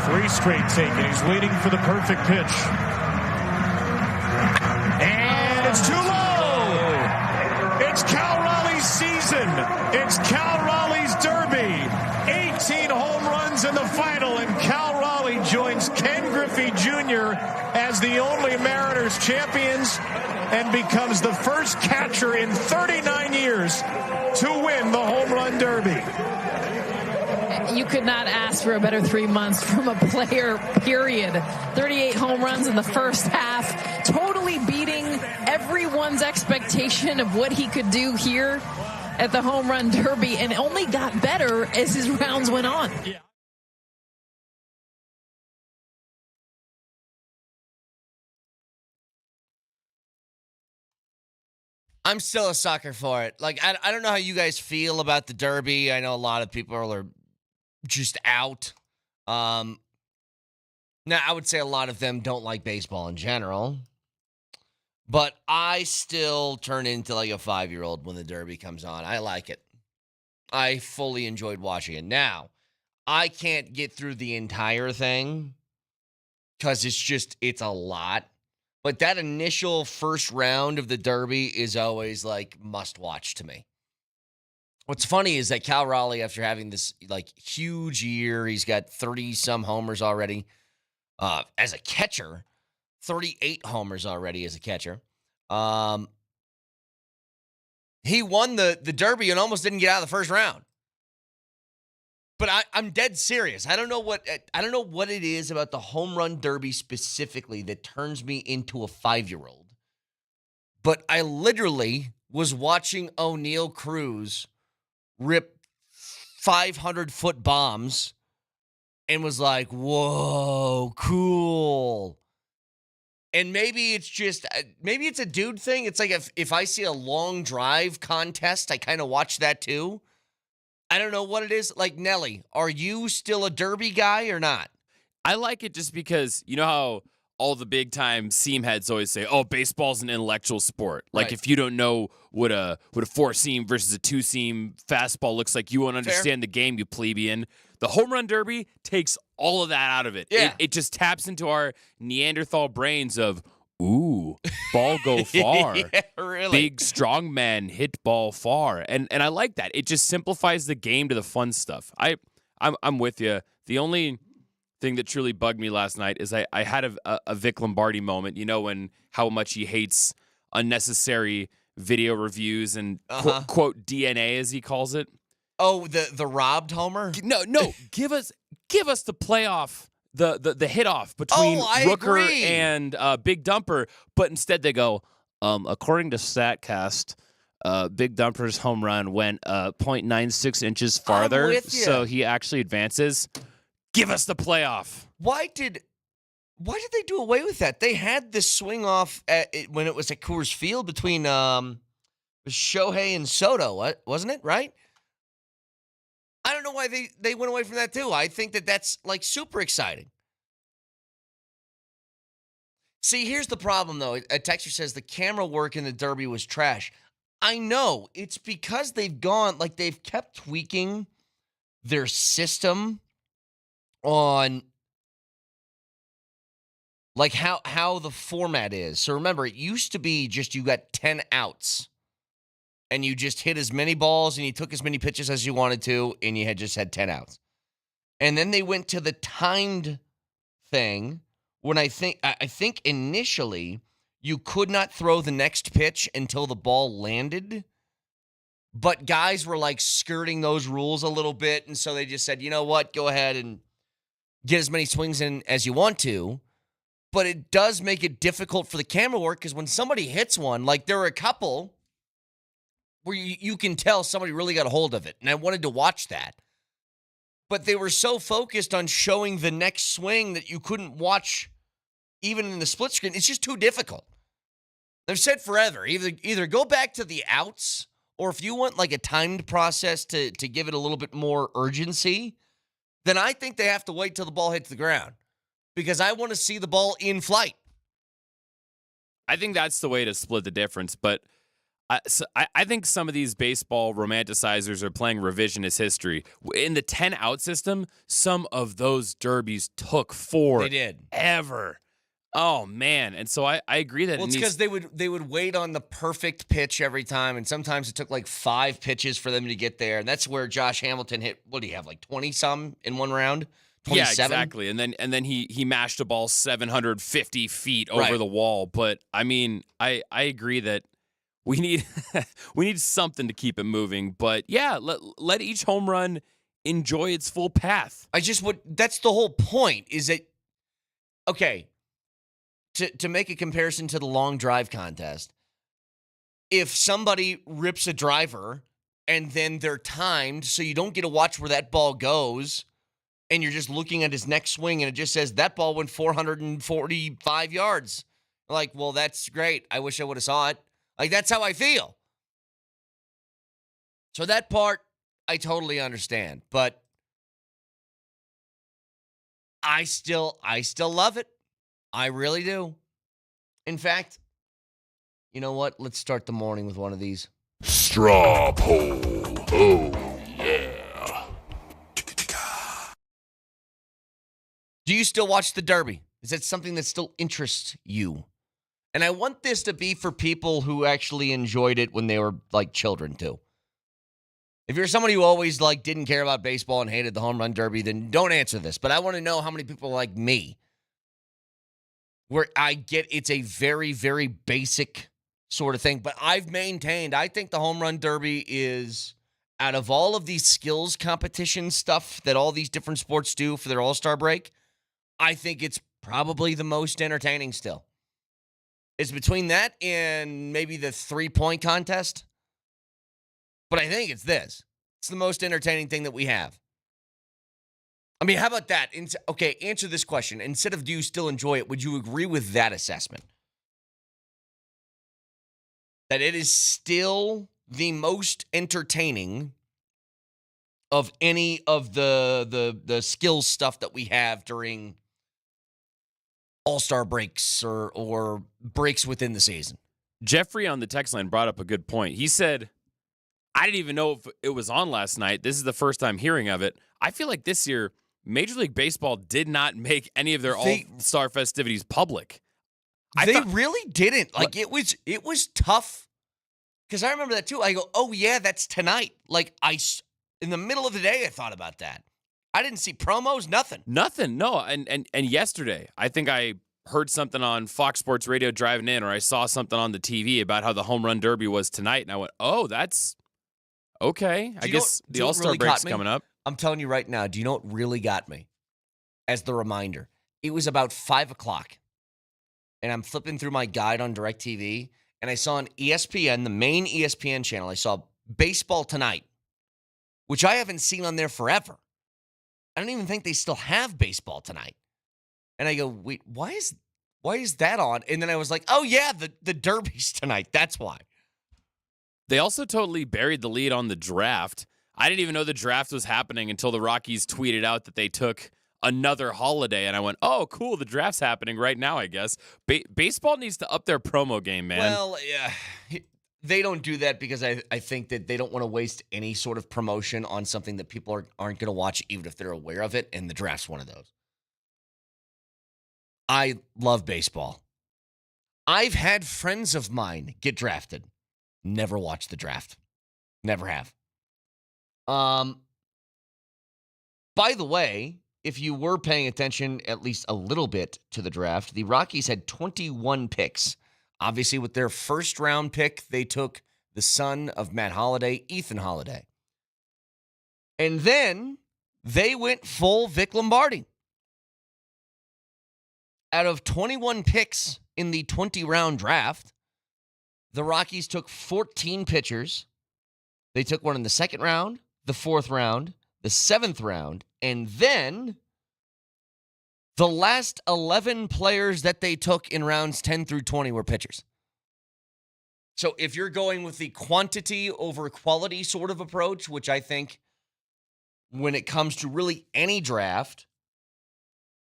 3 straight taken. He's waiting for the perfect pitch. And it's too low. It's Cal Raleigh's season. It's Cal Raleigh's Derby. 18 home runs in the final, and Cal Raleigh joins Ken Griffey Jr. as the only Mariners champions and becomes the first catcher in 39 years to win the Home Run Derby. You could not ask for a better 3 months from a player, period. 38 home runs in the first half, totally beating everyone's expectation of what he could do here at the Home Run Derby, and only got better as his rounds went on. Yeah. I'm still a sucker for it. Like, I don't know how you guys feel about the Derby. I know a lot of people are just out. Now, I would say a lot of them don't like baseball in general. But I still turn into like a 5-year-old when the Derby comes on. I like it. I fully enjoyed watching it. Now, I can't get through the entire thing because it's a lot. But that initial first round of the Derby is always like must watch to me. What's funny is that Cal Raleigh, after having this like huge year, he's got 30-some homers already as a catcher. 38 homers already as a catcher. He won the Derby and almost didn't get out of the first round. But I'm dead serious. I don't know what it is about the Home Run Derby specifically that turns me into a 5-year-old. But I literally was watching O'Neal Cruz rip 500-foot bombs and was like, whoa, cool. And maybe it's a dude thing. It's like if I see a long drive contest, I kind of watch that too. I don't know what it is. Like, Nelly, are you still a Derby guy or not? I like it just because, you know how all the big-time seam heads always say, oh, baseball's an intellectual sport. Like, right. If you don't know what a 4-seam versus a 2-seam fastball looks like, you won't understand the game, you plebeian. The Home Run Derby takes all of that out of it. Yeah. It just taps into our Neanderthal brains of, ooh, ball go far. Yeah, really. Big, strong men hit ball far. And I like that. It just simplifies the game to the fun stuff. I'm with you. The only thing that truly bugged me last night is I had a Vic Lombardi moment, you know, when how much he hates unnecessary video reviews and quote DNA as he calls it. Oh, the robbed homer? No, give us the playoff, the hit off between Rooker agree. and Big Dumper, but instead they go, according to StatCast, Big Dumper's home run went 0.96 inches farther, I'm with you. so he actually advances. Give us the playoff. Why did they do away with that? They had this swing off when it was at Coors Field between Shohei and Soto, wasn't it? Right? I don't know why they went away from that too. I think that's like super exciting. See, here's the problem though. A texter says the camera work in the Derby was trash. I know. It's because they've kept tweaking their system on like how the format is. So remember, it used to be just you got 10 outs and you just hit as many balls and you took as many pitches as you wanted to and you had 10 outs. And then they went to the timed thing when I think initially you could not throw the next pitch until the ball landed. But guys were like skirting those rules a little bit, and so they just said, you know what, go ahead and get as many swings in as you want to. But it does make it difficult for the camera work because when somebody hits one, like there were a couple where you can tell somebody really got a hold of it, and I wanted to watch that. But they were so focused on showing the next swing that you couldn't watch even in the split screen. It's just too difficult. They've said forever, either go back to the outs, or if you want like a timed process to give it a little bit more urgency, then I think they have to wait till the ball hits the ground because I want to see the ball in flight. I think that's the way to split the difference, but I think some of these baseball romanticizers are playing revisionist history. In the 10-out system, some of those derbies took They did. forever. Oh, man. And so I agree that Well, it's because they would wait on the perfect pitch every time, and sometimes it took like 5 pitches for them to get there. And that's where Josh Hamilton hit, what do you have, like 20-some in one round? 27? Yeah, exactly. And then he mashed a ball 750 feet over the wall. But, I mean, I agree that we need we need something to keep it moving. But, yeah, let each home run enjoy its full path. That's the whole point, is that, okay, to make a comparison to the long drive contest, if somebody rips a driver and then they're timed so you don't get to watch where that ball goes and you're just looking at his next swing and it just says that ball went 445 yards. Like, well, that's great. I wish I would have saw it. Like, that's how I feel. So that part, I totally understand. But I still love it. I really do. In fact, you know what? Let's start the morning with one of these. Straw poll. Oh, yeah. Do you still watch the Derby? Is that something that still interests you? And I want this to be for people who actually enjoyed it when they were like children too. If you're somebody who always like didn't care about baseball and hated the Home Run Derby, then don't answer this. But I want to know how many people like me, where I get it's a very, very basic sort of thing. But I've maintained, I think the Home Run Derby is, out of all of these skills competition stuff that all these different sports do for their All-Star break, I think it's probably the most entertaining still. It's between that and maybe the 3-point contest. But I think it's this. It's the most entertaining thing that we have. I mean, how about that? Okay, answer this question. Instead of do you still enjoy it, would you agree with that assessment? That it is still the most entertaining of any of the skills stuff that we have during All-Star breaks or breaks within the season. Jeffrey on the text line brought up a good point. He said, I didn't even know if it was on last night. This is the first time hearing of it. I feel like this year, Major League Baseball did not make any of their All-Star festivities public. They really didn't. Like, it was tough. Because I remember that, too. I go, oh, yeah, that's tonight. Like, in the middle of the day, I thought about that. I didn't see promos, nothing. Nothing, no. And yesterday, I think I heard something on Fox Sports Radio driving in, or I saw something on the TV about how the Home Run Derby was tonight, and I went, oh, that's okay. I guess the All-Star break's coming up. I'm telling you right now, do you know what really got me? As the reminder, it was about 5 o'clock, and I'm flipping through my guide on DirecTV, and I saw on ESPN, the main ESPN channel, I saw Baseball Tonight, which I haven't seen on there forever. I don't even think they still have Baseball Tonight. And I go, wait, why is that on? And then I was like, oh, yeah, the Derby's tonight. That's why. They also totally buried the lead on the draft. I didn't even know the draft was happening until the Rockies tweeted out that they took another holiday. And I went, oh, cool, the draft's happening right now, I guess. Baseball needs to up their promo game, man. Well, yeah. They don't do that because I think that they don't want to waste any sort of promotion on something that people aren't going to watch, even if they're aware of it, and the draft's one of those. I love baseball. I've had friends of mine get drafted. Never watched the draft. Never have. By the way, if you were paying attention at least a little bit to the draft, the Rockies had 21 picks. Obviously, with their first-round pick, they took the son of Matt Holliday, Ethan Holliday. And then they went full Vic Lombardi. Out of 21 picks in the 20-round draft, the Rockies took 14 pitchers. They took one in the second round, the fourth round, the seventh round, and then the last 11 players that they took in rounds 10 through 20 were pitchers. So if you're going with the quantity over quality sort of approach, which I think when it comes to really any draft,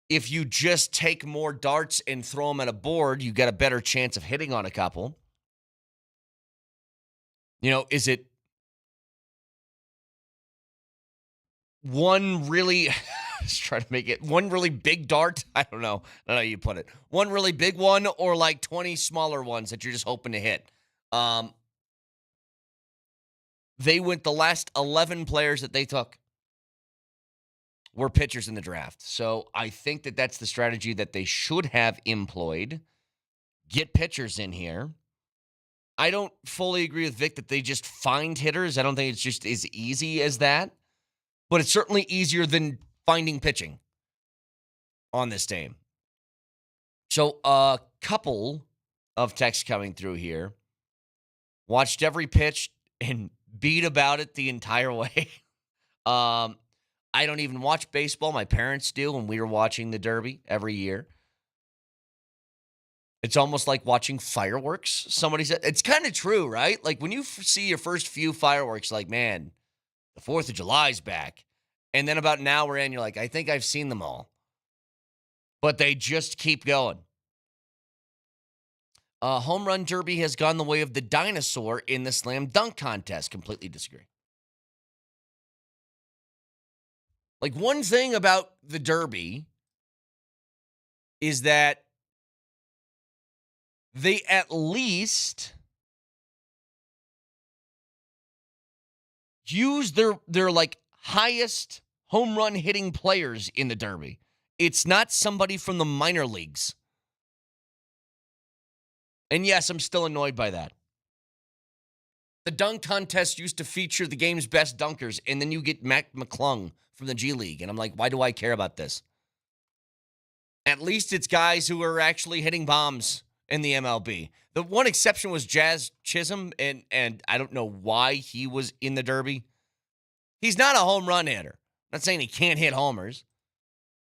if you just take more darts and throw them at a board, you get a better chance of hitting on a couple. Is it one really, just try to make it one really big dart? I don't know how you put it. One really big one or like 20 smaller ones that you're just hoping to hit. They went the last 11 players that they took were pitchers in the draft. So I think that that's the strategy that they should have employed. Get pitchers in here. I don't fully agree with Vic that they just find hitters. I don't think it's just as easy as that. But it's certainly easier than finding pitching on this team. So a couple of texts coming through here. Watched every pitch and beat about it the entire way. I don't even watch baseball. My parents do when we were watching the Derby every year. It's almost like watching fireworks. Somebody said, it's kind of true, right? Like when you see your first few fireworks, like, man, the 4th of July's back. And then about an hour in, you're like, I think I've seen them all. But they just keep going. Home Run Derby has gone the way of the dinosaur in the slam dunk contest. Completely disagree. Like, one thing about the Derby is that they at least use their like highest home run hitting players in the Derby. It's not somebody from the minor leagues. And yes, I'm still annoyed by that. The dunk contest used to feature the game's best dunkers, and then you get Mac McClung from the G League. And I'm like, why do I care about this? At least it's guys who are actually hitting bombs in the MLB. The one exception was Jazz Chisholm, and I don't know why he was in the Derby. He's not a home run hitter. I'm not saying he can't hit homers.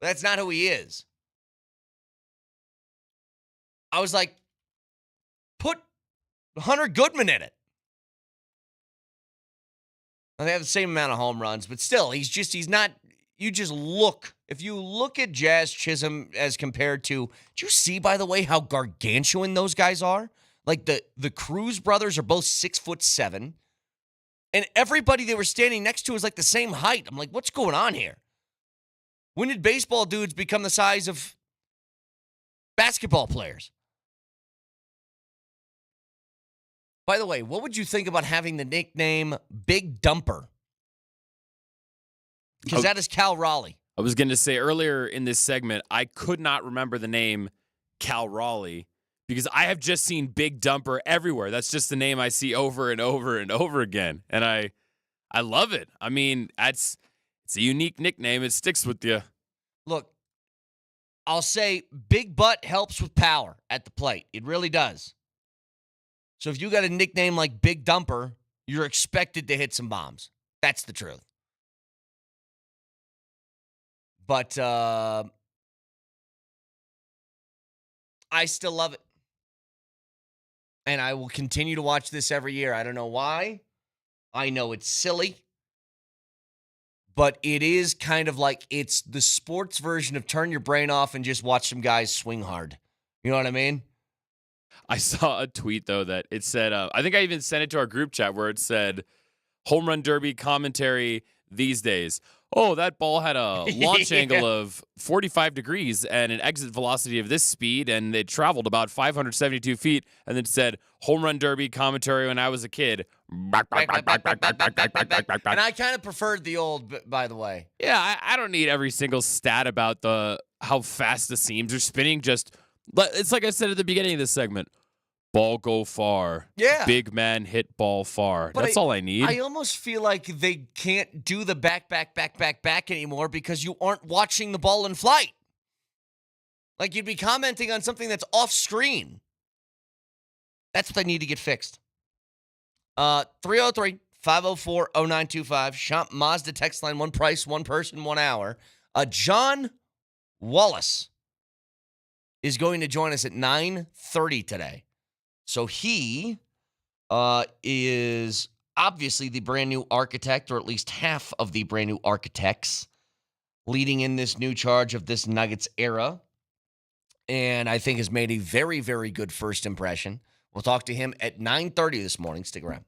But that's not who he is. I was like, put Hunter Goodman in it. Now, they have the same amount of home runs, but still, he's not, you just look. If you look at Jazz Chisholm as compared to, did you see, by the way, how gargantuan those guys are? Like the Cruz brothers are both 6'7", and everybody they were standing next to was like the same height. I'm like, what's going on here? When did baseball dudes become the size of basketball players? By the way, what would you think about having the nickname Big Dumper? Because that is Cal Raleigh. I was going to say earlier in this segment, I could not remember the name Cal Raleigh because I have just seen Big Dumper everywhere. That's just the name I see over and over and over again. And I love it. I mean, it's a unique nickname. It sticks with you. Look, I'll say big butt helps with power at the plate. It really does. So if you got a nickname like Big Dumper, you're expected to hit some bombs. That's the truth. But I still love it. And I will continue to watch this every year. I don't know why. I know it's silly. But it is kind of like it's the sports version of turn your brain off and just watch some guys swing hard. You know what I mean? I saw a tweet, though, that it said, I think I even sent it to our group chat where it said, Home Run Derby commentary these days. Oh, that ball had a launch angle of 45 degrees and an exit velocity of this speed, and it traveled about 572 feet, and then said, Home Run Derby commentary when I was a kid. And I kind of preferred the old, by the way. Yeah, I don't need every single stat about how fast the seams are spinning. Just, it's like I said at the beginning of this segment. Ball go far. Yeah. Big man hit ball far. But that's all I need. I almost feel like they can't do the back anymore because you aren't watching the ball in flight. Like you'd be commenting on something that's off screen. That's what they need to get fixed. 303-504-0925. Shop Mazda text line, one price, one person, 1 hour. John Wallace is going to join us at 9:30 today. So he is obviously the brand new architect, or at least half of the brand new architects, leading in this new charge of this Nuggets era. And I think has made a very, very good first impression. We'll talk to him at 9:30 this morning. Stick around.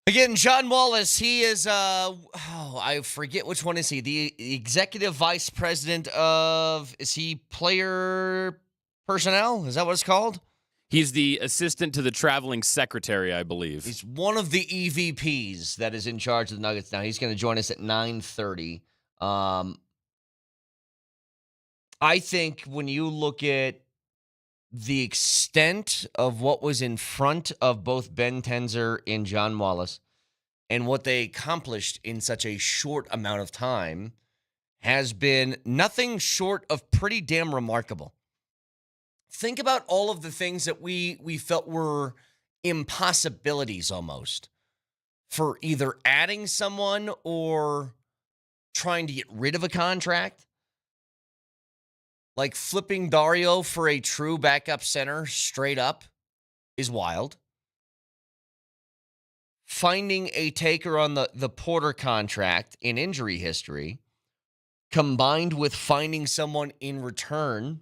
Again, John Wallace, he is, I forget which one is he, the executive vice president of, is he player personnel? Is that what it's called? He's the assistant to the traveling secretary, I believe. He's one of the EVPs that is in charge of the Nuggets now. He's going to join us at 9:30. I think when you look at the extent of what was in front of both Ben Tenzer and John Wallace and what they accomplished in such a short amount of time has been nothing short of pretty damn remarkable. Think about all of the things that we felt were impossibilities almost for either adding someone or trying to get rid of a contract. Like flipping Dario for a true backup center straight up is wild. Finding a taker on the Porter contract in injury history, combined with finding someone in return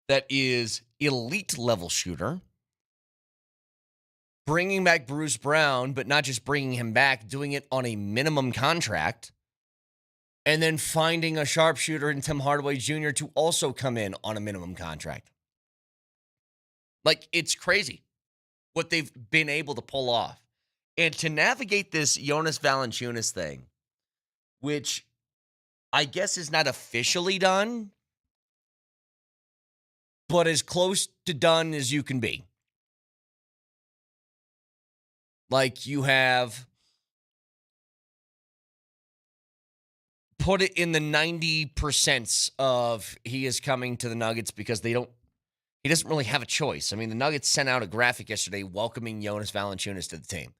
that is elite level shooter, bringing back Bruce Brown, but not just bringing him back, doing it on a minimum contract, and then finding a sharpshooter in Tim Hardaway Jr. to also come in on a minimum contract. Like, it's crazy what they've been able to pull off. And to navigate this Jonas Valanciunas thing, which I guess is not officially done, but as close to done as you can be. Like, you have put it in the 90% of he is coming to the Nuggets because he doesn't really have a choice. I mean, the Nuggets sent out a graphic yesterday welcoming Jonas Valanciunas to the team.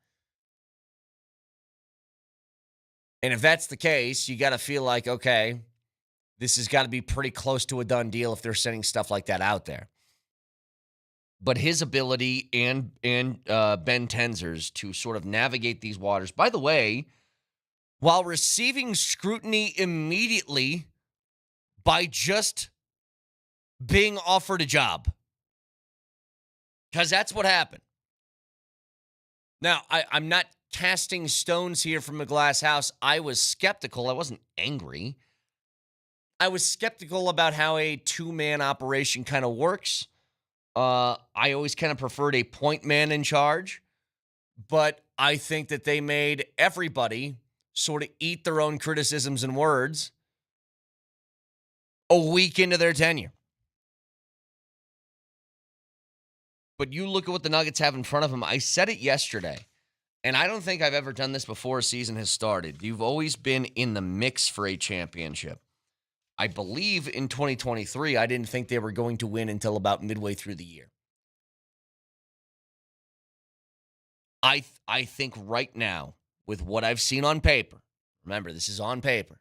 And if that's the case, you got to feel like, okay, this has got to be pretty close to a done deal if they're sending stuff like that out there. But his ability and Ben Tenzer's to sort of navigate these waters, by the way, while receiving scrutiny immediately by just being offered a job. Because that's what happened. Now, I'm not casting stones here from a glass house. I was skeptical. I wasn't angry. I was skeptical about how a two-man operation kind of works. I always kind of preferred a point man in charge. But I think that they made everybody sort of eat their own criticisms and words a week into their tenure. But you look at what the Nuggets have in front of them. I said it yesterday, and I don't think I've ever done this before a season has started. You've always been in the mix for a championship. I believe in 2023, I didn't think they were going to win until about midway through the year. I think right now, with what I've seen on paper, remember, this is on paper,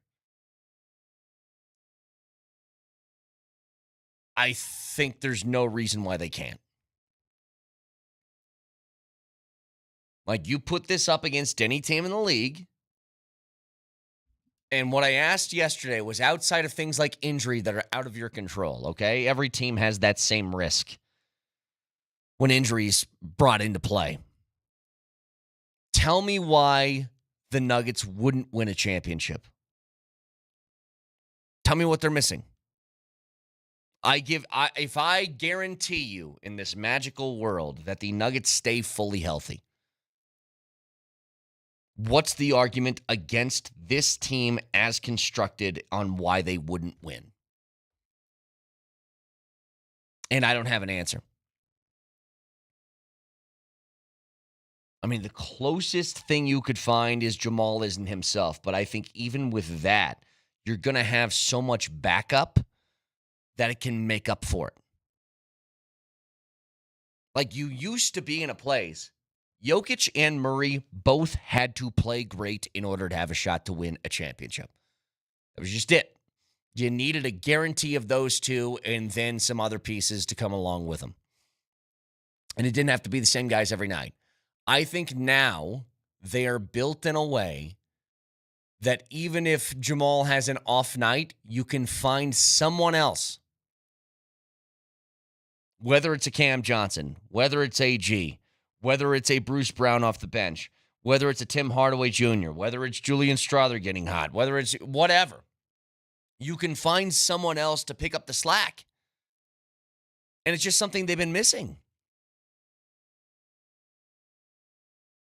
I think there's no reason why they can't. Like, you put this up against any team in the league, and what I asked yesterday was outside of things like injury that are out of your control, okay? Every team has that same risk when injuries brought into play. Tell me why the Nuggets wouldn't win a championship. Tell me what they're missing. If I guarantee you in this magical world that the Nuggets stay fully healthy, what's the argument against this team as constructed on why they wouldn't win? And I don't have an answer. I mean, the closest thing you could find is Jamal isn't himself. But I think even with that, you're going to have so much backup that it can make up for it. Like, you used to be in a place, Jokic and Murray both had to play great in order to have a shot to win a championship. That was just it. You needed a guarantee of those two and then some other pieces to come along with them. And it didn't have to be the same guys every night. I think now they are built in a way that even if Jamal has an off night, you can find someone else. Whether it's a Cam Johnson, whether it's AG, whether it's a Bruce Brown off the bench, whether it's a Tim Hardaway Jr., whether it's Julian Strother getting hot, whether it's whatever, you can find someone else to pick up the slack. And it's just something they've been missing.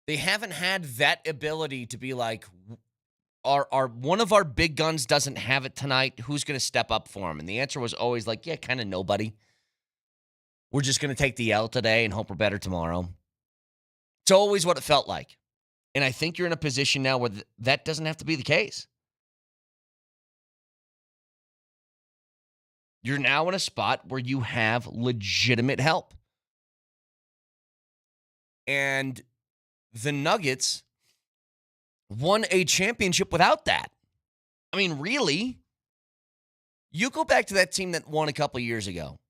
They haven't had that ability to be like, our one of our big guns doesn't have it tonight. Who's going to step up for him? And the answer was always like, yeah, kind of nobody. We're just going to take the L today and hope we're better tomorrow. It's always what it felt like. And I think you're in a position now where that doesn't have to be the case. You're now in a spot where you have legitimate help. And the Nuggets won a championship without that. I mean, really, you go back to that team that won a couple years ago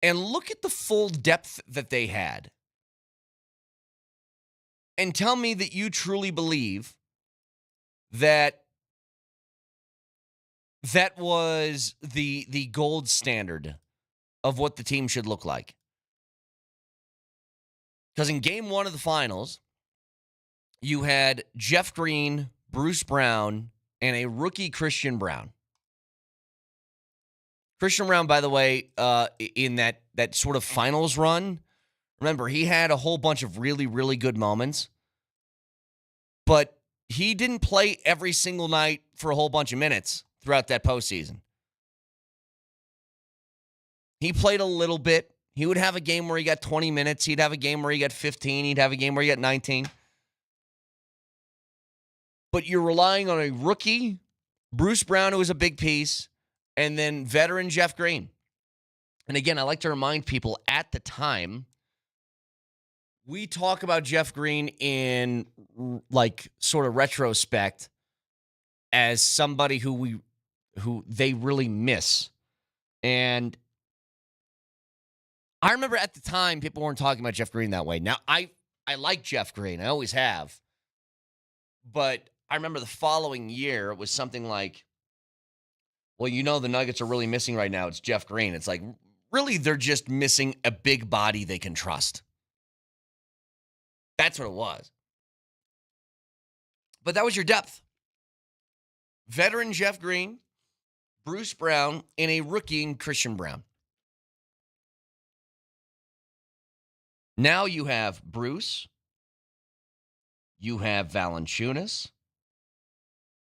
and look at the full depth that they had. And tell me that you truly believe that that was the gold standard of what the team should look like. Because in game one of the finals, you had Jeff Green, Bruce Brown, and a rookie Christian Brown. Christian Brown, by the way, in that sort of finals run, remember, he had a whole bunch of really, really good moments. But he didn't play every single night for a whole bunch of minutes throughout that postseason. He played a little bit. He would have a game where he got 20 minutes. He'd have a game where he got 15. He'd have a game where he got 19. But you're relying on a rookie, Bruce Brown, who was a big piece, and then veteran Jeff Green. And again, I like to remind people at the time, we talk about Jeff Green in like sort of retrospect as somebody who they really miss. And I remember at the time, people weren't talking about Jeff Green that way. Now, I like Jeff Green. I always have. But I remember the following year, it was something like, well, you know the Nuggets are really missing right now. It's Jeff Green. It's like, really, they're just missing a big body they can trust. That's what it was. But that was your depth. Veteran Jeff Green, Bruce Brown, and a rookie Christian Brown. Now you have Bruce, you have Valanciunas,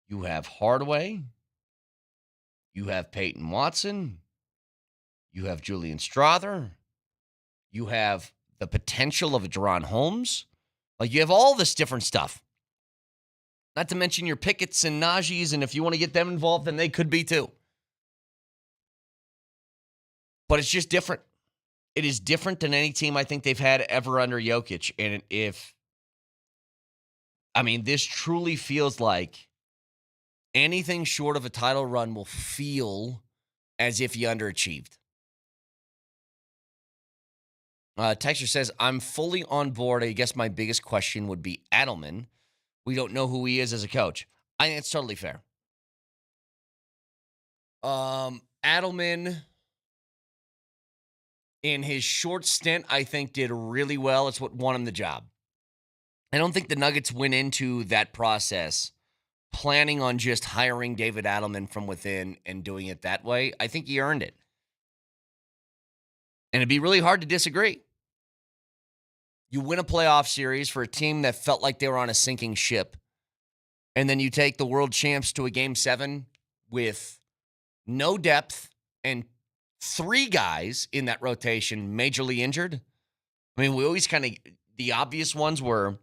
you have Hardaway, you have Peyton Watson, you have Julian Strother, you have the potential of a Deron Holmes. Like, you have all this different stuff. Not to mention your Pickett's and Najee's, and if you want to get them involved, then they could be too. But it's just different. It is different than any team I think they've had ever under Jokic. And this truly feels like anything short of a title run will feel as if you underachieved. Texture says, I'm fully on board. I guess my biggest question would be Adelman. We don't know who he is as a coach. I think it's totally fair. Adelman, in his short stint, I think did really well. It's what won him the job. I don't think the Nuggets went into that process planning on just hiring David Adelman from within and doing it that way. I think he earned it. And it'd be really hard to disagree. You win a playoff series for a team that felt like they were on a sinking ship, and then you take the world champs to a Game 7 with no depth and 3 guys in that rotation majorly injured. I mean, we always kind of, the obvious ones were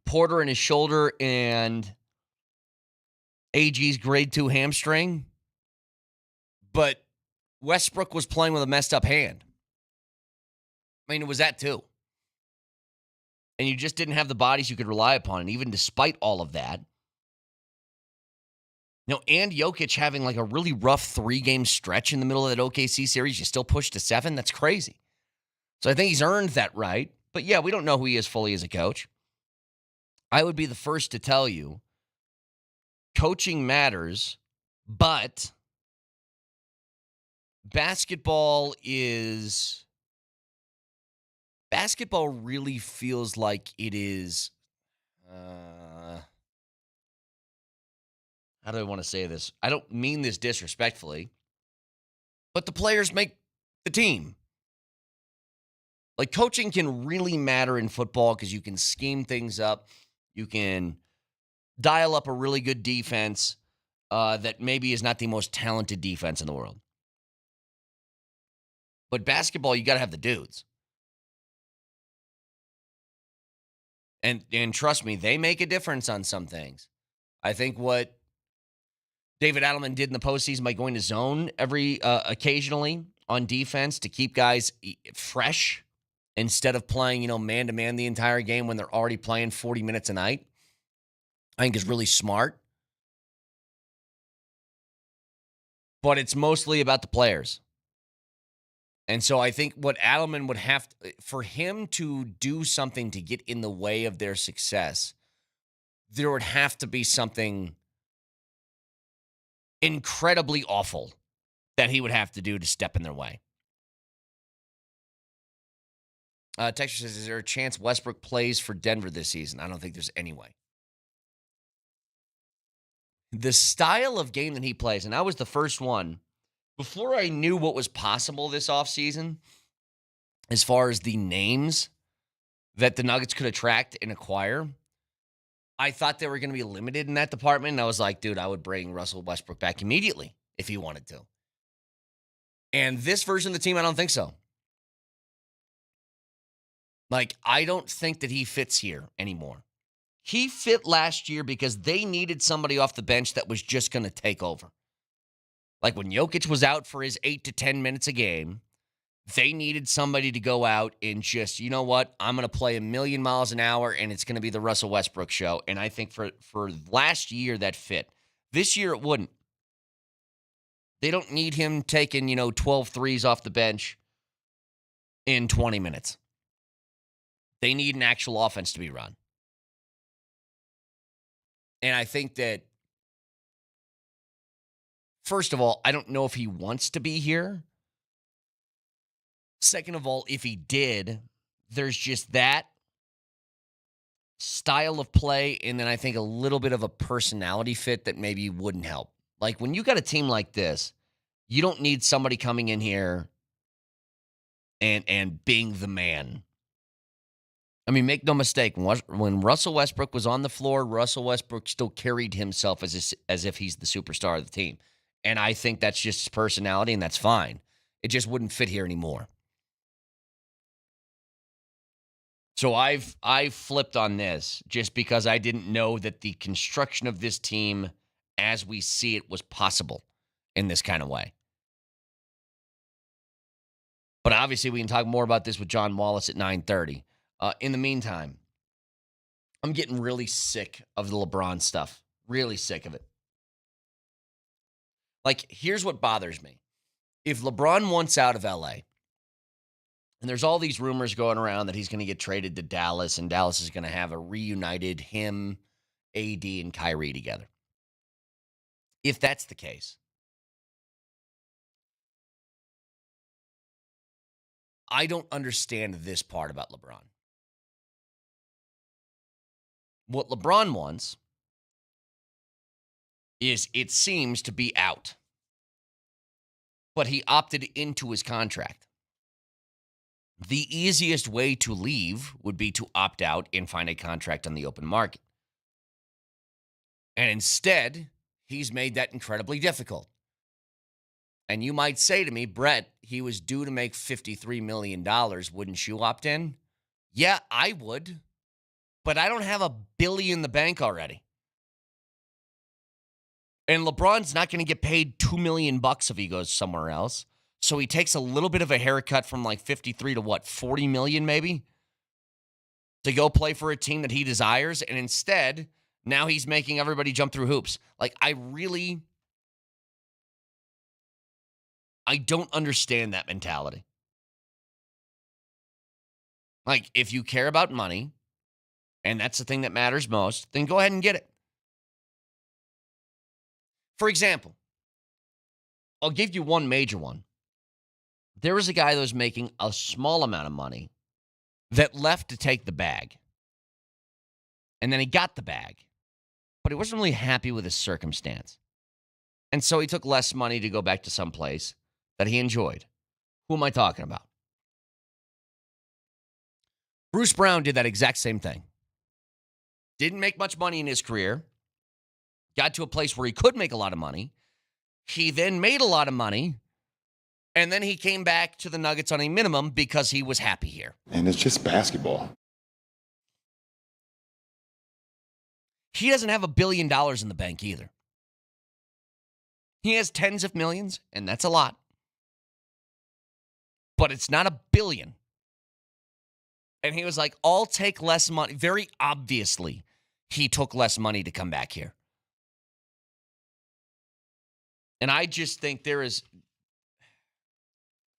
Porter and his shoulder and AG's grade 2 hamstring. But Westbrook was playing with a messed up hand. I mean, it was that too. And you just didn't have the bodies you could rely upon. And even despite all of that, and Jokic having like a really rough 3-game stretch in the middle of that OKC series, you still push to 7? That's crazy. So I think he's earned that right. But yeah, we don't know who he is fully as a coach. I would be the first to tell you, coaching matters, but basketball is basketball really feels like it is, how do I want to say this? I don't mean this disrespectfully, but the players make the team. Like, coaching can really matter in football because you can scheme things up. You can dial up a really good defense that maybe is not the most talented defense in the world. But basketball, you got to have the dudes. And trust me, they make a difference on some things. I think what David Adelman did in the postseason by going to zone occasionally on defense to keep guys fresh instead of playing, man-to-man the entire game when they're already playing 40 minutes a night, I think is really smart. But it's mostly about the players. And so I think what Adelman would have to, for him to do something to get in the way of their success, there would have to be something incredibly awful that he would have to do to step in their way. Texas says, is there a chance Westbrook plays for Denver this season? I don't think there's any way. The style of game that he plays, and I was the first one, before I knew what was possible this offseason, as far as the names that the Nuggets could attract and acquire, I thought they were going to be limited in that department. And I was like, dude, I would bring Russell Westbrook back immediately if he wanted to. And this version of the team, I don't think so. Like, I don't think that he fits here anymore. He fit last year because they needed somebody off the bench that was just going to take over. Like when Jokic was out for his 8 to 10 minutes a game, they needed somebody to go out and just, you know what, I'm going to play a million miles an hour and it's going to be the Russell Westbrook show. And I think for last year that fit. This year it wouldn't. They don't need him taking, 12 threes off the bench in 20 minutes. They need an actual offense to be run. And I think that, first of all, I don't know if he wants to be here. Second of all, if he did, there's just that style of play, and then I think a little bit of a personality fit that maybe wouldn't help. Like, when you got a team like this, you don't need somebody coming in here and being the man. I mean, make no mistake, when Russell Westbrook was on the floor, Russell Westbrook still carried himself as if he's the superstar of the team. And I think that's just his personality, and that's fine. It just wouldn't fit here anymore. So I've flipped on this just because I didn't know that the construction of this team as we see it was possible in this kind of way. But obviously we can talk more about this with John Wallace at 9:30. In the meantime, I'm getting really sick of the LeBron stuff. Really sick of it. Like, here's what bothers me. If LeBron wants out of LA, and there's all these rumors going around that he's going to get traded to Dallas, and Dallas is going to have a reunited him, AD, and Kyrie together. If that's the case, I don't understand this part about LeBron. What LeBron wants is, it seems, to be out. But he opted into his contract. The easiest way to leave would be to opt out and find a contract on the open market. And instead, he's made that incredibly difficult. And you might say to me, Brett, he was due to make $53 million. Wouldn't you opt in? Yeah, I would. But I don't have $1 billion in the bank already. And LeBron's not going to get paid $2 million if he goes somewhere else. So he takes a little bit of a haircut from like 53 to what, 40 million maybe? To go play for a team that he desires. And instead, now he's making everybody jump through hoops. Like, I don't understand that mentality. Like, if you care about money, and that's the thing that matters most, then go ahead and get it. For example, I'll give you one major one. There was a guy that was making a small amount of money that left to take the bag. And then he got the bag. But he wasn't really happy with his circumstance. And so he took less money to go back to some place that he enjoyed. Who am I talking about? Bruce Brown did that exact same thing. Didn't make much money in his career. Got to a place where he could make a lot of money. He then made a lot of money. And then he came back to the Nuggets on a minimum because he was happy here. And it's just basketball. He doesn't have $1 billion in the bank either. He has tens of millions, and that's a lot. But it's not $1 billion. And he was like, I'll take less money. Very obviously, he took less money to come back here. And I just think there is,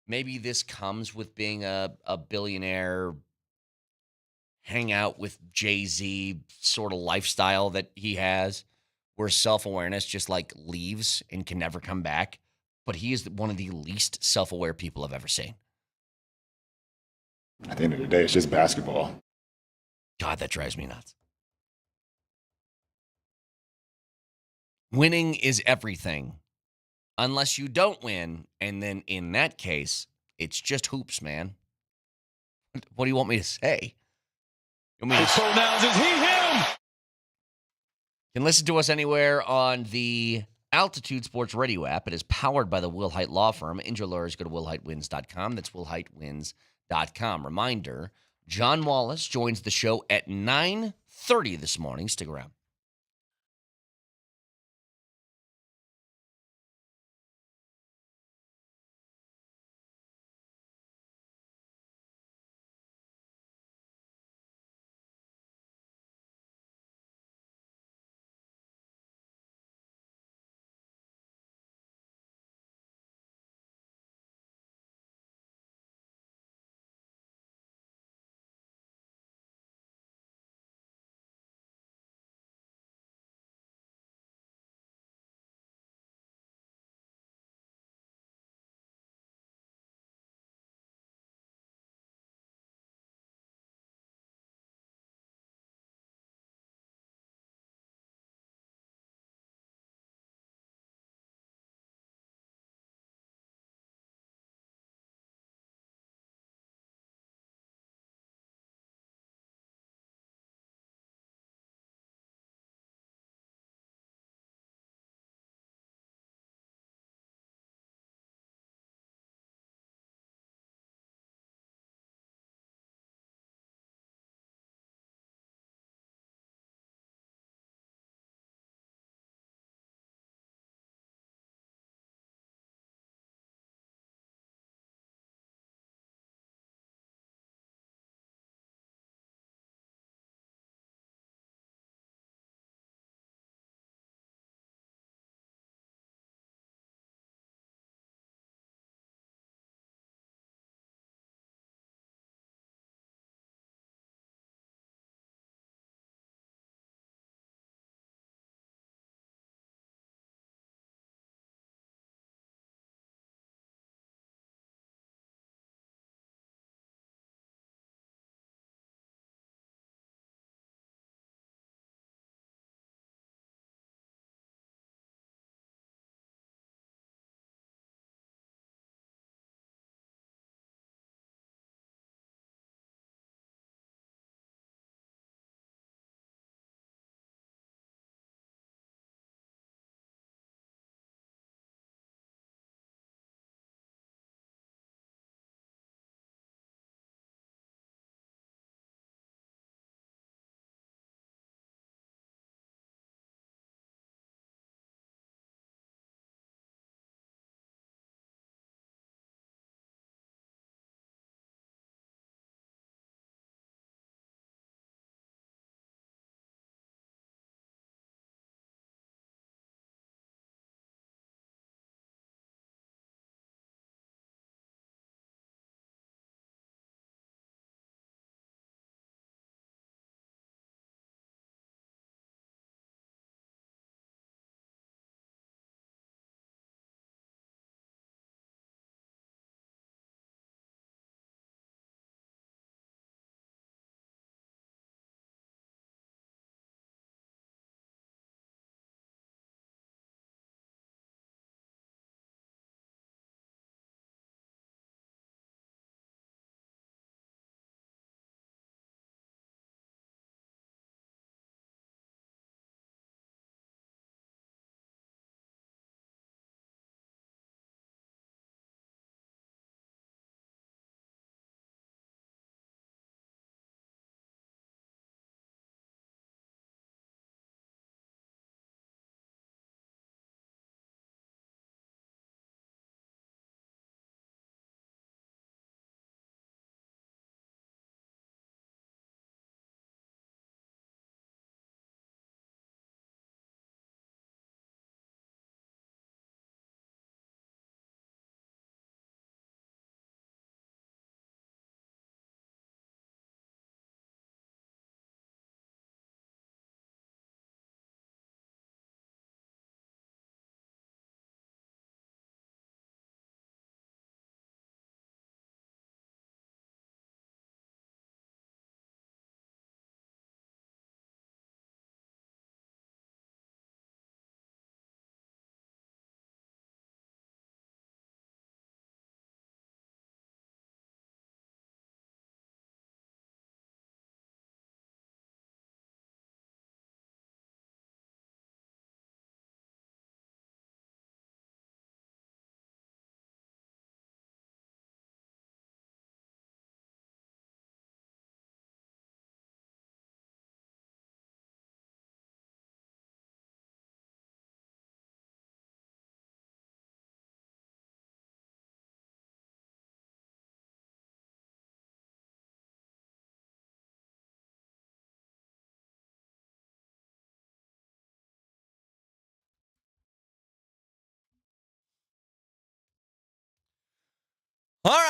maybe this comes with being a billionaire, hang out with Jay-Z sort of lifestyle that he has, where self-awareness just like leaves and can never come back. But he is one of the least self-aware people I've ever seen. At the end of the day, it's just basketball. God, that drives me nuts. Winning is everything. Unless you don't win, and then in that case, it's just hoops, man. What do you want me to say? You want me to Pronouns he him. You can listen to us anywhere on the Altitude Sports Radio app. It is powered by the Wilhite Law Firm. Injured lawyers go to wilhitewins.com. That's wilhitewins.com. Reminder, John Wallace joins the show at 9:30 this morning. Stick around. All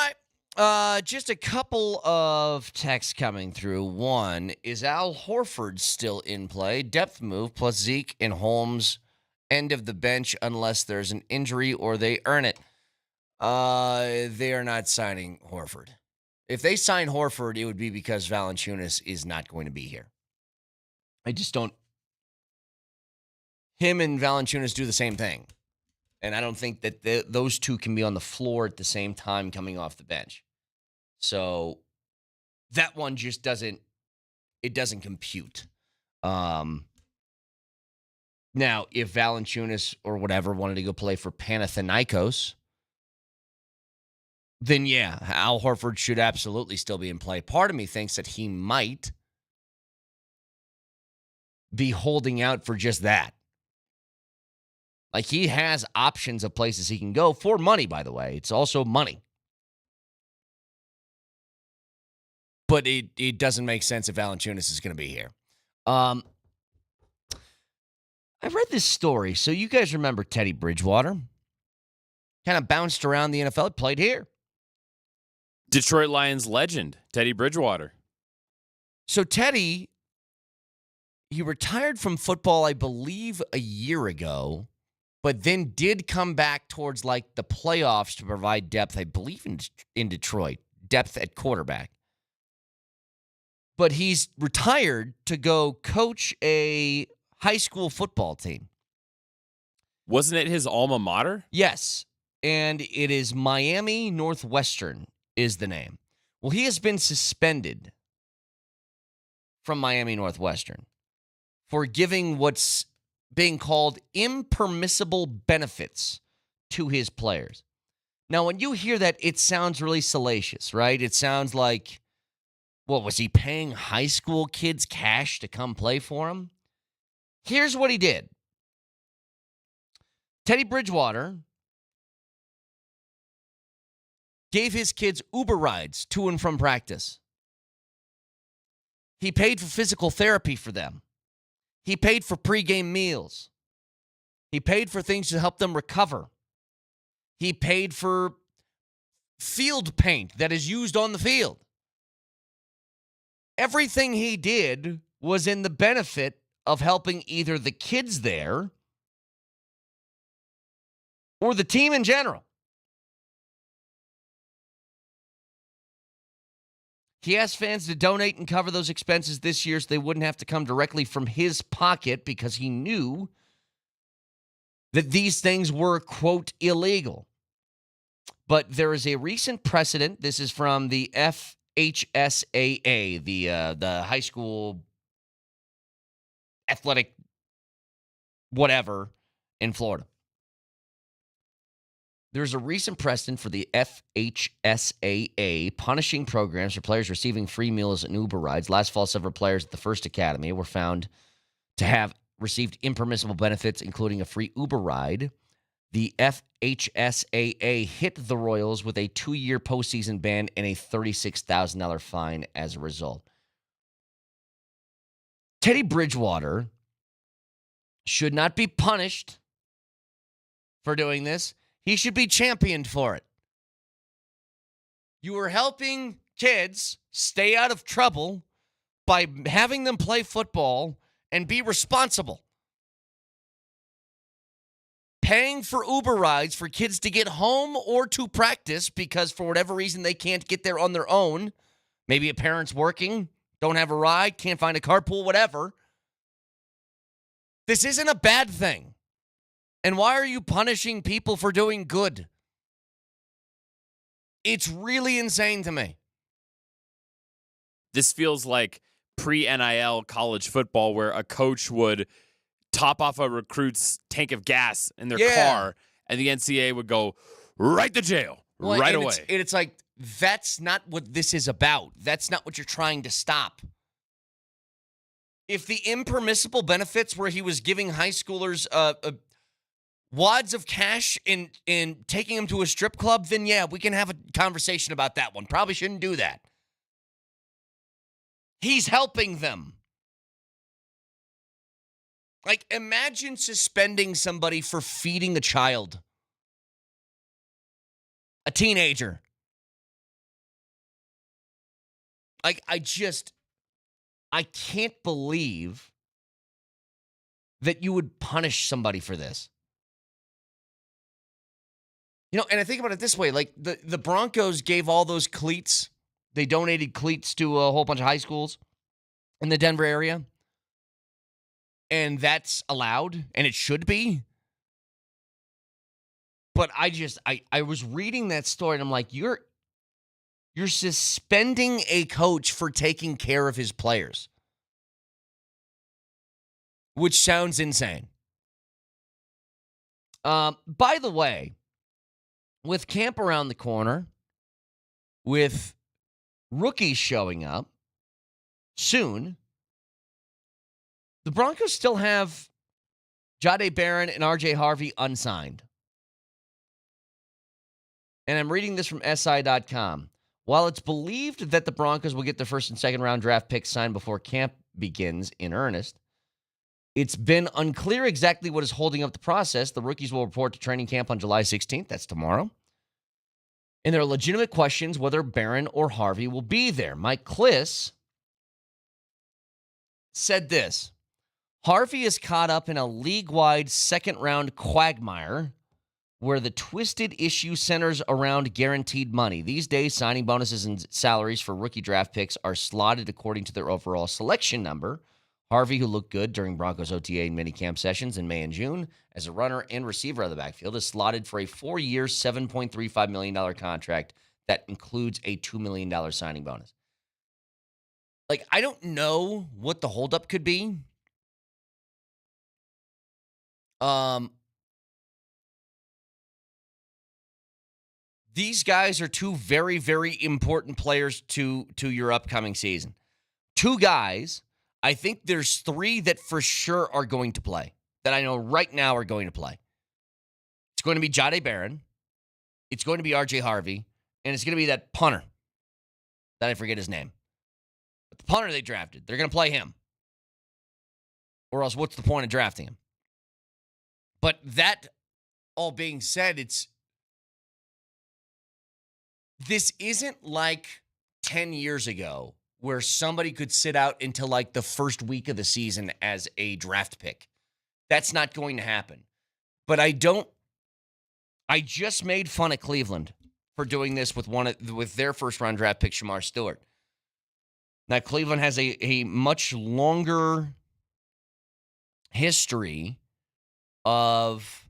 right. Just a couple of texts coming through. One, is Al Horford still in play? Depth move plus Zeke and Holmes, end of the bench unless there's an injury or they earn it. They are not signing Horford. If they sign Horford, it would be because Valanciunas is not going to be here. I just don't. Him and Valanciunas do the same thing. And I don't think that those two can be on the floor at the same time coming off the bench. So that one just doesn't compute. Now, if Valanciunas or whatever wanted to go play for Panathinaikos, then yeah, Al Horford should absolutely still be in play. Part of me thinks that he might be holding out for just that. Like, he has options of places he can go for money, by the way. It's also money. But it doesn't make sense if Valanciunas is going to be here. I read this story. So you guys remember Teddy Bridgewater? Kind of bounced around the NFL, played here. Detroit Lions legend, Teddy Bridgewater. So Teddy, he retired from football, I believe, a year ago, but then did come back towards like the playoffs to provide depth, I believe, in Detroit, depth at quarterback. But he's retired to go coach a high school football team. Wasn't it his alma mater? Yes, and it is Miami Northwestern is the name. Well, he has been suspended from Miami Northwestern for giving what's being called impermissible benefits to his players. Now, when you hear that, it sounds really salacious, right? It sounds like, what, was he paying high school kids cash to come play for him? Here's what he did. Teddy Bridgewater gave his kids Uber rides to and from practice. He paid for physical therapy for them. He paid for pregame meals. He paid for things to help them recover. He paid for field paint that is used on the field. Everything he did was in the benefit of helping either the kids there or the team in general. He asked fans to donate and cover those expenses this year so they wouldn't have to come directly from his pocket because he knew that these things were, quote, illegal. But there is a recent precedent. This is from the FHSAA, the high school athletic whatever in Florida. There's a recent precedent for the FHSAA punishing programs for players receiving free meals and Uber rides. Last fall, several players at the First Academy were found to have received impermissible benefits, including a free Uber ride. The FHSAA hit the Royals with a 2-year postseason ban and a $36,000 fine as a result. Teddy Bridgewater should not be punished for doing this. He should be championed for it. You are helping kids stay out of trouble by having them play football and be responsible. Paying for Uber rides for kids to get home or to practice because for whatever reason they can't get there on their own. Maybe a parent's working, don't have a ride, can't find a carpool, whatever. This isn't a bad thing. And why are you punishing people for doing good? It's really insane to me. This feels like pre-NIL college football where a coach would top off a recruit's tank of gas in their car and the NCAA would go right to jail right away. It's like, that's not what this is about. That's not what you're trying to stop. If the impermissible benefits where he was giving high schoolers wads of cash in taking them to a strip club, then yeah, we can have a conversation about that one. Probably shouldn't do that. He's helping them. Like, imagine suspending somebody for feeding a child. A teenager. I can't believe that you would punish somebody for this. And I think about it this way. Like, the Broncos gave all those cleats. They donated cleats to a whole bunch of high schools in the Denver area. And that's allowed, and it should be. But I was reading that story, and I'm like, you're suspending a coach for taking care of his players. Which sounds insane. By the way, with camp around the corner, with rookies showing up soon, the Broncos still have Barron and RJ Harvey unsigned. And I'm reading this from SI.com. While it's believed that the Broncos will get their first and second round draft picks signed before camp begins in earnest, it's been unclear exactly what is holding up the process. The rookies will report to training camp on July 16th. That's tomorrow. And there are legitimate questions whether Barron or Harvey will be there. Mike Kliss said this: Harvey is caught up in a league-wide second-round quagmire where the twisted issue centers around guaranteed money. These days, signing bonuses and salaries for rookie draft picks are slotted according to their overall selection number. Harvey, who looked good during Broncos OTA and minicamp sessions in May and June as a runner and receiver of the backfield, is slotted for a 4-year, $7.35 million contract that includes a $2 million signing bonus. Like, I don't know what the holdup could be. These guys are two very, very important players to your upcoming season. Two guys. I think there's three that for sure are going to play, that I know right now are going to play. It's going to be Barron. It's going to be RJ Harvey. And it's going to be that punter that I forget his name. But the punter they drafted, they're going to play him. Or else what's the point of drafting him? But that all being said, this isn't like 10 years ago where somebody could sit out until like the first week of the season as a draft pick. That's not going to happen. But I just made fun of Cleveland for doing this with their first round draft pick, Shamar Stewart. Now, Cleveland has a much longer history of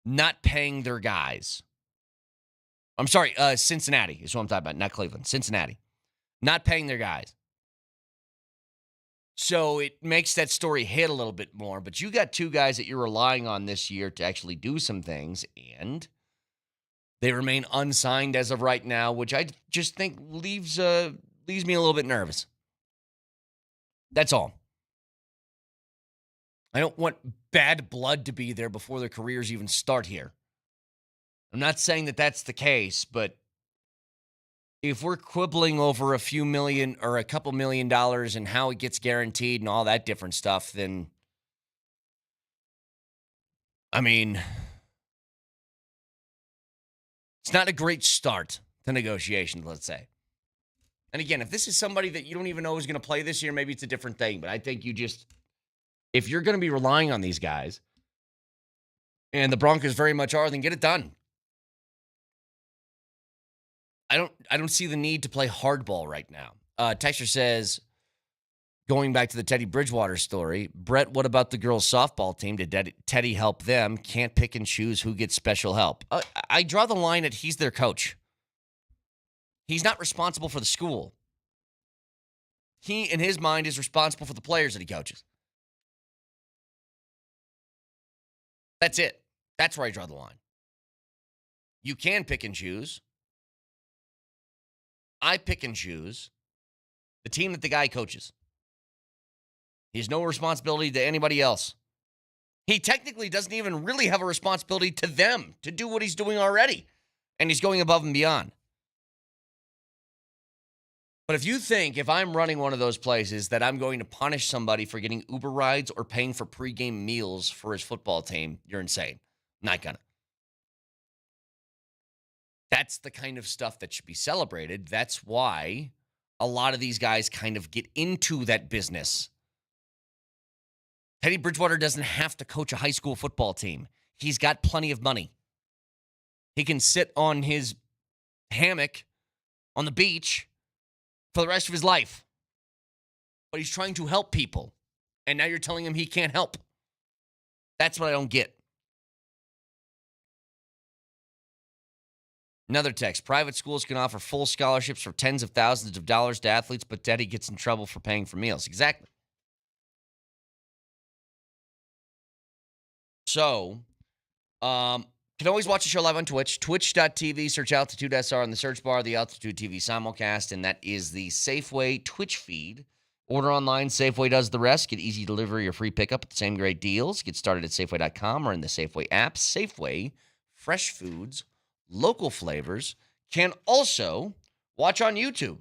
not paying their guys. I'm sorry, Cincinnati is what I'm talking about, not Cleveland. Cincinnati. Not paying their guys. So it makes that story hit a little bit more. But you got two guys that you're relying on this year to actually do some things, and they remain unsigned as of right now, which I just think leaves me a little bit nervous. That's all. I don't want bad blood to be there before their careers even start here. I'm not saying that that's the case, but if we're quibbling over a few million or a couple $1 million and how it gets guaranteed and all that different stuff, then, I mean, it's not a great start to negotiations, let's say. And again, if this is somebody that you don't even know is going to play this year, maybe it's a different thing. But I think if you're going to be relying on these guys, and the Broncos very much are, then get it done. I don't see the need to play hardball right now. Texter says, going back to the Teddy Bridgewater story, Brett, what about the girls' softball team? Did Teddy help them? Can't pick and choose who gets special help. I draw the line at he's their coach. He's not responsible for the school. He, in his mind, is responsible for the players that he coaches. That's it. That's where I draw the line. You can pick and choose. I pick and choose the team that the guy coaches. He has no responsibility to anybody else. He technically doesn't even really have a responsibility to them to do what he's doing already. And he's going above and beyond. But if I'm running one of those places that I'm going to punish somebody for getting Uber rides or paying for pregame meals for his football team, you're insane. Not gonna. That's the kind of stuff that should be celebrated. That's why a lot of these guys kind of get into that business. Teddy Bridgewater doesn't have to coach a high school football team. He's got plenty of money. He can sit on his hammock on the beach for the rest of his life. But he's trying to help people. And now you're telling him he can't help. That's what I don't get. Another text. Private schools can offer full scholarships for tens of thousands of dollars to athletes, but Daddy gets in trouble for paying for meals. Exactly. So, can always watch the show live on Twitch. Twitch.tv. Search Altitude SR in the search bar. The Altitude TV simulcast, and that is the Safeway Twitch feed. Order online. Safeway does the rest. Get easy delivery or free pickup at the same great deals. Get started at Safeway.com or in the Safeway app. Safeway, fresh foods, local flavors. Can also watch on YouTube,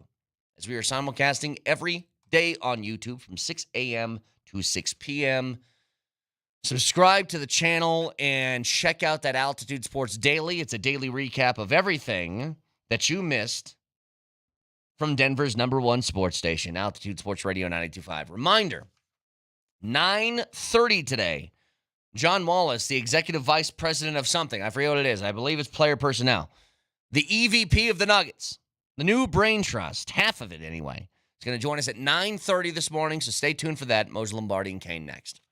as we are simulcasting every day on YouTube from 6 a.m. to 6 p.m. Subscribe to the channel and check out that Altitude Sports Daily. It's a daily recap of everything that you missed from Denver's #1 sports station, Altitude Sports Radio 92.5. Reminder, 9:30 today, John Wallace, the executive vice president of something, I forget what it is, I believe it's player personnel, the EVP of the Nuggets, the new brain trust, half of it anyway, is going to join us at 9:30 this morning, so stay tuned for that. Moser, Lombardi, and Kane next.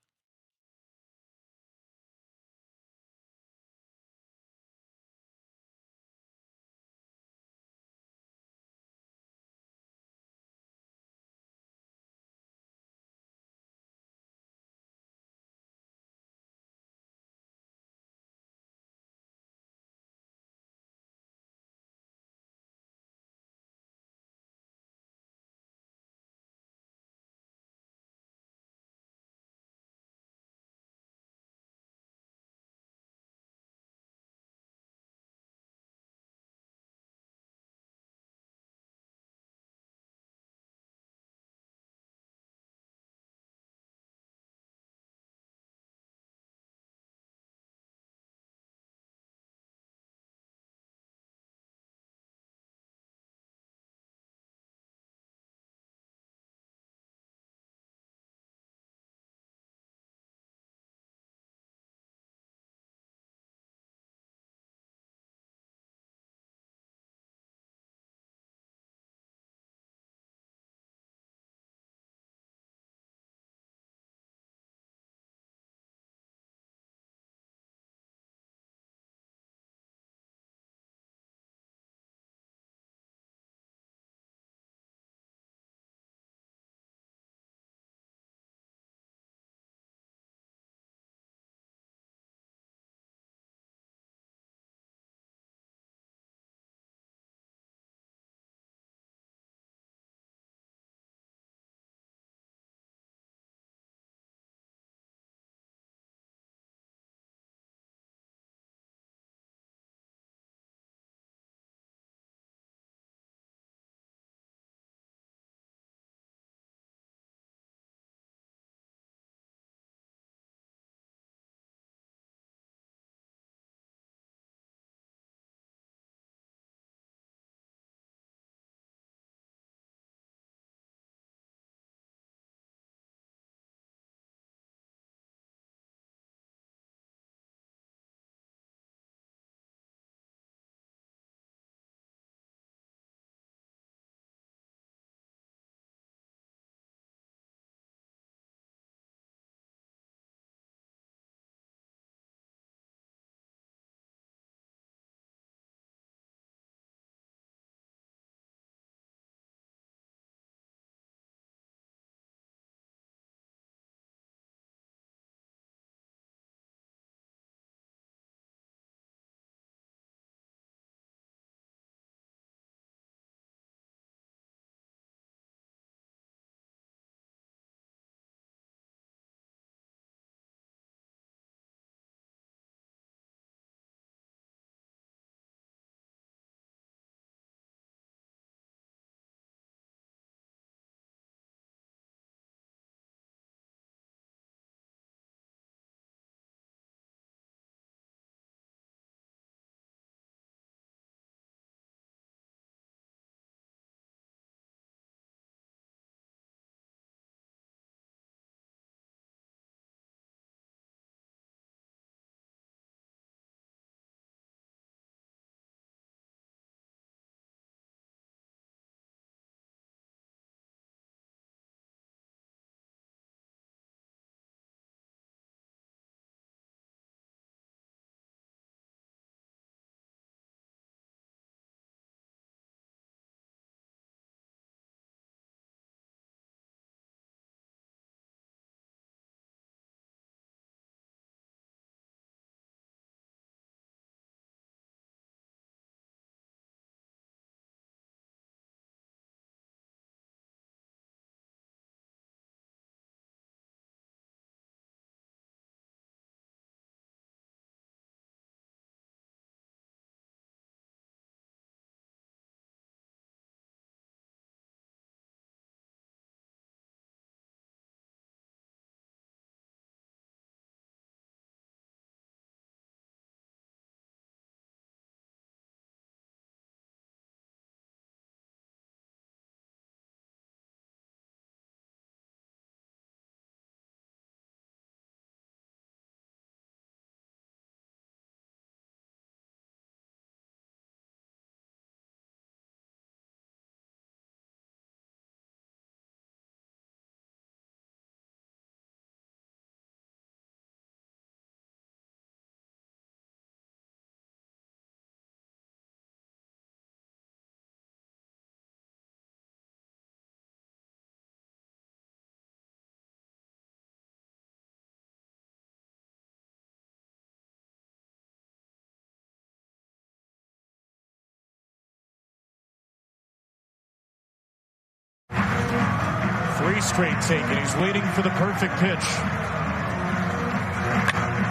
3 straight taken. He's waiting for the perfect pitch.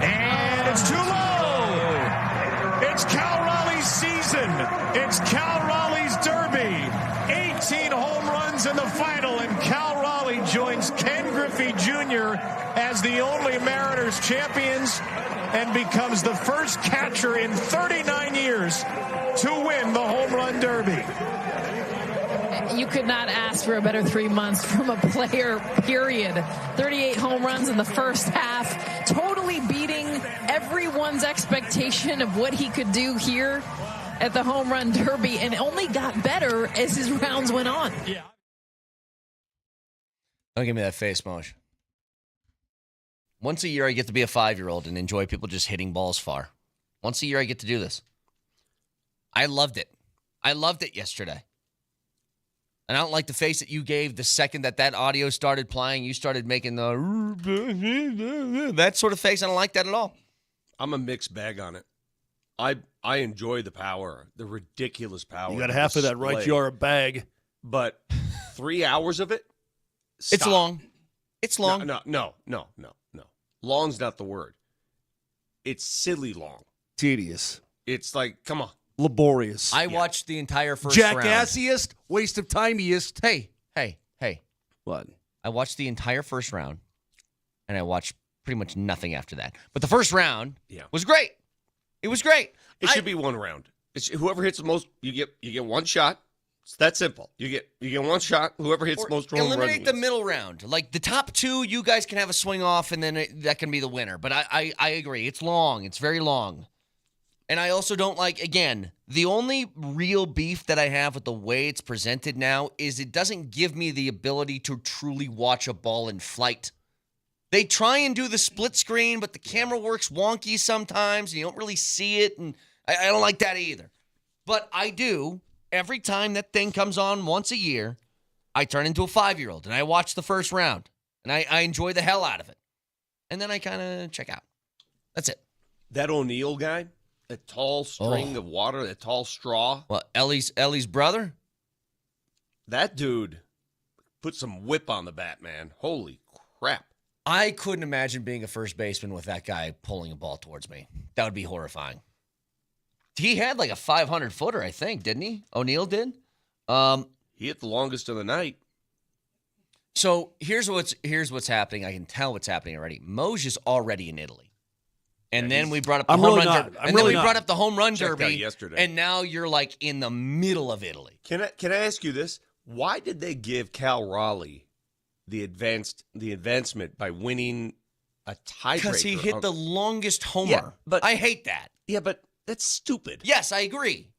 And it's too low. It's Cal Raleigh's season. It's Cal Raleigh's Derby. 18 home runs in the final, and Cal Raleigh joins Ken Griffey Jr. as the only Mariners champions and becomes the first catcher in 39 years to win the Home Run Derby. You could not ask for a better 3 months from a player, period. 38 home runs in the first half, totally beating everyone's expectation of what he could do here at the Home Run Derby, and only got better as his rounds went on. Yeah. Don't give me that face, Moj. Once a year, I get to be a 5-year-old and enjoy people just hitting balls far. Once a year, I get to do this. I loved it. I loved it yesterday. And I don't like the face that you gave the second that audio started playing. You started making that sort of face. I don't like that at all. I'm a mixed bag on it. I enjoy the power, the ridiculous power. You got half of that right, you're a bag. But 3 hours of it? It's Stop. long. It's long. No. Long's not the word. It's silly long. Tedious. It's like, come on. Laborious. I watched the entire first round. Jackassiest, waste of timeiest. Hey. What? I watched the entire first round, and I watched pretty much nothing after that. But the first round was great. It was great. It should be one round. Whoever hits the most, you get one shot. It's that simple. You get one shot. Whoever hits the most home runs eliminate the wins. middle round. Like the top 2, you guys can have a swing off, and then that can be the winner. But I agree. It's long. It's very long. And I also don't like, again, the only real beef that I have with the way it's presented now is it doesn't give me the ability to truly watch a ball in flight. They try and do the split screen, but the camera works wonky sometimes, and you don't really see it, and I don't like that either. But I do. Every time that thing comes on once a year, I turn into a 5-year-old, and I watch the first round, and I enjoy the hell out of it. And then I kind of check out. That's it. That O'Neill guy, that tall string of water, that tall straw. Well, Ellie's brother? That dude put some whip on the bat, man. Holy crap. I couldn't imagine being a first baseman with that guy pulling a ball towards me. That would be horrifying. He had like a 500-footer, I think, didn't he? O'Neill did? He hit the longest of the night. So here's what's happening. I can tell what's happening already. Moj is already in Italy. And then we brought up the home run derby. And then we brought up the home run derby yesterday. And now you're like in the middle of Italy. Can I ask you this? Why did they give Cal Raleigh the advancement by winning a tiebreaker? Because he hit the longest homer. Yeah, but I hate that. Yeah, but that's stupid. Yes, I agree.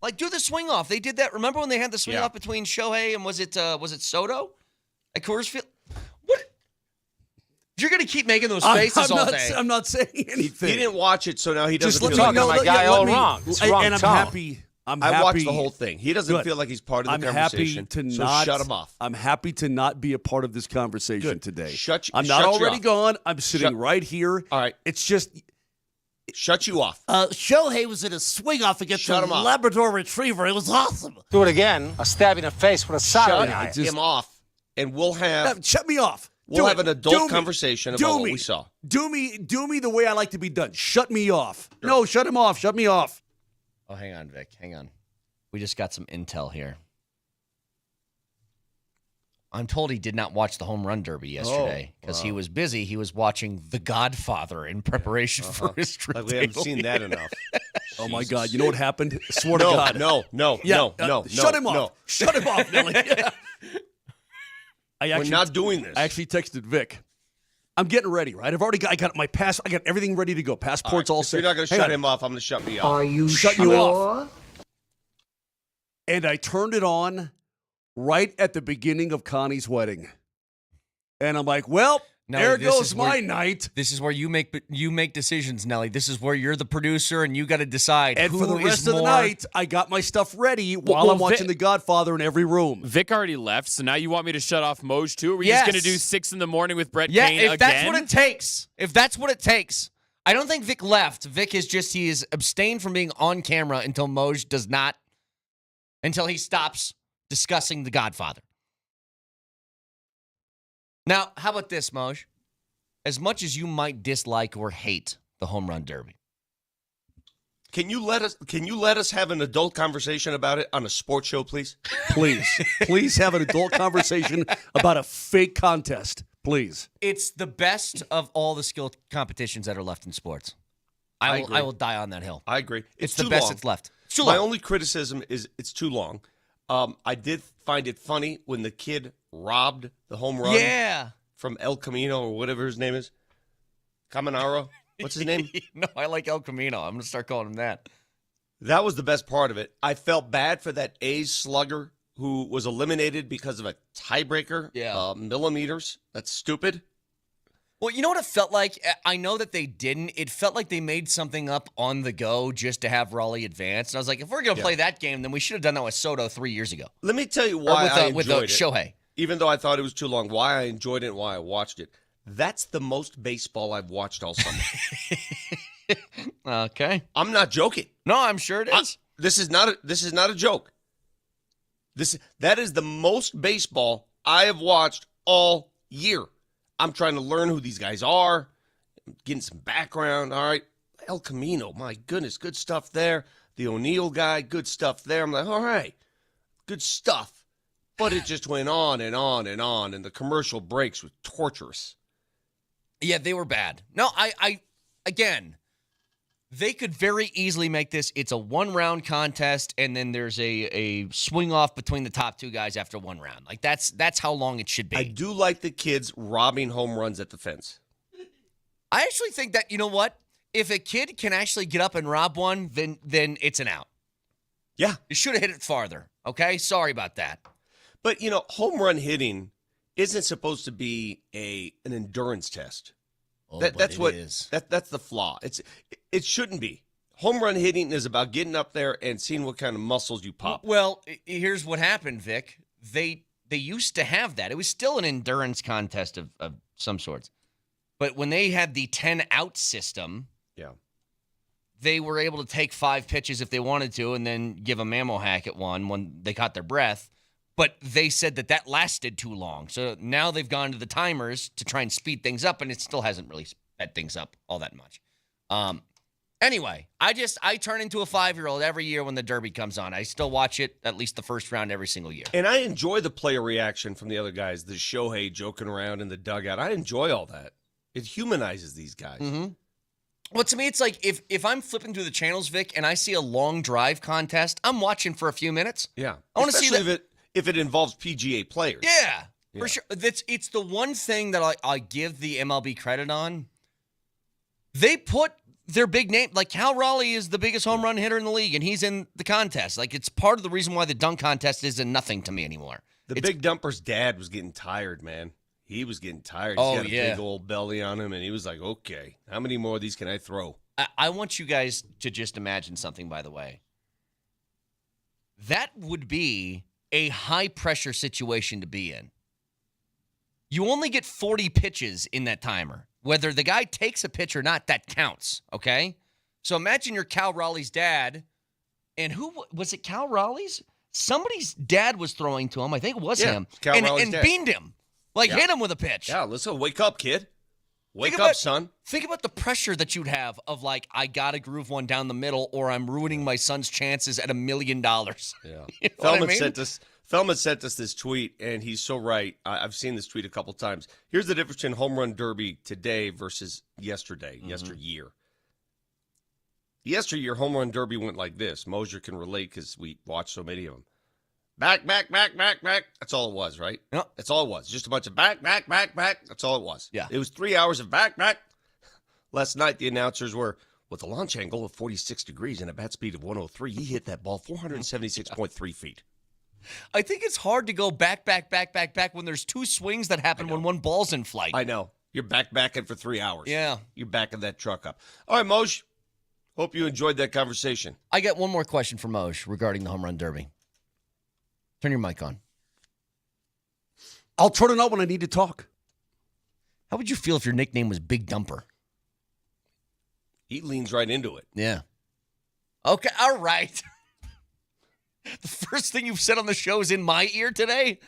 Like, do the swing off. They did that. Remember when they had the swing off between Shohei and was it Soto at Coors Field? What? You're going to keep making those faces all day. I'm not saying anything. He didn't watch it, so now he doesn't Just feel let me like know. it. My guy all wrong. It's wrong and I'm tone. happy. I watched the whole thing. He doesn't feel like he's part of the I'm conversation. Happy to so not, shut him off. I'm happy to not be a part of this conversation today. I'm not shut you already off. gone. I'm sitting right here. All right. It's just shut you off. Shohei was in a swing-off against a Labrador Retriever. It was awesome. Do it again. A stab in the face with a soldering iron. Shut him off, and we'll have... Shut me off. We'll have an adult conversation about what we saw. Do me the way I like to be done. Shut me off. Sure. No, shut him off. Shut me off. Oh, hang on, Vic. Hang on. We just got some intel here. I'm told he did not watch the home run derby yesterday because he was busy. He was watching The Godfather in preparation for his trip. Like we haven't seen that enough. Oh, my God. You know what happened? I swear to God. No. Shut him off. Shut him off, Nelly. We're not doing this. I actually texted Vic. I'm getting ready, right? I got my pass. I got everything ready to go. Passport's all set. If you're not going to shut him off, I'm going to shut me off. Are you shut you off? And I turned it on right at the beginning of Connie's wedding. And I'm like, well, there goes my night. This is where you make decisions, Nelly. This is where you're the producer and you got to decide and who for the rest of the night, I got my stuff ready while I'm watching The Godfather in every room. Vic already left, so now you want me to shut off Moj too? Are we just going to do 6 in the morning with Brett Kane again? If that's what it takes. If that's what it takes. I don't think Vic left. Vic is just, he is abstained from being on camera until Moj does not, until he stops discussing The Godfather. Now, how about this, Moj? As much as you might dislike or hate the Home Run Derby, Can you let us have an adult conversation about it on a sports show, please? Please have an adult conversation about a fake contest, please. it's the best of all the skill competitions that are left in sports. I will die on that hill. I agree. It's too the best long. that's left. It's too My long. only criticism is it's too long. I did find it funny when the kid robbed the home run Yeah. from El Camino or whatever his name is. Caminaro? What's his name? No, I like El Camino. I'm going to start calling him that. That was the best part of it. I felt bad for that A's slugger who was eliminated because of a tiebreaker. Yeah. Millimeters. That's stupid. Well, you know what it felt like? I know that they didn't. It felt like they made something up on the go just to have Raleigh advance. And I was like, if we're going to play that game, then we should have done that with Soto 3 years ago. Let me tell you why I with enjoyed it. Shohei. Even though I thought it was too long, why I enjoyed it and why I watched it. That's the most baseball I've watched all summer. Okay. I'm not joking. No, I'm sure it is. This is not a joke. That is the most baseball I have watched all year. I'm trying to learn who these guys are, getting some background. All right, El Camino, my goodness, good stuff there. The O'Neill guy, good stuff there. I'm like, all right, good stuff. But it just went on and on and on, and the commercial breaks were torturous. Yeah, they were bad. No, again, they could very easily make this. It's a one-round contest, and then there's a swing-off between the top two guys after one round. Like, that's how long it should be. I do like the kids robbing home runs at the fence. I actually think that, you know what? If a kid can actually get up and rob one, then it's an out. Yeah. You should have hit it farther, okay? Sorry about that. But, home run hitting isn't supposed to be an endurance test. Oh, That's what it is. That's the flaw. It shouldn't be. Home run hitting is about getting up there and seeing what kind of muscles you pop. Well, here's what happened, Vic. They used to have that. It was still an endurance contest of some sorts. But when they had the 10-out system, yeah, they were able to take 5 pitches if they wanted to and then give a mammo hack at one when they caught their breath. But they said that lasted too long. So now they've gone to the timers to try and speed things up, and it still hasn't really sped things up all that much. Anyway, I turn into a 5-year-old every year when the Derby comes on. I still watch it at least the first round every single year. And I enjoy the player reaction from the other guys, the Shohei joking around in the dugout. I enjoy all that. It humanizes these guys. Mm-hmm. Well, to me, it's like if I'm flipping through the channels, Vic, and I see a long drive contest, I'm watching for a few minutes. Yeah. I want to see that. If it involves PGA players. Yeah, for sure. It's the one thing that I give the MLB credit on. They put their big name, like Cal Raleigh is the biggest home run hitter in the league, and he's in the contest. Like, it's part of the reason why the dunk contest isn't nothing to me anymore. The big dumper's dad was getting tired, man. He was getting tired. He's got a big old belly on him, and he was like, okay, how many more of these can I throw? I want you guys to just imagine something, by the way. That would be a high-pressure situation to be in. You only get 40 pitches in that timer. Whether the guy takes a pitch or not, that counts, okay? So imagine you're Cal Raleigh's dad, and who was it, Cal Raleigh's? Somebody's dad was throwing to him. I think it was him. Cal Raleigh's and dad. beamed him. Hit him with a pitch. Yeah, listen, wake up, kid. Wake up, son. Think about the pressure that you'd have of, like, I got to groove one down the middle or I'm ruining my son's chances at $1 million. Yeah. You know Feldman sent us this tweet, and he's so right. I've seen this tweet a couple times. Here's the difference in Home Run Derby today versus yesterday, yesteryear. Yesteryear, Home Run Derby went like this. Moser can relate because we watched so many of them. Back, back, back, back, back. That's all it was, right? Yep. That's all it was. Just a bunch of back, back, back, back. That's all it was. Yeah. It was 3 hours of back, back. Last night, the announcers were, with a launch angle of 46 degrees and a bat speed of 103, he hit that ball 476.3 feet. I think it's hard to go back, back, back, back, back when there's 2 swings that happen when one ball's in flight. I know. You're backing for 3 hours. Yeah. You're backing that truck up. All right, Moj. Hope you enjoyed that conversation. I got one more question for Moj regarding the Home Run Derby. Turn your mic on. I'll turn it on when I need to talk. How would you feel if your nickname was Big Dumper? He leans right into it. Yeah. Okay, all right. The first thing you've said on the show is in my ear today?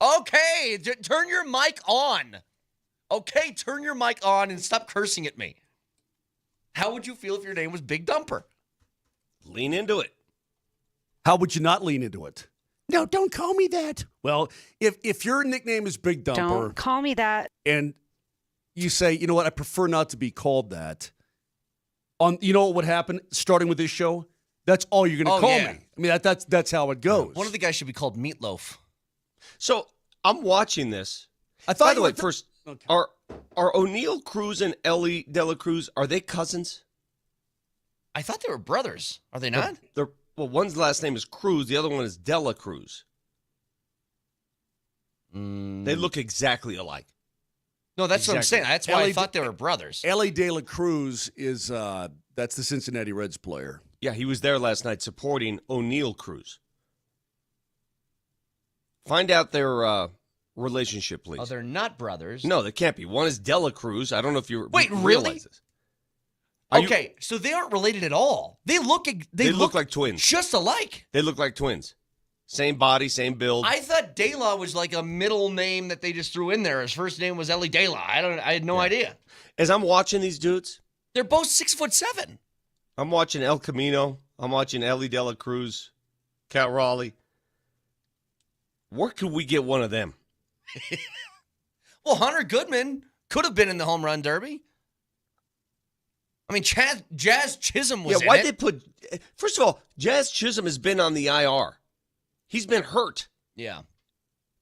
Okay, turn your mic on. Okay, turn your mic on and stop cursing at me. How would you feel if your name was Big Dumper? Lean into it. How would you not lean into it? No, don't call me that. Well, if your nickname is Big Dumper. Don't call me that. And you say, you know what, I prefer not to be called that. You know what would happen starting with this show? That's all you're going to call me. I mean, that's how it goes. One of the guys should be called Meatloaf. So I'm watching this. I thought. By the way, first, are O'Neal Cruz and Ellie De La Cruz, are they cousins? I thought they were brothers. Are they not? Well, one's last name is Cruz. The other one is De La Cruz. They look exactly alike. No, that's what I'm saying. That's why I thought they were brothers. Ellie De La Cruz is that's the Cincinnati Reds player. Yeah, he was there last night supporting O'Neal Cruz. Find out their relationship, please. Oh, they're not brothers. No, they can't be. One is De La Cruz. I don't know if you Wait, really? This. Okay, so they aren't related at all. They look like twins. Just alike. They look like twins. Same body, same build. I thought De La was like a middle name that they just threw in there. His first name was Ellie De La. I had no idea. As I'm watching these dudes, they're both 6'7". I'm watching El Camino. I'm watching Ellie De La Cruz, Cal Raleigh. Where could we get one of them? Well, Hunter Goodman could have been in the Home Run Derby. I mean, Jazz Chisholm was in it. Yeah, why'd they put... First of all, Jazz Chisholm has been on the IR. He's been hurt. Yeah.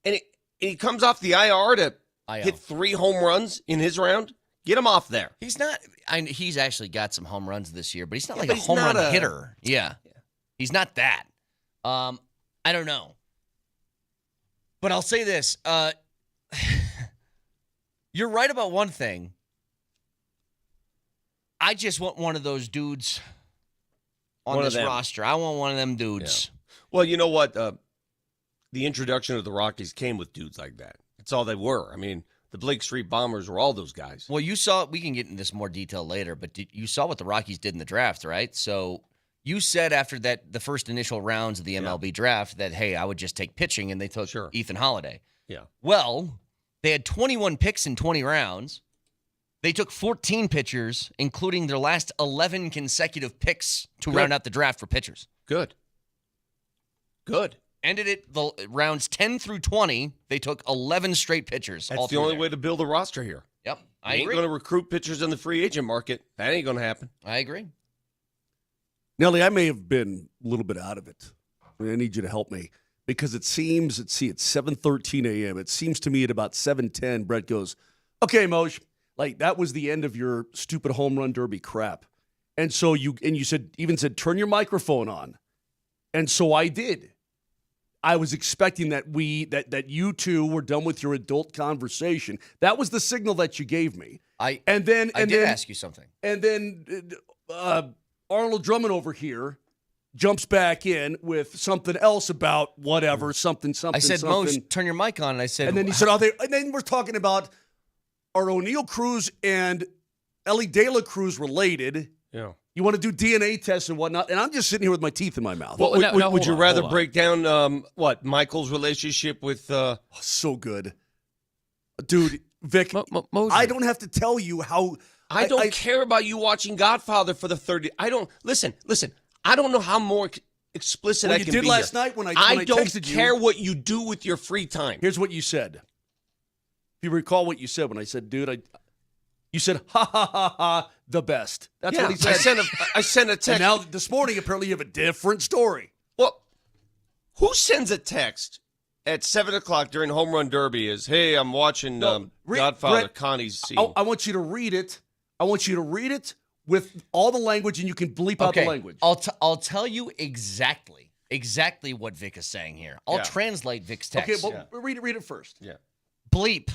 And he comes off the IR to hit 3 home runs in his round. Get him off there. He's not... he's actually got some home runs this year, but he's not like a home run hitter. Yeah. He's not that. I don't know. But I'll say this. You're right about one thing. I just want one of those dudes on this roster. I want one of them dudes. Yeah. Well, you know what? The introduction of the Rockies came with dudes like that. That's all they were. I mean, the Blake Street Bombers were all those guys. Well, you saw, we can get into this more detail later, but you saw what the Rockies did in the draft, right? So you said after the first initial rounds of the MLB draft that, hey, I would just take pitching, and they took Ethan Holiday. Yeah. Well, they had 21 picks in 20 rounds. They took 14 pitchers, including their last 11 consecutive picks to round out the draft for pitchers. Good. Ended it the rounds 10 through 20. They took 11 straight pitchers. That's the only way to build a roster here. Yep, I agree. Ain't going to recruit pitchers in the free agent market. That ain't going to happen. I agree. Nelly, I may have been a little bit out of it. I need you to help me because it seems, it's 7:13 a.m. It seems to me at about 7:10, Brett goes, okay, Moj, like that was the end of your stupid home run derby crap. And so you said, turn your microphone on. And so I did. I was expecting that that you two were done with your adult conversation. That was the signal that you gave me. I did ask you something. And then Arnold Drummond over here jumps back in with something else about whatever, something. I said, Moj, turn your mic on. And I said, and then he said, and then we're talking about are O'Neal Cruz and Ellie De La Cruz related? Yeah. You want to do DNA tests and whatnot, and I'm just sitting here with my teeth in my mouth. Well, would you rather break down Michael's relationship with? So good, dude. Vic, Moser. I don't have to tell you how. I don't care about you watching Godfather for the 30. I don't listen. I don't know how more explicit I can be. You did last night when I don't texted care you. what you do with your free time. Here's what you said. If you recall what you said when I said, dude, you said, ha, ha, ha, ha, the best. That's what he said. I sent a text. And now this morning, apparently you have a different story. Well, who sends a text at 7 o'clock during Home Run Derby is, hey, I'm watching Godfather, Brett, Connie's scene. I want you to read it. I want you to read it with all the language, and you can bleep out the language. I'll tell you exactly what Vic is saying here. I'll translate Vic's text. Okay, well, read it first. Yeah. Bleep.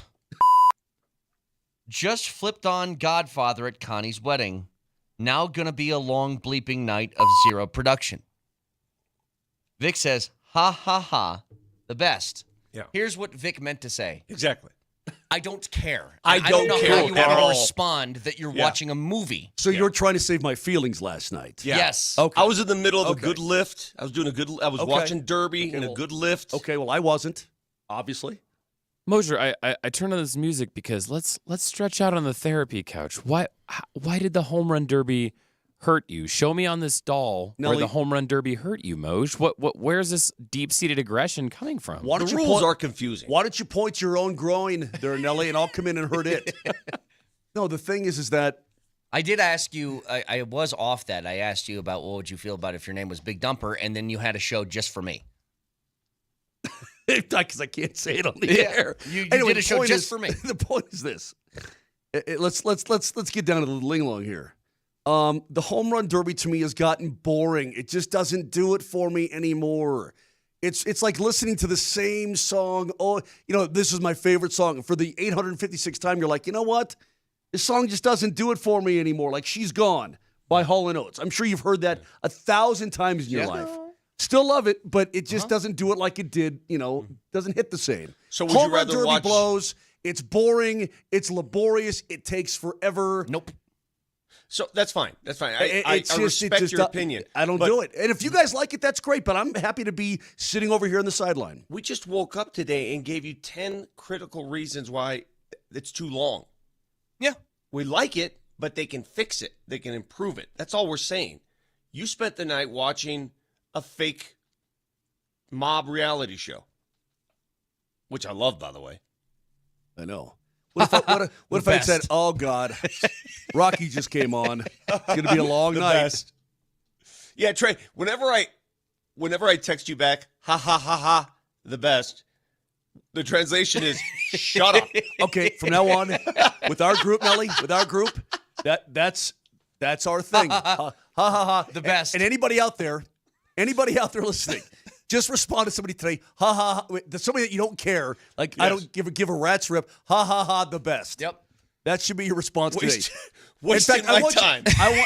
Just flipped on Godfather at Connie's wedding. Now gonna be a long bleeping night of zero production. Vic says, ha, ha, ha, the best. Yeah. Here's what Vic meant to say. Exactly. I don't care. I don't know care how you at want all. to respond that you're watching a movie. So you're trying to save my feelings last night. Yeah. Yes. Okay. I was in the middle of a good lift. I was watching Derby in a good lift. Okay, well, I wasn't, obviously. Moser, I turn on this music because let's stretch out on the therapy couch. Why did the home run derby hurt you? Show me on this doll where the home run derby hurt you, Moj. Where's this deep-seated aggression coming from? The rules are confusing. Why don't you point to your own groin there, Nelly, and I'll come in and hurt it? No, the thing is that I did ask you, I was off that. I asked you about what would you feel about if your name was Big Dumper, and then you had a show just for me. Because I can't say it on the air. You did a show just for me. The point is this. Let's get down to the ling-long here. The home run derby to me has gotten boring. It just doesn't do it for me anymore. It's like listening to the same song. Oh, this is my favorite song. For the 856th time, you're like, you know what? This song just doesn't do it for me anymore. Like She's Gone by Hall & Oates. I'm sure you've heard that 1,000 times in your life. Still love it, but it just doesn't do it like it did, doesn't hit the same. So would home you rather run derby watch... blows. It's boring. It's laborious. It takes forever. Nope. So that's fine. That's fine. I respect your opinion. I don't do it. And if you guys like it, that's great, but I'm happy to be sitting over here on the sideline. We just woke up today and gave you 10 critical reasons why it's too long. Yeah. We like it, but they can fix it. They can improve it. That's all we're saying. You spent the night watching a fake mob reality show, which I love, by the way. I know. What if I said, oh, God, Rocky just came on. It's going to be a long night. Best. Yeah, Trey, whenever I text you back, ha, ha, ha, ha, the best, the translation is, shut up. Okay, from now on, with our group, Nelly, that's our thing. Ha, ha, ha. The best. And anybody out there listening, just respond to somebody today. Ha ha ha. Somebody that you don't care. Like I don't give a rat's rip. Ha ha ha. The best. Yep. That should be your response today. Wasting my time. I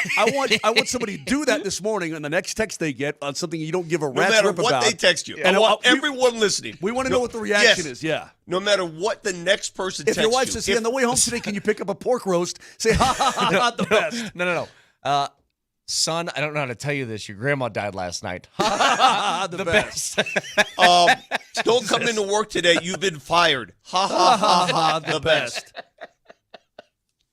want somebody to do that this morning on the next text they get on something you don't give a rat's rip about. No matter what they text you. And I want everyone listening. We want to know what the reaction is. Yeah. No matter what the next person texts you. If your wife says, "Hey, on the way home today, can you pick up a pork roast?" Say, "Ha ha ha, not the best." No. Son, I don't know how to tell you this. Your grandma died last night. the best. Don't come into work today. You've been fired. Ha ha ha ha. The best.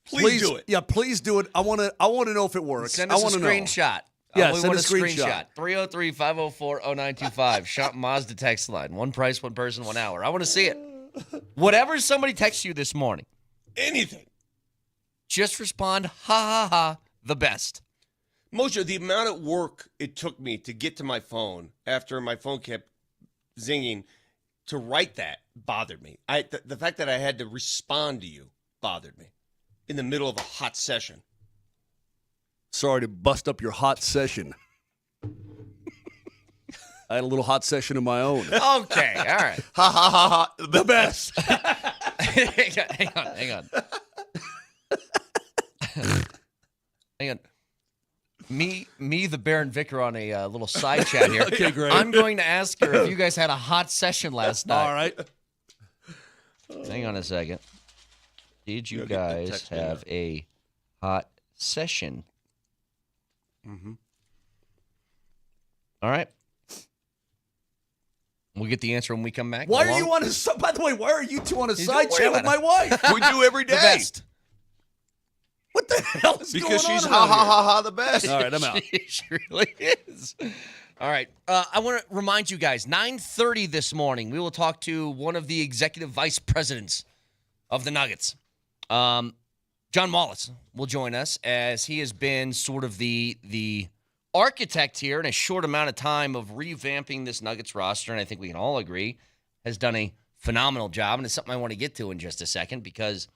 Please do it. Yeah, please do it. I want to know if it works. Send us a screenshot. Yeah, we send want a screenshot. 303-504-0925. Shop Mazda text line. One price, one person, 1 hour. I want to see it. Whatever somebody texts you this morning. Anything. Just respond, ha ha ha, the best. Moser, the amount of work it took me to get to my phone after my phone kept zinging to write that bothered me. The fact that I had to respond to you bothered me in the middle of a hot session. Sorry to bust up your hot session. I had a little hot session of my own. Okay, all right. Ha ha ha ha, the best. Hang on. Hang on. Me, the Baron Vicar on a little side chat here. Okay, great. I'm going to ask her if you guys had a hot session last night. All right. Hang on a second. Did you guys have a hot session? Mm-hmm. All right. We'll get the answer when we come back. Why are you on a? By the way, why are you two on a side chat with my wife? We do every day. The best. What the hell is going on? Because she's ha ha ha ha the best. All right, I'm out. She really is. All right. I want to remind you guys, 9:30 this morning, we will talk to one of the executive vice presidents of the Nuggets. John Wallace will join us as he has been sort of the architect here in a short amount of time of revamping this Nuggets roster, and I think we can all agree has done a phenomenal job, and it's something I want to get to in just a second because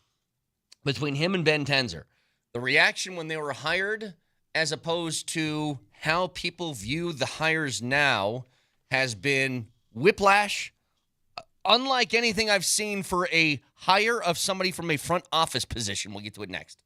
between him and Ben Tenzer, the reaction when they were hired as opposed to how people view the hires now has been whiplash, unlike anything I've seen for a hire of somebody from a front office position. We'll get to it next.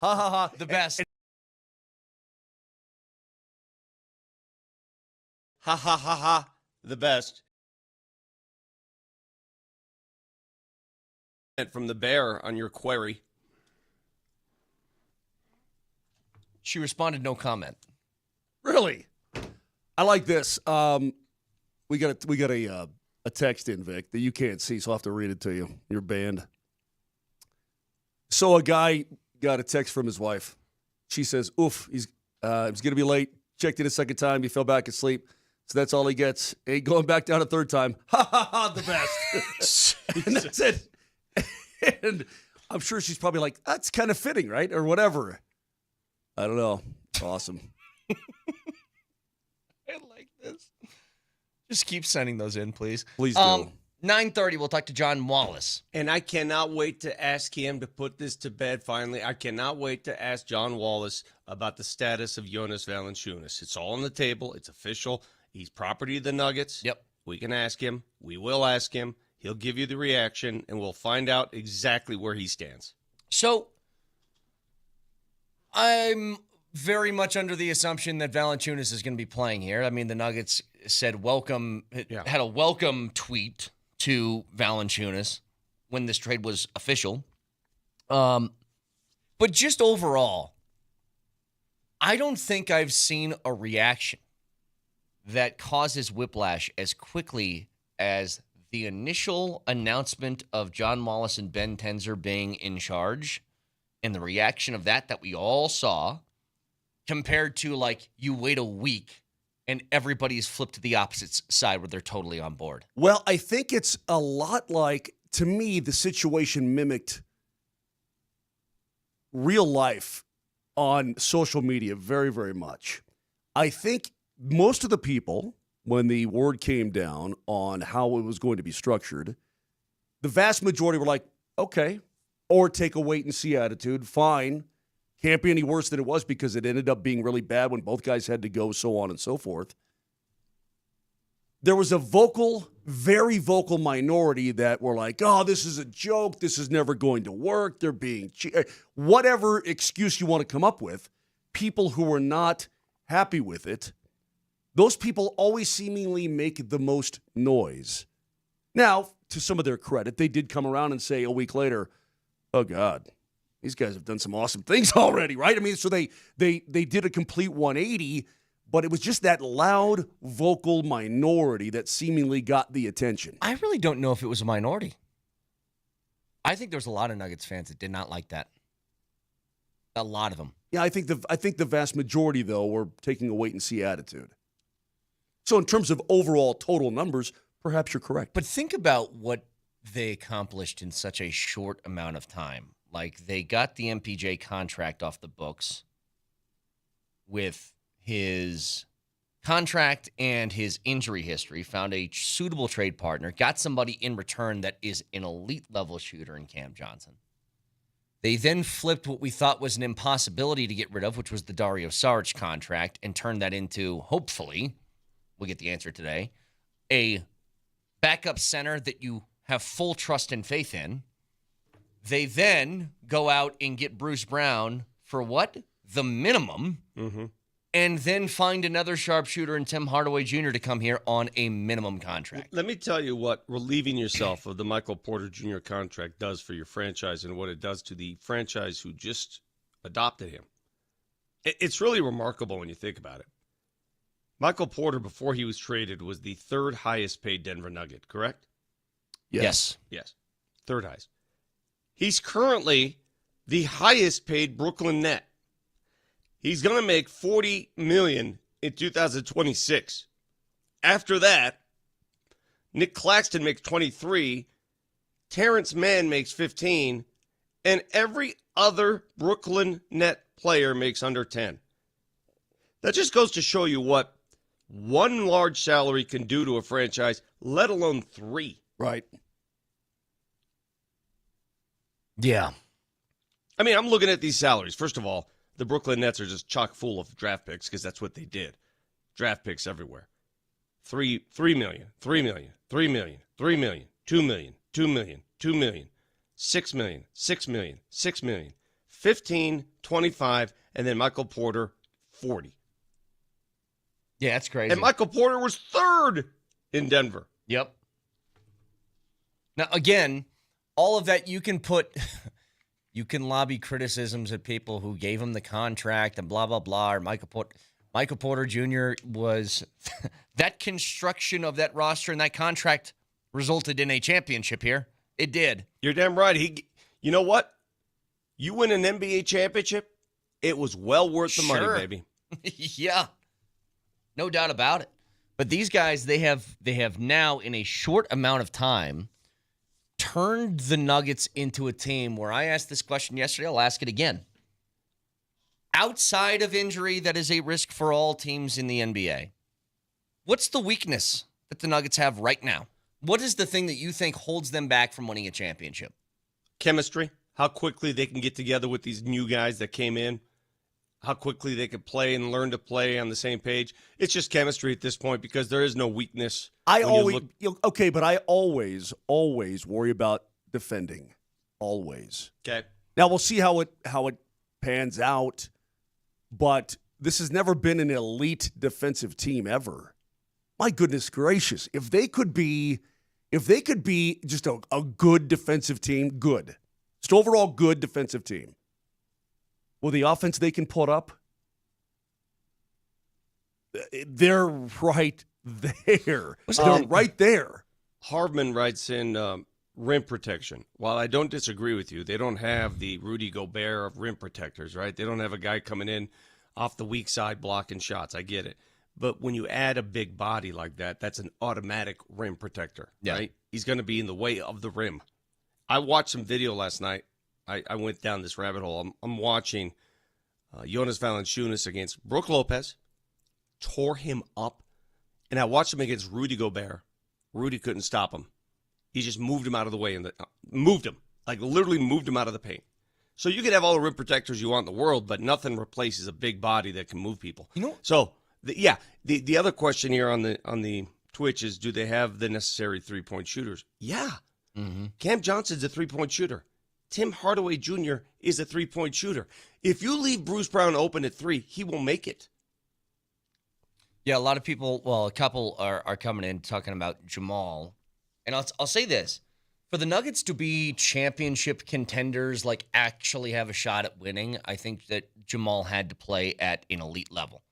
Ha ha ha. The best. Ha ha ha ha. The best. From the bear on your query. She responded, no comment. Really? I like this. We got a text in, Vic, that you can't see, so I'll have to read it to you. You're banned. So a guy got a text from his wife. She says, oof, he's going to be late. Checked it a second time. He fell back asleep. So that's all he gets. Ain't going back down a third time. Ha, ha, ha, the best. And that's it. And I'm sure she's probably like, that's kind of fitting, right? Or whatever. I don't know. Awesome. I like this. Just keep sending those in, please. Please do. 9:30, we'll talk to John Wallace. And I cannot wait to ask him to put this to bed finally. I cannot wait to ask John Wallace about the status of Jonas Valanciunas. It's all on the table. It's official. He's property of the Nuggets. Yep. We can ask him. We will ask him. He'll give you the reaction, and we'll find out exactly where he stands. So, I'm very much under the assumption that Valanciunas is going to be playing here. I mean, the Nuggets said welcome, had a welcome tweet to Valanciunas when this trade was official. But just overall, I don't think I've seen a reaction that causes whiplash as quickly as the initial announcement of John Wallace and Ben Tenzer being in charge and the reaction of that we all saw compared to, like, you wait a week and everybody's flipped to the opposite side where they're totally on board. Well, I think it's a lot like, to me, the situation mimicked real life on social media very, very much. I think most of the people, when the word came down on how it was going to be structured, the vast majority were like, okay, or take a wait-and-see attitude, fine. Can't be any worse than it was because it ended up being really bad when both guys had to go, so on and so forth. There was a very vocal minority that were like, oh, this is a joke. This is never going to work. They're being whatever excuse you want to come up with. People who were not happy with it, those people always seemingly make the most noise. Now, to some of their credit, they did come around and say a week later, oh, God, these guys have done some awesome things already, right? I mean, so they did a complete 180, but it was just that loud, vocal minority that seemingly got the attention. I really don't know if it was a minority. I think there's a lot of Nuggets fans that did not like that. A lot of them. Yeah, I think the vast majority, though, were taking a wait-and-see attitude. So in terms of overall total numbers, perhaps you're correct. But think about what they accomplished in such a short amount of time. Like, they got the MPJ contract off the books with his contract and his injury history, found a suitable trade partner, got somebody in return that is an elite-level shooter in Cam Johnson. They then flipped what we thought was an impossibility to get rid of, which was the Dario Saric contract, and turned that into, hopefully, we'll get the answer today, a backup center that you have full trust and faith in. They then go out and get Bruce Brown for what? The minimum. Mm-hmm. And then find another sharpshooter in Tim Hardaway Jr. to come here on a minimum contract. Let me tell you what relieving yourself of the Michael Porter Jr. contract does for your franchise and what it does to the franchise who just adopted him. It's really remarkable when you think about it. Michael Porter, before he was traded, was the third highest paid Denver Nugget, correct? Yes. Yes. Third highest. He's currently the highest paid Brooklyn Net. He's going to make $40 million in 2026. After that, Nick Claxton makes 23, Terrence Mann makes 15, and every other Brooklyn Net player makes under 10. That just goes to show you what one large salary can do to a franchise, let alone three. Right. Yeah. I mean, I'm looking at these salaries. First of all, the Brooklyn Nets are just chock full of draft picks because that's what they did. Draft picks everywhere. 3 million, 3 million, 3 million, 3 million, 2 million, 2 million, 2 million, 6 million, 6 million, 6 million, 15, 25, and then Michael Porter, 40. Yeah, that's crazy. And Michael Porter was third in Denver. Yep. Now, again, all of that you can lobby criticisms at people who gave him the contract and blah, blah, blah. Or Michael Porter Jr. was that construction of that roster and that contract resulted in a championship here. It did. You're damn right. You know what? You win an NBA championship, it was well worth the money, baby. Yeah. No doubt about it. But these guys, they have now, in a short amount of time, turned the Nuggets into a team where I asked this question yesterday, I'll ask it again. Outside of injury, that is a risk for all teams in the NBA. What's the weakness that the Nuggets have right now? What is the thing that you think holds them back from winning a championship? Chemistry. How quickly they can get together with these new guys that came in. How quickly they could play and learn to play on the same page. It's just chemistry at this point because there is no weakness. But I always worry about defending. Always. Okay. Now we'll see how it pans out, but this has never been an elite defensive team ever. My goodness gracious. If they could be just a good defensive team, good. Just overall good defensive team. Well, the offense they can put up, they're right there. They're right there. Harvman writes in rim protection. While I don't disagree with you, they don't have the Rudy Gobert of rim protectors, right? They don't have a guy coming in off the weak side blocking shots. I get it. But when you add a big body like that, that's an automatic rim protector, right? He's going to be in the way of the rim. I watched some video last night. I went down this rabbit hole. I'm watching Jonas Valanciunas against Brook Lopez. Tore him up. And I watched him against Rudy Gobert. Rudy couldn't stop him. He just moved him out of the way. Moved him. Like literally moved him out of the paint. So you can have all the rim protectors you want in the world, but nothing replaces a big body that can move people. So, the other question here on the Twitch is, do they have the necessary three-point shooters? Yeah. Mm-hmm. Cam Johnson's a three-point shooter. Tim Hardaway Jr. is a three-point shooter. If you leave Bruce Brown open at three, he will make it. Yeah, a lot of people, a couple are coming in talking about Jamal. And I'll say this. For the Nuggets to be championship contenders, like actually have a shot at winning, I think that Jamal had to play at an elite level.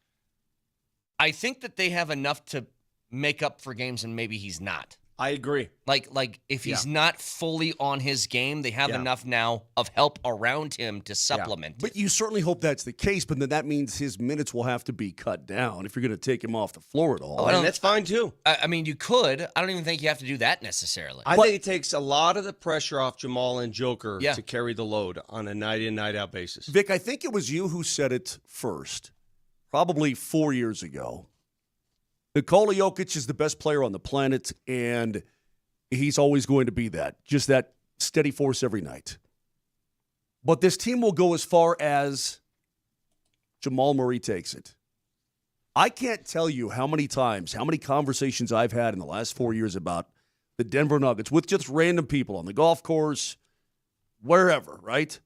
I think that they have enough to make up for games, and maybe he's not. I agree. Like if he's not fully on his game, they have enough now of help around him to supplement. But you certainly hope that's the case, but then that means his minutes will have to be cut down if you're going to take him off the floor at all. And that's fine, too. I mean, you could. I don't even think you have to do that necessarily. I think it takes a lot of the pressure off Jamal and Joker to carry the load on a night-in, night-out basis. Vic, I think it was you who said it first, probably 4 years ago. Nikola Jokic is the best player on the planet, and he's always going to be that. Just that steady force every night. But this team will go as far as Jamal Murray takes it. I can't tell you how many times, how many conversations I've had in the last 4 years about the Denver Nuggets with just random people on the golf course, wherever, right?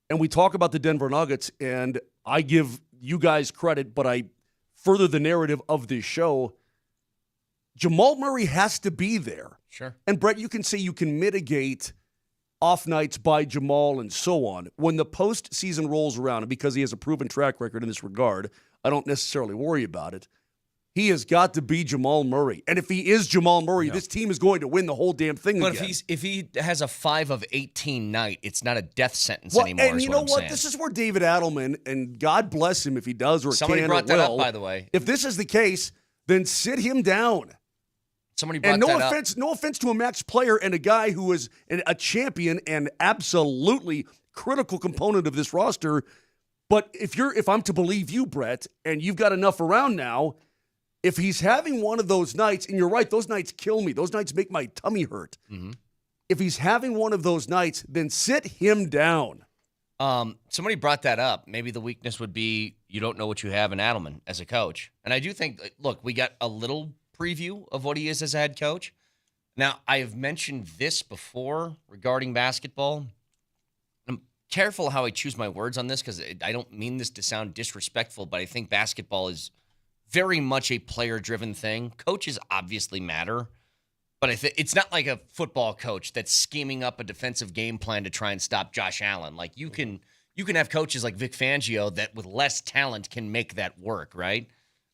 And we talk about the Denver Nuggets, and I give you guys credit, but I further the narrative of this show. Jamal Murray has to be there. Sure. And Brett, you can say you can mitigate off nights by Jamal and so on. When the postseason rolls around, and because he has a proven track record in this regard, I don't necessarily worry about it. He has got to be Jamal Murray. And if he is Jamal Murray, this team is going to win the whole damn thing again. But if he has a 5 of 18 night, it's not a death sentence anymore. And you know what? This is where David Adelman, and God bless him if he does or somebody can brought or that will. up, by the way. If this is the case, then sit him down. Somebody brought that up. No offense to a Max player and a guy who is a champion and absolutely critical component of this roster. But if I'm to believe you, Brett, and you've got enough around now, if he's having one of those nights, and you're right, those nights kill me. Those nights make my tummy hurt. Mm-hmm. If he's having one of those nights, then sit him down. Somebody brought that up. Maybe the weakness would be you don't know what you have in Adelman as a coach. And I do think, look, we got a little preview of what he is as a head coach. Now, I have mentioned this before regarding basketball. careful how I choose my words on this because I don't mean this to sound disrespectful, but I think basketball is very much a player-driven thing. Coaches obviously matter, but it's not like a football coach that's scheming up a defensive game plan to try and stop Josh Allen. Like you can have coaches like Vic Fangio that with less talent can make that work, right?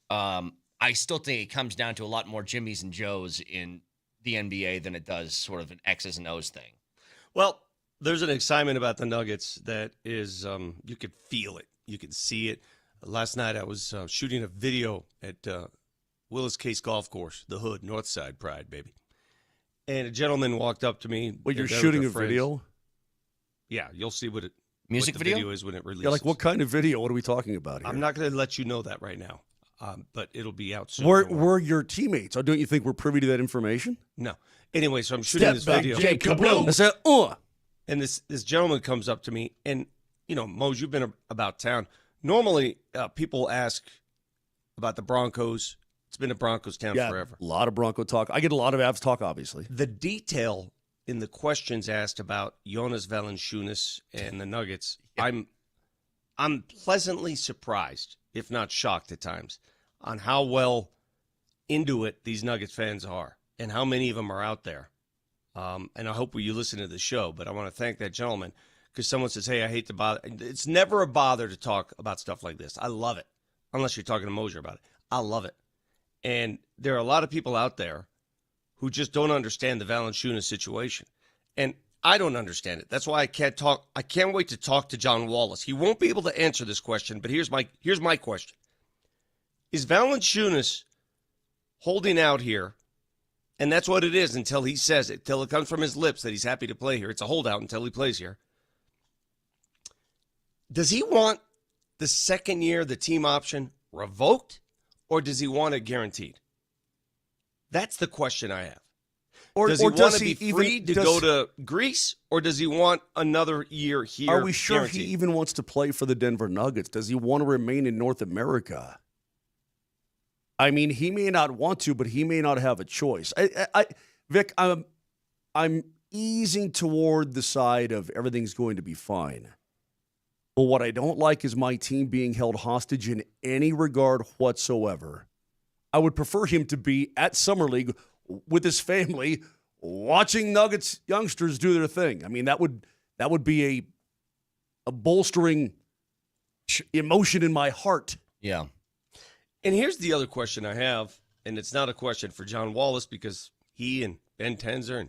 I still think it comes down to a lot more Jimmys and Joes in the NBA than it does sort of an X's and O's thing. Well, there's an excitement about the Nuggets that is, you could feel it. You could see it. Last night I was shooting a video at Willis Case Golf Course, the Hood, North Side Pride, baby. And a gentleman walked up to me. Well, you're shooting a video? Yeah, you'll see what the video? video is when it releases. Yeah, like what kind of video? What are we talking about here? I'm not going to let you know that right now, but it'll be out soon. We're your teammates. Or don't you think we're privy to that information? No. Anyway, so I'm shooting this video. Jake, I said, And this gentleman comes up to me, and, Mose, you've been about town. Normally, people ask about the Broncos. It's been a Broncos town forever. A lot of Bronco talk. I get a lot of Avs talk, obviously. The detail in the questions asked about Jonas Valanciunas and the Nuggets, I'm pleasantly surprised, if not shocked at times, on how well into it these Nuggets fans are and how many of them are out there. And I hope you listen to the show, but I want to thank that gentleman because someone says, hey, I hate to bother. It's never a bother to talk about stuff like this. I love it, unless you're talking to Moser about it. I love it. And there are a lot of people out there who just don't understand the Valanciunas situation. And I don't understand it. That's why I can't talk. I can't wait to talk to John Wallace. He won't be able to answer this question, but here's my question. Is Valanciunas holding out here? And that's what it is until he says it, till it comes from his lips that he's happy to play here. It's a holdout until he plays here. Does he want the second year, the team option, revoked, or does he want it guaranteed? That's the question I have. Does he want to be free to go to Greece, or does he want another year here? Are we sure guaranteed? he even wants to play for the Denver Nuggets? Does he want to remain in North America? I mean, he may not want to, but he may not have a choice. Vic, I'm easing toward the side of everything's going to be fine. But what I don't like is my team being held hostage in any regard whatsoever. I would prefer him to be at Summer League with his family watching Nuggets youngsters do their thing. I mean, that would be a bolstering emotion in my heart. Yeah. And here's the other question I have, and it's not a question for John Wallace because he and Ben Tenzer and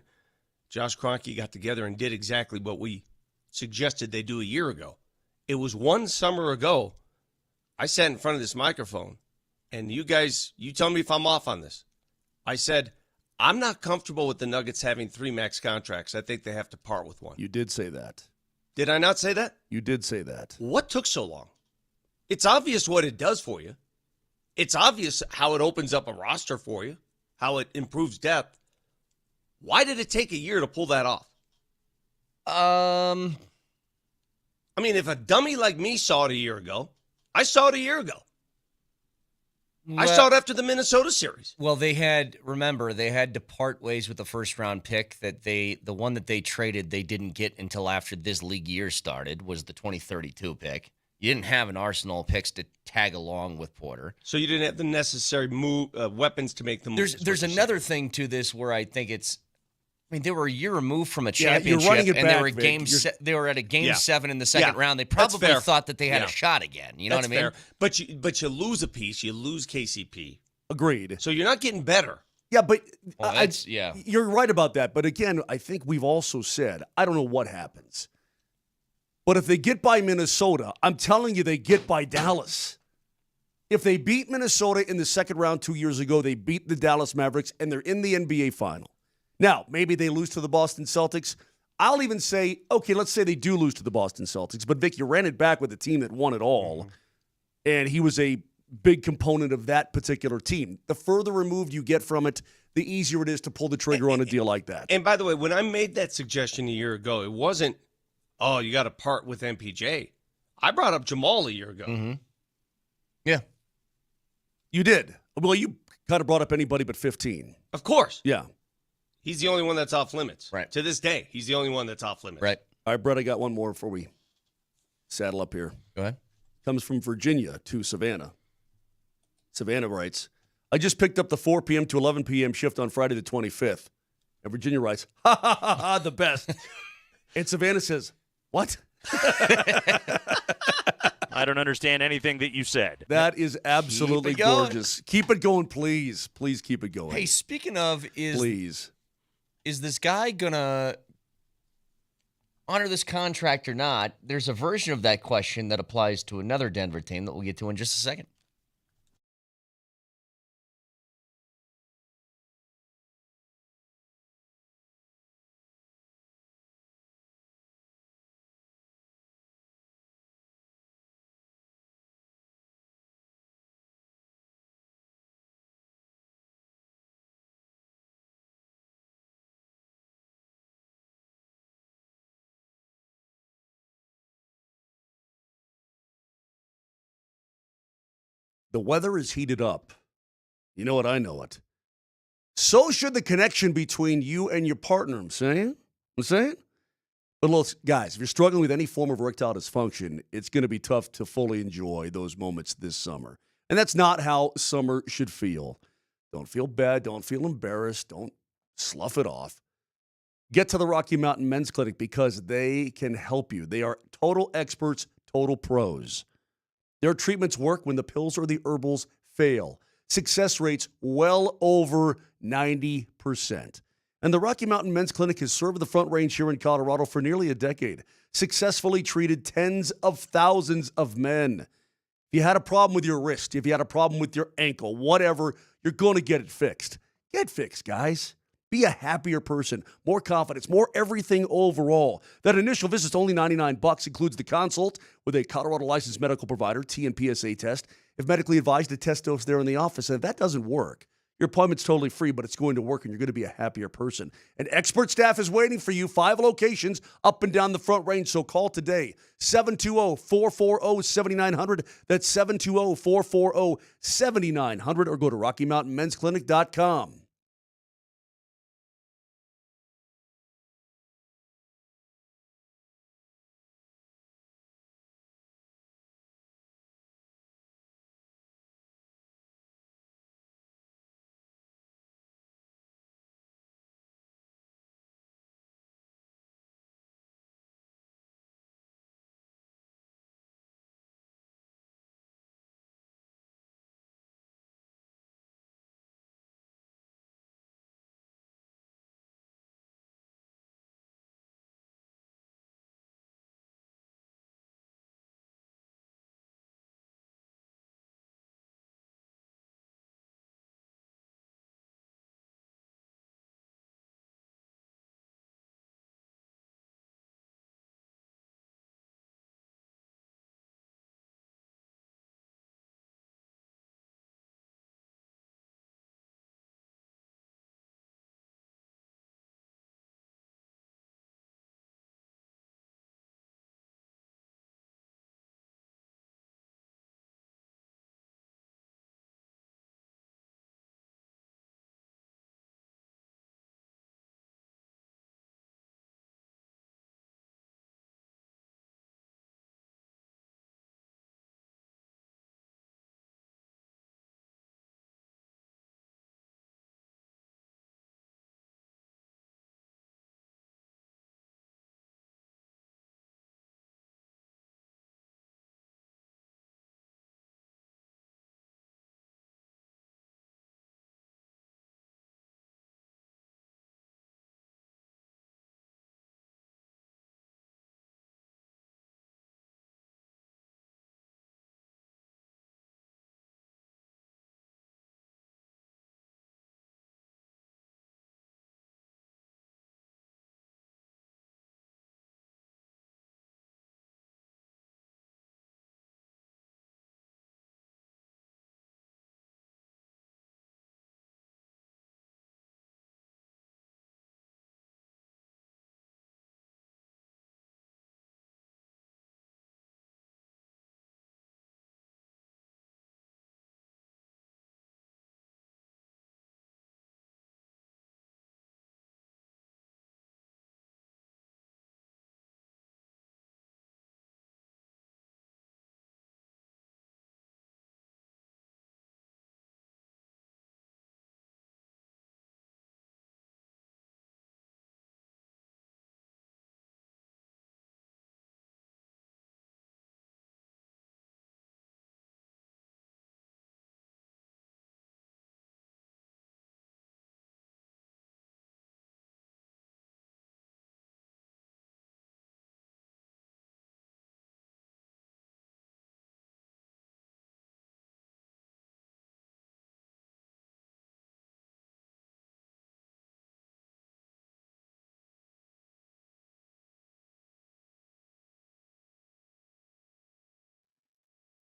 Josh Kroenke got together and did exactly what we suggested they do a year ago. It was one summer ago, I sat in front of this microphone, and you guys, you tell me if I'm off on this. I said, I'm not comfortable with the Nuggets having 3 max contracts. I think they have to part with one. You did say that. Did I not say that? You did say that. What took so long? It's obvious what it does for you. It's obvious how it opens up a roster for you, how it improves depth. Why did it take a year to pull that off? I mean, if a dummy like me saw it a year ago, I saw it a year ago. I saw it after the Minnesota series. Well, they had to part ways with the first-round pick the one that they traded, they didn't get until after this league year started, was the 2032 pick. You didn't have an arsenal of picks to tag along with Porter. So you didn't have the necessary weapons to make the move. There's another thing to this where I think they were a year removed from a championship, you're running it and back, they were Vic. they were at a game 7 in the second round. They That's probably fair. thought that they had a shot again. You know That's what I mean? fair. But you lose a piece. You lose KCP. Agreed. So you're not getting better. Yeah, but Well, you're right about that. But again, I think we've also said, I don't know what happens. But if they get by Minnesota, I'm telling you, they get by Dallas. If they beat Minnesota in the second round 2 years ago, they beat the Dallas Mavericks, and they're in the NBA final. Now, maybe they lose to the Boston Celtics. I'll even say, okay, let's say they do lose to the Boston Celtics. But, Vic, you ran it back with a team that won it all, and he was a big component of that particular team. The further removed you get from it, the easier it is to pull the trigger on a deal like that. And by the way, when I made that suggestion a year ago, it wasn't, oh, you got to part with MPJ. I brought up Jamal a year ago. Mm-hmm. Yeah. You did. Well, you kind of brought up anybody but 15. Of course. Yeah. He's the only one that's off limits. Right. To this day, he's the only one that's off limits. Right. All right, Brett, I got one more before we Saddle up here. Go ahead. Comes from Virginia to Savannah. Savannah writes, I just picked up the 4 p.m. to 11 p.m. shift on Friday the 25th. And Virginia writes, ha, ha, ha, ha, the best. And Savannah says, what? I don't understand anything that you said. That is absolutely gorgeous. Keep it going, please. Please keep it going. Hey, speaking of, please. Is this guy going to honor this contract or not? There's a version of that question that applies to another Denver team that we'll get to in just a second. The weather is heated up. You know what? I know it. So should the connection between you and your partner. I'm saying. But look, guys, if you're struggling with any form of erectile dysfunction, it's going to be tough to fully enjoy those moments this summer. And that's not how summer should feel. Don't feel bad. Don't feel embarrassed. Don't slough it off. Get to the Rocky Mountain Men's Clinic because they can help you. They are total experts, total pros. Their treatments work when the pills or the herbals fail. Success rates well over 90%. And the Rocky Mountain Men's Clinic has served the Front Range here in Colorado for nearly a decade, successfully treated tens of thousands of men. If you had a problem with your wrist, if you had a problem with your ankle, whatever, you're going to get it fixed. Get fixed, guys. Be a happier person, more confidence, more everything overall. That initial visit's only $99, includes the consult with a Colorado licensed medical provider, TNPSA test. If medically advised, a test dose there in the office. And if that doesn't work, your appointment's totally free, but it's going to work and you're going to be a happier person. An expert staff is waiting for you. 5 locations up and down the Front Range. So call today, 720-440-7900. That's 720-440-7900 or go to RockyMountainMen'sClinic.com.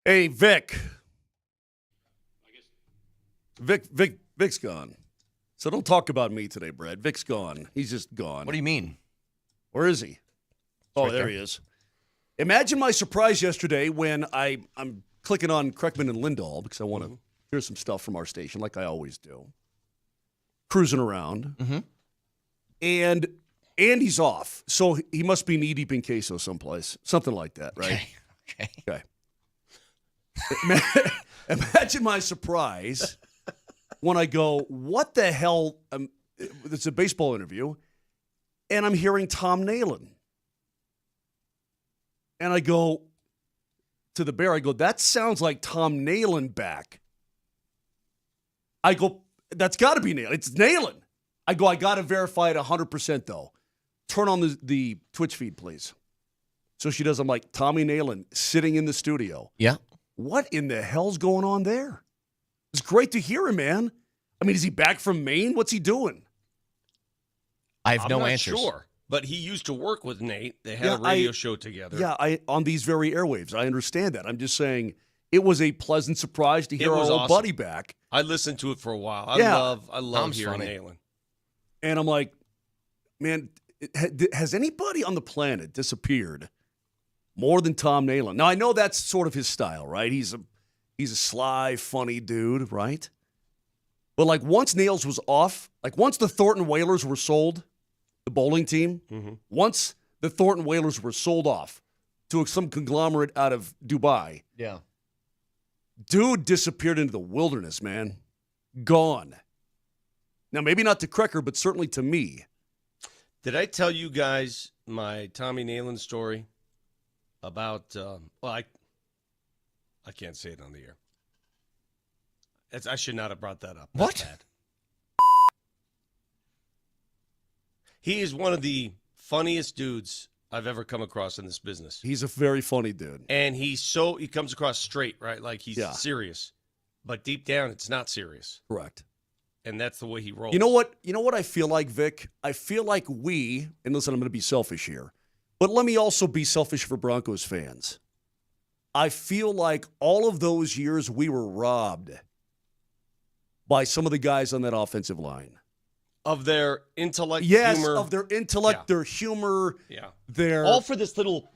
Hey, Vic. Vic's gone. So don't talk about me today, Brad. Vic's gone. He's just gone. What do you mean? Where is he? Oh, there he is. Imagine my surprise yesterday when I'm clicking on Kreckman and Lindahl because I want to hear some stuff from our station like I always do. Cruising around. Mm-hmm. And Andy's off, so he must be knee-deep in queso someplace. Something like that, right? Okay. Imagine my surprise when I go, what the hell? It's a baseball interview, and I'm hearing Tom Nalen. And I go to the bear, that sounds like Tom Nalen back. I go, that's got to be Nalen. It's Nalen. I got to verify it 100%, though. Turn on the Twitch feed, please. So she does. I'm like, Tommy Nalen sitting in the studio. Yeah. What in the hell's going on there? It's great to hear him, man. I mean, is he back from Maine? What's he doing? I have no I'm not answers. Sure, but he used to work with Nate. They had a radio show together. Yeah, on these very airwaves. I understand that. I'm just saying it was a pleasant surprise to hear our old buddy back. I listened to it for a while. I love hearing Nalen. And I'm like, man, has anybody on the planet disappeared more than Tom Nalen? Now, I know that's sort of his style, right? He's a sly, funny dude, right? But, like, once Nails was off, like, once the Thornton Whalers were sold, the bowling team, once the Thornton Whalers were sold off to some conglomerate out of Dubai, dude disappeared into the wilderness, man. Gone. Now, maybe not to Krecker, but certainly to me. Did I tell you guys my Tommy Nalen story about, I can't say it on the air. I should not have brought that up. What? That's bad. He is one of the funniest dudes I've ever come across in this business. He's a very funny dude. And he comes across straight, right? Like he's serious. But deep down, it's not serious. Correct. And that's the way he rolls. You know what I feel like, Vic? I feel like we, and listen, I'm going to be selfish here, but let me also be selfish for Broncos fans. I feel like all of those years we were robbed by some of the guys on that offensive line. Of their intellect, yes, humor. Of their intellect, their humor. Yeah. Their all for this little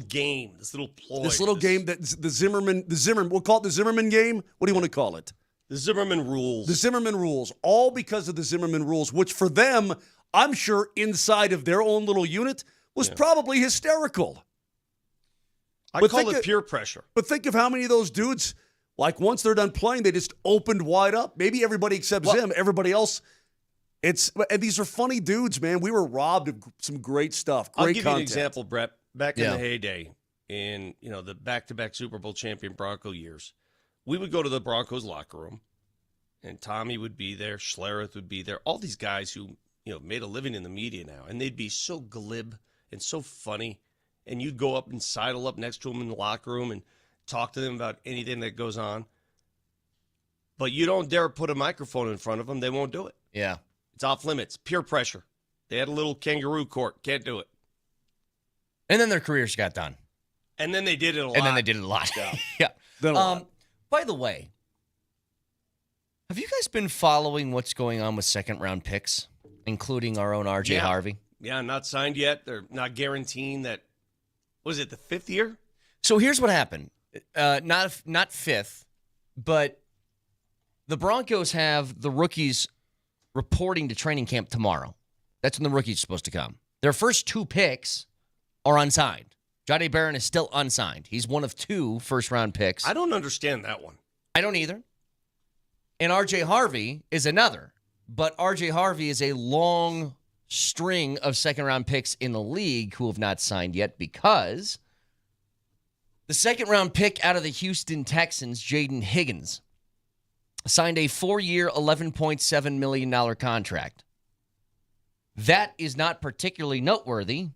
game, this little ploy. This little game, that the Zimmerman, we'll call it the Zimmerman game. What do you want to call it? The Zimmerman rules. The Zimmerman rules, all because of the Zimmerman rules, which for them, I'm sure inside of their own little unit was probably hysterical. I call it peer pressure. But think of how many of those dudes, like once they're done playing, they just opened wide up. Maybe everybody except him, everybody else. And these are funny dudes, man. We were robbed of some great stuff. Great I'll give content. you an example, Brett. Back in the heyday, in the back-to-back Super Bowl champion Bronco years, we would go to the Broncos locker room, and Tommy would be there, Schlereth would be there, all these guys who made a living in the media now, and they'd be so glib and so funny, and you'd go up and sidle up next to them in the locker room and talk to them about anything that goes on. But you don't dare put a microphone in front of them; they won't do it. Yeah. It's off limits. Peer pressure. They had a little kangaroo court. Can't do it. And then their careers got done. And then they did it a lot. Yeah. By the way, have you guys been following what's going on with second-round picks, including our own R.J. Harvey? Yeah, not signed yet. They're not guaranteeing that. Was it the fifth year? So here's what happened. Not fifth, but the Broncos have the rookies reporting to training camp tomorrow. That's when the rookies are supposed to come. Their first two picks are unsigned. Johnny Barron is still unsigned. He's one of two first-round picks. I don't understand that one. I don't either. And R.J. Harvey is another. But R.J. Harvey is a long string of second-round picks in the league who have not signed yet because the second-round pick out of the Houston Texans, Jaden Higgins, signed a 4-year, $11.7 million contract. That is not particularly noteworthy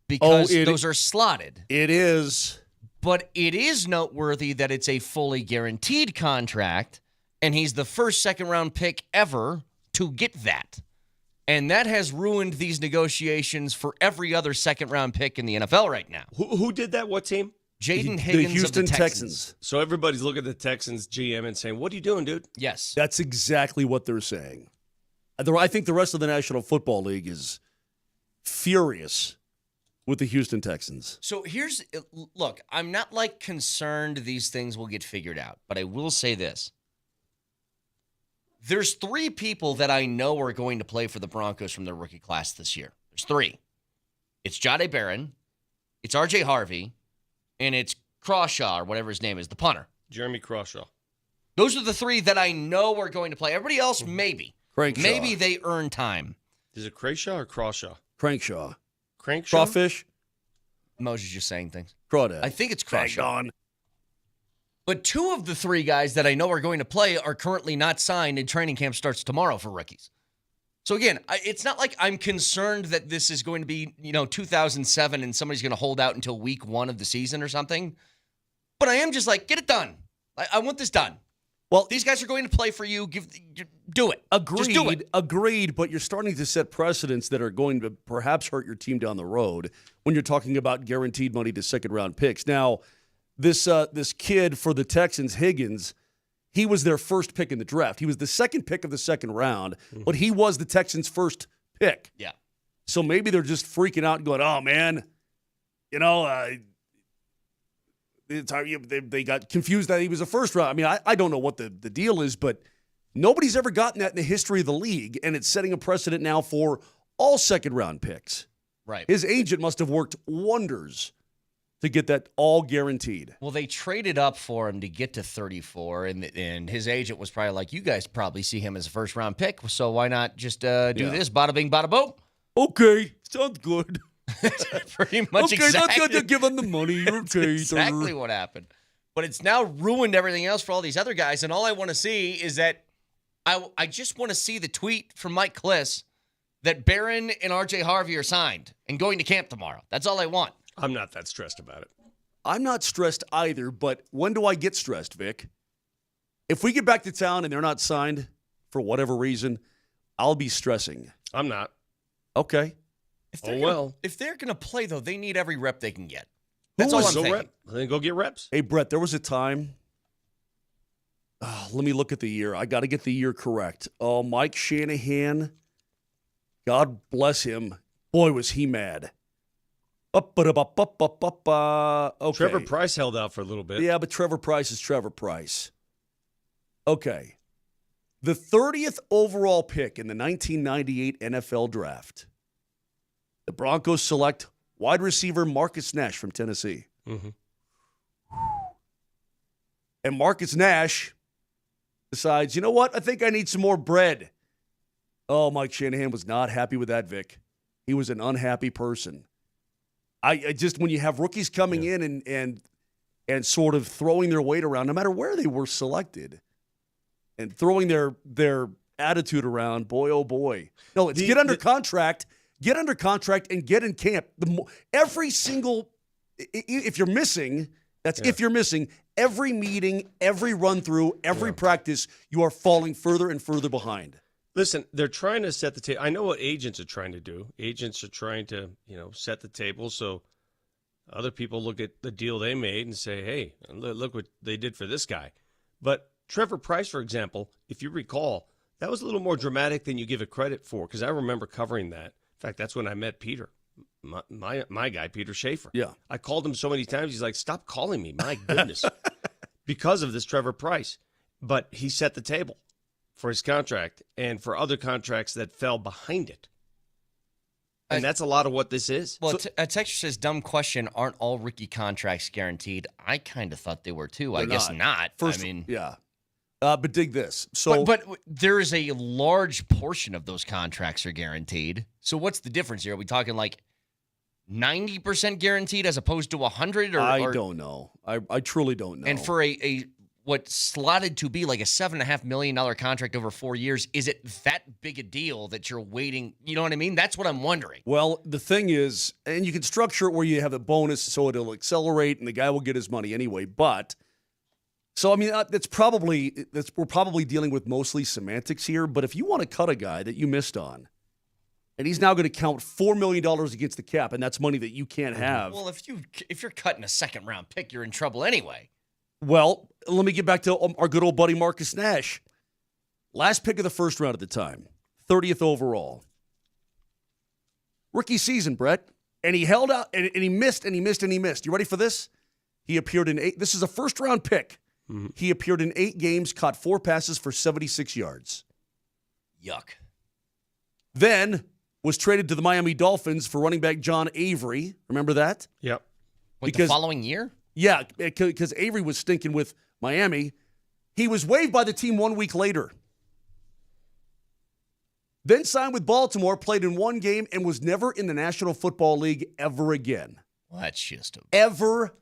because those are slotted. It is. But it is noteworthy that it's a fully guaranteed contract, and he's the first second-round pick ever to get that. And that has ruined these negotiations for every other second-round pick in the NFL right now. Who did that? What team? Jaden The Higgins Houston of the Texans. So everybody's looking at the Texans GM and saying, what are you doing, dude? Yes. That's exactly what they're saying. I think the rest of the National Football League is furious with the Houston Texans. So look, I'm not concerned these things will get figured out, but I will say this. There's 3 people that I know are going to play for the Broncos from their rookie class this year. There's 3. It's Jahdae Barron, it's RJ Harvey, and it's Crawshaw, or whatever his name is, the punter. Jeremy Crawshaw. Those are the 3 that I know are going to play. Everybody else, maybe. Crankshaw. Maybe they earn time. Is it Crayshaw or Crawshaw? Crankshaw. Crankshaw? Crawfish. Moser's just saying things. Crawdad. I think it's Crawshaw. But 2 of the 3 guys that I know are going to play are currently not signed, and training camp starts tomorrow for rookies. So again, it's not like I'm concerned that this is going to be, 2007 and somebody's going to hold out until week 1 of the season or something. But I am just get it done. I want this done. Well, these guys are going to play for you. Do it. Agreed. Just do it. Agreed. But you're starting to set precedents that are going to perhaps hurt your team down the road when you're talking about guaranteed money to second-round picks. Now, this kid for the Texans, Higgins, he was their first pick in the draft. He was the second pick of the second round, but he was the Texans' first pick. Yeah. So maybe they're just freaking out and going, oh, man, they got confused that he was a first round. I mean, I don't know what the deal is, but nobody's ever gotten that in the history of the league, and it's setting a precedent now for all second-round picks. Right. His agent must have worked wonders to get that all guaranteed. Well, they traded up for him to get to 34, and his agent was probably like, you guys probably see him as a first-round pick, so why not just do this, bada bing, bada boom? Okay, sounds good. Pretty much okay, exactly. not good to give him the money. Okay, exactly what happened. But it's now ruined everything else for all these other guys, and all I want to see is that I just want to see the tweet from Mike Kliss that Barron and RJ Harvey are signed and going to camp tomorrow. That's all I want. I'm not that stressed about it. I'm not stressed either, but when do I get stressed, Vic? If we get back to town and they're not signed for whatever reason, I'll be stressing. I'm not. Okay. If they're going to play, though, they need every rep they can get. That's Who all was I'm the saying. Then go get reps. Hey, Brett, there was a time. Let me look at the year. I got to get the year correct. Oh, Mike Shanahan. God bless him. Boy, was he mad. Okay. Trevor Price held out for a little bit. Yeah, but Trevor Price is Trevor Price. Okay. The 30th overall pick in the 1998 NFL Draft. The Broncos select wide receiver Marcus Nash from Tennessee. Mm-hmm. And Marcus Nash decides, you know what? I think I need some more bread. Oh, Mike Shanahan was not happy with that, Vic. He was an unhappy person. I just, when you have rookies coming in and sort of throwing their weight around, no matter where they were selected, and throwing their attitude around, boy, oh boy. No, it's get under contract and get in camp. Every single, if you're missing, if you're missing, every meeting, every run through, every practice, you are falling further and further behind. Listen, they're trying to set the table. I know what agents are trying to do. Agents are trying to, set the table so other people look at the deal they made and say, hey, look what they did for this guy. But Trevor Price, for example, if you recall, that was a little more dramatic than you give it credit for, because I remember covering that. In fact, that's when I met Peter, my guy, Peter Schaefer. Yeah. I called him so many times, he's like, stop calling me, my goodness, because of this Trevor Price. But he set the table for his contract and for other contracts that fell behind it. And that's a lot of what this is. Well, a texture says, dumb question, aren't all rookie contracts guaranteed? I kind of thought they were too. I guess not. Yeah. But dig this. So, but there is a large portion of those contracts are guaranteed. So what's the difference here? Are we talking like 90% guaranteed as opposed to 100? I don't know. I truly don't know. And for a what's slotted to be like a $7.5 million contract over 4 years, is it that big a deal that you're waiting? You know what I mean? That's what I'm wondering. Well, the thing is, and you can structure it where you have a bonus so it'll accelerate and the guy will get his money anyway. But so, I mean, we're probably dealing with mostly semantics here. But if you want to cut a guy that you missed on And he's now going to count $4 million against the cap, and that's money that you can't have. Well, if you're cutting a second-round pick, you're in trouble anyway. Well, let me get back to our good old buddy Marcus Nash. Last pick of the first round at the time, 30th overall. Rookie season, Brett. And he held out, and he missed, and he missed, and he missed. You ready for this? He appeared in 8. This is a first-round pick. Mm-hmm. He appeared in 8 games, caught 4 passes for 76 yards. Yuck. Then was traded to the Miami Dolphins for running back John Avery. Remember that? Yep. The following year? Yeah, because Avery was stinking with Miami. He was waived by the team 1 week later. Then signed with Baltimore, played in 1 game, and was never in the National Football League ever again. Well, that's just ever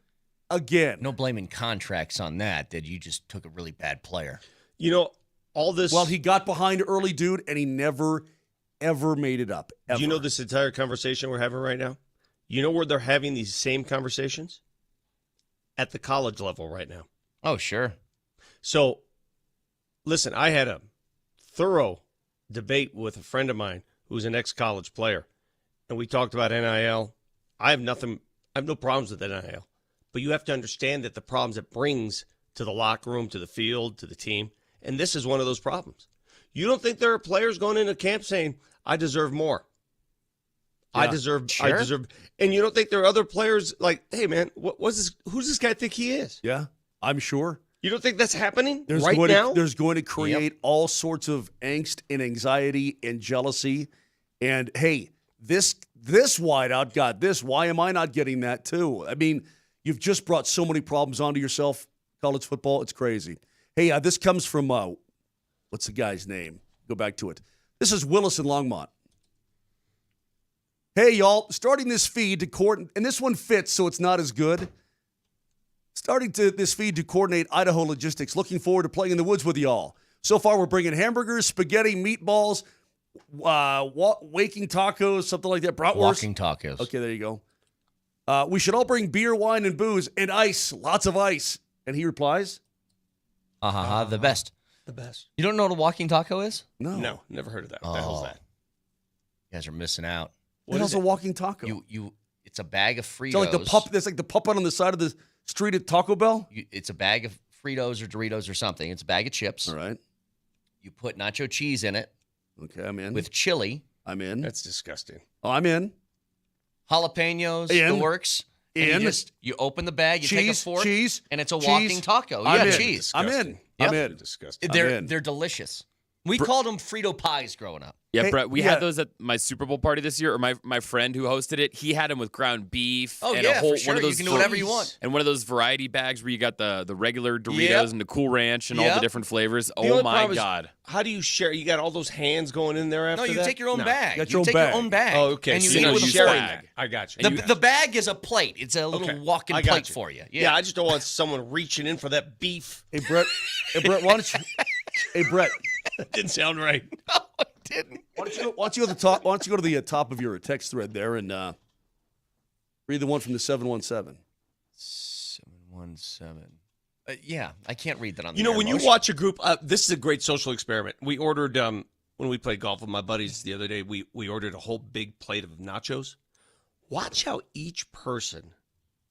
again. No blaming contracts on that you just took a really bad player. You know, all this... Well, he got behind early, dude, and he never, ever made it up. Ever. Do you know this entire conversation we're having right now? You know where they're having these same conversations? At the college level right now. Oh, sure. So, listen, I had a thorough debate with a friend of mine who's an ex-college player, and we talked about NIL. I have no problems with NIL, but you have to understand that the problems it brings to the locker room, to the field, to the team, and this is one of those problems. You don't think there are players going into camp saying, I deserve more. Yeah, I deserve, and you don't think there are other players like, hey man, who's this guy think he is? Yeah, I'm sure. You don't think that's happening now? There's going to create all sorts of angst and anxiety and jealousy. And hey, this wideout got this. Why am I not getting that too? I mean, you've just brought so many problems onto yourself. College football, it's crazy. Hey, this comes from what's the guy's name? Go back to it. This is Willis in Longmont. Hey, y'all, starting this feed to coordinate, and this one fits, so it's not as good. Starting this feed to coordinate Idaho logistics. Looking forward to playing in the woods with y'all. So far, we're bringing hamburgers, spaghetti, meatballs, waking tacos, something like that. Bratwurst. Walking tacos. Okay, there you go. We should all bring beer, wine, and booze, and ice, lots of ice. And he replies, the best. The best. You don't know what a walking taco is? No, never heard of that. What the hell's that? You guys are missing out. What is a walking taco? It's a bag of Fritos. So like the pup. That's like the puppet on the side of the street at Taco Bell. It's a bag of Fritos or Doritos or something. It's a bag of chips. All right. You put nacho cheese in it. Okay, I'm in. With chili. I'm in. That's disgusting. Oh, I'm in. Jalapenos. The works. And you open the bag. You take a fork. Cheese. And it's a walking taco. Cheese. I'm in. Yep. I'm in. Disgusting. They're delicious. We called them Frito pies growing up. Yeah, Brett, we had those at my Super Bowl party this year, or my friend who hosted it, he had them with ground beef. Oh, and yeah, a whole, for sure. One of those you can do whatever you want. And one of those variety bags where you got the regular Doritos and the Cool Ranch and all the different flavors. Oh, my God. How do you share? You got all those hands going in there after that? No, you take your own bag. You take your own bag. Oh, okay. And you so eat it with a sharing fork. bag. I got you. The bag is a plate. It's a little walking plate for you. Yeah, I just don't want someone reaching in for that beef. Hey, Brett, why don't you... Hey, Brett. That didn't sound right. No, it didn't. Why don't you go to the top? Why don't you go to the top of your text thread there and read the one from the 717? 717. Yeah, I can't read that on the You know, air, when Moshe. you watch a group, this is a great social experiment. We ordered, when we played golf with my buddies the other day, we ordered a whole big plate of nachos. Watch how each person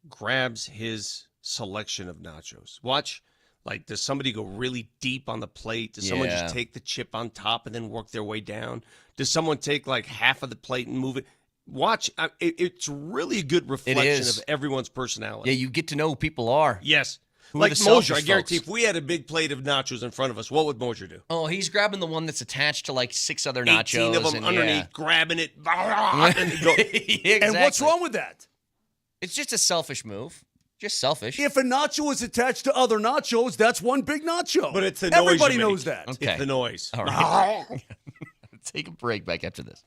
grabs his selection of nachos. Watch. Like, does somebody go really deep on the plate? Does someone just take the chip on top and then work their way down? Does someone take, like, half of the plate and move it? Watch. It's really a good reflection of everyone's personality. Yeah, you get to know who people are. Yes. Who like are the Moser, I selfish guarantee folks? if we had a big plate of nachos in front of us, what would Moser do? Oh, he's grabbing the one that's attached to, like, 6 other 18 nachos. of them underneath, grabbing it. And go. Exactly. And what's wrong with that? It's just a selfish move. Just selfish. If a nacho is attached to other nachos, that's one big nacho. But it's the noise. Everybody knows that. Okay. It's the noise. All right. Take a break back after this.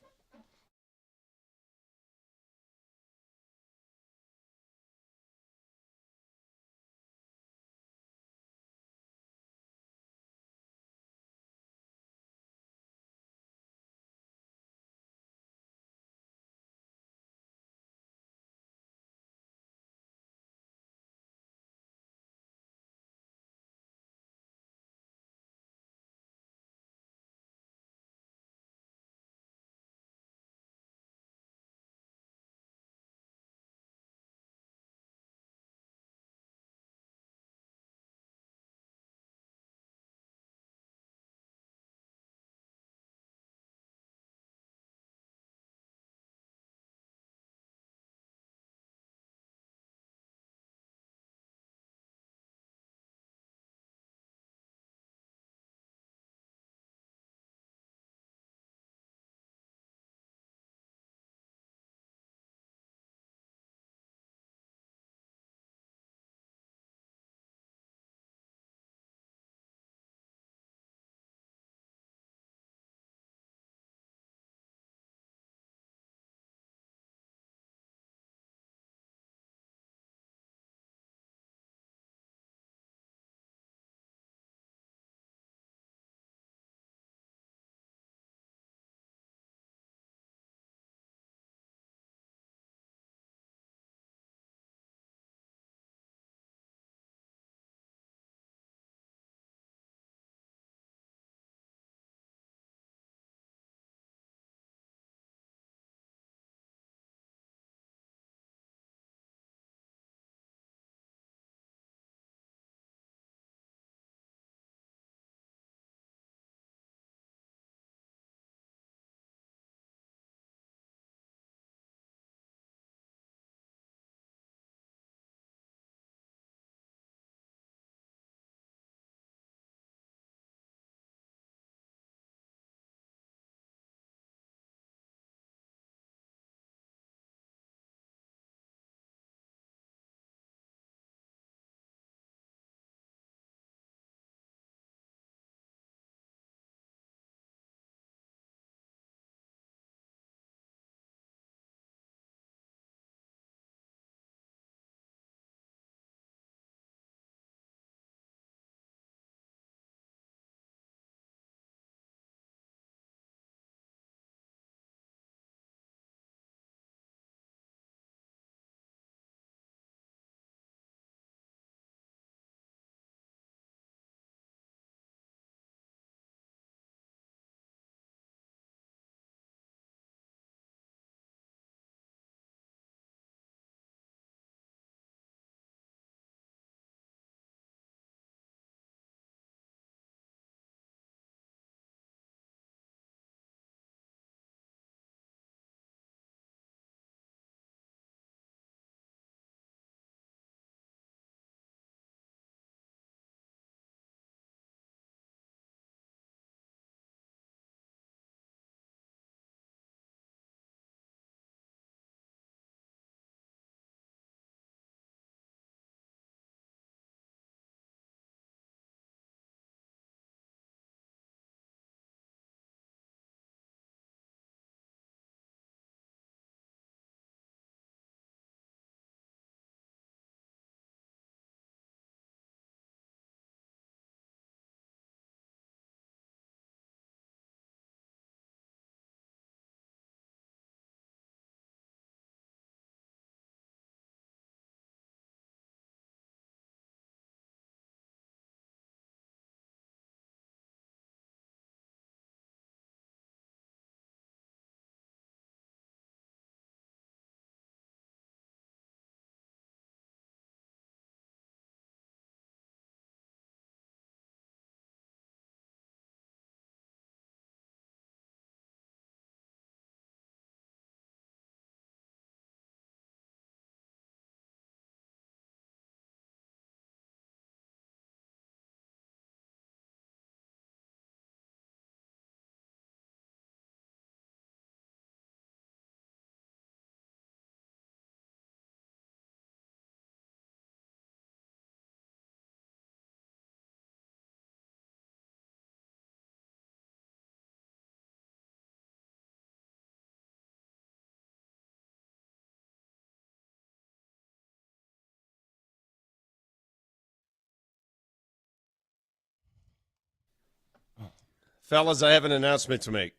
Fellas, I have an announcement to make.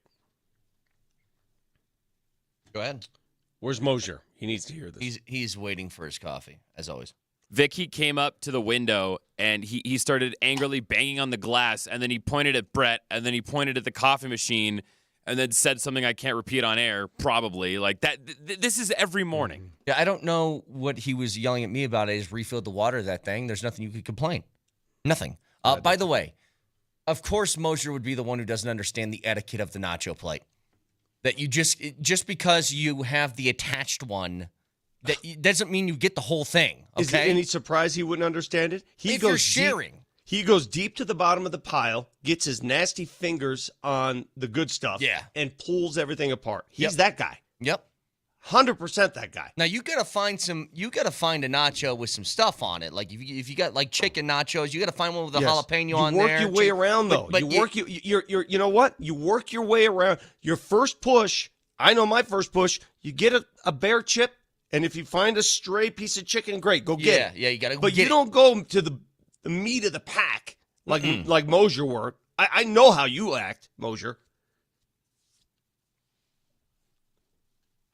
Go ahead. Where's Moser? He needs to hear this. He's waiting for his coffee, as always. Vicky came up to the window and he started angrily banging on the glass, and then he pointed at Brett, and then he pointed at the coffee machine, and then said something I can't repeat on air, probably. Like that. This is every morning. Yeah, I don't know what he was yelling at me about. I just refilled the water of that thing. There's nothing you could complain. Nothing. By the way, of course Moser would be the one who doesn't understand the etiquette of the nacho plate. That you just because you have the attached one, that doesn't mean you get the whole thing. Okay? Is there any surprise he wouldn't understand it? If you're sharing. He goes deep to the bottom of the pile, gets his nasty fingers on the good stuff, and pulls everything apart. He's that guy. Yep. 100% that guy. Now you gotta find a nacho with some stuff on it. Like if you got like chicken nachos, you gotta find one with a jalapeno on there. You work your way around though. But You know what? You work your way around. Your first push. I know my first push. You get a bear chip, and if you find a stray piece of chicken, great, go get it. Yeah, you gotta. But you don't go to the meat of the pack like Moser were. I know how you act, Moser.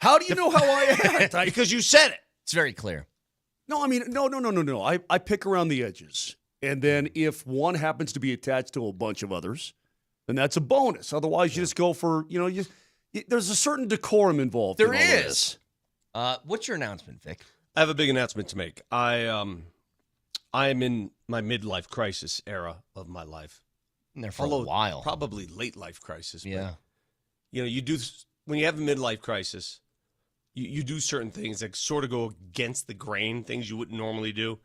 How do you know how I act? Because you said it. It's very clear. No, I mean, no. I pick around the edges. And then if one happens to be attached to a bunch of others, then that's a bonus. Otherwise, you just go for, there's a certain decorum involved. There is. What's your announcement, Vic? I have a big announcement to make. I am in my midlife crisis era of my life. Been there for a while. Probably late life crisis. Yeah. But, you do, when you have a midlife crisis, you do certain things that sort of go against the grain, things you wouldn't normally do.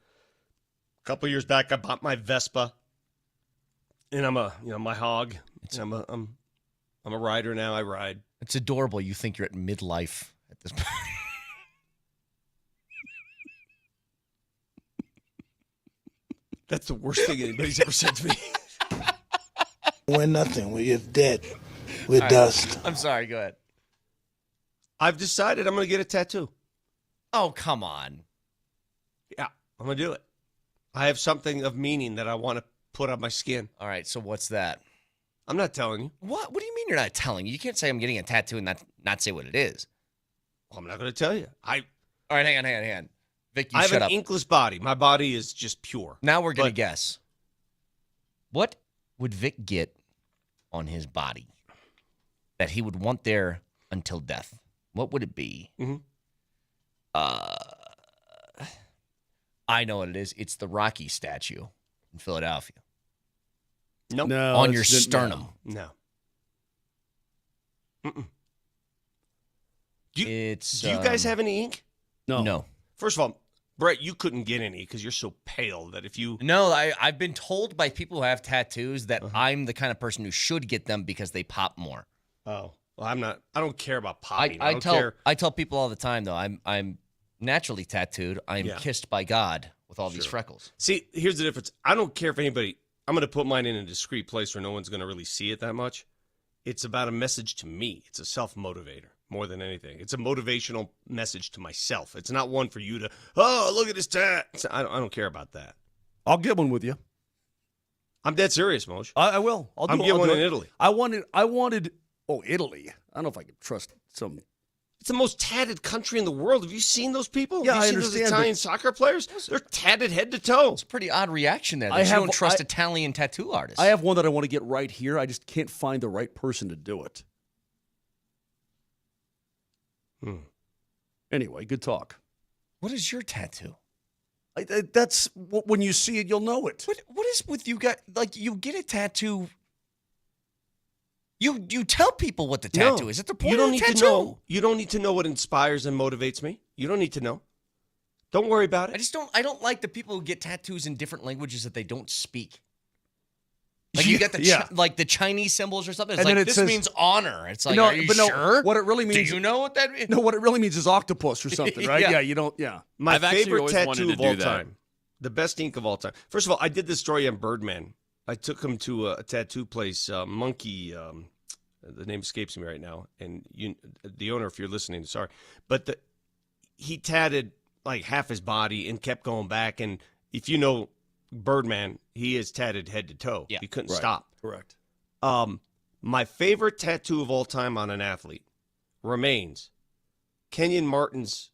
A couple years back, I bought my Vespa, and I'm my hog. I'm a rider now. I ride. It's adorable. You think you're at midlife at this point. That's the worst thing anybody's ever said to me. We're nothing. We're dead. We're dust. I'm sorry. Go ahead. I've decided I'm going to get a tattoo. Oh, come on. Yeah, I'm going to do it. I have something of meaning that I want to put on my skin. All right, so what's that? I'm not telling you. What? What do you mean you're not telling? You can't say I'm getting a tattoo and not say what it is. Well, I'm not going to tell you. All right, hang on. Vic, you I shut have up. an inkless body. My body is just pure. Now we're going to guess. What would Vic get on his body that he would want there until death? What would it be? Mm-hmm. I know what it is. It's the Rocky statue in Philadelphia. Nope. No, on your sternum. No. Mm-mm. Do you guys have any ink? No. First of all, Brett, you couldn't get any because you're so pale that if you... No, I've been told by people who have tattoos that I'm the kind of person who should get them because they pop more. Oh. Well, I'm not. I don't care about popping. I tell people all the time though. I'm naturally tattooed. I'm kissed by God with all these freckles. See, here's the difference. I don't care if anybody. I'm going to put mine in a discreet place where no one's going to really see it that much. It's about a message to me. It's a self-motivator more than anything. It's a motivational message to myself. It's not one for you to. Oh, look at this tat. I don't care about that. I'll get one with you. I'm dead serious, Moj. I will. I'll get one in Italy. I wanted. Oh, Italy. I don't know if I can trust some. It's the most tatted country in the world. Have you seen those people? Yeah, Have you seen understand, those Italian soccer players? They're tatted head to toe. It's a pretty odd reaction there. That you don't trust Italian tattoo artists. I have one that I want to get right here. I just can't find the right person to do it. Anyway, good talk. What is your tattoo? That's when you see it, you'll know it. What is with you guys? Like, you get a tattoo. You tell people what the tattoo is. At the point you don't of the need tattoo. to know. You don't need to know what inspires and motivates me. You don't need to know. Don't worry about it. I don't like the people who get tattoos in different languages that they don't speak. Like you get the Chinese symbols or something. It's and like, then this says, means honor. It's like, are you sure? What it really means. Do you know what that means? No, what it really means is octopus or something, right? Yeah. You don't. Yeah. My I've actually favorite always tattoo wanted to of all do that. time. The best ink of all time. First of all, I did this story on Birdman. I took him to a tattoo place, Monkey. The name escapes me right now, and the owner, if you're listening, sorry, but he tatted like half his body and kept going back. And if you know Birdman, he is tatted head to toe. Yeah. He couldn't stop. Correct. My favorite tattoo of all time on an athlete remains Kenyon Martin's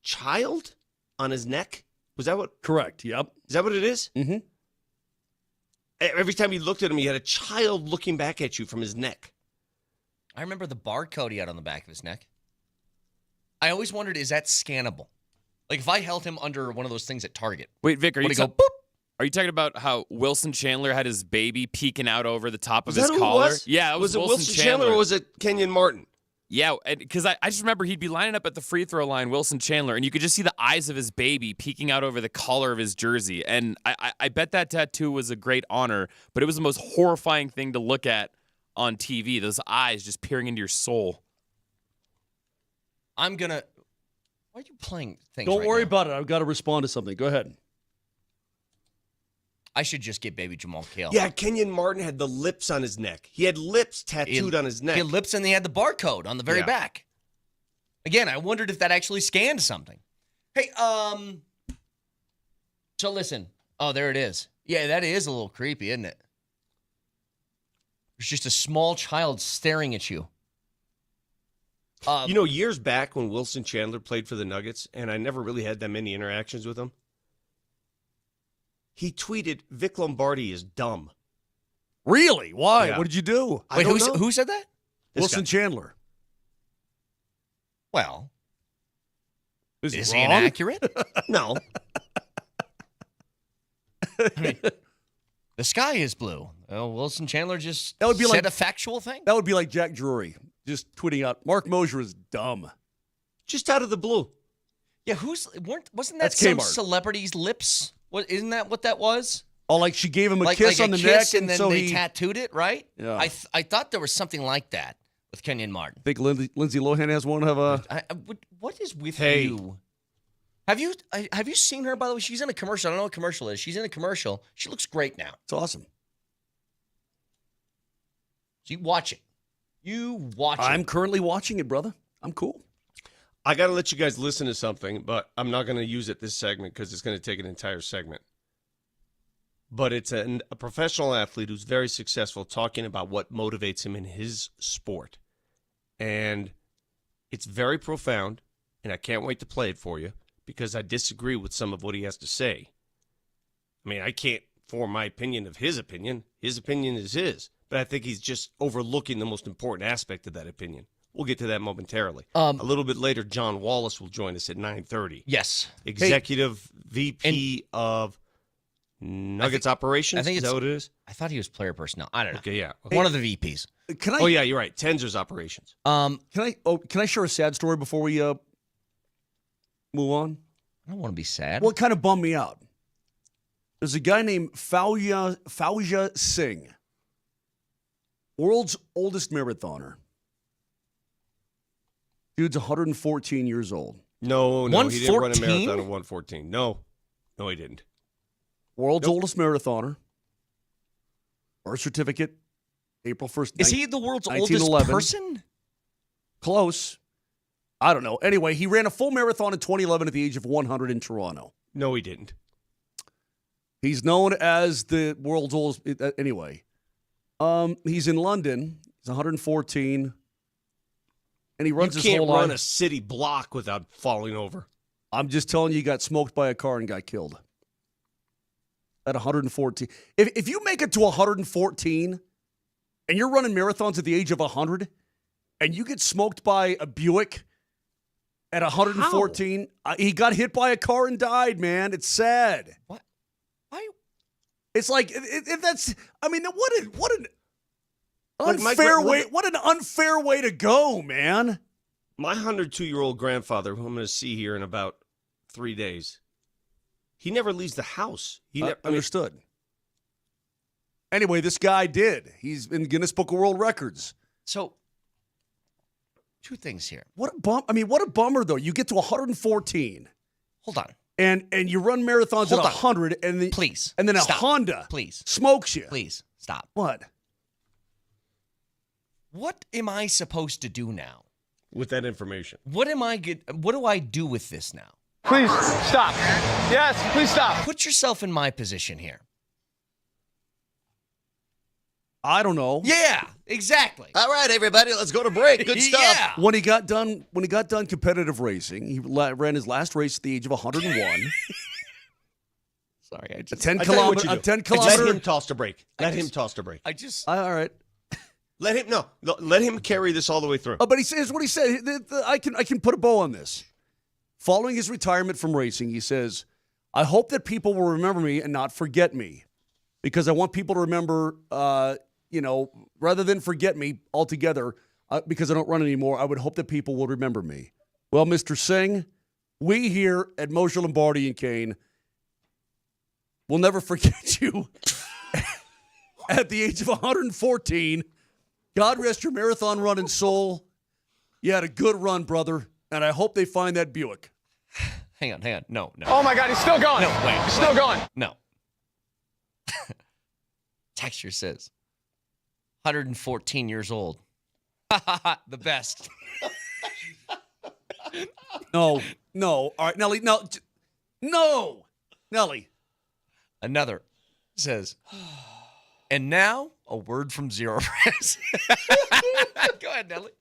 child on his neck. Was that what? Correct. Yep. Is that what it is? Mm-hmm. Every time you looked at him, he had a child looking back at you from his neck. I remember the barcode he had on the back of his neck. I always wondered, is that scannable? Like if I held him under one of those things at Target. Wait, Vic, Are you talking about how Wilson Chandler had his baby peeking out over the top of his who collar? it was? Yeah, it was it Wilson Chandler or was it Kenyon Martin? Yeah, because I just remember he'd be lining up at the free throw line, Wilson Chandler, and you could just see the eyes of his baby peeking out over the collar of his jersey. And I bet that tattoo was a great honor, but it was the most horrifying thing to look at on TV, those eyes just peering into your soul. Why are you playing things Don't right worry now? about it. I've got to respond to something. Go ahead. I should just get baby Jamal Kale. Yeah, Kenyon Martin had the lips on his neck. He had lips tattooed on his neck. He had lips and he had the barcode on the very back. Again, I wondered if that actually scanned something. Hey, so listen. Oh, there it is. Yeah, that is a little creepy, isn't it? There's just a small child staring at you. Years back when Wilson Chandler played for the Nuggets, and I never really had that many interactions with him, he tweeted, Vic Lombardi is dumb. Really? Why? Yeah. What did you do? I don't know. Who said that? Wilson Chandler. Well, is he inaccurate? No. I mean, the sky is blue. Wilson Chandler just That would be said like a factual thing. That would be like Jack Drury just tweeting out, Mark Moser is dumb. Just out of the blue. Yeah, wasn't that That's some Kmart. celebrity's lips? Isn't that what that was? Oh, like she gave him a kiss on the kiss neck, and then so they he tattooed it, right? Yeah. I thought there was something like that with Kenyon Martin. think Lindsay Lohan has one of What is with Hey. you? Have you seen her, by the way? She's in a commercial. I don't know what commercial it is. She's in a commercial. She looks great now. It's awesome. So you watch it. I'm currently watching it, brother. I'm cool. I got to let you guys listen to something, but I'm not going to use it this segment because it's going to take an entire segment. But it's a professional athlete who's very successful talking about what motivates him in his sport. And it's very profound, and I can't wait to play it for you because I disagree with some of what he has to say. I mean, I can't form my opinion of his opinion. His opinion is his. But I think he's just overlooking the most important aspect of that opinion. We'll get to that momentarily. A little bit later, John Wallace will join us at 9:30. Yes. Executive VP of Nuggets Operations. I think is that what it is? I thought he was player personnel. I don't know. Okay, yeah. One of the VPs. Can I? Oh, yeah, you're right. Tenzer's Operations. Can I share a sad story before we move on? I don't want to be sad. Well, it kind of bummed me out. There's a guy named Fauja Singh, world's oldest marathoner. Dude's 114 years old. No, he didn't run a 114? marathon at 114. No, he didn't. World's oldest marathoner. Birth certificate, April 1st. Is he the world's oldest 1911. person? Close. I don't know. Anyway, he ran a full marathon in 2011 at the age of 100 in Toronto. No, he didn't. He's known as the world's oldest. Anyway, he's in London. He's 114. And he runs his whole life. You can't run a city block without falling over. I'm just telling you, he got smoked by a car and got killed. At 114. If you make it to 114 and you're running marathons at the age of 100 and you get smoked by a Buick at 114, he got hit by a car and died, man. It's sad. What? Why? It's like, if that's, I mean, what an Like unfair way. What an unfair way to go, man. My 102-year-old grandfather, who I'm going to see here in about 3 days, he never leaves the house. Understood. Anyway, this guy did. He's in Guinness Book of World Records. So, two things here. What a bummer, though. You get to 114. Hold on. And you run marathons at 100, and then please, and then stop. a Honda please smokes you. Please stop. What? What am I supposed to do now with that information? What do I do with this now? Please stop. Yes, please stop. Put yourself in my position here. I don't know. Yeah, exactly. All right, everybody, let's go to break. Good stuff. Yeah. When he got done competitive racing, he ran his last race at the age of 101. Sorry, a 10 kilometer. Let him toss to break. Let him toss to break. All right. Let him carry this all the way through. Oh, but he says what he said. I can put a bow on this. Following his retirement from racing, he says, "I hope that people will remember me and not forget me, because I want people to remember, rather than forget me altogether, because I don't run anymore. I would hope that people will remember me." Well, Mr. Singh, we here at Moser, Lombardi, and Kane will never forget you. At the age of 114, God rest your marathon running soul. You had a good run, brother, and I hope they find that Buick. Hang on. No. Oh, my God, he's still going. No, wait. He's still going. No. Texture says, 114 years old. The best. No. All right, Nelly. No. Nelly. Another says, and now a word from Zero Press. Go ahead, Nelly.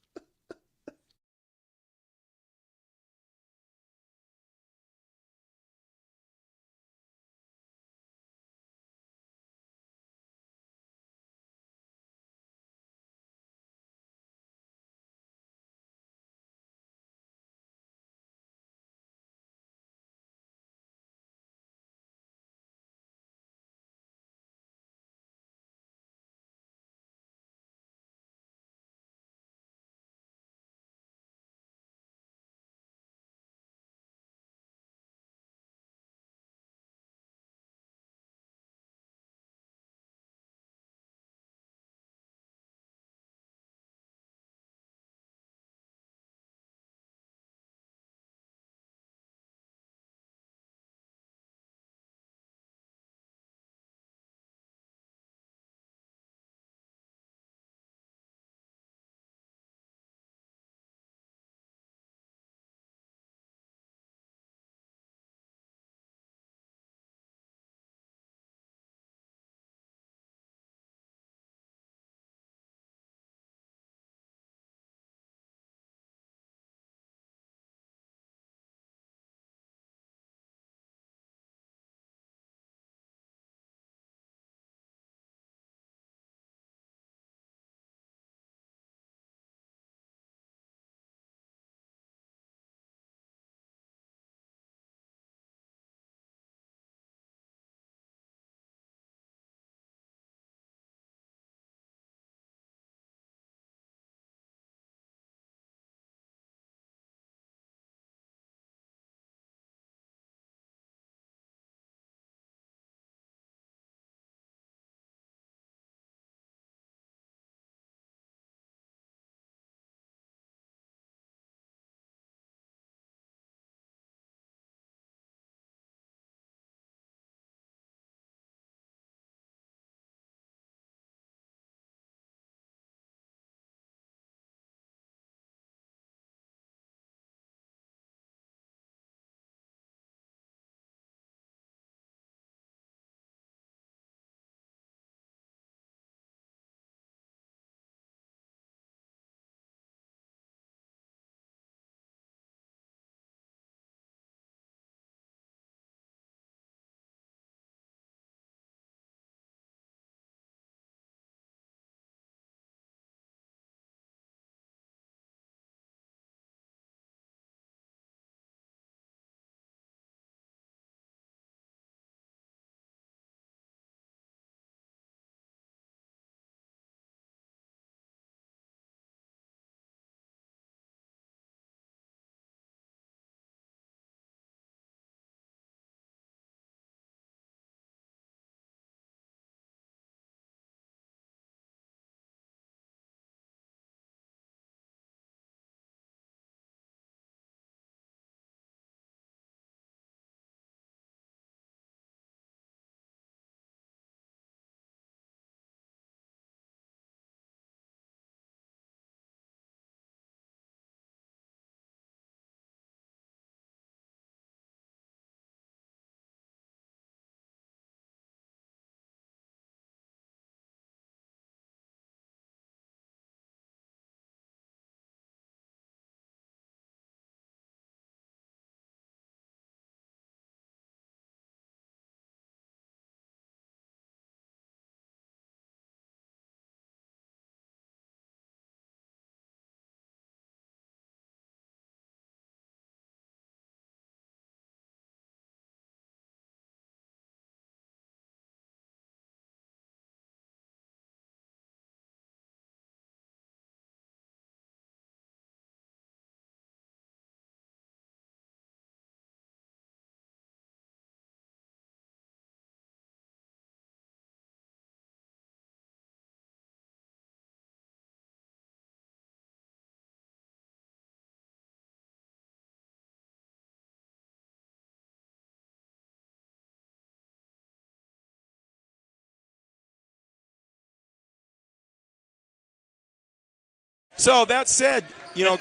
So that said,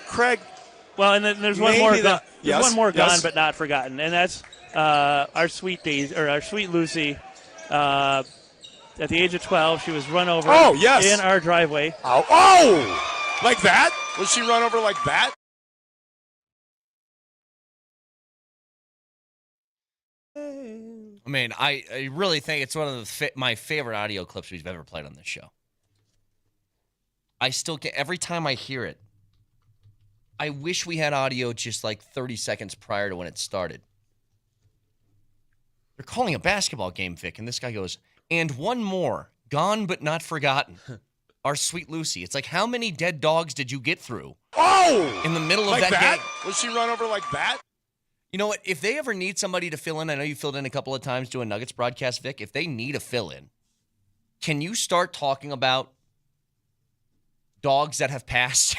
Craig. Well, and then there's one more. There's one more gone but not forgotten, and that's our sweet Lucy. At the age of 12, she was run over. Oh, yes. In our driveway. Oh, like that? Was she run over like that? I mean, I really think it's one of my favorite audio clips we've ever played on this show. I still get, every time I hear it, I wish we had audio just like 30 seconds prior to when it started. They're calling a basketball game, Vic, and this guy goes, and one more, gone but not forgotten. Our sweet Lucy. It's like, how many dead dogs did you get through? Oh! In the middle of like that game. Was she run over like that? You know what? If they ever need somebody to fill in, I know you filled in a couple of times doing Nuggets broadcast, Vic. If they need a fill-in, can you start talking about dogs that have passed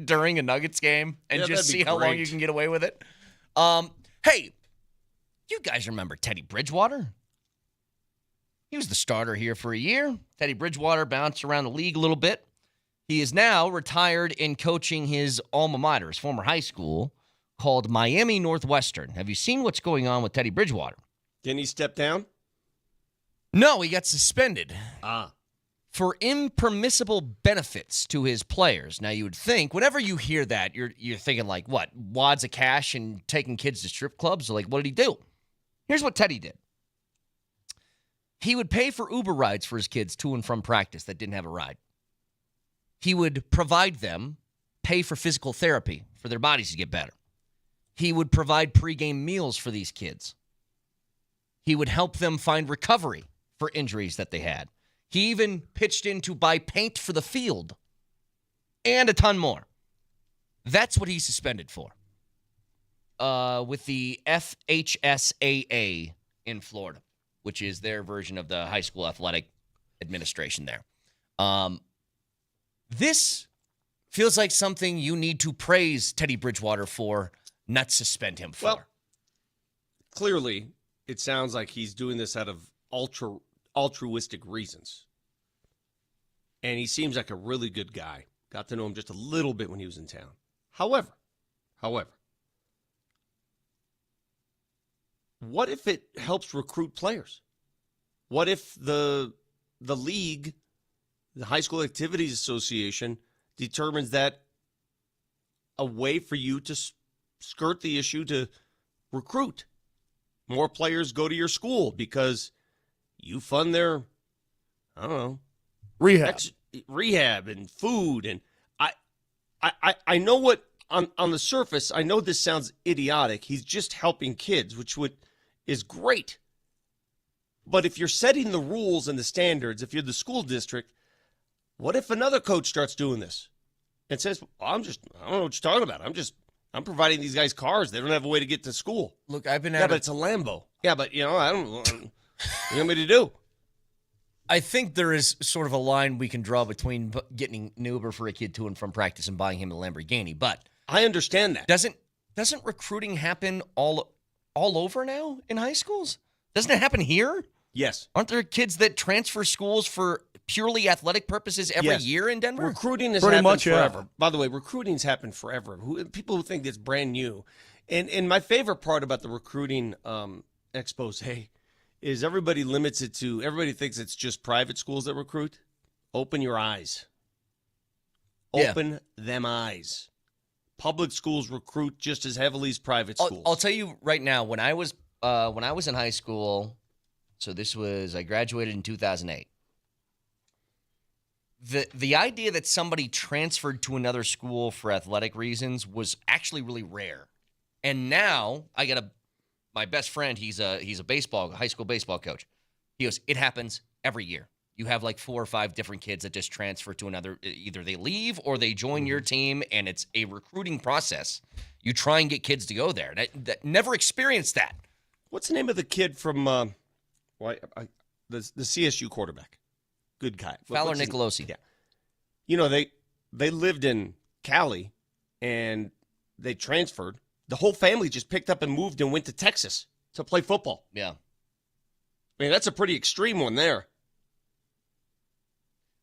during a Nuggets game and just see how long you can get away with it? Hey, you guys remember Teddy Bridgewater? He was the starter here for a year. Teddy Bridgewater bounced around the league a little bit. He is now retired in coaching his alma mater, his former high school, called Miami Northwestern. Have you seen what's going on with Teddy Bridgewater? Didn't he step down? No, he got suspended. For impermissible benefits to his players. Now, you would think, whenever you hear that, you're thinking like, what, wads of cash and taking kids to strip clubs? Or like, what did he do? Here's what Teddy did. He would pay for Uber rides for his kids to and from practice that didn't have a ride. He would provide them, pay for physical therapy for their bodies to get better. He would provide pregame meals for these kids. He would help them find recovery for injuries that they had. He even pitched in to buy paint for the field and a ton more. That's what he's suspended for with the FHSAA in Florida, which is their version of the high school athletic administration there. This feels like something you need to praise Teddy Bridgewater for, not suspend him for. Well, clearly, it sounds like he's doing this out of altruistic reasons. And he seems like a really good guy. Got to know him just a little bit when he was in town. However, what if it helps recruit players? What if the league, the High School Activities Association, determines that a way for you to skirt the issue to recruit more players go to your school because you fund their, I don't know, rehab and food. And I know what on the surface, I know this sounds idiotic. He's just helping kids, which is great. But if you're setting the rules and the standards, if you're the school district, what if another coach starts doing this and says, I don't know what you're talking about. I'm providing these guys cars. They don't have a way to get to school. Look, I've been but it's a Lambo. Yeah, but, I don't know. What do you want me to do? I think there is sort of a line we can draw between getting an Uber for a kid to and from practice and buying him a Lamborghini. But I understand that. Doesn't recruiting happen all over now in high schools? Doesn't it happen here? Yes. Aren't there kids that transfer schools for purely athletic purposes every year in Denver? Recruiting has happened forever. Yeah. By the way, recruiting's happened forever. People who think it's brand new. And my favorite part about the recruiting expose is everybody thinks it's just private schools that recruit. Open your eyes. Open them eyes. Public schools recruit just as heavily as private schools. I'll tell you right now, when I was in high school, so I graduated in 2008. The idea that somebody transferred to another school for athletic reasons was actually really rare. And now I got my best friend, he's a high school baseball coach. He goes, it happens every year. You have like 4 or 5 different kids that just transfer to another. Either they leave or they join your team, and it's a recruiting process. You try and get kids to go there. That never experienced that. What's the name of the kid from the CSU quarterback? Good guy. Fowler Nicolosi. Yeah. They lived in Cali, and they transferred. The whole family just picked up and moved and went to Texas to play football. Yeah. I mean, that's a pretty extreme one there.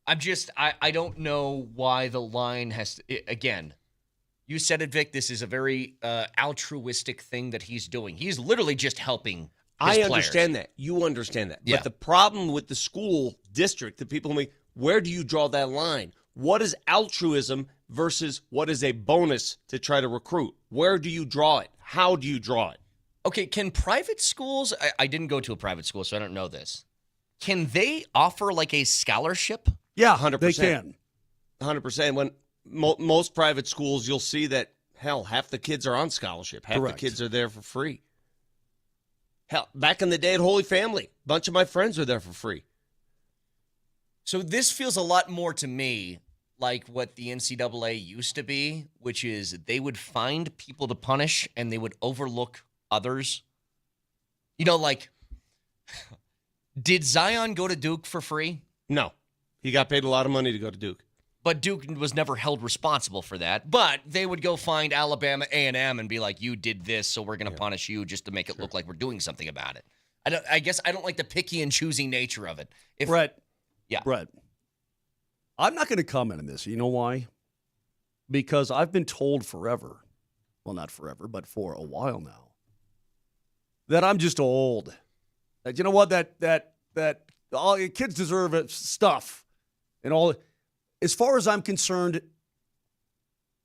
I don't know why the line has to, again, you said it, Vic, this is a very altruistic thing that he's doing. He's literally just helping his understand that. You understand that. Yeah. But the problem with the school district, the people who where do you draw that line? What is altruism versus what is a bonus to try to recruit? Where do you draw it? How do you draw it? Okay, can private schools, I didn't go to a private school, so I don't know this. Can they offer like a scholarship? Yeah, 100%. They can. 100%. When most private schools, you'll see that, hell, half the kids are on scholarship. Half Correct. the kids are there for free. Hell, back in the day at Holy Family, a bunch of my friends were there for free. So this feels a lot more to me like what the NCAA used to be, which is they would find people to punish and they would overlook others. You know, like, did Zion go to Duke for free? No. He got paid a lot of money to go to Duke. But Duke was never held responsible for that. But they would go find Alabama A&M and be like, you did this, so we're going to punish you just to make it look like we're doing something about it. I guess I don't like the picky and choosy nature of it. Brett. Yeah. Brett. I'm not going to comment on this. You know why? Because I've been told forever, well, not forever, but for a while now, that I'm just old. That, you know what? That all kids deserve stuff and all. As far as I'm concerned,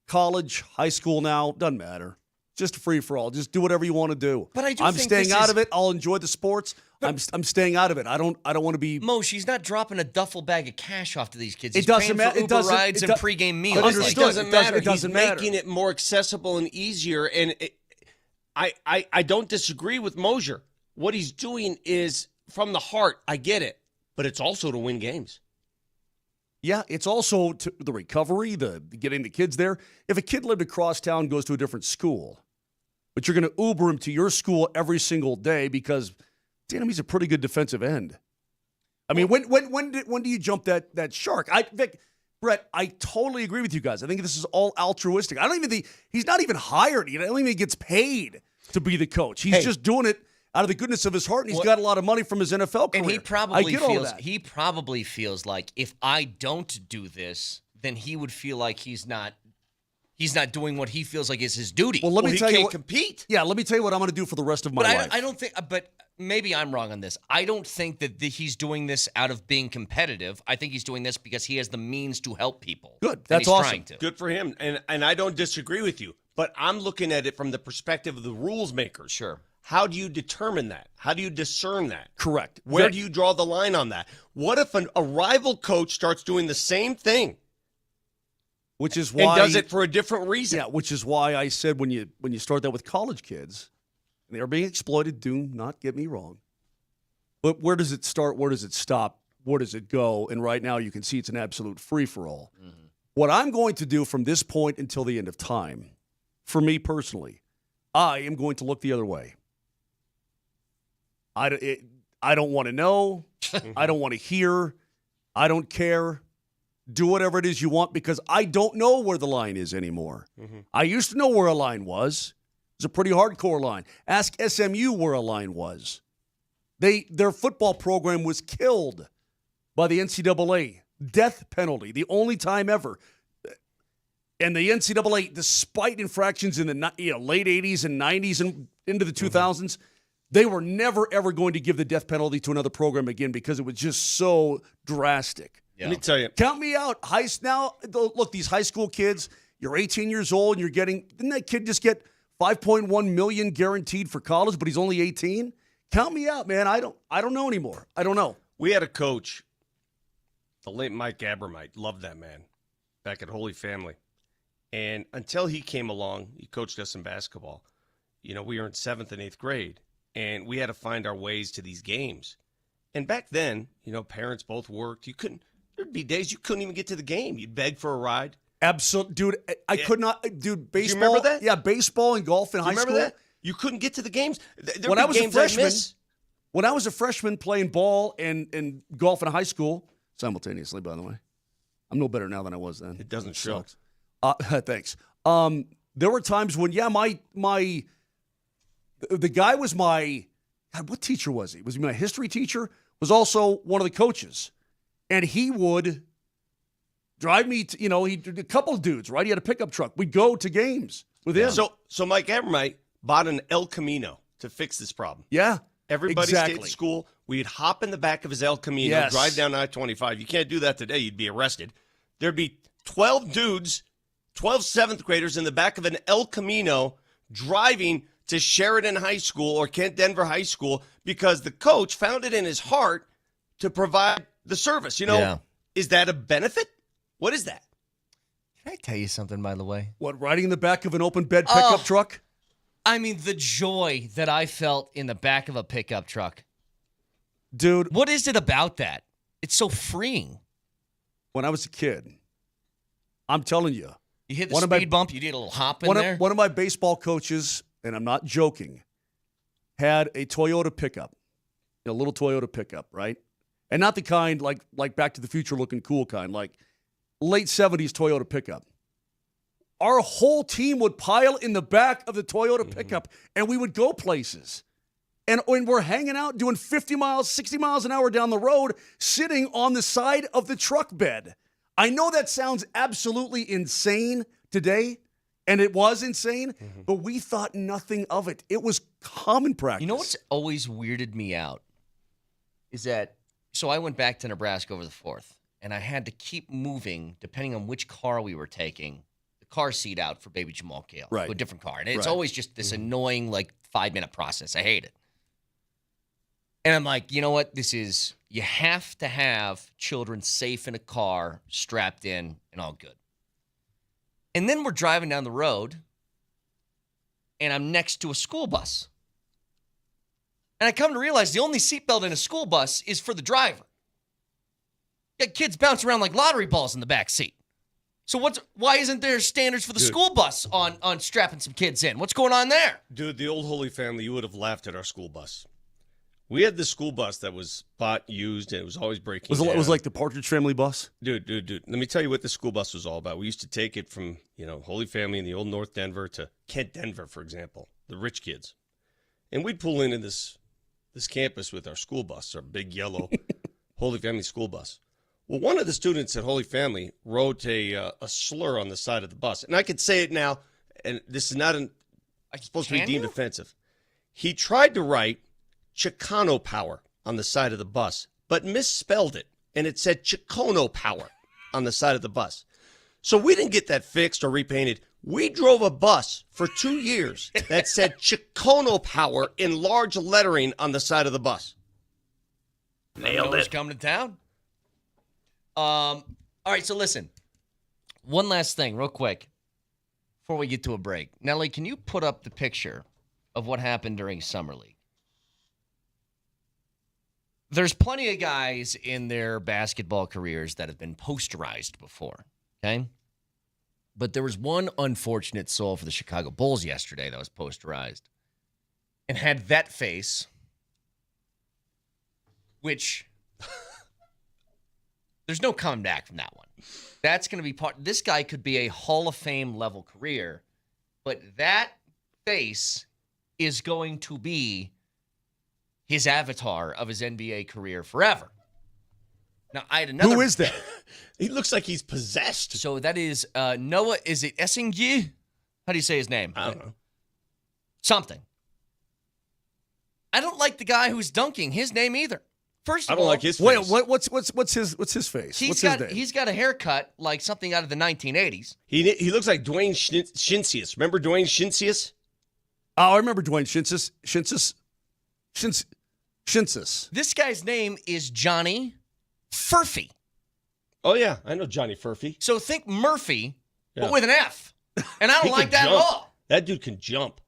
college, high school now, doesn't matter. Just a free-for-all. Just do whatever you want to do. But I'm staying out of it. I'll enjoy the sports. I'm staying out of it. I don't want to be. Mo, she's not dropping a duffel bag of cash off to these kids. It doesn't matter. Uber rides and pregame meals. But Understood. it doesn't matter. It doesn't He's matter. making it more accessible and easier. And I don't disagree with Moser. What he's doing is from the heart. I get it. But it's also to win games. Yeah, it's also to the recovery, the getting the kids there. If a kid lived across town, goes to a different school, but you're going to Uber him to your school every single day because, damn, he's a pretty good defensive end. I mean, when do you jump that shark? Brett, I totally agree with you guys. I think this is all altruistic. I don't even think he's not even hired. I don't even think he gets paid to be the coach. He's just doing it out of the goodness of his heart, and he's got a lot of money from his NFL career. And he probably feels like if I don't do this, then he would feel like he's not doing what he feels like is his duty. Well, let me tell you what, compete. Yeah, let me tell you what I'm going to do for the rest of my life. I don't think, but maybe I'm wrong on this. I don't think that he's doing this out of being competitive. I think he's doing this because he has the means to help people. Good, that's awesome. Trying to. Good for him. And I don't disagree with you, but I'm looking at it from the perspective of the rules makers. Sure. How do you determine that? How do you discern that? Correct. Where do you draw the line on that? What if a rival coach starts doing the same thing? Which is why, and does it for a different reason. Yeah, which is why I said when you start that with college kids, and they are being exploited, do not get me wrong. But where does it start? Where does it stop? Where does it go? And right now you can see it's an absolute free-for-all. Mm-hmm. What I'm going to do from this point until the end of time, for me personally, I am going to look the other way. I don't want to know. I don't want to hear. I don't care. Do whatever it is you want because I don't know where the line is anymore. Mm-hmm. I used to know where a line was. It was a pretty hardcore line. Ask SMU where a line was. Their football program was killed by the NCAA. Death penalty, the only time ever. And the NCAA, despite infractions in the late 80s and 90s and into the 2000s, they were never, ever going to give the death penalty to another program again because it was just so drastic. Yeah. Let me tell you. Count me out. Now, look, these high school kids, you're 18 years old, and you're getting, didn't that kid just get $5.1 million guaranteed for college, but he's only 18? Count me out, man. I don't know anymore. I don't know. We had a coach, the late Mike Abermite, loved that man, back at Holy Family. And until he came along, he coached us in basketball. We were in 7th and 8th grade. And we had to find our ways to these games. And back then, parents both worked. There'd be days you couldn't even get to the game. You'd beg for a ride. Absolutely. Dude, I could not. Dude, baseball. Do you remember that? Yeah, baseball and golf in high school. Remember that? You couldn't get to the games. When I was a freshman playing ball and golf in high school, simultaneously, by the way. I'm no better now than I was then. It doesn't show. Thanks. There were times when, the guy was what teacher was he? Was he my history teacher? Was also one of the coaches. And he would drive me to, he did a couple of dudes, right? He had a pickup truck. We'd go to games with him. So Mike Abermite bought an El Camino to fix this problem. Yeah. Everybody stayed at school. We'd hop in the back of his El Camino, drive down I-25. You can't do that today. You'd be arrested. There'd be 12 dudes, 12 seventh graders in the back of an El Camino driving to Sheridan High School or Kent Denver High School because the coach found it in his heart to provide the service. Is that a benefit? What is that? Can I tell you something, by the way? What, riding in the back of an open bed pickup truck? I mean, the joy that I felt in the back of a pickup truck. Dude. What is it about that? It's so freeing. When I was a kid, I'm telling you. You hit the speed bump, you did a little hop in there. One of my baseball coaches, and I'm not joking, had a Toyota pickup. A little Toyota pickup, right? And not the kind like Back to the Future looking cool kind, like late 70s Toyota pickup. Our whole team would pile in the back of the Toyota pickup, and we would go places. And when we're hanging out, doing 50 miles, 60 miles an hour down the road, sitting on the side of the truck bed. I know that sounds absolutely insane today, and it was insane, but we thought nothing of it. It was common practice. You know what's always weirded me out is that, so I went back to Nebraska over the 4th, and I had to keep moving depending on which car we were taking. Car seat out for baby Jamal Gale to a different car. And it's always just this annoying, 5-minute process. I hate it. And I'm like, you know what? You have to have children safe in a car, strapped in, and all good. And then we're driving down the road, and I'm next to a school bus. And I come to realize the only seatbelt in a school bus is for the driver. You got kids bouncing around like lottery balls in the back seat. So why isn't there standards for the school bus on strapping some kids in? What's going on there? Dude, the old Holy Family, you would have laughed at our school bus. We had the school bus that was bought, used, and it was always breaking down. It was like the Partridge Family bus? Dude. Let me tell you what the school bus was all about. We used to take it from, Holy Family in the old North Denver to Kent Denver, for example, the rich kids. And we'd pull into this campus with our school bus, our big yellow Holy Family school bus. Well, one of the students at Holy Family wrote a slur on the side of the bus. And I could say it now, and this is not supposed to be deemed offensive. He tried to write Chicano Power on the side of the bus, but misspelled it, and it said Chicono Power on the side of the bus. So we didn't get that fixed or repainted. We drove a bus for 2 years that said Chicono Power in large lettering on the side of the bus. Nailed it. Coming to town. All right, so listen. One last thing, real quick, before we get to a break. Nelly, can you put up the picture of what happened during Summer League? There's plenty of guys in their basketball careers that have been posterized before, okay? But there was one unfortunate soul for the Chicago Bulls yesterday that was posterized and had that face, which... There's no coming back from that one. That's going to be this guy could be a Hall of Fame level career, but that face is going to be his avatar of his NBA career forever. Now, I had another. Who is that? He looks like he's possessed. So that is Noah, is it Essingy? How do you say his name? I don't know. Something. I don't like the guy who's dunking his name either. First of all, I don't like his face. Wait, what's his face? He's got a haircut like something out of the 1980s. He looks like Dwayne Shinsius. Remember Dwayne Shinsius? Oh, I remember Dwayne Shinsis. This guy's name is Johnny Furphy. Oh yeah, I know Johnny Furphy. So think Murphy, but with an F. And I don't like that jump. at all. That dude can jump.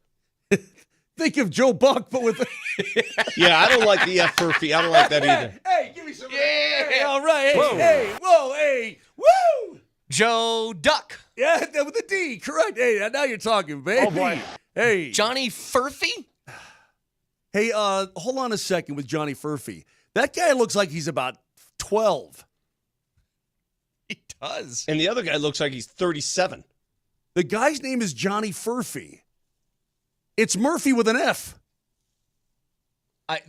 Think of Joe Buck, but with... Yeah, I don't like the F Furphy. I don't like that either. Hey, give me some... Yeah. Hey, all right. Hey, woo! Joe Duck. Yeah, with a D, correct. Hey, now you're talking, baby. Oh, boy. Hey. Johnny Furphy? Hey, hold on a second with Johnny Furphy. That guy looks like he's about 12. He does. And the other guy looks like he's 37. The guy's name is Johnny Furphy. It's Murphy with an F.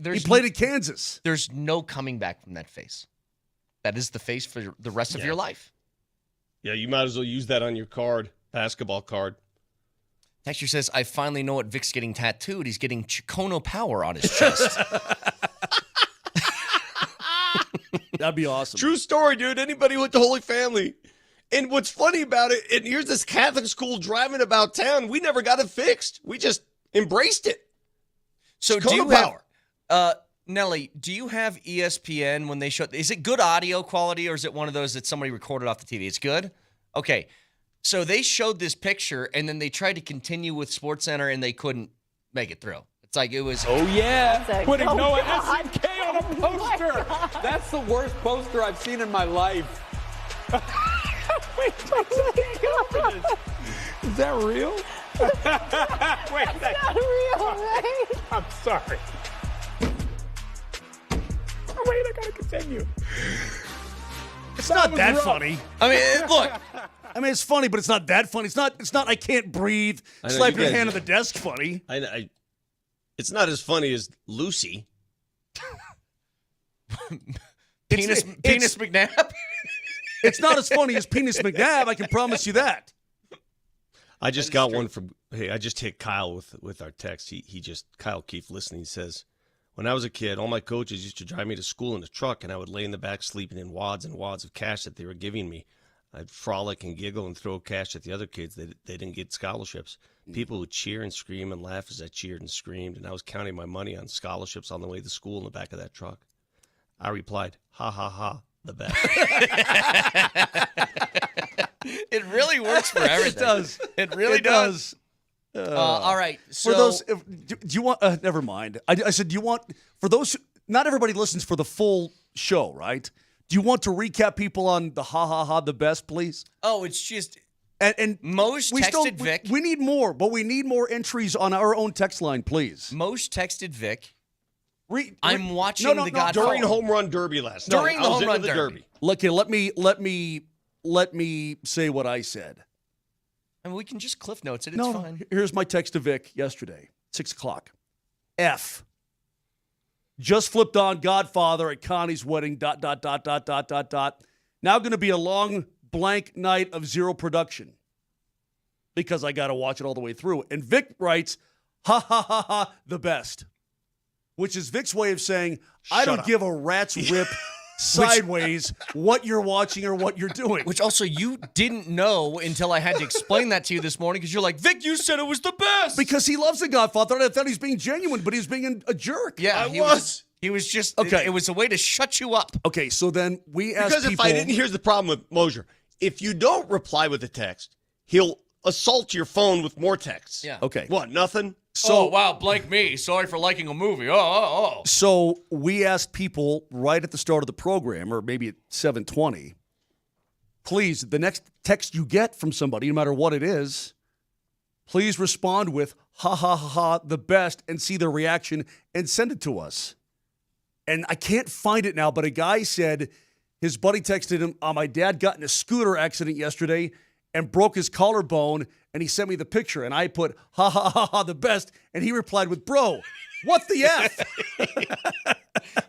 He played at Kansas. There's no coming back from that face. That is the face for the rest of your life. Yeah, you might as well use that on your card, basketball card. Texture says, I finally know what Vic's getting tattooed. He's getting Chicono Power on his chest. That'd be awesome. True story, dude. Anybody with the Holy Family. And what's funny about it, and here's this Catholic school driving about town. We never got it fixed. We just embraced it. So Chicono do you Power. have, Nelly, do you have ESPN when they show, is it good audio quality or is it one of those that somebody recorded off the TV? It's good? Okay. So they showed this picture and then they tried to continue with SportsCenter and they couldn't make it through. It's like it was. Oh, yeah. Putting Noah God. SNK on a poster. That's the worst poster I've seen in my life. Wait, is that real? Wait, That's not real, right? I'm sorry. Wait, I gotta continue. It's not that funny. I mean, look. I mean, it's funny, but it's not that funny. It's not I can't breathe. Slap your hand on the desk funny. It's not as funny as Lucy. Penis McNabb? It's not as funny as Penis McNabb, I can promise you that. I just got one from, I just hit Kyle with our text. Kyle Keefe listening, he says, when I was a kid, all my coaches used to drive me to school in a truck, and I would lay in the back sleeping in wads and wads of cash that they were giving me. I'd frolic and giggle and throw cash at the other kids. They didn't get scholarships. People would cheer and scream and laugh as I cheered and screamed, and I was counting my money on scholarships on the way to school in the back of that truck. I replied, ha, ha, ha, the best. It really works for everything. It does. It really does. All right. So for those, do you want? Never mind. I said, do you want for those? Not everybody listens for the full show, right? Do you want to recap people on the ha ha ha the best, please? Oh, it's just and Mose texted Vic. We need more, but we need more entries on our own text line, please. Mose texted Vic. I'm watching the Godfather during Home Run Derby last night. During the Home Run Derby. Okay, let me say what I said. I mean, we can just cliff notes it. It's No, fine. Here's my text to Vic yesterday, 6 o'clock. F. Just flipped on Godfather at Connie's wedding, ... Now going to be a long blank night of zero production because I got to watch it all the way through. And Vic writes, ha, ha, ha, ha, the best, which is Vic's way of saying, I don't give a rat's rip sideways what you're watching or what you're doing. Which also you didn't know until I had to explain that to you this morning because you're like, Vic, you said it was the best. Because he loves the Godfather, and I thought he was being genuine, but he was being a jerk. Yeah, he was. He was just, okay. It was a way to shut you up. Okay, so then we asked Because if I didn't, here's the problem with Moser. If you don't reply with a text, he'll assault your phone with more texts. Yeah. Okay. What, nothing? So, wow, blank me. Sorry for liking a movie. Oh. So we asked people right at the start of the program, or maybe at 7:20, please, the next text you get from somebody, no matter what it is, please respond with, ha, ha, ha, ha, the best, and see their reaction and send it to us. And I can't find it now, but a guy said his buddy texted him, my dad got in a scooter accident yesterday and broke his collarbone, and he sent me the picture, and I put, ha, ha, ha, ha, the best, and he replied with, bro, what the F?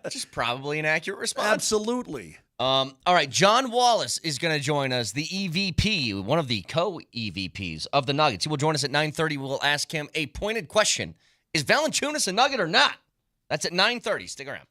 Which is probably an accurate response. Absolutely. All right, John Wallace is going to join us, the EVP, one of the co-EVPs of the Nuggets. He will join us at 9:30. We'll ask him a pointed question. Is Valanciunas a Nugget or not? That's at 9:30. Stick around.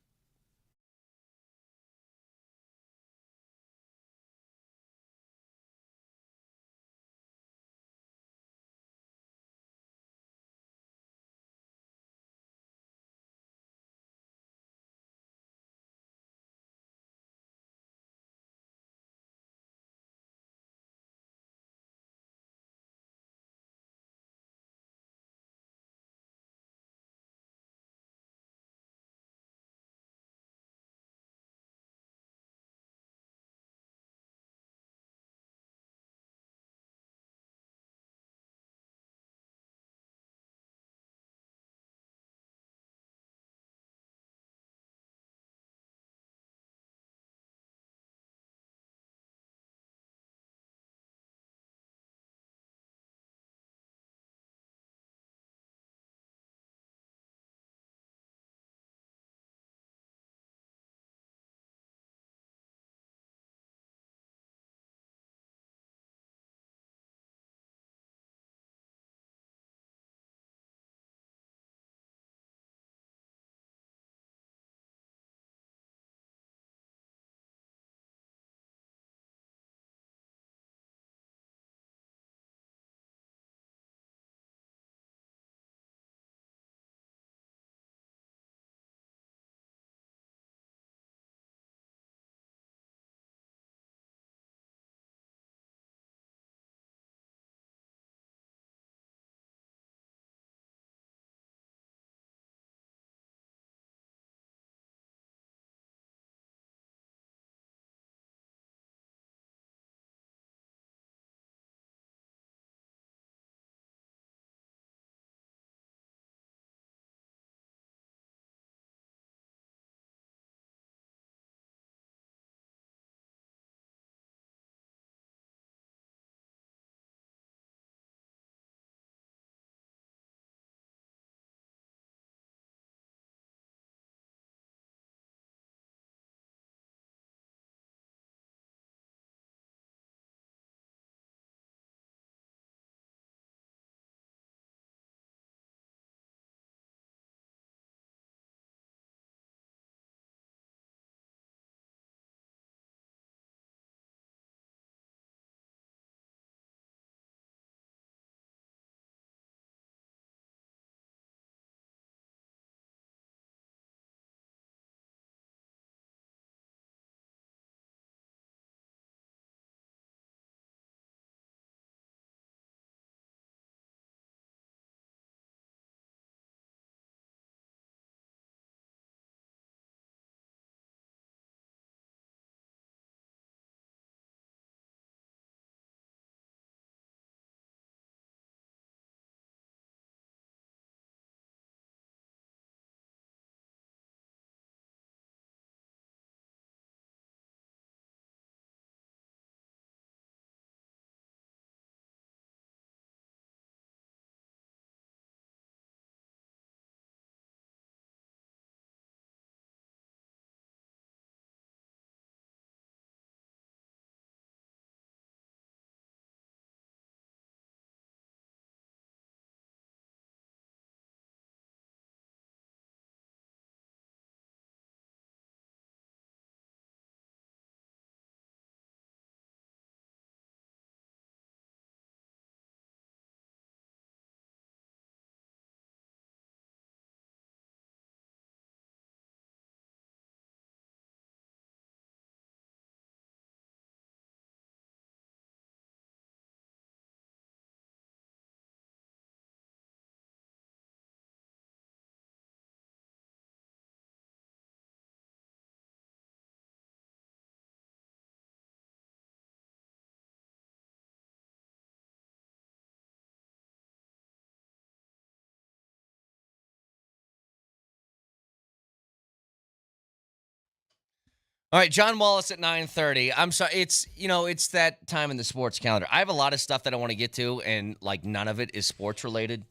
All right, John Wallace at 9:30. I'm sorry, it's that time in the sports calendar. I have a lot of stuff that I want to get to, and none of it is sports related.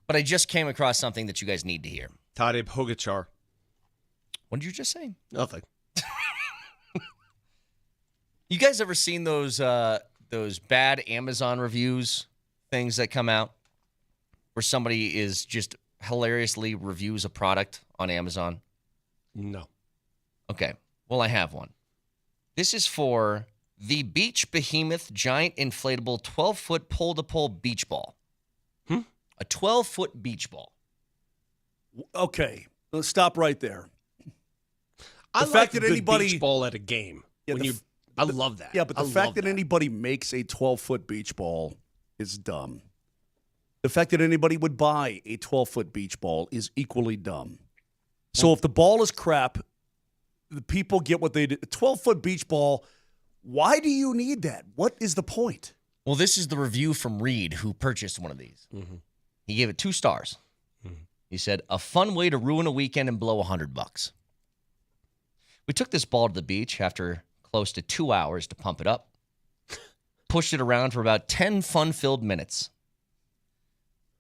But I just came across something that you guys need to hear. Tadej Pogačar. What did you just say? Nothing. You guys ever seen those bad Amazon reviews things that come out where somebody is just hilariously reviews a product on Amazon? No. Okay. Well, I have one. This is for the Beach Behemoth Giant Inflatable 12-foot pole-to-pole beach ball. A 12-foot beach ball. Okay. Let's stop right there. I like a good beach ball at a game. Yeah, I love that. Yeah, but the fact that anybody makes a 12-foot beach ball is dumb. The fact that anybody would buy a 12-foot beach ball is equally dumb. So if the ball is crap, the people get what they did. A 12-foot beach ball, why do you need that? What is the point? Well, this is the review from Reed, who purchased one of these. Mm-hmm. He gave it 2 stars. Mm-hmm. He said, a fun way to ruin a weekend and blow $100. We took this ball to the beach after close to 2 hours to pump it up. Pushed it around for about 10 fun-filled minutes.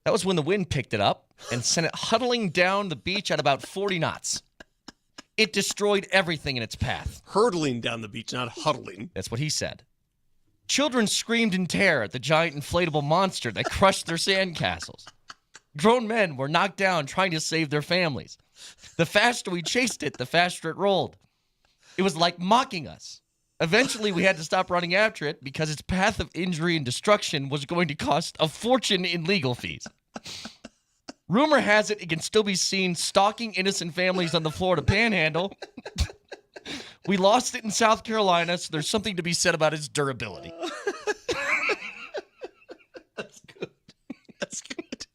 That was when the wind picked it up and sent it huddling down the beach at about 40 knots. It destroyed everything in its path. Hurtling down the beach, not huddling. That's what he said. Children screamed in terror at the giant inflatable monster that crushed their sandcastles. Grown men were knocked down trying to save their families. The faster we chased it, the faster it rolled. It was like mocking us. Eventually, we had to stop running after it because its path of injury and destruction was going to cost a fortune in legal fees. Rumor has it can still be seen stalking innocent families on the Florida Panhandle. We lost it in South Carolina, so there's something to be said about its durability. That's good. That's good.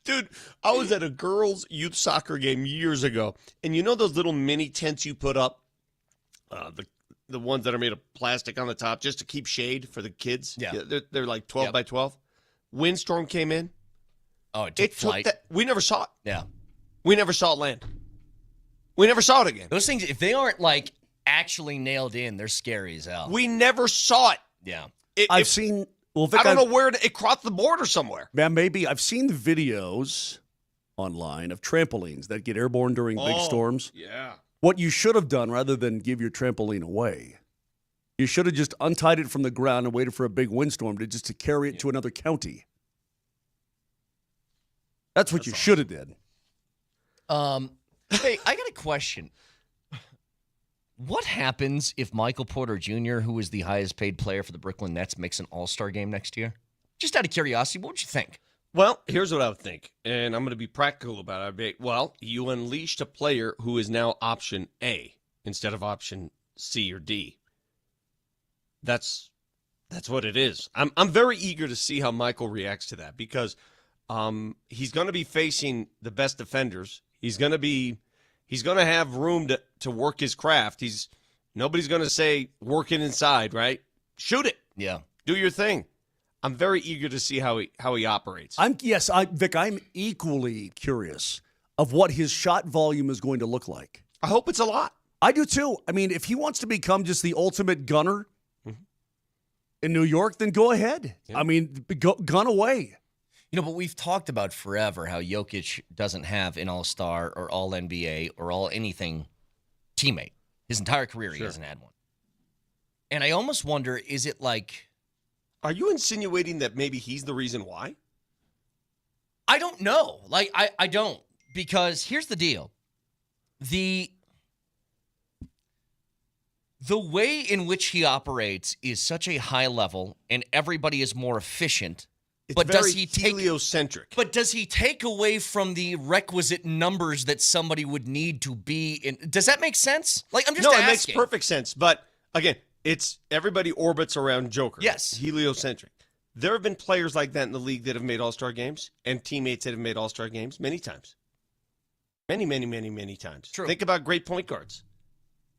Dude, I was at a girls' youth soccer game years ago, and you know those little mini tents you put up? The ones that are made of plastic on the top just to keep shade for the kids? Yeah. They're like 12 by 12. Windstorm came in. Oh, it took flight. We never saw it. Yeah. We never saw it land. We never saw it again. Those things, if they aren't actually nailed in, they're scary as hell. We never saw it. Yeah. I've seen... Well, Vic, I don't know where it crossed the border somewhere. Man, maybe I've seen the videos online of trampolines that get airborne during big storms. Yeah. What you should have done, rather than give your trampoline away, you should have just untied it from the ground and waited for a big windstorm to carry it to another county. That's what you should have did. Hey, I got a question. What happens if Michael Porter Jr., who is the highest paid player for the Brooklyn Nets, makes an all-star game next year? Just out of curiosity, what would you think? Well, here's what I would think, and I'm going to be practical about it. You unleashed a player who is now option A instead of option C or D. That's what it is. I'm very eager to see how Michael reacts to that because he's going to be facing the best defenders. He's going to have room to work his craft. Nobody's going to say work it inside, right? Shoot it. Yeah. Do your thing. I'm very eager to see how he operates. Vic, I'm equally curious of what his shot volume is going to look like. I hope it's a lot. I do too. I mean, if he wants to become just the ultimate gunner in New York, then go ahead. Yeah. I mean, gun away. But we've talked about forever how Jokic doesn't have an all-star or all-NBA or all-anything teammate. His entire career, he hasn't had one. And I almost wonder, is it like... Are you insinuating that maybe he's the reason why? I don't know. I don't. Because here's the deal. The way in which he operates is such a high level, and everybody is more efficient. It's very heliocentric. But does he take away from the requisite numbers that somebody would need to be in? Does that make sense? I'm just asking. No, it makes perfect sense. But again, it's everybody orbits around Joker. Yes. Heliocentric. There have been players like that in the league that have made all-star games and teammates that have made all-star games many times. Many, many, many, many times. True. Think about great point guards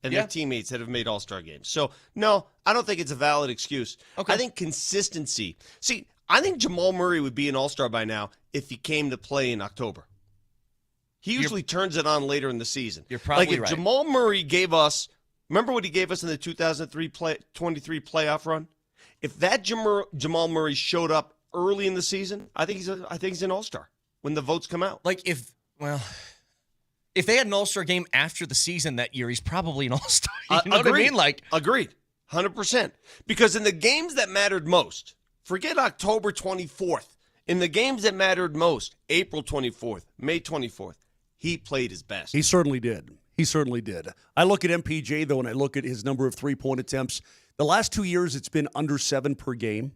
and their teammates that have made all-star games. So, no, I don't think it's a valid excuse. Okay. I think consistency. See, I think Jamal Murray would be an all-star by now if he came to play in October. He usually turns it on later in the season. You're probably if right. Jamal Murray gave us Remember what he gave us in the 2023 playoff run? If that Jamal Murray showed up early in the season, I think he's an all-star when the votes come out. Like if they had an all-star game after the season that year, he's probably an all-star. You know what I mean? Like, agreed, 100%. Because in the games that mattered most, forget October 24th. In the games that mattered most, April 24th, May 24th, he played his best. He certainly did. He certainly did. I look at MPJ, though, and I look at his number of three-point attempts. The last 2 years, it's been under 7 per game.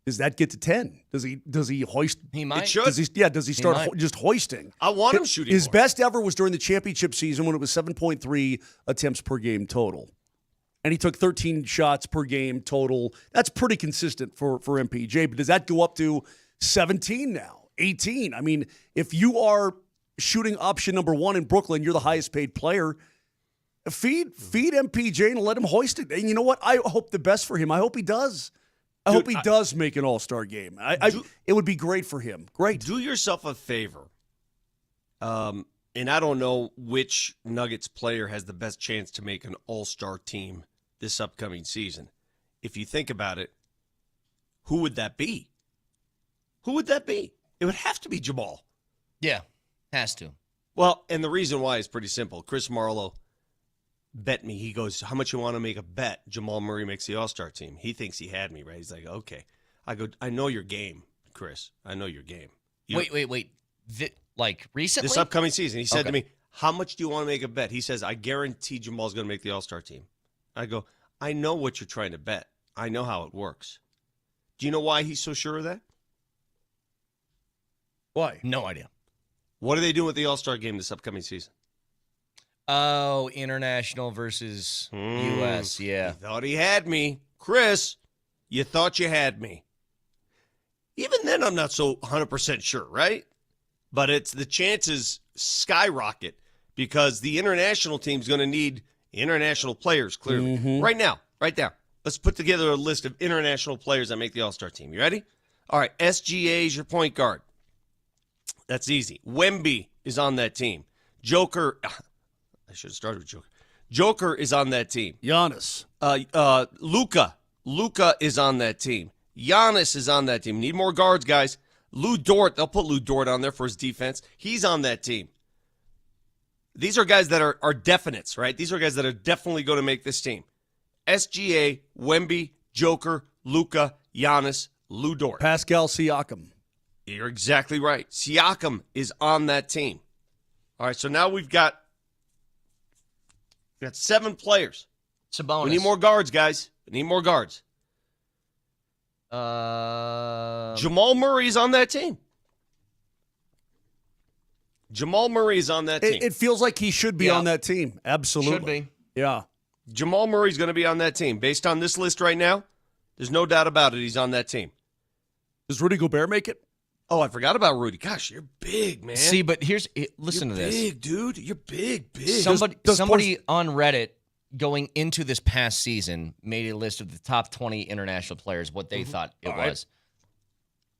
Does that get to 10? Does he hoist? He might. It should. Does he start just hoisting? I want him shooting His more. best ever was during the championship season when it was 7.3 attempts per game total. And he took 13 shots per game total. That's pretty consistent for MPJ. But does that go up to 17 now? 18? I mean, if you are shooting option number 1 in Brooklyn, you're the highest paid player. Feed MPJ and let him hoist it. And you know what? I hope the best for him. I hope he does. I hope he does make an all-star game. It would be great for him. Great. Do yourself a favor. And I don't know which Nuggets player has the best chance to make an all-star team this upcoming season. If you think about it, who would that be? Who would that be? It would have to be Jamal. yeah, has to. Well, and the reason why is pretty simple. Chris Marlowe bet me. He goes, how much you want to make a bet Jamal Murray makes the all-star team? He thinks he had me, right? He's like, okay. I go, I know your game, Chris. I know your game. Wait. Like recently? This upcoming season. He said to me, how much do you want to make a bet? He says, I guarantee Jamal's going to make the all-star team. I go, I know what you're trying to bet. I know how it works. Do you know why he's so sure of that? Why? No idea. What are they doing with the all-star game this upcoming season? Oh, international versus U.S., yeah. He thought he had me. Chris, you thought you had me. Even then, I'm not so 100% sure, right? But it's the chances skyrocket because the international team's going to need international players, clearly. Mm-hmm. Right now, let's put together a list of international players that make the all-star team. You ready? All right, SGA is your point guard. That's easy. Wemby is on that team. Joker, I should have started with Joker. Joker is on that team. Jonas. Luka is on that team. Jonas is on that team. Need more guards, guys. Lou Dort, they'll put Lou Dort on there for his defense. He's on that team. These are guys that are definites, right? These are guys that are definitely going to make this team. SGA, Wemby, Joker, Luka, Giannis, Lou Dort. Pascal Siakam. You're exactly right. Siakam is on that team. All right, so now we've got 7 players. Sabonis. We need more guards, guys. We need more guards. Jamal Murray's on that team. Jamal Murray's on that team. It feels like he should be on that team. Absolutely. Should be. Yeah. Jamal Murray's going to be on that team. Based on this list right now, there's no doubt about it. He's on that team. Does Rudy Gobert make it? Oh, I forgot about Rudy. Gosh, you're big, man. See, but listen to this. You're big, dude. You're big. Somebody on Reddit going into this past season made a list of the top 20 international players, what they thought it was.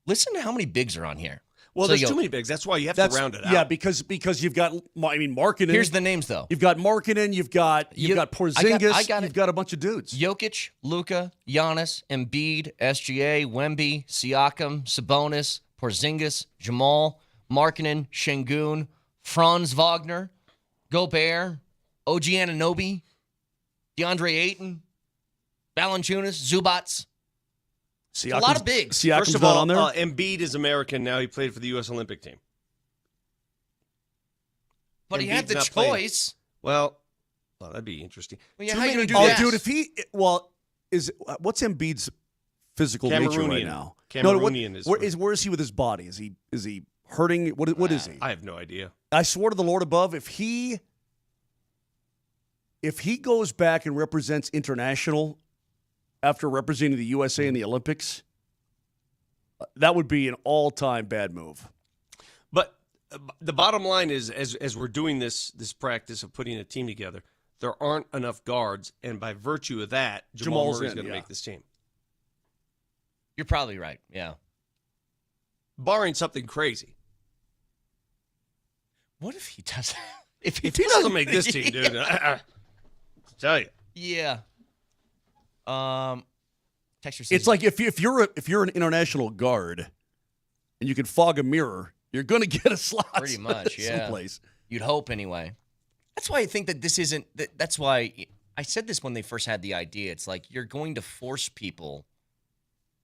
Listen to how many bigs are on here. Well, there's too many bigs. That's why you have to round it out. Yeah, because you've got, Markkanen. Here's the names, though. You've got Markkanen. You've got Porzingis. You've got a bunch of dudes. Jokic, Luka, Giannis, Embiid, SGA, Wemby, Siakam, Sabonis, Porzingis, Jamal, Markkanen, Şengün, Franz Wagner, Gobert, OG Anunoby, DeAndre Ayton, Valanciunas, Zubats. A lot of bigs. First of all, Embiid is American now. He played for the U.S. Olympic team. But he had the choice. Well, that'd be interesting. Well, yeah, how you going to do that? Dude, what's Embiid's physical nature right now? Cameroonian. Where is he with his body? Is he hurting? What is he? I have no idea. I swear to the Lord above, if he goes back and represents international after representing the USA in the Olympics, that would be an all-time bad move. But the bottom line is, as we're doing this practice of putting a team together, there aren't enough guards, and by virtue of that, Jamal Murray's going to make this team. You're probably right, yeah. Barring something crazy. What if he doesn't? If he doesn't make this team, dude. tell you. Yeah. Texture says It's like if you're an international guard and you can fog a mirror, you're going to get a slot. pretty much, yeah. Someplace. You'd hope anyway. That's why I think that this isn't. That's why I said this when they first had the idea. It's like you're going to force people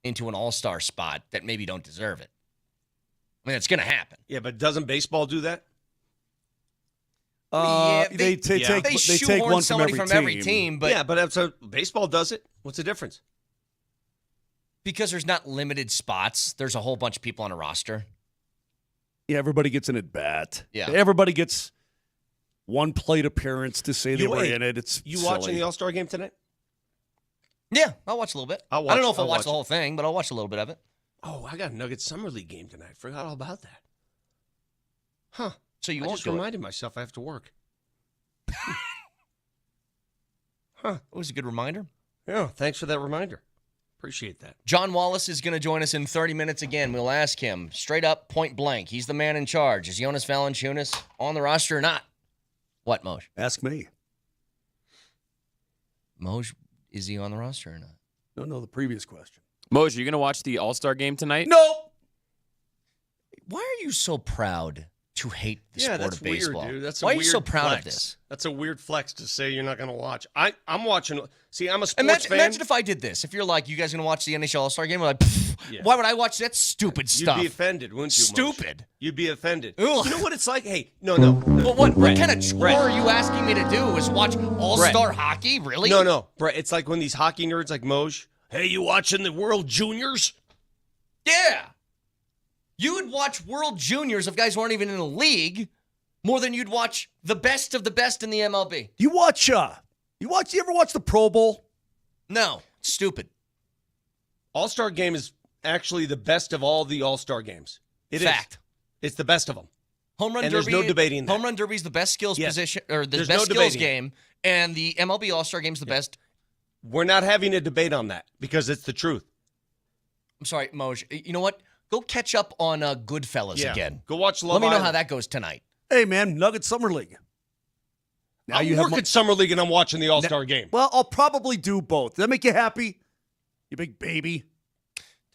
into an all-star spot that maybe don't deserve it. I mean, it's going to happen. Yeah, but doesn't baseball do that? They take one from every team. but yeah, but so baseball does it. What's the difference? Because there's not limited spots, there's a whole bunch of people on a roster. Yeah, everybody gets an at bat. Yeah, everybody gets one plate appearance to say they were in it. It's you silly. watching the All-Star game tonight? Yeah, I'll watch a little bit. I don't know if I'll watch the whole thing, but I'll watch a little bit of it. Oh, I got a Nuggets Summer League game tonight. Forgot all about that. Huh. So you I won't just do reminded myself I have to work. Huh. It was a good reminder. Yeah, thanks for that reminder. Appreciate that. John Wallace is going to join us in 30 minutes again. We'll ask him straight up, point blank. He's the man in charge. Is Jonas Valanciunas on the roster or not? What, Moj? Ask me. Moj, is he on the roster or not? No, the previous question. Moser, you going to watch the All-Star game tonight? No. Why are you so proud to hate the sport that's of baseball? weird, dude. That's Why a are you weird so proud flex. of this? That's a weird flex to say you're not going to watch. I'm watching. See, I'm a sports fan. Imagine if I did this. If you're like, you guys going to watch the NHL All-Star game? We're like, why would I watch that stupid stuff? You'd be offended, wouldn't you? Stupid. Moshe? You'd be offended. Ugh. You know what it's like? Hey, no. Well, what Brett, kind of chore Brett. are you asking me to do? Is watch All-Star hockey? Really? No. Brett, it's like when these hockey nerds like Moj, hey, you watching the World Juniors? Yeah. You would watch World Juniors of guys who aren't even in the league more than you'd watch the best of the best in the MLB. You ever watch the Pro Bowl? No. Stupid. All-Star game is actually the best of all the All-Star games. Fact. It's the best of them. Home Run and Derby. There's no debating that. Home Run Derby is the best skills position, or the There's best no skills debating game, and the MLB All-Star game is the best. We're not having a debate on that because it's the truth. I'm sorry, Moj. You know what? Go catch up on Goodfellas again. Go watch Love Let me know Island. how that goes tonight. Hey, man, Nuggets Summer League. Now I'm working Summer League and I'm watching the All-Star game. Well, I'll probably do both. Does that make you happy? You big baby.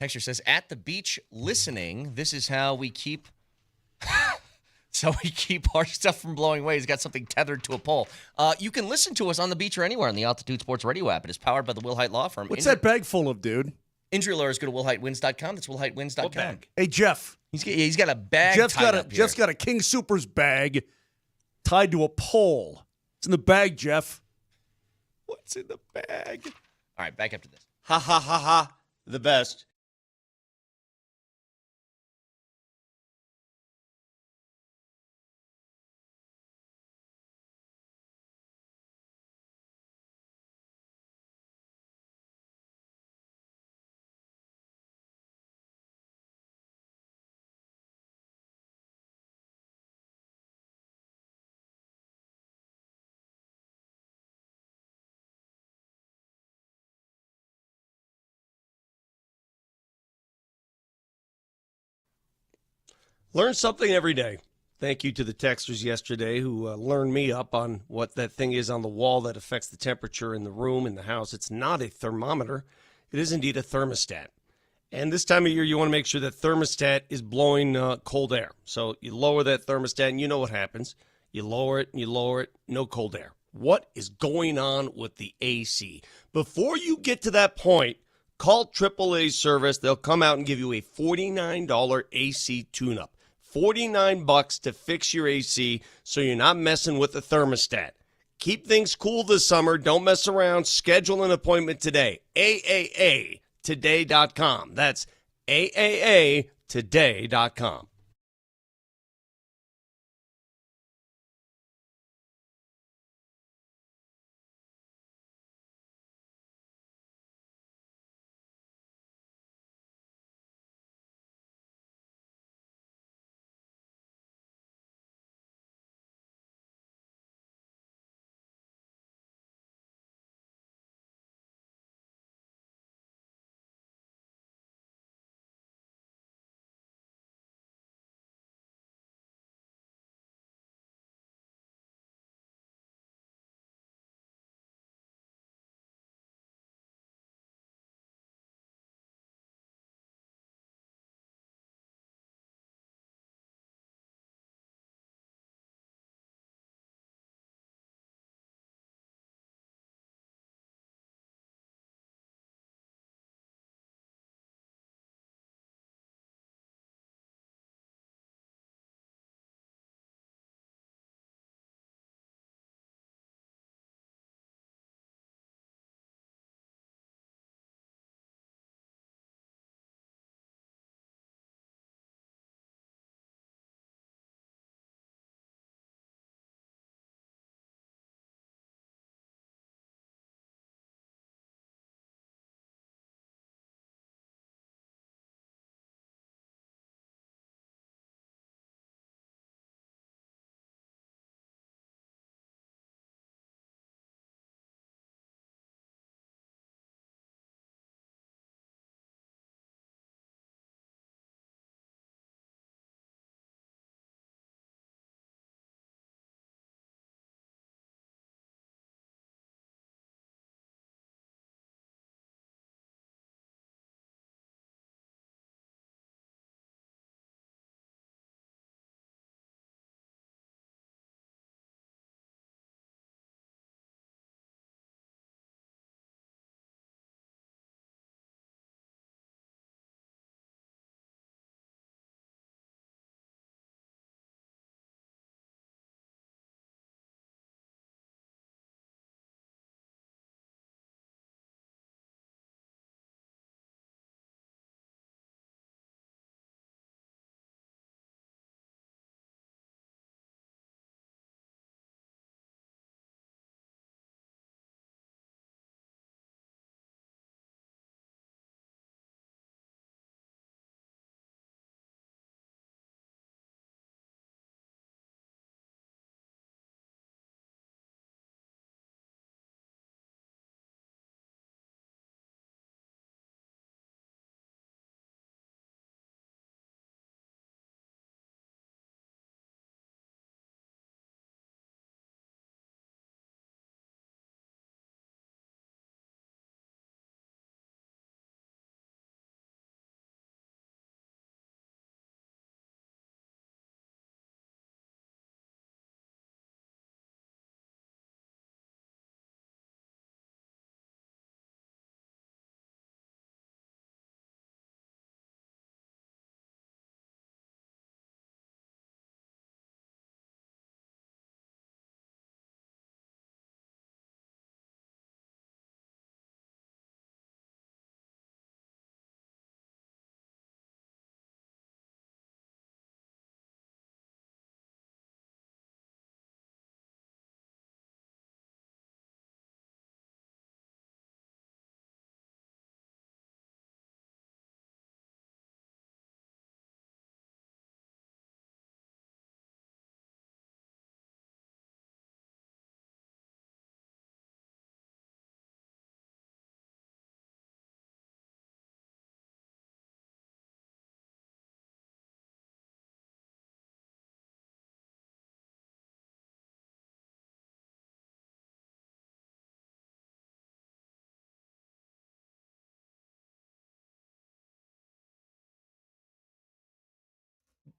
Texture says, at the beach listening, this is how we keep so we keep our stuff from blowing away. He's got something tethered to a pole. You can listen to us on the beach or anywhere on the Altitude Sports Radio app. It is powered by the Will Height Law Firm. What's that bag full of, dude? Injury lawyers, go to willheightwins.com. That's willheightwins.com. What bag? Hey, Jeff. He's got a bag Jeff's tied up here. got a King Supers bag tied to a pole. It's in the bag, Jeff. What's in the bag? All right, back after this. Ha, ha, ha, ha. The best. Learn something every day. Thank you to the texters yesterday who learned me up on what that thing is on the wall that affects the temperature in the room, in the house. It's not a thermometer. It is indeed a thermostat. And this time of year, you want to make sure that thermostat is blowing cold air. So you lower that thermostat, and you know what happens. You lower it, no cold air. What is going on with the AC? Before you get to that point, call AAA service. They'll come out and give you a $49 AC tune-up. $49 to fix your AC so you're not messing with the thermostat. Keep things cool this summer. Don't mess around. Schedule an appointment today. AAAtoday.com. That's AAAtoday.com.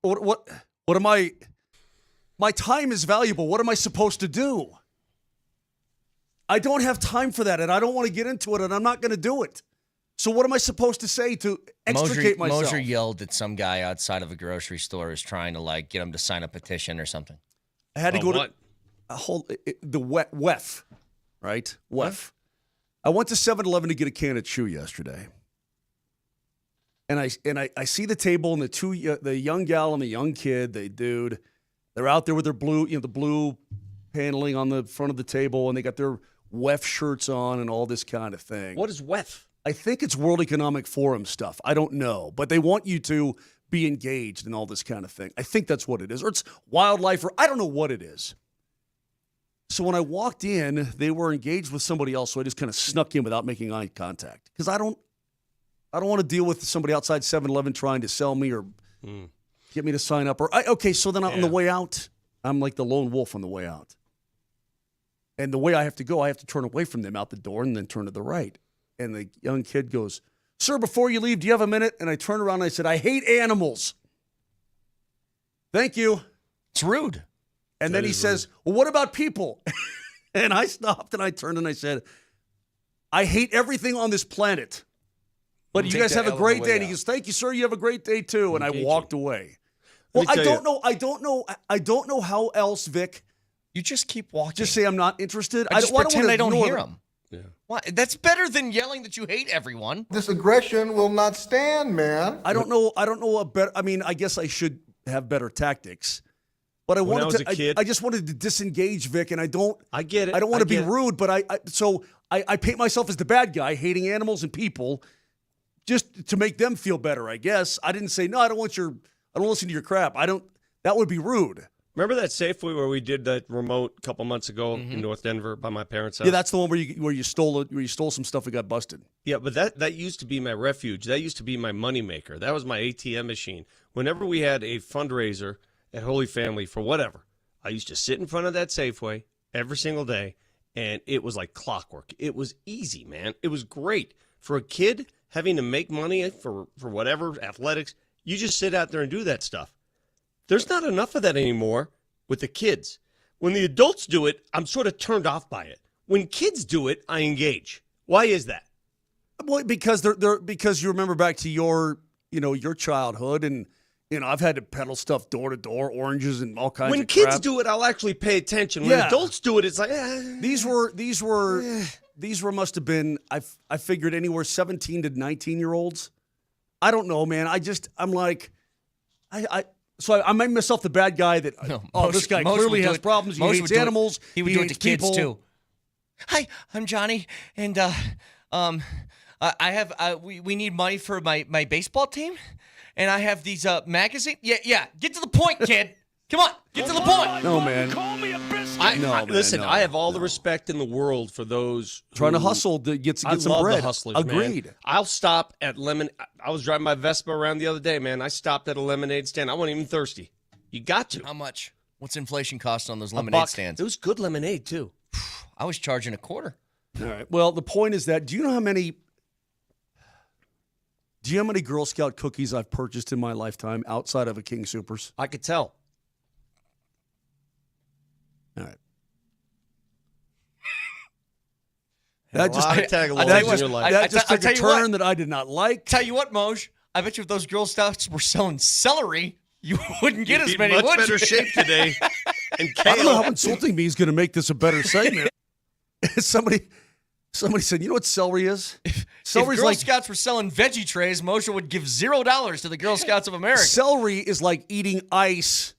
What am I? My time is valuable. What am I supposed to do? I don't have time for that, and I don't want to get into it, and I'm not going to do it. So what am I supposed to say to extricate myself? Moser yelled at some guy outside of a grocery store who was trying to get him to sign a petition or something. I had to go to the WEF, right? WEF. I went to 7-Eleven to get a can of chew yesterday. And I see the table and the young gal and the young kid, they're out there with their blue, the blue paneling on the front of the table, and they got their WEF shirts on and all this kind of thing. What is WEF? I think it's World Economic Forum stuff. I don't know, but they want you to be engaged in all this kind of thing. I think that's what it is, or it's wildlife, or I don't know what it is. So when I walked in, they were engaged with somebody else, so I just kind of snuck in without making eye contact because I don't want to deal with somebody outside 7-Eleven trying to sell me or get me to sign up. So then on the way out, I'm like the lone wolf on the way out. And the way I have to go, I have to turn away from them out the door and then turn to the right. And the young kid goes, "Sir, before you leave, do you have a minute?" And I turned around and I said, "I hate animals." "Thank you." It's rude. And then he says, "Well, what about people?" And I stopped and I turned and I said, "I hate everything on this planet. But you guys have a great day." And he goes, "Thank you, sir. You have a great day too." And I walked away. Well, I don't know how else, Vic. You just keep walking. Just say I'm not interested. I pretend I don't hear him. Yeah. Why? That's better than yelling that you hate everyone. This aggression will not stand, man. I don't know a better. I mean, I guess I should have better tactics. But I just wanted to disengage, Vic, and I get it. I don't want to be rude, but I paint myself as the bad guy, hating animals and people, just to make them feel better. I guess I didn't say no. I don't listen to your crap. That would be rude. Remember that Safeway where we did that remote a couple months ago in North Denver by my parents' house? Yeah, that's the one where you stole some stuff and got busted. Yeah, but that used to be my refuge. That used to be my moneymaker. That was my ATM machine. Whenever we had a fundraiser at Holy Family for whatever, I used to sit in front of that Safeway every single day, and it was like clockwork. It was easy, man. It was great. For a kid having to make money for whatever, athletics, you just sit out there and do that stuff. There's not enough of that anymore with the kids. When the adults do it, I'm sort of turned off by it. When kids do it, I engage. Why is that? Well, because because you remember back to your childhood, and I've had to peddle stuff door to door, oranges and all kinds of crap. When kids do it, I'll actually pay attention. When adults do it, it's like these were must have been I figured anywhere 17 to 19-year-olds. I don't know, man. I'm like So I made myself the bad guy that, this guy clearly has problems. He hates animals. He would do it to kids, people. too. Hi, I'm Johnny, and we need money for my baseball team, and I have these magazines. Yeah, get to the point, kid. Come on, get to the point. No, man. Listen, I have all the respect in the world for those trying to hustle to get some bread. I love the hustlers, Agreed. Man. I'll stop at I was driving my Vespa around the other day, man. I stopped at a lemonade stand. I wasn't even thirsty. You got to. How much? What's inflation cost on those lemonade stands? It was good lemonade, too. I was charging $0.25. All right. Well, the point is that, do you know how many Girl Scout cookies I've purchased in my lifetime outside of a King Soopers? I could tell. All right. That just took a turn that I did not like. Tell you what, Moj, I bet you if those Girl Scouts were selling celery, you wouldn't get as many, would you? Much better shape today. And kale. I don't know how insulting me is going to make this a better segment. Somebody said, you know what celery is? Celery's if Girl Scouts were selling veggie trays, Moshe would give $0 to the Girl Scouts of America. Celery is like eating ice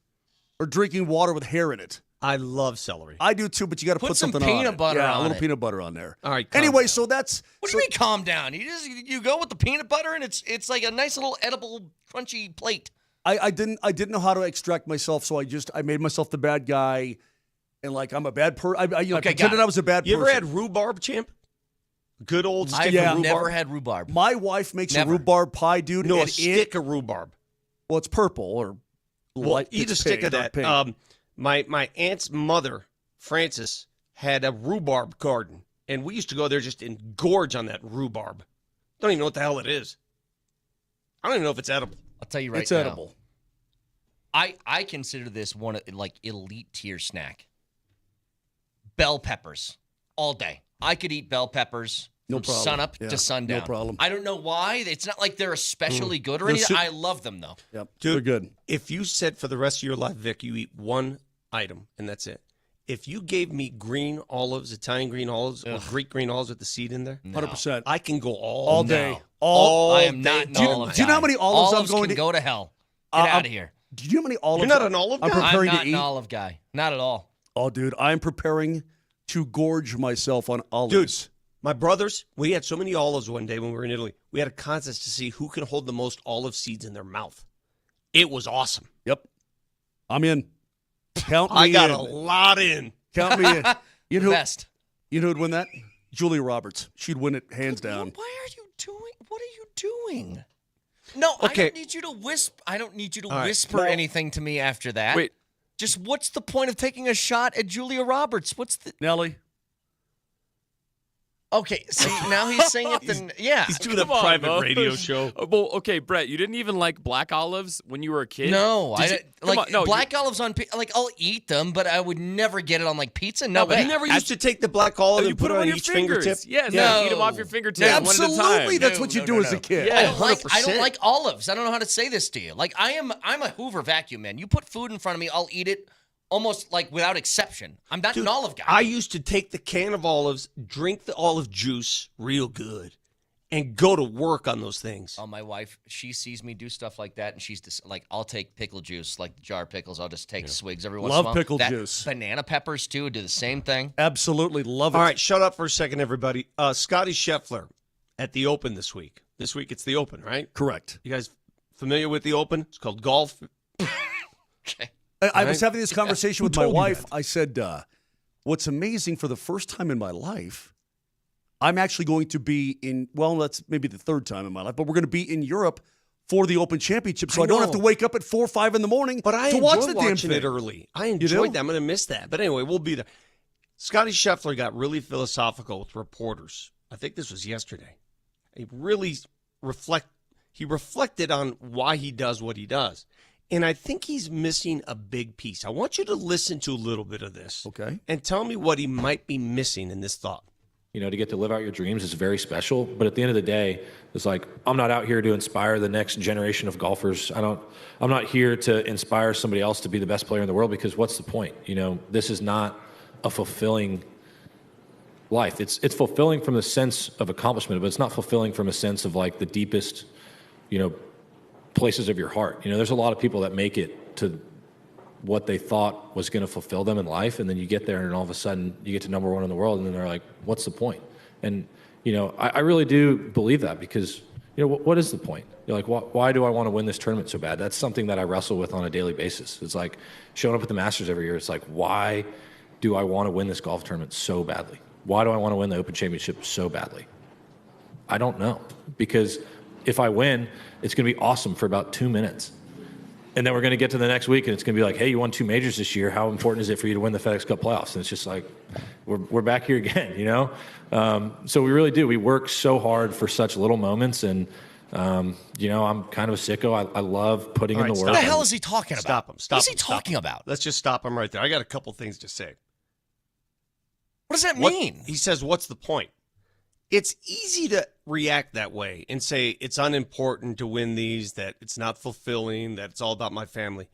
or drinking water with hair in it. I love celery. I do too, but you got to put something some on peanut butter on a little it. peanut butter on there. All right. Anyway, so that's what do you mean calm down? You go with the peanut butter and it's like a nice little edible crunchy plate. I didn't know how to extract myself, so I made myself the bad guy, and like I'm a bad person. I pretended I was a bad person. You ever had rhubarb, champ? Good old stick of rhubarb. I've never had rhubarb. My wife makes a rhubarb pie, dude. No, a stick of rhubarb. Well, it's purple or eat a stick of that. My aunt's mother, Frances, had a rhubarb garden, and we used to go there just and gorge on that rhubarb. Don't even know what the hell it is. I don't even know if it's edible. I'll tell you right now. It's edible. I consider this one of, like, elite tier snack. Bell peppers all day. I could eat bell peppers from sunup to sundown. No problem. I don't know why. It's not like they're especially good or anything. I love them, though. Yep, Dude, they're good. If you said for the rest of your life, Vic, you eat one item and that's it. If you gave me green olives, Italian green olives, or Greek green olives with the seed in there, 100%. I can go all day. now. All I am not an olive Do you know how many olives I'm going can to go to hell. Get out of here. Do you know how many olives? You're not an olive I'm guy? preparing I'm not to eat? an olive guy. Not at all. Oh, dude, I'm preparing to gorge myself on olives. Dude, my brothers, we had so many olives one day when we were in Italy. We had a contest to see who can hold the most olive seeds in their mouth. It was awesome. Yep. I'm in. Count me I got in. a lot in. Count me in. You know, Best. You know who'd win that? Julia Roberts. She'd win it hands down. Why are you doing? What are you doing? No, Okay. I don't need you to whisper. I don't need you to All right. whisper No. anything to me after that. Wait. Just what's the point of taking a shot at Julia Roberts? What's the? Nelly. Okay, see now he's saying it. Then yeah, He's doing a Come on, private Mo. radio show. Well, okay, Brett, you didn't even like black olives when you were a kid? no, Did you- come like on, no, black olives on. Like I'll eat them, but I would never get it on like pizza. No, But way. you never used to take the black olive you and put it on your each fingers. fingertip? Yes, No. eat them off your fingertips one at a Absolutely. time. That's what you do as a kid. Yeah. I don't like 100%. olives. I don't know how to say this to you. Like I'm a Hoover vacuum man. You put food in front of me, I'll eat it almost like without exception. I'm not Dude, an olive guy. I used to take the can of olives, drink the olive juice real good, and go to work on those things. Oh, my wife, she sees me do stuff like that, and she's just like, I'll take pickle juice, like the jar of pickles. I'll just take swigs every once in a Love while. pickle juice. Banana peppers, too, do the same thing. Absolutely love it. All right, shut up for a second, everybody. Scotty Scheffler at the Open this week. This week it's the Open, right? Correct. You guys familiar with the Open? It's called golf. Okay. I was having this conversation with my told you wife. that? I said, what's amazing for the first time in my life, I'm actually going to be in, well, that's maybe the third time in my life, but we're going to be in Europe for the Open Championship, so I don't have to wake up at 4 or 5 in the morning But I to enjoyed watch the damn watching thing. it early. I do? enjoyed that. I'm going to miss that. But anyway, we'll be there. Scotty Scheffler got really philosophical with reporters. I think this was yesterday. He really reflected on why he does what he does. And I think he's missing a big piece. I want you to listen to a little bit of this. Okay. And tell me what he might be missing in this thought. You know, to get to live out your dreams is very special. But at the end of the day, it's like, I'm not out here to inspire the next generation of golfers. I'm not here to inspire somebody else to be the best player in the world, because what's the point? You know, this is not a fulfilling life. It's fulfilling from the sense of accomplishment, but it's not fulfilling from a sense of like the deepest, you know, places of your heart. You know, there's a lot of people that make it to what they thought was going to fulfill them in life, and then you get there and all of a sudden you get to number one in the world, and then they're like, what's the point? And, you know, I really do believe that, because, you know, what is the point? You're like, why do I want to win this tournament so bad? That's something that I wrestle with on a daily basis. It's like showing up at the Masters every year. It's like, why do I want to win this golf tournament so badly? Why do I want to win the Open Championship so badly? I don't know, because if I win, it's going to be awesome for about 2 minutes. And then we're going to get to the next week, and it's going to be like, hey, you won 2 majors this year. How important is it for you to win the FedEx Cup playoffs? And it's just like, we're back here again, you know? So we really do. We work so hard for such little moments. And, you know, I'm kind of a sicko. I love putting in the work. What the hell is he talking about? Stop him. Stop What is him. he talking about? Let's just stop him right there. I got a couple things to say. What does that mean? He says, what's the point? It's easy to react that way and say it's unimportant to win these, that it's not fulfilling, that it's all about my family.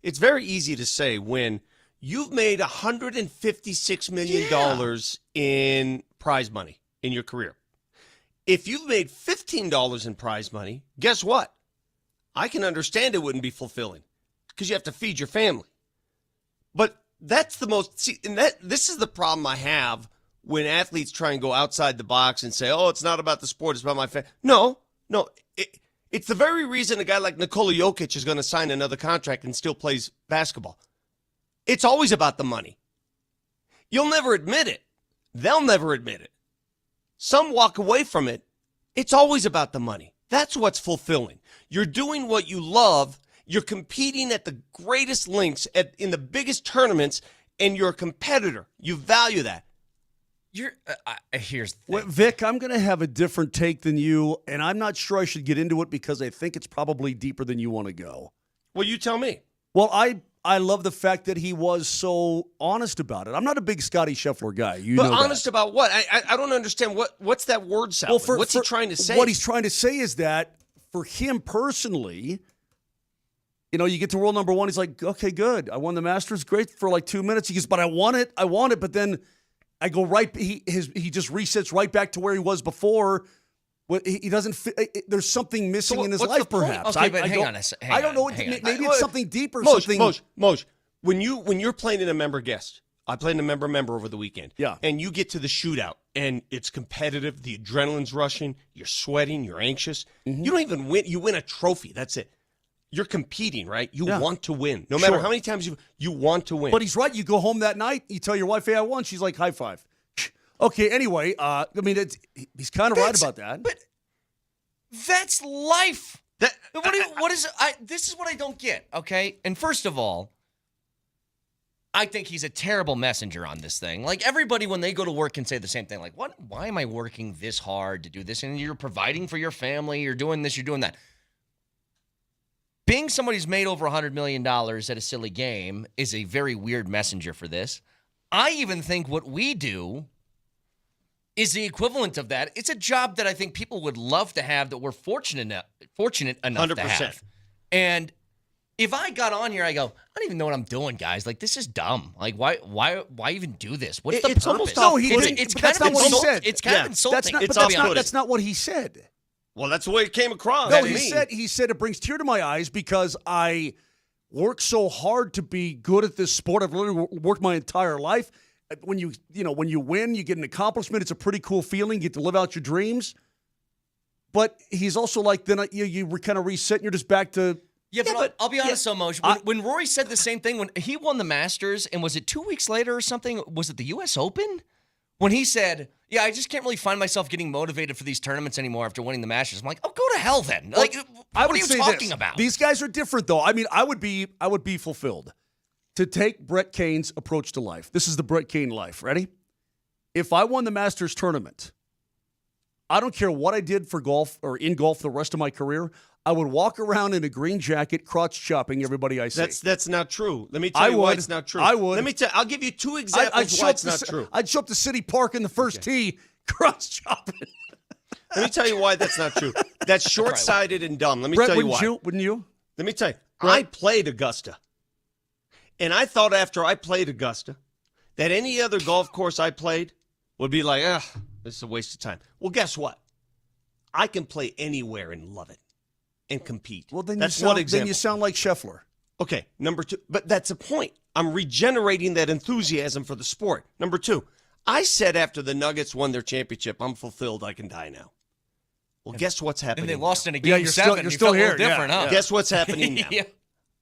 It's very easy to say when you've made $156 million in prize money in your career. If you've made $15 in prize money, guess what? I can understand it wouldn't be fulfilling because you have to feed your family. But that's the most, see, and this is the problem I have when athletes try and go outside the box and say, oh, it's not about the sport, it's about my family. No. It's the very reason a guy like Nikola Jokic is going to sign another contract and still plays basketball. It's always about the money. You'll never admit it. They'll never admit it. Some walk away from it. It's always about the money. That's what's fulfilling. You're doing what you love. You're competing at the greatest links in the biggest tournaments, and you're a competitor. You value that. Here's the thing. Vic, I'm going to have a different take than you, and I'm not sure I should get into it because I think it's probably deeper than you want to go. Well, you tell me. Well, I love the fact that he was so honest about it. I'm not a big Scotty Scheffler guy. But know honest that. about what? I don't understand. What's that word salad? What's he trying to say? What he's trying to say is that for him personally, you get to world number one. He's like, okay, good. I won the Masters. Great for like 2 minutes. He goes, but I want it. But then I go right. He just resets right back to where he was before. He doesn't fit. There's something missing in his life, perhaps. Okay, but hang on a second. I don't know. Maybe it's something deeper. Moj, when you're playing in a member guest, I played in a member over the weekend. Yeah. And you get to the shootout, and it's competitive. The adrenaline's rushing. You're sweating. You're anxious. You don't even win. You win a trophy. That's it. You're competing, right? You want to win. No matter how many times you want to win. But he's right. You go home that night, you tell your wife, hey, I won. She's like, high five. Okay, anyway, he's kind of right about that. But that's life. This is what I don't get, okay? And first of all, I think he's a terrible messenger on this thing. Like, everybody, when they go to work, can say the same thing. Like, why am I working this hard to do this? And you're providing for your family. You're doing this. You're doing that. Being somebody who's made over $100 million at a silly game is a very weird messenger for this. I even think what we do is the equivalent of that. It's a job that I think people would love to have, that we're fortunate enough 100%. to have. And if I got on here, I go, I don't even know what I'm doing, guys. Like, this is dumb. Like, why even do this? What's the purpose? Almost no, he didn't. It's That's not what he said. It's kind of insulting. That's not what he said. Well, that's the way it came across. No, he said it brings tear to my eyes because I work so hard to be good at this sport. I've literally worked my entire life. When you win, you get an accomplishment. It's a pretty cool feeling. You get to live out your dreams. But he's also like, then you kind of reset and you're just back to. Yeah, but I'll be honest, Moj. When Rory said the same thing when he won the Masters, and was it 2 weeks later or something? Was it the U.S. Open? When he said, yeah, I just can't really find myself getting motivated for these tournaments anymore after winning the Masters. I'm like, oh, go to hell then. Well, like, what are you talking about? These guys are different, though. I mean, I would be fulfilled to take Brett Kane's approach to life. This is the Brett Kane life. Ready? If I won the Masters tournament, I don't care what I did for golf or in golf the rest of my career, I would walk around in a green jacket, crotch chopping everybody I see. That's not true. Let me tell you why it's not true. I would. Let me tell. I'll give you two examples why it's not true. I'd show up to City Park in the first tee, crotch chopping. Let me tell you why that's not true. That's short-sighted and dumb. Let me tell you why. Wouldn't you? Let me tell you. I played Augusta, and I thought after I played Augusta that any other golf course I played would be like, this is a waste of time. Well, guess what? I can play anywhere and love it. And compete. Well, then that's one example. Then you sound like Scheffler. Okay, number two. But that's a point. I'm regenerating that enthusiasm for the sport. Number two, I said after the Nuggets won their championship, I'm fulfilled. I can die now. Well, guess what's happening? And they lost in a game yeah, you're 7. You're still here. Different, huh? Guess what's happening now? Yeah.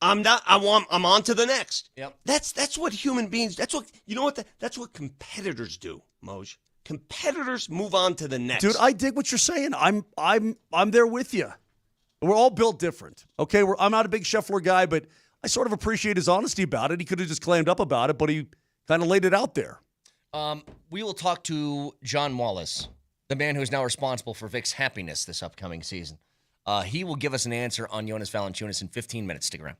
I'm not. I'm on to the next. Yep. That's what human beings. That's what you know. That's what competitors do, Moj. Competitors move on to the next. Dude, I dig what you're saying. I'm there with you. We're all built different, okay? I'm not a big Scheffler guy, but I sort of appreciate his honesty about it. He could have just clammed up about it, but he kind of laid it out there. We will talk to John Wallace, the man who is now responsible for Vic's happiness this upcoming season. He will give us an answer on Jonas Valanciunas in 15 minutes. Stick around.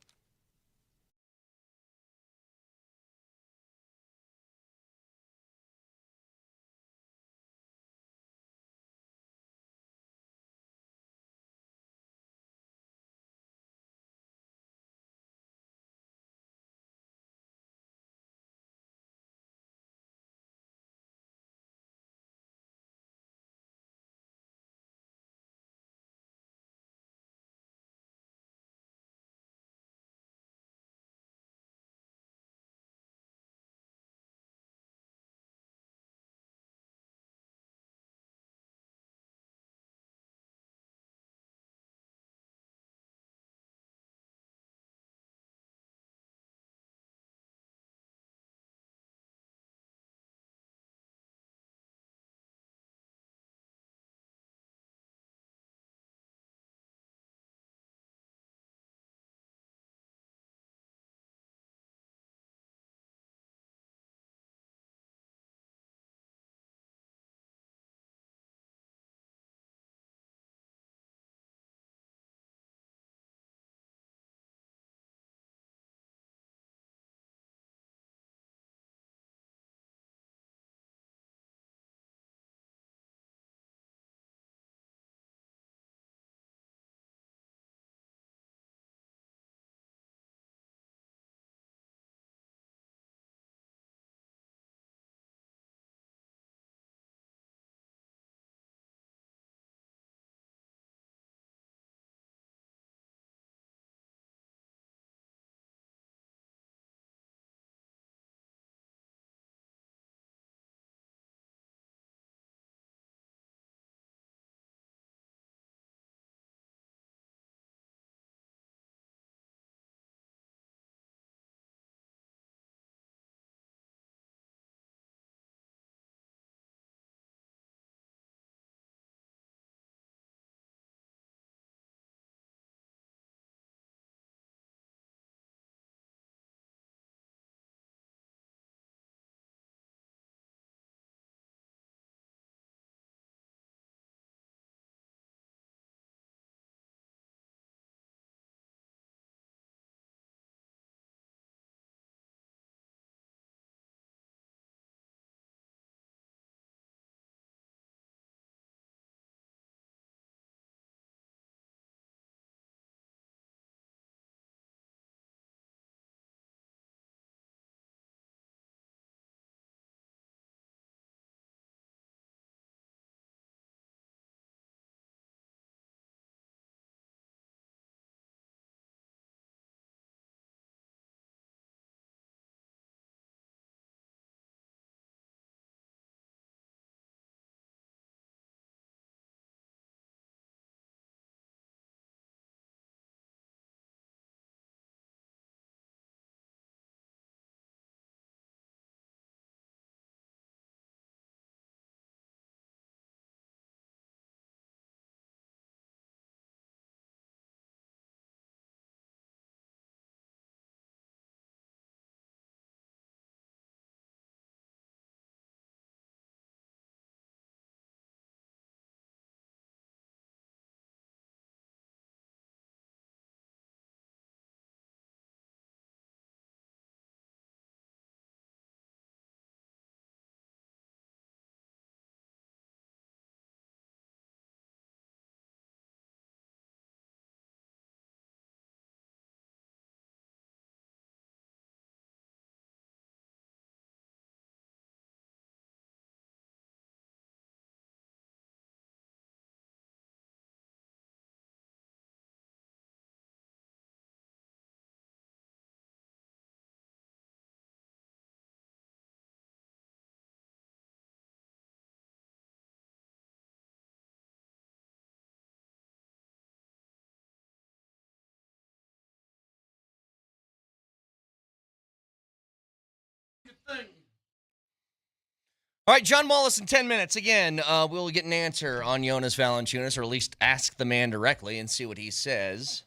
All right, John Wallace in 10 minutes. Again, we'll get an answer on Jonas Valanciunas, or at least ask the man directly and see what he says.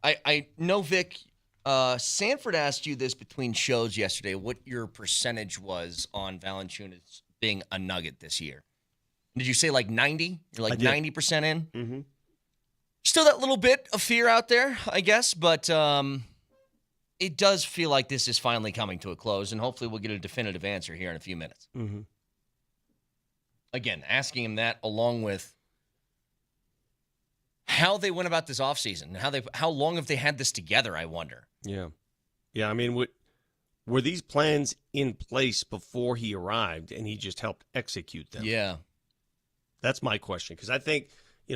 I know, Vic, Sanford asked you this between shows yesterday, what your percentage was on Valanciunas being a Nugget this year. Did you say like 90? You're like 90% in? Mm-hmm. Still that little bit of fear out there, I guess, but it does feel like this is finally coming to a close, and hopefully we'll get a definitive answer here in a few minutes. Mm-hmm. Again, asking him that along with how they went about this offseason, how long have they had this together, I wonder. Yeah. Yeah, I mean, were these plans in place before he arrived and he just helped execute them? Yeah. That's my question, because I think,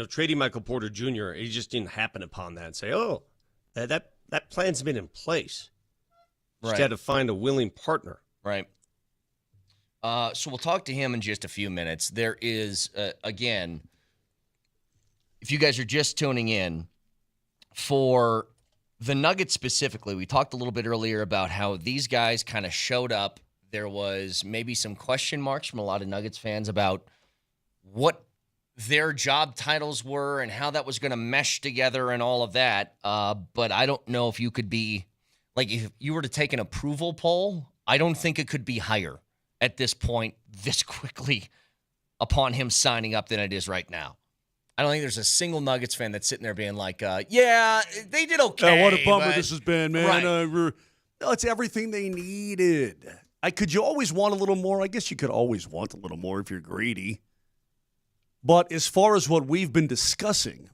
trading Michael Porter Jr., he just didn't happen upon that and say, oh, that plan's been in place. Just had to find a willing partner. Right. So we'll talk to him in just a few minutes. There is, again, if you guys are just tuning in, for the Nuggets specifically, we talked a little bit earlier about how these guys kind of showed up. There was maybe some question marks from a lot of Nuggets fans about what their job titles were and how that was going to mesh together and all of that. But I don't know if you could be, like, if you were to take an approval poll, I don't think it could be higher at this point, this quickly, upon him signing up than it is right now. I don't think there's a single Nuggets fan that's sitting there being like, yeah, they did okay. What a bummer this has been, man. Right. No, it's everything they needed. Could you always want a little more? I guess you could always want a little more if you're greedy. But as far as what we've been discussing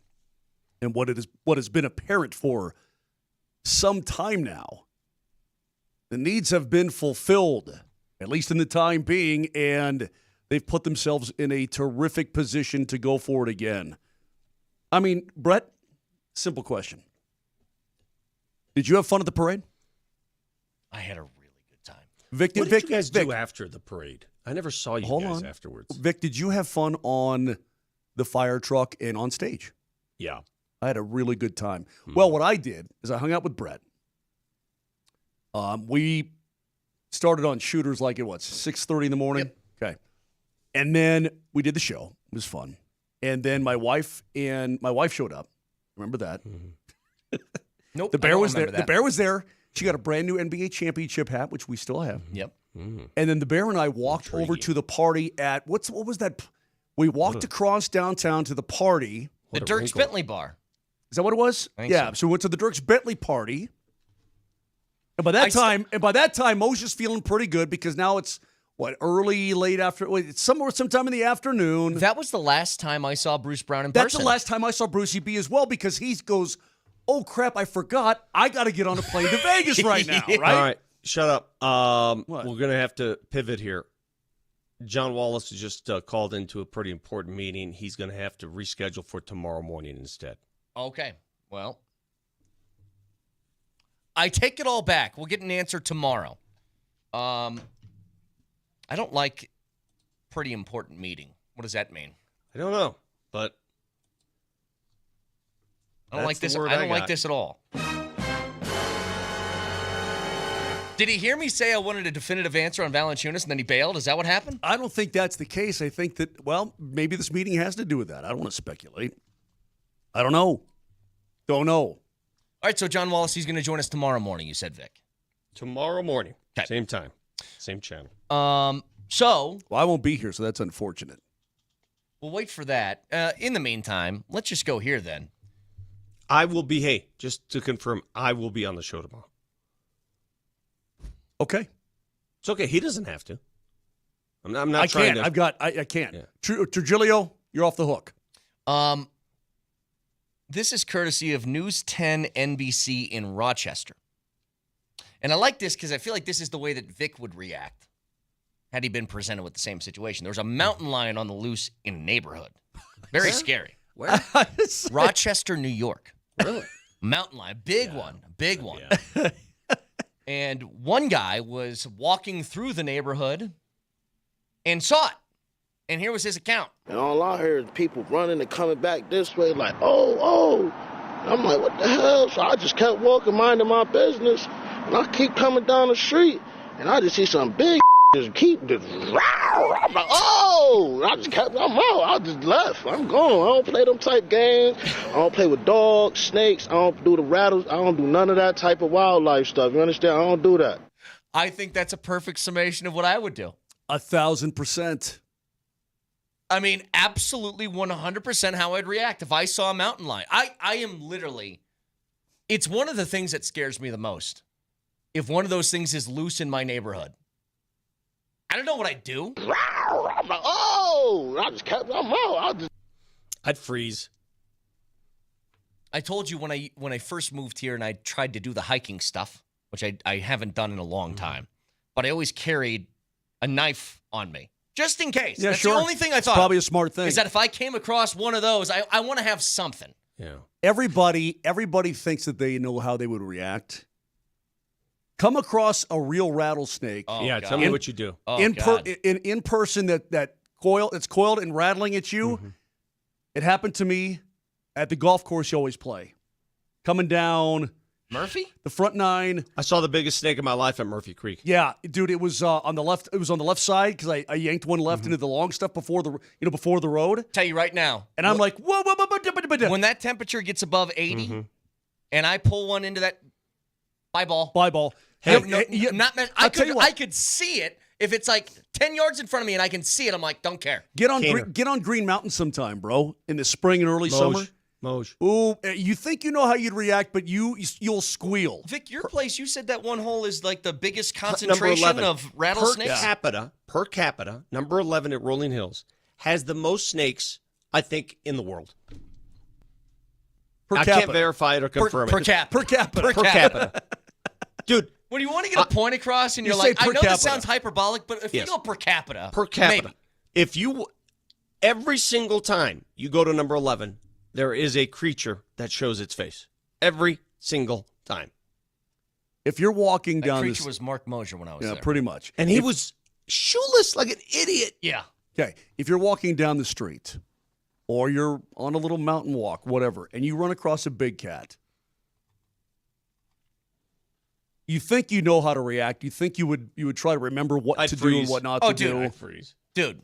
and what has been apparent for some time now, the needs have been fulfilled, at least in the time being, and they've put themselves in a terrific position to go for it again. I mean, Brett, simple question. Did you have fun at the parade? I had a really good time. Vic, what did you guys do after the parade? I never saw you guys afterwards. Vic, did you have fun on the fire truck and on stage? Yeah. I had a really good time. Well, what I did is I hung out with Brett. We started on shooters like 6:30 in the morning? Yep. Okay. And then we did the show. It was fun. And then my wife showed up. Remember that? Mm-hmm. Nope. The bear was there. The bear was there. She got a brand new NBA championship hat, which we still have. Yep. And then the bear and I walked over to the party at what was that? We walked across downtown to the party. The Dirks Bentley bar. Is that what it was? Yeah. So we went to the Dirks Bentley party. And by that time, Moser's feeling pretty good because now it's late after. It's sometime in the afternoon. That was the last time I saw Bruce Brown in person. person. That's the last time I saw Brucey B as well because he goes, "Oh crap, I forgot. I got to get on a plane to Vegas right now." Right? All right, shut up. We're gonna have to pivot here. John Wallace just called into a pretty important meeting. He's gonna have to reschedule for tomorrow morning instead. Okay. Well, I take it all back. We'll get an answer tomorrow. I don't like pretty important meeting. What does that mean? I don't know, but I don't like this. I don't like this at all. Did he hear me say I wanted a definitive answer on Valanciunas and then he bailed? Is that what happened? I don't think that's the case. I think that, maybe this meeting has to do with that. I don't want to speculate. I don't know. Don't know. All right, so John Wallace, he's going to join us tomorrow morning, you said, Vic. Tomorrow morning. Okay. Same time. Same channel. So I won't be here, so that's unfortunate. We'll wait for that. In the meantime, let's just go here then. I will be, just to confirm, I will be on the show tomorrow. Okay. It's okay. He doesn't have to. I'm not trying to. I can't. Yeah. Trujillo, you're off the hook. This is courtesy of News 10 NBC in Rochester. And I like this because I feel like this is the way that Vic would react had he been presented with the same situation. There was a mountain lion on the loose in a neighborhood. Very scary. Where? Rochester, New York. Really? Mountain lion. Big one. Yeah. And one guy was walking through the neighborhood and saw it. And here was his account. And all I heard is people running and coming back this way like, oh. And I'm like, what the hell? So I just kept walking, minding my business. And I keep coming down the street. and I just see some big just keep just I'm like, oh! I just kept, I'm out. I just left. I'm gone. I don't play them type games. I don't play with dogs, snakes. I don't do the rattles. I don't do none of that type of wildlife stuff. You understand? I don't do that. I think that's a perfect summation of what I would do. 1,000%. I mean, absolutely 100% how I'd react if I saw a mountain lion. I am literally, it's one of the things that scares me the most. If one of those things is loose in my neighborhood. I don't know what I'd do. I'm like, oh! I just kept, I'm out. I'd freeze. I told you when I first moved here and I tried to do the hiking stuff, which I haven't done in a long time, but I always carried a knife on me. Just in case. Yeah, That's sure. the only thing I thought. Probably a smart thing. Is that if I came across one of those, I want to have something. Yeah. Everybody thinks that they know how they would react. Come across a real rattlesnake. Oh, yeah, God. Tell me what you do. Oh, in person that's coiled and rattling at you. Mm-hmm. It happened to me at the golf course you always play. Coming down Murphy? the front nine. I saw the biggest snake of my life at Murphy Creek. Yeah, dude, it was on the left. It was on the left side because I yanked one left Mm-hmm. into the long stuff before the road. Tell you right now. And I'm like, whoa. When that temperature gets above 80 and I pull one into that bye ball. Hey, I could see it if it's like 10 yards in front of me and I can see it. I'm like, don't care. Get on Green Mountain sometime, bro, in the spring and early summer. Moj. Ooh, you think you know how you'd react, but you'll squeal. Vic, your place, you said that one hole is like the biggest concentration of rattlesnakes? Per capita, number 11 at Rolling Hills has the most snakes, I think, in the world. I can't verify it or confirm Per it. capita. Dude. When you want to get a point across and you're you like, say I know capita. this sounds hyperbolic, but if you go per capita. Maybe. If you, every single time you go to number 11, there is a creature that shows its face. Every single time. If you're walking That down creature was Mark Moser when I was there. Yeah, pretty much. And he was shoeless like an idiot. Yeah. Okay, if you're walking down the street or you're on a little mountain walk, whatever, and you run across a big cat, you think you know how to react. You think you would try to remember what to do and what not to do. I'd freeze. Dude.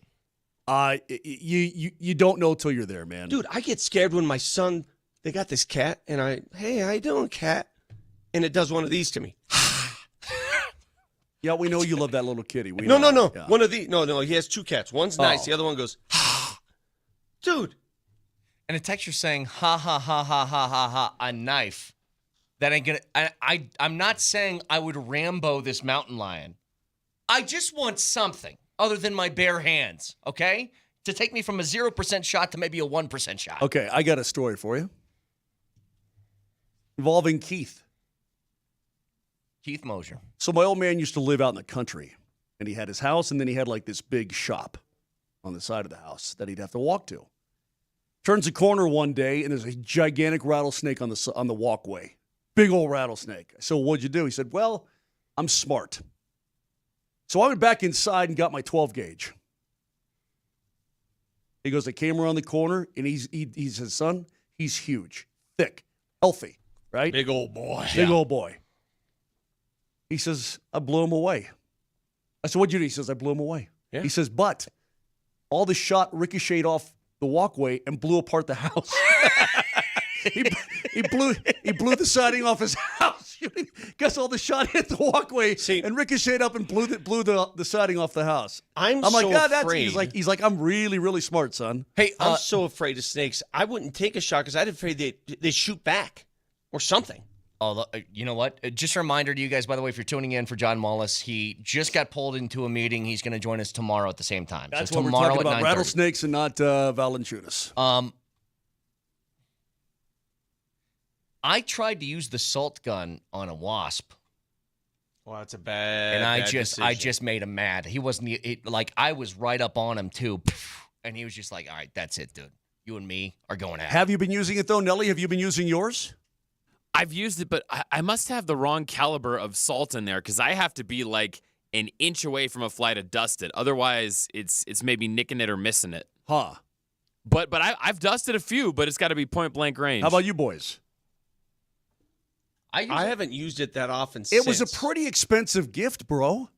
You don't know till you're there, man. Dude, I get scared when my son, they got this cat, and hey, how you doing, cat? And it does one of these to me. Yeah, we know you love that little kitty. No. Yeah. One of these. No, he has two cats. One's nice. The other one goes, dude. And a texture saying, ha, ha, ha, ha, ha, ha, ha, a knife. That ain't gonna, I'm not saying I would Rambo this mountain lion. I just want something other than my bare hands, okay? To take me from a 0% shot to maybe a 1% shot. Okay, I got a story for you. Involving Keith. Keith Moser. So my old man used to live out in the country, and he had his house, and then he had like this big shop on the side of the house that he'd have to walk to. Turns a corner one day, and there's a gigantic rattlesnake on the walkway. Big old rattlesnake. So what'd you do? He said, well, I'm smart. So I went back inside and got my 12 gauge. He goes, I came around the corner, and he says, son, he's huge, thick, healthy, right? Big old boy. Big old boy. He says, I blew him away. I said, what'd you do? He says, I blew him away. Yeah. He says, but all the shot ricocheted off the walkway and blew apart the house. He blew the siding off his house. Guess all the shot hit the walkway and ricocheted up and blew the siding off the house. I'm like, so that's afraid. he's like, I'm really, really smart, son. Hey, I'm so afraid of snakes. I wouldn't take a shot because I'd be afraid they shoot back or something. Oh, you know what? Just a reminder to you guys, by the way, if you're tuning in for John Mullis, he just got pulled into a meeting. He's going to join us tomorrow at the same time. That's so what we're tomorrow talking about, at 9:30. rattlesnakes and not Valanciunas. I tried to use the salt gun on a wasp. Well, that's a bad. And I decision. just made him mad. He wasn't like I was right up on him too, and he was just like, "All right, that's it, dude. You and me are going at it." Have you been using it though, Nelly? Have you been using yours? I've used it, but I must have the wrong caliber of salt in there because I have to be like an inch away from a fly to dust it. Otherwise, it's maybe nicking it or missing it. Huh? But I've dusted a few, but it's got to be point blank range. How about you boys? I haven't used it that often. It was a pretty expensive gift, bro.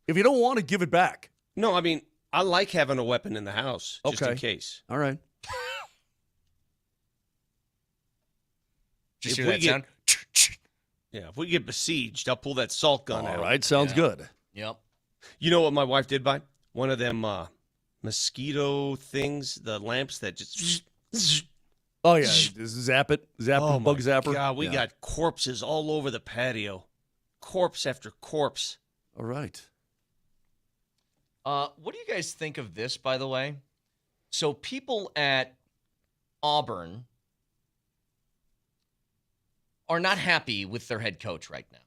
If you don't want to, give it back. No, I mean, I like having a weapon in the house just in case. All right. Did you hear that sound? Yeah, if we get besieged, I'll pull that salt gun out. All right, sounds good. Yep. You know what my wife did buy? One of them mosquito things, the lamps that just... Oh, yeah. Zap it. Oh, bug my zapper. God, we got corpses all over the patio. Corpse after corpse. All right. What do you guys think of this, by the way? So people at Auburn are not happy with their head coach right now.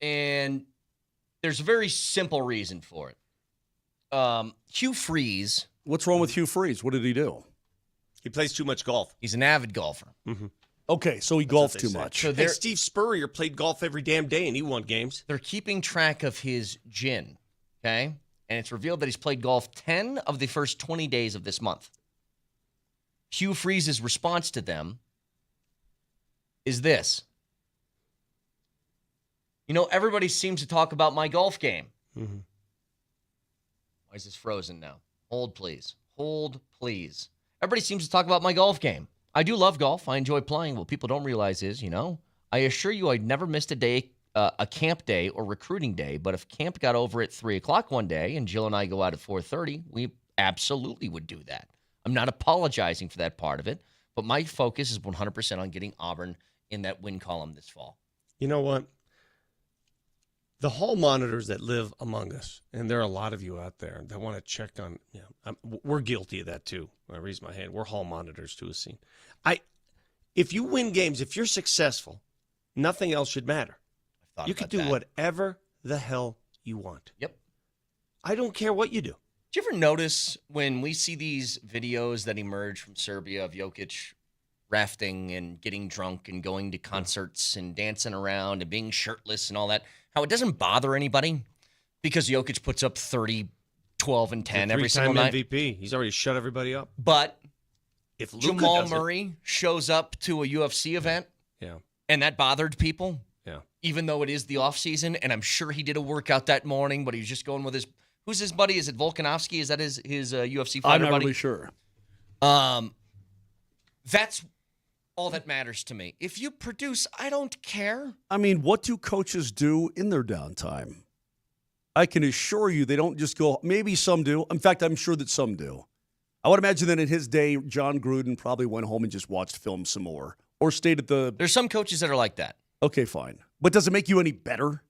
And there's a very simple reason for it. Hugh Freeze. What's wrong with Hugh Freeze? What did he do? He plays too much golf. He's an avid golfer. Mm-hmm. Okay, so he golfed too much. So hey, Steve Spurrier played golf every damn day, and he won games. They're keeping track of his gin, okay? And it's revealed that he's played golf 10 of the first 20 days of this month. Hugh Freeze's response to them is this. You know, everybody seems to talk about my golf game. Mm-hmm. Why is this frozen now? Hold, please. Hold, please. Everybody seems to talk about my golf game. I do love golf. I enjoy playing. What people don't realize is, I assure you I'd never missed a day, a camp day or recruiting day. But if camp got over at 3 o'clock one day and Jill and I go out at 4:30, we absolutely would do that. I'm not apologizing for that part of it, but my focus is 100% on getting Auburn in that win column this fall. You know what? The hall monitors that live among us, and there are a lot of you out there that want to check on, we're guilty of that too. I raise my hand. We're hall monitors to a scene. If you win games, if you're successful, nothing else should matter. You can do whatever the hell you want. Yep. I don't care what you do. Do you ever notice when we see these videos that emerge from Serbia of Jokic rafting and getting drunk and going to concerts and dancing around and being shirtless and all that, how it doesn't bother anybody because Jokic puts up 30, 12, and 10 every single night? MVP. He's already shut everybody up. But if Luka Jamal Murray shows up to a UFC event and that bothered people, even though it is the offseason, and I'm sure he did a workout that morning, but he was just going with who's his buddy? Is it Volkanovski? Is that his UFC fighter buddy? I'm not really sure. That's all that matters to me. If you produce, I don't care. I mean, what do coaches do in their downtime? I can assure you they don't just go, maybe some do. In fact, I'm sure that some do. I would imagine that in his day, John Gruden probably went home and just watched film some more or stayed at the... There's some coaches that are like that. Okay, fine. But does it make you any better?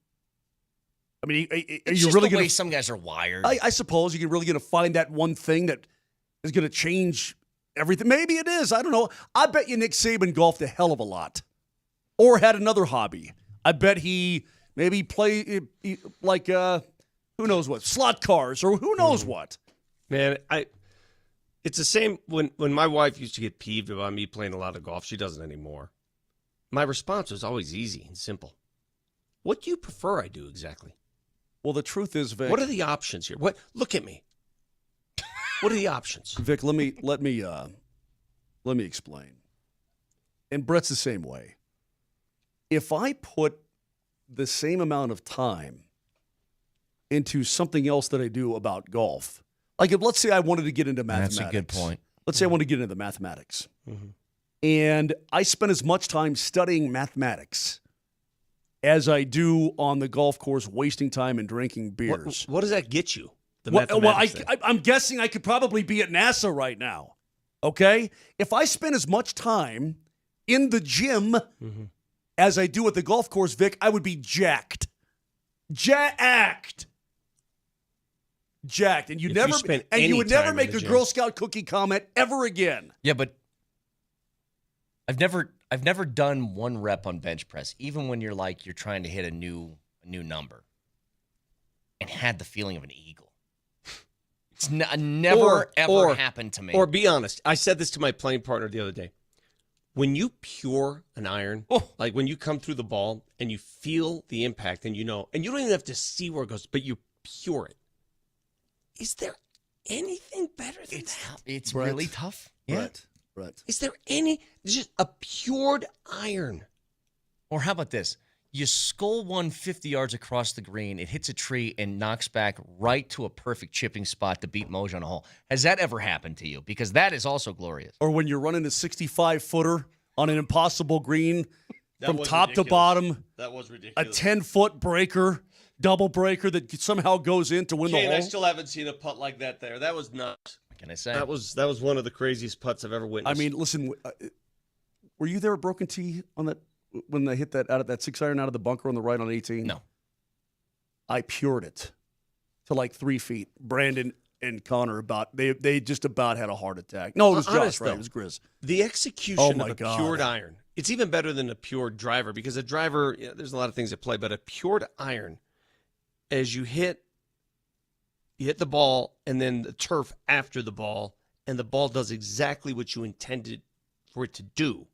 I mean, are it's you just really the way going some guys are wired. I suppose you're really going to find that one thing that is going to change everything. Maybe it is. I don't know. I bet you Nick Saban golfed a hell of a lot or had another hobby. I bet he maybe played like, who knows what, slot cars or who knows what. Man, it's the same when my wife used to get peeved about me playing a lot of golf. She doesn't anymore. My response was always easy and simple. What do you prefer I do exactly? Well, the truth is, Vic. What are the options here? Look at me. What are the options? Vic, let me explain. And Brett's the same way. If I put the same amount of time into something else that I do about golf, like if let's say I wanted to get into mathematics. That's a good point. Let's say I want to get into mathematics. Mm-hmm. And I spend as much time studying mathematics as I do on the golf course, wasting time and drinking beers. What does that get you? I'm guessing I could probably be at NASA right now. Okay? If I spend as much time in the gym as I do at the golf course, Vic, I would be jacked. Jacked. And you would never make a Girl Scout cookie comment ever again. Yeah, but I've never done one rep on bench press, even when you're trying to hit a new number, and had the feeling of an eagle. It's never ever happened to me. Or be honest, I said this to my playing partner the other day. When you pure an iron, like when you come through the ball and you feel the impact, and you don't even have to see where it goes, but you pure it. Is there anything better than that? It's really tough. Yeah. Right. Is there just a pured iron? Or how about this? You skull one 50 yards across the green. It hits a tree and knocks back right to a perfect chipping spot to beat Moser on a hole. Has that ever happened to you? Because that is also glorious. Or when you're running a 65-footer on an impossible green from top to bottom. That was ridiculous. A 10-foot breaker, double breaker that somehow goes in to win the hole. I still haven't seen a putt like that there. That was nuts. What can I say? That was one of the craziest putts I've ever witnessed. I mean, listen, were you there at Broken Tee on that when they hit that out of that 6-iron out of the bunker on the right on 18? No. I pured it to like 3 feet. Brandon and Connor they just about had a heart attack. No, it was Josh, right? It was Grizz. The execution of a pured iron, it's even better than a pured driver because a driver, there's a lot of things at play, but a pured iron, as you hit the ball and then the turf after the ball, and the ball does exactly what you intended for it to do,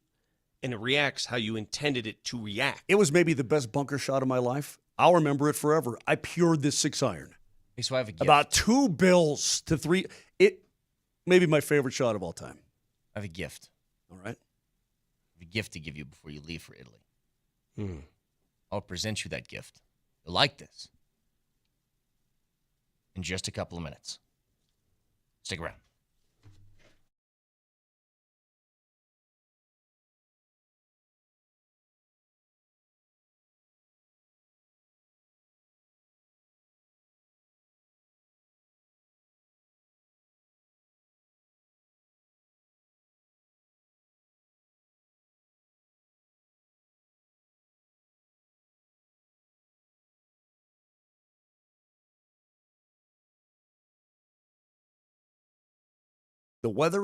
and it reacts how you intended it to react. It was maybe the best bunker shot of my life. I'll remember it forever. I pured this 6-iron. Hey, so I have a gift. About 2 bills to 3. It may be my favorite shot of all time. I have a gift. All right. I have a gift to give you before you leave for Italy. I'll present you that gift. You'll like this. In just a couple of minutes. Stick around. The weather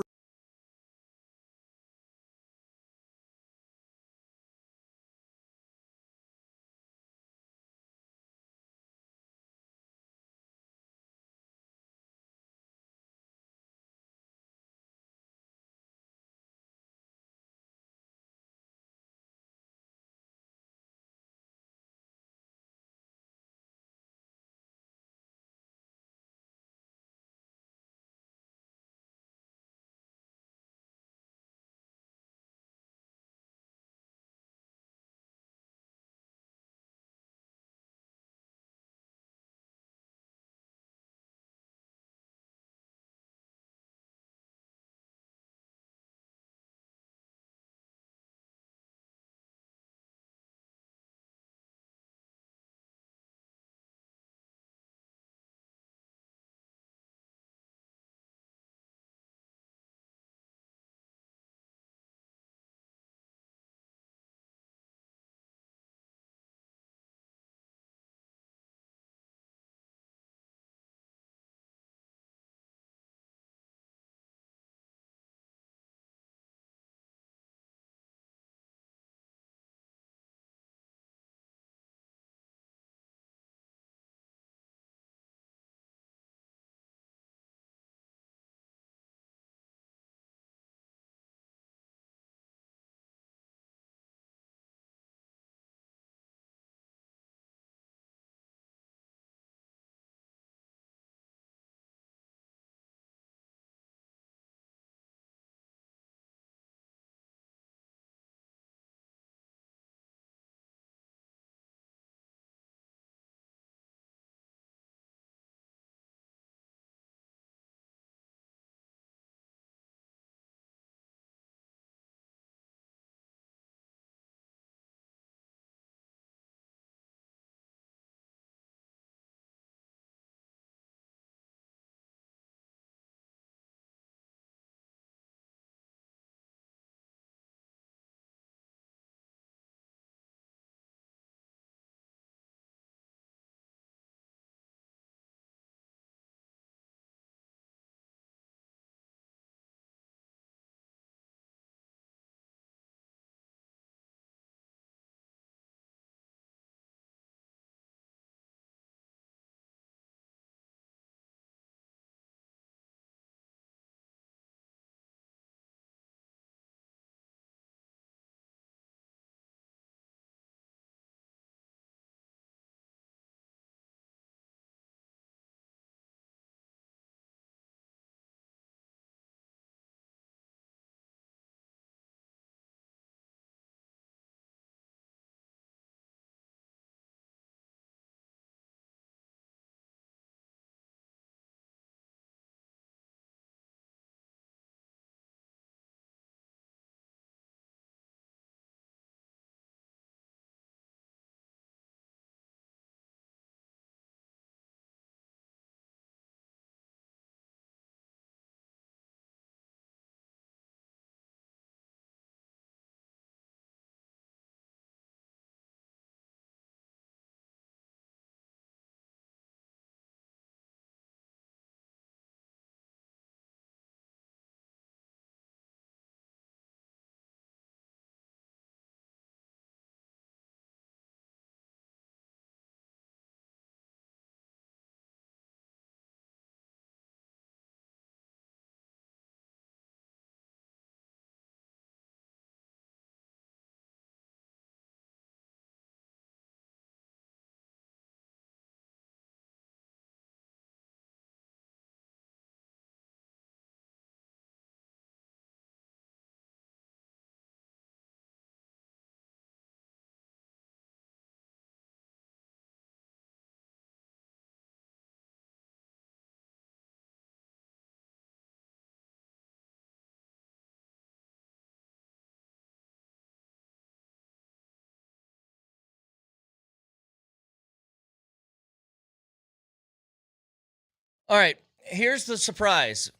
All right, here's the surprise.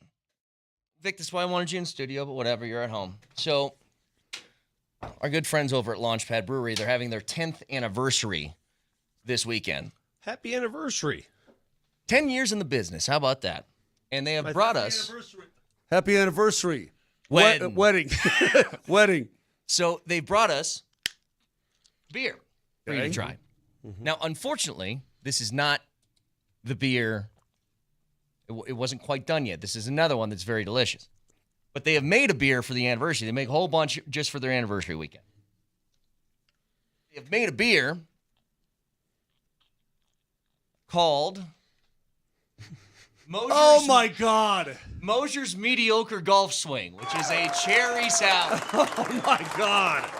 Vic, this is why I wanted you in studio, but whatever, you're at home. So, our good friends over at Launchpad Brewery, they're having their 10th anniversary this weekend. Happy anniversary. 10 years in the business. How about that? And they have brought us... Happy anniversary. Wedding. Wedding. So, they brought us beer for you to Okay. try. Now, unfortunately, this is not the beer... It wasn't quite done yet. This is another one that's very delicious. But they have made a beer for the anniversary. They make a whole bunch just for their anniversary weekend. They have made a beer called Moser's, Oh, my God. Moser's Mediocre Golf Swing, which is a cherry sour. Oh, my God.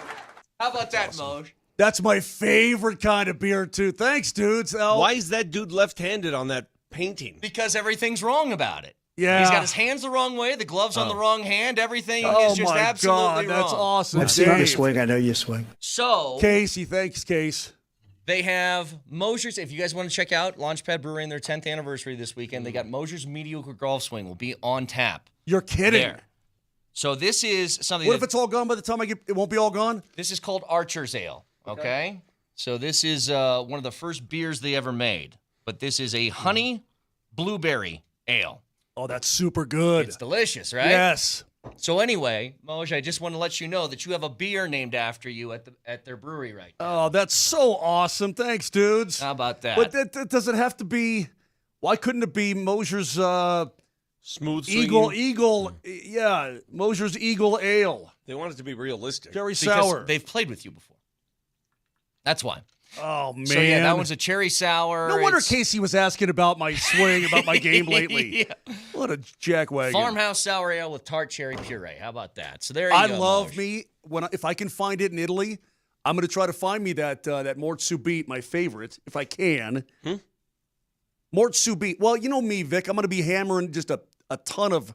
How about that, Moj? That's my favorite kind of beer, too. Thanks, dudes. Oh. Why is that dude left-handed on that painting? Because everything's wrong about it. Yeah. He's got his hands the wrong way, the gloves on the wrong hand, everything Oh, is just my absolutely God. That's wrong. awesome. I've seen you Dave. swing. I know you swing. So, Casey, thanks, Case. they have Moser's. If you guys want to check out Launchpad Brewery and their 10th anniversary this weekend, they got Moser's Mediocre Golf Swing will be on tap. You're kidding. There. So this is something What if it's all gone by the time I get? It won't be all gone. This is called Archer's Ale, okay? So this is one of the first beers they ever made. But this is a honey blueberry ale. Oh, that's super good. It's delicious, right? Yes. So anyway, Moj, I just want to let you know that you have a beer named after you at their brewery right now. Oh, that's so awesome. Thanks, dudes. How about that? But that doesn't have to be. Why couldn't it be Moser's Smooth Eagle? Yeah, Moser's Eagle Ale. They want it to be realistic. Cherry Because sour. they've played with you before. That's why. Oh, man. So yeah, that one's a cherry sour. No wonder It's Casey was asking about my swing, about my game lately. Yeah. What a jackwagon. Farmhouse sour ale with tart cherry puree. How about that? So there you I go. love Moj. me if I can find it in Italy. I'm going to try to find me that Mort Subit, my favorite, if I can. Mort Subit. Well, you know me, Vic. I'm going to be hammering just a ton of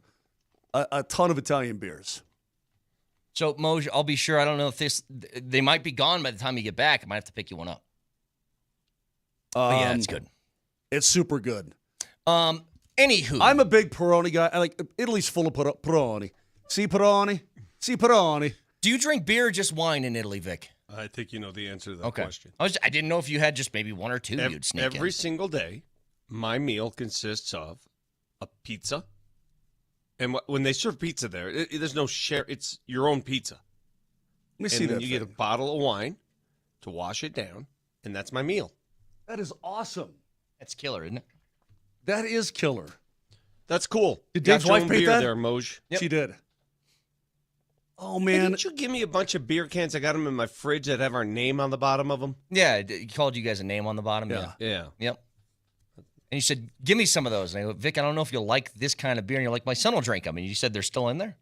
Italian beers. So Moj, I'll be sure. I don't know if they might be gone by the time you get back. I might have to pick you one up. But yeah, it's good. It's super good. Anywho, I'm a big Peroni guy. I like Italy's full of Peroni. See Peroni. See Peroni. Do you drink beer or just wine in Italy, Vic? I think you know the answer to that question. I didn't know if you had just maybe one or two you'd sneak in. Every single day, my meal consists of a pizza. And when they serve pizza there, there's no share. It's your own pizza. Let me see and then that you get a bottle of wine to wash it down, and that's my meal. That is awesome. That's killer, isn't it? That is killer. That's cool. Did Got Dave's your wife own paint beer that? there, Moj. Yep. She did. Oh, Hey, man. didn't you give me a bunch of beer cans? I got them in my fridge that have our name on the bottom of them. Yeah, he called you guys a name on the bottom. Yeah. Yep. And you said, give me some of those. And I go, Vic, I don't know if you'll like this kind of beer. And you're like, my son will drink them. And you said they're still in there?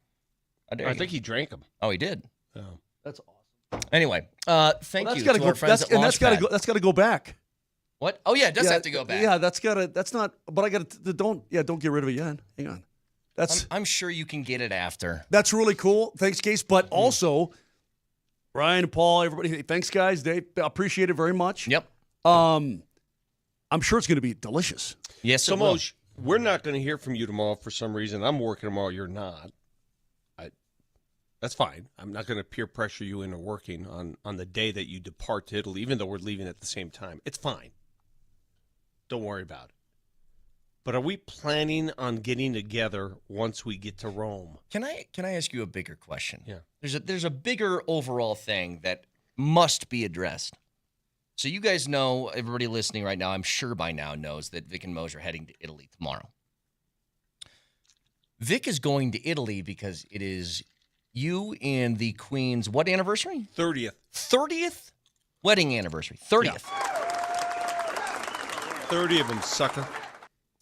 I think he drank them. Oh, he did? Oh. That's awesome. Anyway, thank you gotta to go, our friends at Launchpad. That's got to go back. What? Oh, yeah, it does have to go back. Yeah, that's not, but I got to, don't get rid of it yet. Hang on. I'm sure you can get it after. That's really cool. Thanks, Case. But also, Ryan, Paul, everybody, hey, thanks, guys. They appreciate it very much. Yep. I'm sure it's going to be delicious. Yes, So, it will. Moj, we're not going to hear from you tomorrow for some reason. I'm working tomorrow. You're not. That's fine. I'm not going to peer pressure you into working on the day that you depart to Italy, even though we're leaving at the same time. It's fine. Don't worry about it. But are we planning on getting together once we get to Rome? Can I ask you a bigger question? Yeah. There's a bigger overall thing that must be addressed. So you guys know, everybody listening right now, I'm sure by now knows that Vic and Moser are heading to Italy tomorrow. Vic is going to Italy because it is you and the Queen's what anniversary? 30th. 30th wedding anniversary. 30th. 30 of them, sucker.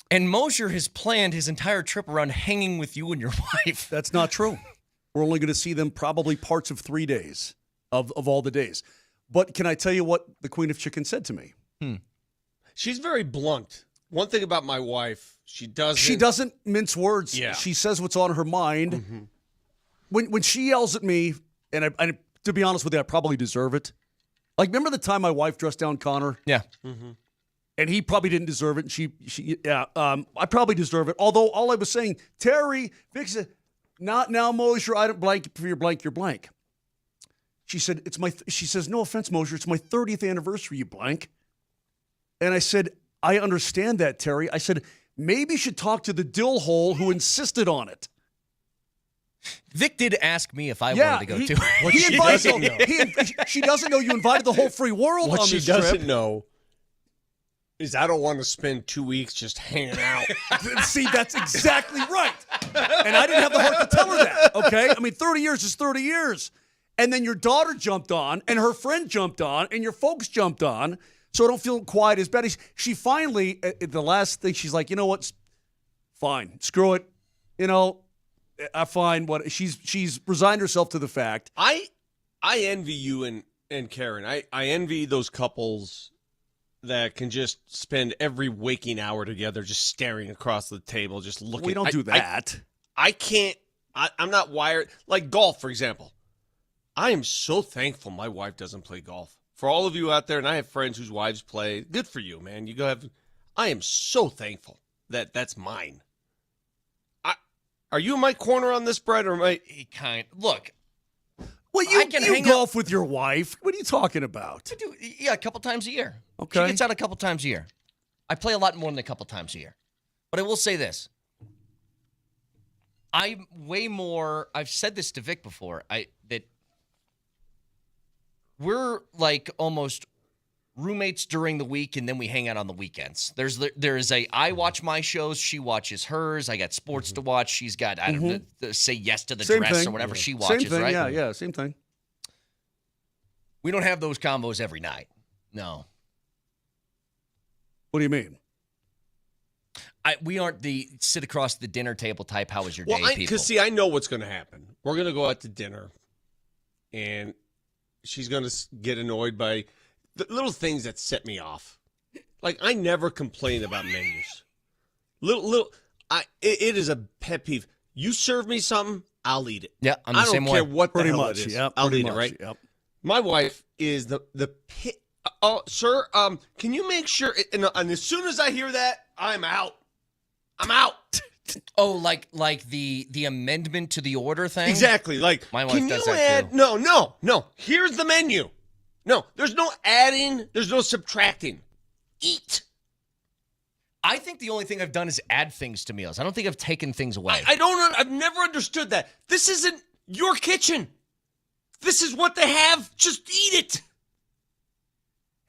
And Moser has planned his entire trip around hanging with you and your wife. That's not true. We're only going to see them probably parts of 3 days of all the days. But can I tell you what the Queen of Chicken said to me? She's very blunt. One thing about my wife, she doesn't mince words. Yeah. She says what's on her mind. Mm-hmm. When she yells at me, and I, to be honest with you, I probably deserve it. Like, remember the time my wife dressed down Connor? Yeah. Mm-hmm. And he probably didn't deserve it. And I probably deserve it. Although all I was saying, Terry, fix it. Not now, Moser. I don't blank for your blank, your blank. She said, she says, no offense, Moser. It's my 30th anniversary, you blank. And I said, I understand that, Terry. I said, maybe you should talk to the dill hole who insisted on it. Vic did ask me if I wanted to go too. She doesn't know you invited the whole free world on this trip. What she doesn't know is I don't want to spend 2 weeks just hanging out. See, that's exactly right. And I didn't have the heart to tell her that, okay? I mean, 30 years is 30 years. And then your daughter jumped on, and her friend jumped on, and your folks jumped on, so I don't feel quite as bad. She finally, at the last thing, she's like, you know what? Fine. Screw it. You know, I find what she's resigned herself to the fact. I envy you and Karen. I envy those couples that can just spend every waking hour together just staring across the table, just looking. We don't do that. I can't. I'm not wired. Like golf, for example. I am so thankful my wife doesn't play golf. For all of you out there, and I have friends whose wives play, good for you, man. You go have. I am so thankful that that's mine. Are you in my corner on this, Brett, or am I? Look. Well, you golf with your wife. What are you talking about? I do, yeah, a couple times a year. Okay. She gets out a couple times a year. I play a lot more than a couple times a year. But I will say this. I'm way more, I've said this to Vic before, that we're like almost roommates during the week, and then we hang out on the weekends. There is I watch my shows, she watches hers. I got sports to watch. She's got say yes to the dress or whatever she watches. Same thing, right? Yeah, same thing. We don't have those combos every night. No. What do you mean? We aren't the sit across the dinner table type. How was your day, people? Because see, I know what's going to happen. We're going to go out to dinner, and she's going to get annoyed by the little things that set me off. Like, I never complain about menus. It is a pet peeve. You serve me something, I'll eat it. Yeah, I'm the I same don't way. care what Pretty the hell much, it is. yep, I'll pretty eat it, much, right? yep. My wife is the pit. Oh, sir, can you make sure? And as soon as I hear that, I'm out. I'm out. Oh, like the amendment to the order thing? Exactly. Like, my wife can does you that add? too. No. Here's the menu. No, there's no adding. There's no subtracting. Eat. I think the only thing I've done is add things to meals. I don't think I've taken things away. I've never understood that. This isn't your kitchen. This is what they have. Just eat it.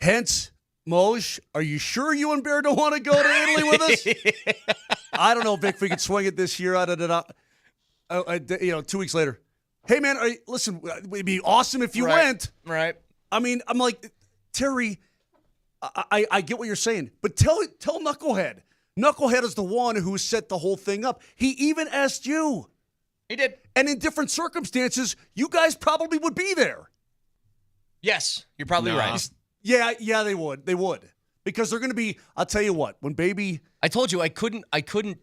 Hence, Moj, are you sure you and Bear don't want to go to Italy with us? I don't know, Vic, if we could swing it this year. 2 weeks later. Hey, man, listen, it'd be awesome if you went. Right. I mean, I'm like, Terry, I get what you're saying, but tell Knucklehead. Knucklehead is the one who set the whole thing up. He even asked you. He did. And in different circumstances, you guys probably would be there. Yes, you're probably right. Yeah, they would. They would. Because they're going to be, I'll tell you what, when baby. I told you I couldn't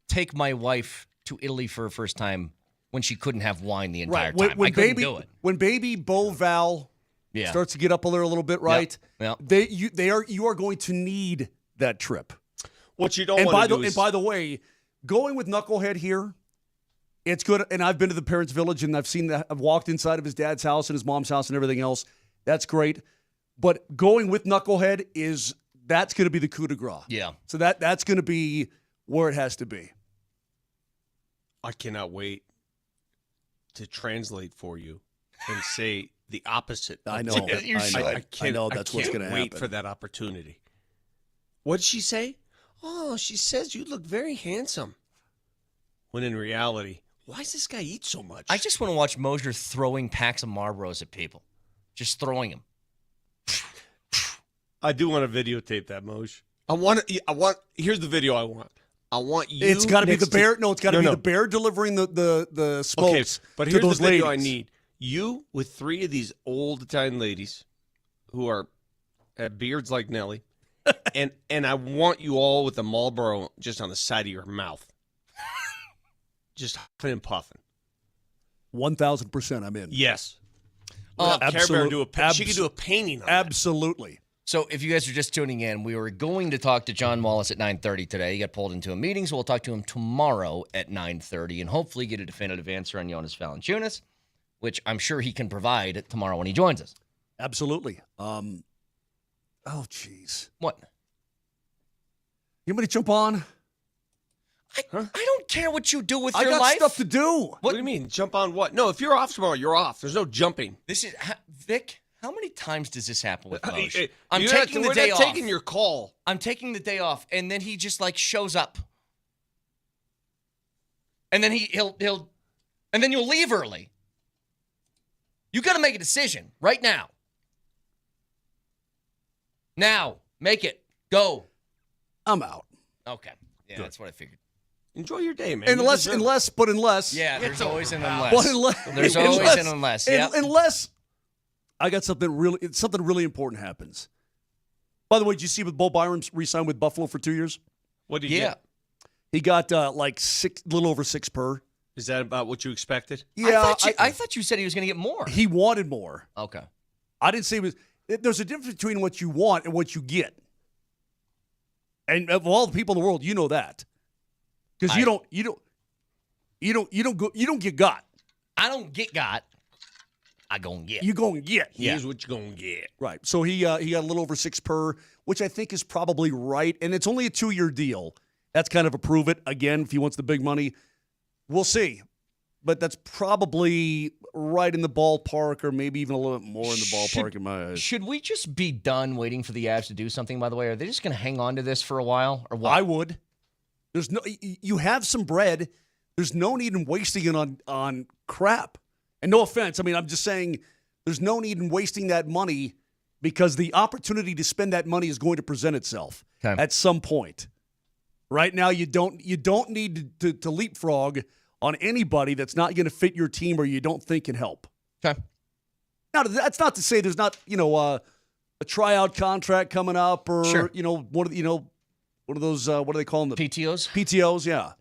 take my wife to Italy for her first time when she couldn't have wine the entire time. I couldn't do it. When baby Bo Val starts to get up a little bit, right? Yeah. You are going to need that trip. What you don't want to do is. And by the way, going with Knucklehead here, it's good. And I've been to the parents' village, and I've walked inside of his dad's house and his mom's house and everything else. That's great. But going with Knucklehead that's going to be the coup de grace. Yeah. So that's going to be where it has to be. I cannot wait to translate for you and say the opposite. I know. I know that's what's going to happen. Wait for that opportunity. What did she say? Oh, she says you look very handsome. When in reality, why does this guy eat so much? I just want to watch Moser throwing packs of Marlboros at people. Just throwing them. I do want to videotape that, Moj. Here's the video I want. I want you. It's got to be the bear. No, it's got to be the bear delivering the smokes. Okay, but here's the video I need. You with 3 of these old Italian ladies who have beards like Nelly, and I want you all with a Marlboro just on the side of your mouth, just huffing and puffing. 1,000% I'm in. Yes. Absolutely. She could do a painting on absolutely. So if you guys are just tuning in, we were going to talk to John Wallace at 9:30 today. He got pulled into a meeting, so we'll talk to him tomorrow at 9:30 and hopefully get a definitive answer on Jonas Valanciunas, which I'm sure he can provide tomorrow when he joins us. Absolutely. Oh, jeez. What? You want me to jump on? I don't care what you do with your life. life. I got stuff to do. What do you mean? Jump on what? No, if you're off tomorrow, you're off. There's no jumping. This is Vic. How many times does this happen with Moj? We're the day not off. taking your call. I'm taking the day off, and then he just like shows up, and then he'll and then you'll leave early. You got to make a decision right now. Now, make it go. I'm out. Okay, yeah, that's what I figured. Enjoy your day, man. Unless. Yeah, there's always an unless. There's always an unless. Yeah. Unless I got something really important happens. By the way, did you see with Bo Byron re-signed with Buffalo for 2 years? What did he get? He got like little over $6 per. Is that about what you expected? Yeah, I thought you said he was going to get more. He wanted more. Okay. I didn't say it was. There's a difference between what you want and what you get. And of all the people in the world, you know that, because you don't get got. I don't get got. I gon' get. You gon' get. Here's what you gonna get. Right. So he got a little over $6 per, which I think is probably right, and it's only a 2-year deal. That's kind of a prove it. Again, if he wants the big money, we'll see. But that's probably right in the ballpark, or maybe even a little bit more in the ballpark in my eyes. Should we just be done waiting for the Avs to do something, by the way? Are they just going to hang on to this for a while? Or what? I would. You have some bread. There's no need in wasting it on crap. And no offense. I mean, I'm just saying there's no need in wasting that money because the opportunity to spend that money is going to present itself at some point. Right now, you don't need to leapfrog on anybody that's not going to fit your team or you don't think can help. Okay. Now, that's not to say there's not a tryout contract coming up or one of those what do they call them? PTOs. PTOs, yeah.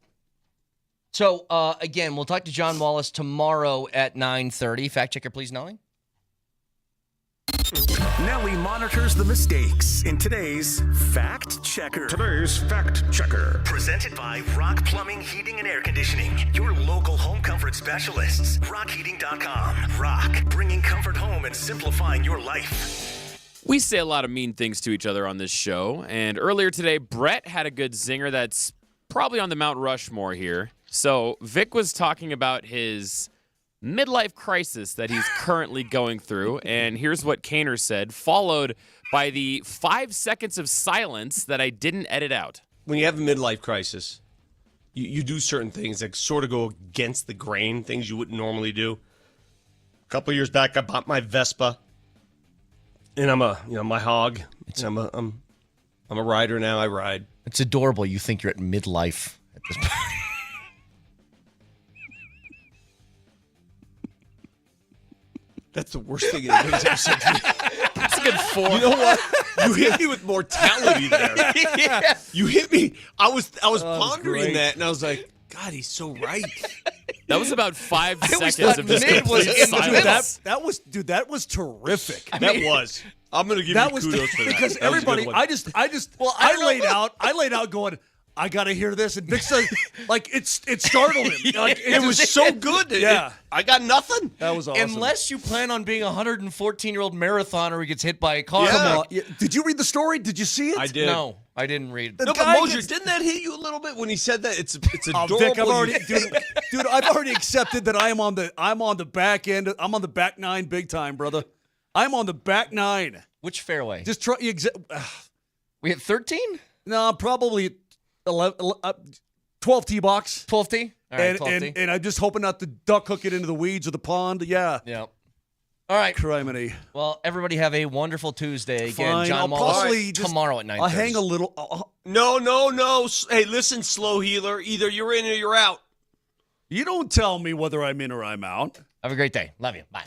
So again, we'll talk to John Wallace tomorrow at 9:30. Fact checker, please, Nelly. Nelly monitors the mistakes in today's Fact Checker. Presented by Rock Plumbing, Heating, and Air Conditioning. Your local home comfort specialists. RockHeating.com. Rock, bringing comfort home and simplifying your life. We say a lot of mean things to each other on this show, and earlier today, Brett had a good zinger that's probably on the Mount Rushmore here. So Vic was talking about his midlife crisis that he's currently going through, and here's what Kaner said, followed by the 5 seconds of silence that I didn't edit out. When you have a midlife crisis, you do certain things that sort of go against the grain, things you wouldn't normally do. A couple years back, I bought my Vespa, and I'm my hog. I'm a rider now. I ride. It's adorable. You think you're at midlife at this point. That's the worst thing anybody's ever said to me. That's a good 4. You know what? You hit me with mortality there. Yeah. You hit me. I was pondering that, and I was like, God, he's so right. That was about 5 seconds of just complete silence. That was terrific. That was. I'm going to give you kudos for that. Because that everybody, I laid out going, I got to hear this. And Vic said, it startled him. Like, it was so good. Yeah. I got nothing. That was awesome. Unless you plan on being a 114-year-old marathoner who gets hit by a car. Yeah. Yeah. Did you read the story? Did you see it? I did. No, I didn't read. No, but Moser, didn't that hit you a little bit when he said that? It's adorable. Vic, I've already accepted that I'm on the back end. I'm on the back nine big time, brother. I'm on the back nine. Which fairway? Just try. We hit 13? No, probably 12 tee box. 12 tee? All right, 12 tee. And I'm just hoping not to duck hook it into the weeds or the pond. Yeah. Yeah. All right. Criminy. Well, everybody have a wonderful Tuesday. Again, Fine. John Wallace tomorrow at 9:30. I'll hang a little. No. Hey, listen, slow healer. Either you're in or you're out. You don't tell me whether I'm in or I'm out. Have a great day. Love you. Bye.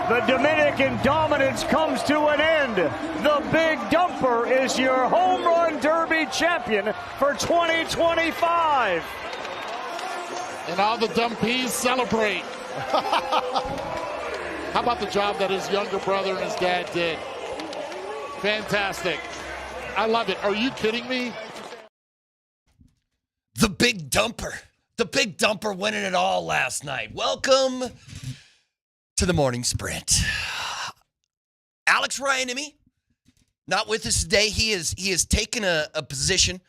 The Dominican dominance comes to an end. The Big Dumper is your Home Run Derby champion for 2025. And all the dumpies celebrate. How about the job that his younger brother and his dad did? Fantastic. I love it. Are you kidding me? The Big Dumper. The Big Dumper winning it all last night. Welcome to the morning sprint. Alex Ryanimi, not with us today. He has taken a position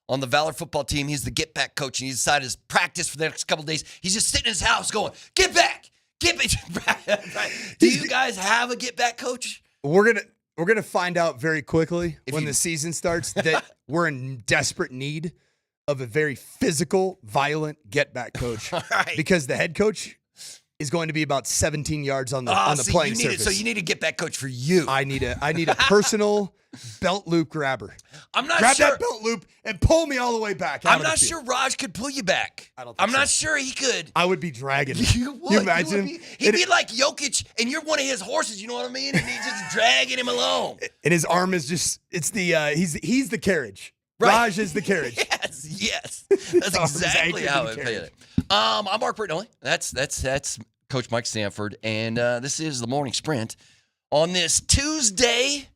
on the Valor football team. He's the get back coach, and he decided to practice for the next couple of days. He's just sitting in his house going, get back, get back. Do you guys have a get back coach? We're gonna find out very quickly when the season starts that we're in desperate need of a very physical, violent get back coach. Right. Because the head coach is going to be about 17 yards on the playing surface. So you need a get back coach for you. I need a personal belt loop grabber. I'm not Grab sure. that belt loop and pull me all the way back. I'm not sure Raj could pull you back. I'm not sure he could. I would be dragging. You would. You imagine? He'd be like Jokic, and you're one of his horses. You know what I mean? And he's just dragging him along. And his arm is just—it's the he's the carriage. Right. Raj is the carriage. Yes. That's exactly how I feel it. I'm Mark Bertinelli. That's Coach Mike Sanford, and this is the morning sprint on this Tuesday,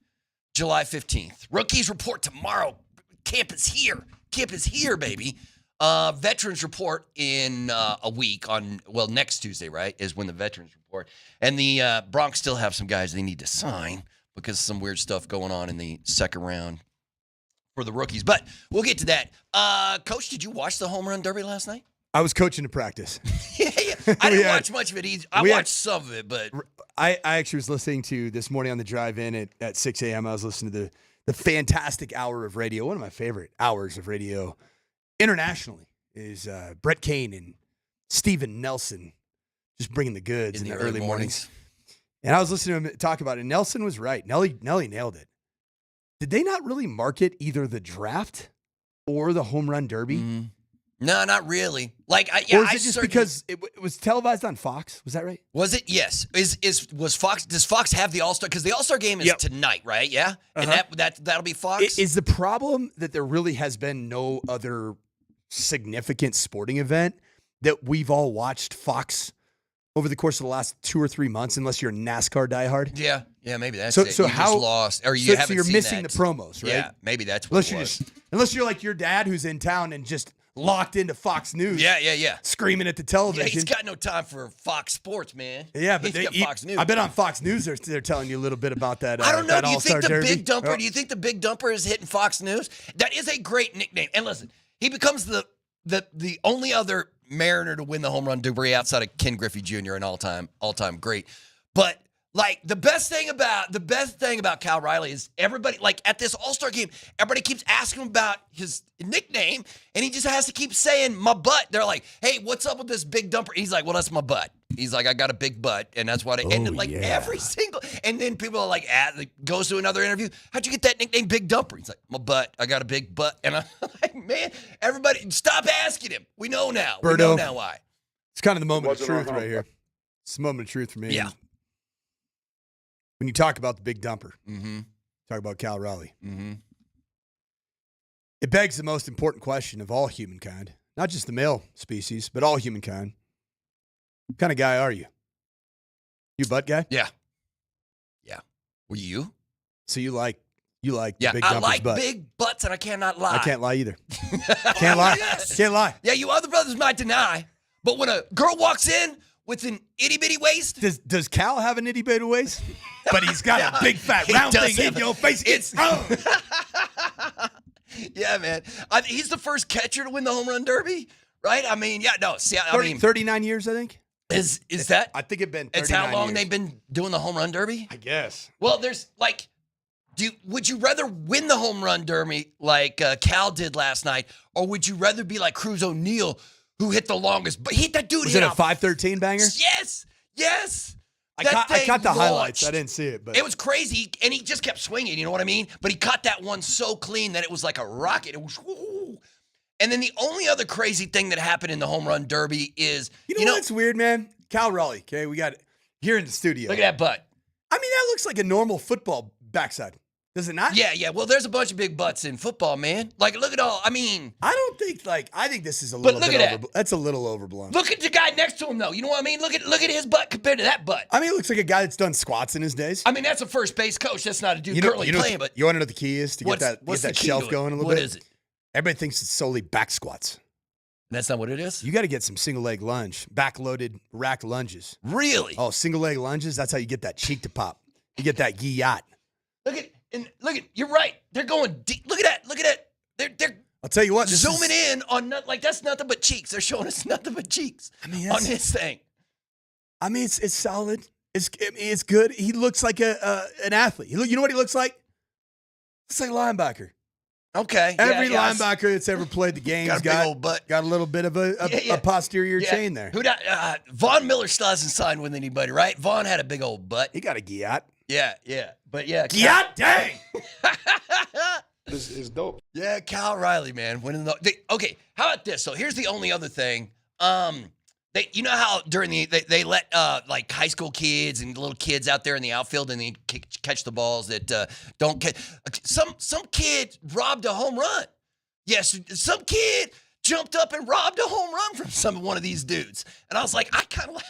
July 15th. Rookies report tomorrow. Camp is here. Camp is here, baby. Veterans report in a week next Tuesday, right, is when the veterans report. And the Broncos still have some guys they need to sign because of some weird stuff going on in the second round for the rookies. But we'll get to that. Coach, did you watch the Home Run Derby last night? I was coaching to practice. Yeah. I didn't watch much of it. I watched some of it, but I actually was listening to this morning on the drive in at 6 a.m. I was listening to the fantastic hour of radio. One of my favorite hours of radio internationally is Brett Kane and Steven Nelson just bringing the goods in the early mornings. And I was listening to him talk about it. Nelson was right. Nelly nailed it. Did they not really market either the draft or the Home Run Derby? Mm-hmm. No, not really. Or is it just because it was televised on Fox? Was that right? Was it? Yes. Was Fox? Does Fox have the All-Star? Because the All-Star game is tonight, right? Yeah, and that'll be Fox. Is the problem that there really has been no other significant sporting event that we've all watched Fox over the course of the last 2 or 3 months, unless you're a NASCAR diehard? Yeah, maybe that's so. it. So you how just lost, or you haven't so you're seen missing that. the promos, right? Yeah, maybe that's what unless you're like your dad who's in town and just locked into Fox News. Yeah. Screaming at the television. Yeah, he's got no time for Fox Sports, man. Yeah, but he's got Fox News. I bet on Fox News they're telling you a little bit about that. I don't know. Do you think the Derby? Big Dumper? Do you think the Big Dumper is hitting Fox News? That is a great nickname. And listen, he becomes the only other Mariner to win the Home Run Derby outside of Ken Griffey Jr., an all-time great. But like the best thing about Cal Riley is everybody, like at this All-Star game, everybody keeps asking him about his nickname, and he just has to keep saying my butt. They're like, "Hey, what's up with this Big Dumper?" He's like, "Well, that's my butt." He's like, "I got a big butt," and that's what. Every single, and then people are like, goes to another interview. How'd you get that nickname, Big Dumper? He's like, "My butt. I got a big butt," and I'm like, "Man, everybody, stop asking him. We know now. Birdo, we know now why." It's kind of the moment of truth right here. It's the moment of truth for me. Yeah. When you talk about the Big Dumper, mm-hmm. talk about Cal Riley. Mm-hmm. It begs the most important question of all humankind, not just the male species, but all humankind. What kind of guy are you? You a butt guy? Yeah. Were you? So you like the Big Dumper's I like butt. big butts, and I cannot lie. I can't lie either. Can't lie. Yes. Can't lie. Yeah, you other brothers might deny, but when a girl walks in with an itty-bitty waist. Does Cal have an itty-bitty waist? But he's got a big, fat, round thing in your face. Yeah, man. He's the first catcher to win the Home Run Derby, right? I mean, 39 years, I think. Is that? I think it's been 39 It's how long years. they've been doing the Home Run Derby? I guess. Well, there's like, would you rather win the Home Run Derby like Cal did last night, or would you rather be like Cruz O'Neal, who hit the longest? But that dude was hit it a 513 banger? Yes. I caught the highlights. I didn't see it, but it was crazy, and he just kept swinging. You know what I mean? But he caught that one so clean that it was like a rocket. It was. Woo. And then the only other crazy thing that happened in the Home Run Derby is you know what's weird, man? Cal Raleigh. Okay, we got Here in the studio. Look at that butt. I mean, that looks like a normal football backside. Does it not? Yeah. Well, there's a bunch of big butts in football, man. Like, look at all. I mean, I don't think I think this is a little bit that's a little overblown. Look at the guy next to him, though. You know what I mean? Look at his butt compared to that butt. I mean, it looks like a guy that's done squats in his days. I mean, that's a first base coach. That's not a dude currently playing. But you want to know what the key is to get that shelf going a little bit? What is it? Everybody thinks it's solely back squats. That's not what it is? You got to get some single leg lunge, back-loaded rack lunges. Really? Oh, single leg lunges, that's how you get that cheek to pop. You get that guillot. Look at, you're right. They're going deep. Look at that. They're I'll tell you what. Zooming in on, that's nothing but cheeks. They're showing us nothing but cheeks on this thing. I mean, it's solid. It's good. He looks like an athlete. You know what he looks like? Looks like a linebacker. Okay. Every linebacker that's ever played the game got a big old butt. Got a little bit of a posterior chain there. Von Miller still hasn't signed with anybody, right? Von had a big old butt. He got a guillot. Yeah. But yeah. Guillot, dang! This is dope. Yeah, Cal Riley, man. Okay, how about this? So here's the only other thing. You know how during they let like high school kids and little kids out there in the outfield and they catch the balls that don't catch. Some kid robbed a home run. Yes, some kid jumped up and robbed a home run from one of these dudes. And I was like,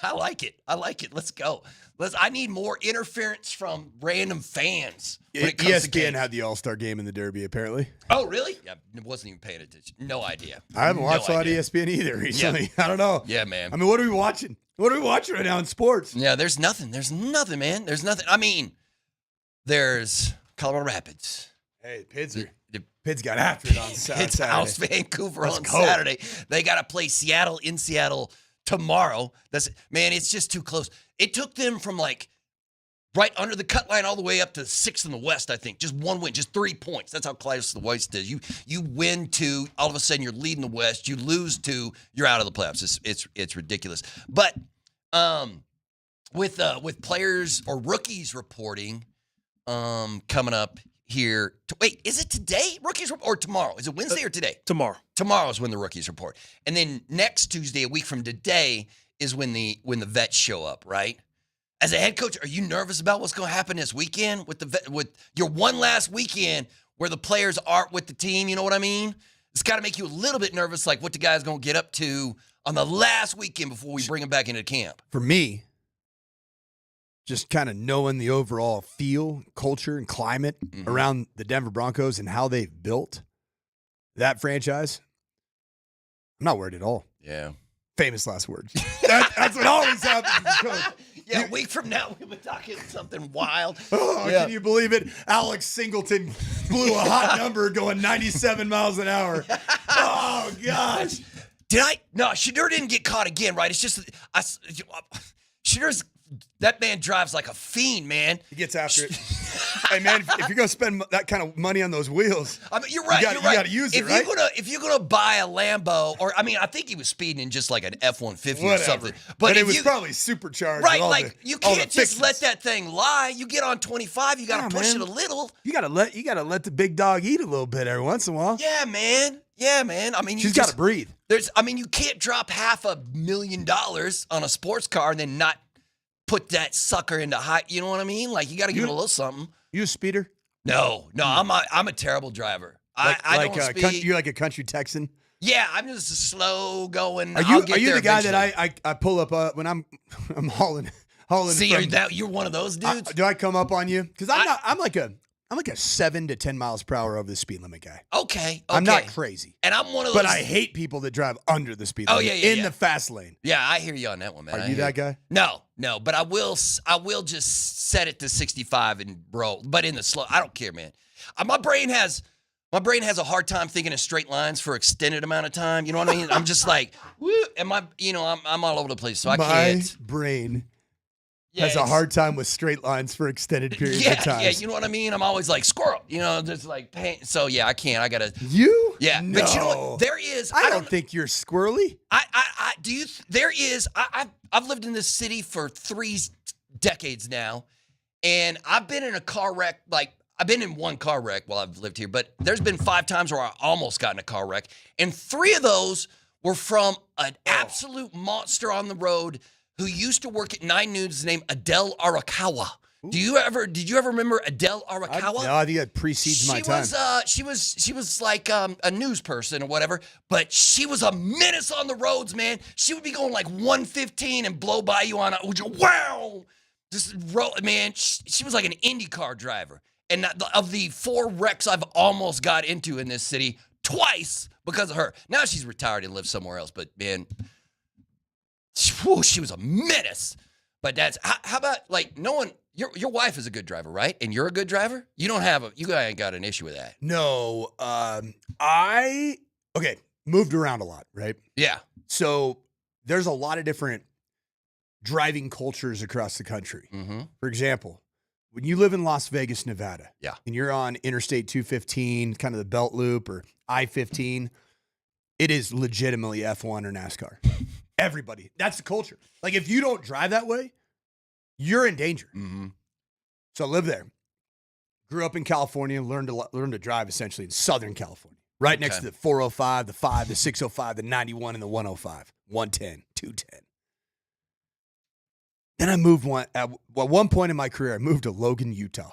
I like it. Let's go. I need more interference from random fans. ESPN had the All-Star game in the Derby, apparently. Oh, really? Yeah, wasn't even paying attention. No idea. I haven't watched a lot of ESPN either recently. Yeah. I don't know. Yeah, man. I mean, what are we watching? What are we watching right now in sports? Yeah, there's nothing, man. There's nothing. I mean, there's Colorado Rapids. Hey, Pids got after it on Saturday. Pids house Vancouver on Saturday. They got to play Seattle in Seattle tomorrow. It's just too close. It took them from like right under the cut line all the way up to 6th in the West, I think. Just one win, just 3 points. That's how close the West is. You win 2, all of a sudden you're leading the West. You lose 2, you're out of the playoffs. It's ridiculous. But with players or rookies reporting coming up here. Wait, is it today? Rookies report or tomorrow? Is it Wednesday or today? Tomorrow. Tomorrow is when the rookies report. And then next Tuesday, a week from today, is when the vets show up, right? As a head coach, are you nervous about what's going to happen this weekend with your one last weekend where the players aren't with the team? You know what I mean? It's got to make you a little bit nervous, like what the guy's going to get up to on the last weekend before we bring him back into camp. For me, just kind of knowing the overall feel, culture, and climate around the Denver Broncos and how they've built that franchise, I'm not worried at all. Yeah. Famous last words. That's what always happens. Coach. Yeah, a week from now, we'll be talking something wild. Oh, yeah. Can you believe it? Alex Singleton blew a hot number going 97 miles an hour. Oh, gosh. Did I? No, Shedeur didn't get caught again, right? It's just, Shedur's, that man drives like a fiend, man. He gets after it. Hey, man, if you're going to spend that kind of money on those wheels, I mean, you're right. You got to use it, right? If you're gonna buy a Lambo, or I mean, I think he was speeding in just like an F-150 or something. But it was probably supercharged. Right, like you can't just let that thing lie. You get on 25, you got to push it a little. You got to let the big dog eat a little bit every once in a while. Yeah, man. I mean, she's got to breathe. You can't drop $500,000 on a sports car and then not put that sucker into high. You know what I mean? Like you got to give it a little something. You a speeder? No, I'm a terrible driver. I don't speed. You're like a country Texan. Yeah, I'm just a slow going. Are you the guy that I pull up when I'm hauling? See, you're one of those dudes. Do I come up on you? Because I'm like a 7 to 10 miles per hour over the speed limit guy. Okay. I'm not crazy. And I'm one of those. But I hate people that drive under the speed limit in the fast lane. Yeah, I hear you on that one, man. Are you that guy? No, but I will just set it to 65 and roll. But in the slow, I don't care, man. My brain has a hard time thinking in straight lines for extended amount of time. You know what I mean? I'm just like, woo, and I'm all over the place, so I can't. My brain has a hard time with straight lines for extended periods of time. Yeah, you know what I mean? I'm always like, squirrel, just like pain. So, yeah, I can't. I got to. You? Yeah. No. But you know what? There is. I don't think you're squirrely. I've lived in this city for 3 decades now, and I've been in a car wreck. Like, I've been in one car wreck while I've lived here, but there's been 5 times where I almost got in a car wreck, and 3 of those were from an absolute monster on the road who used to work at 9 News named Adele Arakawa. Did you ever remember Adele Arakawa? No, I think that precedes my time. She was like a news person or whatever, but she was a menace on the roads, man. She would be going like 115 and blow by you on a wow. Just roll, man. She was like an IndyCar driver. And of the 4 wrecks I've almost got into in this city, twice because of her. Now she's retired and lives somewhere else, but man, she was a menace. But that's how about like no one. Your wife is a good driver, right? And you're a good driver. You ain't got an issue with that. No, moved around a lot, right? Yeah. So there's a lot of different driving cultures across the country. Mm-hmm. For example, when you live in Las Vegas, Nevada, yeah, and you're on Interstate 215, kind of the Belt Loop or I-15, it is legitimately F1 or NASCAR. Everybody. That's the culture. Like if you don't drive that way, you're in danger. Mm-hmm. So I lived there. Grew up in California, learned to drive essentially in Southern California. Right next to the 405, the 5, the 605, the 91, and the 105. 110, 210. Then I moved at one point in my career, I moved to Logan, Utah.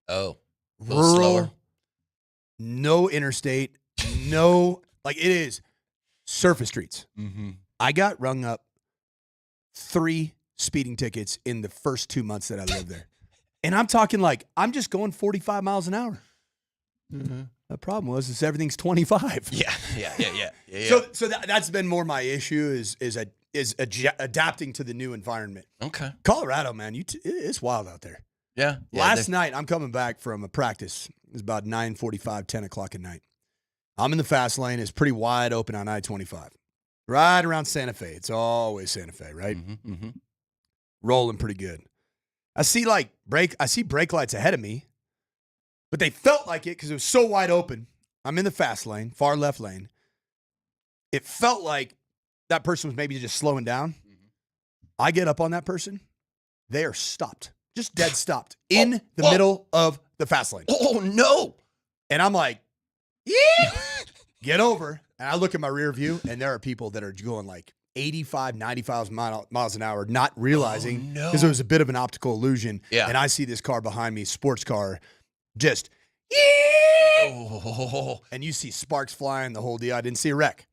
Oh. A little Rural, slower. No interstate, no, like it is surface streets. Mm-hmm. I got rung up 3 speeding tickets in the first 2 months that I lived there. And I'm talking like, I'm just going 45 miles an hour. Mm-hmm. The problem is everything's 25. Yeah. So that's been more my issue is adapting to the new environment. Okay. Colorado, man, it's wild out there. Yeah. Last night, I'm coming back from a practice. It was about 9:45, 10 o'clock at night. I'm in the fast lane. It's pretty wide open on I-25. Right around Santa Fe. It's always Santa Fe, right? Mm-hmm, mm-hmm. Rolling pretty good. I see brake lights ahead of me, but they felt like it because it was so wide open. I'm in the fast lane, far left lane. It felt like that person was maybe just slowing down. Mm-hmm. I get up on that person. They are stopped, just dead stopped in the middle of the fast lane. Oh, no. And I'm like, yeah, get over. And I look at my rear view, and there are people that are going like 85, 95 miles an hour, not realizing because it was a bit of an optical illusion. Yeah. And I see this car behind me, sports car, just, and you see sparks flying, the whole deal. I didn't see a wreck.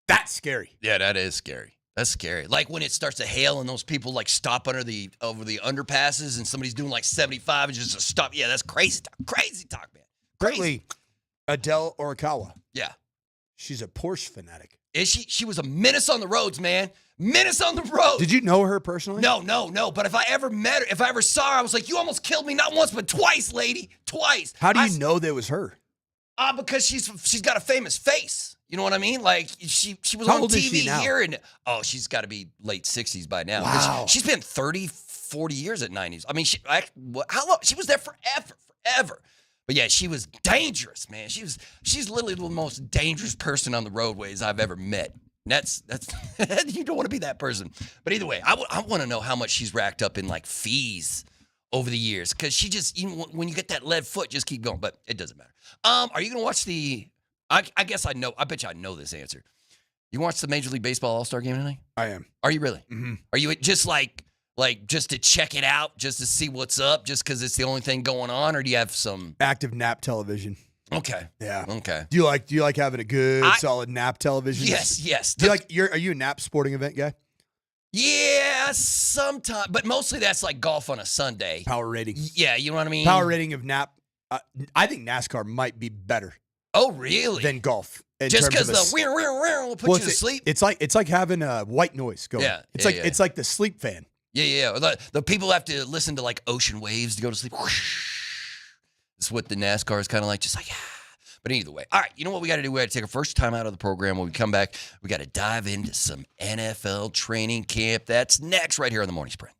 That's scary. Yeah, that is scary. That's scary. Like when it starts to hail and those people like stop over the underpasses and somebody's doing like 75 and just stop. Yeah, that's crazy talk. Crazy talk, man. Greatly, Adele Orikawa. Yeah. She's a Porsche fanatic. Is she? She was a menace on the roads, man. Menace on the road. Did you know her personally? No. But if I ever met her, if I ever saw her, I was like, you almost killed me not once, but twice, lady. Twice. How do you know that was her? Because she's got a famous face. You know what I mean? Like she was How on old is TV she now? here and she's got to be late 60s by now. Wow. She's been 30, 40 years at 90s. I mean, how long? She was there forever. But yeah, she was dangerous, man. She's literally the most dangerous person on the roadways I've ever met. And that's you don't want to be that person. But either way, I want to know how much she's racked up in like fees over the years, because she just, when you get that lead foot, just keep going. But it doesn't matter. Are you gonna watch the? I guess I know. I bet you I know this answer. You watch the Major League Baseball All-Star Game tonight? I am. Are you really? Mm-hmm. Are you just like just to check it out, just to see what's up, just because it's the only thing going on, or do you have some active nap television? Okay. Yeah. Okay. Do you like having a good solid nap television? Yes. Are you a nap sporting event guy? Yeah, sometimes, but mostly that's like golf on a Sunday. Power rating. Yeah, you know what I mean? Power rating of nap. I think NASCAR might be better. Oh, really? Than golf. Just because the will put you to sleep? It's like having a white noise going. Yeah. It's like the sleep fan. Yeah. The people have to listen to like ocean waves to go to sleep. That's what the NASCAR is kind of like, just like, But either way. All right, you know what we got to do? We got to take our first time out of the program. When we come back, we got to dive into some NFL training camp. That's next right here on the Morning Sprint.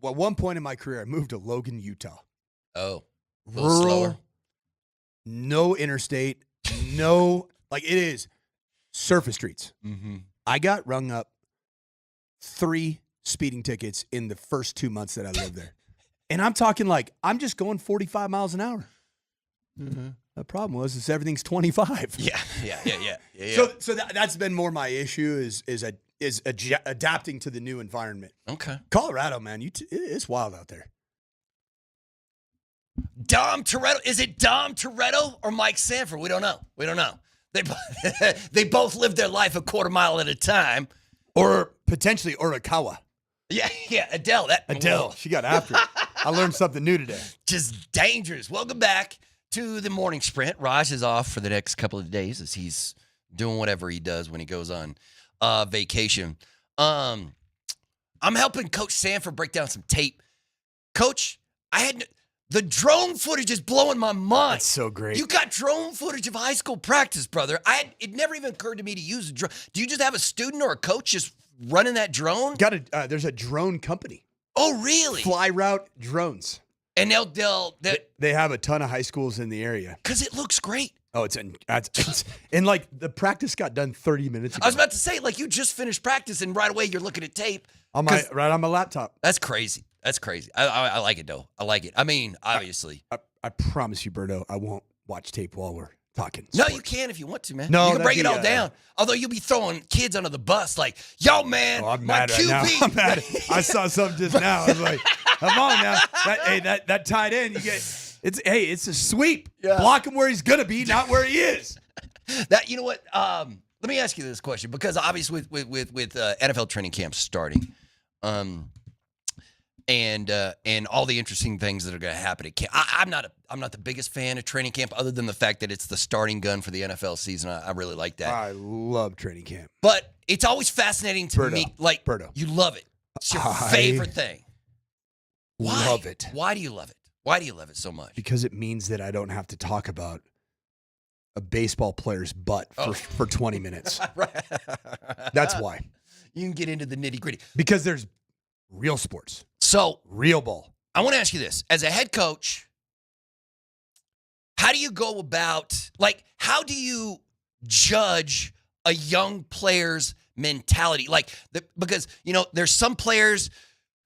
at one point in my career, I moved to Logan, Utah. Oh, rural, slower. No interstate, no, like it is surface streets. Mm-hmm. I got rung up 3 speeding tickets in the first 2 months that I lived there. And I'm talking like, I'm just going 45 miles an hour. Mm-hmm. The problem was everything's 25. Yeah. So that's been more my issue is adapting to the new environment. Okay. Colorado, man, it's wild out there. Dom Toretto. Is it Dom Toretto or Mike Sanford? We don't know. They both live their life a quarter mile at a time. Or potentially Orikawa. Yeah, Adele. Adele, she got after it. I learned something new today. Just dangerous. Welcome back to the morning sprint. Raj is off for the next couple of days as he's doing whatever he does when he goes on vacation. I'm helping Coach Sanford break down some tape. Coach, the drone footage is blowing my mind. That's so great. You got drone footage of high school practice, brother. It never even occurred to me to use a drone. Do you just have a student or a coach just running that drone? There's a drone company. Oh, really? Fly Route Drones. And they have a ton of high schools in the area. Because it looks great. Oh, it's and like the practice got done 30 minutes ago. I was about to say, like you just finished practice and right away you're looking at tape. Right on my laptop. That's crazy. I like it though. I like it. I mean, obviously. I promise you, Berto, I won't watch tape while we're talking. No, sports. you can if you want to, man. No, you can break it all down. Although you'll be throwing kids under the bus like, yo, man, I'm my mad QB. right now. I'm mad. I saw something just now. I was like, come on now. That tight end, it's a sweep. Yeah. Block him where he's gonna be, not where he is. You know what? Let me ask you this question because obviously with NFL training camps starting, and all the interesting things that are going to happen at camp. I'm not the biggest fan of training camp, other than the fact that it's the starting gun for the NFL season. I really like that. I love training camp, but it's always fascinating to me. Like, you love it. It's your favorite thing. Why? Love it. Why do you love it? Why do you love it so much? Because it means that I don't have to talk about a baseball player's butt for 20 minutes. Right. That's why. You can get into the nitty gritty. Because there's real sports. So, real ball. I want to ask you this. As a head coach, how do you go about, how do you judge a young player's mentality? Because, there's some players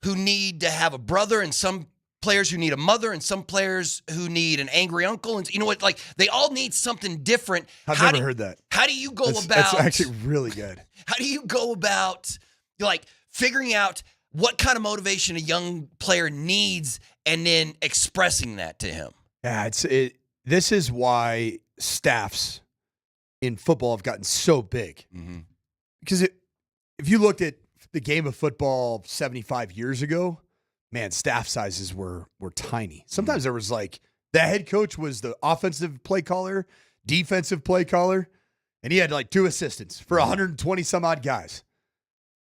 who need to have a brother and some players who need a mother and some players who need an angry uncle. And you know what? They all need something different. I've never heard that. How do you go about... That's actually really good. How do you go about, figuring out what kind of motivation a young player needs and then expressing that to him? Yeah, this is why staffs in football have gotten so big. Mm-hmm. Because if you looked at the game of football 75 years ago, man, staff sizes were tiny. Sometimes there was the head coach was the offensive play caller, defensive play caller, and he had 2 assistants for 120 some odd guys.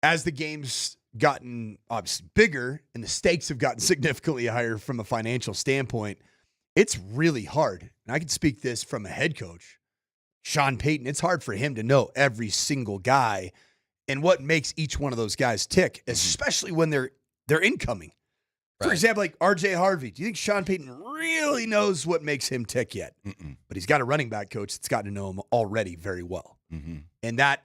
As the game's gotten obviously bigger and the stakes have gotten significantly higher from a financial standpoint, it's really hard. And I can speak this from a head coach, Sean Payton. It's hard for him to know every single guy and what makes each one of those guys tick, especially when they're incoming. For example, RJ Harvey. Do you think Sean Payton really knows what makes him tick yet? Mm-mm. But he's got a running back coach that's gotten to know him already very well. Mm-hmm. And that,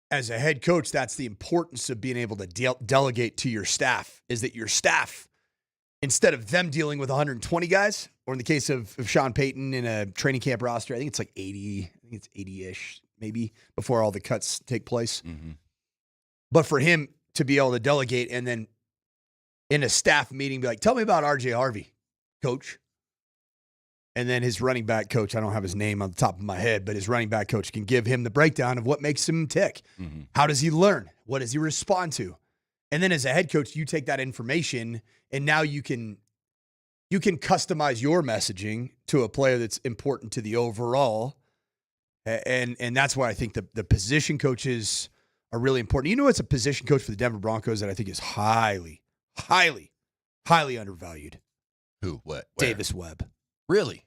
as a head coach, that's the importance of being able to delegate to your staff, is that your staff, instead of them dealing with 120 guys, or in the case of Sean Payton in a training camp roster, I think it's 80. I think it's 80-ish maybe before all the cuts take place. Mm-hmm. But for him to be able to delegate and then in a staff meeting, be like, tell me about RJ Harvey, coach. And then his running back coach, I don't have his name on the top of my head, but his running back coach can give him the breakdown of what makes him tick. Mm-hmm. How does he learn? What does he respond to? And then as a head coach, you take that information and now you can customize your messaging to a player that's important to the overall. And that's why I think the position coaches are really important. You know, it's a position coach for the Denver Broncos that I think is highly undervalued. Who? What? Where? Davis Webb. Really?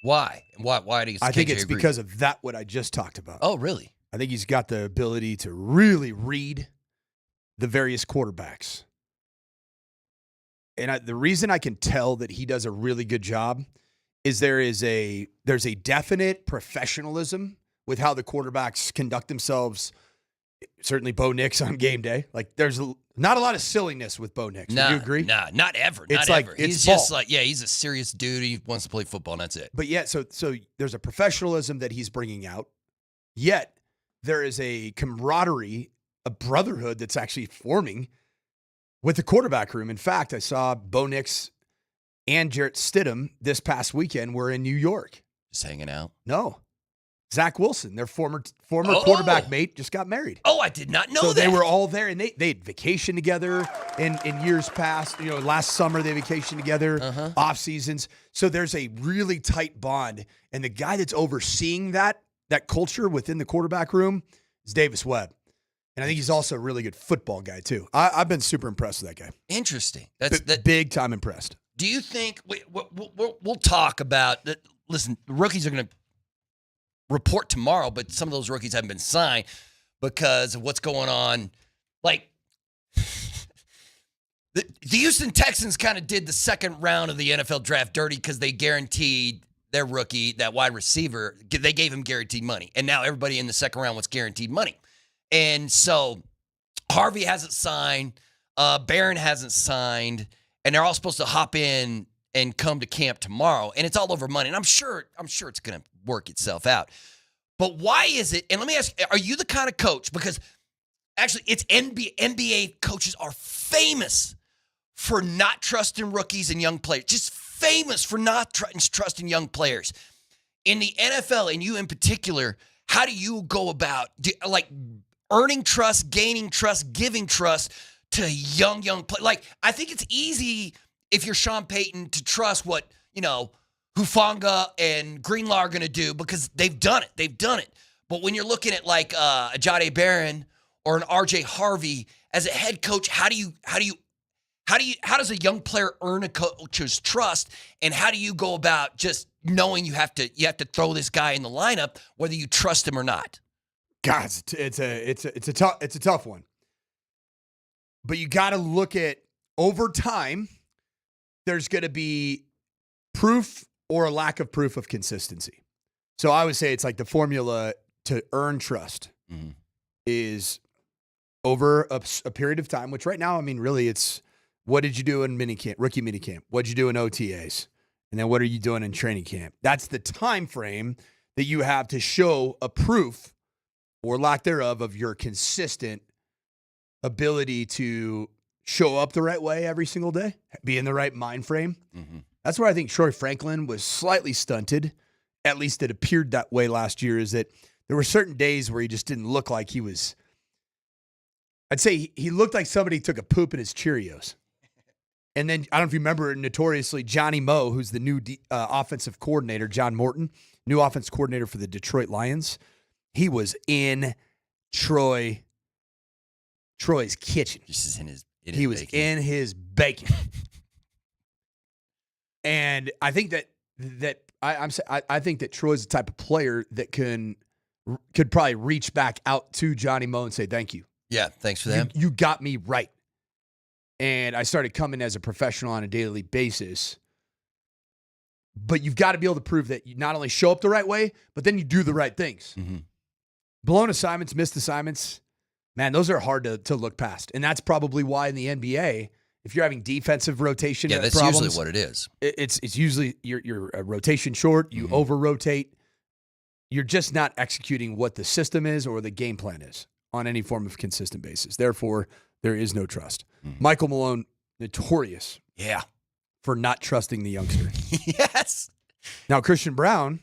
Why? Why do you? I think it's because of what I just talked about. Oh, really? I think he's got the ability to really read the various quarterbacks. the reason I can tell that he does a really good job is there's a definite professionalism with how the quarterbacks conduct themselves. Certainly Bo Nix on game day. Like there's not a lot of silliness with Bo Nix. Would you agree? Nah, not ever. It's not like, ever. it's He's ball. just like, he's a serious dude. He wants to play football, and that's it. But yet, so there's a professionalism that he's bringing out. Yet there is a camaraderie, a brotherhood that's actually forming with the quarterback room. In fact, I saw Bo Nix and Jarrett Stidham this past weekend were in New York. Just hanging out? No. Zach Wilson, their former quarterback mate, just got married. Oh, I did not know so that. They were all there, and they had vacation together in years past. Last summer they vacationed together, off seasons. So there's a really tight bond. And the guy that's overseeing that culture within the quarterback room is Davis Webb. And I think he's also a really good football guy, too. I've been super impressed with that guy. Interesting. That's big time impressed. Do you think we'll talk about that? Listen, the rookies are going to report tomorrow, but some of those rookies haven't been signed because of what's going on. Like, the Houston Texans kind of did the second round of the NFL draft dirty because they guaranteed their rookie, that wide receiver, they gave him guaranteed money. And now everybody in the second round wants guaranteed money. And so Harvey hasn't signed, Barron hasn't signed, and they're all supposed to hop in and come to camp tomorrow. And it's all over money. And I'm sure it's going to work itself out. But why is it, and let me ask, are you the kind of coach, because actually it's NBA coaches are famous for not trusting rookies and young players, just famous for not trusting young players. In the NFL, and you in particular, how do you go about earning trust, gaining trust, giving trust to young players? Like, I think it's easy if you're Sean Payton to trust what, Hufanga and Greenlaw are going to do because they've done it. But when you're looking at like a Jade Barron or an RJ Harvey as a head coach, how does a young player earn a coach's trust, and how do you go about just knowing you have to throw this guy in the lineup whether you trust him or not? God, it's a tough one. But you got to look at over time. There's going to be proof or a lack of proof of consistency. So I would say it's like the formula to earn trust is over a period of time, which right now, I mean, really it's what did you do in rookie minicamp? What did you do in OTAs? And then what are you doing in training camp? That's the time frame that you have to show a proof or lack thereof of your consistent ability to show up the right way every single day, be in the right mind frame. That's where I think Troy Franklin was slightly stunted. At least it appeared that way last year, is that there were certain days where he just didn't look like he was. I'd say he looked like somebody took a poop in his Cheerios. And then, I don't know if you remember, notoriously, Johnny Moe, who's the new offensive coordinator, John Morton, new offensive coordinator for the Detroit Lions. He was in Troy's kitchen. He was in his bacon. And I think I think that Troy's the type of player that could probably reach back out to Johnny Moe and say, thank you. Yeah, thanks for that. You got me right. And I started coming as a professional on a daily basis. But you've got to be able to prove that you not only show up the right way, but then you do the right things. Blown assignments, missed assignments, man, those are hard to look past. And that's probably why in the NBA, if you're having defensive rotation that's problems, usually what it is. It's usually you're a rotation short, you over-rotate. You're just not executing what the system is or the game plan is on any form of consistent basis. Therefore, there is no trust. Michael Malone, notorious for not trusting the youngster. Yes. Now, Christian Brown,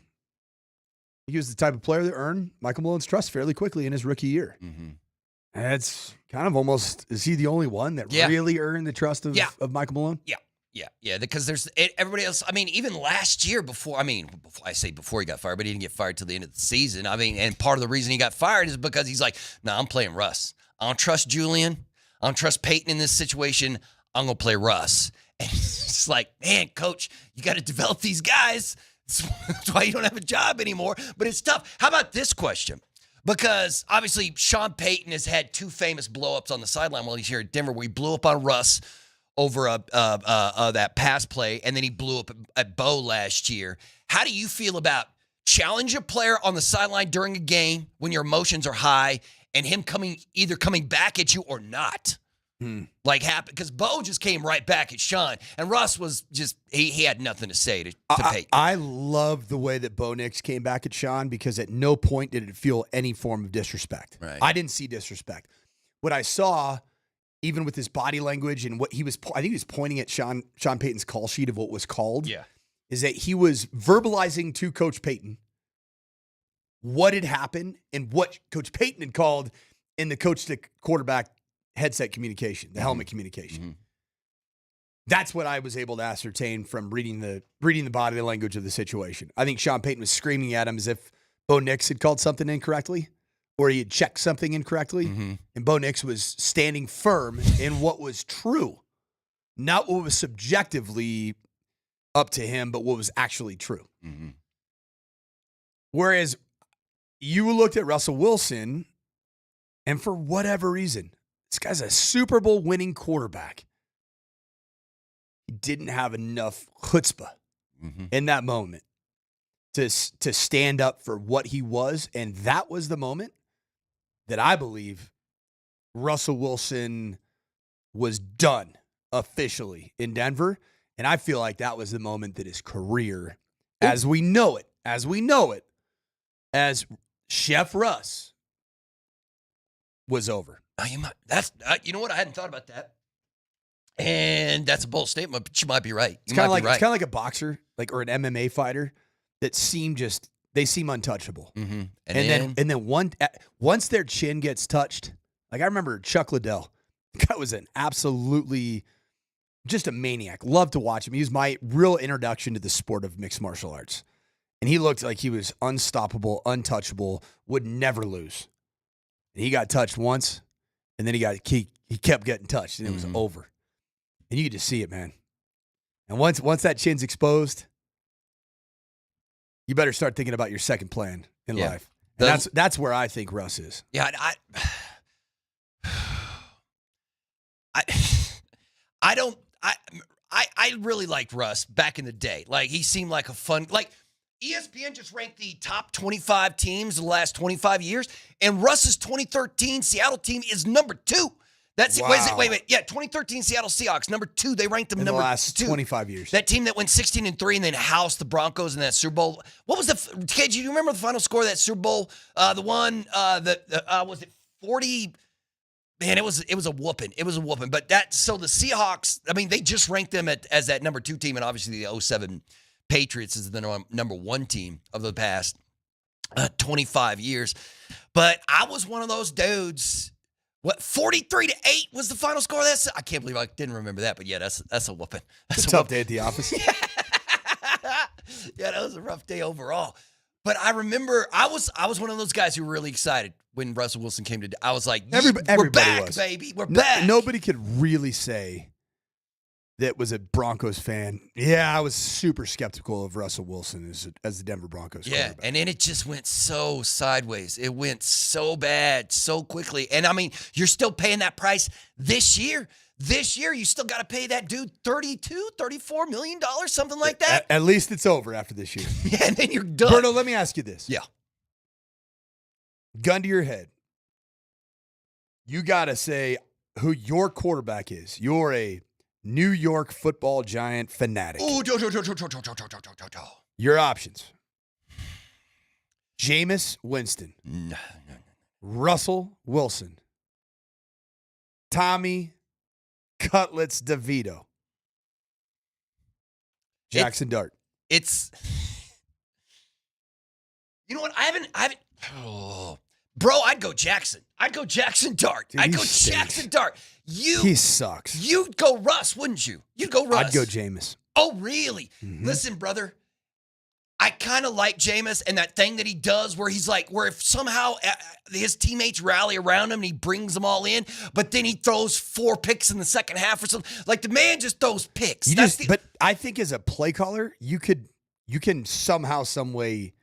he was the type of player that earned Michael Malone's trust fairly quickly in his rookie year. And it's kind of almost, is he the only one that really earned the trust of Michael Malone? Yeah, because there's everybody else. I mean, even last year before he got fired, but he didn't get fired till the end of the season. I mean, and part of the reason he got fired is because he's like, no, I'm playing Russ. I don't trust Julian. I don't trust Peyton in this situation. I'm going to play Russ. And it's just like, man, coach, you got to develop these guys. That's why you don't have a job anymore. But it's tough. How about this question? Because obviously Sean Payton has had two famous blow-ups on the sideline while he's here at Denver, where he blew up on Russ over that pass play, and then he blew up at Bo last year. How do you feel about challenge a player on the sideline during a game when your emotions are high and him either coming back at you or not? Like happened because Bo just came right back at Sean, and Russ was just he had nothing to say to Peyton. I love the way that Bo Nix came back at Sean because at no point did it feel any form of disrespect. Right. I didn't see disrespect. What I saw, even with his body language and what he was, I think he was pointing at Sean Payton's call sheet of what was called. Yeah, is that he was verbalizing to Coach Payton what had happened and what Coach Payton had called in the coach to quarterback headset communication, the helmet communication. Mm-hmm. That's what I was able to ascertain from reading the body language of the situation. I think Sean Payton was screaming at him as if Bo Nix had called something incorrectly or he had checked something incorrectly. And Bo Nix was standing firm in what was true, not what was subjectively up to him, but what was actually true. Whereas you looked at Russell Wilson, and for whatever reason, this guy's a Super Bowl winning quarterback. He didn't have enough chutzpah in that moment to stand up for what he was. And that was the moment that I believe Russell Wilson was done officially in Denver. And I feel like that was the moment that his career, as we know it, as Chef Russ, was over. You know what? I hadn't thought about that. And that's a bold statement, but you might be right. It's kind of like a boxer, or an MMA fighter that seem untouchable. And then once their chin gets touched, like I remember Chuck Liddell. The guy was an absolutely just a maniac. Loved to watch him. He was my real introduction to the sport of mixed martial arts. And he looked like he was unstoppable, untouchable, would never lose. And he got touched once, and then he kept getting touched, and it was over. And you could just see it, man. And once that chin's exposed, you better start thinking about your second plan in life. And that's where I think Russ is. Yeah, I really liked Russ back in the day. Like, he seemed like a fun, ESPN just ranked the top 25 teams in the last 25 years, and Russ's 2013 Seattle team is number 2. That's wait. Yeah, 2013 Seattle Seahawks, number 2. They ranked them in number 2. The last 25 years. That team that went 16-3 and then housed the Broncos in that Super Bowl. What was KJ, do you remember the final score of that Super Bowl? The one was it 40? Man, it was a whooping. It was a whooping. But the Seahawks, I mean, they just ranked them as that number 2 team, and obviously the 07 Patriots is the number 1 team of the past 25 years. But I was one of those dudes. What, 43-8 was the final score of that? I can't believe I didn't remember that, but yeah, that's a whooping. That's a tough day at the office. Yeah, that was a rough day overall. But I remember I was one of those guys who were really excited when Russell Wilson came to. I was like, we're back, baby. We're back. Nobody could really say that was a Broncos fan. Yeah, I was super skeptical of Russell Wilson as the Denver Broncos quarterback. And then it just went so sideways. It went so bad so quickly. And, I mean, you're still paying that price this year. This year, you still got to pay that dude $34 million, something like that. At least it's over after this year. Yeah, and then you're done. Berto, let me ask you this. Yeah. Gun to your head. You got to say who your quarterback is. You're a New York football Giant fanatic. Oh, Your options. Jameis Winston. No. Russell Wilson. Tommy Cutlets DeVito. Jackson Dart. It's, you know what? I haven't. Bro, I'd go Jackson. I'd go Jackson Dart. Dude, I'd go Jackson Dart. He sucks. You'd go Russ, wouldn't you? You'd go Russ. I'd go Jameis. Oh, really? Mm-hmm. Listen, brother. I kind of like Jameis and that thing that he does where he's like, where if somehow his teammates rally around him and he brings them all in, but then he throws 4 picks in the second half or something. Like, the man just throws picks. But I think as a play caller, you can somehow, some way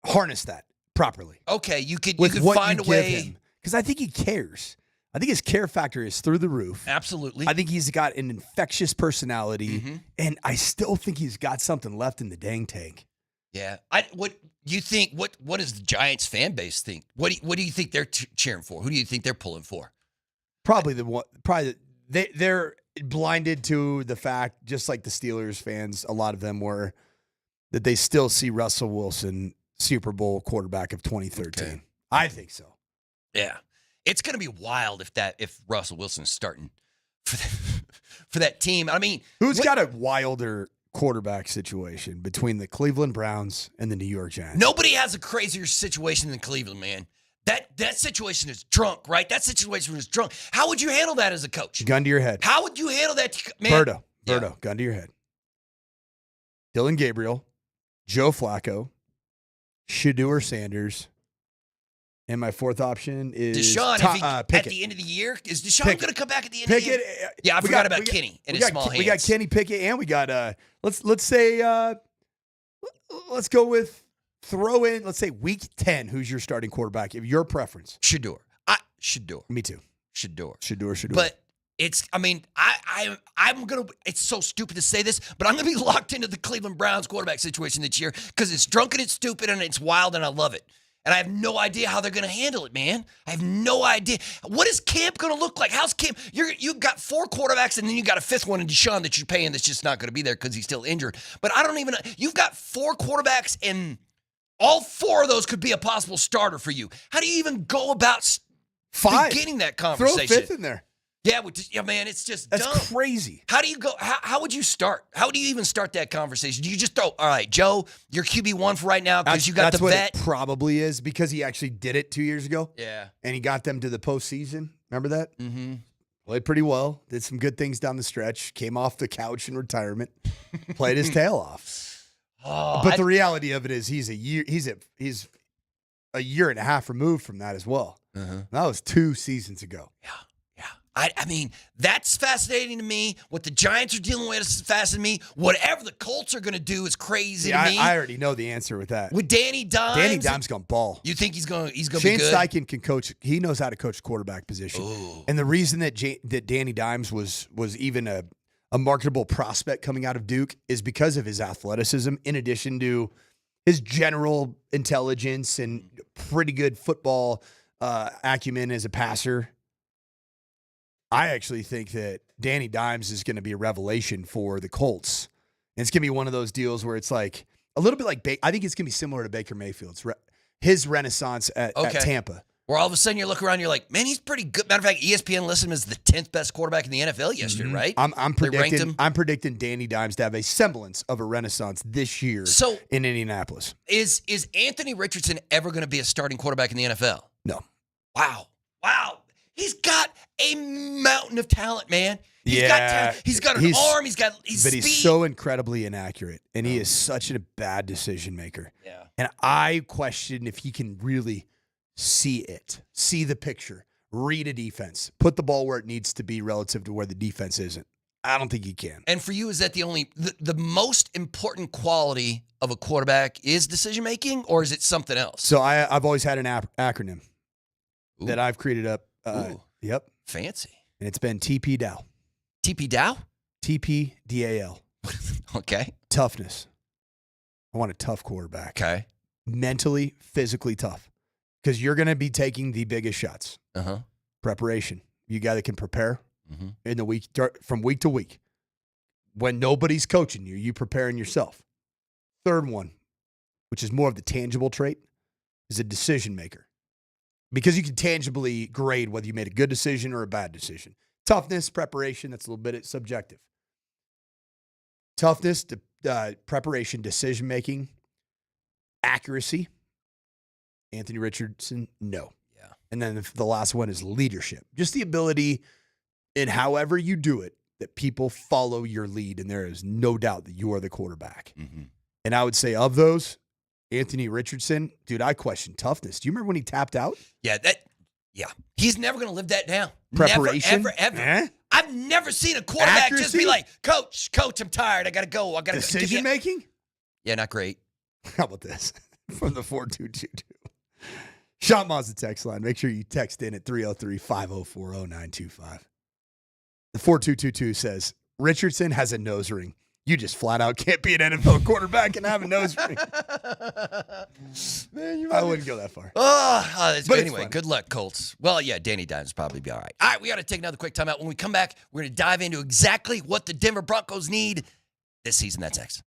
harness that properly. Okay, you could find a way. Because I think he cares. I think his care factor is through the roof. Absolutely. I think he's got an infectious personality, and I still think he's got something left in the dang tank. Yeah. What you think? What does the Giants fan base think? What do you think they're cheering for? Who do you think they're pulling for? They're blinded to the fact, just like the Steelers fans, a lot of them were, that they still see Russell Wilson Super Bowl quarterback of 2013. Okay. I think so. Yeah. It's going to be wild if Russell Wilson's starting for that team. I mean, who's got a wilder quarterback situation between the Cleveland Browns and the New York Giants? Nobody has a crazier situation than Cleveland, man. That situation is drunk, right? That situation is drunk. How would you handle that as a coach? Gun to your head. How would you handle that, man? Berto, gun to your head. Dylan Gabriel, Joe Flacco, Shedeur Sanders, and my fourth option is Deshaun. At the end of the year, is Deshaun going to come back at the end of the year? Yeah, I forgot about Kenny and his small hands. We got Kenny Pickett, and we got let's say let's go with let's say week 10. Who's your starting quarterback? If your preference, Shedeur. Shedeur. Me too. Shedeur. But I'm gonna. It's so stupid to say this, but I'm gonna be locked into the Cleveland Browns quarterback situation this year because it's drunk and it's stupid and it's wild and I love it. And I have no idea how they're going to handle it, man. I have no idea. What is camp going to look like? How's camp? You've got 4 quarterbacks, and then you got a 5th one in Deshaun that you're paying that's just not going to be there because he's still injured. But I don't even know. You've got 4 quarterbacks, and all 4 of those could be a possible starter for you. How do you even go about beginning that conversation? Throw a 5th in there. Yeah, man, it's just That's dumb. crazy. How do you go? How would you start? How do you even start that conversation? Do you just throw, all right, Joe, you're QB1 for right now because you got the vet? That's what it probably is because he actually did it 2 years ago. Yeah. And he got them to the postseason. Remember that? Mm-hmm. Played pretty well. Did some good things down the stretch. Came off the couch in retirement. Played his tail off. But the reality of it is he's a year and a half removed from that as well. Uh-huh. That was 2 seasons ago. Yeah. I mean, that's fascinating to me. What the Giants are dealing with is fascinating to me. Whatever the Colts are going to do is crazy to me. I already know the answer with that. With Danny Dimes. Danny Dimes going to ball. You think he's going to be good? Shane Steichen can coach. He knows how to coach quarterback position. Ooh. And the reason that Danny Dimes was even a marketable prospect coming out of Duke is because of his athleticism, in addition to his general intelligence and pretty good football acumen as a passer. I actually think that Danny Dimes is going to be a revelation for the Colts. And it's going to be one of those deals where it's like a little bit like I think it's going to be similar to Baker Mayfield's his renaissance at Tampa. Where all of a sudden you look around, you're like, man, he's pretty good. Matter of fact, ESPN listed him as the 10th best quarterback in the NFL yesterday, right? I'm predicting Danny Dimes to have a semblance of a renaissance this year in Indianapolis. Is Anthony Richardson ever going to be a starting quarterback in the NFL? No. Wow. He's got a mountain of talent, man. He's got talent. He's got an arm. He's But speed. He's so incredibly inaccurate, and he is such a bad decision maker. Yeah. And I question if he can really see the picture, read a defense, put the ball where it needs to be relative to where the defense isn't. I don't think he can. And for you, is that the most important quality of a quarterback is decision making, or is it something else? So I've always had an acronym that I've created up. Yep. Fancy. And it's been TP-DAL. TP-DAL? TP-DAL. Okay. Toughness. I want a tough quarterback. Okay. Mentally, physically tough. Because you're going to be taking the biggest shots. Uh-huh. Preparation. You got that can prepare in the week, from week to week. When nobody's coaching you, you preparing yourself. Third one, which is more of the tangible trait, is a decision maker. Because you can tangibly grade whether you made a good decision or a bad decision. Toughness, preparation, that's a little bit subjective. Toughness, preparation, decision-making, accuracy. Anthony Richardson, no. Yeah. And then the last one is leadership. Just the ability in however you do it that people follow your lead, and there is no doubt that you are the quarterback. Mm-hmm. And I would say of those, Anthony Richardson, dude, I question toughness. Do you remember when he tapped out? Yeah, he's never going to live that down. Preparation? Never, ever. I've never seen a quarterback Accuracy? just be like, Coach, I'm tired. I got to go. Decision making? Yeah, not great. How about this? From the 4222. Shop Mazda text line. Make sure you text in at 303-504-0925. The 4222 says, Richardson has a nose ring. You just flat out can't be an NFL quarterback and have a nose ring. Man, I wouldn't go that far. That's But good. it's Anyway, fun. good luck, Colts. Well, yeah, Danny Dimes probably be all right. All right, we got to take another quick timeout. When we come back, we're going to dive into exactly what the Denver Broncos need this season. That's next.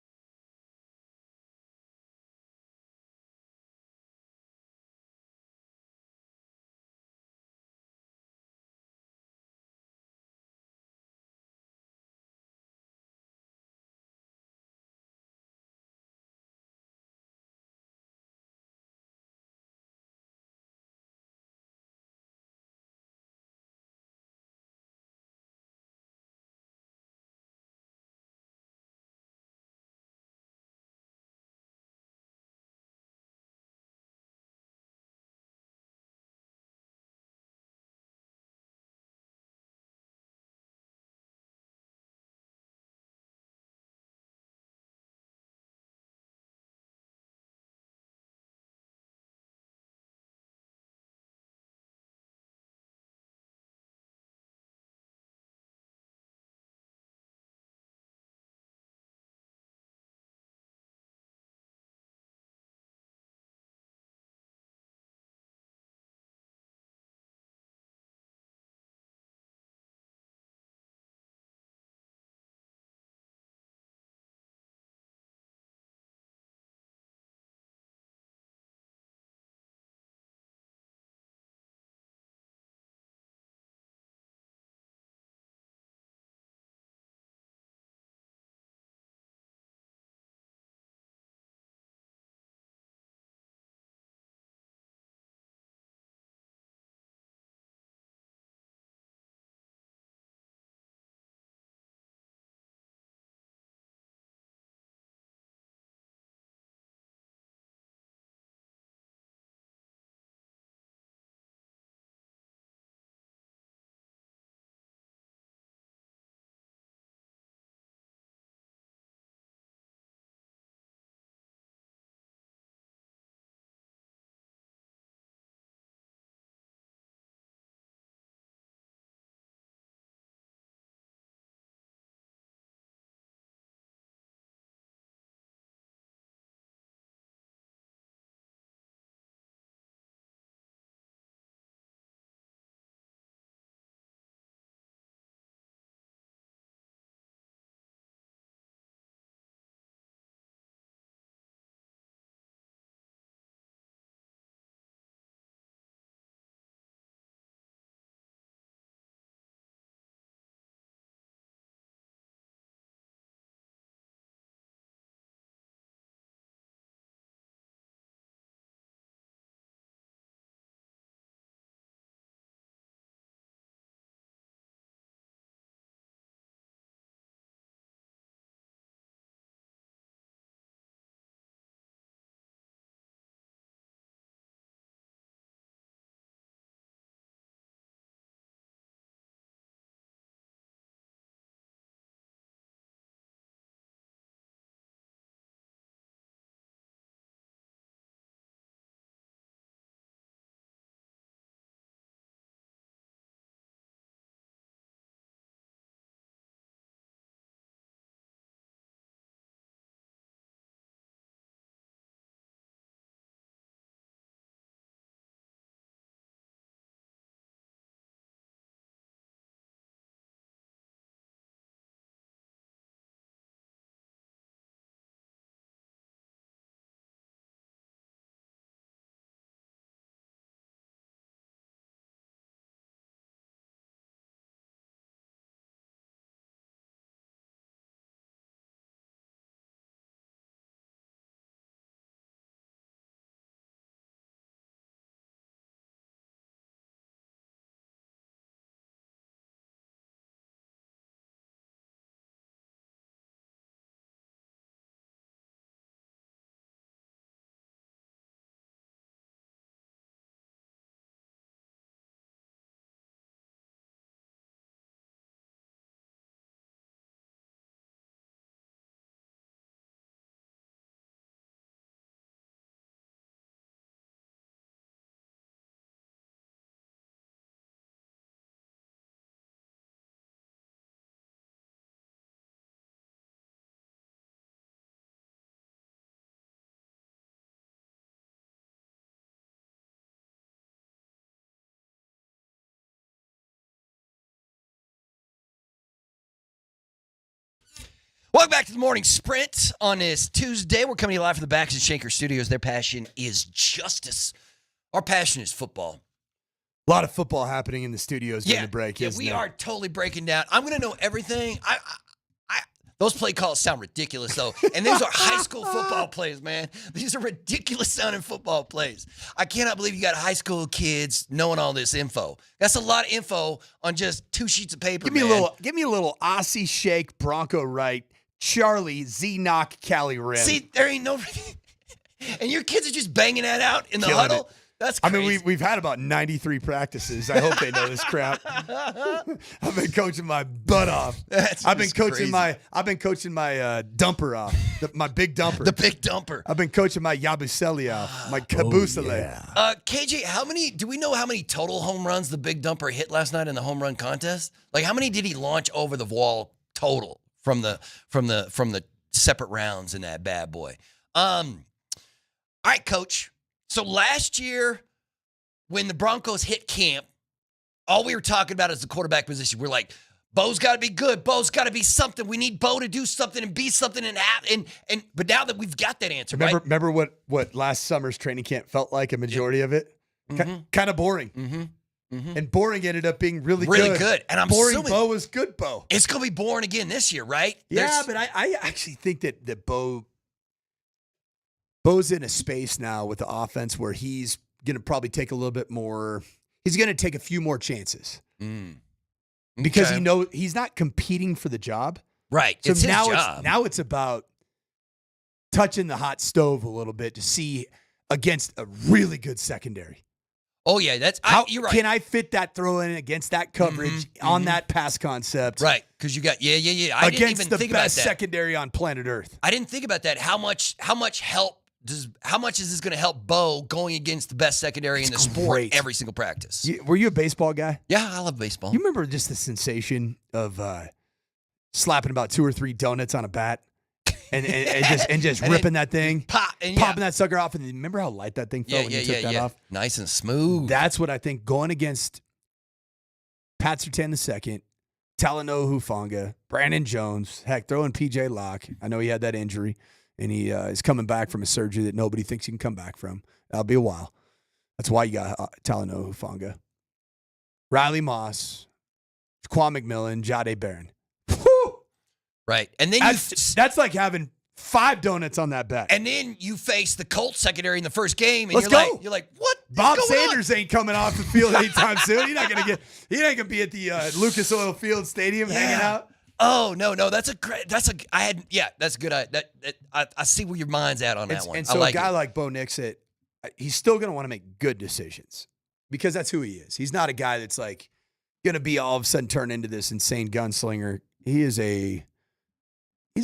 Welcome back to the Morning Sprint on this Tuesday. We're coming to you live from the Backs and Shanker Studios. Their passion is justice. Our passion is football. A lot of football happening in the studios during the break. Yeah, we are totally breaking down. I'm going to know everything. Those play calls sound ridiculous, though. And these are high school football plays, man. These are ridiculous sounding football plays. I cannot believe you got high school kids knowing all this info. That's a lot of info on just 2 sheets of paper. Give me a little Aussie shake, Bronco right, Charlie Z knock, Cali rim. See, there ain't no. And your kids are just banging that out in the huddle. That's crazy. I mean, we've had about 93 practices. I hope they know this crap. I've been coaching my butt off. I've been coaching my dumper off. My big dumper. The big dumper. I've been coaching my Yabusele off. My Kabusele. KJ, do we know how many total home runs the big dumper hit last night in the home run contest? Like, how many did he launch over the wall total from the separate rounds in that bad boy? All right, Coach. So last year, when the Broncos hit camp, all we were talking about is the quarterback position. We're like, Bo's got to be good. Bo's got to be something. We need Bo to do something and be something but now that we've got that answer, remember what last summer's training camp felt like? A majority of it, kind of boring. And boring ended up being really good. And I'm boring. assuming Bo was good. Bo. It's gonna be boring again this year, right? Yeah, but I actually think that Bo's in a space now with the offense where he's going to probably take a little bit more. He's going to take a few more chances because he knows he's not competing for the job. Right. So it's now his job. Now it's about touching the hot stove a little bit to see against a really good secondary. Oh yeah, you're right. Can I fit that throw in against that coverage on that pass concept? Right, because you got I against didn't even the think about best that. secondary on planet Earth. I didn't think about that. How much is this going to help Bo going against the best secondary in the sport every single practice? Were you a baseball guy? Yeah, I love baseball. You remember just the sensation of slapping about 2 or 3 donuts on a bat and just ripping that thing, popping that sucker off, and remember how light that thing felt when you took that off? Nice and smooth. That's what I think going against Pat Surtain II, Talanoa Hufanga, Brandon Jones, heck, throw in PJ Locke. I know he had that injury. And he is coming back from a surgery that nobody thinks he can come back from. That'll be a while. That's why you got Talanoa Hufanga. Riley Moss, Quan McMillan, Jade Barron. Whew! Right. And then that's like having 5 donuts on that bet. And then you face the Colts secondary in the first game, and you're like, what? Bob Sanders ain't coming off the field anytime soon. He ain't gonna be at the Lucas Oil Field Stadium hanging out. Oh no, that's a good. I see where your mind's at on that one. And so a guy like Bo Nix, he's still going to want to make good decisions because that's who he is. He's not a guy that's like going to be all of a sudden turn into this insane gunslinger. He's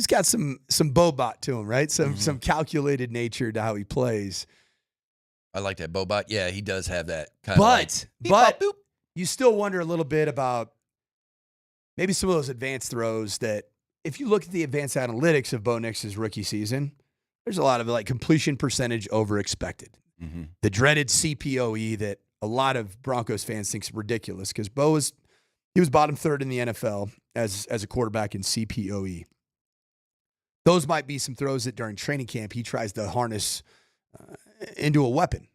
got some Bobot to him, right? Some calculated nature to how he plays. I like that Bobot. Yeah, he does have that kind but you still wonder a little bit about maybe some of those advanced throws that if you look at the advanced analytics of Bo Nix's rookie season, there's a lot of like completion percentage over expected. The dreaded CPOE that a lot of Broncos fans think is ridiculous because he was bottom 3rd in the NFL as a quarterback in CPOE. Those might be some throws that during training camp he tries to harness into a weapon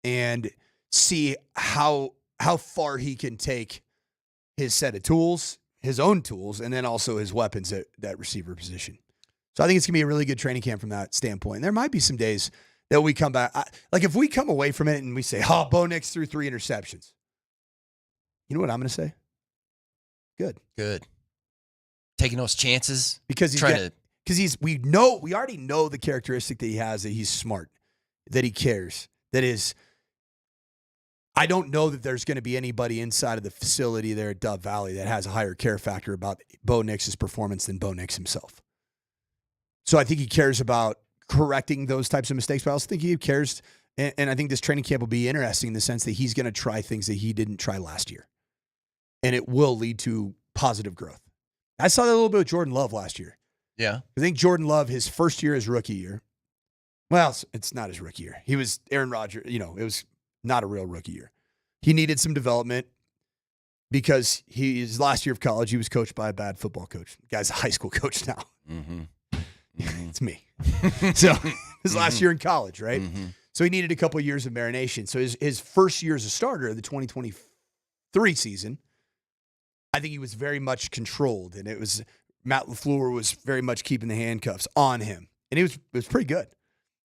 and see how far he can take his set of tools, his own tools, and then also his weapons at that receiver position. So I think it's going to be a really good training camp from that standpoint. And there might be some days that we come back. Like if we come away from it and we say, Bo Nix threw 3 interceptions. You know what I'm going to say? Good. Taking those chances. Because we already know the characteristic that he has, that he's smart, that he cares, that is, I don't know that there's going to be anybody inside of the facility there at Dove Valley that has a higher care factor about Bo Nix's performance than Bo Nix himself. So I think he cares about correcting those types of mistakes, but I also think he cares, and I think this training camp will be interesting in the sense that he's going to try things that he didn't try last year, and it will lead to positive growth. I saw that a little bit with Jordan Love last year. Yeah. I think Jordan Love, his first year, his rookie year, well, it's not his rookie year. He was Aaron Rodgers, it was not a real rookie year. He needed some development. because his last year of college, he was coached by a bad football coach. The guy's a high school coach now. It's me. So his last year in college, right? So he needed a couple of years of marination. So his first year as a starter of the 2023 season, I think he was very much controlled, and it was Matt LaFleur was very much keeping the handcuffs on him, and it was pretty good.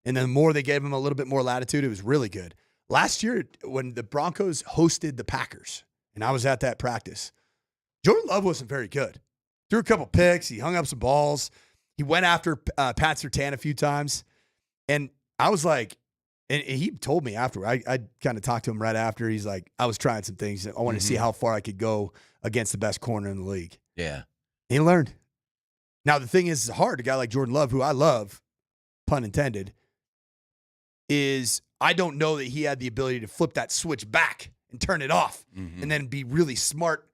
And then the more they gave him a little bit more latitude, it was really good. Last year, when the Broncos hosted the Packers, and I was at that practice, Jordan Love wasn't very good. Threw a couple picks. He hung up some balls. He went after Pat Surtain a few times. And I was like, and he told me after, I kind of talked to him right after. He's like, I was trying some things. I wanted to see how far I could go against the best corner in the league. Yeah. He learned. Now, the thing is, it's hard. A guy like Jordan Love, who I love, pun intended, is I don't know that he had the ability to flip that switch back and turn it off and then be really smart.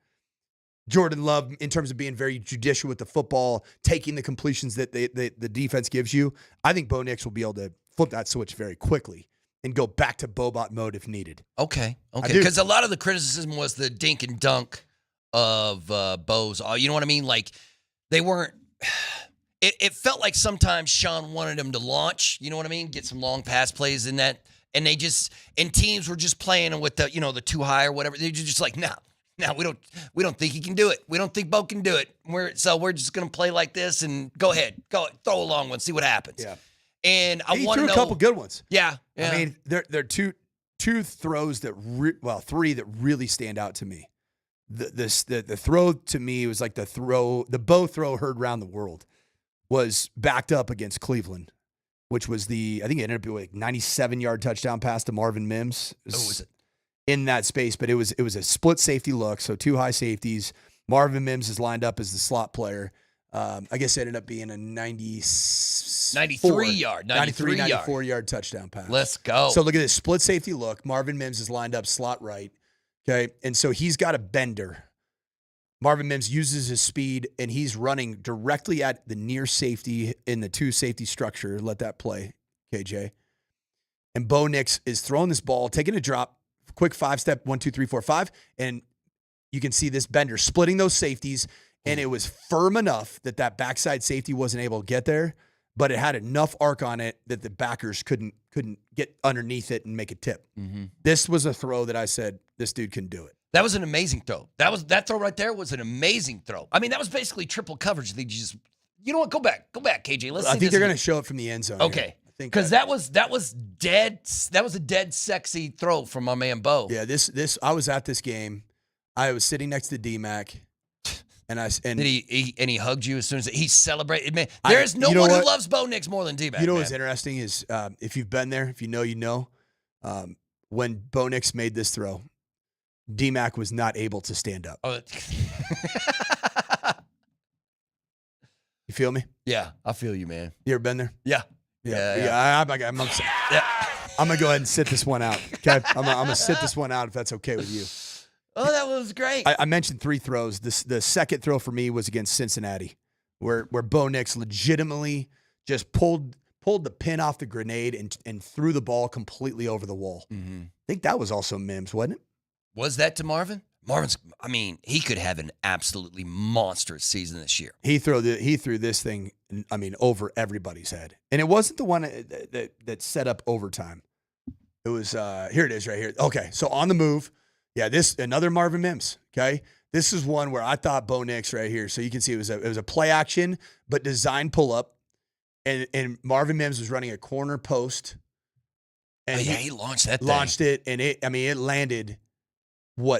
Jordan Love, in terms of being very judicial with the football, taking the completions that the defense gives you. I think Bo Nix will be able to flip that switch very quickly and go back to Bobot mode if needed. Okay. Because a lot of the criticism was the dink and dunk of Bo's. You know what I mean? Like, they weren't – it felt like sometimes Sean wanted him to launch, you know what I mean, get some long pass plays in that. And they just – and teams were just playing with the, the too high or whatever. They're just like, no, we don't think he can do it. We don't think Bo can do it. So we're just going to play like this and go ahead. Go throw a long one, see what happens. Yeah. And I want to know a couple good ones. Yeah. I mean, there are two throws that three that really stand out to me. The throw to me was like the Bo throw heard around the world was backed up against Cleveland, which was I think it ended up being like 97-yard touchdown pass to Marvin Mims. Was it? In that space, but it was a split safety look, so two high safeties. Marvin Mims is lined up as the slot player. I guess it ended up being a 94-yard touchdown pass. Let's go. So look at this split safety look. Marvin Mims is lined up slot right. Okay, and so he's got a bender. Marvin Mims uses his speed, and he's running directly at the near safety in the two safety structure. Let that play, KJ. And Bo Nix is throwing this ball, taking a drop, quick 5-step, 1, 2, 3, 4, 5, and you can see this bender splitting those safeties, and it was firm enough that backside safety wasn't able to get there, but it had enough arc on it that the backers couldn't get underneath it and make a tip. This was a throw that I said, this dude can do it. That was an amazing throw. That throw right there was an amazing throw. I mean, that was basically triple coverage. They just, you know what? Go back, KJ. Let's. I think they're going to show it from the end zone. Okay, because that was dead. That was a dead sexy throw from my man Bo. Yeah, this. I was at this game. I was sitting next to DMac, and did he hugged you as soon as he celebrated. Man, there is no one who loves Bo Nix more than DMac. You know what's interesting is if you've been there, if you know, when Bo Nix made this throw, DMac was not able to stand up. Oh. You feel me? Yeah, I feel you, man. You ever been there? Yeah. I'm upset. Yeah. I'm going to go ahead and sit this one out. Okay? I'm going to sit this one out if that's okay with you. Oh, that was great. I mentioned three throws. The second throw for me was against Cincinnati, where Bo Nix legitimately just pulled the pin off the grenade and threw the ball completely over the wall. I think that was also Mims, wasn't it? Was that to Marvin? He could have an absolutely monstrous season this year. He threw this thing, over everybody's head. And it wasn't the one that set up overtime. It was, here it is right here. Okay, so on the move. Yeah, another Marvin Mims, okay? This is one where I thought Bo Nix right here. So you can see it was a play action, but design pull up. And Marvin Mims was running a corner post. And he launched that thing. Launched it, and it landed –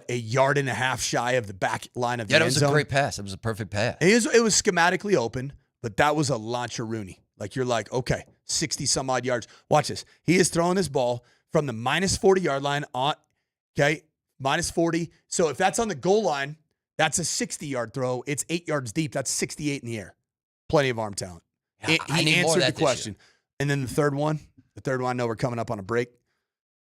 a yard and a half shy of the back line of the end zone. Yeah, it was a great pass. It was a perfect pass. It was schematically open, but that was a launch-a-rooney. Like, you're like, okay, 60-some-odd yards. Watch this. He is throwing this ball from the minus 40-yard line on, okay, minus 40. So if that's on the goal line, that's a 60-yard throw. It's 8 yards deep. That's 68 in the air. Plenty of arm talent. Yeah, he answered the question. And then the third one, I know we're coming up on a break,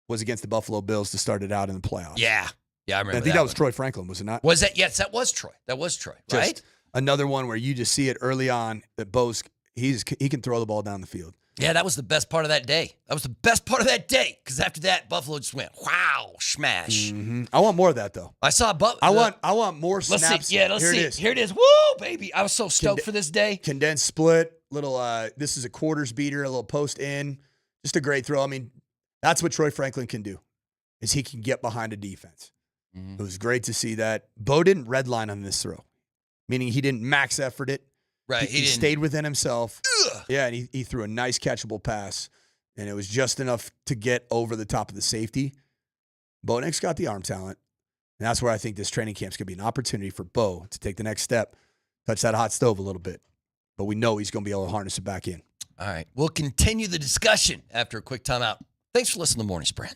was against the Buffalo Bills to start it out in the playoffs. Yeah. Yeah, I remember. I think that was Troy Franklin, was it not? Was that? Yes, that was Troy. Right? Just another one where you just see it early on that Bo's he can throw the ball down the field. Yeah, that was the best part of that day. Because after that, Buffalo just went, wow, smash. Mm-hmm. I want more of that, though. I saw I want more snaps. Let's see. Yeah, let's see. Here it is. Woo, baby. I was so stoked for this day. Condensed split, little, this is a quarters beater, a little post in. Just a great throw. I mean, that's what Troy Franklin can do, is he can get behind a defense. It was great to see that. Bo didn't redline on this throw, meaning he didn't max effort it. Right. He stayed within himself. Ugh. Yeah, and he threw a nice catchable pass, and it was just enough to get over the top of the safety. Bo Nix got the arm talent, and that's where I think this training camp's going to be an opportunity for Bo to take the next step, touch that hot stove a little bit. But we know he's going to be able to harness it back in. All right. We'll continue the discussion after a quick timeout. Thanks for listening to Morning Sprint.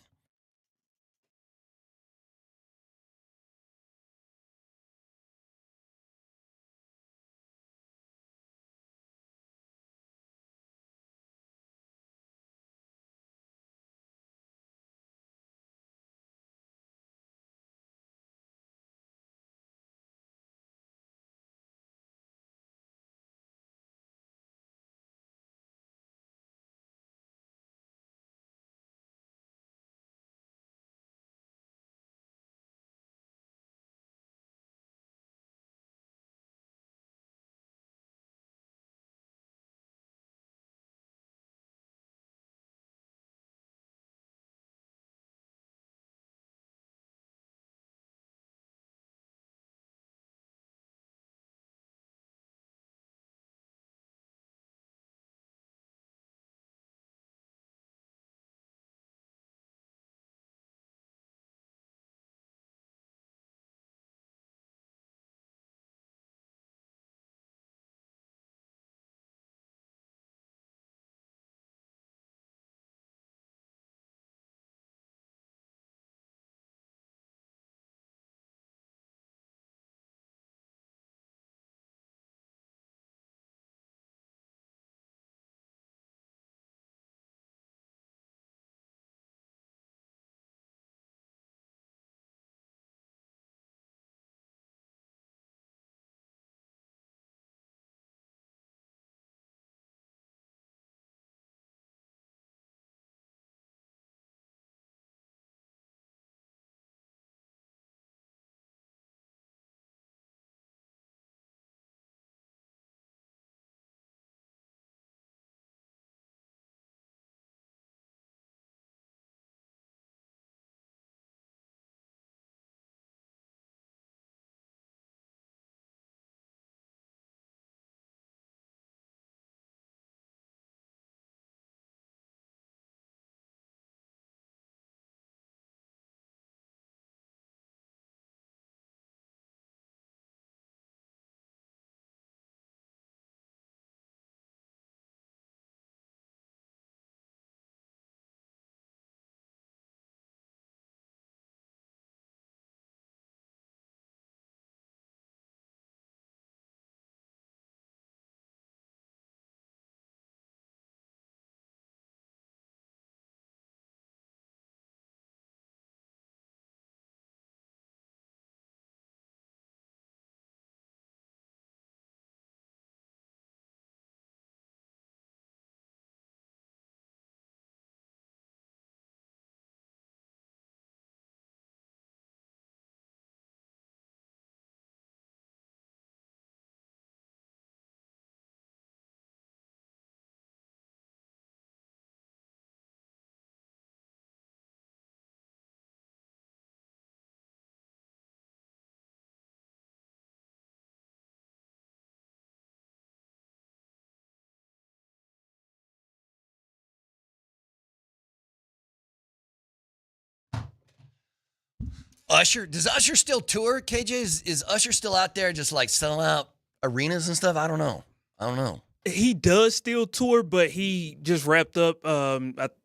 Usher, does Usher still tour? KJ, is Usher still out there just like selling out arenas and stuff? I don't know. He does still tour, but he just wrapped up.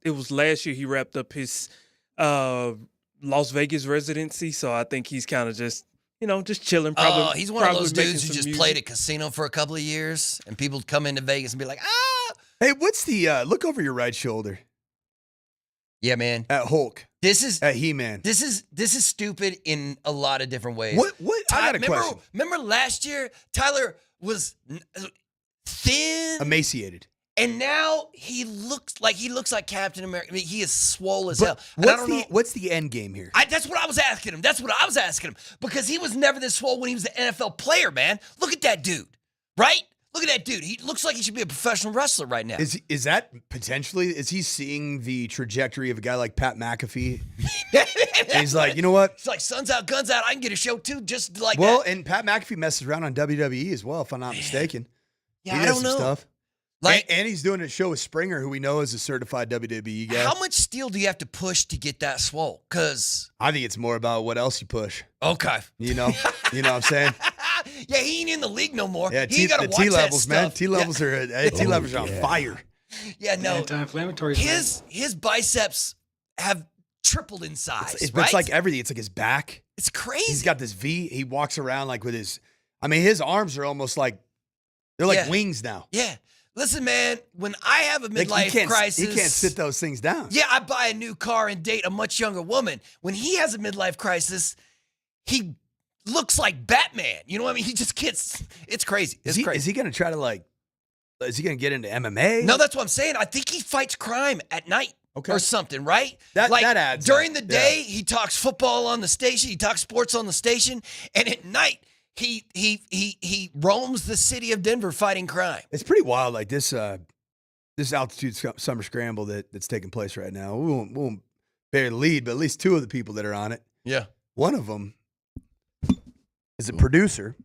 It was last year he wrapped up his Las Vegas residency. So I think he's kind of just chilling. Probably, he's one of those dudes who just played a casino for a couple of years, and people come into Vegas and be like, ah. Hey, what's the look over your right shoulder? Yeah, man. At Hulk. This is at He-Man. This is stupid in a lot of different ways. What? I got a question. Remember last year, Tyler was thin, emaciated. And now he looks like Captain America. I mean, he is swole as hell. And I don't know. What's the end game here? That's what I was asking him. Because he was never this swole when he was an NFL player, man. Look at that dude, right? Look at that dude. He looks like he should be a professional wrestler right now. Is that potentially? Is he seeing the trajectory of a guy like Pat McAfee? And he's like, you know what? It's like sun's out, guns out. I can get a show too, just like well, that. And Pat McAfee messes around on WWE as well, if I'm not mistaken. Yeah, he I does don't some know. stuff. And he's doing a show with Springer, who we know is a certified WWE guy. How much steel do you have to push to get that swole? Because I think it's more about what else you push. Okay. You know what I'm saying? Yeah, he ain't in the league no more. Yeah, he ain't got to watch T levels, that stuff. man. T levels are on fire. Yeah, no. Anti-inflammatory. His biceps have tripled in size. It's right? like everything. It's like his back. It's crazy. He's got this V. He walks around like with his. I mean, his arms are almost like they're like wings now. Yeah. Listen, man. When I have a midlife Like, crisis, he can't sit those things down. Yeah, I buy a new car and date a much younger woman. When he has a midlife crisis, he looks like Batman. You know what I mean? He just gets. It's crazy. It's crazy. Is he going to try to Is he going to get into MMA? No, that's what I'm saying. I think he fights crime at night. Okay. Or something, right? That adds during up. the day, he talks football on the station, he talks sports on the station, and at night he roams the city of Denver fighting crime. It's pretty wild, like this altitude summer scramble that's taking place right now. We won't bear the lead, but at least two of the people that are on it. Yeah. One of them is a producer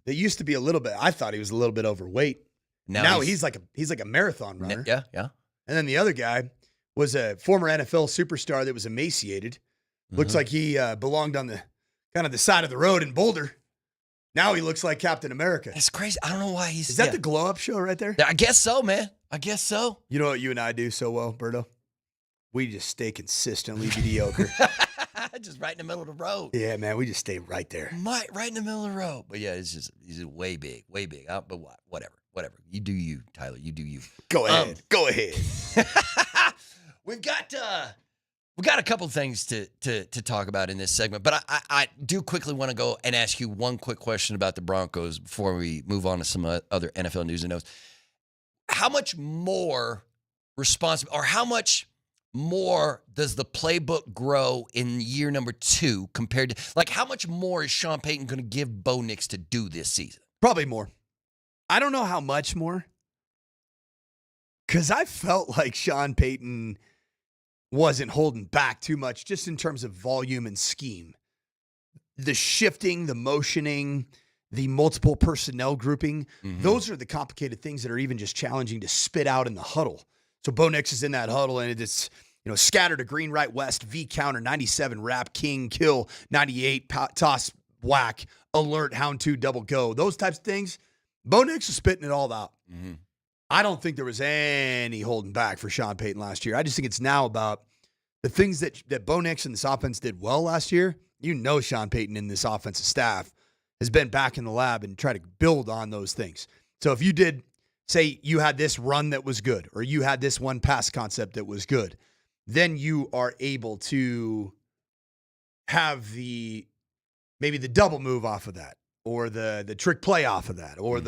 that used to be I thought he was a little bit overweight. Now he's like a marathon runner. Yeah. And then the other guy was a former NFL superstar that was emaciated. Looks like he belonged on the kind of the side of the road in Boulder. Now he looks like Captain America. That's crazy. I don't know why he's. Is that the glow up show right there? I guess so, man. I guess so. You know what you and I do so well, Berto? We just stay consistently mediocre. Just right in the middle of the road. Yeah, man, we just stay right there. Right in the middle of the road. But yeah, he's way big. But whatever. You do you, Tyler. You do you. Go ahead. Go ahead. We've got a couple things to talk about in this segment, but I do quickly want to go and ask you one quick question about the Broncos before we move on to some other NFL news and notes. How much more how much more does the playbook grow in year number 2 compared to, how much more is Sean Payton going to give Bo Nix to do this season? Probably more. I don't know how much more, because I felt like Sean Payton wasn't holding back too much just in terms of volume and scheme. The shifting, the motioning, the multiple personnel grouping, those are the complicated things that are even just challenging to spit out in the huddle. So Bo Nix is in that huddle, and it's scattered to green, right, west, V counter, 97, wrap, king, kill, 98, toss, whack, alert, hound 2, double go. Those types of things, Bo Nix is spitting it all out. Mm-hmm. I don't think there was any holding back for Sean Payton last year. I just think it's now about the things that Bo Nix and this offense did well last year. Sean Payton and this offensive staff has been back in the lab and try to build on those things. So if you did, say you had this run that was good, or you had this one pass concept that was good, then you are able to have maybe the double move off of that, or the trick play off of that, or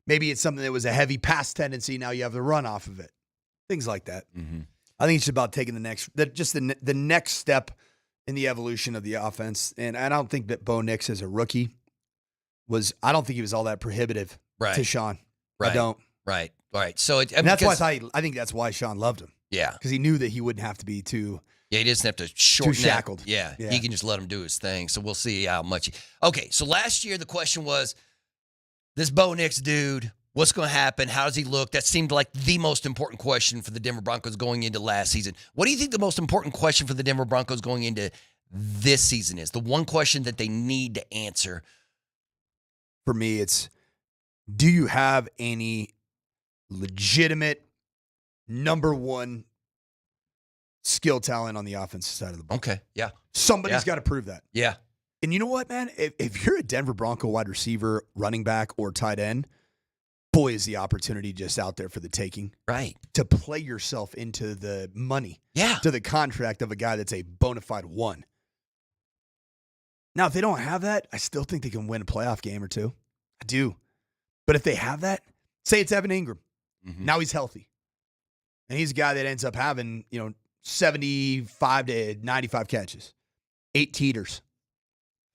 maybe it's something that was a heavy pass tendency. Now you have the run off of it. Things like that. I think it's about taking the next step in the evolution of the offense. And I don't think that Bo Nix as a rookie I don't think he was all that prohibitive to Sean. Right. I don't. Right. So that's why I think that's why Sean loved him. Yeah. Because he knew that he wouldn't have to be too. Yeah, he doesn't have to shorten too shackled. That. Yeah, he can just let him do his thing. So we'll see how much. Okay, so last year the question was, this Bo Nix dude, what's going to happen? How does he look? That seemed like the most important question for the Denver Broncos going into last season. What do you think the most important question for the Denver Broncos going into this season is? The one question that they need to answer. For me, it's, do you have any legitimate number one skill talent on the offensive side of the ball? Okay, yeah. Somebody's got to prove that. Yeah. And you know what, man? If you're a Denver Bronco wide receiver, running back, or tight end, boy, is the opportunity just out there for the taking. Right. To play yourself into the money. Yeah. To the contract of a guy that's a bona fide one. Now, if they don't have that, I still think they can win a playoff game or two. I do. But if they have that, say it's Evan Ingram. Now he's healthy. And he's a guy that ends up having, 75 to 95 catches, 8 teeters.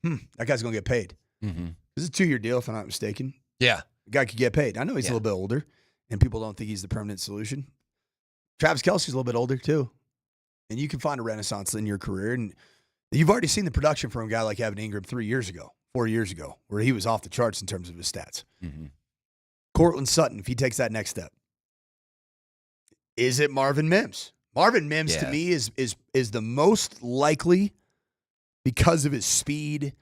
That guy's going to get paid. This is a 2-year deal, if I'm not mistaken. Yeah. The guy could get paid. I know he's a little bit older, and people don't think he's the permanent solution. Travis Kelce's a little bit older, too. And you can find a renaissance in your career. And you've already seen the production from a guy like Evan Ingram 4 years ago, where he was off the charts in terms of his stats. Cortland Sutton, if he takes that next step. Is it Marvin Mims? Marvin Mims, to me, is the most likely, because of his speed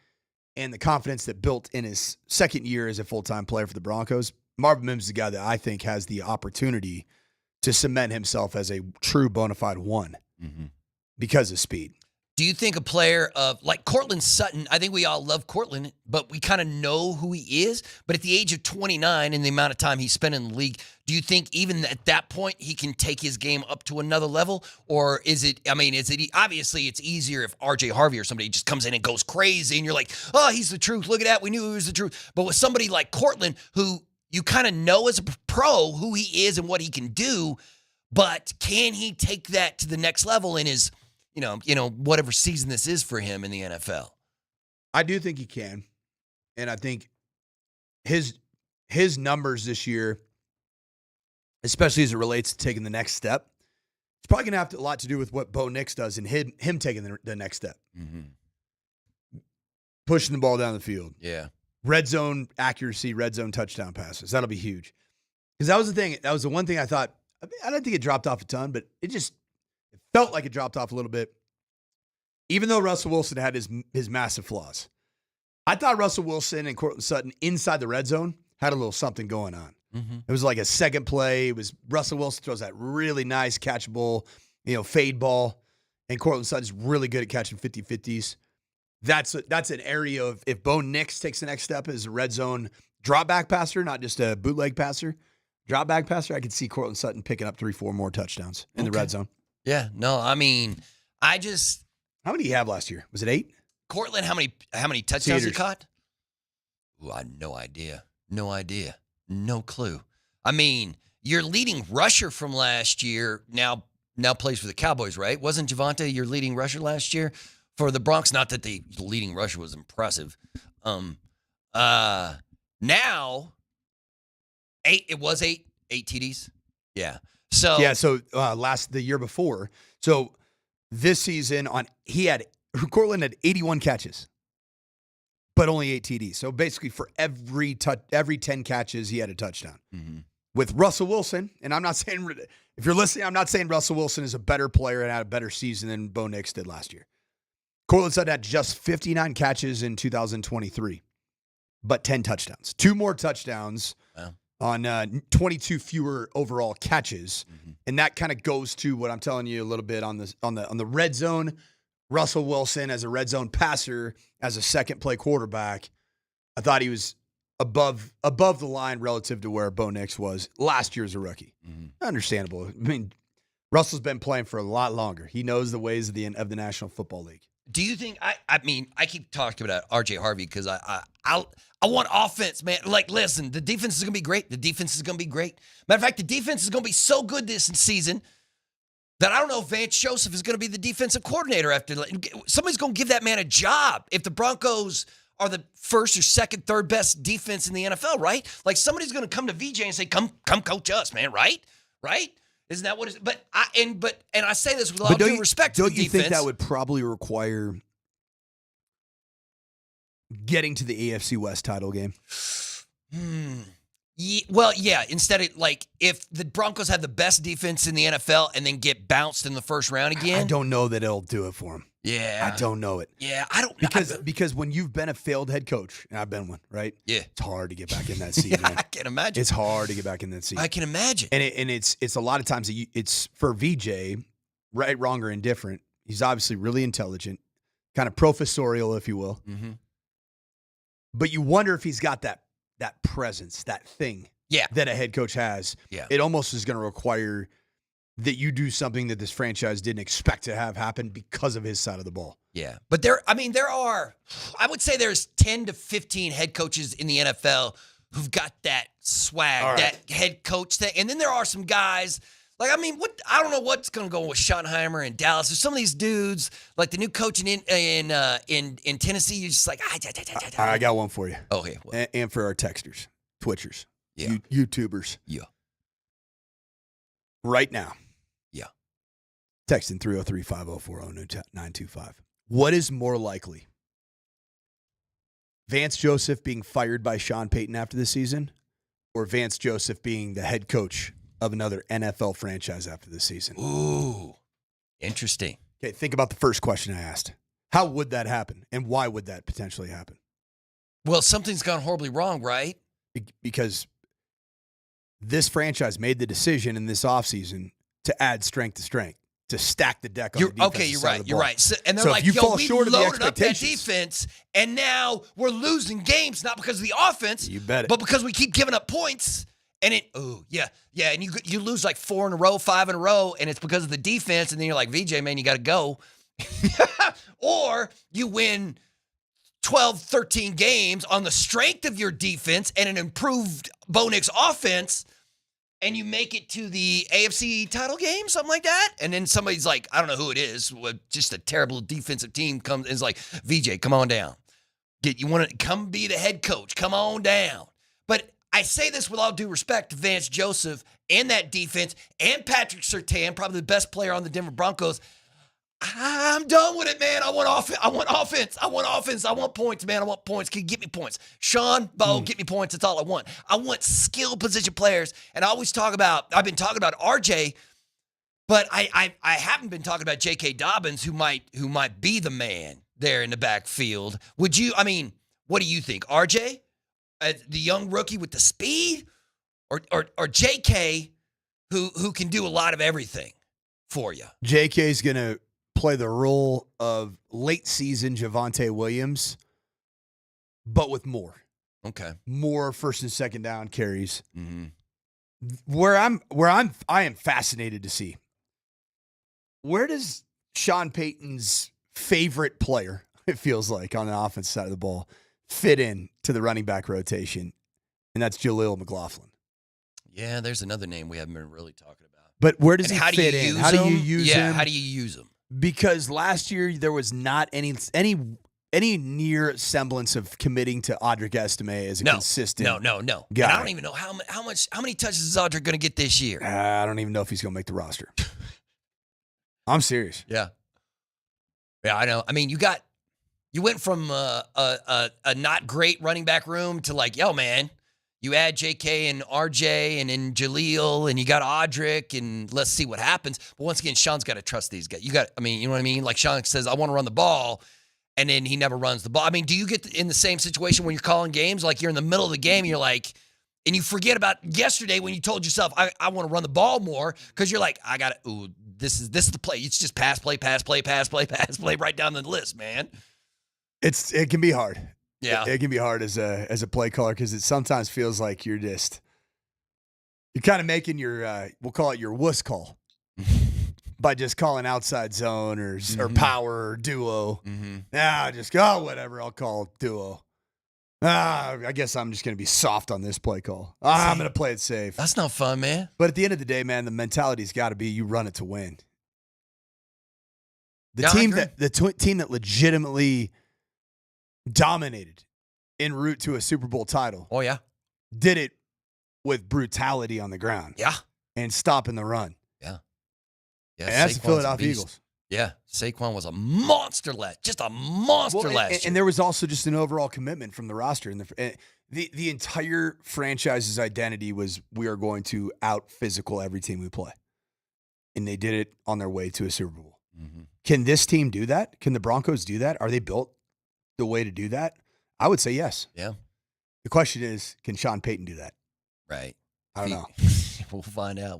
and the confidence that built in his second year as a full-time player for the Broncos. Marvin Mims is the guy that I think has the opportunity to cement himself as a true bona fide one because of speed. Do you think a player of like Cortland Sutton, I think we all love Cortland, but we kind of know who he is. But at the age of 29 and the amount of time he spent in the league, do you think even at that point he can take his game up to another level? Or is it obviously it's easier if RJ Harvey or somebody just comes in and goes crazy and you're like, oh, he's the truth. Look at that. We knew he was the truth. But with somebody like Cortland, who you kind of know as a pro who he is and what he can do, but can he take that to the next level in his whatever season this is for him in the NFL? I do think he can. And I think his numbers this year, especially as it relates to taking the next step, it's probably going to have a lot to do with what Bo Nix does and him taking the next step. Pushing the ball down the field. Yeah. Red zone accuracy, red zone touchdown passes. That'll be huge. Because that was the thing. That was the one thing I thought. I don't think it dropped off a ton, but it felt like it dropped off a little bit. Even though Russell Wilson had his massive flaws. I thought Russell Wilson and Cortland Sutton inside the red zone had a little something going on. It was like a second play. It was Russell Wilson throws that really nice catchable, fade ball. And Cortland Sutton's really good at catching 50-50s. That's an area of, if Bo Nix takes the next step as a red zone drop back passer, not just a bootleg passer, drop back passer, I could see Cortland Sutton picking up 3-4 more touchdowns in the red zone. Yeah, no, I mean, How many did he have last year? Was it 8? Cortland, how many touchdowns he caught? Ooh, I had no idea. No clue. I mean, your leading rusher from last year now plays for the Cowboys, right? Wasn't Javonte your leading rusher last year for the Broncos? Not that the leading rusher was impressive. Now 8. It was 8 TDs. Yeah. So the year before. So this season Cortland had 81 catches, but only 8 TDs. So basically for every 10 catches, he had a touchdown. With Russell Wilson, and I'm not saying, if you're listening, I'm not saying Russell Wilson is a better player and had a better season than Bo Nix did last year. Cortland Sutton had just 59 catches in 2023, but 10 touchdowns. 2 more touchdowns on 22 fewer overall catches. And that kind of goes to what I'm telling you a little bit on the red zone. Russell Wilson as a red zone passer, as a second play quarterback, I thought he was above the line relative to where Bo Nix was last year as a rookie. Understandable. I mean, Russell's been playing for a lot longer. He knows the ways of the National Football League. Do you think I keep talking about RJ Harvey because I want offense, man. Like, listen, the defense is gonna be great. Matter of fact, the defense is gonna be so good this season that I don't know if Vance Joseph is gonna be the defensive coordinator after. Somebody's gonna give that man a job if the Broncos are the first or second, third best defense in the NFL, right? Like, somebody's gonna come to VJ and say, "Come coach us, man." Right? Isn't that what it is? But I say this with all due respect to the defense. Don't you think that would probably require getting to the AFC West title game? Yeah. Instead of, like, if the Broncos have the best defense in the NFL and then get bounced in the first round again. I don't know that it'll do it for them. Yeah. I don't know it. Yeah, I don't know. Because when you've been a failed head coach, and I've been one, right? Yeah. It's hard to get back in that seat, man. I can imagine. It's hard to get back in that seat. I can imagine. And it's a lot of times it's for VJ, right, wrong, or indifferent. He's obviously really intelligent, kind of professorial, if you will. But you wonder if he's got that presence, that thing that a head coach has. Yeah. It almost is going to require that you do something that this franchise didn't expect to have happen because of his side of the ball. Yeah. But there are, I would say there's 10 to 15 head coaches in the NFL who've got that swag, that head coach thing. And then there are some guys like, I mean, I don't know what's going to go with Schottenheimer in Dallas. There's some of these dudes, like the new coach in Tennessee. You're just like, I got one for you. Okay, and for our texters, Twitchers, Yeah. YouTubers. Yeah. Right now. Yeah. Texting 303-504-0925. What is more likely? Vance Joseph being fired by Sean Payton after the season, or Vance Joseph being the head coach of another NFL franchise after the season? Ooh, interesting. Okay, think about the first question I asked. How would that happen, and why would that potentially happen? Well, something's gone horribly wrong, right? Because this franchise made the decision in this offseason to add strength to strength, to stack the deck on the defensive Okay, you're side right. of the You're ball. right. So, and they're So like, if you fall we short of the loaded up that expectations, defense, and now we're losing games, not because of the offense, you bet it, but because we keep giving up points. And and you lose like 4 in a row, 5 in a row, and it's because of the defense, and then you're like, VJ, man, you got to go. Or you win 12, 13 games on the strength of your defense and an improved Bo Nix offense, and you make it to the AFC title game, something like that. And then somebody's like, I don't know who it is, just a terrible defensive team comes and is like, VJ, come on down. You want to come be the head coach. Come on down. But I say this with all due respect to Vance Joseph and that defense and Patrick Surtain, probably the best player on the Denver Broncos. I'm done with it, man. I want offense. I want offense. I want offense. I want points, man. I want points. Can you get me points? Sean, Bo, get me points. That's all I want. I want skill position players. And I've been talking about RJ, but I haven't been talking about J.K. Dobbins, who might be the man there in the backfield. What do you think? RJ, the young rookie with the speed, or J.K., who can do a lot of everything for you? J.K.'s going to play the role of late season Javonte Williams, but with more. Okay. More first and second down carries. Mm-hmm. I am fascinated to see, where does Sean Payton's favorite player, it feels like, on the offense side of the ball, fit in to the running back rotation? And that's Jaleel McLaughlin. Yeah, there's another name we haven't been really talking about. But where does he fit in? How do you use him? Yeah, how do you use him? Because last year there was not any near semblance of committing to Audric Estime as a consistent No. guy. And I don't even know how many touches is Audric going to get this year. I don't even know if he's going to make the roster. I'm serious. Yeah, I know. I mean, you went from a not great running back room to like, yo, man, you add JK and RJ and then Jaleel and you got Audric and let's see what happens. But once again, Sean's got to trust these guys. You know what I mean? Like Sean says, I want to run the ball, and then he never runs the ball. I mean, do you get in the same situation when you're calling games? Like you're in the middle of the game and you're like, and you forget about yesterday when you told yourself, I want to run the ball more, because you're like, this is the play. It's just pass play right down the list, man. It can be hard. Yeah, it can be hard as a play caller, because it sometimes feels like you're kind of making your we'll call it your wuss call by just calling outside zone or power or duo. Just go whatever. I'll call duo. I guess I'm just going to be soft on this play call. I'm going to play it safe. That's not fun, man. But at the end of the day, man, the mentality's got to be you run it to win. The team that legitimately dominated en route to a Super Bowl title. Oh, yeah. Did it with brutality on the ground. Yeah. And stopping the run. Yeah. And that's the Philadelphia Eagles. Yeah. Saquon was a monster just a monster last year. And there was also just an overall commitment from the roster. And the entire franchise's identity was, we are going to out-physical every team we play. And they did it on their way to a Super Bowl. Mm-hmm. Can this team do that? Can the Broncos do that? Are they built the way to do that? I would say yes. Yeah. The question is, can Sean Payton do that? Right. I don't know. We'll find out.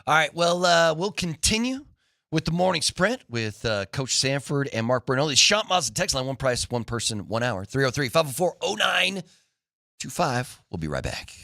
All right. Well, we'll continue with the morning sprint with Coach Sanford and Mark Bernal. Sean Mazda text line, one price, one person, 1 hour. 303-504-0925. We'll be right back.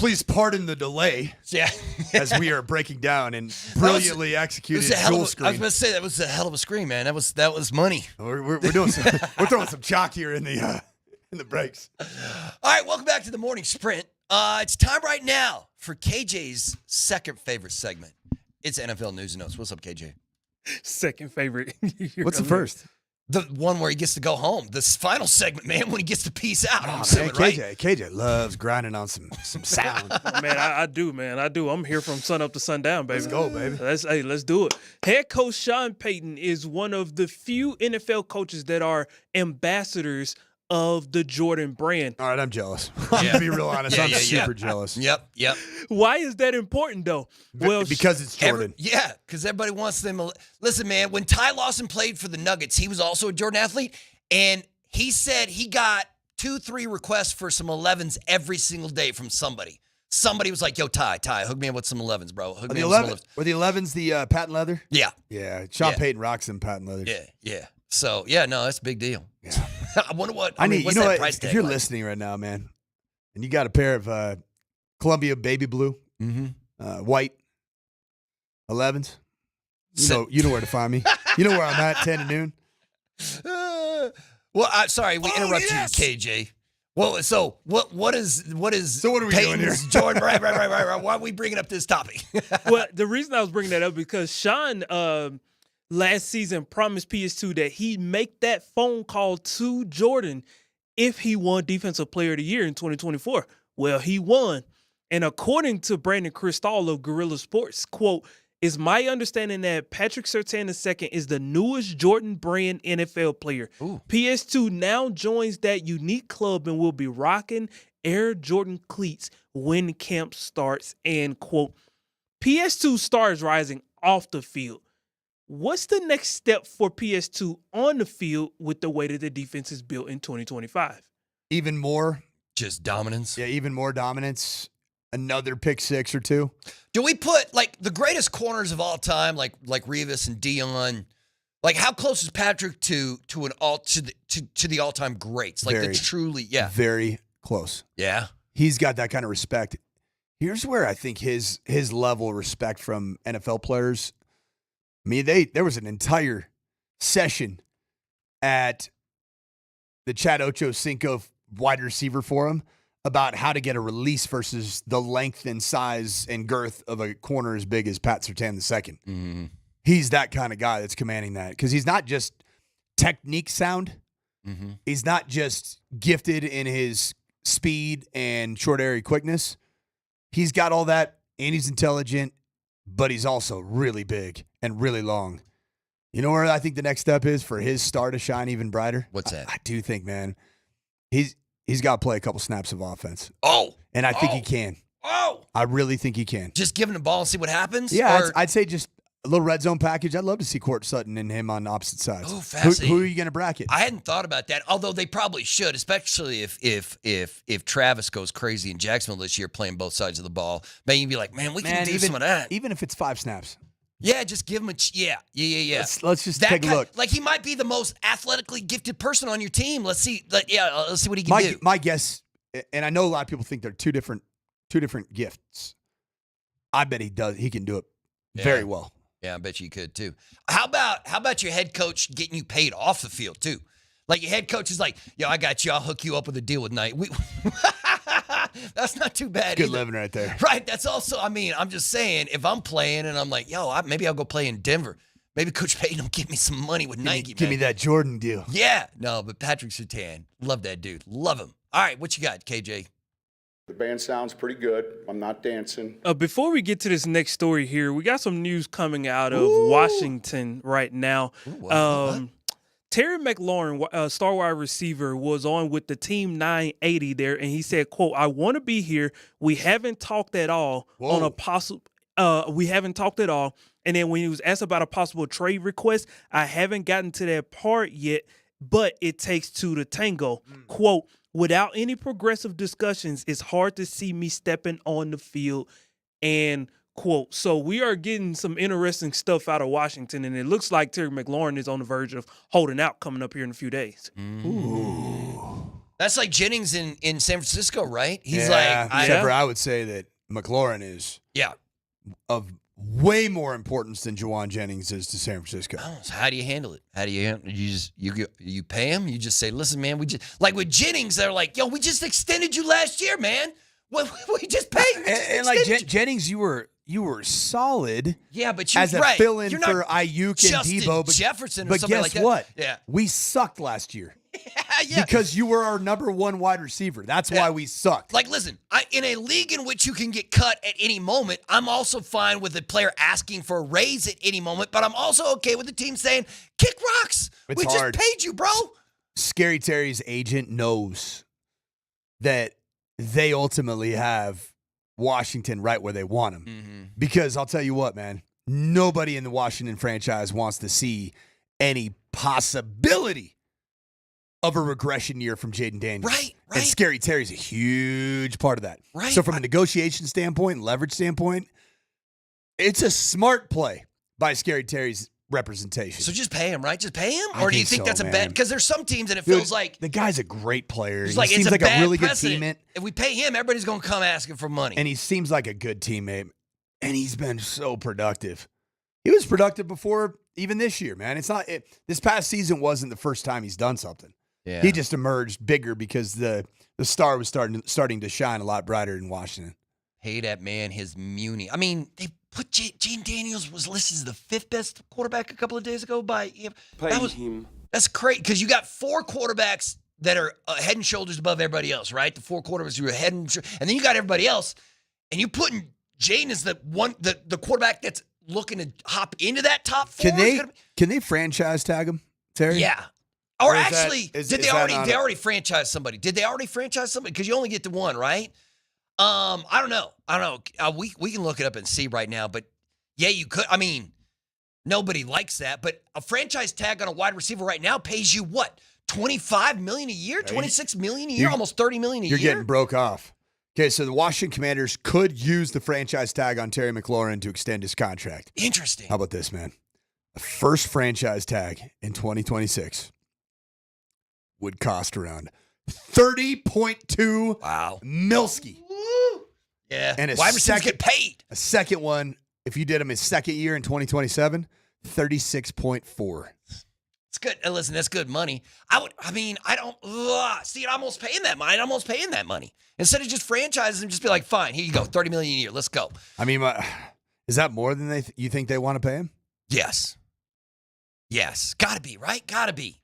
Please pardon the delay. Yeah. As we are breaking down and brilliantly executed dual screen. I was going to say that was a hell of a screen, man. That was money. We're doing we're throwing some chalk here in the breaks. All right, welcome back to the morning sprint. It's time right now for KJ's second favorite segment. It's NFL News and Notes. What's up, KJ? Second favorite. What's the first? The one where he gets to go home. This final segment, man, when he gets to peace out. I'm man, assuming, right? KJ loves grinding on some sound. Man, I do, man. I do. I'm here from sun up to sundown, baby. Let's go, baby. Let's do it. Head coach Sean Payton is one of the few NFL coaches that are ambassadors of the Jordan brand. All right, I'm jealous. I'm going to be real honest. I'm super jealous. Yep. Why is that important, though? Well, because it's Jordan. Because everybody wants them. Listen, man, when Ty Lawson played for the Nuggets, he was also a Jordan athlete, and he said he got 2-3 requests for some 11s every single day from somebody. Somebody was like, yo, Ty, hook me up with some 11s, bro. Hook me up with some 11s. Were the 11s the patent leather? Yeah. Yeah. Sean Payton rocks them patent leathers. Yeah. So, no, that's a big deal. Yeah. I wonder what. I mean, what's you know that what? price tag If you're like? listening right now, man, and you got a pair of Columbia baby blue, white 11s, you know where to find me. You know where I'm at 10 to noon. Sorry, we interrupted you, KJ. Well, so what is So what are we Peyton's doing here? Jordan? Right. Why are we bringing up this topic? Well, the reason I was bringing that up because Sean last season promised PS2 that he'd make that phone call to Jordan if he won Defensive Player of the Year in 2024. Well, he won. And according to Brandon Cristal of Guerrilla Sports, quote, "It's my understanding that Patrick Surtain II is the newest Jordan brand NFL player. Ooh. PS2 now joins that unique club and will be rocking Air Jordan cleats when camp starts," and quote, PS2 stars rising off the field. What's the next step for PS2 on the field with the way that the defense is built in 2025? Even more. Just dominance. Yeah, even more dominance. Another pick 6 or 2. Do we put like the greatest corners of all time, like Revis and Dion? Like, how close is Patrick to the all-time greats? Like the truly, very close. Yeah, he's got that kind of respect. Here's where I think his level of respect from NFL players. I mean, there was an entire session at the Chad Ochocinco wide receiver forum about how to get a release versus the length and size and girth of a corner as big as Pat Surtain II. Mm-hmm. He's that kind of guy that's commanding that because he's not just technique sound. Mm-hmm. He's not just gifted in his speed and short area quickness. He's got all that, and he's intelligent, but he's also really big and really long. You know where I think the next step is for his star to shine even brighter? What's that? I do think, man, he's got to play a couple snaps of offense. Oh. And I think he can. Oh. I really think he can. Just give him the ball and see what happens? Yeah, I'd say just a little red zone package. I'd love to see Court Sutton and him on opposite sides. Oh, fascinating. Who are you going to bracket? I hadn't thought about that, although they probably should, especially if Travis goes crazy in Jacksonville this year playing both sides of the ball. Maybe you'd be like, man, we can do some of that. Even if it's 5 snaps. Yeah, just give him yeah. Let's just take a look. Like, he might be the most athletically gifted person on your team. Let's see. Let's see what he can do. My guess, and I know a lot of people think they're two different gifts. I bet he does. He can do it very well. Yeah, I bet you could too. How about your head coach getting you paid off the field too? Like, your head coach is like, yo, I got you. I'll hook you up with a deal with Knight. That's not too bad. Good either. living right there. Right. That's also, I mean, I'm just saying, if I'm playing and I'm like, yo, maybe I'll go play in Denver. Maybe Coach Payton will give me some money with Nike. Give me that Jordan deal. Yeah. No, but Patrick Surtain, love that dude. Love him. All right, what you got, KJ? The band sounds pretty good. I'm not dancing. Before we get to this next story here, we got some news coming out of Washington right now. What? Terry McLaurin, star wide receiver, was on with the Team 980 there, and he said, quote, "I want to be here. We haven't talked at all on a possible we haven't talked at all." And then when he was asked about a possible trade request, "I haven't gotten to that part yet, but it takes two to tango." Quote, "Without any progressive discussions, it's hard to see me stepping on the field." And quote, so we are getting some interesting stuff out of Washington, and it looks like Terry McLaurin is on the verge of holding out coming up here in a few days. Ooh. That's like Jennings in San Francisco, right? He's except for I would say that McLaurin is of way more importance than Juwan Jennings is to San Francisco. Oh, so how do you handle it? How do you handle it? You pay him? You just say, listen, man, we just like with Jennings, they're like, yo, we just extended you last year, man. We just paid. And like Jennings, you were solid. Yeah, but you as a fill-in for Ayuk and Debo, but Jefferson. Or but something guess like that. what? Yeah, we sucked last year. Yeah. Because you were our number one wide receiver. That's why we sucked. Like, listen, in a league in which you can get cut at any moment, I'm also fine with a player asking for a raise at any moment, but I'm also okay with the team saying, kick rocks. It's we hard. Just paid you, bro. Scary Terry's agent knows that they ultimately have Washington right where they want him. Mm-hmm. Because I'll tell you what, man, nobody in the Washington franchise wants to see any possibility of a regression year from Jaden Daniels. Right. And Scary Terry's a huge part of that. Right. So from a negotiation standpoint and leverage standpoint, it's a smart play by Scary Terry's representation. So just pay him, right? Just pay him? I Or do you think think so, that's a man. bad? Because there's some teams and it feels like the guy's a great player. it's He like seems it's like a bad a really good precedent. teammate. If we pay him, everybody's going to come asking for money. And he seems like a good teammate. And he's been so productive. He was productive before even this year, man. This past season wasn't the first time he's done something. Yeah. He just emerged bigger because the star was starting to shine a lot brighter in Washington. Pay that man his muni. I mean, they put Jaden Daniels was listed as the 5th best quarterback a couple of days ago by him. That's crazy because you got 4 quarterbacks that are head and shoulders above everybody else, right? The 4 quarterbacks who are head and then you got everybody else, and you putting Jaden as the quarterback that's looking to hop into that top 4. Can they franchise tag him, Terry? Yeah. Or is actually, that- is- did is they that already? They already franchised somebody. Did they already franchise somebody? Because you only get the one, right? I don't know. We can look it up and see right now. But yeah, you could. I mean, nobody likes that. But a franchise tag on a wide receiver right now pays you what? $25 million a year, $26 million a year, almost $30 million a year. You're getting broke off. Okay, so the Washington Commanders could use the franchise tag on Terry McLaurin to extend his contract. Interesting. How about this, man? The first franchise tag in 2026 would cost around $30.2 Milski. Yeah. And wide receivers get paid. A second one, if you did him his second year in 2027, $36.4. It's good. And listen, that's good money. I'd almost paying that money. I'd almost paying that money. Instead of just franchising him, just be like, fine, here you go, $30 million a year. Let's go. I mean, is that more than you think they want to pay him? Yes. Gotta be, right? Gotta be.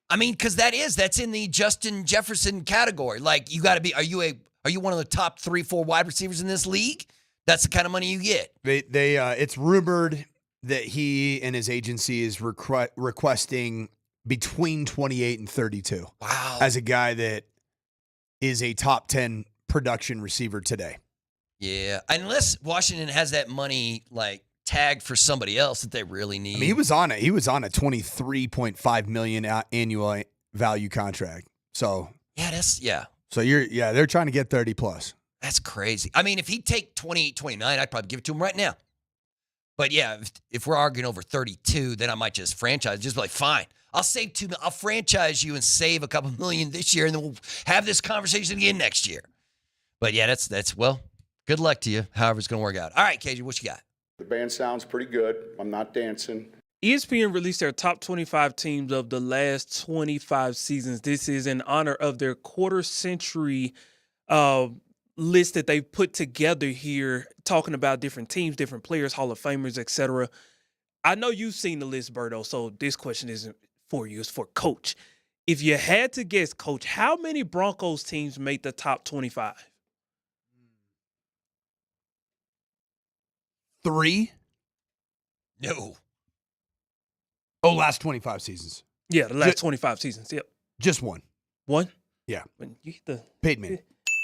I mean, because that's in the Justin Jefferson category. Like, you gotta be, are you one of the top 3-4 wide receivers in this league? That's the kind of money you get. It's rumored that he and his agency is requesting between 28 and 32. Wow. As a guy that is a top 10 production receiver today. Yeah. Unless Washington has that money, like, tagged for somebody else that they really need. I mean, he was on a $23.5 million annual value contract. So So they're trying to get 30 plus. That's crazy. I mean, if he'd take 28, 29, I'd probably give it to him right now. But yeah, if we're arguing over 32, then I might just franchise. Just be like, fine, I'll franchise you and save a couple million this year, and then we'll have this conversation again next year. But yeah, that's well, good luck to you. However it's going to work out. All right, KJ, what you got? The band sounds pretty good. I'm not dancing. ESPN released their top 25 teams of the last 25 seasons. This is in honor of their quarter-century list that they put together here, talking about different teams, different players, Hall of Famers, etc. I know you've seen the list, Berto, so this question isn't for you. It's for Coach. If you had to guess, Coach, how many Broncos teams made the top 25? 3? No. Oh, last 25 seasons. Yeah, the last 25 seasons. Yep. Just one. One? Yeah. When you hit the Paid me.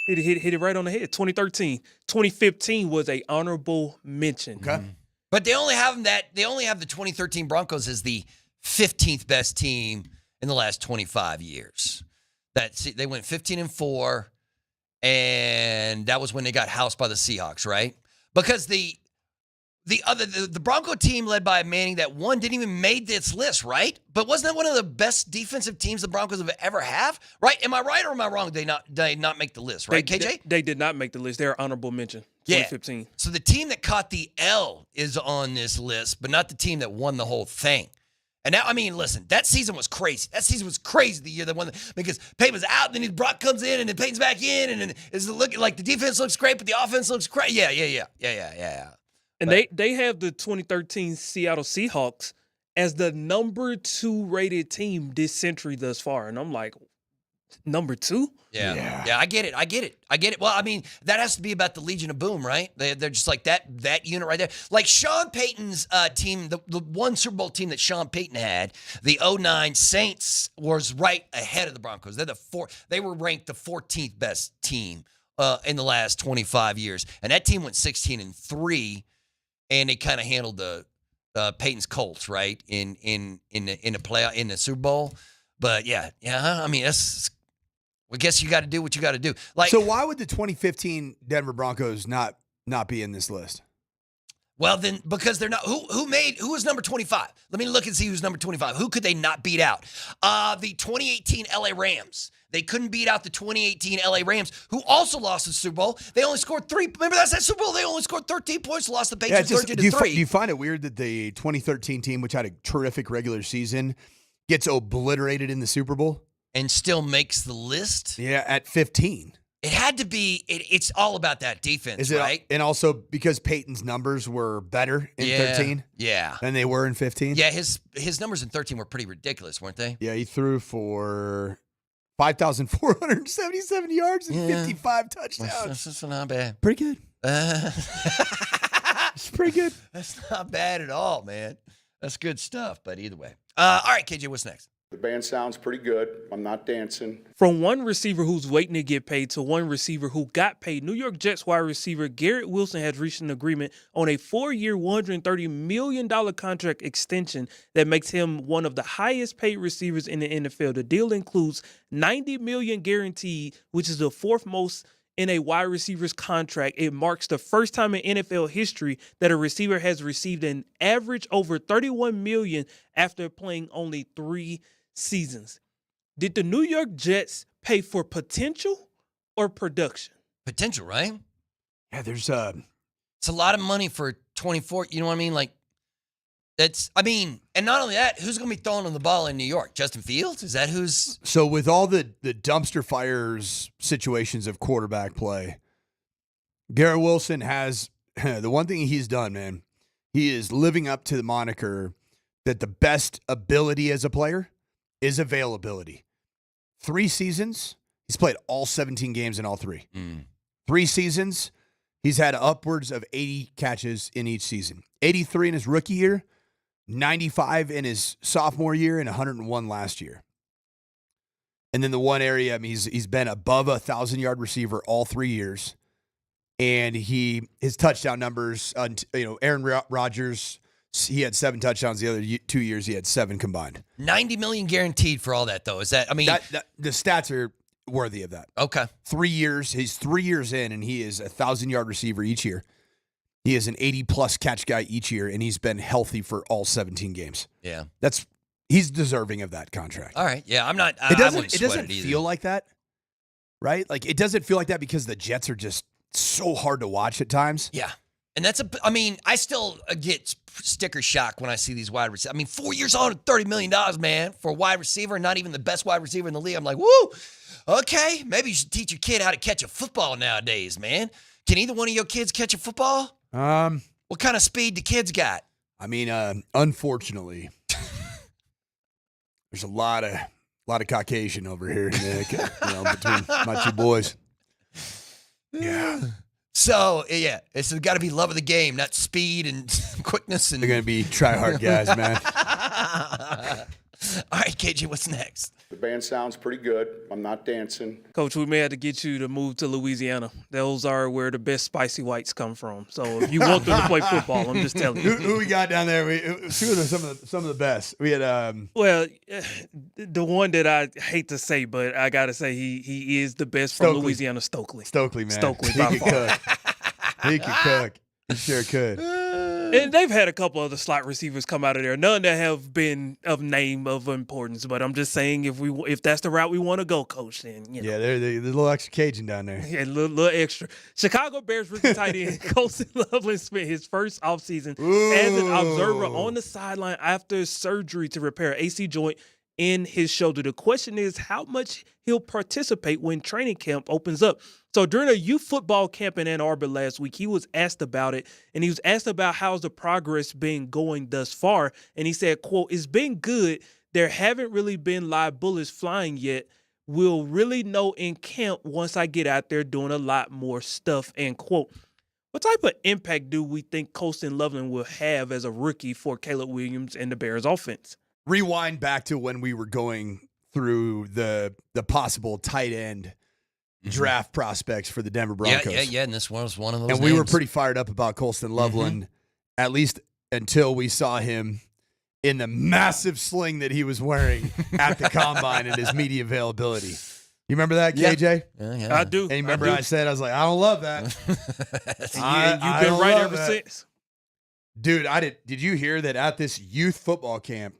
Hit it right on the head. 2013. 2015 was a honorable mention. Okay. But they only have the 2013 Broncos as the 15th best team in the last 25 years. They went 15-4, and that was when they got housed by the Seahawks, right? Because the the Bronco team led by Manning that won didn't even made this list, right? But wasn't that one of the best defensive teams the Broncos have ever have? Right? Am I right or am I wrong? They not make the list, right, KJ? They did not make the list. They're honorable mention. 2015. Yeah. So the team that caught the L is on this list, but not the team that won the whole thing. And now, I mean, listen, that season was crazy. That season was crazy the year that won because Payton was out, and then Brock comes in, and then Payton's back in, and then it's looking like the defense looks great, but the offense looks great. Yeah. And they have the 2013 Seattle Seahawks as the number 2 rated team this century thus far. And I'm like, number 2? Yeah, I get it. Well, I mean, that has to be about the Legion of Boom, right? They're just like that unit right there. Like Sean Payton's team, the one Super Bowl team that Sean Payton had, the 09 Saints, was right ahead of the Broncos. They were ranked the 14th best team in the last 25 years. And that team went 16-3. And they kind of handled the Peyton's Colts, right, in the playoff in the Super Bowl. But yeah. I mean, I guess you got to do what you got to do. Like, so why would the 2015 Denver Broncos not be in this list? Well, then because they're not. Who was number 25? Let me look and see who's number 25. Who could they not beat out? The 2018 LA Rams. They couldn't beat out the 2018 LA Rams, who also lost the Super Bowl. They only scored 3. Remember, that's that Super Bowl. They only scored 13 points, lost the Patriots 13-3. Do you find it weird that the 2013 team, which had a terrific regular season, gets obliterated in the Super Bowl and still makes the list? Yeah, at 15. It had to be. It's all about that defense, right? And also because Peyton's numbers were better in 13, than they were in 15. Yeah, his numbers in 13 were pretty ridiculous, weren't they? Yeah, he threw for 5,477 yards and 55 touchdowns. That's not bad. Pretty good. It's pretty good. That's not bad at all, man. That's good stuff. But either way, all right, KJ, what's next? The band sounds pretty good. I'm not dancing. From one receiver who's waiting to get paid to one receiver who got paid, New York Jets wide receiver Garrett Wilson has reached an agreement on a 4-year, $130 million contract extension that makes him one of the highest paid receivers in the NFL. The deal includes $90 million guaranteed, which is the 4th most in a wide receiver's contract. It marks the first time in NFL history that a receiver has received an average over $31 million after playing only 3 seasons. Did the New York Jets pay for potential or production? Potential, right? Yeah, it's a lot of money for 24. You know what I mean? Like, and not only that, who's going to be throwing on the ball in New York? Justin Fields? Is that who's? So with all the dumpster fires situations of quarterback play, Garrett Wilson has the one thing he's done, man. He is living up to the moniker that the best ability as a player is availability. 3 seasons, he's played all 17 games in all 3. 3 seasons, he's had upwards of 80 catches in each season. 83 in his rookie year, 95 in his sophomore year, and 101 last year. And then the one area, I mean, he's been above 1,000-yard receiver all 3 years. And his touchdown numbers, Aaron Rodgers, he had 7 touchdowns. The other 2 years, he had 7 combined. $90 million guaranteed for all that, though. Is that? I mean, the stats are worthy of that. Okay, 3 years. He's 3 years in, and he is a 1,000-yard receiver each year. He is an 80-plus catch guy each year, and he's been healthy for all 17 games. Yeah, he's deserving of that contract. All right. Yeah, I'm not. It doesn't feel like that, right? Like it doesn't feel like that because the Jets are just so hard to watch at times. Yeah. And I still get sticker shock when I see these wide receivers. I mean, 4 years on, $30 million, man, for a wide receiver, not even the best wide receiver in the league. I'm like, woo, okay, maybe you should teach your kid how to catch a football nowadays, man. Can either one of your kids catch a football? What kind of speed do kids got? I mean, unfortunately, there's a lot of Caucasian over here, Nick, between my 2 boys. Yeah. So, yeah, it's got to be love of the game, not speed and quickness. And they're going to be try-hard guys, man. All right, KJ, what's next? The band sounds pretty good. I'm not dancing. Coach, we may have to get you to move to Louisiana. Those are where the best spicy whites come from. So if you want them to play football, I'm just telling you. Who we got down there? Who are some of the best? We had well, the one that I hate to say, but I gotta say he is the best from Louisiana, Stokely. Stokely, man. Stokely, he could cook. He could cook. He sure could. And they've had a couple other slot receivers come out of there. None that have been of name of importance. But I'm just saying, if that's the route we want to go, Coach, then Yeah, there's a little extra Cajun down there. Yeah, a little extra. Chicago Bears rookie tight end Colston Loveland spent his first offseason as an observer on the sideline after surgery to repair an AC joint in his shoulder. The question is how much he'll participate when training camp opens up. So during a youth football camp in Ann Arbor last week, he was asked about it, and he was asked about how's the progress been going thus far. And he said, quote, "It's been good. There haven't really been live bullets flying yet. We'll really know in camp once I get out there doing a lot more stuff," end quote. What type of impact do we think Colston Loveland will have as a rookie for Caleb Williams and the Bears offense? Rewind back to when we were going through the possible tight end draft prospects for the Denver Broncos. Yeah. And this was one of those. And we were pretty fired up about Colston Loveland, at least until we saw him in the massive sling that he was wearing at the combine and his media availability. You remember that, KJ? Yeah. I do. And you remember I said, I was like, I don't love that. You've been right ever since. Dude, did you hear that at this youth football camp,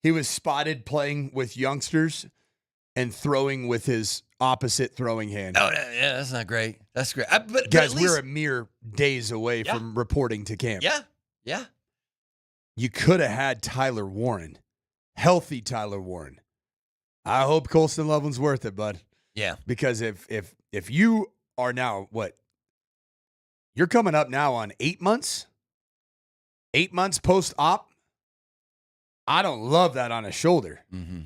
he was spotted playing with youngsters and throwing with his opposite throwing hand? Oh, yeah, that's not great. That's great. But guys, at least, we're a mere days away from reporting to camp. Yeah. You could have had Tyler Warren, healthy Tyler Warren. I hope Colston Loveland's worth it, bud. Yeah. Because if you are now, you're coming up now on 8 months? 8 months post-op? I don't love that on a shoulder.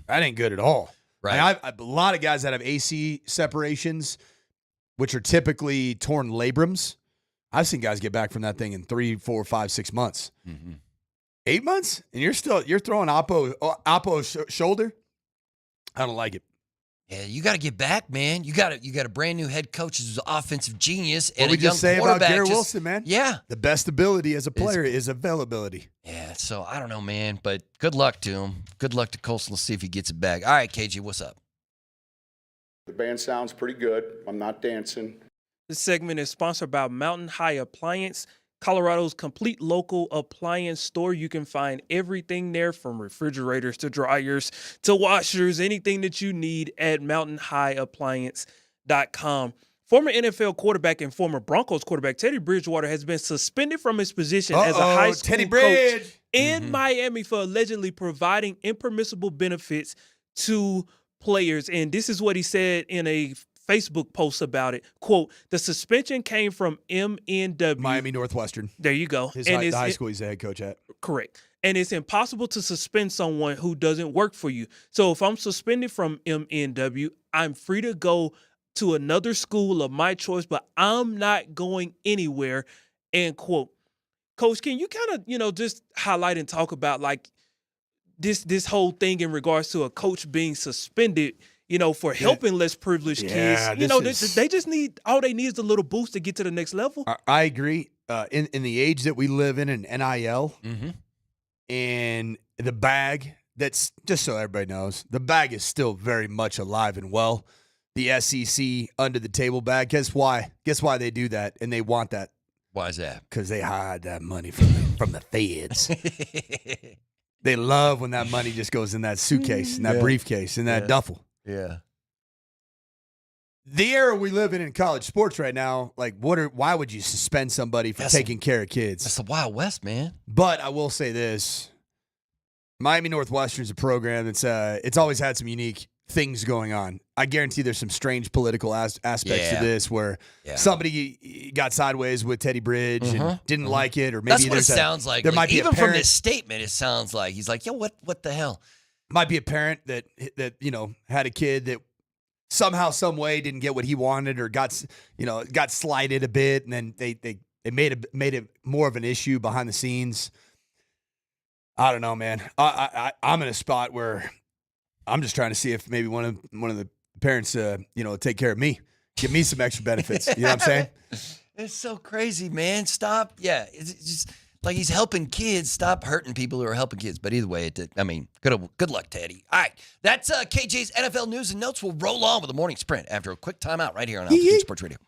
That ain't good at all. Right. I mean, a lot of guys that have AC separations, which are typically torn labrums. I've seen guys get back from that thing in 3, 4, 5, 6 months. 8 months? And you're throwing Oppo shoulder? I don't like it. Yeah, you got to get back, man. You got a brand new head coach who's an offensive genius and What we a young just say about quarterback. Garrett Wilson, man. Yeah. The best ability as a player is availability. Yeah, so I don't know, man, but good luck to him. Good luck to Colston. Let's see if he gets it back. All right, KJ, what's up? The band sounds pretty good. I'm not dancing. This segment is sponsored by Mountain High Appliance, Colorado's complete local appliance store. You can find everything there from refrigerators to dryers to washers, anything that you need at mountainhighappliance.com. Former NFL quarterback and former Broncos quarterback Teddy Bridgewater has been suspended from his position as a high school coach in Miami for allegedly providing impermissible benefits to players. And this is what he said in a Facebook post about it. Quote, "The suspension came from MNW." Miami Northwestern. There you go. The high school he's the head coach at. Correct. And it's impossible to suspend someone who doesn't work for you. So if I'm suspended from MNW, I'm free to go to another school of my choice, but I'm not going anywhere, end quote. Coach, can you kind of, just highlight and talk about like this whole thing in regards to a coach being suspended, for helping less privileged kids? They just need, all they need is a little boost to get to the next level. I agree. In the age that we live in NIL, and the bag, that's just so everybody knows, the bag is still very much alive and well. The SEC under the table bag. Guess why? Guess why they do that and they want that? Why is that? Because they hide that money from the feds. They love when that money just goes in that suitcase, in that briefcase, in that duffel. Yeah. The era we live in college sports right now, like why would you suspend somebody for taking care of kids? That's the Wild West, man. But I will say this. Miami Northwestern's a program that's it's always had some unique things going on. I guarantee there's some strange political aspects to this where somebody got sideways with Teddy Bridge and didn't like it, or maybe that's what it sounds like. There might be even a parent, from this statement, it sounds like he's like, "Yo, what the hell?" Might be a parent that had a kid that somehow, some way didn't get what he wanted, or got slighted a bit, and then they made it more of an issue behind the scenes. I don't know, man. I'm in a spot where I'm just trying to see if maybe one of the parents, take care of me, give me some extra benefits. You know what I'm saying? It's so crazy, man. Stop. Yeah, it's just like he's helping kids. Stop hurting people who are helping kids. But either way, good luck, Teddy. All right, that's KJ's NFL news and notes. We'll roll on with the morning sprint after a quick timeout right here on Altitude Sports Radio.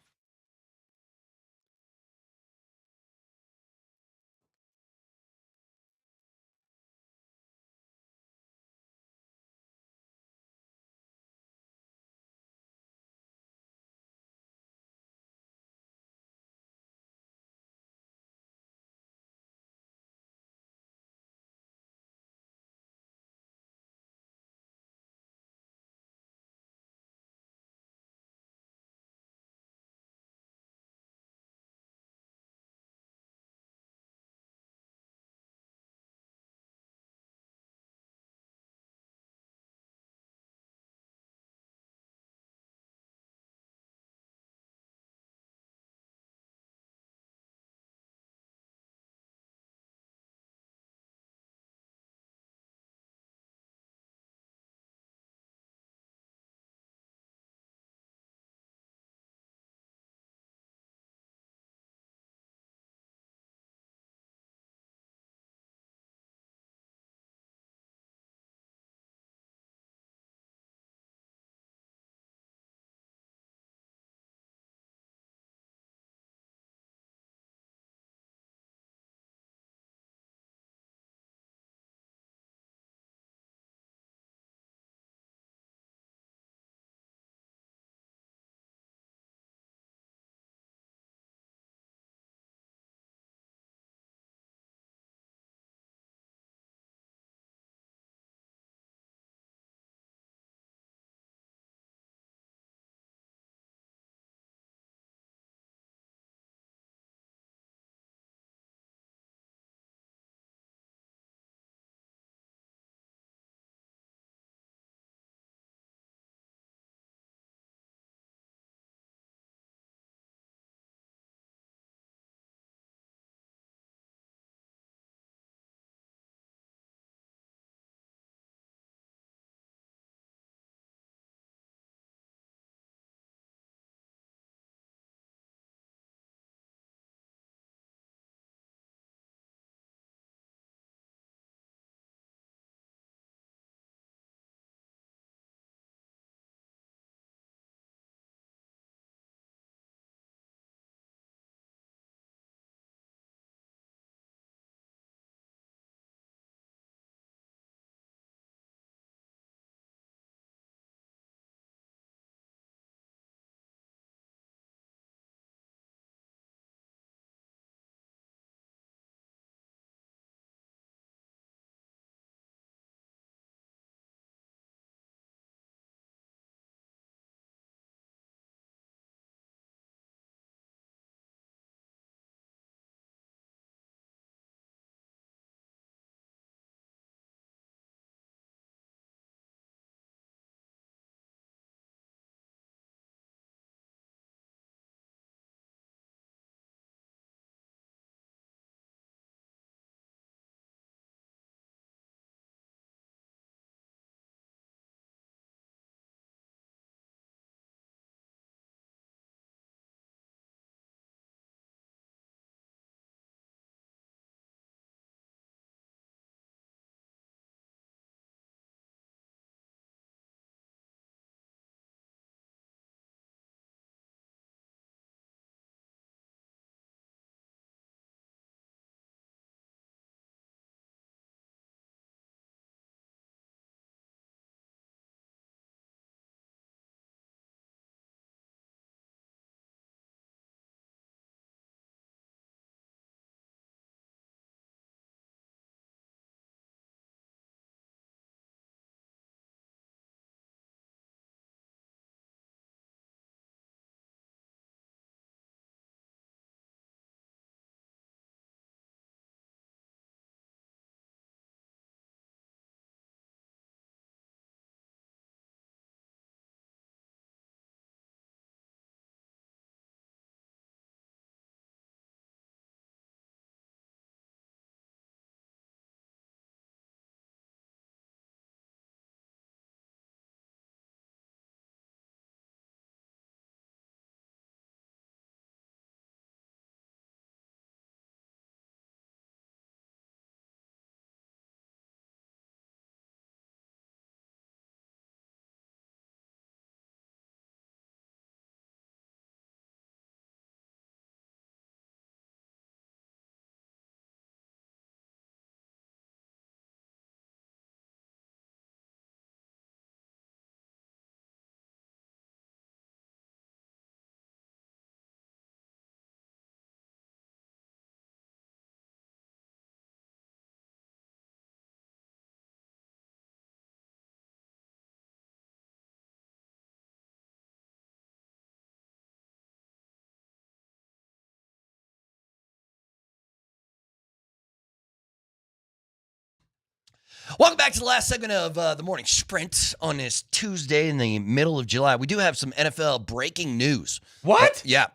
Welcome back to the last segment of the morning sprint on this Tuesday in the middle of July. We do have some NFL breaking news. What? Yeah.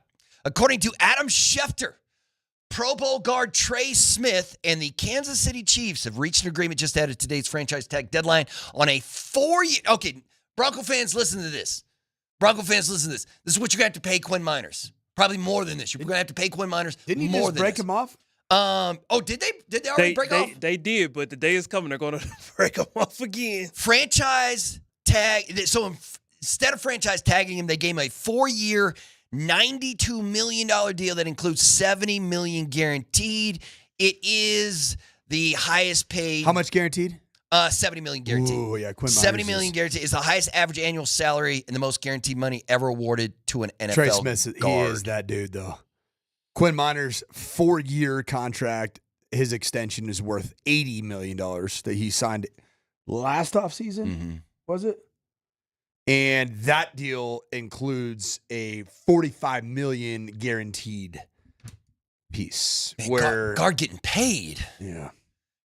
According to Adam Schefter, Pro Bowl guard Trey Smith and the Kansas City Chiefs have reached an agreement just ahead of today's franchise tag deadline on a 4-year. Okay, Bronco fans, listen to this. This is what you're going to have to pay Quinn Miners. Probably more than this. You're going to have to pay Quinn Miners Didn't you more just than break this. him off? Did they? Did they already break off? They did, but the day is coming. They're going to break them off again. Franchise tag. So instead of franchise tagging him, they gave him a 4-year, $92 million deal that includes $70 million guaranteed. It is the highest paid. How much guaranteed? $70 million guaranteed. Oh yeah, Quinn $70 million guaranteed is the highest average annual salary and the most guaranteed money ever awarded to an NFL Trey Smith, guard. he is that dude though. Quinn Miners' 4-year contract, his extension is worth $80 million that he signed last offseason, was it? And that deal includes a $45 million guaranteed piece. Man, where guard getting paid. Yeah.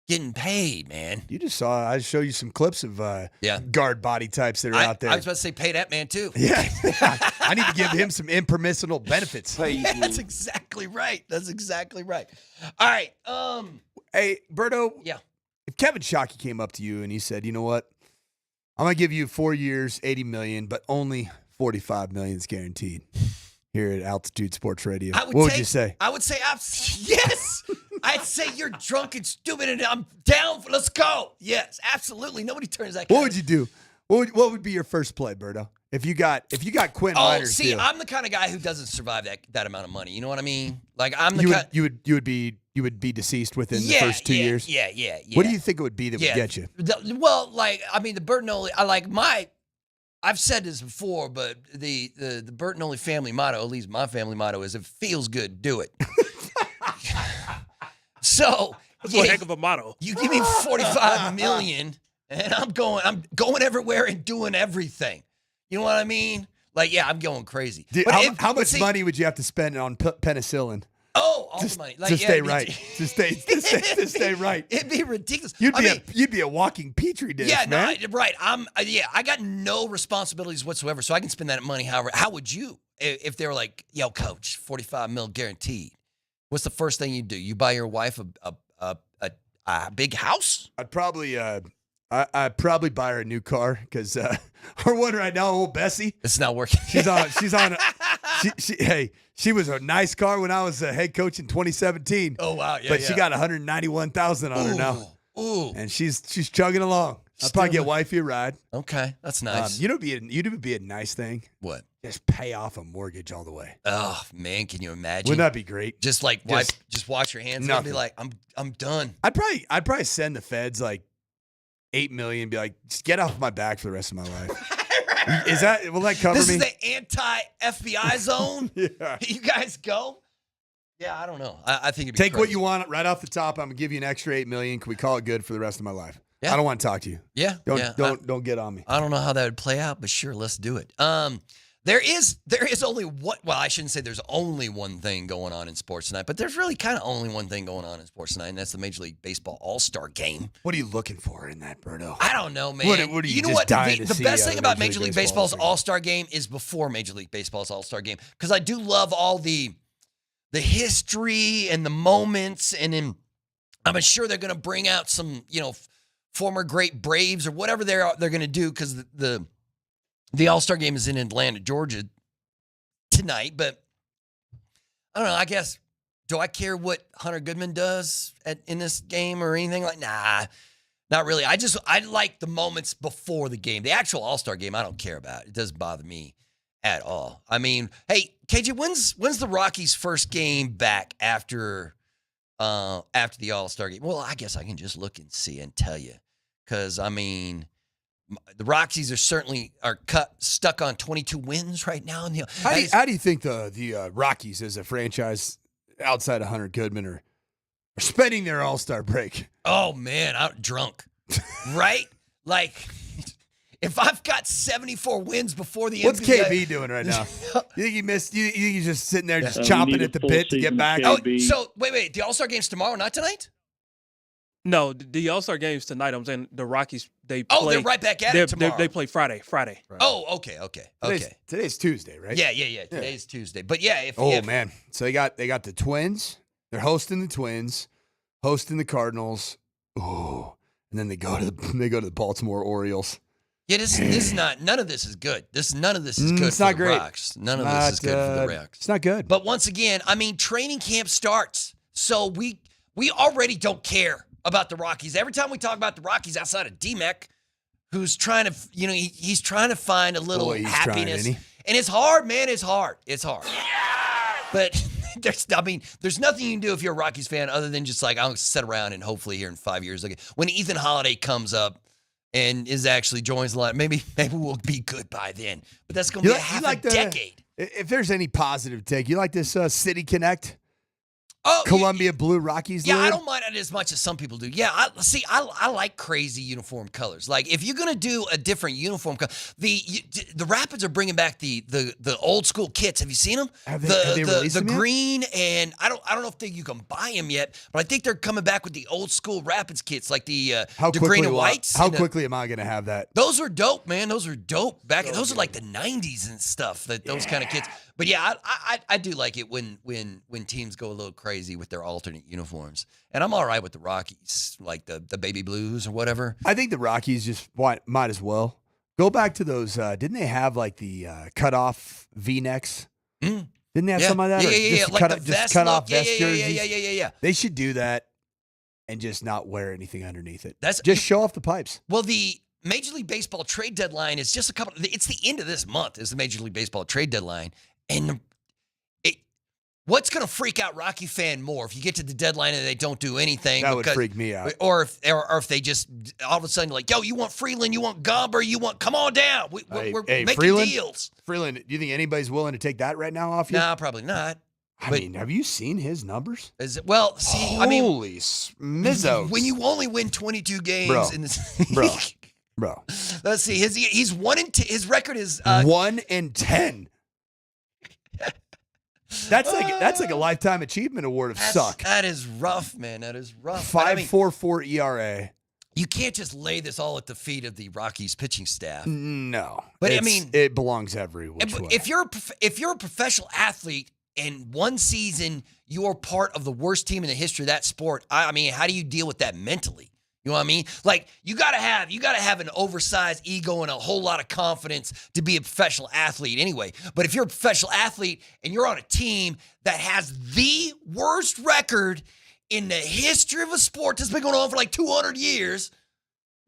Getting paid, man. You just saw, I show you some clips of guard body types that are out there. I was about to say pay that man too. Yeah. I need to give him some impermissible benefits. That's exactly right. All right. Hey, Berto. Yeah. If Kevin Shockey came up to you and he said, you know what? I'm going to give you 4 years, $80 million, but only $45 million is guaranteed here at Altitude Sports Radio. What would you say? I would say, yes. I'd say you're drunk and stupid and I'm down. Let's go. Yes, absolutely. Nobody turns that. What would you do? What would be your first play, Berto? If you got Quinn Miners' deal. I'm the kind of guy who doesn't survive that amount of money. You know what I mean? Like I'm the you would be deceased within the first 2 years. Yeah. What do you think it would be that would get you? The Burton-Oli. I've said this before, but the Burton-Oli family motto, at least my family motto, is if it feels good, do it. So that's one heck of a motto. You give me $45 million, and I'm going everywhere and doing everything. You know what I mean? Like, yeah, I'm going crazy. Dude, how much money would you have to spend on penicillin? Oh, all the money. Like, to stay right. To stay right. It'd be ridiculous. You'd be a walking petri dish, man. No, right. I got no responsibilities whatsoever, so I can spend that money however. How would you if they were like, yo, coach, $45 million guaranteed? What's the first thing you do? You buy your wife a big house? I'd probably buy her a new car because her one right now, old Bessie. It's not working. She's on. She was a nice car when I was a head coach in 2017. Oh wow, yeah. But she got 191,000 on her now. Ooh, and she's chugging along. I'll probably get wifey a ride. Okay, that's nice. You'd be a nice thing. What? Just pay off a mortgage all the way. Oh man, can you imagine? Wouldn't that be great? Just wash your hands and be like, I'm done. I'd probably send the feds like $8 million and be like, just get off my back for the rest of my life. Will that cover me? This is the anti-FBI zone? Yeah. You guys go? Yeah, I don't know. I think it'd be Take crazy. what you want right off the top. I'm gonna give you an extra $8 million. Can we call it good for the rest of my life? Yeah. I don't want to talk to you. Yeah. Don't get on me. I don't know how that would play out, but sure, let's do it. There is only one. Well, I shouldn't say there's only one thing going on in sports tonight, but there's really kind of only one thing going on in sports tonight, and that's the Major League Baseball All-Star Game. What are you looking for in that, Berto? I don't know, man. What are you know just what? dying to The see best out thing of about Major League Baseball's All-Star Game is before Major League Baseball's All-Star Game, because I do love all the history and the moments, and then I'm sure they're going to bring out some, former great Braves or whatever they're going to do, because the All-Star Game is in Atlanta, Georgia tonight. But I don't know. I guess, do I care what Hunter Goodman does in this game or anything like? Nah, not really. I like the moments before the game. The actual All-Star Game, I don't care about. It doesn't bother me at all. I mean, hey, KJ, when's the Rockies' first game back after the All-Star Game? Well, I guess I can just look and see and tell you, because I mean, the Rockies are stuck on 22 wins right now. How do you think the Rockies as a franchise outside of Hunter Goodman are spending their All-Star break? Oh man, I'm drunk, right? Like, if I've got 74 wins before the What's NBA, KB doing right now? You think he missed? You think he's just sitting there just chomping at the bit to get back? Oh, so wait, the All-Star Game's tomorrow, not tonight? No, the All-Star game's tonight. I'm saying the Rockies, they play. Oh, they're right back at it tomorrow. They play Friday. Right. Oh, okay. Today's Tuesday, right? Yeah. Today's Tuesday. But yeah, if man. So they got the Twins. They're hosting the Twins, hosting the Cardinals. Oh, and then they go to the Baltimore Orioles. Yeah, this is not. None of this is good. None of this is good it's for not the great. Rocks. None of this is good for the Rocks. It's not good. But once again, I mean, training camp starts, so we already don't care about the Rockies. Every time we talk about the Rockies outside of DMac, who's trying to, he's trying to find a little happiness, and it's hard, man. It's hard. But there's nothing you can do if you're a Rockies fan other than just like, I'll sit around and hopefully here in 5 years, when Ethan Holiday comes up and joins the line, maybe we'll be good by then. But that's going to be a decade. If there's any positive take, you like this City Connect? Oh, Columbia Blue Rockies. Yeah, lead? I don't mind it as much as some people do. Yeah, I like crazy uniform colors. Like if you're gonna do a different uniform color, the Rapids are bringing back the old school kits. Have you seen them? Have they released them yet? Green and I don't know if you can buy them yet, but I think they're coming back with the old school Rapids kits, like the green and whites. How quickly am I gonna have that? Those are dope, man. Those are dope. Those are like the '90s and stuff. Those kind of kits. But yeah, I do like it when teams go a little crazy with their alternate uniforms, and I'm all right with the Rockies, like the baby blues or whatever. I think the Rockies just might as well go back to those. Didn't they have like the cutoff V-necks? Didn't they have some of that? Yeah. Just cut off vest jerseys. Yeah. They should do that and just not wear anything underneath it. That's just show off the pipes. Well, the Major League Baseball trade deadline is just it's the end of this month is the Major League Baseball trade deadline. And what's going to freak out Rocky fan more if you get to the deadline and they don't do anything? That would freak me out. Or if they just all of a sudden like, yo, you want Freeland, you want Gomber, come on down. We're making deals. Freeland, do you think anybody's willing to take that right now off you? Nah, probably not. I mean, have you seen his numbers? Holy smizzos. When you only win 22 games in this bro. Let's see. He's 1-10. His record is 1-10. That's like a lifetime achievement award of suck. That is rough, man. That is rough. 5.44 ERA. You can't just lay this all at the feet of the Rockies pitching staff. No, but it belongs every which way. If you're a professional athlete and one season you're part of the worst team in the history of that sport, I mean, how do you deal with that mentally? You know what I mean? Like you gotta have an oversized ego and a whole lot of confidence to be a professional athlete anyway. But if you're a professional athlete and you're on a team that has the worst record in the history of a sport that's been going on for like 200 years,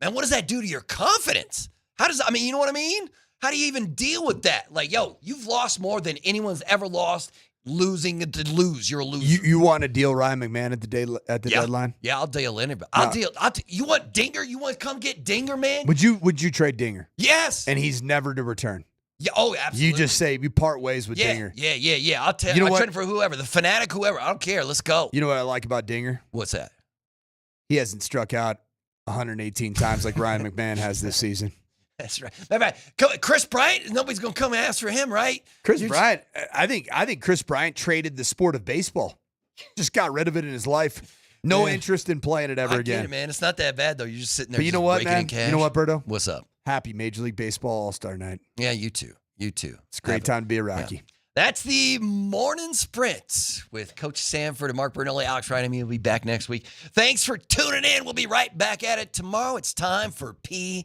man, what does that do to your confidence? You know what I mean? How do you even deal with that? Like, yo, you've lost more than anyone's ever lost. Losing to lose, you're a loser. You want to deal Ryan McMahon at the deadline? Yeah, I'll deal anybody. You want Dinger? You want to come get Dinger, man? Would you trade Dinger? Yes. And he's never to return. Yeah. Oh, absolutely. You just say you part ways with Dinger. Yeah. I'll tell you. I'll trade him for whoever, the Fanatic, whoever. I don't care. Let's go. You know what I like about Dinger? What's that? He hasn't struck out 118 times like Ryan McMahon has this season. That's right. Chris Bryant, nobody's going to come and ask for him, right? Bryant, I think Chris Bryant traded the sport of baseball. Just got rid of it in his life. No interest in playing it ever again. Get it, man. It's not that bad, though. You're just sitting there. But you know what, man? You know what, Berto? What's up? Happy Major League Baseball All-Star Night. Yeah, you too. It's a great time to be a Rocky. Yeah. That's the morning sprint with Coach Sanford and Mark Bernelli. Alex Ryan and me will be back next week. Thanks for tuning in. We'll be right back at it tomorrow. It's time for PhD.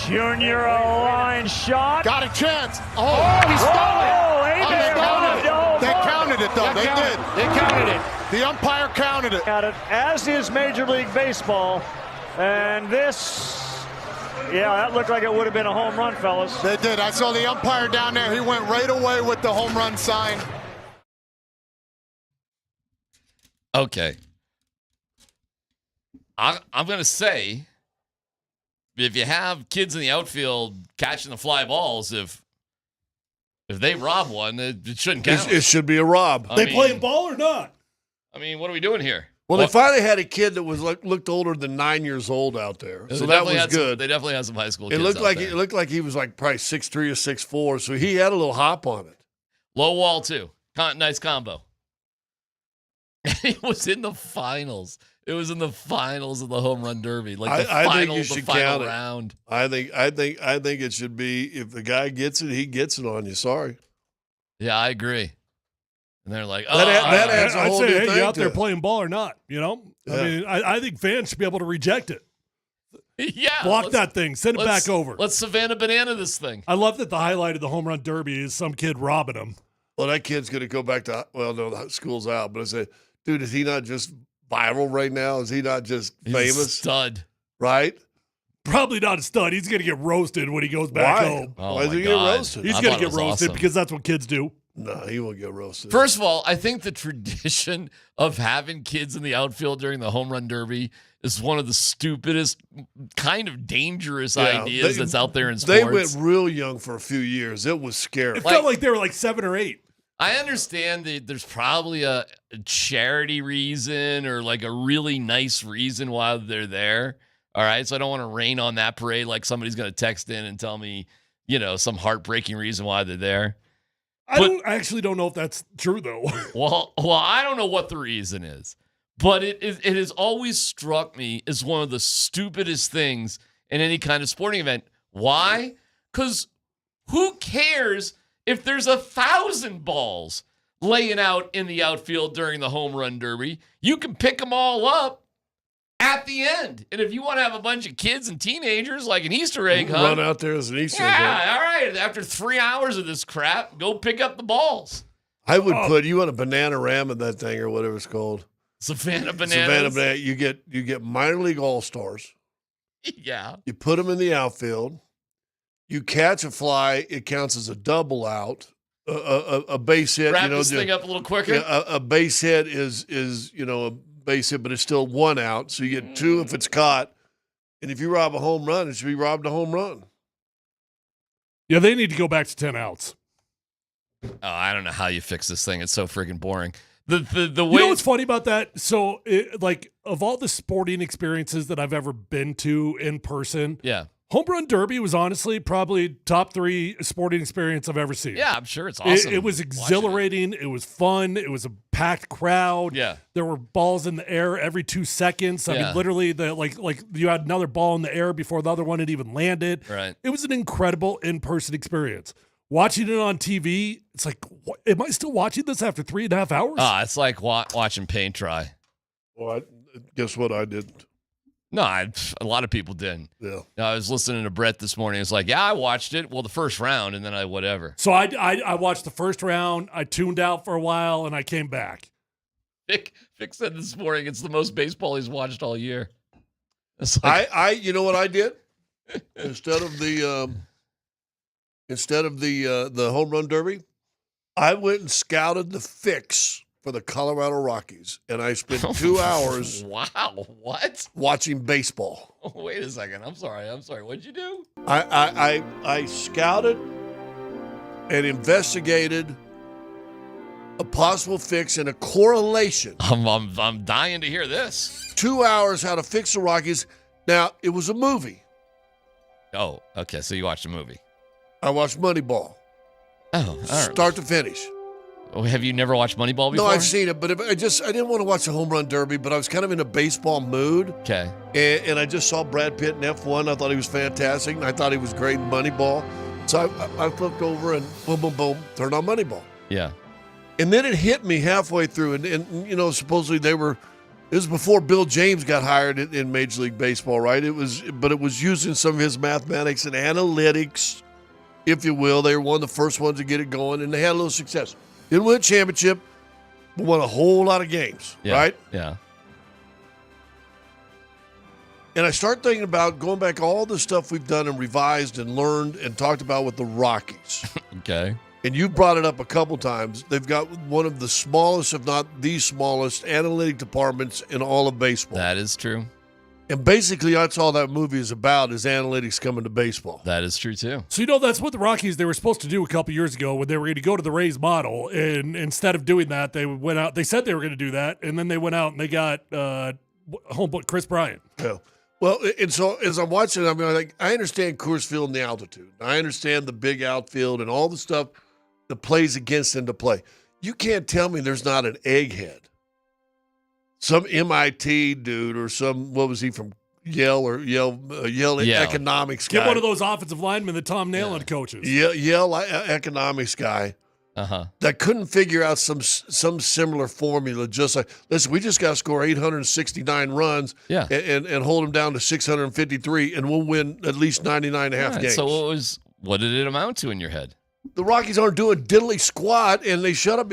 Junior, a line shot. Got a chance. Oh, he stole it. They counted it, though. They did. They counted it. The umpire counted it. As is Major League Baseball. And this, that looked like it would have been a home run, fellas. They did. I saw the umpire down there. He went right away with the home run sign. Okay. I'm going to say, if you have kids in the outfield catching the fly balls, if they rob one, it shouldn't count. It should be a rob. They playing ball or not? I mean, what are we doing here? Well, they finally had a kid that was looked older than 9 years old out there, so that was good. They definitely had some high school It kids looked out there. it looked like he was probably 6'3" or 6'4", so he had a little hop on it. Low wall too. Nice combo. It was in the finals. It was in the finals of the home run derby, like the I think you should count round. I think it should be, if the guy gets it, he gets it on you. Sorry. Yeah, I agree. And they're like, that adds a whole new thing. You out there playing ball or not? Yeah. I mean, I think fans should be able to reject it. Yeah, block that thing, send it back over. Let's Savannah Banana this thing. I love that the highlight of the home run derby is some kid robbing him. Well, that kid's going to go back to, the school's out, but I said, dude, is he not just viral right now? Is he not just famous? He's a stud. Right? Probably not a stud. He's going to get roasted when he goes back home. Oh, Why is he get roasted? He's going to get roasted because that's what kids do. No, he won't get roasted. First of all, I think the tradition of having kids in the outfield during the home run derby is one of the stupidest, kind of dangerous ideas that's out there in sports. They went real young for a few years. It was scary. It felt like they were like 7 or 8. I understand that there's probably a charity reason or like a really nice reason why they're there. All right. So I don't want to rain on that parade like somebody's going to text in and tell me, some heartbreaking reason why they're there. I actually don't know if that's true, though. Well, I don't know what the reason is, but it has always struck me as one of the stupidest things in any kind of sporting event. Why? Because who cares if there's 1,000 balls laying out in the outfield during the home run derby? You can pick them all up at the end. And if you want to have a bunch of kids and teenagers like an Easter egg hunt, run out there as an Easter egg hunt. Yeah, all right. After 3 hours of this crap, go pick up the balls. I would put you on a banana ram in that thing or whatever it's called. Savannah Bananas. Savannah Banana. You get minor league all-stars. Yeah. You put them in the outfield. You catch a fly, it counts as a double out. A base hit. Wrap this thing up a little quicker. A base hit is a base hit, but it's still 1 out. So you get 2 if it's caught. And if you rob a home run, it should be robbed a home run. Yeah, they need to go back to 10 outs. Oh, I don't know how you fix this thing. It's so freaking boring. The way. You know what's funny about that? So, of all the sporting experiences that I've ever been to in person, yeah, Home Run Derby was honestly probably top 3 sporting experience I've ever seen. Yeah, I'm sure it's awesome. It was exhilarating. It was fun. It was a packed crowd. Yeah. There were balls in the air every 2 seconds. I mean, literally, like you had another ball in the air before the other one had even landed. Right. It was an incredible in-person experience. Watching it on TV, it's like, am I still watching this after 3.5 hours? It's like watching paint dry. Well, guess what I didn't. No, a lot of people didn't. Yeah. I was listening to Brett this morning. It's like, yeah, I watched it. Well, the first round, and then whatever. So I watched the first round. I tuned out for a while, and I came back. Vic said this morning it's the most baseball he's watched all year. It's like, you know what I did? Instead of the home run derby, I went and scouted the fix for the Colorado Rockies, and I spent 2 hours. Wow, what? Watching baseball. Oh, wait a second. I'm sorry. What'd you do? I scouted and investigated a possible fix and a correlation. I'm dying to hear this. 2 hours how to fix the Rockies. Now, it was a movie. Oh, okay. So you watched a movie. I watched Moneyball. Oh, all right. Start to finish. Oh, have you never watched Moneyball before? No, I've seen it, but I didn't want to watch the home run derby, but I was kind of in a baseball mood. Okay. And I just saw Brad Pitt in F1. I thought he was fantastic, and I thought he was great in Moneyball. So I flipped over and boom, boom, boom, turned on Moneyball. Yeah. And then it hit me halfway through, and supposedly they were It was before Bill James got hired in Major League Baseball, right? It was using some of his mathematics and analytics, if you will. They were one of the first ones to get it going, and they had a little success. Didn't win a championship, but won a whole lot of games, right? Yeah. And I start thinking about going back all the stuff we've done and revised and learned and talked about with the Rockies. Okay. And you brought it up a couple times. They've got one of the smallest, if not the smallest, analytic departments in all of baseball. That is true. And basically, that's all that movie is about, is analytics coming to baseball. That is true, too. So, that's what the Rockies, they were supposed to do a couple years ago when they were going to go to the Rays model. And instead of doing that, they went out. They said they were going to do that. And then they went out and they got homeboy Chris Bryant. Yeah. Well, and so as I'm watching, I understand Coors Field and the altitude. I understand the big outfield and all the stuff that plays against into play. You can't tell me there's not an egghead. Some MIT dude or some, what was he from Yale economics guy. Get one of those offensive linemen that Tom Nalen coaches. Yale economics guy that couldn't figure out some similar formula. Just like, listen, we just got to score 869 runs and hold them down to 653, and we'll win at least 99 and a half games. So what did it amount to in your head? The Rockies aren't doing diddly squat, and they shut up.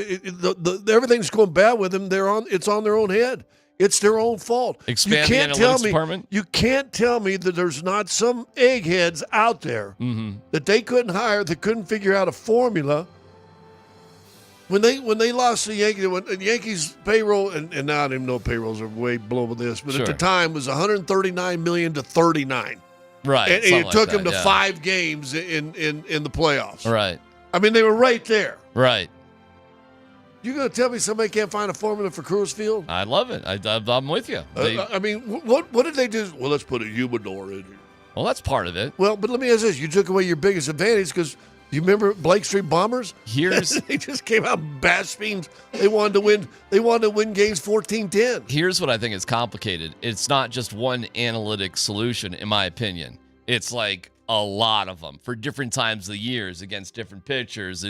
Everything's going bad with them. It's on their own head. It's their own fault. Expand the analytics department? You can't tell me that there's not some eggheads out there that they couldn't hire, that couldn't figure out a formula. When they lost the Yankees, when the Yankees payroll, and now I don't even know payrolls are way below this, but at the time it was $139 million to $39. Right. And it took them to 5 games in the playoffs. Right. I mean, they were right there. Right. You going to tell me somebody can't find a formula for Coors Field? I love it. I'm with you. What did they do? Well, let's put a humidor in here. Well, that's part of it. Well, but let me ask this. You took away your biggest advantage because you remember Blake Street Bombers? They just came out and bashed teams. They wanted to win games 14-10. Here's what I think is complicated. It's not just one analytic solution, in my opinion. It's like a lot of them for different times of the years against different pitchers.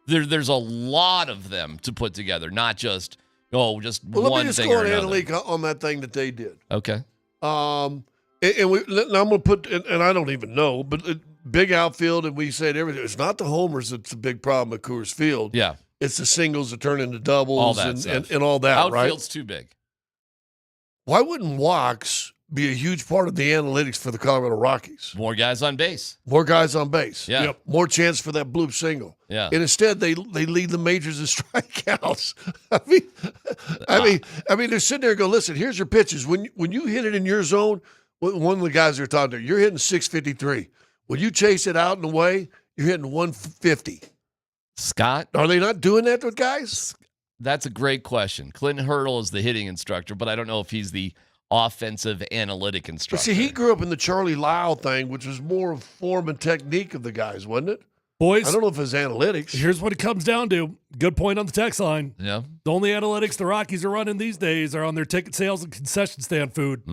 There's a lot of them to put together, not just one thing or another. Let me just go on analytic on that thing that they did. Okay. Now I'm going to put, and I don't even know, but big outfield, and we said everything. It's not the homers that's the big problem at Coors Field. Yeah. It's the singles that turn into doubles all that and all that, right? Outfield's too big. Why wouldn't walks be a huge part of the analytics for the Colorado Rockies? More guys on base. More guys on base. Yeah. Yep. More chance for that bloop single. Yeah. And instead, they lead the majors in strikeouts. I mean, they're sitting there and go, listen, here's your pitches. When you hit it in your zone, one of the guys they're talking to, you're hitting 653. When you chase it out and away, you're hitting 150. Scott? Are they not doing that with guys? That's a great question. Clinton Hurdle is the hitting instructor, but I don't know if he's the offensive analytic instructor. But see, he grew up in the Charlie Lau thing, which was more of form and technique of the guys, wasn't it? Boys, I don't know if it's analytics. Here's what it comes down to. Good point on the text line. Yeah. The only analytics the Rockies are running these days are on their ticket sales and concession stand food.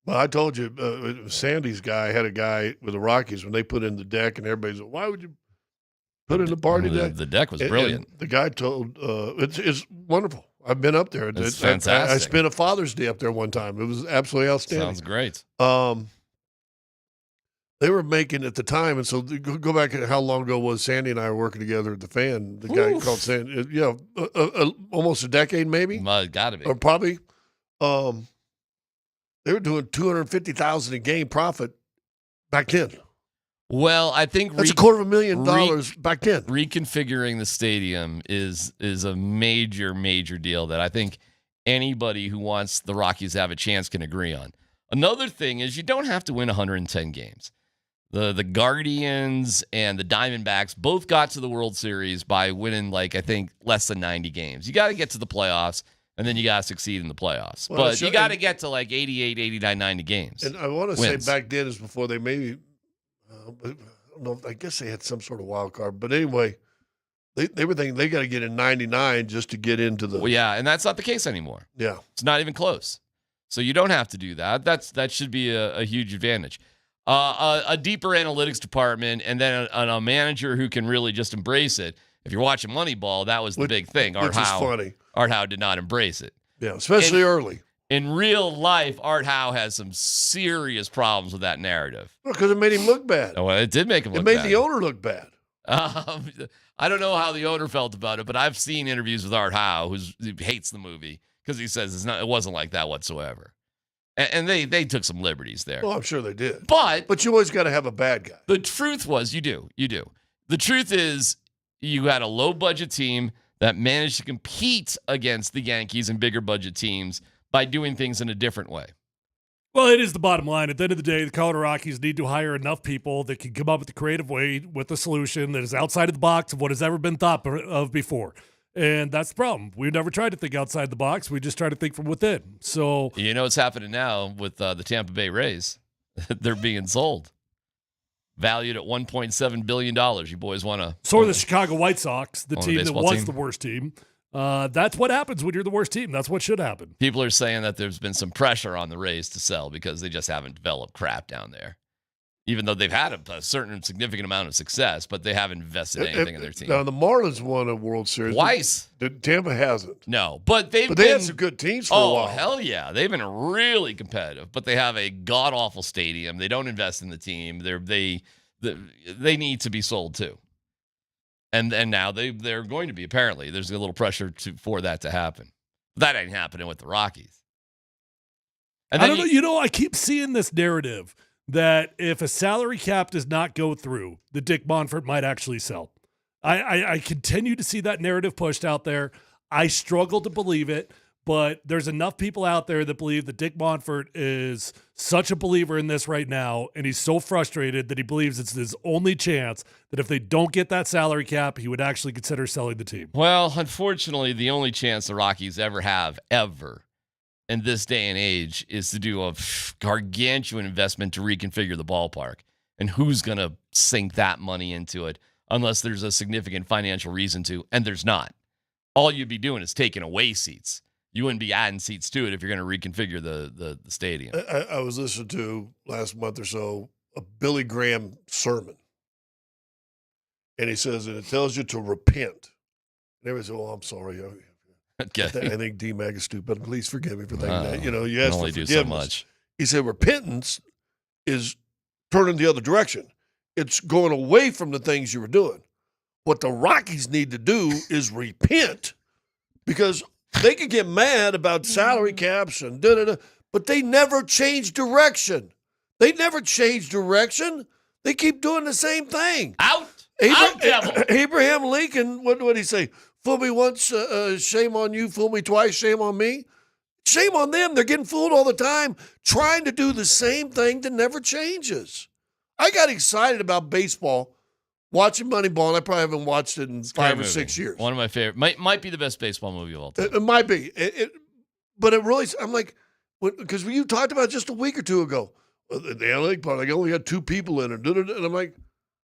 Well, I told you, Sandy's guy had a guy with the Rockies when they put in the deck, and everybody's like, why would you put in the party deck? The deck was brilliant. And the guy told, it's wonderful. I've been up there. It's fantastic. I spent a Father's Day up there one time. It was absolutely outstanding. Sounds great. They were making at the time, and so go back to how long ago was Sandy and I were working together at the Fan. The guy called Sandy, almost a decade maybe. Got to be. Or probably. They were doing $250,000 a game profit back then. Well, I think that's $250,000 back then. Reconfiguring the stadium is a major, major deal that I think anybody who wants the Rockies to have a chance can agree on. Another thing is you don't have to win 110 games. The Guardians and the Diamondbacks both got to the World Series by winning, I think, less than 90 games. You got to get to the playoffs, and then you got to succeide in the playoffs. Well, but you got to get to 88, 89, 90 games. And I want to say back then is before they maybe I don't know. I guess they had some sort of wild card. But anyway, they were thinking they got to get in 99 just to get into the. Well, yeah, and that's not the case anymore. Yeah. It's not even close. So you don't have to do that. That should be a huge advantage. A deeper analytics department and then a manager who can really just embrace it. If you're watching Moneyball, that was the big thing. Which is funny. Art Howe did not embrace it. Yeah, especially early. In real life, Art Howe has some serious problems with that narrative. Because it made him look bad. Oh, well, it did make him look bad. It bad. made the owner look bad. I don't know how the owner felt about it, but I've seen interviews with Art Howe who hates the movie because he says it wasn't like that whatsoever. And they took some liberties there. Well, I'm sure they did. But you always got to have a bad guy. The truth was, you do. The truth is, you had a low-budget team that managed to compete against the Yankees and bigger budget teams by doing things in a different way. Well, it is the bottom line. At the end of the day, the Colorado Rockies need to hire enough people that can come up with a creative way with a solution that is outside of the box of what has ever been thought of before. And that's the problem. We've never tried to think outside the box. We just try to think from within. So you know what's happening now with the Tampa Bay Rays? They're being sold. Valued at $1.7 billion. You boys want to... So are the Chicago White Sox, the team that was team? the worst team. That's what happens when you're the worst team. That's what should happen. People are saying that there's been some pressure on the Rays to sell because they just haven't developed crap down there. Even though they've had a certain significant amount of success, but they haven't invested anything in their team. Now, the Marlins won a World Series. Twice. Tampa hasn't. No, but they had some good teams for a while. Oh, hell yeah. They've been really competitive, but they have a god-awful stadium. They don't invest in the team. They need to be sold too. And now they're going to be, apparently. There's a little pressure for that to happen. That ain't happening with the Rockies. And I don't know. You know, I keep seeing this narrative that if a salary cap does not go through, the Dick Monfort might actually sell. I continue to see that narrative pushed out there. I struggle to believe it, but there's enough people out there that believe that Dick Monfort is such a believer in this right now, and he's so frustrated that he believes it's his only chance that if they don't get that salary cap, he would actually consider selling the team. Well, unfortunately, the only chance the Rockies ever have, in this day and age, is to do a gargantuan investment to reconfigure the ballpark. And who's going to sink that money into it unless there's a significant financial reason to? And there's not. All you'd be doing is taking away seats. You wouldn't be adding seats to it if you're going to reconfigure the stadium. I was listening to last month or so a Billy Graham sermon. And he says, and it tells you to repent. And everybody says, I'm sorry. Okay. I think DMac is stupid. Please forgive me for thinking that. You can ask for only forgiveness. do so much. He said repentance is turning the other direction. It's going away from the things you were doing. What the Rockies need to do is repent, because they could get mad about salary caps and da-da-da, but they never change direction. They keep doing the same thing. Out, devil. Abraham Lincoln, what did he say? Fool me once, shame on you. Fool me twice, shame on me. Shame on them. They're getting fooled all the time, trying to do the same thing that never changes. I got excited about baseball watching Moneyball, and I probably haven't watched it in 5 or 6 years. One of my favorite. Might be the best baseball movie of all time. It might be. But it really, I'm like, because you talked about just a week or two ago, the LA part, like, only had 2 people in it. And I'm like,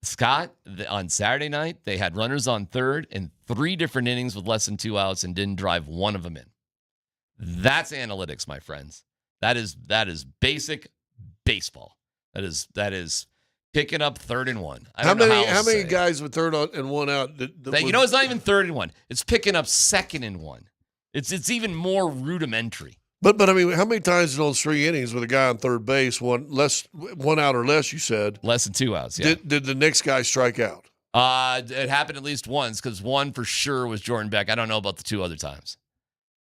Scott, on Saturday night, they had runners on third in 3 different innings with less than 2 outs and didn't drive one of them in. That's analytics, my friends. That is basic baseball. That is picking up 3rd and 1. How many guys with 3rd and 1 out? It's not even 3rd and 1. It's picking up 2nd and 1. It's even more rudimentary. But I mean, how many times in those 3 innings with a guy on third base, one out or less? You said less than 2 outs. Yeah. Did the next guy strike out? It happened at least once, because one for sure was Jordan Beck. I don't know about the 2 other times.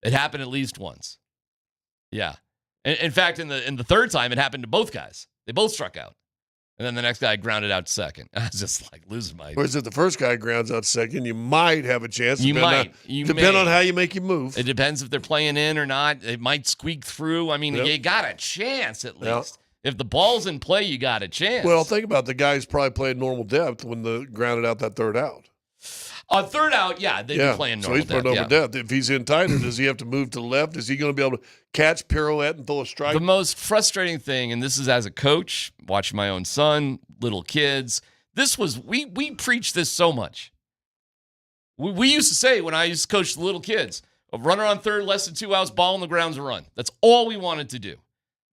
It happened at least once. Yeah. In fact, in the 3rd time, it happened to both guys. They both struck out. And then the next guy grounded out to second. I was just like losing my... Whereas if the first guy grounds out second, you might have a chance. Depend on how you make your move. It depends if they're playing in or not. It might squeak through. I mean, you got a chance at least. If the ball's in play, you got a chance. Well, think about it. The guy's probably playing normal depth when the grounded out that 3rd out. Third out, they'd be playing normal depth. So he's playing normal depth. If he's in tighter, does he have to move to the left? Is he going to be able to catch, pirouette, and throw a strike? The most frustrating thing, and this is as a coach, watching my own son, little kids, we preach this so much. We used to say, when I used to coach the little kids, a runner on third, less than 2 outs, ball on the ground's a run. That's all we wanted to do.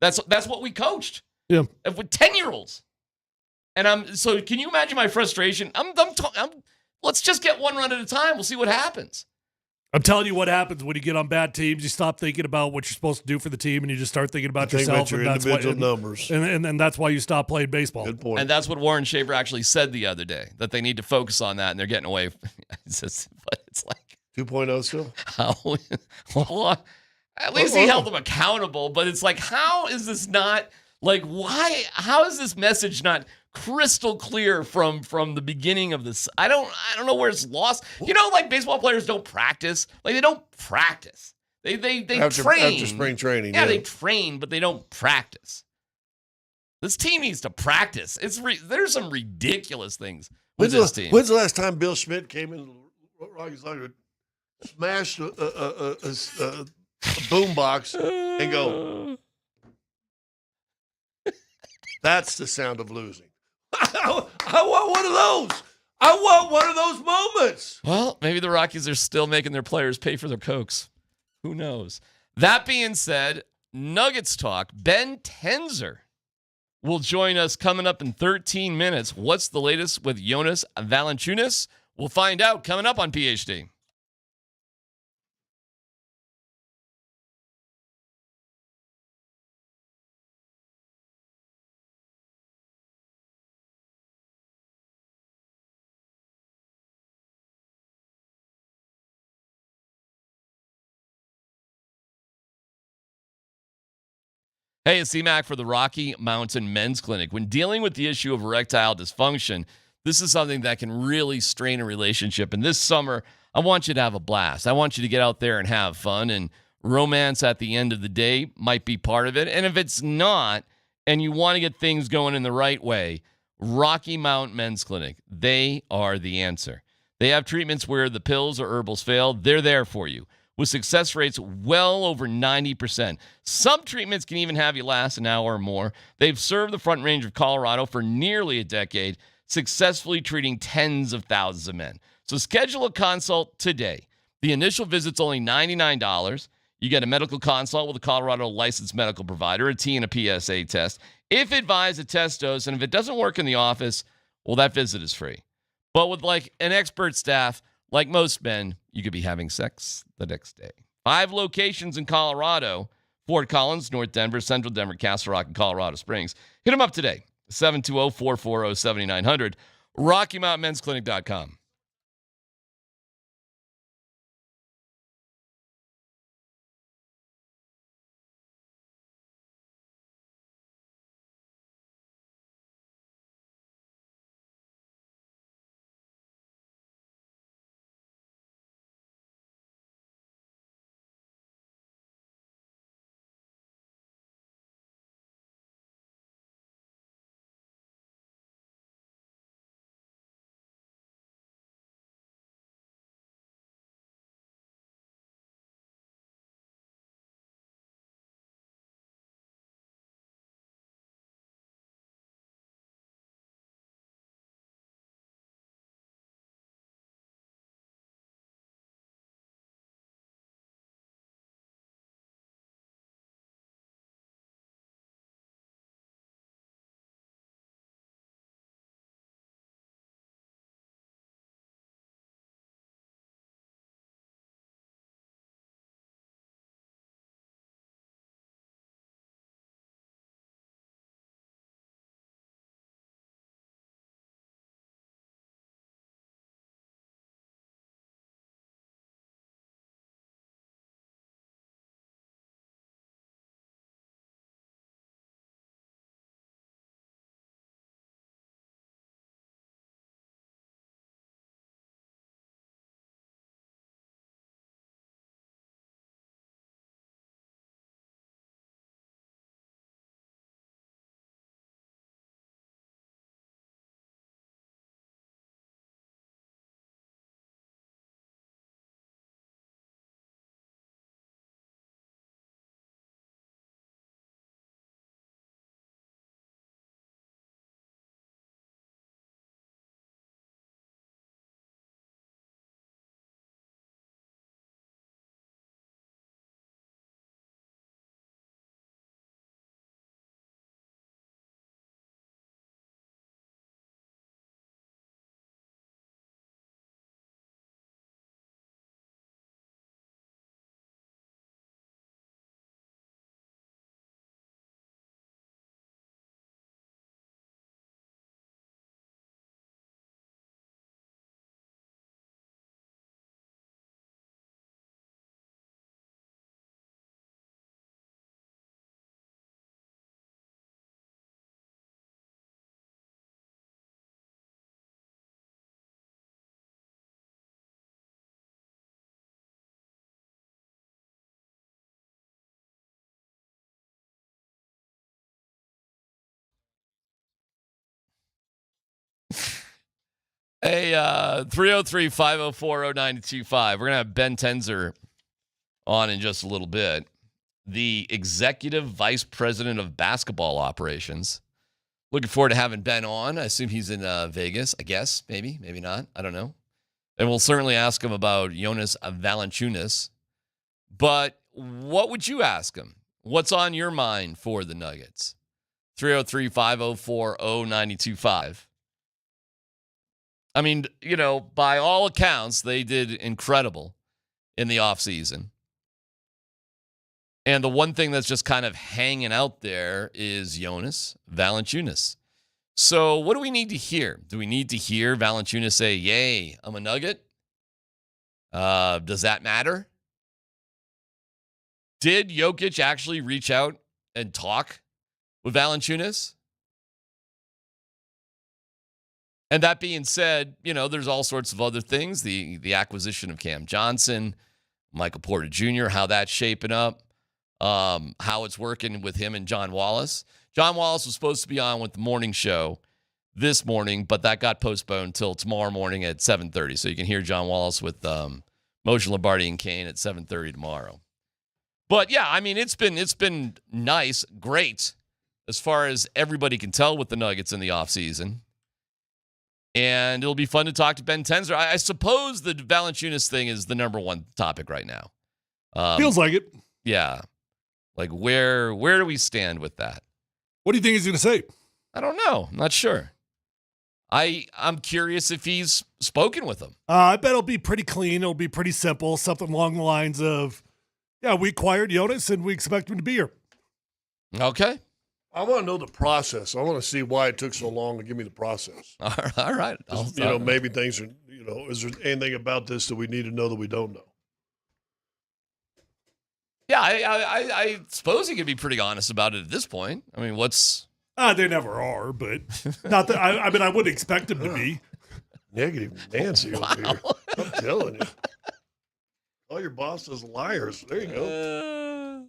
That's what we coached. Yeah. With 10-year-olds. And so can you imagine my frustration? Let's just get 1 run at a time. We'll see what happens. I'm telling you what happens when you get on bad teams. You stop thinking about what you're supposed to do for the team, and you just start thinking about yourself. Your and that's individual why, numbers. And that's why you stop playing baseball. Good point. And that's what Warren Schaefer actually said the other day, that they need to focus on that, and they're getting away. But it's like 2.0 still? Well, at least he held them accountable, but it's like, how is this not, like, why, how is this message not crystal clear from the beginning of this? I don't know where it's lost. You know, like baseball players don't practice. Like they don't practice. They train. After spring training. Yeah, they train, but they don't practice. This team needs to practice. There's some ridiculous things with this team. When's the last time Bill Schmidt came in the Rockies locker, smashed a boombox and go, that's the sound of losing. I want one of those. I want one of those moments. Well, maybe the Rockies are still making their players pay for their Cokes. Who knows? That being said, Nuggets talk. Ben Tenzer will join us coming up in 13 minutes. What's the latest with Jonas Valanciunas? We'll find out coming up on PhD. Hey, it's DMac for the Rocky Mountain Men's Clinic. When dealing with the issue of erectile dysfunction, this is something that can really strain a relationship. And this summer, I want you to have a blast. I want you to get out there and have fun. And romance at the end of the day might be part of it. And if it's not, and you want to get things going in the right way, Rocky Mountain Men's Clinic, they are the answer. They have treatments where the pills or herbals fail. They're there for you, with success rates well over 90%. Some treatments can even have you last an hour or more. They've served the Front Range of Colorado for nearly a decade, successfully treating tens of thousands of men. So schedule a consult today. The initial visit's only $99. You get a medical consult with a Colorado licensed medical provider, a T and a PSA test. If advised, a test dose, and if it doesn't work in the office, well, that visit is free. But with like an expert staff, like most men, you could be having sex the next day. 5 locations in Colorado: Fort Collins, North Denver, Central Denver, Castle Rock, and Colorado Springs. Hit them up today, 720-440-7900, RockyMountainMen'sClinic.com. Hey, 303-504-0925. We're going to have Ben Tenzer on in just a little bit. The Executive Vice President of Basketball Operations. Looking forward to having Ben on. I assume he's in Vegas, I guess. Maybe not. I don't know. And we'll certainly ask him about Jonas Valanciunas. But what would you ask him? What's on your mind for the Nuggets? 303-504-0925. I mean, by all accounts, they did incredible in the offseason. And the one thing that's just kind of hanging out there is Jonas Valanciunas. So what do we need to hear? Do we need to hear Valanciunas say, yay, I'm a Nugget? Does that matter? Did Jokic actually reach out and talk with Valanciunas? And that being said, there's all sorts of other things. The acquisition of Cam Johnson, Michael Porter Jr., how that's shaping up. How it's working with him and John Wallace. John Wallace was supposed to be on with the morning show this morning, but that got postponed till tomorrow morning at 7:30. So you can hear John Wallace with Moser, Lombardi, and Kane at 7:30 tomorrow. But yeah, I mean, it's been nice, great, as far as everybody can tell with the Nuggets in the offseason. And it'll be fun to talk to Ben Tenzer. I suppose the Valanciunas thing is the number one topic right now. Feels like it. Yeah. Like, where do we stand with that? What do you think he's going to say? I don't know. I'm not sure. I'm curious if he's spoken with them. I bet it'll be pretty clean. It'll be pretty simple. Something along the lines of, yeah, we acquired Jonas and we expect him to be here. Okay. I want to know the process. I want to see why it took so long to give me the process. All right. Maybe things are, is there anything about this that we need to know that we don't know? Yeah, I suppose he could be pretty honest about it at this point. I mean, what's... They never are, but not that. I mean, I wouldn't expect him to be. Negative Nancy over here. I'm telling you. All your bosses liars. There you go.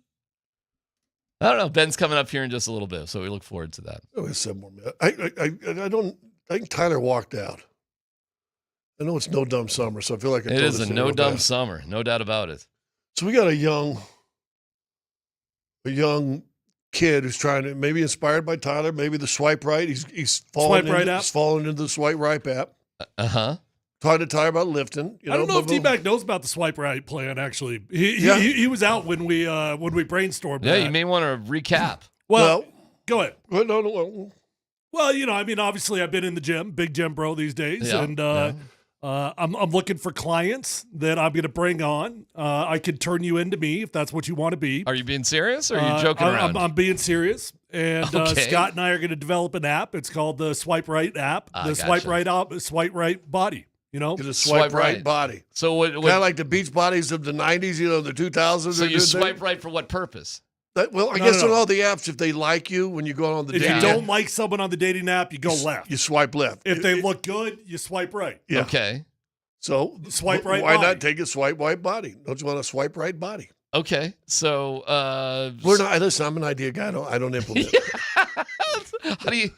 I don't know. Ben's coming up here in just a little bit, so we look forward to that. Oh, 7 more minutes. I think Tyler walked out. I know it's no dumb summer, so I feel like it is a no dumb summer, no doubt about it. So we got a young kid who's trying to, maybe inspired by Tyler, maybe the swipe right. He's fallen into the swipe right app. Talking to Tyler about lifting. I don't know if DMac knows about the swipe right plan. Actually, he was out when we brainstormed. Yeah, you may want to recap. Well, go ahead. No. Well, I mean, obviously, I've been in the gym, big gym bro these days, and I'm looking for clients that I'm going to bring on. I could turn you into me if that's what you want to be. Are you being serious or are you joking around? I'm being serious. And Scott and I are going to develop an app. It's called the Swipe Right app. The gotcha. Swipe Right body. The swipe right body. So what? Kind of like the beach bodies of the 90s, the 2000s. So you swipe right for what purpose? I guess on all the apps, if they like you when you go on the dating app. If you don't like someone on the dating app, you go left. You swipe left. If they look good, you swipe right. Yeah. Okay. So swipe right why body. not take a swipe right body? Don't you want a swipe right body? Okay. So we're not. Listen, I'm an idea guy. I don't implement. How do you?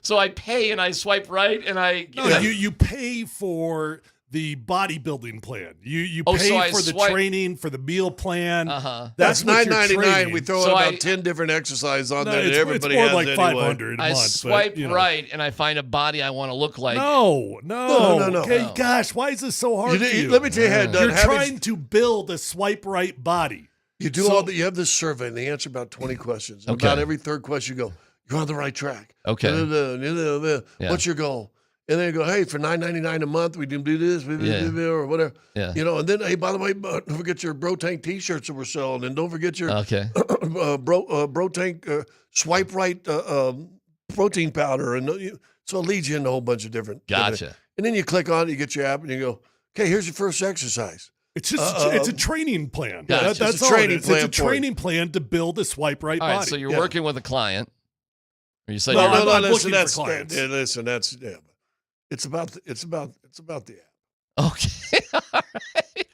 So I pay and I swipe right and I. You pay for the bodybuilding plan. You pay for the training, for the meal plan. That's $9.99. We throw about 10 different exercises on there that everybody has like anyway. $500 a month. I swipe right and I find a body I want to look like. No. Okay, gosh, why is this so hard for you? Let me tell you how it does. You're trying to build a swipe right body. You do you have this survey and they answer about 20 questions. Okay. About every third question you go, you're on the right track. Okay. What's your goal? And then you go, hey, for $9.99 a month, we can do this, or whatever. Yeah. And then, hey, by the way, don't forget your Bro Tank T-shirts that we're selling, and don't forget your Bro Tank Swipe Right protein powder, and so it leads you into a whole bunch of different. Gotcha. And then you click on it, you get your app, and you go, okay, here's your first exercise. It's just it's a training plan. Gotcha. That's all it is. It's a training plan to build a swipe right body. All right, so you're working with a client. Or you say I'm listen, looking for clients. Listen, that's it's about the app. Okay. All right.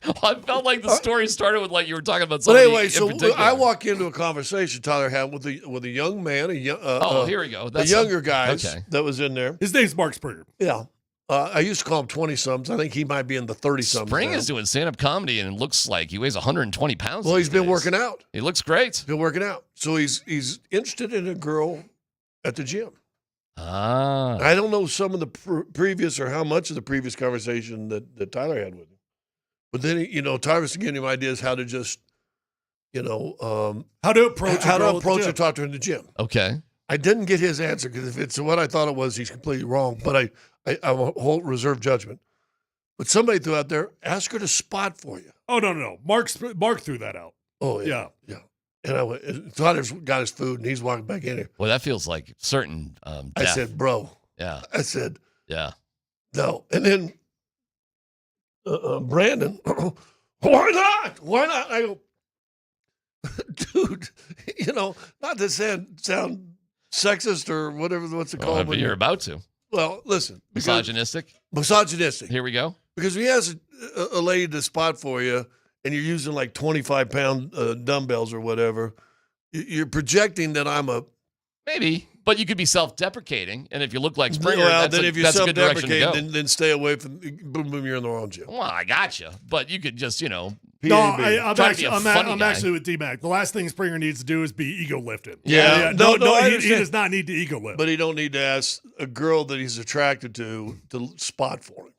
Well, I felt like the story started with like you were talking about But something. anyway, so I walk into a conversation Tyler had with a young man, here we go. That's a younger guy that was in there. His name's Mark Springer. Yeah. I used to call him 20-someths. I think he might be in the 30-someths. Spring is doing stand-up comedy, and it looks like he weighs 120 pounds. Well, these he's been days. working out. He looks great. Been working out. So he's interested in a girl at the gym. Ah. I don't know some of the previous or how much of the previous conversation that Tyler had with him. But then, Tyler's giving him ideas how to just, how to approach or talk to her in the gym. Okay. I didn't get his answer because if it's what I thought it was, he's completely wrong. But I will hold reserve judgment. But somebody threw out there, ask her to spot for you. Oh, no. Mark threw that out. Oh, yeah. And I went, Tyler's got his food, and he's walking back in here. Well, that feels like certain death. I said, bro. Yeah. I said, yeah. No. And then Brandon, why not? Why not? I go, dude, not to sound sexist or whatever, what's it called? But you're about to. Well, listen. Misogynistic? Misogynistic. Here we go. Because if he has a lady to spot for you and you're using like 25-pound dumbbells or whatever, you're projecting that I'm a... Maybe. But you could be self-deprecating, and if you look like Springer, well, that's then if you're a good direction to go. self-deprecating, then stay away from... Boom, you're in the wrong gym. Well, I gotcha. But you could just, I'm try to be a funny guy. actually with DMac. The last thing Springer needs to do is be ego lifted. Yeah. No, he does not need to ego lift. But he don't need to ask a girl that he's attracted to spot for him.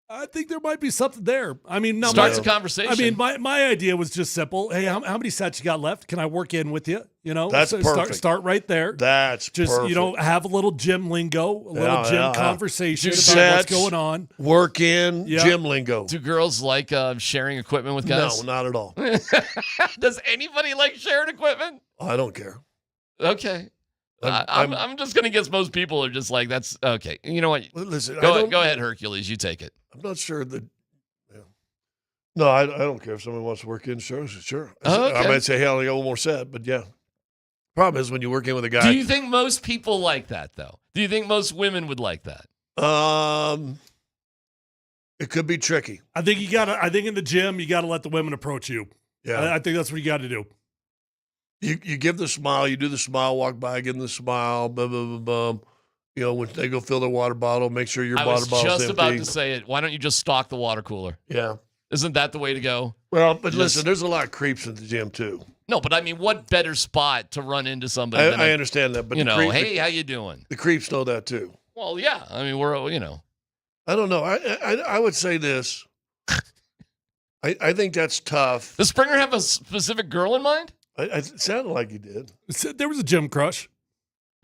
I think there might be something there. I mean, starts a conversation. I mean, my idea was just simple. Hey, how many sets you got left? Can I work in with you? That's perfect. Start right there. That's just perfect. Have a little gym lingo, a little gym conversation about sets, what's going on. Work in gym lingo. Do girls like sharing equipment with guys? No, not at all. Does anybody like sharing equipment? I don't care. Okay. I'm just gonna guess most people are just like, that's okay. You know what? Listen, go ahead, Hercules. You take it. I'm not sure that. Yeah. No, I don't care if somebody wants to work in. Sure. Okay. I might say, hey, I only got one more set, but yeah. Problem is when you work in with a guy. Do you think most people like that though? Do you think most women would like that? It could be tricky. I think in the gym you gotta let the women approach you. Yeah, I think that's what you got to do. You give the smile, you do the smile, walk by, give them the smile, bum, bum, bum, bum. When they go fill their water bottle, make sure your water bottle's empty. I was just about to say it. Why don't you just stock the water cooler? Yeah. Isn't that the way to go? Well, but listen, there's a lot of creeps at the gym too. No, but I mean, what better spot to run into somebody? I understand that, but hey, how you doing? The creeps know that too. Well, yeah. I mean, we're I don't know. I would say this. I think that's tough. Does Springer have a specific girl in mind? It sounded like he did. There was a gym crush.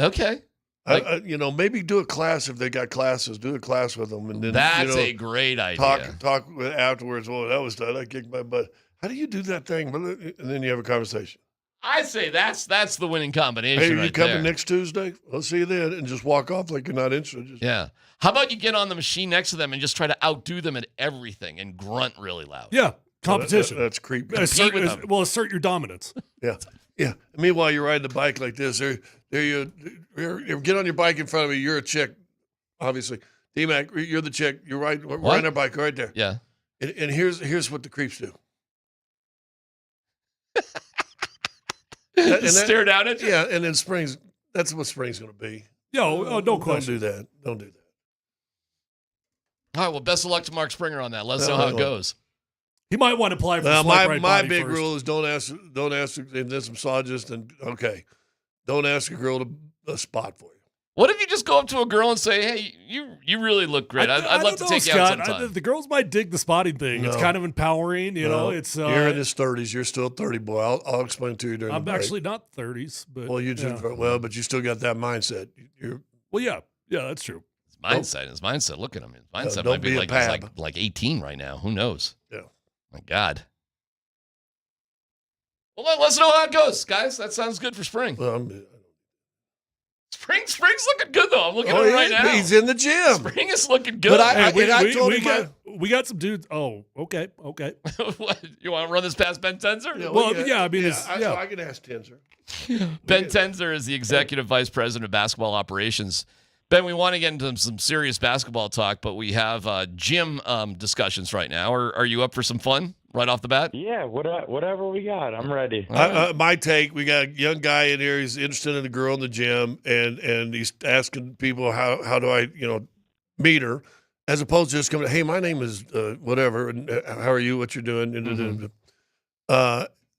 Okay. Maybe do a class if they got classes. Do a class with them, and then that's a great idea. Talk afterwards. Well, that was done. I kicked my butt. How do you do that thing? And then you have a conversation. I say that's the winning combination. Hey, are you coming there. next Tuesday? I'll see you then, and just walk off like you're not interested. Yeah. How about you get on the machine next to them and just try to outdo them at everything and grunt really loud? Yeah. Competition. That's creepy. Assert your dominance. Yeah. Meanwhile, you're riding the bike like this. There you get on your bike in front of me. You're a chick, obviously. DMac, you're the chick. You're riding our bike right there. Yeah. And here's what the creeps do. Stare down at you? Yeah, and then that's what Spring's going to be. No question. Don't do that. All right, well, best of luck to Mark Springer on that. Let us know how it goes. He might want to apply for the my big rule is don't ask and this misogynist and don't ask a girl to spot for you. What if you just go up to a girl and say, "Hey, you really look great. I'd love to take you out sometime." The girls might dig the spotting thing. No. It's kind of empowering, It's you're in his 30s. You're still 30, boy. I'll explain to you during. I'm the break. actually not 30s, but but you still got that mindset. Yeah, that's true. His mindset. Look at him. His mindset might be like 18 right now. Who knows? Yeah. My God. Well, let us know how it goes, guys. That sounds good for Spring. Spring's looking good though. I'm looking at him right now. He's in the gym. Spring is looking good. But I told him we got some dudes. Oh, okay. What, you want to run this past Ben Tenzer? I can ask Tenzer. Ben Tenzer is the executive vice president of basketball operations. Ben, we want to get into some serious basketball talk, but we have gym discussions right now. Are you up for some fun right off the bat? Yeah, whatever we got, I'm ready. My take, we got a young guy in here. He's interested in a girl in the gym, and he's asking people how do I meet her, as opposed to just coming, hey, my name is whatever, and how are you, what you're doing.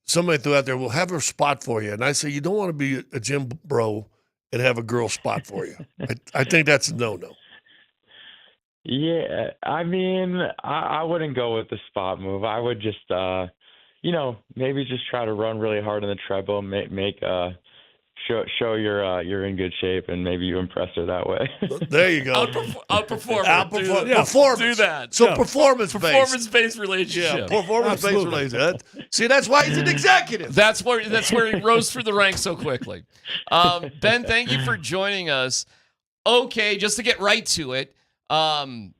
Somebody threw out there, we'll have a spot for you. And I say, you don't want to be a gym bro and have a girl spot for you. I think that's a no-no. Yeah, I mean, I wouldn't go with the spot move. I would just, maybe just try to run really hard on the treadmill, show you're in good shape, and maybe you impress her that way. There you go. Outperform. Performance. Do that. So performance-based. Performance-based relationship. Yeah, performance-based relationship. See, that's why he's an executive. That's where he rose through the ranks so quickly. Ben, thank you for joining us. Okay, just to get right to it, and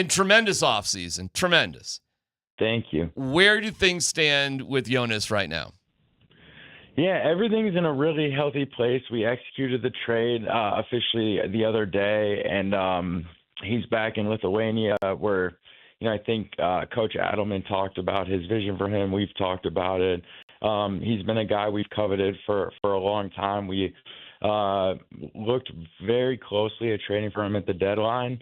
tremendous offseason. Tremendous. Thank you. Where do things stand with Jonas right now? Yeah, everything's in a really healthy place. We executed the trade officially the other day, and he's back in Lithuania where, I think Coach Adelman talked about his vision for him. We've talked about it. He's been a guy we've coveted for a long time. We looked very closely at trading for him at the deadline.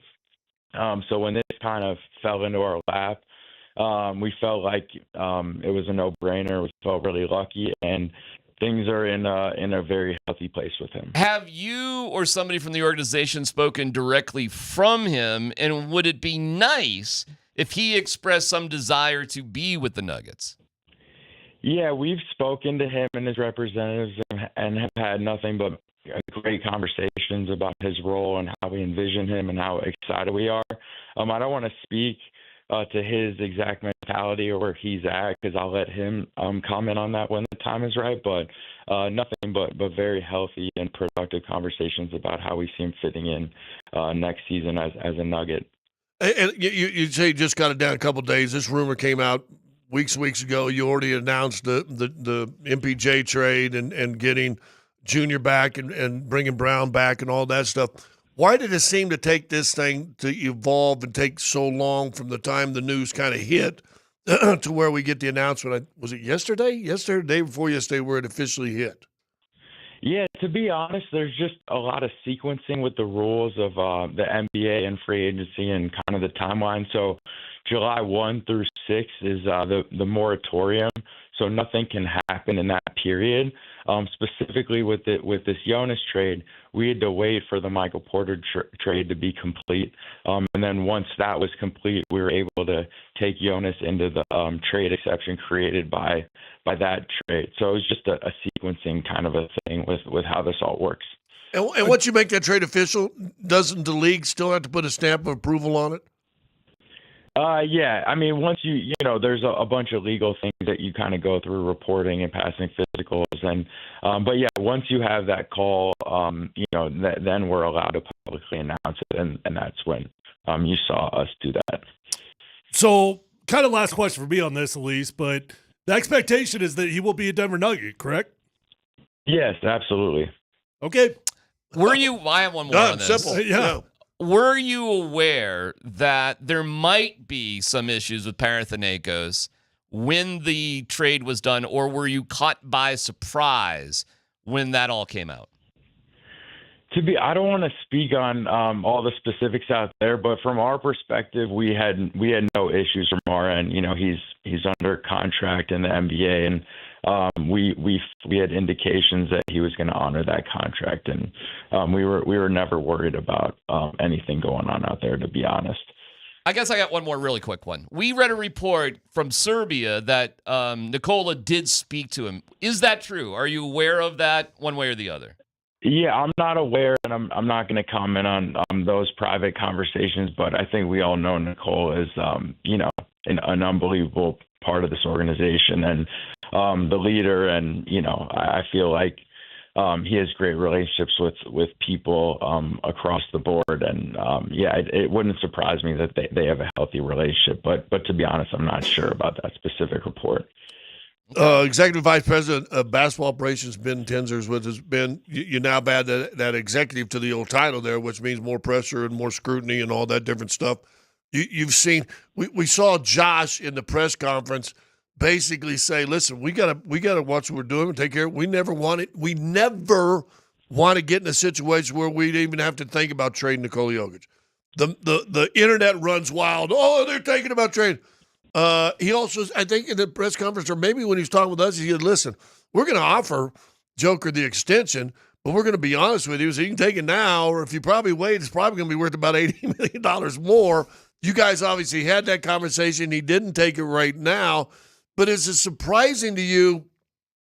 So when this kind of fell into our lap, we felt like it was a no-brainer. We felt really lucky, and things are in a very healthy place with him. Have you or somebody from the organization spoken directly from him, and would it be nice if he expressed some desire to be with the Nuggets? Yeah, we've spoken to him and his representatives and have had nothing but great conversations about his role and how we envision him and how excited we are. I don't want to speak to his exact mentality or where he's at, because I'll let him comment on that when the time is right. But nothing but very healthy and productive conversations about how we see him fitting in next season as a Nugget. And you say you just got it down a couple of days. This rumor came out weeks ago. You already announced the MPJ trade and getting Junior back and bringing Brown back and all that stuff. Why did it seem to take this thing to evolve and take so long from the time the news kind of hit to where we get the announcement? Was it yesterday? Yesterday, day before yesterday, where it officially hit? Yeah, to be honest, there's just a lot of sequencing with the rules of the NBA and free agency and kind of the timeline. So July 1 through 6 is the moratorium, so nothing can happen in that period. Specifically with this Jonas trade, we had to wait for the Michael Porter trade to be complete. And then once that was complete, we were able to take Jonas into the trade exception created by that trade. So it was just a sequencing kind of a thing with how this all works. And once you make that trade official, doesn't the league still have to put a stamp of approval on it? Yeah. I mean, once there's a bunch of legal things that you kind of go through, reporting and passing physicals, and but yeah, once you have that call, then we're allowed to publicly announce it, and that's when you saw us do that. So, kind of last question for me on this, Elise, but the expectation is that he will be a Denver Nugget, correct? Yes, absolutely. Okay. I have one more on this. Simple. Yeah. Were you aware that there might be some issues with Panathinaikos when the trade was done, or were you caught by surprise when that all came out? I don't want to speak on all the specifics out there, but from our perspective, we had no issues from our end. He's under contract in the NBA, and we had indications that he was going to honor that contract, and we were never worried about anything going on out there, to be honest. I guess I got one more really quick one. We read a report from Serbia that Nikola did speak to him. Is that true? Are you aware of that one way or the other? Yeah, I'm not aware, and I'm not going to comment on those private conversations, but I think we all know Nicole is, an unbelievable part of this organization and the leader, and, I feel like he has great relationships with people across the board, and, it wouldn't surprise me that they have a healthy relationship, but to be honest, I'm not sure about that specific report. Executive Vice President of Basketball Operations, Ben Tenzer, is with us. Ben, you now add that executive to the old title there, which means more pressure and more scrutiny and all that different stuff. You've seen we saw Josh in the press conference basically say, "Listen, we gotta watch what we're doing and take care of it. We never want to get in a situation where we'd even have to think about trading Nikola Jokic." The internet runs wild. Oh, they're thinking about trade. He also, I think, in the press conference, or maybe when he was talking with us, he said, "Listen, we're going to offer Joker the extension, but we're going to be honest with you. So you can take it now, or if you probably wait, it's probably going to be worth about $80 million more." You guys obviously had that conversation. He didn't take it right now, but is it surprising to you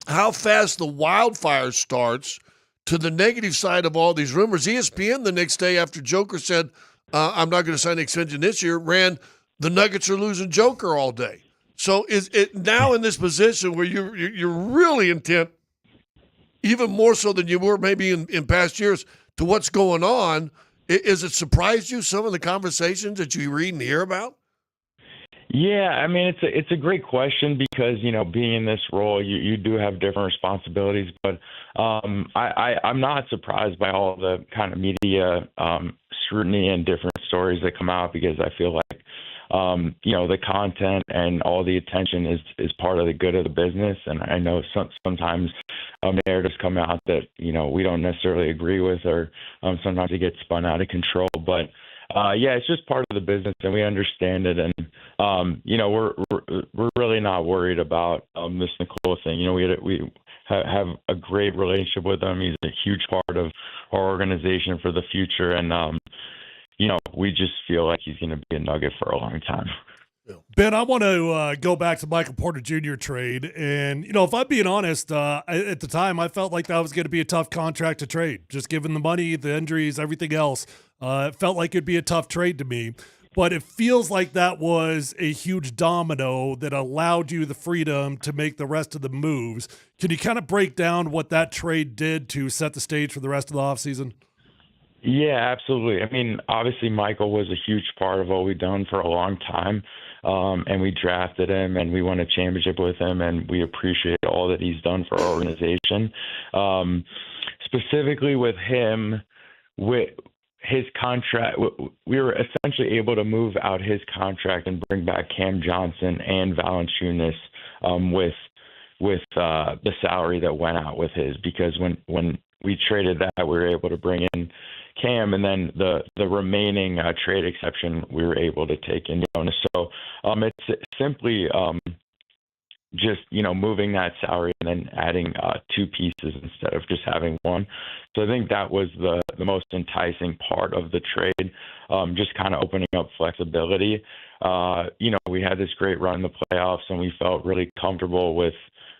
how fast the wildfire starts to the negative side of all these rumors? ESPN the next day after Joker said, "I'm not going to sign an extension this year," ran the Nuggets are losing Joker all day. So is it now in this position where you're really intent, even more so than you were maybe in past years, to what's going on? Is it surprised you, some of the conversations that you read and hear about? Yeah, I mean, it's a great question because, being in this role, you do have different responsibilities, but I'm not surprised by all the kind of media scrutiny and different stories that come out, because I feel like, the content and all the attention is part of the good of the business. And I know sometimes narratives come out that, we don't necessarily agree with, or sometimes it gets spun out of control. But it's just part of the business, and we understand it. And we're really not worried about this Nicole thing. We have a great relationship with him. He's a huge part of our organization for the future, and we just feel like he's going to be a Nugget for a long time. Ben, I want to go back to Michael Porter Jr. trade. And, if I'm being honest, at the time, I felt like that was going to be a tough contract to trade. Just given the money, the injuries, everything else, it felt like it'd be a tough trade to me. But it feels like that was a huge domino that allowed you the freedom to make the rest of the moves. Can you kind of break down what that trade did to set the stage for the rest of the offseason? Yeah, absolutely. I mean, obviously, Michael was a huge part of what we've done for a long time. And we drafted him, and we won a championship with him, and we appreciate all that he's done for our organization. Specifically with him, with his contract, we were essentially able to move out his contract and bring back Cam Johnson and Valanciunas with the salary that went out with his, because when we traded that, we were able to bring in Cam, and then the remaining trade exception we were able to take in Jonas. So it's simply just moving that salary and then adding two pieces instead of just having one. So I think that was the most enticing part of the trade, just kind of opening up flexibility. We had this great run in the playoffs, and we felt really comfortable with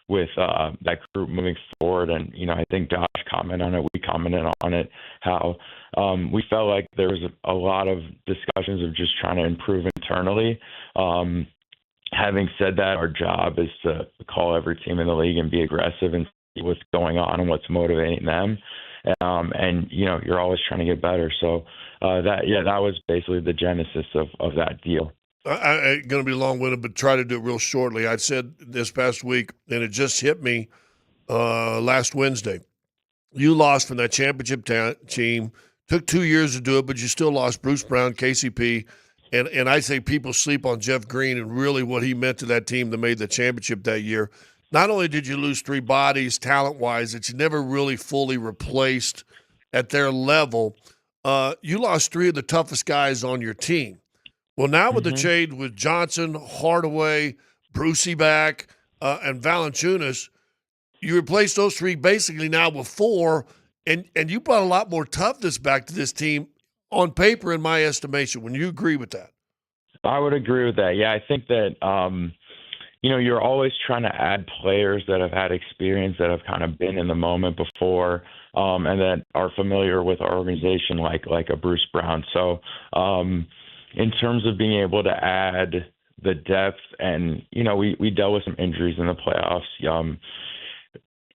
that group moving forward. And, I think Josh commented on it. We commented on it, how we felt like there was a lot of discussions of just trying to improve internally. Having said that, our job is to call every team in the league and be aggressive and see what's going on and what's motivating them. And you're always trying to get better. So that was basically the genesis of that deal. I'm going to be long-winded, but try to do it real shortly. I said this past week, and it just hit me last Wednesday. You lost from that championship team. Took 2 years to do it, but you still lost Bruce Brown, KCP. And I say people sleep on Jeff Green and really what he meant to that team that made the championship that year. Not only did you lose three bodies talent-wise that you never really fully replaced at their level, you lost three of the toughest guys on your team. Well, now with the trade with Johnson, Hardaway, Brucey back, and Valanciunas, you replace those three basically now with four, and you brought a lot more toughness back to this team on paper, in my estimation. When you agree with that? I would agree with that. Yeah, I think that, you're always trying to add players that have had experience, that have kind of been in the moment before, and that are familiar with our organization, like a Bruce Brown. So, in terms of being able to add the depth, and, we dealt with some injuries in the playoffs.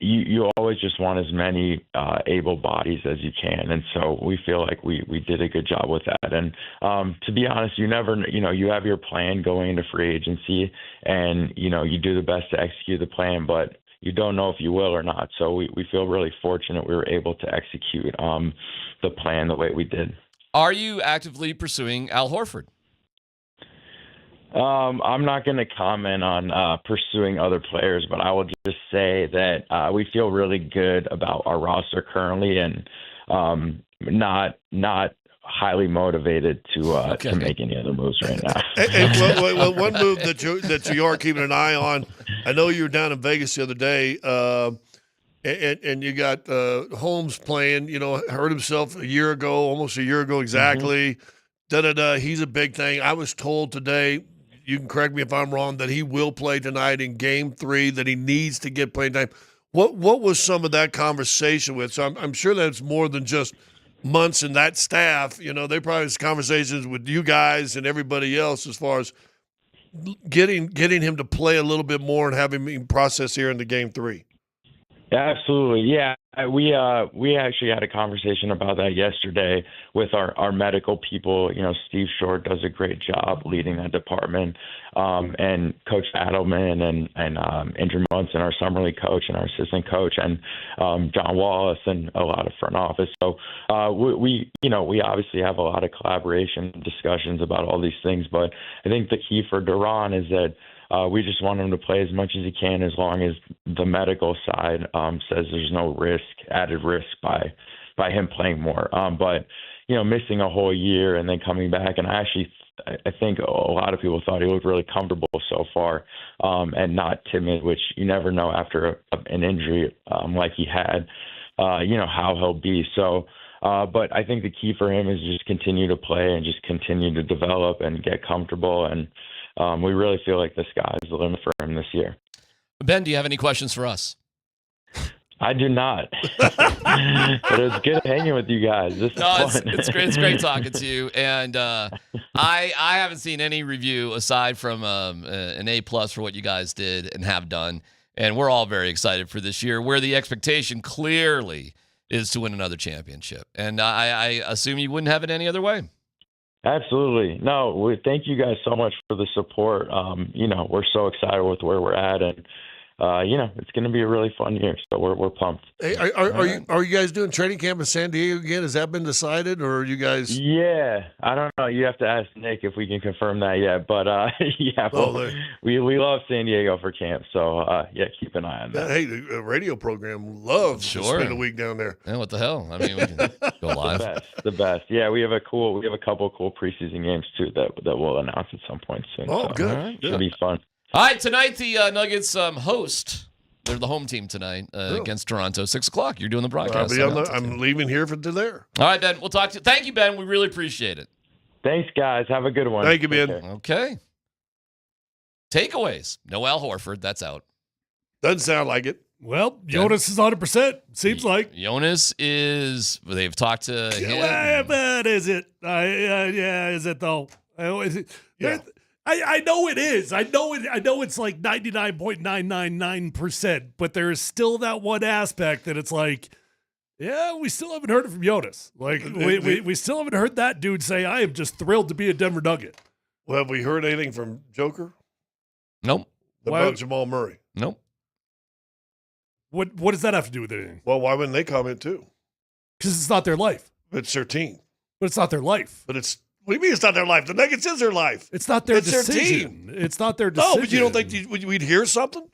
You always just want as many able bodies as you can. And so we feel like we did a good job with that. And to be honest, you never, you have your plan going into free agency, and, you do the best to execute the plan, but you don't know if you will or not. So we feel really fortunate we were able to execute the plan the way we did. Are you actively pursuing Al Horford? I'm not going to comment on pursuing other players, but I will just say that we feel really good about our roster currently, and not highly motivated to make any other moves right now. Well, one move that you are keeping an eye on. I know you were down in Vegas the other day, and you got Holmes playing. Hurt himself almost a year ago exactly. He's a big thing. I was told today, you can correct me if I'm wrong, that he will play tonight in Game 3. That he needs to get playing time. What was some of that conversation with? So I'm sure that it's more than just Muntz and that staff. They probably have conversations with you guys and everybody else as far as getting him to play a little bit more and having him process here into Game 3. Absolutely, yeah. We actually had a conversation about that yesterday with our medical people. Steve Short does a great job leading that department, and Coach Adelman and Andrew Munson, our summer league coach, and our assistant coach, and John Wallace, and a lot of front office. So we obviously have a lot of collaboration discussions about all these things. But I think the key for Duran is that we just want him to play as much as he can, as long as the medical side says there's no added risk by him playing more. But missing a whole year and then coming back, and I think a lot of people thought he looked really comfortable so far, and not timid, which you never know after an injury like he had, how he'll be. So, but I think the key for him is just continue to play and just continue to develop and get comfortable. And we really feel like the sky is the limit for him this year. Ben, do you have any questions for us? I do not. But it was good hanging with you guys. It's great. It's great talking to you. And I haven't seen any review aside from an A+ for what you guys did and have done. And we're all very excited for this year, where the expectation clearly is to win another championship. And I assume you wouldn't have it any other way. Absolutely. No, thank you guys so much for the support. We're so excited with where we're at, and it's going to be a really fun year. So we're pumped. Hey, are you guys doing training camp in San Diego again? Has that been decided, or are you guys? Yeah, I don't know. You have to ask Nick if we can confirm that yet. But yeah, we love San Diego for camp. So keep an eye on that. Hey, the radio program loves to spend a week down there. Yeah, what the hell? I mean, we can go live. The best. Yeah, we have a couple of cool preseason games too that we'll announce at some point soon. Oh, so good. Right, should be fun. All right, tonight the Nuggets host. They're the home team tonight against Toronto, 6:00. You're doing the broadcast. I'm leaving here to there. All right, Ben. We'll talk to you. Thank you, Ben. We really appreciate it. Thanks, guys. Have a good one. Thank you, Ben. Okay. Takeaways. No Al Horford. That's out. Doesn't sound like it. Well, Jonas is 100%. Seems like Jonas is. They've talked to him. Yeah, but is it? Is it though? Yeah. I know it is. I know it's like 99.999%, but there is still that one aspect that it's like, yeah, we still haven't heard it from Jonas. Like we still haven't heard that dude say, I am just thrilled to be a Denver Nugget. Well, have we heard anything from Joker? Nope. About Jamal Murray? Nope. What does that have to do with anything? Well, why wouldn't they comment too? Because it's not their life. It's their team. But it's not their life. But it's. What do you mean it's not their life? The Nuggets is their life. It's not their decision. Their team. It's not their decision. No, but you don't think we'd hear something?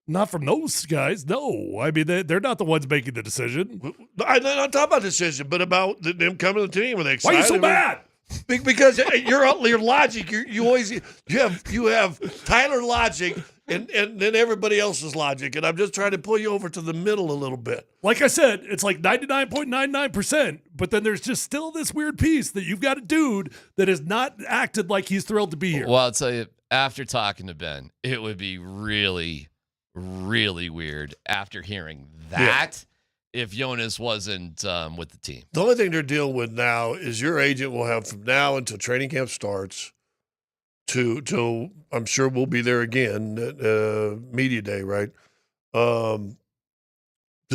Not from those guys. No. I mean, they're not the ones making the decision. I'm not talking about decision, but about them coming to the team. Are they excited? Why are you so mad? Because your logic, you have Tyler logic and then everybody else's logic, and I'm just trying to pull you over to the middle a little bit. Like I said, it's like 99.99%, but then there's just still this weird piece that you've got a dude that has not acted like he's thrilled to be here. Well, I'll tell you, after talking to Ben, it would be really, really weird after hearing that. If Jonas wasn't with the team. The only thing they're dealing with now is your agent will have from now until training camp starts till I'm sure we'll be there again at media day, right? To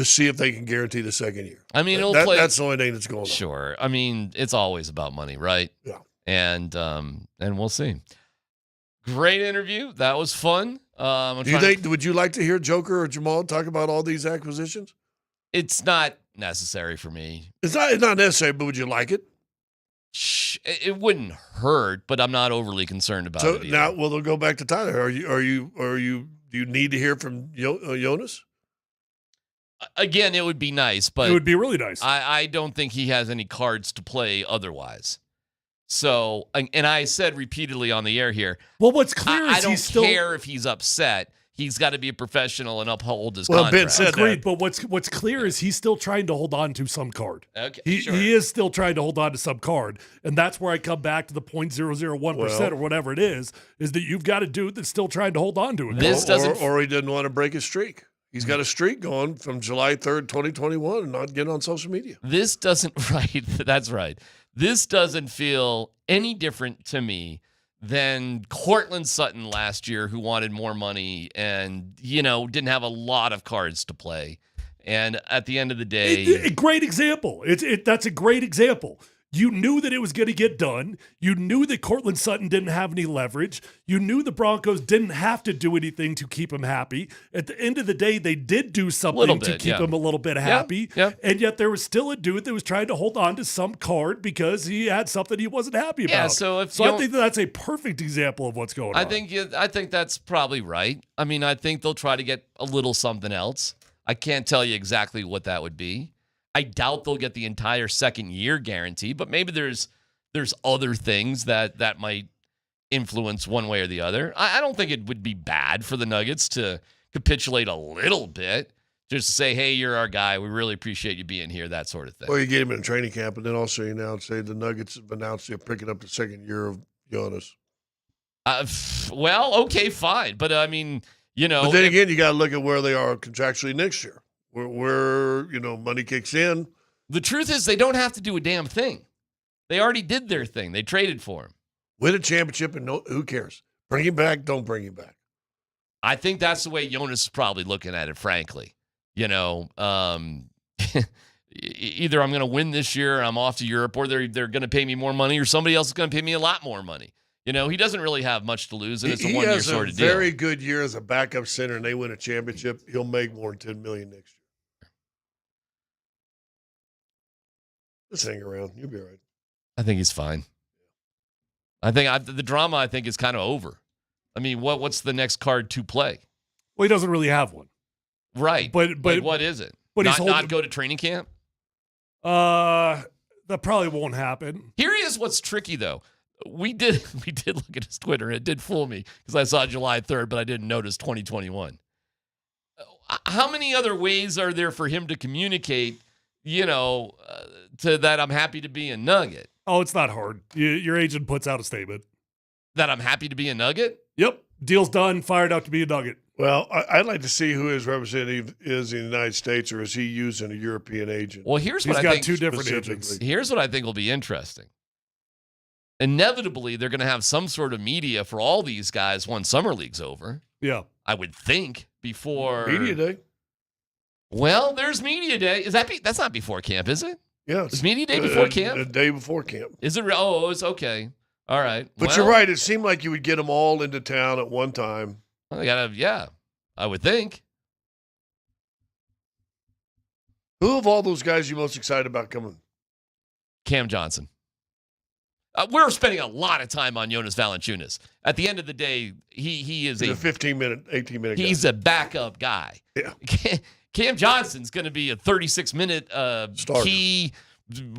see if they can guarantee the second year. I mean, that's the only thing that's going on. Sure. I mean, it's always about money, right? Yeah. And we'll see. Great interview. That was fun. Would you like to hear Joker or Jamal talk about all these acquisitions? It's not necessary for me. It's not necessary, but would you like it? It wouldn't hurt, but I'm not overly concerned about it. Now, they'll go back to Tyler. Do you need to hear from Jonas? again, it would be nice, but It would be really nice. I don't think he has any cards to play otherwise. So, and I said repeatedly on the air here. Well, what's clear I is don't he's still care if he's upset. He's got to be a professional and uphold his Well, contract. Ben said agreed, but what's clear is he's still trying to hold on to some card. Okay, He is still trying to hold on to some card, and that's where I come back to the 0.001% or whatever it is that you've got a dude that's still trying to hold on to it. This doesn't, or he didn't want to break his streak. He's got a streak going from July 3rd, 2021, and not get on social media. this doesn't, right, that's right. This doesn't feel any different to me than Cortland Sutton last year, who wanted more money and, didn't have a lot of cards to play. And at the end of the day, A great example. That's a great example. You knew that it was going to get done. You knew that Cortland Sutton didn't have any leverage. You knew the Broncos didn't have to do anything to keep him happy. At the end of the day, they did do something to keep him a little bit happy. Yeah. And yet there was still a dude that was trying to hold on to some card because he had something he wasn't happy about. Yeah, so I think that's a perfect example of what's going on. I think that's probably right. I mean, I think they'll try to get a little something else. I can't tell you exactly what that would be. I doubt they'll get the entire second year guarantee, but maybe there's other things that might influence one way or the other. I don't think it would be bad for the Nuggets to capitulate a little bit, just to say, hey, you're our guy. We really appreciate you being here, that sort of thing. Or you get him in training camp, and then also say the Nuggets have announced they're picking up the second year of Jonas. Well, okay, fine. But, I mean, But then again, you got to look at where they are contractually next year. Where money kicks in. The truth is they don't have to do a damn thing. They already did their thing. They traded for him. Win a championship, and who cares? Bring him back, don't bring him back. I think that's the way Jonas is probably looking at it, frankly. Either I'm going to win this year and I'm off to Europe, or they're going to pay me more money, or somebody else is going to pay me a lot more money. He doesn't really have much to lose, and it's a one-year sort of deal. He has a very good year as a backup center, and they win a championship. He'll make more than $10 million next year. Just hang around. You'll be all right. I think he's fine. I think the drama, is kind of over. I mean, what's the next card to play? Well, he doesn't really have one. Right. But what is it? But not go to training camp? That probably won't happen. Here is what's tricky, though. We did look at his Twitter, and it did fool me because I saw July 3rd, but I didn't notice 2021. How many other ways are there for him to communicate, to that I'm happy to be a Nugget? Oh, it's not hard. Your agent puts out a statement. That I'm happy to be a Nugget? Yep. Deal's done. Fired out to be a Nugget. Well, I'd like to see who his representative is in the United States, or is he using a European agent? Well, he's got two different agents. Here's what I think will be interesting. Inevitably, they're going to have some sort of media for all these guys once Summer League's over. Yeah. I would think before Media Day. Well, there's Media Day. That's not before camp, is it? Yeah. It's Media Day before camp? The day before camp. Is it? Oh, it's okay. All right. But you're right. It seemed like you would get them all into town at one time. Yeah, I would think. Who of all those guys are you most excited about coming? Cam Johnson. We're spending a lot of time on Jonas Valanciunas. At the end of the day, he is He's a 15-minute, 18-minute guy. He's a backup guy. Yeah. Cam Johnson's going to be a 36-minute key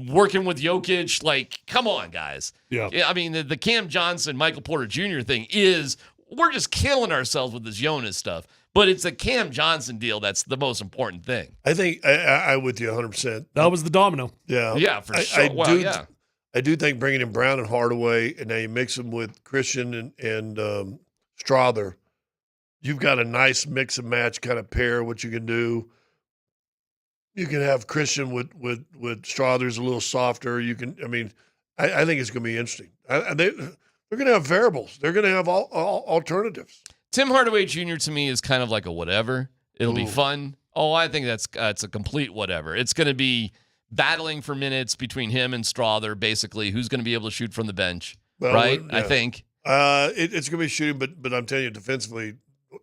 working with Jokic. Like, come on, guys. Yeah. I mean, the Cam Johnson, Michael Porter Jr. thing is we're just killing ourselves with this Jonas stuff. But it's a Cam Johnson deal that's the most important thing. I think I'm with you 100%. That was the domino. Yeah. Yeah, for sure. I do think bringing in Brown and Hardaway, and now you mix them with Christian and Strother, you've got a nice mix and match kind of pair. What you can do, you can have Christian with Strother's a little softer. You can, I think it's going to be interesting. They're going to have variables. They're going to have all alternatives. Tim Hardaway Jr. to me is kind of like a whatever. It'll be fun. Oh, I think it's a complete whatever. It's going to be battling for minutes between him and Strother, basically, who's going to be able to shoot from the bench, right? Yeah. I think. It's going to be shooting, but I'm telling you, defensively,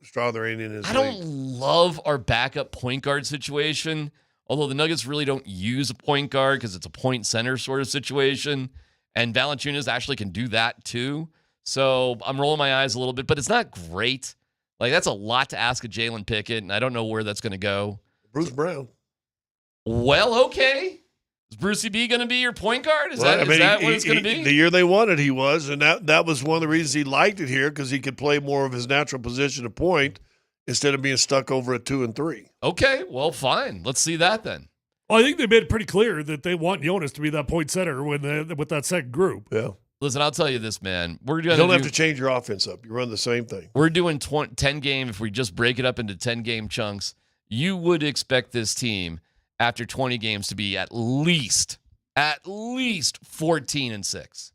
Strother ain't in his I don't love our backup point guard situation, although the Nuggets really don't use a point guard because it's a point center sort of situation, and Valanciunas actually can do that too. So I'm rolling my eyes a little bit, but it's not great. Like, that's a lot to ask of Jalen Pickett, and I don't know where that's going to go. Bruce Brown. Well, okay. Is Brucey B going to be your point guard? Is that what it's going to be? The year they won it, he was, and that was one of the reasons he liked it here because he could play more of his natural position of point instead of being stuck over at 2 and 3. Okay, well, fine. Let's see that then. Well, I think they made it pretty clear that they want Jonas to be that point center with that second group. Yeah. Listen, I'll tell you this, man. You don't have to change your offense up. You run the same thing. We're doing 10 game. If we just break it up into 10 game chunks, you would expect this team after 20 games to be at least 14-6.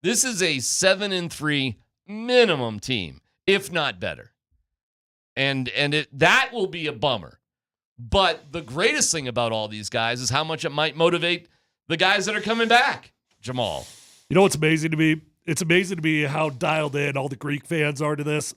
This is a 7-3 minimum team, if not better. And that will be a bummer. But the greatest thing about all these guys is how much it might motivate the guys that are coming back, Jamal. You know what's amazing to me? It's amazing to me how dialed in all the Greek fans are to this.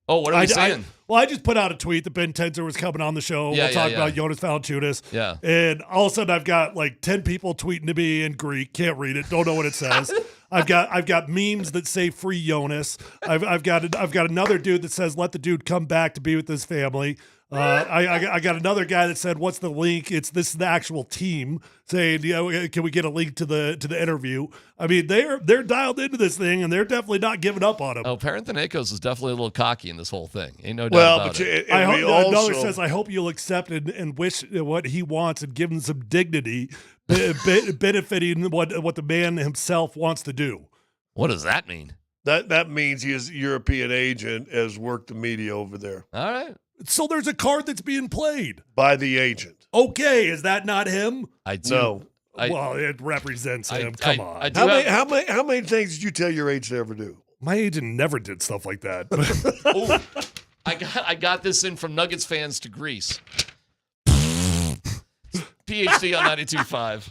Oh, what are we saying? I just put out a tweet that Ben Tenzer was coming on the show. We'll talk about Jonas Valanciunas. Yeah. And all of a sudden I've got like 10 people tweeting to me in Greek. Can't read it. Don't know what it says. I've got memes that say free Jonas. I've got another dude that says let the dude come back to be with his family. I got another guy that said, "What's the link?" This is the actual team saying, can we get a link to the interview? I mean, they're dialed into this thing, and they're definitely not giving up on him. Oh, Parenthenikos is definitely a little cocky in this whole thing. Ain't no doubt about it. Another says, "I hope you'll accept and wish what he wants and give him some dignity, benefiting what the man himself wants to do." What does that mean? That means his European agent has worked the media over there. All right. So there's a card that's being played by the agent. Okay, is that not him? I do. No. Well, it represents him. Come on. How many things did you tell your agent to ever do? My agent never did stuff like that. Ooh, I got this in from Nuggets fans to Greece. PhD on 92.5.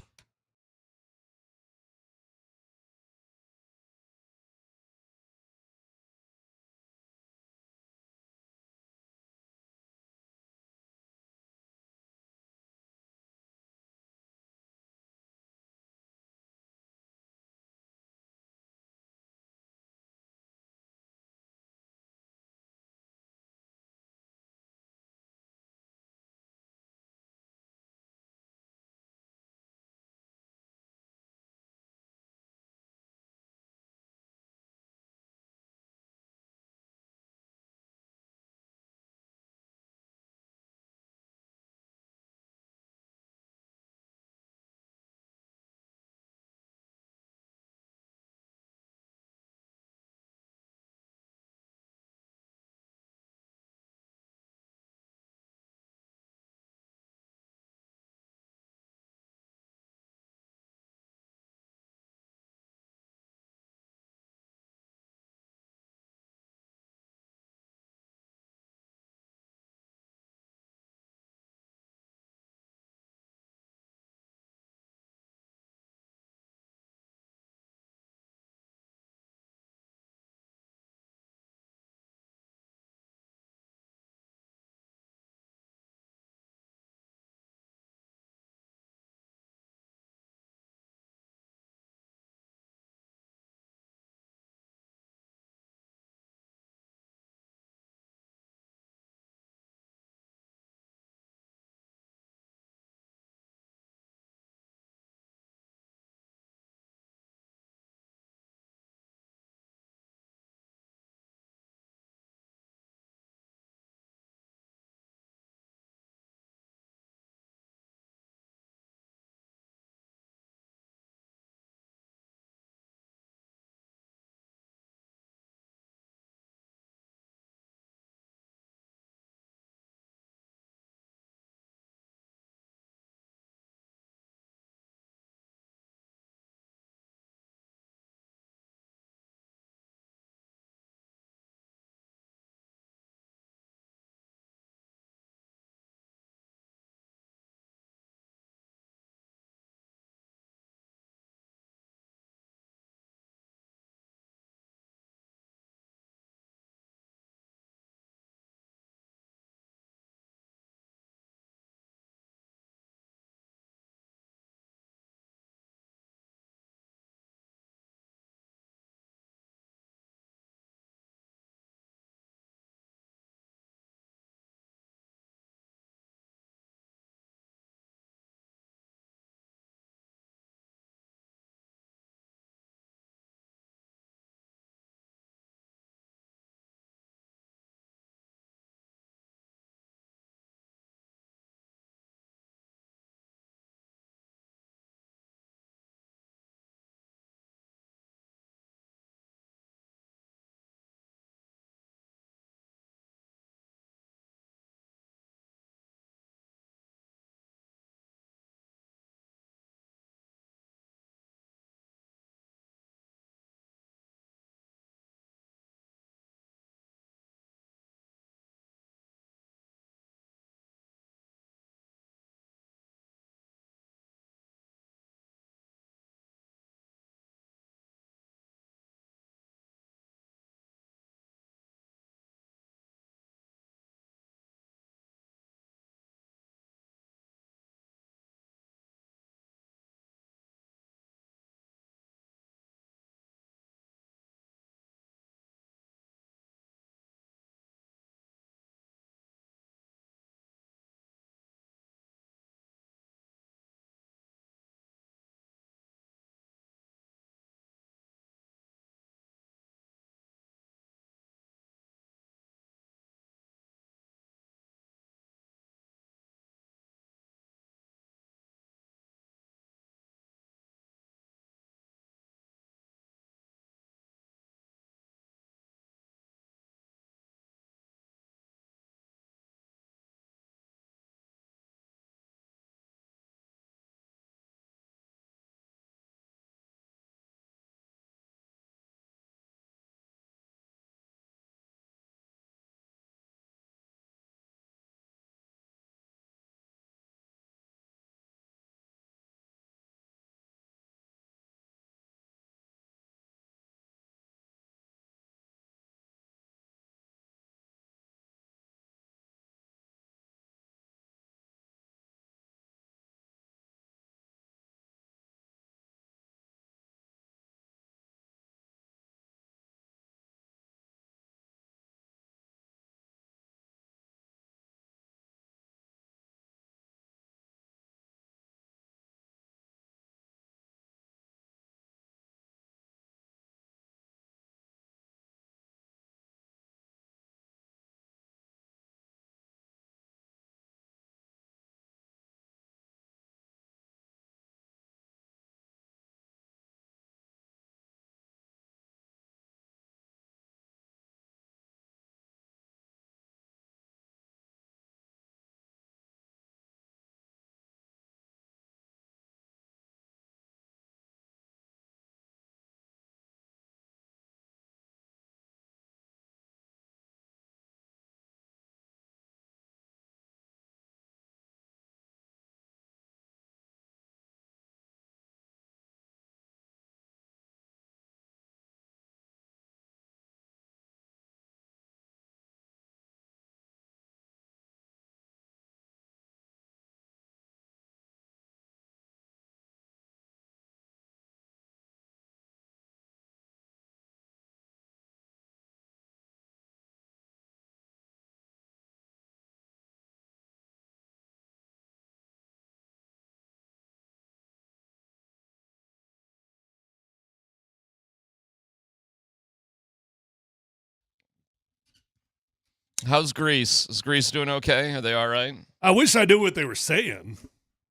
How's Greece? Is Greece doing okay? Are they all right? I wish I knew what they were saying.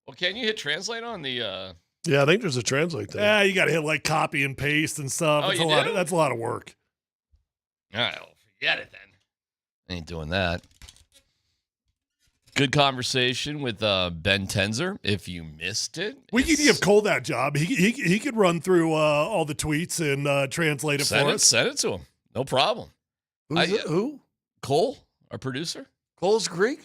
Well, can you hit translate on the? Yeah, I think there's a translate thing. Yeah, you got to hit like copy and paste and stuff. Oh, It's you a lot. do? That's a lot of work. All right, well, forget it then. Ain't doing that. Good conversation with Ben Tenzer. If you missed it, We could give Cole that job. He could run through all the tweets and translate it for us. Send it to him. No problem. Who? Cole, our producer. Cole's Greek?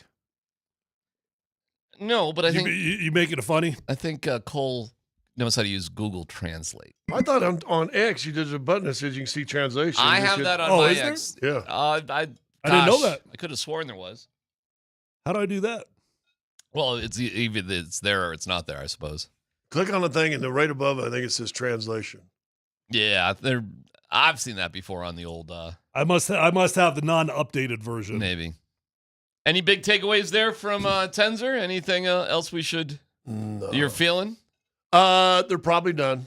No, but I think you making it funny. I think Cole knows how to use Google Translate. I thought on X you did a button that says you can see translation. I You have should- that on Oh, my is there? X. Yeah. I didn't know that. I could have sworn there was. How do I do that? Well, it's either it's there or it's not there, I suppose. Click on the thing, and then right above it, I think it says translation. Yeah, I've seen that before on the old. I must have the non-updated version. Maybe. Any big takeaways there from Tenzer? Anything else we should? No. You're feeling? They're probably done.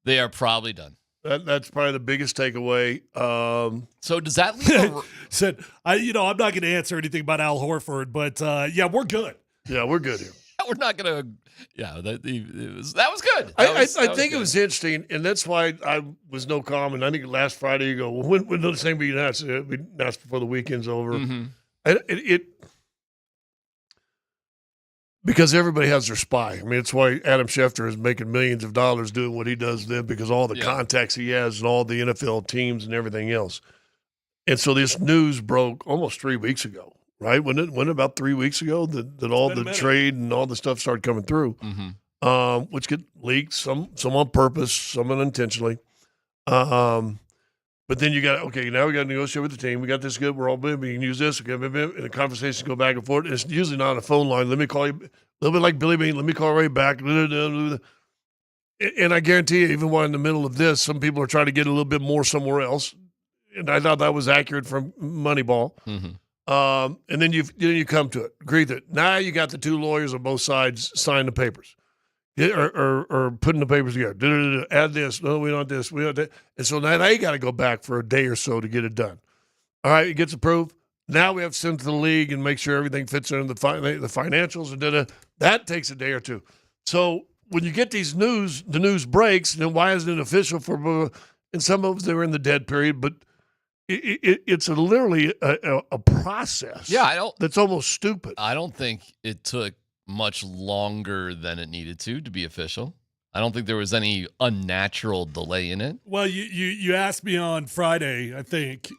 They are probably done. That's probably the biggest takeaway. So does that leave? Said I'm not going to answer anything about Al Horford, but yeah, we're good. Yeah, we're good here. We're not gonna. Yeah, that was good. I think it was interesting, and that's why I was no comment. I think last Friday you go, well, when will this thing be announced? We announced before the weekend's over. Mm-hmm. Because everybody has their spy. I mean, it's why Adam Schefter is making millions of dollars doing what he does then, because all the contacts he has and all the NFL teams and everything else. And so this news broke almost 3 weeks ago, right? When about 3 weeks ago that all the trade and all the stuff started coming through, which get leaked, some on purpose, some unintentionally. But then you got, okay, now we got to negotiate with the team. We got this good. We're all good. We can use this. Okay, and the conversations go back and forth. It's usually not on a phone line. Let me call you. A little bit like Billy Bean. Let me call right back. And I guarantee you, even while in the middle of this, some people are trying to get a little bit more somewhere else. And I thought that was accurate from Moneyball. And then you come to it. Agree that now you got the two lawyers on both sides sign the papers. Or putting the papers together. Add this. No, we don't this. We don't that. And so now you got to go back for a day or so to get it done. All right, it gets approved. Now we have to send it to the league and make sure everything fits in the financials. And that takes a day or two. So when you get these news, the news breaks. Then why isn't it official for? And some of them are in the dead period, but it's literally a process. Yeah, That's almost stupid. I don't think it took much longer than it needed to be official. I don't think there was any unnatural delay in it. Well, you asked me on Friday, I think,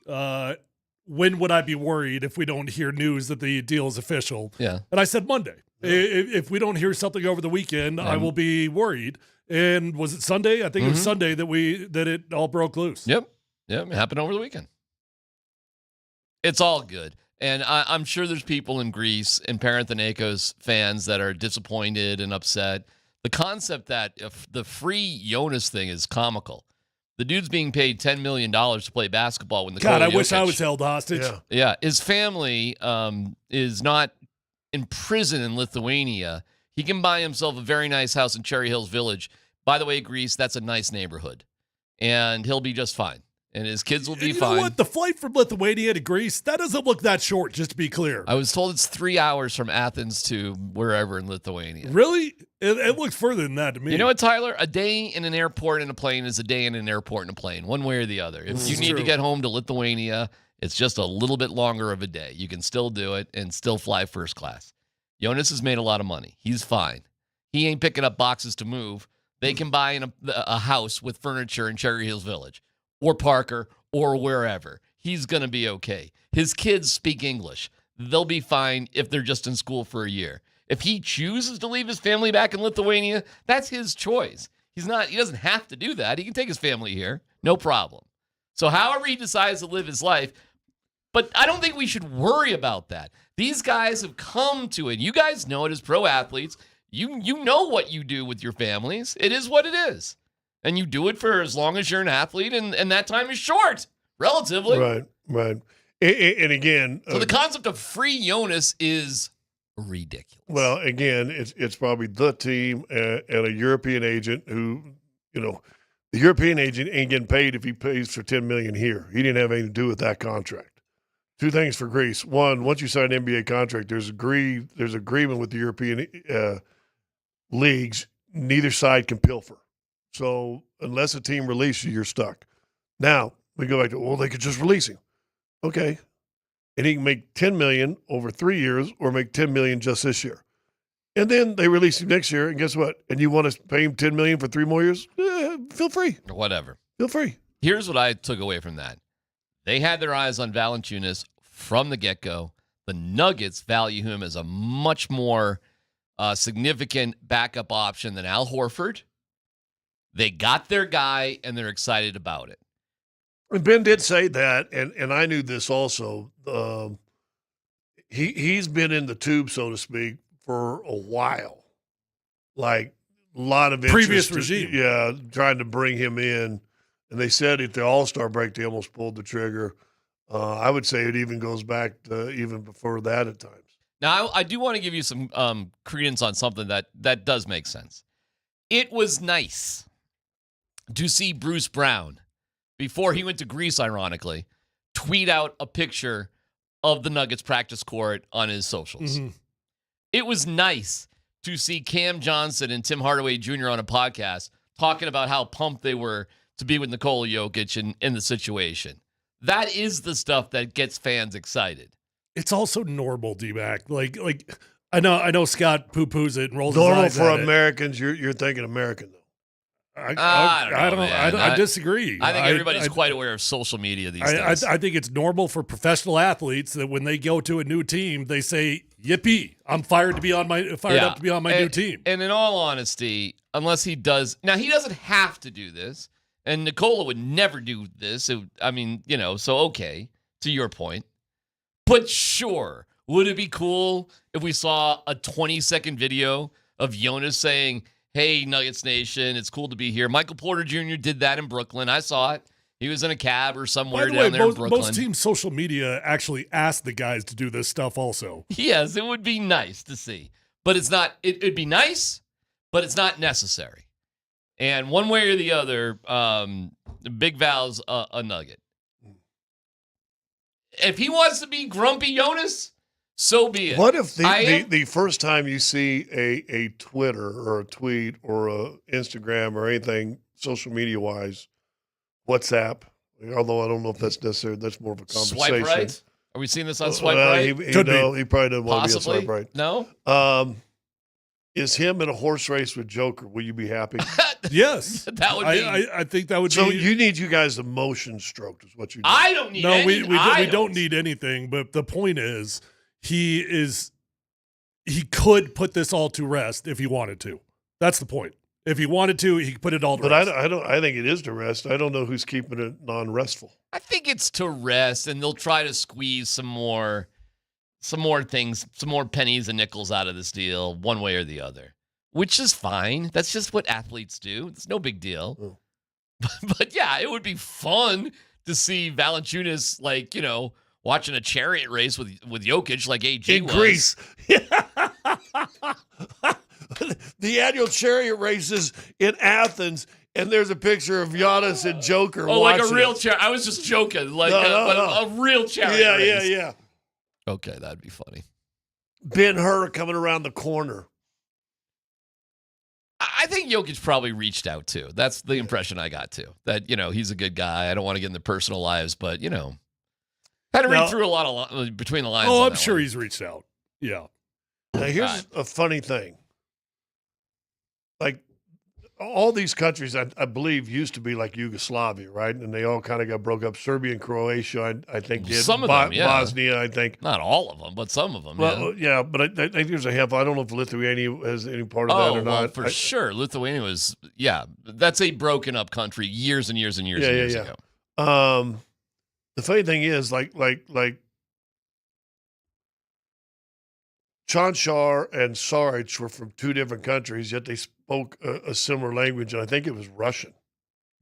when would I be worried if we don't hear news that the deal is official? Yeah. And I said Monday. If we don't hear something over the weekend, I will be worried. And was it Sunday? I think it was Sunday that it all broke loose. Yep, it happened over the weekend. It's all good. And I'm sure there's people in Greece and Panathinaikos fans that are disappointed and upset. The concept that the free Jonas thing is comical. The dude's being paid $10 million to play basketball when I wish I was held hostage. Yeah, his family is not in prison in Lithuania. He can buy himself a very nice house in Cherry Hills Village. By the way, Greece, that's a nice neighborhood. And he'll be just fine. And his kids will be fine. You know what? The flight from Lithuania to Greece, that doesn't look that short, just to be clear. I was told it's 3 hours from Athens to wherever in Lithuania. Really? It looks further than that to me. You know what, Tyler? A day in an airport in a plane is a day in an airport in a plane, one way or the other. If you need to get home to Lithuania, it's just a little bit longer of a day. You can still do it and still fly first class. Jonas has made a lot of money. He's fine. He ain't picking up boxes to move. They can buy a house with furniture in Cherry Hills Village or Parker or wherever. He's going to be okay. His kids speak English. They'll be fine if they're just in school for a year. If he chooses to leave his family back in Lithuania, that's his choice. He doesn't have to do that. He can take his family here. No problem. So however he decides to live his life, but I don't think we should worry about that. These guys have come to it. You guys know it as pro athletes. You know what you do with your families. It is what it is. And you do it for as long as you're an athlete, and that time is short, relatively. Right. And again... So the concept of free Jonas is ridiculous. Well, again, it's probably the team and a European agent who, the European agent ain't getting paid if he pays for $10 million here. He didn't have anything to do with that contract. Two things for Greece. One, once you sign an NBA contract, there's agreement with the European leagues. Neither side can pilfer. So unless a team releases you, you're stuck. Now we go back to, well, they could just release him. Okay, and he can make $10 million over 3 years, or make $10 million just this year. And then they release him next year, and guess what? And you want to pay him $10 million for 3 more years? Feel free. Whatever. Feel free. Here's what I took away from that. They had their eyes on Valanciunas from the get-go. The Nuggets value him as a much more significant backup option than Al Horford. They got their guy, and they're excited about it. And Ben did say that, and I knew this also. He's been in the tube, so to speak, for a while. Like, a lot of interest. Previous regime. Yeah, trying to bring him in. And they said at the All-Star break, they almost pulled the trigger. I would say it even goes back to even before that at times. Now, I do want to give you some credence on something that does make sense. It was nice to see Bruce Brown, before he went to Greece, ironically, tweet out a picture of the Nuggets practice court on his socials. Mm-hmm. It was nice to see Cam Johnson and Tim Hardaway Jr. on a podcast talking about how pumped they were to be with Nikola Jokic in the situation. That is the stuff that gets fans excited. It's also normal, DMac. Like I know Scott poo-poos it and rolls Normal his eyes for at Americans. You're thinking American, though. I disagree. I think everybody's quite aware of social media these days. I think it's normal for professional athletes that when they go to a new team, they say, "Yippee! I'm fired up to be on my new team." And in all honesty, unless he does, now he doesn't have to do this, and Nikola would never do this. So okay, to your point, but sure, would it be cool if we saw a 20-second video of Jonas saying, "Hey, Nuggets Nation, it's cool to be here." Michael Porter Jr. did that in Brooklyn. I saw it. He was in a cab or somewhere down there in Brooklyn. Most teams' social media actually ask the guys to do this stuff also. Yes, it would be nice to see. But it's not, it'd be nice, but it's not necessary. And one way or the other, Big Val's a Nugget. If he wants to be grumpy Jonas, so be it. What if the first time you see a Twitter or a tweet or a Instagram or anything social media wise, WhatsApp, although I don't know if that's necessary, that's more of a conversation. Swipe right? Are we seeing this on Swipe Right? He probably doesn't want to be a Swipe Right. No? Is him in a horse race with Joker? Will you be happy? Yes. That would be. I think that would be. So you need you guys emotion stroked is what you need. I don't need we don't need anything, but the point is he could put this all to rest if he wanted to. That's the point. If he wanted to, he could put it all to rest. But I think it is to rest. I don't know who's keeping it non-restful. I think it's to rest, and they'll try to squeeze some more things, some more pennies and nickels out of this deal, one way or the other, which is fine. That's just what athletes do. It's no big deal. Oh. But yeah, it would be fun to see Valanciunas, watching a chariot race with Jokic like AG in was. Greece. The annual chariot races in Athens, and there's a picture of Giannis and Joker. Oh, like a watching real it. chariot. I was just joking. No. A real chariot race. Yeah. Okay, that'd be funny. Ben-Hur coming around the corner. I think Jokic probably reached out too. That's the impression I got too. That, he's a good guy. I don't want to get into personal lives, but, had to read through a lot of between the lines. Oh, I'm sure he's reached out. Yeah. Now, here's a funny thing. Like, all these countries, I believe, used to be like Yugoslavia, right? And they all kind of got broke up. Serbia and Croatia, I think, did. Some of them, yeah. Bosnia, I think. Not all of them, but some of them, Well, yeah, but I think there's a handful. I don't know if Lithuania has any part of that or not. For sure. Lithuania was, that's a broken up country years and years and years ago. The funny thing is, like Chanchar and Saric were from two different countries, yet they spoke a similar language, and I think it was Russian.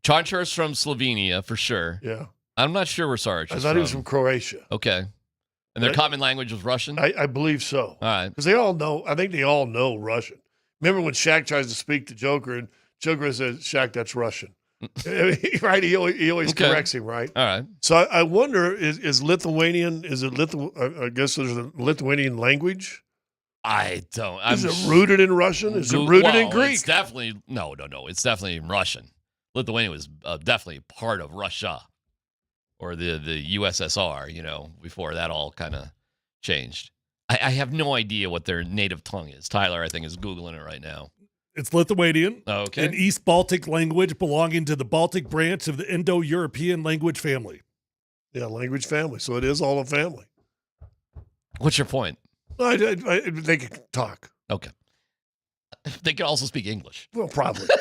Chanchar's from Slovenia, for sure. Yeah. I'm not sure where Saric is I thought he was from Croatia. Okay. And their common language was Russian? I believe so. All right. Because I think they all know Russian. Remember when Shaq tries to speak to Joker, and Joker says, "Shaq, that's Russian." Right? He always Okay. corrects him, right? All right. So I wonder, is Lithuanian, I guess there's a Lithuanian language? I don't. Is it rooted in Russian? Is it rooted in Greek? It's definitely no. It's definitely in Russian. Lithuania was definitely part of Russia, or the USSR. Before that all kind of changed. I have no idea what their native tongue is. Tyler, I think, is Googling it right now. It's Lithuanian, Okay. an East Baltic language belonging to the Baltic branch of the Indo-European language family. Yeah, language family. So it is all a family. What's your point? They can talk. Okay. They can also speak English. Well, probably. Don't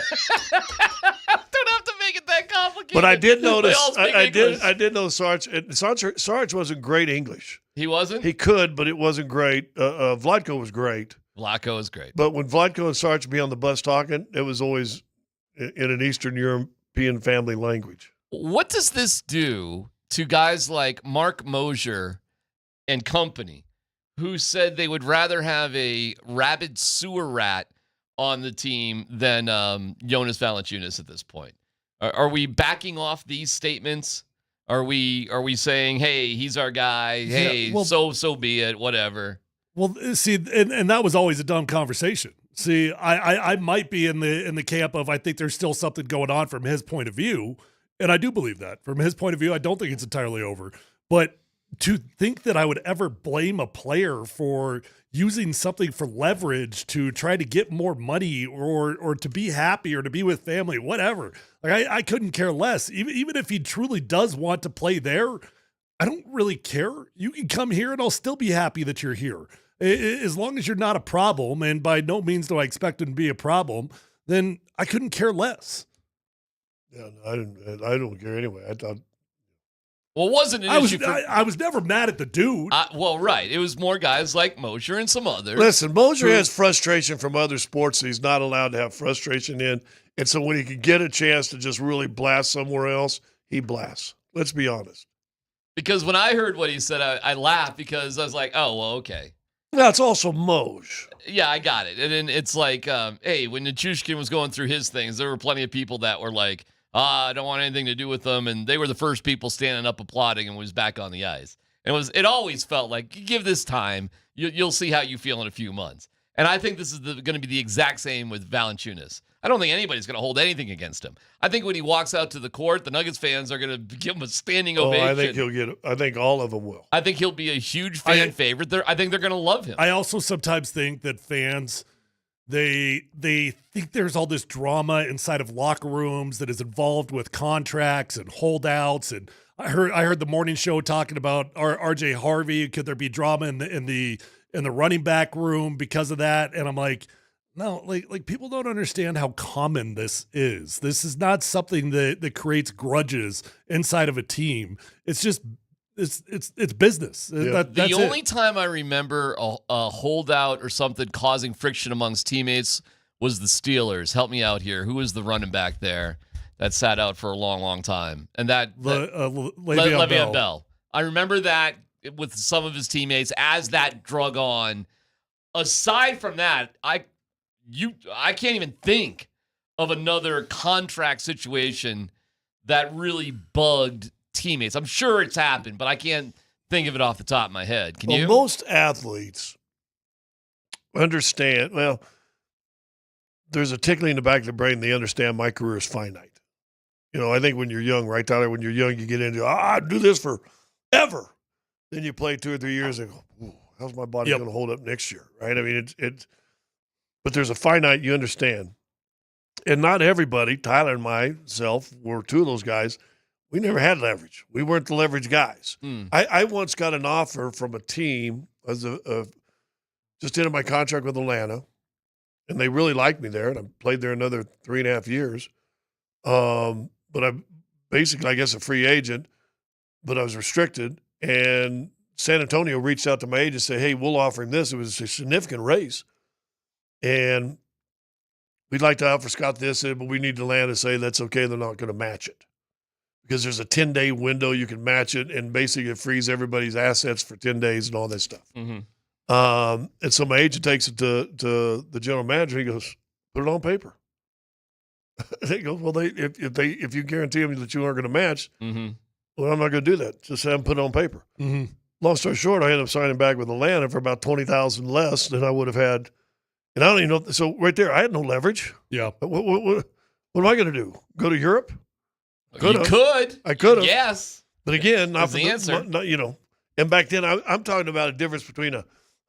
have to make it that complicated. But I did notice. They all speak English. I did know Sarge wasn't great English. He wasn't? He could, but it wasn't great. Vlatko was great. Vlatko is great. But when Vlatko and Sarge would be on the bus talking, it was always in an Eastern European family language. What does this do to guys like Mark Moser and company, who said they would rather have a rabid sewer rat on the team than Jonas Valanciunas at this point? Are we backing off these statements? Are we saying, hey, he's our guy. Hey, Yeah, well, so be it, whatever. Well, see, and that was always a dumb conversation. See, I might be in the camp of I think there's still something going on from his point of view, and I do believe that. From his point of view, I don't think it's entirely over. But to think that I would ever blame a player for using something for leverage to try to get more money or to be happy or to be with family, whatever. Like I couldn't care less. Even if he truly does want to play there, I don't really care. You can come here and I'll still be happy that you're here. As long as you're not a problem, and by no means do I expect him to be a problem, then I couldn't care less. Yeah, I don't care anyway. I thought. Well, it wasn't an issue for... I was never mad at the dude. Well, right. It was more guys like Moser and some others. Listen, Moser has frustration from other sports that he's not allowed to have frustration in. And so when he could get a chance to just really blast somewhere else, he blasts. Let's be honest. Because when I heard what he said, I laughed because I was like, oh, well, okay. That's also Moj. Yeah, I got it. And then it's like, hey, when Nichushkin was going through his things, there were plenty of people that were like, I don't want anything to do with them. And they were the first people standing up applauding and was back on the ice. And it always felt like, give this time. You'll see how you feel in a few months. And I think this is going to be the exact same with Valanciunas. I don't think anybody's going to hold anything against him. I think when he walks out to the court, the Nuggets fans are going to give him a standing ovation. I think all of them will. I think he'll be a huge fan favorite. I think they're going to love him. I also sometimes think that fans, they think there's all this drama inside of locker rooms that is involved with contracts and holdouts. And I heard the morning show talking about RJ Harvey. Could there be drama in the running back room because of that? And I'm like, no, like people don't understand how common this is. This is not something that creates grudges inside of a team. It's just it's business. Yeah. The only time I remember a holdout or something causing friction amongst teammates was the Steelers. Help me out here. Who was the running back there that sat out for a long, long time? And Le'Veon Bell. I remember that with some of his teammates as that drug on. Aside from that, I can't even think of another contract situation that really bugged teammates. I'm sure it's happened, but I can't think of it off the top of my head. Can you? Most athletes understand, there's a tickling in the back of the brain. They understand my career is finite. I think when you're young, right, Tyler, when you're young, you get into, I do this forever. Then you play 2 or 3 years and go, how's my body going to hold up next year, right? I mean, but there's a finite, you understand. And not everybody, Tyler and myself, were two of those guys. We never had leverage. We weren't the leverage guys. I once got an offer from a team as just ended my contract with Atlanta, and they really liked me there, and I played there another 3.5 years. But I'm basically, I guess, a free agent, but I was restricted. And San Antonio reached out to my agent and said, hey, we'll offer him this. It was a significant raise. And we'd like to offer Scott this, but we need to land and say that's okay. They're not going to match it because there's a 10-day window you can match it, and basically it frees everybody's assets for 10 days and all this stuff. Mm-hmm. And so my agent takes it to the general manager. He goes, put it on paper. They go, well, if you guarantee them that you aren't going to match, Mm-hmm. well, I'm not going to do that. Just have them put it on paper. Mm-hmm. Long story short, I ended up signing back with Atlanta for about $20,000 less than I would have had. And I don't even know. So right there, I had no leverage. Yeah. What am I going to do? Go to Europe? You could. I could have. Yes. But again, not That's for the answer. And back then, I'm talking about a difference between a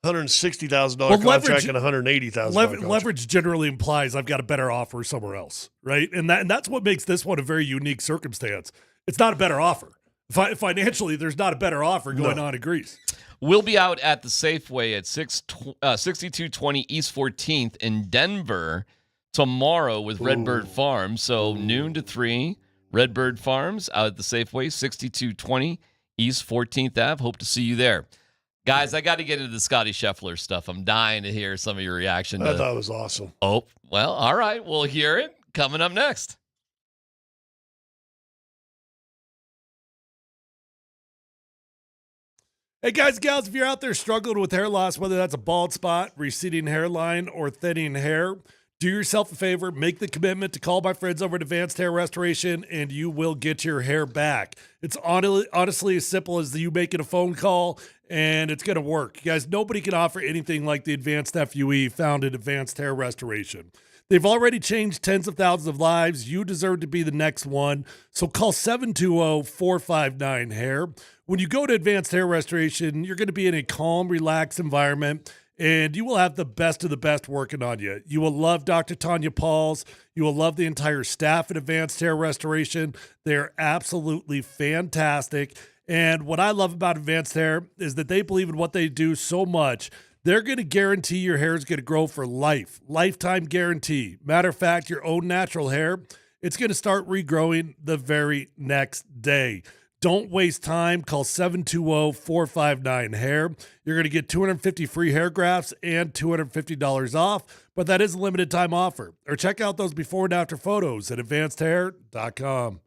$160,000 Well, contract and a $180,000 contract. Leverage generally implies I've got a better offer somewhere else, right? And that's what makes this one a very unique circumstance. It's not a better offer. Financially, there's not a better offer going on in Greece. We'll be out at the Safeway at 6220 East 14th in Denver tomorrow with Redbird Farms. So noon to 3, Redbird Farms out at the Safeway, 6220 East 14th Ave. Hope to see you there. Guys, I got to get into the Scotty Scheffler stuff. I'm dying to hear some of your reaction. I thought it was awesome. Oh, well, all right. We'll hear it coming up next. Hey, guys, gals, if you're out there struggling with hair loss, whether that's a bald spot, receding hairline, or thinning hair, do yourself a favor, make the commitment to call my friends over at Advanced Hair Restoration, and you will get your hair back. It's honestly as simple as you making a phone call, and it's going to work. You guys, nobody can offer anything like the Advanced FUE found in Advanced Hair Restoration. They've already changed tens of thousands of lives. You deserve to be the next one. So call 720-459-HAIR. When you go to Advanced Hair Restoration, you're going to be in a calm, relaxed environment, and you will have the best of the best working on you. You will love Dr. Tanya Pauls. You will love the entire staff at Advanced Hair Restoration. They're absolutely fantastic. And what I love about Advanced Hair is that they believe in what they do so much. They're going to guarantee your hair is going to grow for life. Lifetime guarantee. Matter of fact, your own natural hair, it's going to start regrowing the very next day. Don't waste time. Call 720-459-HAIR. You're going to get 250 free hair grafts and $250 off, but that is a limited time offer. Or check out those before and after photos at advancedhair.com.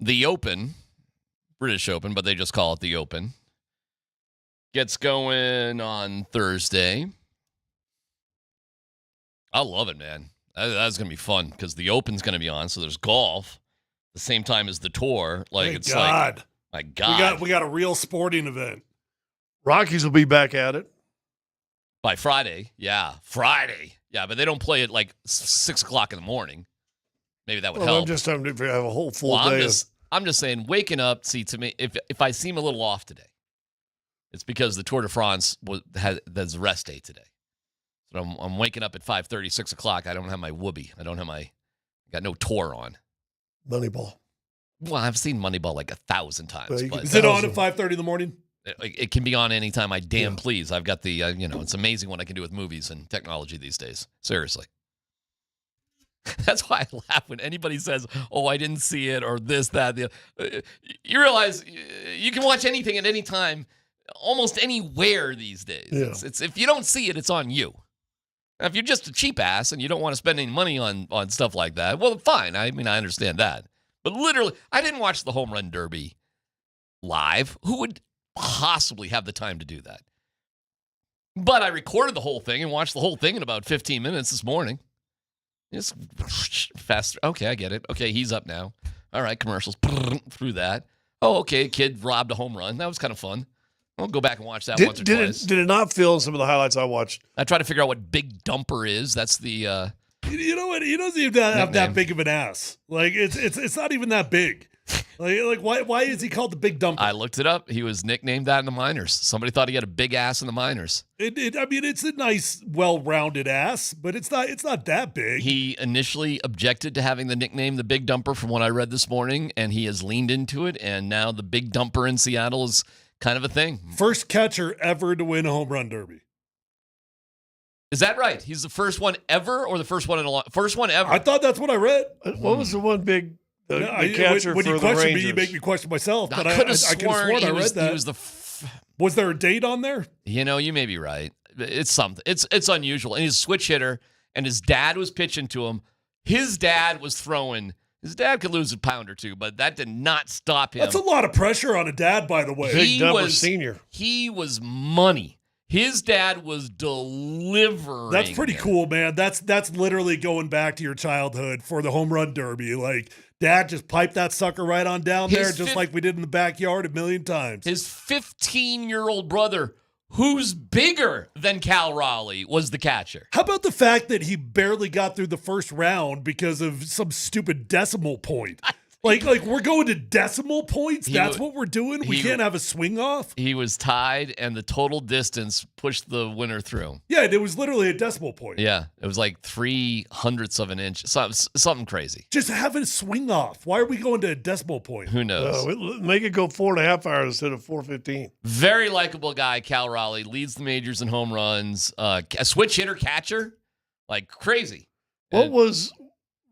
The Open, British Open, but they just call it the Open, gets going on Thursday. I love it, man. That's going to be fun because the Open's going to be on, so there's golf the same time as the tour. Like, Thank it's God. like, my God. We got a real sporting event. Rockies will be back at it. By Friday. Yeah, Friday. Yeah, but they don't play at like 6 o'clock in the morning. Maybe that would help. I'm just trying to have a whole full Well, day. I'm just saying, waking up, see, to me, if I seem a little off today, it's because the Tour de France there's a rest day today. So I'm waking up at 5:30, 6 o'clock. I don't have my whoopee. I got no tour on. Moneyball. Well, I've seen Moneyball like 1,000 times. But Is it on at 5:30 in the morning? It can be on anytime I please. I've got the, it's amazing what I can do with movies and technology these days. Seriously. That's why I laugh when anybody says, oh, I didn't see it or this, that. You realize you can watch anything at any time, almost anywhere these days. Yeah. It's if you don't see it, it's on you. Now, if you're just a cheap ass and you don't want to spend any money on stuff like that, well, fine. I mean, I understand that. But literally, I didn't watch the Home Run Derby live. Who would possibly have the time to do that? But I recorded the whole thing and watched the whole thing in about 15 minutes this morning. Just faster. Okay, I get it. Okay, he's up now. All right, commercials through that. Oh, okay, kid robbed a home run. That was kind of fun. I'll go back and watch that once or twice. Did it not feel in some of the highlights I watched? I try to figure out what big dumper is. That's the You know what? He doesn't even have that big of an ass. Like it's not even that big. Like why is he called the big dumper? I looked it up. He was nicknamed that in the minors. Somebody thought he had a big ass in the minors. I mean, it's a nice, well-rounded ass, but it's not that big. He initially objected to having the nickname the Big Dumper from what I read this morning, and he has leaned into it, and now the Big Dumper in Seattle is kind of a thing. First catcher ever to win a home run derby. Is that right? He's the first one ever, or the first one in a long? First one ever. I thought that's what I read. What was the one big the catcher when for you the question Rangers? me, you make me question myself. But I could have sworn I read that. He was the. Was there a date on there? You may be right. It's something. It's unusual. And he's a switch hitter, and his dad was pitching to him. His dad was throwing. His dad could lose a pound or two, but that did not stop him. That's a lot of pressure on a dad, by the way. Big Dumper Senior. He was money. His dad was delivering. That's pretty cool, man. That's literally going back to your childhood for the home run derby. Like, dad just piped that sucker right on down there, just like we did in the backyard a million times. His 15-year-old brother, who's bigger than Cal Raleigh, was the catcher. How about the fact that he barely got through the first round because of some stupid decimal point? Like we're going to decimal points? That's what we're doing? We can't have a swing off? He was tied, and the total distance pushed the winner through. Yeah, it was literally a decimal point. Yeah, it was like 0.03 of an inch, something crazy. Just have a swing off. Why are we going to a decimal point? Who knows? Make it go 4.5 hours instead of 4:15. Very likable guy, Cal Raleigh, leads the majors in home runs. A switch hitter catcher, like crazy. What was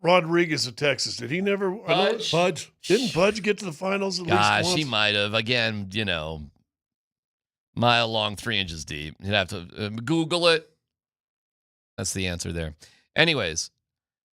Rodriguez of Texas? Did he never? Pudge. Didn't Pudge get to the finals at least once? He might have. Again, mile long, 3 inches deep. You'd have to Google it. That's the answer there. Anyways,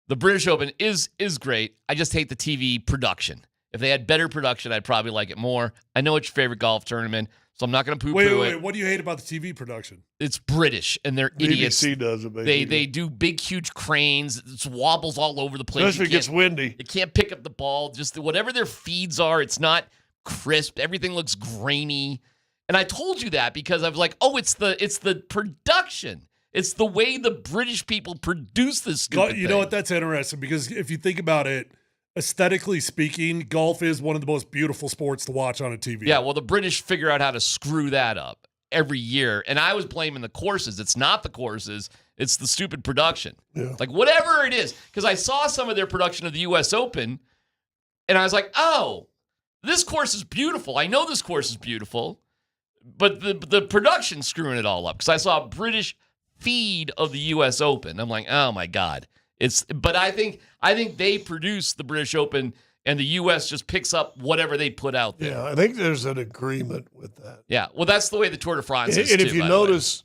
the British Open is great. I just hate the TV production. If they had better production, I'd probably like it more. I know it's your favorite golf tournament, so I'm not going to poo-poo it. Wait. What do you hate about the TV production? It's British, and they're idiots. BBC does it, basically. They do big, huge cranes. It wobbles all over the place. Especially if it gets windy. You can't pick up the ball. Just whatever their feeds are, it's not crisp. Everything looks grainy. And I told you that because I was like, oh, it's the production. It's the way the British people produce this stupid You know what? That's interesting because if you think about it, aesthetically speaking, golf is one of the most beautiful sports to watch on a TV. Yeah, well, the British figure out how to screw that up every year. And I was blaming the courses. It's not the courses. It's the stupid production. Yeah. Like, whatever it is. Because I saw some of their production of the U.S. Open, and I was like, oh, this course is beautiful. I know this course is beautiful. But the production's screwing it all up. Because I saw a British feed of the U.S. Open. I'm like, oh, my God. But I think they produce the British Open, and the U.S. just picks up whatever they put out there. Yeah, I think there's an agreement with that. Yeah, well, that's the way the Tour de France is, and too, if you notice,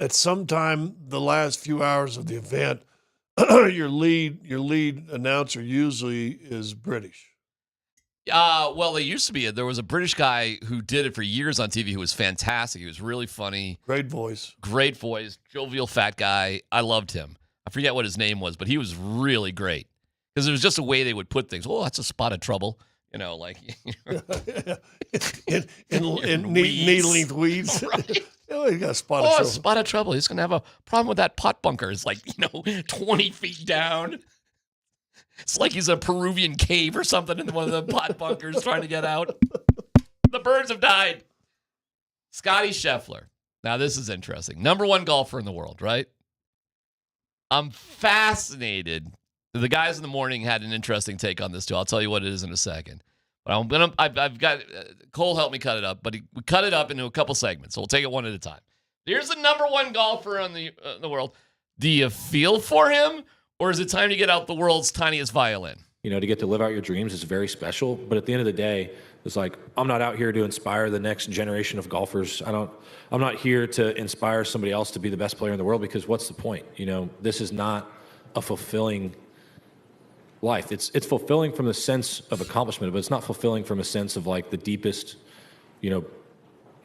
at some time the last few hours of the event, your lead announcer usually is British. Well, they used to be. There was a British guy who did it for years on TV who was fantastic. He was really funny. Great voice. Jovial fat guy. I loved him. I forget what his name was, but he was really great. Because it was just a way they would put things. Oh, that's a spot of trouble. In knee-length weeds. Right. Oh, you got a spot of trouble. Spot of trouble. He's going to have a problem with that pot bunker. It's 20 feet down. It's like he's a Peruvian cave or something in one of the pot bunkers trying to get out. The birds have died. Scotty Scheffler. Now, this is interesting. Number 1 golfer in the world, right? I'm fascinated. The guys in the morning had an interesting take on this, too. I'll tell you what it is in a second. But I've got Cole helped me cut it up, but we cut it up into a couple segments, so we'll take it one at a time. Here's the number 1 golfer in the world. Do you feel for him, or is it time to get out the world's tiniest violin? To get to live out your dreams is very special. But at the end of the day, it's like, I'm not out here to inspire the next generation of golfers. I'm not here to inspire somebody else to be the best player in the world, because what's the point? This is not a fulfilling life. It's fulfilling from the sense of accomplishment, but it's not fulfilling from a sense of like the deepest,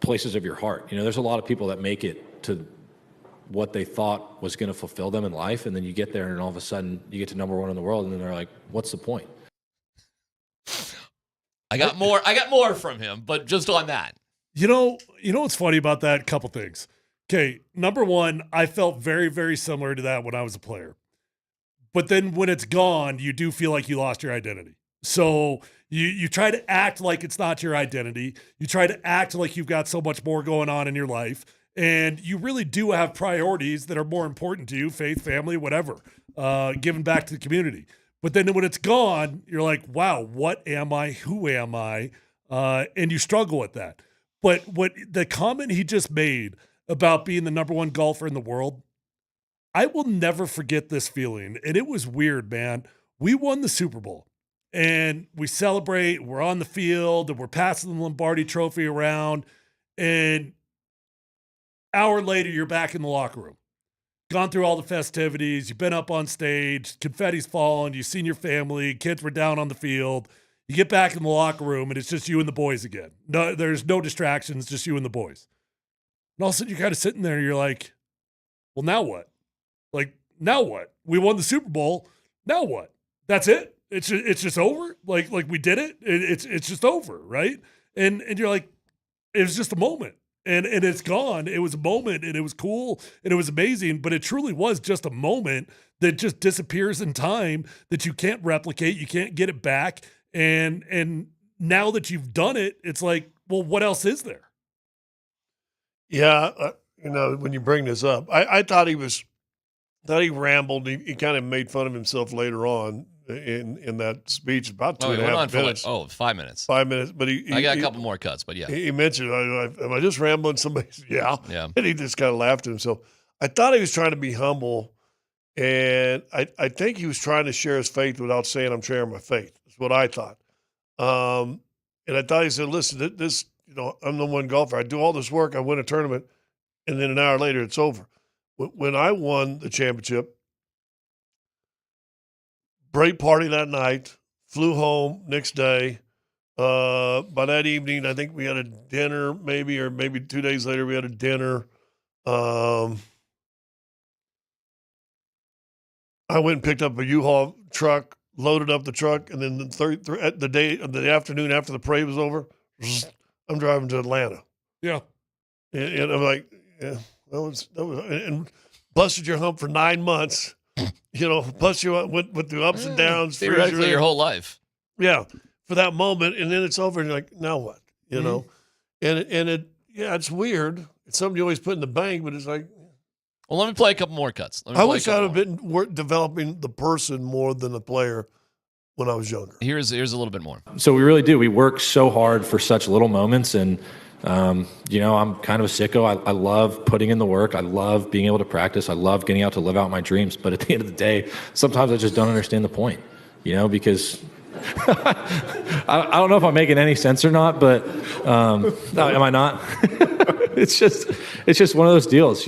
places of your heart. There's a lot of people that make it to what they thought was going to fulfill them in life, and then you get there and all of a sudden you get to number 1 in the world, and then they're like, what's the point? I got more from him, but just on that. You know what's funny about that? A couple things. Okay, number 1, I felt very, very similar to that when I was a player. But then when it's gone, you do feel like you lost your identity. So you try to act like it's not your identity. You try to act like you've got so much more going on in your life. And you really do have priorities that are more important to you, faith, family, whatever, giving back to the community. But then when it's gone, you're like, wow, what am I? Who am I? And you struggle with that. But what the comment he just made about being the number 1 golfer in the world, I will never forget this feeling. And it was weird, man. We won the Super Bowl and we celebrate. We're on the field and we're passing the Lombardi trophy around. And hour later, you're back in the locker room. Gone through all the festivities. You've been up on stage. Confetti's falling. You've seen your family. Kids were down on the field. You get back in the locker room and it's just you and the boys again. No, there's no distractions, just you and the boys. And all of a sudden you're kind of sitting there and you're like, well, now what? Now what? We won the Super Bowl. Now what? That's it? It's just over? Like we did it? It's just over, right? And you're like, it was just a moment. And it's gone. It was a moment, and it was cool, and it was amazing, but it truly was just a moment that just disappears in time that you can't replicate. You can't get it back. And now that you've done it, it's like, well, what else is there? Yeah, when you bring this up, I thought he rambled. He kind of made fun of himself later on in that speech, about 2.5 minutes. 5 minutes. 5 minutes, but I got a couple more cuts, but yeah. He mentioned, am I just rambling? Somebody said, yeah. Yeah. And he just kind of laughed at himself. I thought he was trying to be humble, and I think he was trying to share his faith without saying, I'm sharing my faith. That's what I thought. And I thought he said, listen, this, I'm the 1 golfer. I do all this work. I win a tournament, and then an hour later, it's over. When I won the championship, great party that night, flew home next day. By that evening, I think we had a dinner or maybe 2 days later, we had a dinner. I went and picked up a U-Haul truck, loaded up the truck, and then the afternoon after the parade was over, I'm driving to Atlanta. Yeah. And I'm like, yeah, that was and busted your hump for 9 months. Plus you went through ups and downs. Theoretically, your whole life. Yeah, for that moment, and then it's over, and you're like, now what? And it's weird. It's something you always put in the bank, but it's like. Well, let me play a couple more cuts. I wish I'd have been developing the person more than the player when I was younger. Here's a little bit more. So we really do. We work so hard for such little moments, and I'm kind of a sicko. I love putting in the work. I love being able to practice. I love getting out to live out my dreams. But at the end of the day, sometimes I just don't understand the point, because I don't know if I'm making any sense or not, but am I not? It's just one of those deals.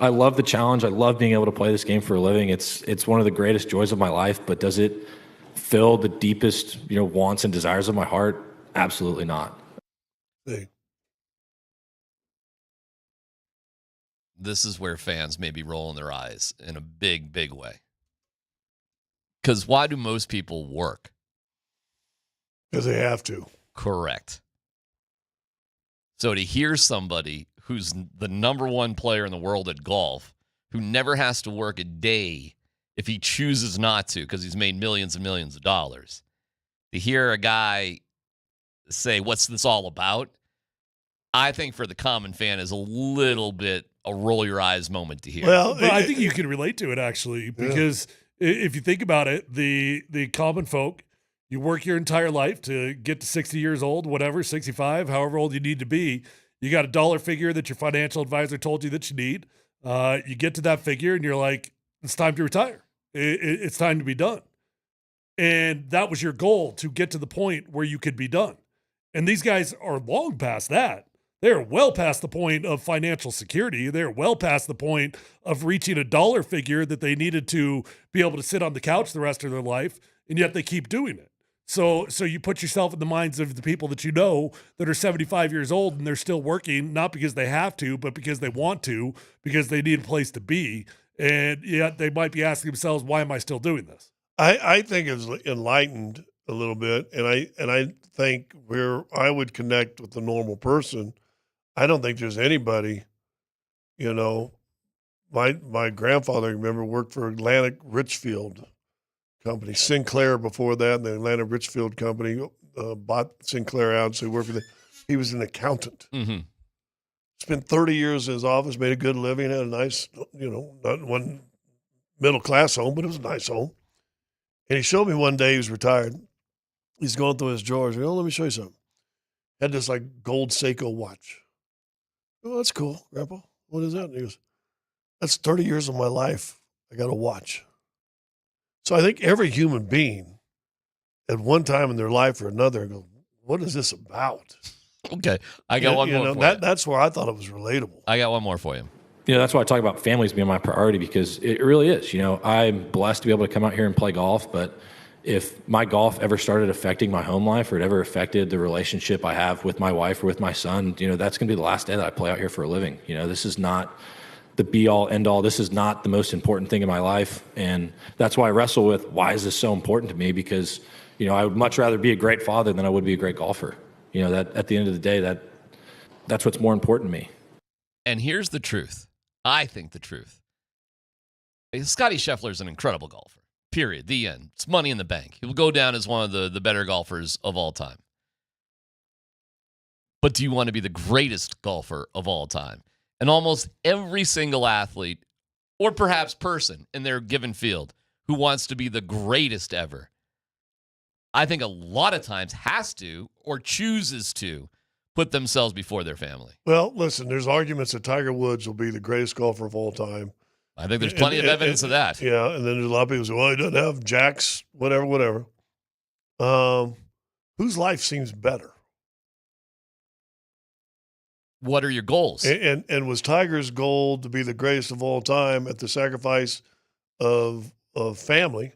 I love the challenge. I love being able to play this game for a living. It's one of the greatest joys of my life, but does it fill the deepest, wants and desires of my heart? Absolutely not. This is where fans may be rolling their eyes in a big, big way. Because why do most people work? Because they have to. Correct. So to hear somebody who's the number one player in the world at golf, who never has to work a day if he chooses not to because he's made millions and millions of dollars, to hear a guy say, what's this all about? I think for the common fan is a little bit a roll your eyes moment to hear. Well, I think you can relate to it actually, because if you think about it, the common folk, you work your entire life to get to 60 years old, whatever, 65, however old you need to be. You got a dollar figure that your financial advisor told you that you need. You get to that figure and you're like, it's time to retire. It's time to be done. And that was your goal, to get to the point where you could be done. And these guys are long past that. They're well past the point of financial security. They're well past the point of reaching a dollar figure that they needed to be able to sit on the couch the rest of their life, and yet they keep doing it. So you put yourself in the minds of the people that you know that are 75 years old and they're still working, not because they have to, but because they want to, because they need a place to be. And yet they might be asking themselves, why am I still doing this? I think it's enlightened a little bit, and I think where I would connect with the normal person, I don't think there's anybody, my grandfather, remember, worked for Atlantic Richfield Company, Sinclair before that, the Atlanta Richfield Company bought Sinclair out, so he worked for them. He was an accountant. Mm-hmm. Spent 30 years in his office, made a good living, had a nice, not one middle-class home, but it was a nice home. And he showed me one day, he was retired. He's going through his drawers. Let me show you something. Had this gold Seiko watch. Oh, that's cool, Grandpa. What is that? And he goes, that's 30 years of my life. I got a watch. So I think every human being at one time in their life or another goes, what is this about? Okay. I got one more for you. That's where I thought it was relatable. I got one more for you. That's why I talk about families being my priority, because it really is. I'm blessed to be able to come out here and play golf, but if my golf ever started affecting my home life, or it ever affected the relationship I have with my wife or with my son, that's going to be the last day that I play out here for a living. This is not the be-all, end-all. This is not the most important thing in my life, and that's why I wrestle with, why is this so important to me? Because, I would much rather be a great father than I would be a great golfer. That at the end of the day, that's what's more important to me. And here's the truth. I think the truth. Scottie Scheffler is an incredible golfer. Period. The end. It's money in the bank. He will go down as one of the better golfers of all time. But do you want to be the greatest golfer of all time? And almost every single athlete, or perhaps person in their given field, who wants to be the greatest ever, I think a lot of times has to or chooses to put themselves before their family. Well, listen, there's arguments that Tiger Woods will be the greatest golfer of all time. I think there's plenty of evidence of that. Yeah, and then there's a lot of people say, well, he doesn't have jacks, whatever. Whose life seems better? What are your goals? And was Tiger's goal to be the greatest of all time at the sacrifice of family?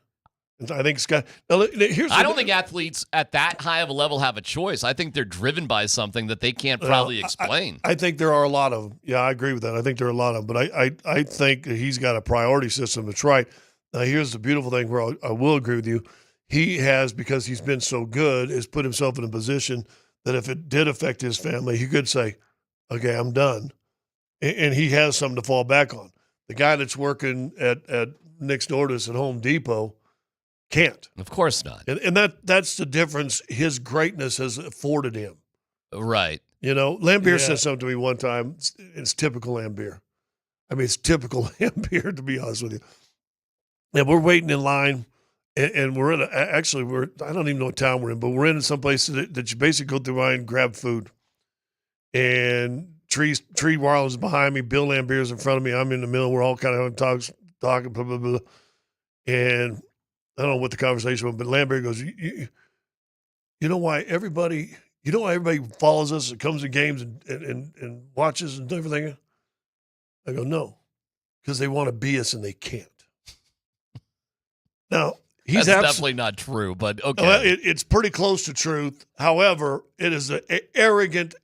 And I think Scott. I don't think athletes at that high of a level have a choice. I think they're driven by something that they can't probably explain. I think there are a lot of them. Yeah, I agree with that. I think there are a lot of them. But I think he's got a priority system that's right. Now, here's the beautiful thing where I will agree with you. He has, because he's been so good, has put himself in a position that if it did affect his family, he could say, okay, I'm done. And he has something to fall back on. The guy that's working at next door to us at Home Depot can't. Of course not. And that's the difference his greatness has afforded him. Right. Lambier said something to me one time. It's typical Lambier. I mean, it's typical Lambier, to be honest with you. And we're waiting in line, and we're in I don't even know what town we're in, but we're in some place that you basically go through line and grab food. And Tree Warland's behind me. Bill Lambier's in front of me. I'm in the middle. We're all kind of talking, blah, blah, blah. And I don't know what the conversation was, but Lambier goes, you know why everybody follows us and comes to games and watches and everything? I go, no, because they want to be us and they can't. Now, He's That's definitely not true, but okay. Well, it's pretty close to truth. However, it is an arrogant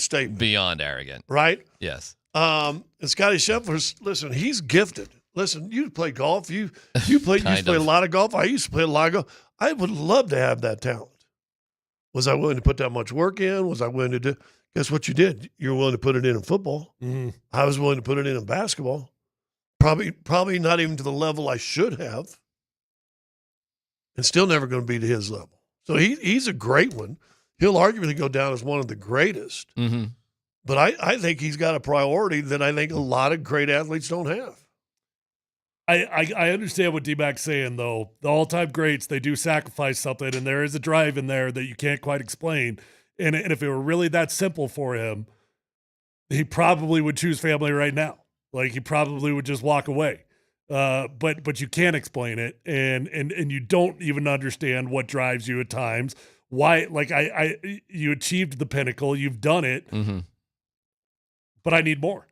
statement. Beyond arrogant. Right? Yes. And Scotty Scheffler's, listen, he's gifted. Listen, you play golf. You used to play a lot of golf. I used to play a lot of golf. I would love to have that talent. Was I willing to put that much work in? Was I willing to do? Guess what you did? You were willing to put it in football. Mm-hmm. I was willing to put it in basketball. Probably not even to the level I should have. And still never going to be to his level. So he's a great one. He'll arguably go down as one of the greatest. Mm-hmm. But I think he's got a priority that I think a lot of great athletes don't have. I understand what DMac's saying, though. The all-time greats, they do sacrifice something, and there is a drive in there that you can't quite explain. And if it were really that simple for him, he probably would choose family right now. Like, he probably would just walk away. But you can't explain it, and you don't even understand what drives you at times. Why? Like, you achieved the pinnacle, you've done it, but I need more.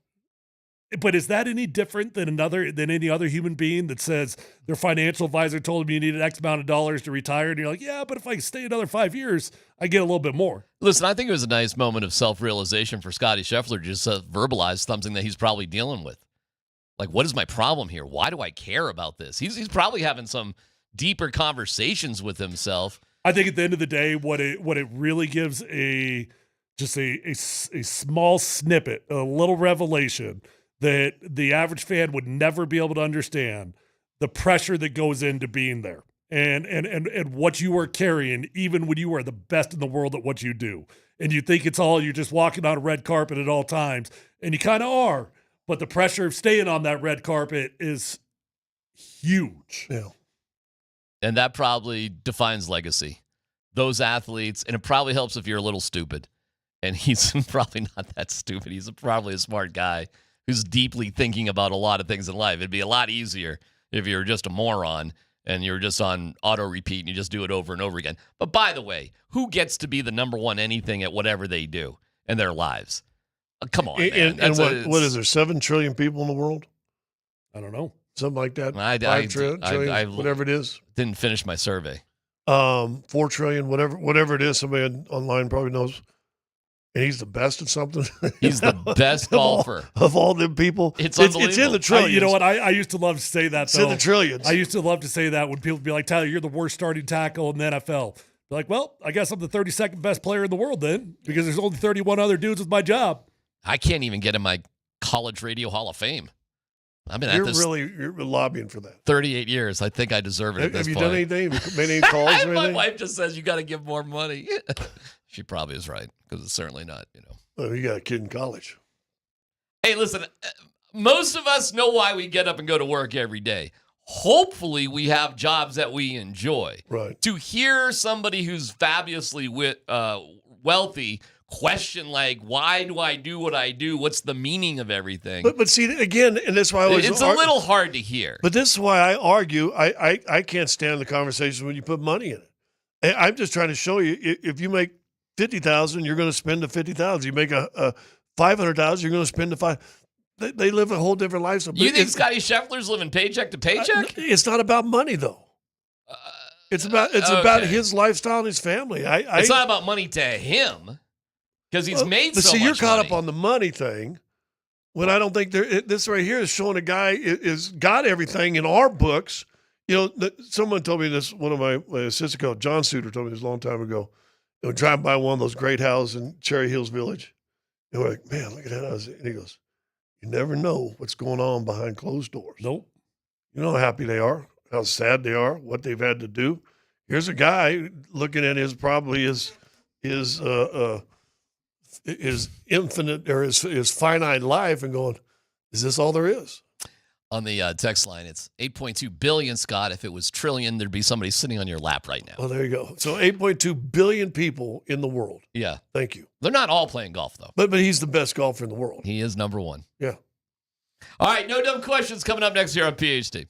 But is that any different than any other human being that says their financial advisor told them you needed X amount of dollars to retire, and you're like, yeah, but if I stay another 5 years, I get a little bit more. Listen, I think it was a nice moment of self-realization for Scotty Scheffler, just to verbalize something that he's probably dealing with. Like, what is my problem here? Why do I care about this? He's probably having some deeper conversations with himself. I think at the end of the day, what it really gives a small snippet, a little revelation that the average fan would never be able to understand, the pressure that goes into being there and what you are carrying, even when you are the best in the world at what you do. And you think you're just walking on a red carpet at all times, and you kind of are. But the pressure of staying on that red carpet is huge. Yeah. And that probably defines legacy. Those athletes, and it probably helps if you're a little stupid. And he's probably not that stupid. He's probably a smart guy who's deeply thinking about a lot of things in life. It'd be a lot easier if you're just a moron and you're just on auto repeat and you just do it over and over again. But by the way, who gets to be the number one anything at whatever they do in their lives? Come on, man. And what is there, 7 trillion people in the world? I don't know. Something like that. 5 trillion, whatever it is. Didn't finish my survey. 4 trillion, whatever it is. Somebody online probably knows. And he's the best at something. He's the best golfer of all them people. It's unbelievable. It's in the trillions. You know what? I used to love to say that, It's in the trillions. I used to love to say that when people would be like, Tyler, you're the worst starting tackle in the NFL. Be like, well, I guess I'm the 32nd best player in the world then, because there's only 31 other dudes with my job. I can't even get in my college radio Hall of Fame. I've been at this. You're lobbying for that. 38 years. I think I deserve it at this point. Have you done anything? Have you made any calls or anything? My wife just says you got to give more money. She probably is right, because it's certainly not, Well, you got a kid in college. Hey, listen, most of us know why we get up and go to work every day. Hopefully we have jobs that we enjoy. Right. To hear somebody who's fabulously wealthy question, like, why do I do what I do? What's the meaning of everything? But see, again, and that's why I always it's a little hard to hear. But this is why I argue I can't stand the conversation when you put money in it. And I'm just trying to show you, if you make $50,000, you're going to spend the $50,000. You make a $500,000, you're going to spend the $500,000. They live a whole different lifestyle. You think Scotty Scheffler's living paycheck to paycheck? It's not about money, though. It's about his lifestyle and his family. It's not about money to him, because he's made so much money. You're caught up on the money thing, when I don't think this right here is showing a guy is got everything in our books. Someone told me this, one of my assistant coach, John Suter, told me this a long time ago. Driving by one of those great houses in Cherry Hills Village. And we're like, man, look at that house. And he goes, you never know what's going on behind closed doors. Nope. You know how happy they are, how sad they are, what they've had to do. Here's a guy looking at his infinite or his finite life and going, is this all there is? On the text line, it's 8.2 billion, Scott. If it was trillion, there'd be somebody sitting on your lap right now. Well, there you go. So 8.2 billion people in the world. Yeah. Thank you. They're not all playing golf, though. But he's the best golfer in the world. He is number one. Yeah. All right, no dumb questions coming up next year on PhD.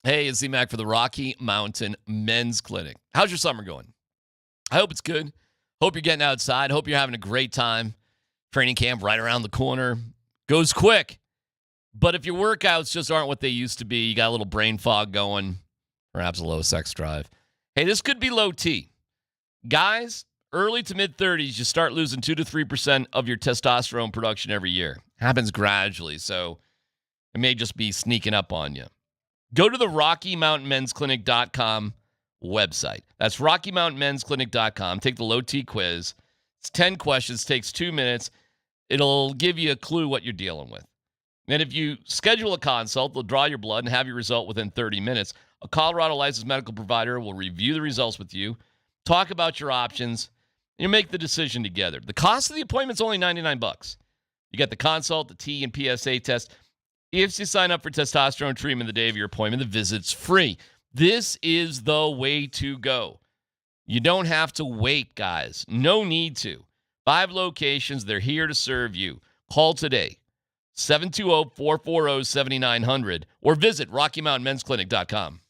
Hey, it's DMac for the Rocky Mountain Men's Clinic. How's your summer going? I hope it's good. Hope you're getting outside. Hope you're having a great time. Training camp right around the corner. Goes quick. But if your workouts just aren't what they used to be, you got a little brain fog going, perhaps a low sex drive. Hey, this could be low T. Guys, early to mid-30s, you start losing 2 to 3% of your testosterone production every year. Happens gradually, so it may just be sneaking up on you. Go to the RockyMountainMen'sClinic.com website. That's RockyMountainMen'sClinic.com. Take the low T quiz. It's 10 questions, takes 2 minutes. It'll give you a clue what you're dealing with. And if you schedule a consult, they'll draw your blood and have your result within 30 minutes. A Colorado licensed medical provider will review the results with you, talk about your options, and you make the decision together. The cost of the appointment's only $99. You get the consult, the T and PSA test. If you sign up for testosterone treatment the day of your appointment, the visit's free. This is the way to go. You don't have to wait, guys. No need to. 5 locations. They're here to serve you. Call today, 720-440-7900, or visit RockyMountainMen'sClinic.com.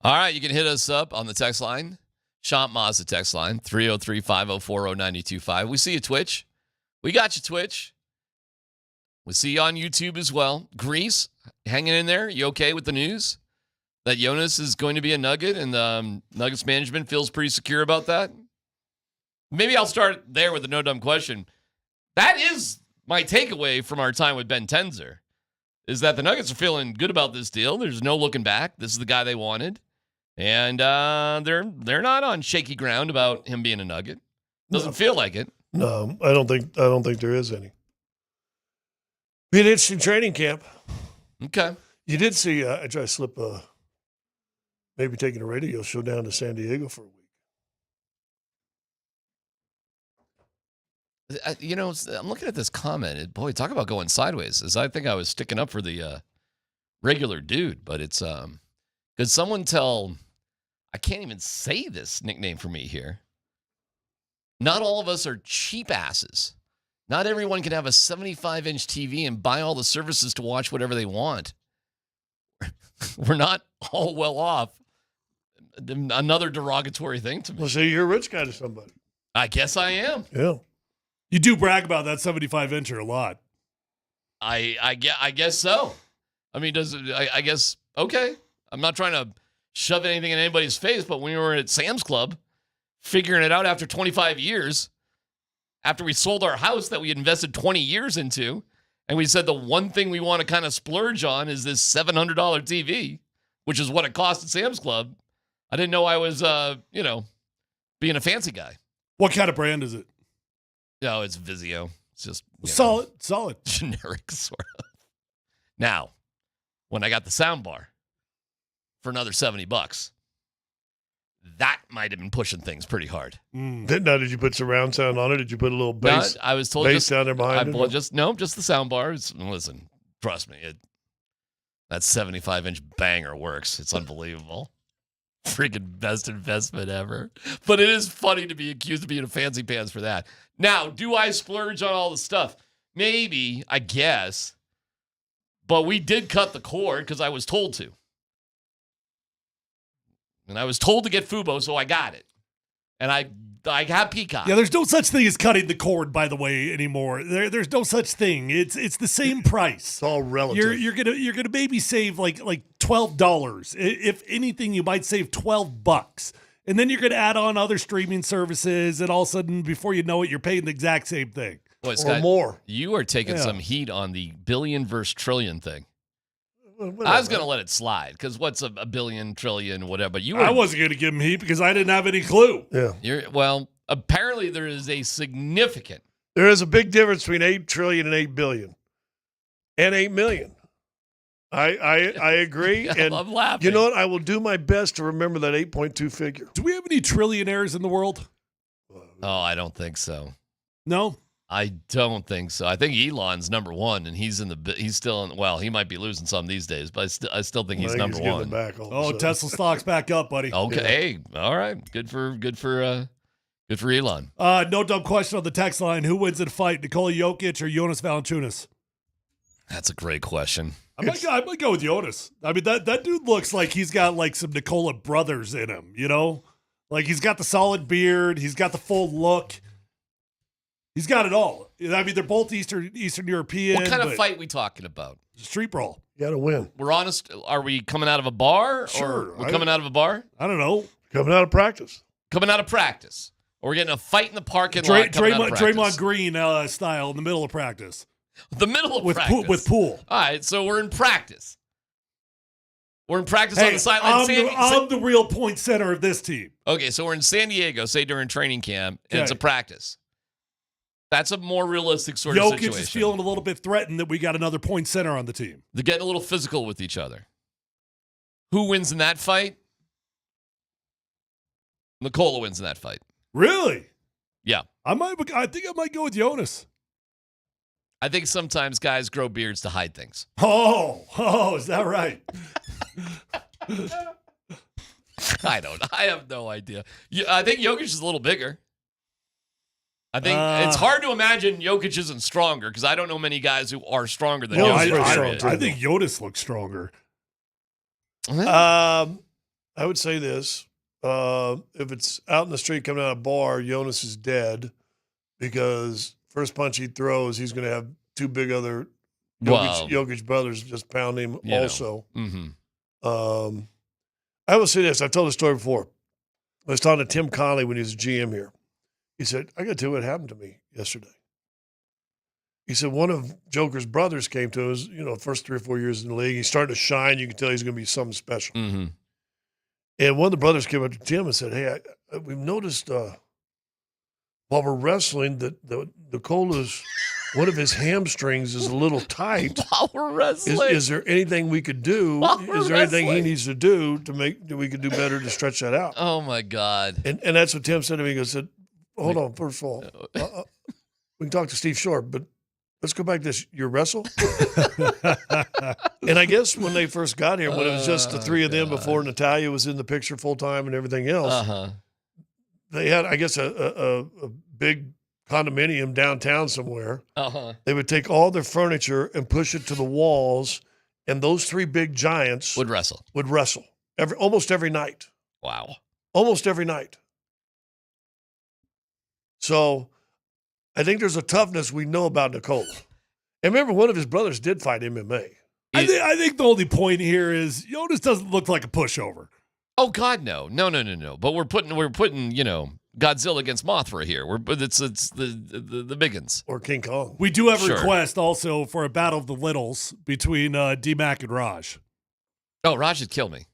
All right, you can hit us up on the text line. Shop Mazda text line, 303-504-0925. We see you, Twitch. We got you, Twitch. We see you on YouTube as well. Grease, hanging in there. You okay with the news that Jonas is going to be a Nugget and Nuggets management feels pretty secure about that? Maybe I'll start there with a no dumb question. That is my takeaway from our time with Ben Tenzer, is that the Nuggets are feeling good about this deal. There's no looking back. This is the guy they wanted. And they're not on shaky ground about him being a Nugget. Doesn't feel like it. No, I don't think there is any. Be an interesting training camp. Okay. You did see I tried to slip maybe taking a radio show down to San Diego for a week. I'm looking at this comment. Boy, talk about going sideways. As I think I was sticking up for the regular dude, but it's could someone tell? I can't even say this nickname for me here. Not all of us are cheap asses. Not everyone can have a 75-inch TV and buy all the services to watch whatever they want. We're not all well off. Another derogatory thing to me. Well, so you're a rich guy to somebody. I guess I am. Yeah. You do brag about that 75-incher a lot. I guess so. I mean, I guess, okay. I'm not trying to shove anything in anybody's face, but when we were at Sam's Club, figuring it out after 25 years, after we sold our house that we had invested 20 years into, and we said the one thing we want to kind of splurge on is this $700 TV, which is what it cost at Sam's Club. I didn't know I was, being a fancy guy. What kind of brand is it? No, it's Vizio. It's just solid. Generic, sort of. Now, when I got the sound bar for another $70, that might have been pushing things pretty hard. Did you put surround sound on it? Did you put a little bass? No, I was told bass down there behind it? Just the sound bar. Listen, trust me, that 75-inch banger works. It's unbelievable. Freaking best investment ever. But it is funny to be accused of being a fancy pants for that. Now, do I splurge on all the stuff? Maybe, I guess. But we did cut the cord because I was told to. And I was told to get Fubo, so I got it. And I have Peacock. Yeah, there's no such thing as cutting the cord, by the way, anymore. There's no such thing. It's the same price. It's all relative. You're gonna maybe save like $12. If anything, you might save $12. And then you're gonna add on other streaming services, and all of a sudden, before you know it, you're paying the exact same thing. Boy, Scott, or more. You are taking some heat on the billion versus trillion thing. I was going to let it slide because what's a billion, trillion, whatever. But I wasn't going to give him heat because I didn't have any clue. Yeah. Well, apparently there is a significant. There is a big difference between 8 trillion and 8 billion and 8 million. I agree. Yeah, and I'm laughing. You know what? I will do my best to remember that 8.2 figure. Do we have any trillionaires in the world? Oh, I don't think so. No? I don't think so. I think Elon's number one, and he's still in. Well, he might be losing some these days, but I still think he's number one. Tesla stock's back up, buddy. Okay, all right, good for Elon. No dumb question on the text line: who wins in a fight, Nikola Jokic or Jonas Valanciunas? That's a great question. I might go with Jonas. I mean, that dude looks like he's got like some Nikola brothers in him. You know, like he's got the solid beard, he's got the full look. He's got it all. I mean, they're both Eastern European. What kind of fight we talking about? Street brawl. You got to win. We're honest. Are we coming out of a bar? Sure. Or we're coming out of a bar? I don't know. Coming out of practice. Coming out of practice. Or we're getting a fight in the parking lot. Draymond Green style in the middle of practice. The middle of practice. With Poole. All right, so we're in practice. We're in practice on the sideline. I'm the real point center of this team. Okay, so we're in San Diego, say during training camp, and it's a practice. That's a more realistic sort of situation. Jokic is feeling a little bit threatened that we got another point center on the team. They're getting a little physical with each other. Who wins in that fight? Nikola wins in that fight. Really? Yeah. I think I might go with Jonas. I think sometimes guys grow beards to hide things. Oh, is that right? I have no idea. I think Jokic is a little bigger. I think it's hard to imagine Jokic isn't stronger because I don't know many guys who are stronger than Jokic. I think Jonas looks stronger. I would say this. If it's out in the street coming out of a bar, Jonas is dead because first punch he throws, he's going to have two big other Jokic brothers just pound him also. I will say this. I've told the story before. I was talking to Tim Connolly when he was a GM here. He said, I got to tell you what happened to me yesterday. He said one of Joker's brothers came to us, first 3 or 4 years in the league. He's starting to shine. You can tell he's going to be something special. And one of the brothers came up to Tim and said, hey, we've noticed while we're wrestling that Nicola's, one of his hamstrings is a little tight. While we're wrestling. Is there anything we could do? Is there anything he needs to do that we could do better to stretch that out? Oh, my God. And that's what Tim said to me. He said, hold on, first of all, we can talk to Steve Short, but let's go back to this. You wrestle? And I guess when they first got here, when it was just the three of them before Natalia was in the picture full time and everything else, they had, I guess, a big condominium downtown somewhere. They would take all their furniture and push it to the walls, and those three big giants would wrestle almost every night. Wow. Almost every night. So I think there's a toughness we know about Nikola. And remember, one of his brothers did fight MMA. I think the only point here is Jonas doesn't look like a pushover. Oh God, no. But we're putting Godzilla against Mothra here. It's the biggins or King Kong. We do have a request also for a battle of the littles between DMac and Raj. Oh, Raj would kill me.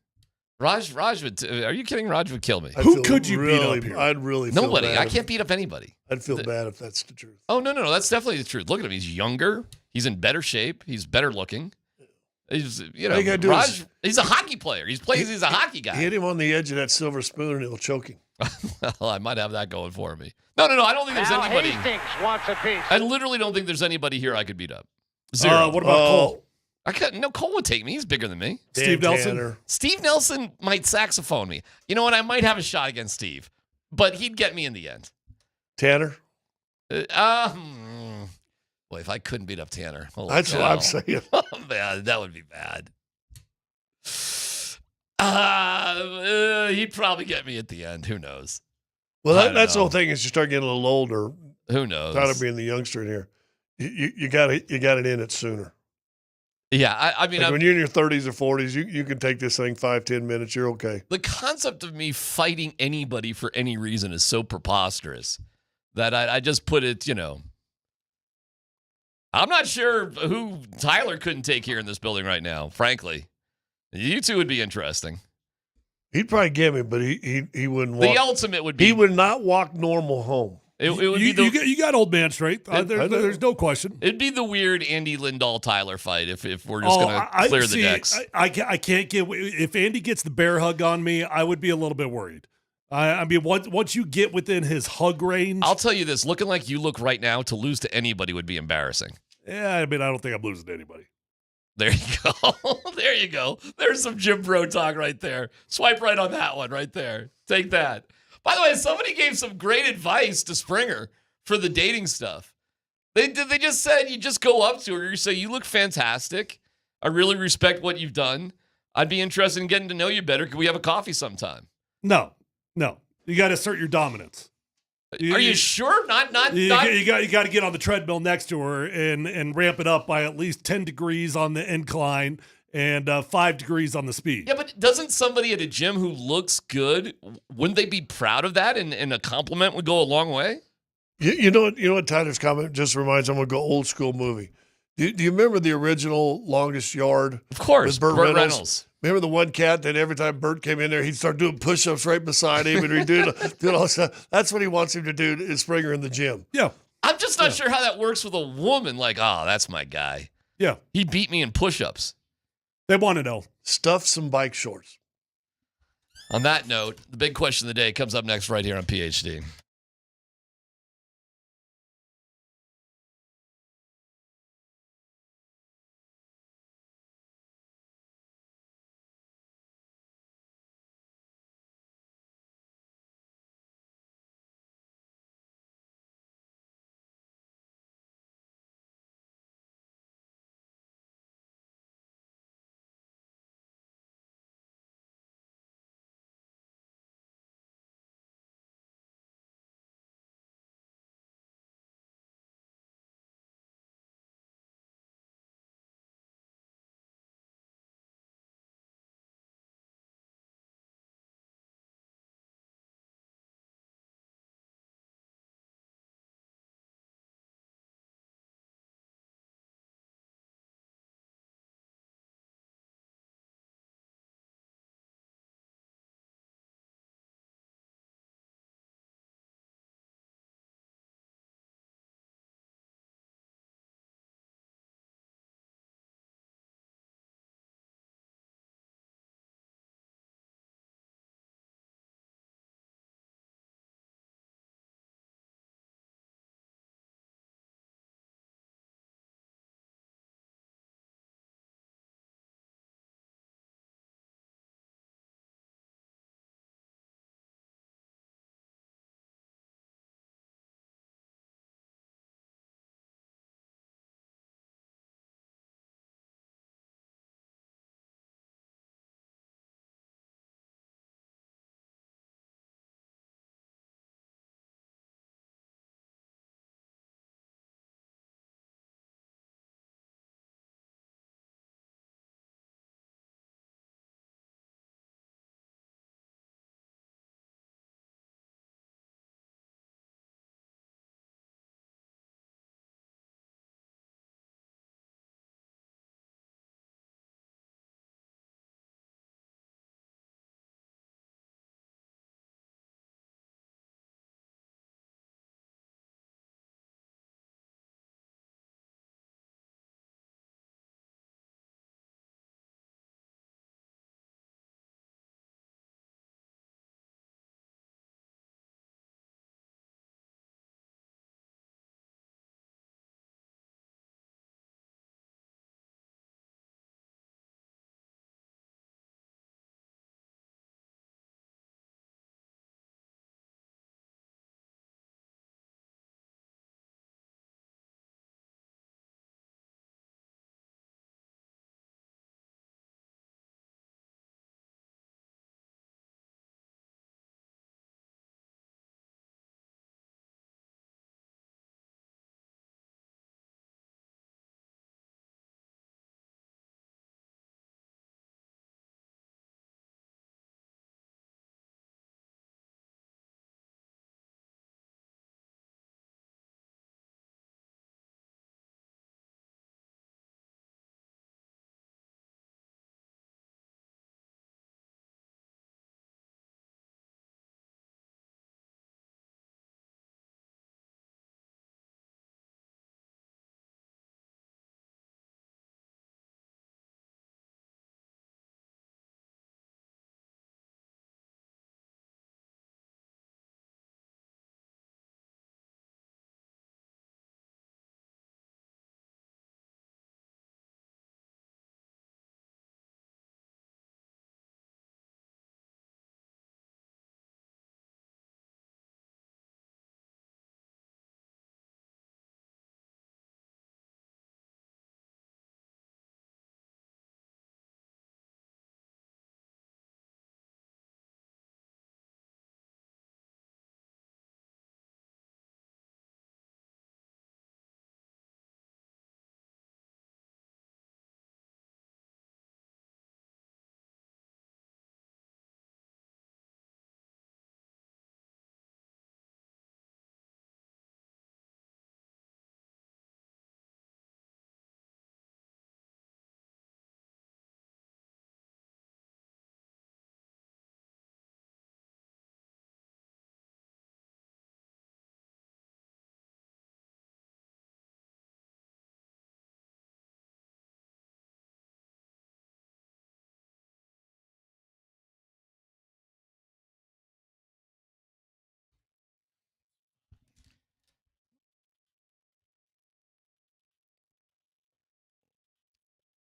Raj would. Are you kidding? Raj would kill me. Who could you beat up here? I'd really feel nobody. bad I can't beat up anybody. I'd feel bad if that's the truth. Oh no, that's definitely the truth. Look at him. He's younger. He's in better shape. He's better looking. He's Raj. He's a hockey player. He's a hockey guy. Hit him on the edge of that silver spoon and it'll choke him. Well, I might have that going for me. No. I don't think there's anybody. Hastings wants a piece. I literally don't think there's anybody here I could beat up. Zero. What about Cole? Cole would take me. He's bigger than me. Steve Nelson. Tanner. Steve Nelson might saxophone me. You know what? I might have a shot against Steve, but he'd get me in the end. Tanner? Boy, if I couldn't beat up Tanner. That's what I'm saying. Oh, man, that would be bad. He'd probably get me at the end. Who knows? Well, that's the whole thing. Is you start getting a little older. Who knows? Tyler being the youngster in here, you got it in it sooner. Yeah, I mean, when you're in your 30s or 40s, you can take this thing 5-10 minutes. You're okay. The concept of me fighting anybody for any reason is so preposterous that I just put it, I'm not sure who Tyler couldn't take here in this building right now, frankly. You two would be interesting. He'd probably get me, but he wouldn't walk. The ultimate would be. He would not walk normal home. It would be you got old man strength. There's no question. It'd be the weird Andy Lindahl Tyler fight if we're just going to clear the decks. I can't get. If Andy gets the bear hug on me, I would be a little bit worried. I mean, once you get within his hug range, I'll tell you this: looking like you look right now, to lose to anybody would be embarrassing. Yeah, I mean, I don't think I'm losing to anybody. There you go. There you go. There's some Jim Bro talk right there. Swipe right on that one right there. Take that. By the way, somebody gave some great advice to Springer for the dating stuff. They just said you just go up to her, you say, you look fantastic. I really respect what you've done. I'd be interested in getting to know you better. Could we have a coffee sometime? No. You got to assert your dominance. Are you sure? You got to get on the treadmill next to her and ramp it up by at least 10 degrees on the incline and 5 degrees on the speed. Yeah, but doesn't somebody at a gym who looks good, wouldn't they be proud of that? And a compliment would go a long way? You know what Tyler's comment just reminds me? I'm going to go old school movie. Do you remember the original Longest Yard? Of course, with Burt Reynolds. Remember the one cat that every time Burt came in there, he'd start doing push-ups right beside him and he'd do all this stuff. That's what he wants him to do is Springer in the gym. Yeah. I'm just not sure how that works with a woman. Like, oh, that's my guy. Yeah. He beat me in push-ups. They want to know. Stuff some bike shorts. On that note, the big question of the day comes up next right here on PhD.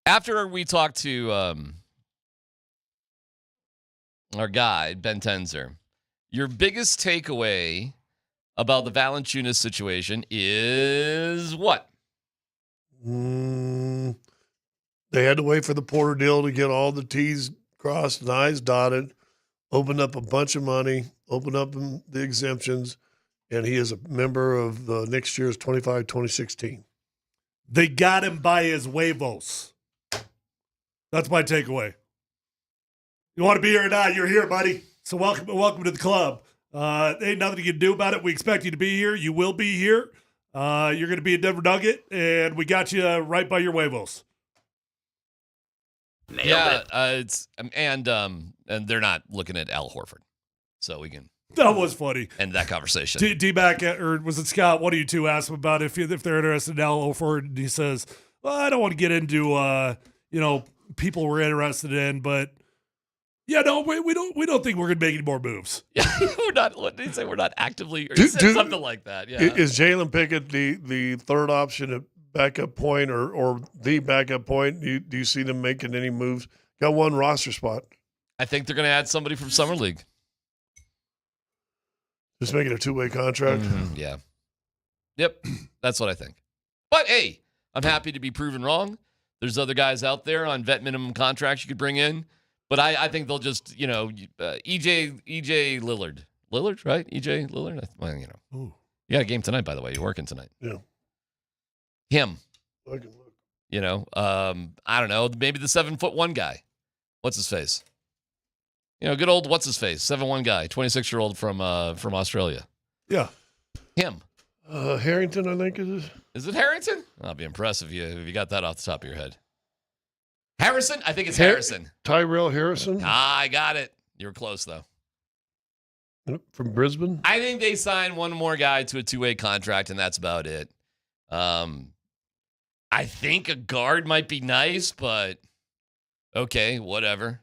After we talked to our guy, Ben Tenzer, your biggest takeaway about the Valanciunas situation is what? They had to wait for the Porter deal to get all the T's crossed and I's dotted, opened up a bunch of money, opened up the exemptions, and he is a member of next year's 25-26 team. They got him by his huevos. That's my takeaway. You want to be here or not, you're here, buddy. So welcome to the club. Ain't nothing you can do about it. We expect you to be here. You will be here. You're going to be a Denver Nugget, and we got you right by your huevos. It's and they're not looking at Al Horford, so we can. That was funny. End that conversation. DMac, or was it Scott? One of you two asked him about if they're interested in Al Horford, and he says, "Well, I don't want to get into people we're interested in, but yeah, no, we don't think we're going to make any more moves." Yeah, we're not. What did he say? We're not actively, or he said something like that. Yeah. Is Jalen Pickett the third option at backup point or the backup point? Do you see them making any moves? Got one roster spot. I think they're going to add somebody from Summer League. Just making a two-way contract? Mm-hmm. Yeah. Yep. That's what I think. But, hey, I'm happy to be proven wrong. There's other guys out there on vet minimum contracts you could bring in. But I think they'll just, EJ Lillard. Lillard, right? EJ Lillard? Well, Ooh. You got a game tonight, by the way. You're working tonight. Yeah. Him. I can look. I don't know. Maybe the 7'1" guy. What's his face? Good old what's his face? 7'1" guy, 26-year-old from Australia. Yeah. Him. Harrington, I think it is. Is it Harrington? I'll be impressed if you got that off the top of your head. Harrison? I think it's Harrison. Tyrell Harrison? I got it. You were close, though. From Brisbane? I think they signed one more guy to a two-way contract, and that's about it. I think a guard might be nice, but okay, whatever.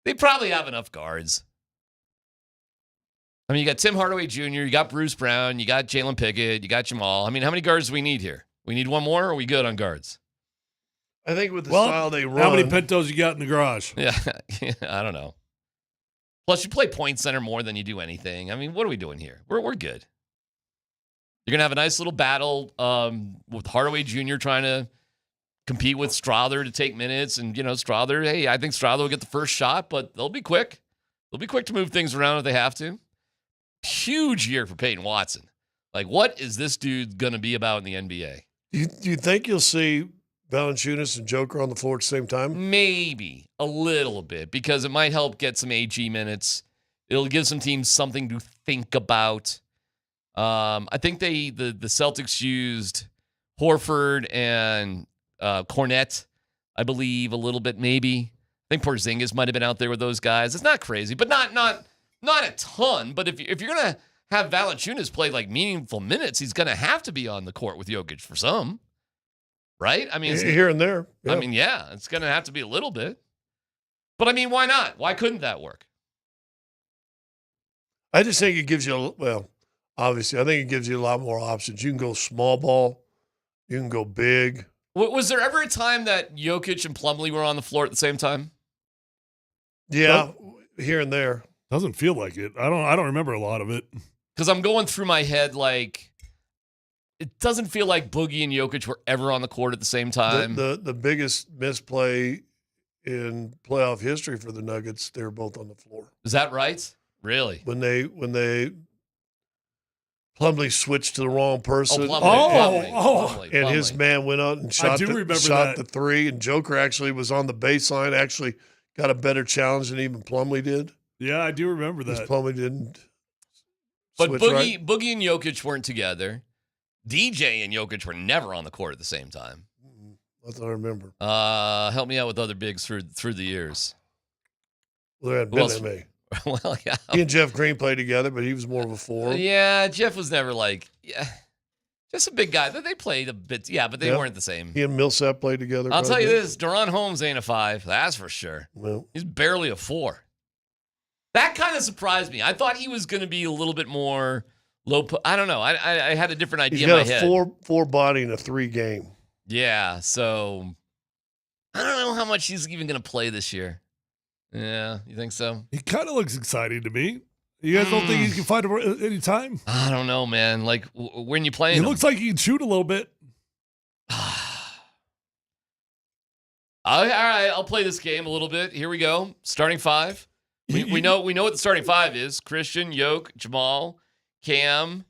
They probably have enough guards. I mean, you got Tim Hardaway Jr., you got Bruce Brown, you got Jalen Pickett, you got Jamal. I mean, how many guards do we need here? We need one more, or are we good on guards? I think with the style they run. How many Pintos you got in the garage? Yeah, I don't know. Plus, you play point center more than you do anything. I mean, what are we doing here? We're good. You're going to have a nice little battle with Hardaway Jr. trying to compete with Strother to take minutes. And, Strother, hey, I think Strother will get the first shot, but they'll be quick. They'll be quick to move things around if they have to. Huge year for Peyton Watson. Like, what is this dude going to be about in the NBA? Do you think you'll see Valanciunas and Joker on the floor at the same time? Maybe a little bit, because it might help get some AG minutes. It'll give some teams something to think about. I think the Celtics used Horford and Cornette, I believe, a little bit maybe. I think Porzingis might have been out there with those guys. It's not crazy, but not a ton. But if you're going to have Valanciunas play like meaningful minutes, he's going to have to be on the court with Jokic for some. Right? I mean, here and there. Yeah. I mean, yeah, it's going to have to be a little bit. But I mean, why not? Why couldn't that work? I just think it gives you, obviously, I think it gives you a lot more options. You can go small ball. You can go big. Was there ever a time that Jokic and Plumlee were on the floor at the same time? Yeah, here and there. Doesn't feel like it. I don't remember a lot of it. Because I'm going through my head like, it doesn't feel like Boogie and Jokic were ever on the court at the same time. The biggest misplay in playoff history for the Nuggets, they were both on the floor. Is that right? Really? When they Plumlee switched to the wrong person. Plumlee. His man went out and shot the three, and Joker actually was on the baseline, actually got a better challenge than even Plumlee did. Yeah, I do remember that. Plumlee didn't. But Boogie and Jokic weren't together. DJ and Jokic were never on the court at the same time. That's what I remember. Help me out with other bigs through the years. Well, there hadn't been me. Well, yeah. He and Jeff Green played together, but he was more of a four. Yeah, Jeff was never just a big guy. They played a bit, but they weren't the same. He and Millsap played together. I'll tell you this, Deron Holmes ain't a 5. That's for sure. Well, he's barely a 4. That kind of surprised me. I thought he was going to be a little bit more low. I don't know. I had a different idea in my head. He's got a 4 body and a 3 game. Yeah, so I don't know how much he's even going to play this year. Yeah, you think so? He kind of looks exciting to me. You guys don't think he can find him any time? I don't know, man. Like, when you playing He him? looks like he can shoot a little bit. All right, I'll play this game a little bit. Here we go. Starting five. We know what the starting five is. Christian, Yoke, Jamal, Cam,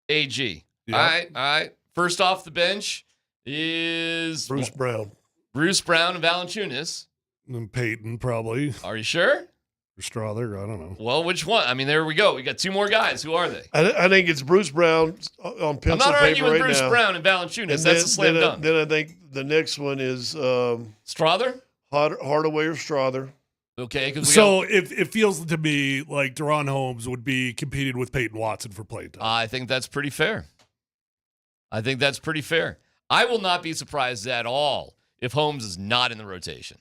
AG. Yep. All right. First off the bench is Bruce Brown. Bruce Brown and Valanciunas. And Peyton, probably. Are you sure? Or Strother, I don't know. Well, which one? I mean, there we go. We got two more guys. Who are they? I think it's Bruce Brown on pencil I'm not paper arguing right Bruce now. Brown and Valanciunas. And That's a slam dunk. Then I think the next one is Strother? Hardaway or Strother. Okay. So it feels to me like Deron Holmes would be competing with Peyton Watson for playing time. I think that's pretty fair. I will not be surprised at all if Holmes is not in the rotation.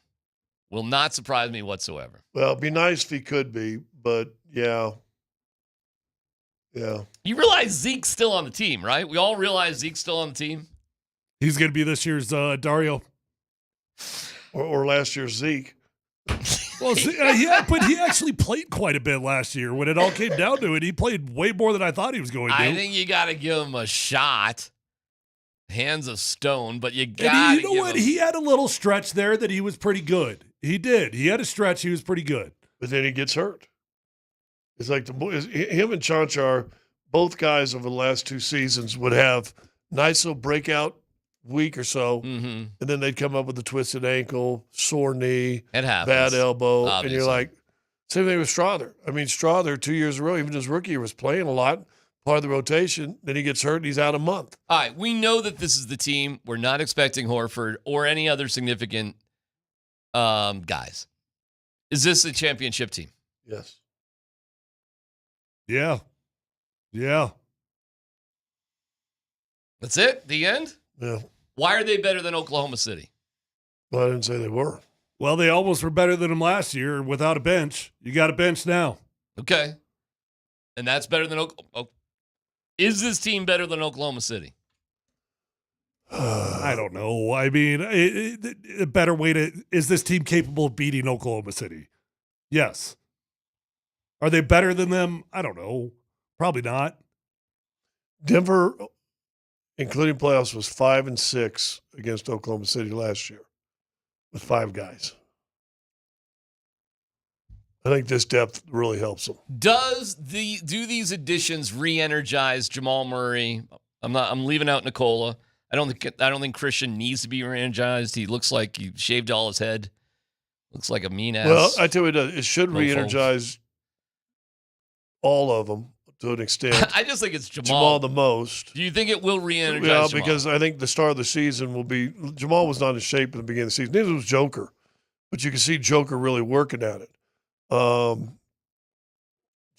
Will not surprise me whatsoever. Well, it'd be nice if he could be, but yeah. Yeah. You realize Zeke's still on the team, right? We all realize Zeke's still on the team. He's going to be this year's Dario. Or last year's Zeke. Well, yeah, but he actually played quite a bit last year. When it all came down to it, he played way more than I thought he was going to. I think you got to give him a shot. Hands of stone, but you got to you know what? He had a little stretch there that he was pretty good. He did. He had a stretch. He was pretty good. But then he gets hurt. It's like him and Chanchar, both guys over the last two seasons would have nice little breakout week or so, and then they'd come up with a twisted ankle, sore knee, it happens. Bad elbow, Obviously. and you're like, same thing with Strother. I mean, Strother 2 years in a row, even his rookie year, was playing a lot, part of the rotation. Then he gets hurt and he's out a month. All right, we know that this is the team. We're not expecting Horford or any other significant guys. Is this a championship team? Yes. Yeah. That's it? The end? Yeah. Why are they better than Oklahoma City? Well, I didn't say they were. Well, they almost were better than him last year without a bench. You got a bench now. Okay. And that's better than Oklahoma. Is this team better than Oklahoma City? I don't know. I mean, a better way to – is this team capable of beating Oklahoma City? Yes. Are they better than them? I don't know. Probably not. Denver, including playoffs, was 5-6 against Oklahoma City last year with 5 guys. I think this depth really helps them. Do these additions re-energize Jamal Murray? I'm leaving out Nicola. I don't think Christian needs to be re-energized. He looks like he shaved all his head. Looks like a mean ass. Well, I tell you what, it should No re-energize all of them to an extent. I just think it's Jamal. Jamal the most. Do you think it will re-energize Yeah, Jamal? because I think the start of the season will be Jamal was not in shape at the beginning of the season. Neither was Joker, but you can see Joker really working at it.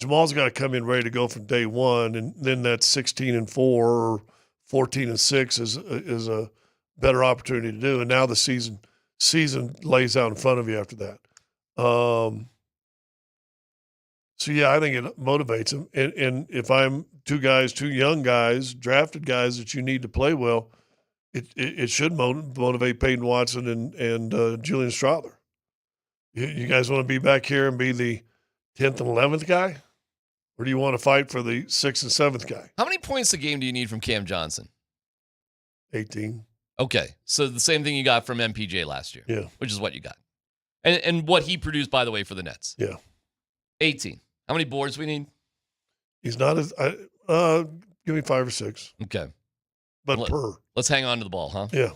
Jamal's got to come in ready to go from day one, and then that 16-4 or 14-6 is a better opportunity to do. And now the season lays out in front of you after that. So yeah, I think it motivates him. And if I'm two young guys, drafted guys that you need to play well, it should motivate Peyton Watson and Julian Strother. You guys want to be back here and be the 10th and 11th guy? Or do you want to fight for the 6th and 7th guy? How many points a game do you need from Cam Johnson? 18. Okay, so the same thing you got from MPJ last year. Yeah. Which is what you got. And what he produced, by the way, for the Nets. Yeah. 18. How many boards we need? He's not as give me 5 or 6. Okay. But Let's hang on to the ball, huh? Yeah.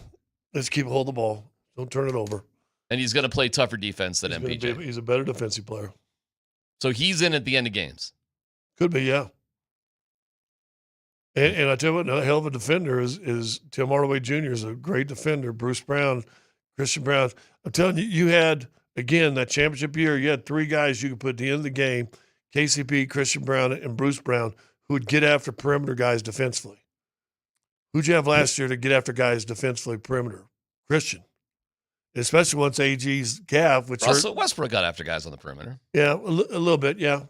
Let's keep hold of the ball. Don't turn it over. And he's going to play tougher defense than MPJ. He's a better defensive player. So he's in at the end of games. Could be, yeah. And I tell you what, a hell of a defender is Tim Hardaway Jr. is a great defender. Bruce Brown, Christian Brown. I'm telling you, you had, again, that championship year, you had 3 guys you could put at the end of the game, KCP, Christian Brown, and Bruce Brown, who would get after perimeter guys defensively. Who'd you have last year to get after guys defensively perimeter? Christian. Especially once AG's calf, which Russell Westbrook got after guys on the perimeter. Yeah, a little bit, yeah.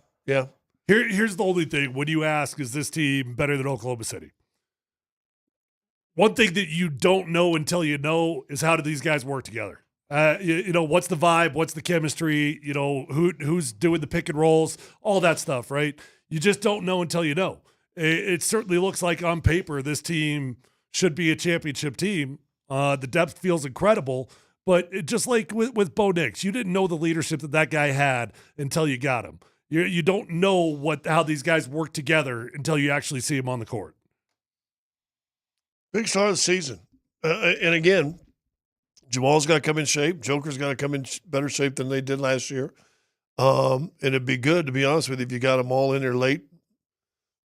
Here's the only thing. When you ask, is this team better than Oklahoma City? One thing that you don't know until you know is how do these guys work together? You know, what's the vibe? What's the chemistry? You know, who's doing the pick and rolls? All that stuff, right? You just don't know until you know. It certainly looks like on paper this team should be a championship team. The depth feels incredible, but just like with Bo Nix, you didn't know the leadership that guy had until you got him. You don't know how these guys work together until you actually see them on the court. Big start of the season. And again, Jamal's got to come in shape. Joker's got to come in better shape than they did last year. And it'd be good, to be honest with you, if you got them all in there late,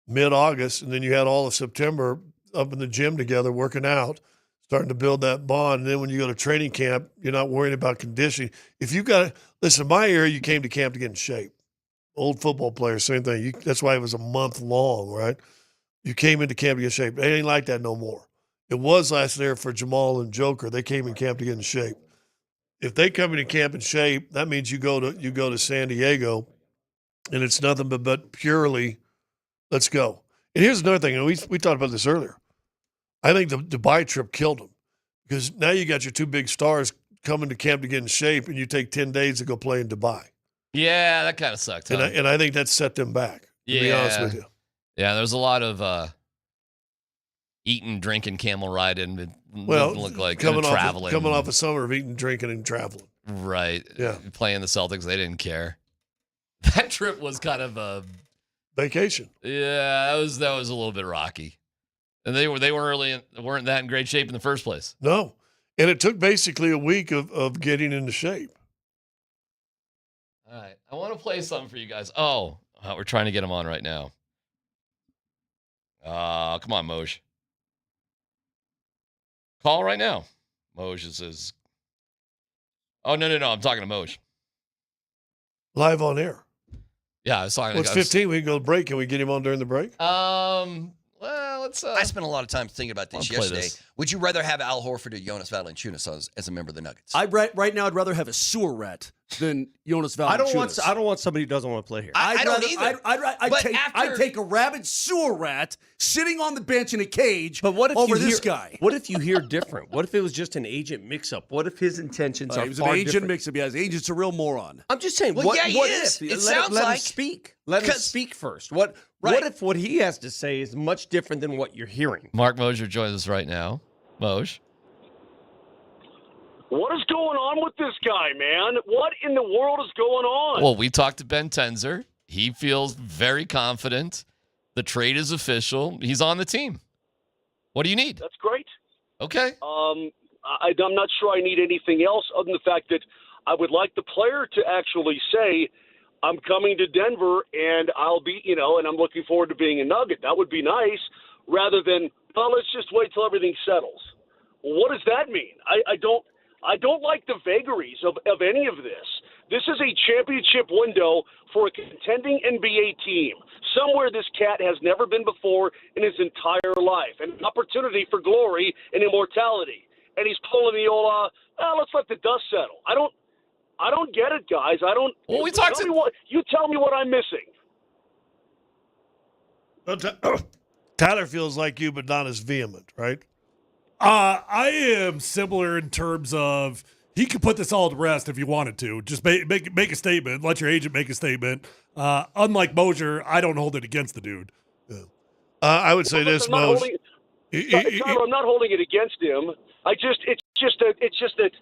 mid-August, and then you had all of September up in the gym together working out, starting to build that bond. And then when you go to training camp, you're not worrying about conditioning. If you got – listen, my era, you came to camp to get in shape. Old football players, same thing. That's why it was a month long, right? You came into camp to get in shape. It ain't like that no more. It was last year for Jamal and Joker. They came in camp to get in shape. If they come into camp in shape, that means you go to San Diego, and it's nothing but purely let's go. And here's another thing. And we talked about this earlier. I think the Dubai trip killed them because now you got your two big stars coming to camp to get in shape, and you take 10 days to go play in Dubai. Yeah, that kind of sucked. Huh? And I think that set them back, to be honest with you. Yeah, there's a lot of eating, drinking, camel riding. It Well, look like coming traveling. off a summer of eating, drinking, and traveling. Right. Yeah. Playing the Celtics, they didn't care. That trip was kind of a vacation. Yeah, that was a little bit rocky, and they weren't that in great shape in the first place. No, and it took basically a week of getting into shape. All right, I want to play something for you guys. Oh, we're trying to get him on right now. Come on, Moj. Call right now. Moj says, "Oh no, I'm talking to Moj." Live on air. Yeah, I was talking. Well, it's 15. We can go to break. Can we get him on during the break? Well, let's. I spent a lot of time thinking about this yesterday. This. Would you rather have Al Horford or Jonas Valanciunas as a member of the Nuggets? Right now, I'd rather have a sewer rat than Jonas Valanciunas. I don't want somebody who doesn't want to play here. I don't either. I'd take a rabid sewer rat sitting on the bench in a cage. But what if over you this hear, guy? What if you hear different? What if it was just an agent mix-up? What if his intentions are He was far an agent different? mix-up. Yeah, his agent's a real moron. I'm just saying. Well, what he is. if? It sounds let like him speak. Let him speak first. What if what he has to say is much different than what you're hearing? Mark Moser joins us right now. Moj. What is going on with this guy, man? What in the world is going on? Well, we talked to Ben Tenzer. He feels very confident. The trade is official. He's on the team. What do you need? That's great. Okay. I'm not sure I need anything else other than the fact that I would like the player to actually say, I'm coming to Denver and I'll be, and I'm looking forward to being a Nugget. That would be nice, rather than, well, let's just wait till everything settles. Well, what does that mean? I don't like the vagaries of any of this. This is a championship window for a contending NBA team, somewhere this cat has never been before in his entire life, an opportunity for glory and immortality. And he's pulling the old, let's let the dust settle. I don't get it, guys. I don't. Well, you tell me what I'm missing. Tyler feels like you, but not as vehement, right? I am similar in terms of he could put this all to rest if he wanted to. Just make a statement. Let your agent make a statement. Unlike Moser, I don't hold it against the dude. Yeah. I would say this, Moj. Tyler, I'm not holding it against him. It's just that.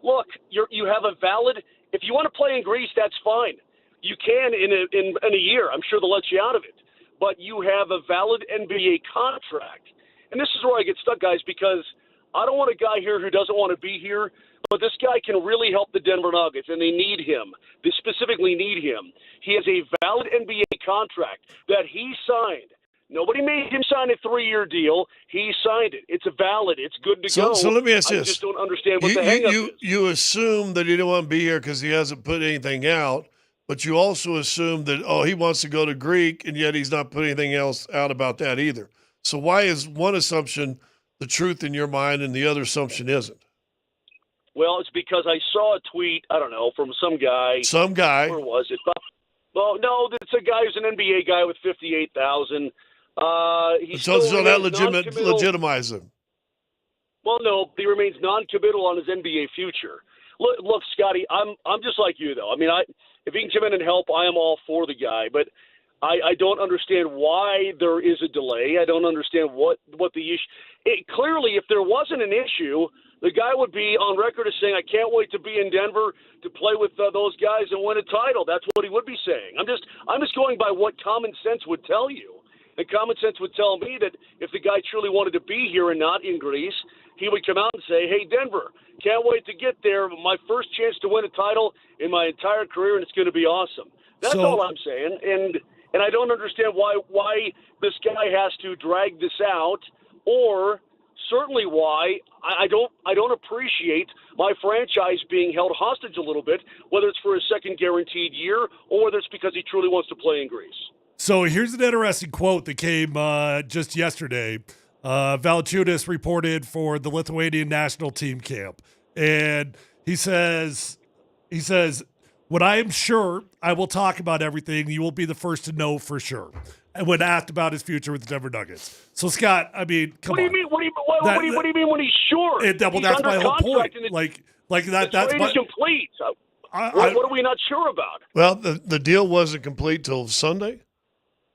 Look, you have a valid. If you want to play in Greece, that's fine. You can in a year. I'm sure they'll let you out of it. But you have a valid NBA contract. And this is where I get stuck, guys, because I don't want a guy here who doesn't want to be here, but this guy can really help the Denver Nuggets, and they need him. They specifically need him. He has a valid NBA contract that he signed. Nobody made him sign a 3-year deal. He signed it. It's valid. It's good to go. So let me ask I this. just don't understand what the hang-up is. You assume that he didn't want to be here because he hasn't put anything out, but you also assume that, he wants to go to Greek, and yet he's not putting anything else out about that either. So why is one assumption the truth in your mind and the other assumption isn't? Well, it's because I saw a tweet, I don't know, from some guy. Some guy. Where was it? Well, no, it's a guy who's an NBA guy with 58,000. So that legitimizes him. Well, no, he remains non-committal on his NBA future. Look, Scotty, I'm just like you, though. I mean, if he can come in and help, I am all for the guy. But I don't understand why there is a delay. I don't understand what the issue. Clearly, if there wasn't an issue, the guy would be on record as saying, "I can't wait to be in Denver to play with those guys and win a title." That's what he would be saying. I'm just going by what common sense would tell you. And common sense would tell me that if the guy truly wanted to be here and not in Greece, he would come out and say, "Hey, Denver, can't wait to get there. My first chance to win a title in my entire career, and it's going to be awesome." That's all I'm saying. And I don't understand why this guy has to drag this out, or certainly why I don't appreciate my franchise being held hostage a little bit, whether it's for a second guaranteed year or whether it's because he truly wants to play in Greece. So here's an interesting quote that came just yesterday. Valanciunas reported for the Lithuanian national team camp, and he says, "When I am sure, I will talk about everything. You will be the first to know for sure." And when asked about his future with the Denver Nuggets. So Scott, I mean, come on. What do you mean when he's sure? Well, he's that's my whole point. The That's trade is complete. What are we not sure about? Well, the deal wasn't complete till Sunday.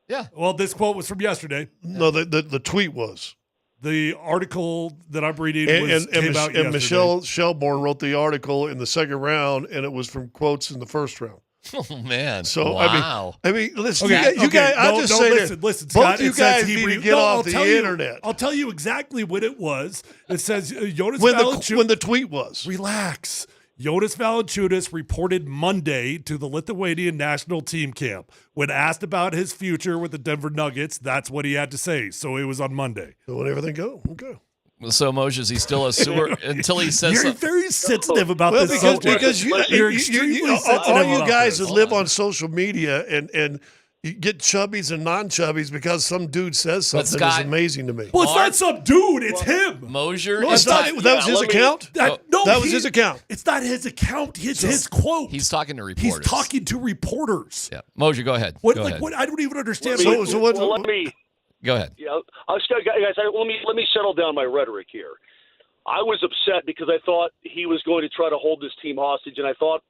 Yeah. Well, this quote was from yesterday. No, the tweet was. The article that I'm reading came out yesterday. And Michelle Shelbourne wrote the article in the second round, and it was from quotes in the first round. Oh man! So wow. I mean, listen, you guys. I'll just say listen, this: Scott, both you guys need to get off the internet. I'll tell you exactly when it was. It says Jonas when the tweet was. Relax. Jonas Valanciunas reported Monday to the Lithuanian national team camp. When asked about his future with the Denver Nuggets, that's what he had to say. So it was on Monday. So let everything go. Okay. So Moshe, is he still a sewer until he says You're something? very sensitive about this because You're extremely sensitive all you about guys this. that live on social media and you get chubbies and non-chubbies because some dude says something is amazing to me. Well, it's not some dude. It's him. Moser. No, it's not. That was his account? That was his account. It's not his account. It's his quote. He's talking to reporters. He's talking to reporters. Yeah. Moser, go ahead. What? Go Like ahead. what? I don't even understand. Let me. Go ahead. Yeah, guys. Let me settle down my rhetoric here. I was upset because I thought he was going to try to hold this team hostage, and I thought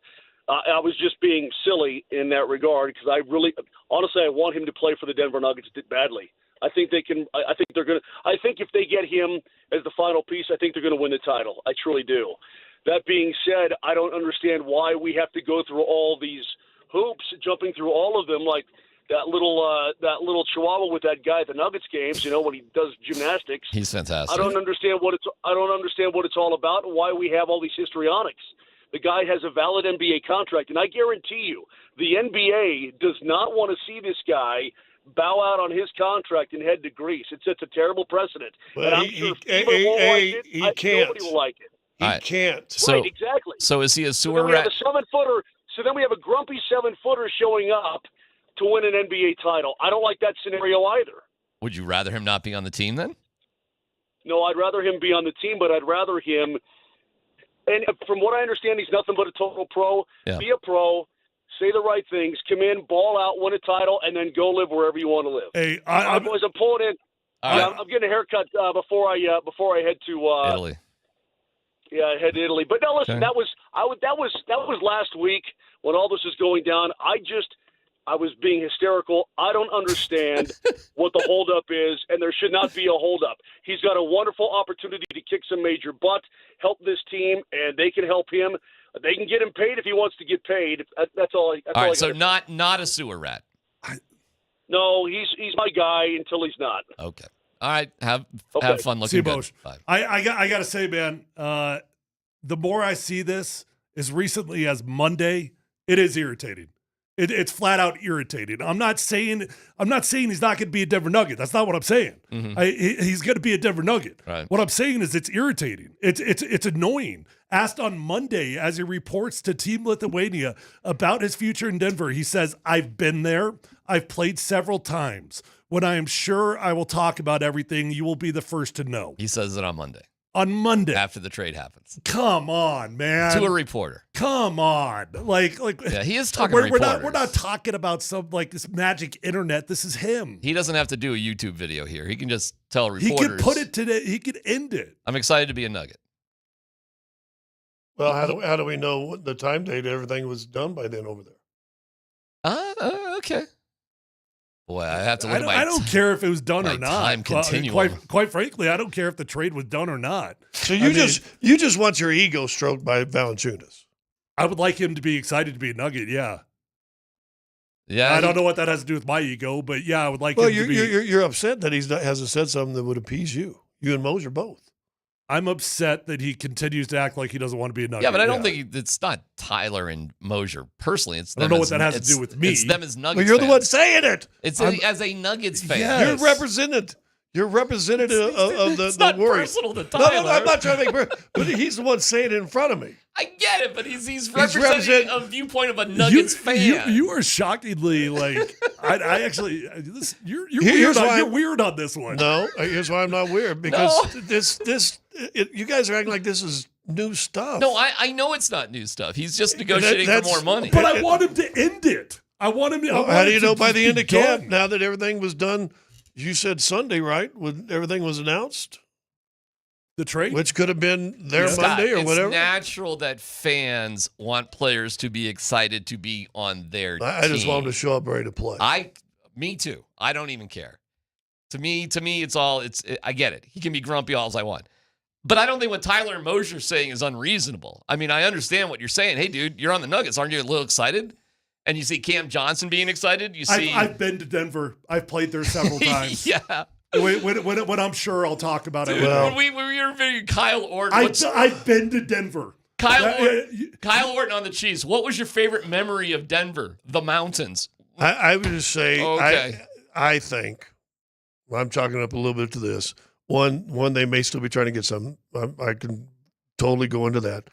I was just being silly in that regard because I want him to play for the Denver Nuggets badly. I think they can. I think they're going to. I think if they get him as the final piece, I think they're going to win the title. I truly do. That being said, I don't understand why we have to go through all these hoops, jumping through all of them like that little chihuahua with that guy at the Nuggets games, when he does gymnastics. He's fantastic. I don't understand what it's all about and why we have all these histrionics. The guy has a valid NBA contract, and I guarantee you, the NBA does not want to see this guy bow out on his contract and head to Greece. It sets a terrible precedent. Well, and I'm sure if he can't. Nobody will like it. He can't. So, right, exactly. So is he a So sewer then we have rat? a 7-footer. So then we have a grumpy 7-footer showing up to win an NBA title. I don't like that scenario either. Would you rather him not be on the team then? No, I'd rather him be on the team, but I'd rather him. And from what I understand, he's nothing but a total pro. Yeah. Be a pro, say the right things, come in, ball out, win a title, and then go live wherever you want to live. Hey, I'm pulling in. I'm getting a haircut before I head to Italy. Yeah, I head to Italy. But no, listen, Okay. that was last week when all this was going down. I was being hysterical. I don't understand what the holdup is, and there should not be a holdup. He's got a wonderful opportunity to kick some major butt, help this team, and they can help him. They can get him paid if he wants to get paid. That's all. All right, so not a sewer rat. No, he's my guy until he's not. Okay. All right. Have fun See looking you, good. Moshe. Bye. I got to say, man, the more I see this, as recently as Monday, it is irritating. It's flat out irritating. I'm not saying he's not going to be a Denver Nugget. That's not what I'm saying. Mm-hmm. He's going to be a Denver Nugget. Right. What I'm saying is it's irritating. It's annoying. Asked on Monday as he reports to Team Lithuania about his future in Denver, he says, "I've been there. I've played several times. When I am sure I will talk about everything, you will be the first to know." He says it on Monday. On Monday. After the trade happens. Come on, man. To a reporter. Come on. Like Yeah, he is talking to we're reporters. not talking about some like this magic internet. This is him. He doesn't have to do a YouTube video here. He can just tell reporters. He could put it today. He could end it. I'm excited to be a Nugget. Well, how do we know what the time date everything was done by then over there? Okay. Boy, I have to look at my I don't care if it was done or not. time continuum. Quite frankly, I don't care if the trade was done or not. So you just want your ego stroked by Valanciunas. I would like him to be excited to be a Nugget. Yeah. Yeah. I don't know what that has to do with my ego, but yeah, I would like Well, him to be. you're upset that he hasn't said something that would appease you. You and Moser both. I'm upset that he continues to act like he doesn't want to be a Nugget. Yeah, but I don't think it's not Tyler and Moser personally. It's I don't them know as- what that has to it's- do with me. It's them as Nuggets. Well, you're the fans. one saying it. It's I'm- as a Nuggets fan. Yes. You're represented. You're representative of the It's not worry. personal to No, Tyler. I'm not trying to make but he's the one saying it in front of me. I get it, but he's representing a viewpoint of a Nuggets fan. You are shockingly like. I actually. You're Here's weird. why- You're weird on this one. No, here's why I'm not weird because you guys are acting like this is new stuff. No, I know it's not new stuff. He's just negotiating for that's- more money. But I want him to end it. I want him. Well, how do you know by the end of camp now that everything was done? You said Sunday, right? When everything was announced, the trade, which could have been there Scott, Monday or it's whatever. natural that fans want players to be excited to be on their team. I just want them to show up ready to play. Me too. I don't even care. To me, it's all. I get it. He can be grumpy all as I want, but I don't think what Tyler and Moser are saying is unreasonable. I mean, I understand what you're saying. Hey, dude, you're on the Nuggets. Aren't you a little excited? And you see Cam Johnson being excited. You see, I've been to Denver. I've played there several times. yeah. When I'm sure I'll talk about it. Dude, when we were interviewing Kyle Orton, I've been to Denver. Kyle Orton on the Chiefs. What was your favorite memory of Denver? The mountains. I would just say, Okay. I think, I'm chalking up a little bit to this. One, they may still be trying to get some. I can totally go into that.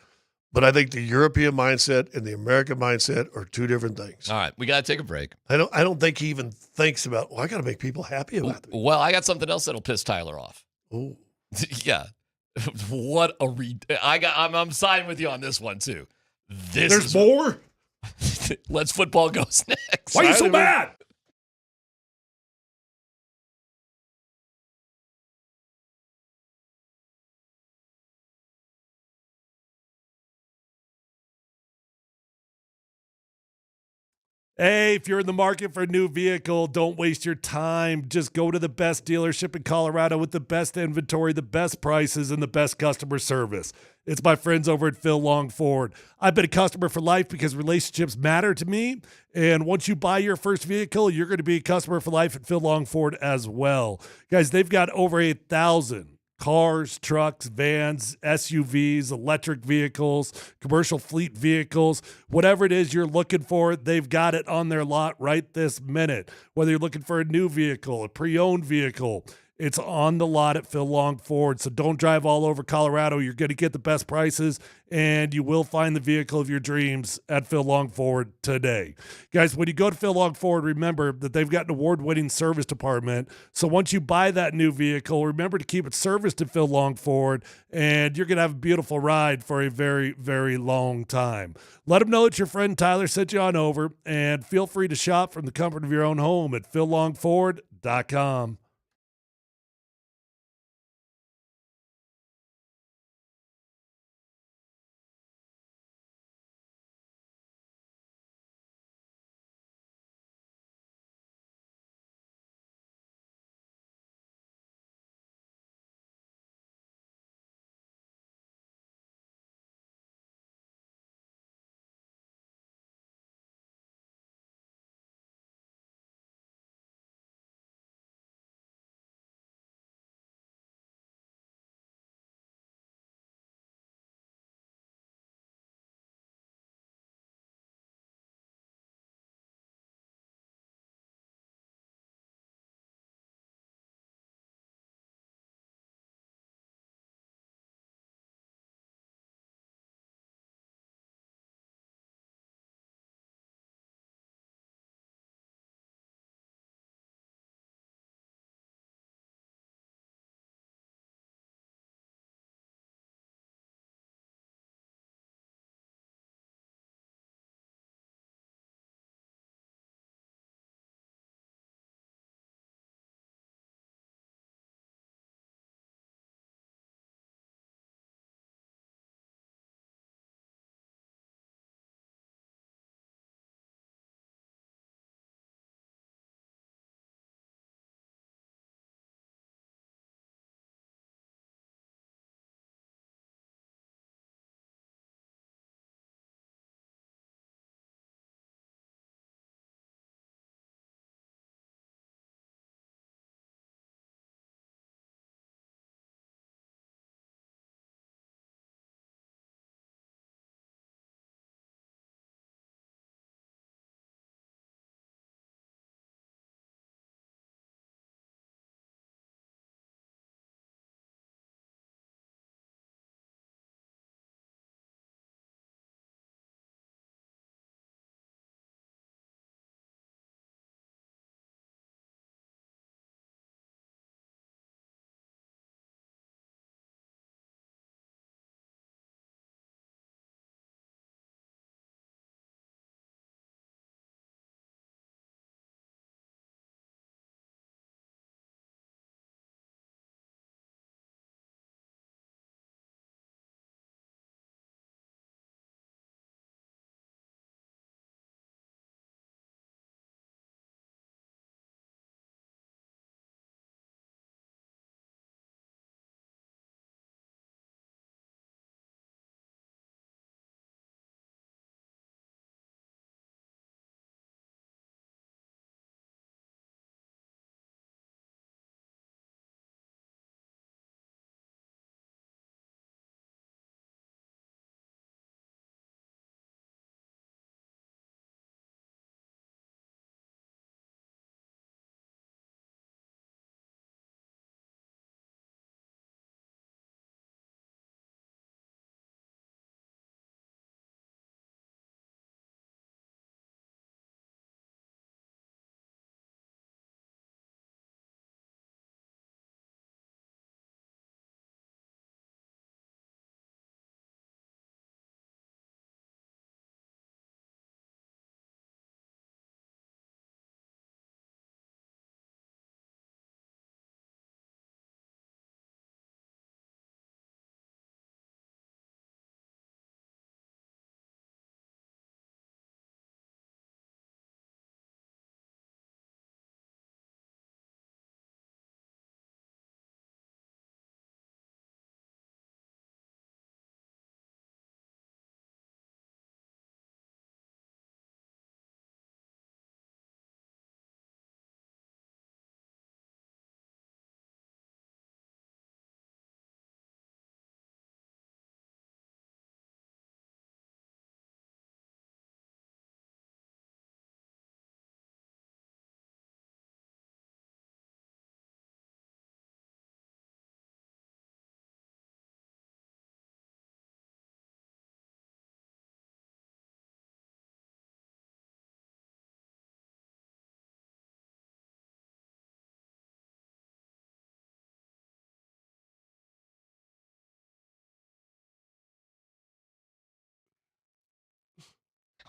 But I think the European mindset and the American mindset are two different things. All right, we got to take a break. I don't think he even thinks about, I got to make people happy about it. Well, I got something else that'll piss Tyler off. Oh. Yeah. What a I'm siding with you on this one too. There's more? Let's Football goes next. Why are you so mad? Hey, if you're in the market for a new vehicle, don't waste your time. Just go to the best dealership in Colorado with the best inventory, the best prices, and the best customer service. It's my friends over at Phil Long Ford. I've been a customer for life because relationships matter to me. And once you buy your first vehicle, you're going to be a customer for life at Phil Long Ford as well. Guys, they've got over 8,000 cars, trucks, vans, SUVs, electric vehicles, commercial fleet vehicles, whatever it is you're looking for, they've got it on their lot right this minute. Whether you're looking for a new vehicle, a pre-owned vehicle, it's on the lot at Phil Long Ford. So don't drive all over Colorado. You're going to get the best prices, and you will find the vehicle of your dreams at Phil Long Ford today. Guys, when you go to Phil Long Ford, remember that they've got an award-winning service department. So once you buy that new vehicle, remember to keep it serviced at Phil Long Ford, and you're going to have a beautiful ride for a very, very long time. Let them know that your friend Tyler sent you on over, and feel free to shop from the comfort of your own home at phillongford.com.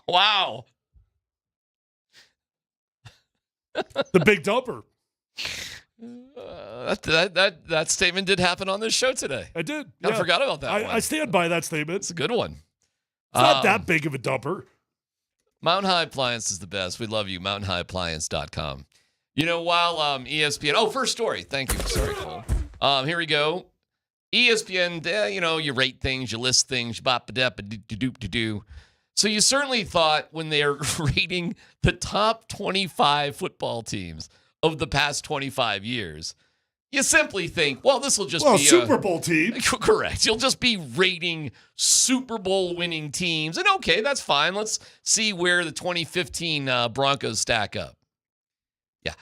Wow. The big dumper. That statement did happen on this show today. I did. I forgot about that one. I stand by that statement. It's a good one. It's not that big of a dumper. Mountain High Appliance is the best. We love you. MountainHighAppliance.com. You know, while ESPN... Oh, first story. Thank you. Sorry, Cole. Here we go. ESPN, you rate things, you list things, bop-a-dap-a-doop-de-doo. So you certainly thought when they're rating the top 25 football teams of the past 25 years, you simply think, well, this will just be Super Bowl team. Correct. You'll just be rating Super Bowl winning teams. And okay, that's fine. Let's see where the 2015 Broncos stack up. Yeah.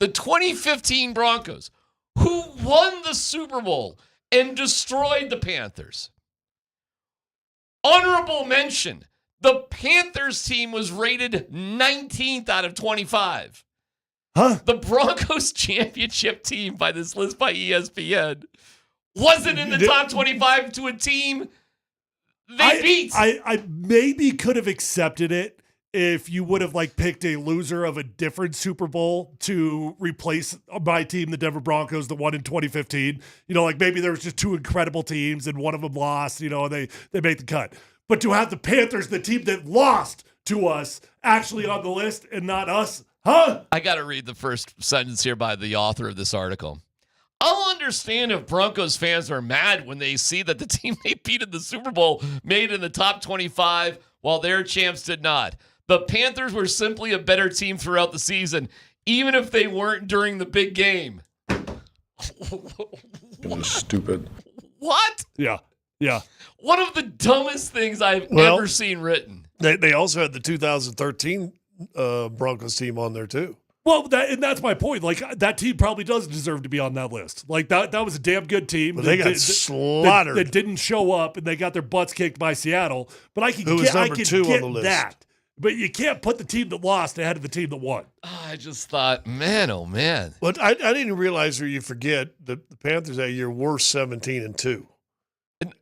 The 2015 Broncos, who won the Super Bowl and destroyed the Panthers. Honorable mention, the Panthers team was rated 19th out of 25. The Broncos championship team by this list by ESPN wasn't in the top 25 to a team they beat. I maybe could have accepted it if you would have picked a loser of a different Super Bowl to replace my team, the Denver Broncos, the one in 2015. Maybe there was just two incredible teams and one of them lost, and they made the cut. But to have the Panthers, the team that lost to us, actually on the list and not us, huh? I got to read the first sentence here by the author of this article. I'll understand if Broncos fans are mad when they see that the team they beat in the Super Bowl made in the top 25 while their champs did not. The Panthers were simply a better team throughout the season, even if they weren't during the big game. Stupid. What? Yeah. One of the dumbest things I've ever seen written. They also had the 2013 Broncos team on there too. Well, that's my point. That team probably does deserve to be on that list. That was a damn good team. But they got slaughtered. That didn't show up, and they got their butts kicked by Seattle. But I can Who was get number 2 on the list. that. But you can't put the team that lost ahead of the team that won. I just thought, man, oh man. But I didn't realize, or you forget, that the Panthers that year were 17-2.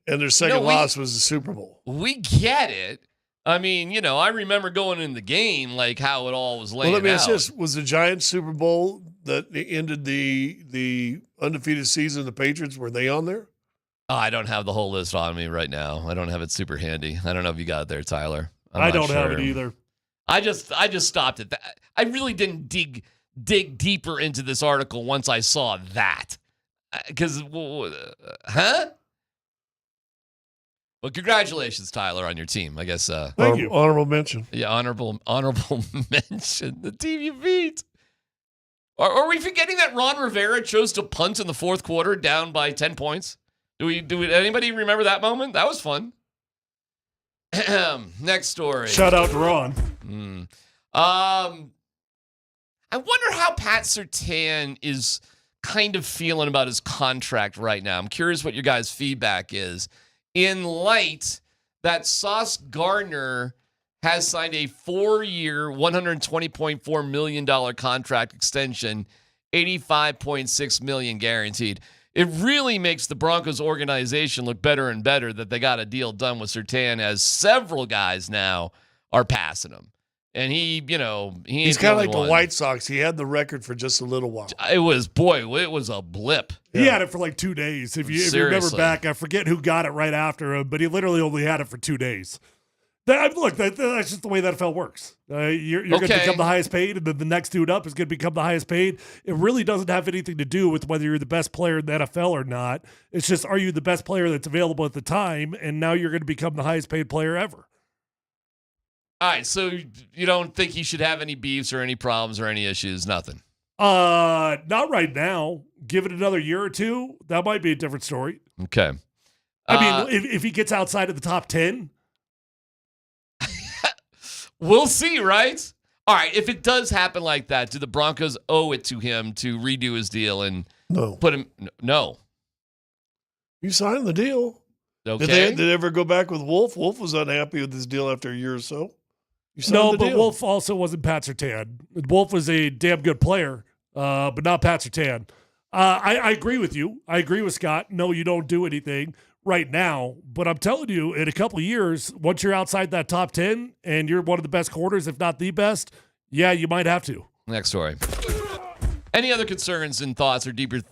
And their second loss was the Super Bowl. We get it. I mean, I remember going in the game, how it all was laying out. Well, let me ask this. Was the Giants Super Bowl that ended the undefeated season of the Patriots, were they on there? Oh, I don't have the whole list on me right now. I don't have it super handy. I don't know if you got it there, Tyler. I don't have it either. I just stopped at that. I really didn't dig deeper into this article once I saw that. Because, Well, congratulations, Tyler, on your team. I guess. Thank you. Honorable mention. Yeah, honorable mention. The team you beat. Are we forgetting that Ron Rivera chose to punt in the fourth quarter down by 10 points? Do anybody remember that moment? That was fun. Next story. Shout out to Ron. I wonder how Pat Surtain is kind of feeling about his contract right now. I'm curious what your guys' feedback is. In light that Sauce Gardner has signed a 4-year, $120.4 million contract extension, $85.6 million guaranteed. It really makes the Broncos organization look better and better that they got a deal done with Surtain, as several guys now are passing him. And he's kind of like the White Sox. He had the record for just a little while. It was a blip. He had it for 2 days. If you remember back, I forget who got it right after him, but he literally only had it for 2 days. Look, that's just the way that NFL works. You're going to become the highest paid, and then the next dude up is going to become the highest paid. It really doesn't have anything to do with whether you're the best player in the NFL or not. It's just, are you the best player that's available at the time, and now you're going to become the highest paid player ever. All right, so you don't think he should have any beefs or any problems or any issues? Nothing? Not right now. Give it another year or two, that might be a different story. Okay. I mean, if he gets outside of the top 10... We'll see, right? All right, if it does happen like that, do the Broncos owe it to him to redo his deal and put him? No. You signed the deal. Okay. Did they ever go back with Wolf? Wolf was unhappy with his deal after a year or so. No, but Wolf also wasn't Pat Surtain. Wolf was a damn good player, but not Pat Surtain. I agree with you. I agree with Scott. No, you don't do anything. right now, but I'm telling you, in a couple of years, once you're outside that top 10 and you're one of the best corners, if not the best, yeah, you might have to. Next story. Any other concerns and thoughts or deeper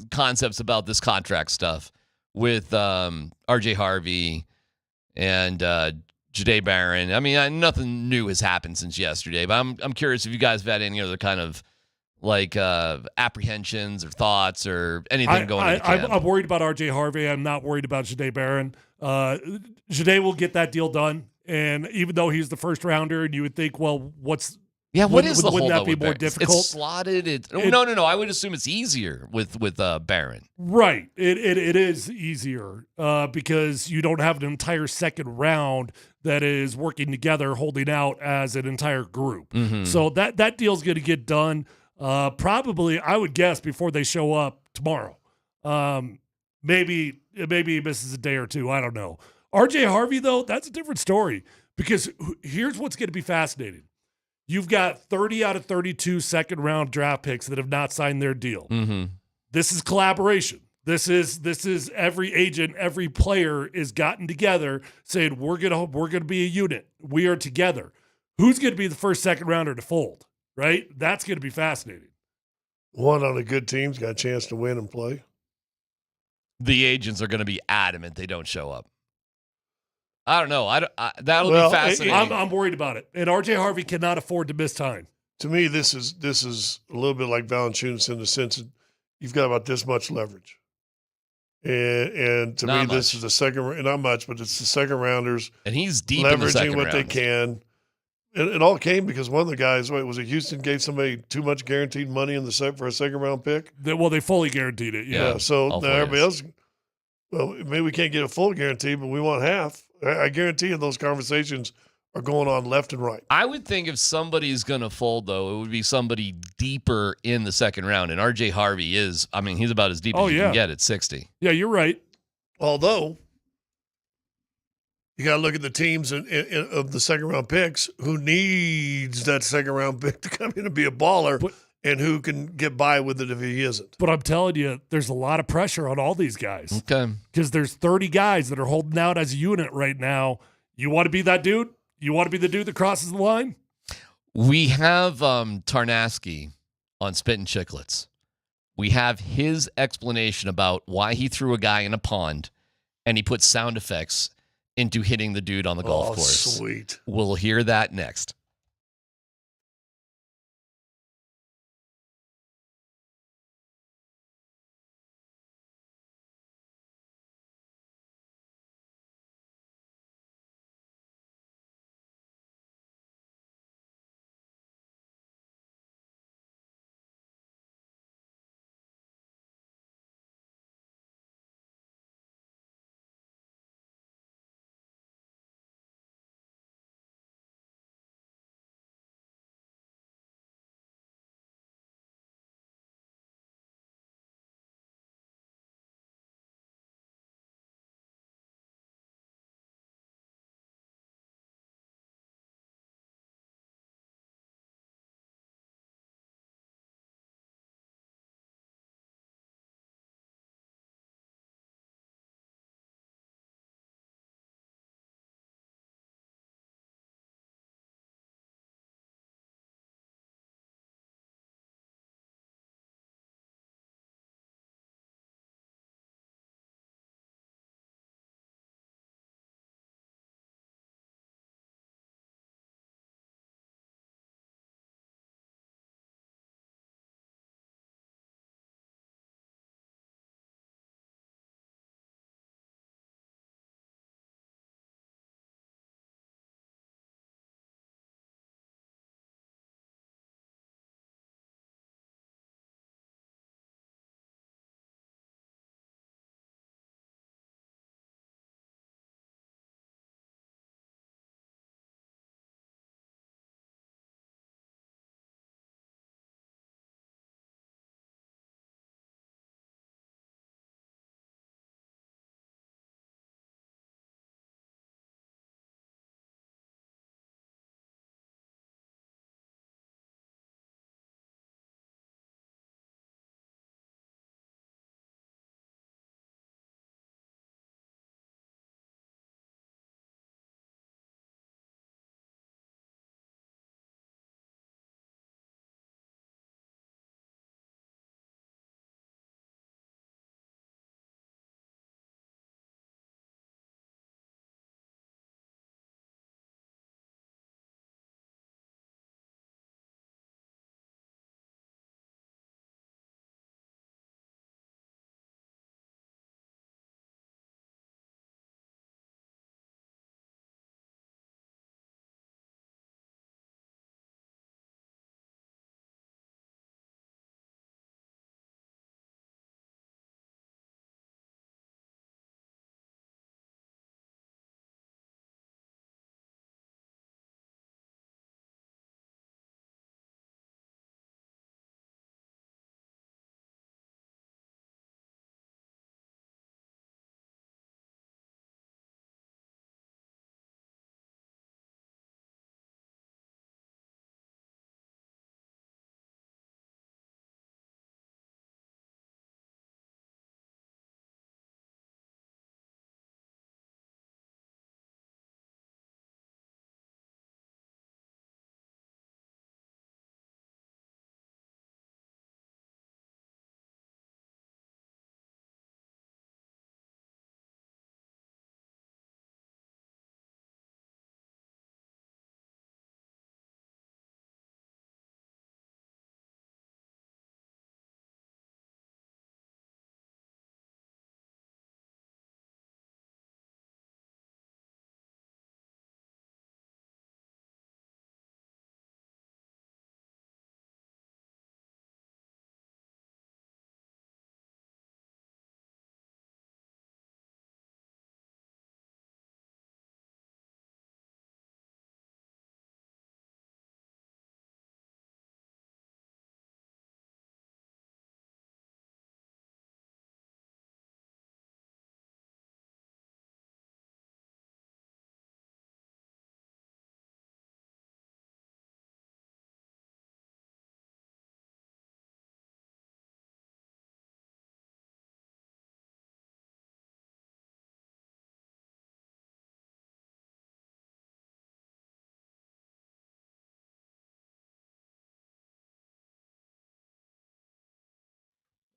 concepts about this contract stuff with RJ Harvey and Jahdae Barron? I mean, nothing new has happened since yesterday, but I'm curious if you guys have had any other kind of apprehensions or thoughts or anything going into camp. I'm worried about RJ Harvey. I'm not worried about Jahdae Barron. Jahdae will get that deal done, and even though he's the first rounder, and you would think, well, what is the wouldn't holdup that be more difficult? It's slotted. No. I would assume it's easier with Barron. Right. It is easier because you don't have an entire second round that is working together, holding out as an entire group. Mm-hmm. So that deal's going to get done probably, I would guess, before they show up tomorrow. Maybe he misses a day or two. I don't know. RJ Harvey, though, that's a different story because here's what's going to be fascinating. You've got 30 out of 32 second-round draft picks that have not signed their deal. Mm-hmm. This is collaboration. This is every agent, every player is gotten together saying we're gonna be a unit. We are together. Who's going to be the first second rounder to fold? Right? That's going to be fascinating. One on the good team's got a chance to win and play. The agents are going to be adamant they don't show up. I don't know. That'll be fascinating. I'm worried about it. And RJ Harvey cannot afford to miss time. To me, this is a little bit like Valanciunas in the sense that you've got about this much leverage. And to me, this is the second, not much, but it's the second rounders. And he's deep in the second leveraging what they can. And it all came because one of the guys, was it Houston gave somebody too much guaranteed money in the set for a second round pick? They fully guaranteed it. Yeah. So now everybody else, maybe we can't get a full guarantee, but we want half. I guarantee you those conversations are going on left and right. I would think if somebody's going to fold, though, it would be somebody deeper in the second round. And RJ Harvey is, he's about as deep as you can get at 60. Yeah, you're right. Although, you got to look at the teams of the second round picks who needs that second round pick to come in and be a baller and who can get by with it if he isn't. But I'm telling you, there's a lot of pressure on all these guys. Okay. Because there's 30 guys that are holding out as a unit right now. You want to be that dude? You want to be the dude that crosses the line? We have Tarnasky on Spittin' Chicklets. We have his explanation about why he threw a guy in a pond and he put sound effects into hitting the dude on the golf course. Sweet. We'll hear that next.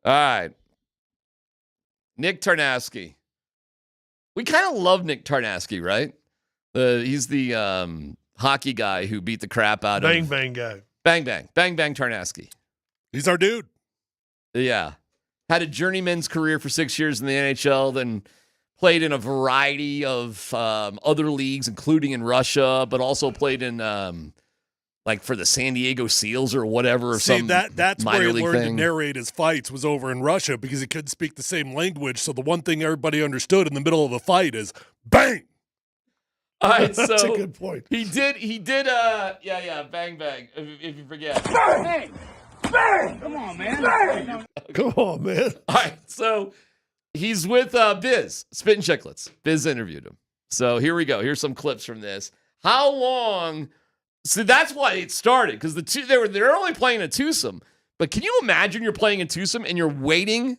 All right. Nick Tarnowski. We kind of love Nick Tarnowski, right? He's the hockey guy who beat the crap out Bang of... bang guy. Bang bang Tarnowski. He's our dude. Yeah. Had a journeyman's career for 6 years in the NHL, then played in a variety of other leagues, including in Russia, but also played in like for the San Diego Seals or whatever. Or See, some that's where minor he league learned thing. to narrate his fights was over in Russia because he couldn't speak the same language. So the one thing everybody understood in the middle of a fight is bang. All right, That's so a good point. He did bang if you forget. Bang! Bang! Come on, man. Bang! Come on, man. All right, so he's with Biz, Spittin' Chicklets. Biz interviewed him. So here we go. Here's some clips from this. How long? So that's why it started, because they're only playing a twosome. But can you imagine you're playing a twosome and you're waiting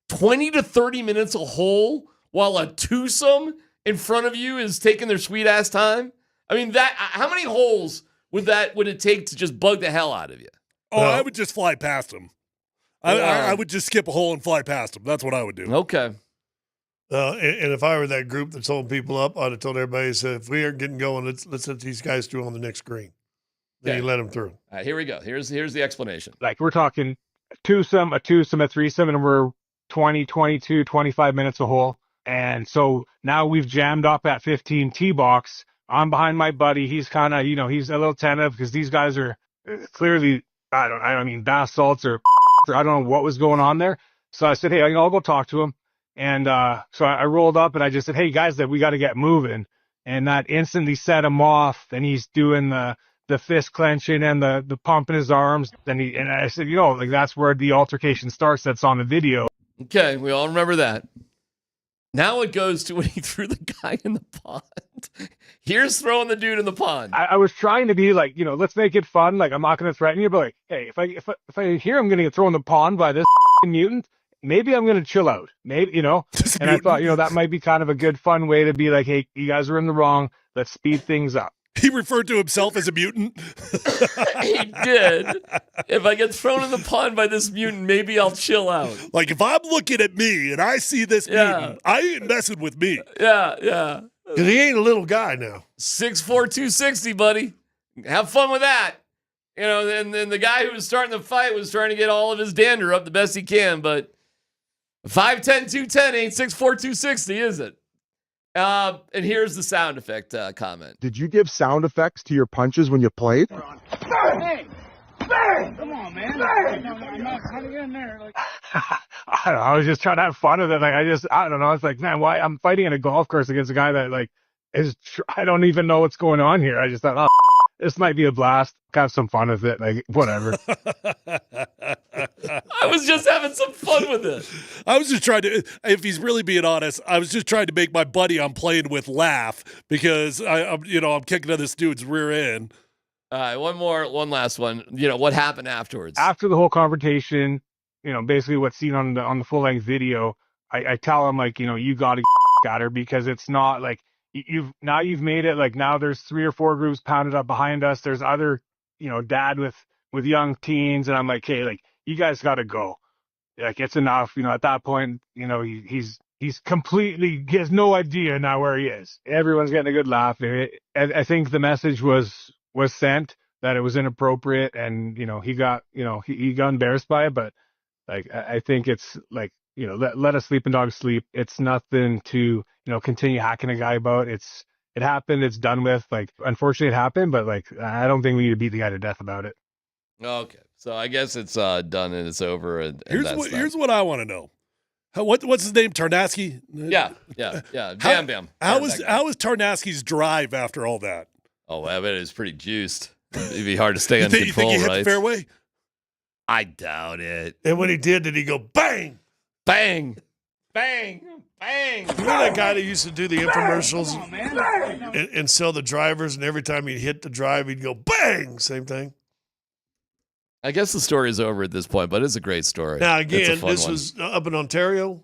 20 to 30 minutes a hole while a twosome in front of you is taking their sweet ass time? I mean, how many holes would it take to just bug the hell out of you? Oh, I would just fly past him. I would just skip a hole and fly past him. That's what I would do. Okay. And if I were that group that's holding people up, I'd have told everybody, said, if we aren't getting going, let's let these guys through on the next green. Then you let them through. All right, here we go. Here's the explanation. Like we're talking a twosome, a threesome, and we're 20, 22, 25 minutes a hole. And so now we've jammed up at 15 tee box. I'm behind my buddy. He's kind of, he's a little tentative because these guys are clearly, I mean, bath salts or I don't know what was going on there. So I said, hey, I'll go talk to him. And so I rolled up and I just said, hey, guys, that we got to get moving. And that instantly set him off. And he's doing the fist clenching and the pump in his arms. And I said, like that's where the altercation starts. That's on the video. Okay, we all remember that. Now it goes to when he threw the guy in the pond. Here's throwing the dude in the pond. I was trying to be like, let's make it fun. Like I'm not going to threaten you, but like, hey, if I hear I'm going to get thrown in the pond by this mutant, maybe I'm going to chill out. Maybe, and I thought, that might be kind of a good fun way to be like, hey, you guys are in the wrong. Let's speed things up. He referred to himself as a mutant. He did. If I get thrown in the pond by this mutant, maybe I'll chill out. Like if I'm looking at me and I see this mutant, I ain't messing with me. Yeah. Because he ain't a little guy now. 6'4", 260, buddy. Have fun with that. And then the guy who was starting the fight was trying to get all of his dander up the best he can, but 5'10", 210 ain't 6'4", 260, is it? And here's the sound effect comment. Did you give sound effects to your punches when you played? Bang! Bang! Come on, man. Bang! How do you get in there? Like... I don't know. I was just trying to have fun with it. Like I don't know. It's like, man, why I'm fighting in a golf course against a guy that like I don't even know what's going on here. I just thought, oh, this might be a blast. Have some fun with it. Like whatever. I was just having some fun with it. I was just trying to, if he's really being honest, I was just trying to make my buddy I'm playing with laugh because I'm kicking to this dude's rear end. All right, one last one. What happened afterwards? After the whole confrontation, basically what's seen on the full length video, I tell him like, you got to at her because it's not like you've made it like now there's 3 or 4 groups pounded up behind us. There's other, dad with young teens, and I'm like, hey, like you guys got to go. Like it's enough. At that point, he's completely, he has no idea now where he is. Everyone's getting a good laugh. I think the message was sent that it was inappropriate, and he got embarrassed by it. But like I think it's like let a sleeping dog sleep. It's nothing to continue hacking a guy about. It happened. It's done with. Like unfortunately it happened, but like I don't think we need to beat the guy to death about it. Okay, so I guess it's done and it's over. And here's what I want to know. What's his name? Tarnowski? Yeah. Bam. How was Tarnowski's drive after all that? Oh, I bet it was pretty juiced. It'd be hard to stay on you control, think he hit right? the fairway? I doubt it. And when he did he go bang, bang, bang, bang? You know that guy that used to do the infomercials and sell the drivers, and every time he'd hit the drive, he'd go bang. Same thing. I guess the story is over at this point, but it's a great story. Now again, this one was up in Ontario.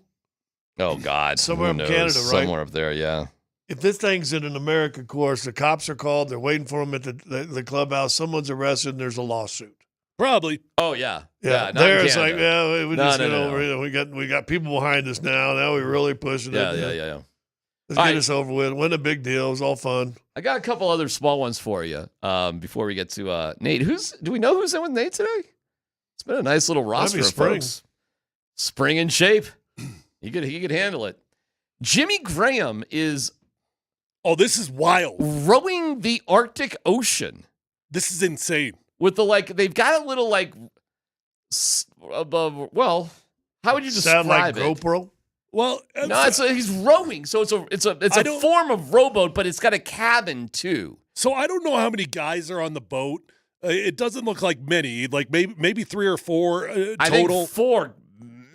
Oh God, somewhere in Canada, right? Somewhere up there, yeah. If this thing's in an American course, the cops are called. They're waiting for them at the clubhouse. Someone's arrested, and there's a lawsuit. Probably. Oh yeah. Yeah, not there in it's like, Canada. yeah, we just No, get no, over it. We got people behind us now. Now we're really pushing Yeah. it. Let's All get right. this over with. Wasn't a big deal. It was all fun. I got a couple other small ones for you before we get to Nate. Do we know who's in with Nate today? It's been a nice little roster of Spring. folks. Spring in shape. He could handle it. Jimmy Graham is this is wild. Rowing the Arctic Ocean. This is insane. With they've got a little above. Well, how would you describe Sound like it? GoPro? Well, no, he's rowing, so it's a form of rowboat, but it's got a cabin too. So I don't know how many guys are on the boat. It doesn't look like many, like maybe 3 or 4 total. I think 4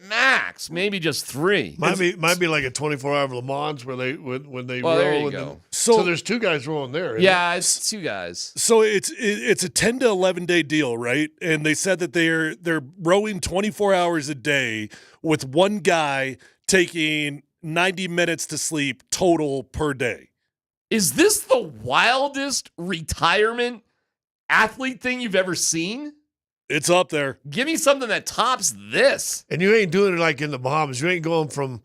max, maybe just 3. Might be like a 24-hour Le Mans where they when they row. There you and go. then, so there's 2 guys rowing there. isn't Yeah, it's 2 guys. So it's a 10 to 11 day deal, right? And they said that they're rowing 24 hours a day with one guy taking 90 minutes to sleep total per day. Is this the wildest retirement athlete thing you've ever seen? It's up there. Give me something that tops this. And you ain't doing it like in the Bahamas. You ain't going from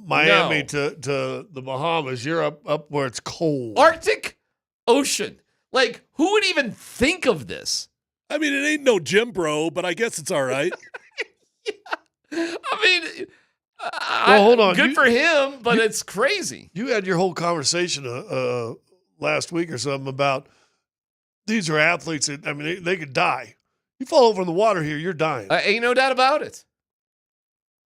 Miami to the Bahamas. You're up where it's cold. Arctic Ocean. Like, who would even think of this? I mean, it ain't no gym bro, but I guess it's all right. I mean, well, hold on. Good for him, but it's crazy. You had your whole conversation last week or something about these are athletes that, I mean, they could die. You fall over in the water here, you're dying. Ain't no doubt about it.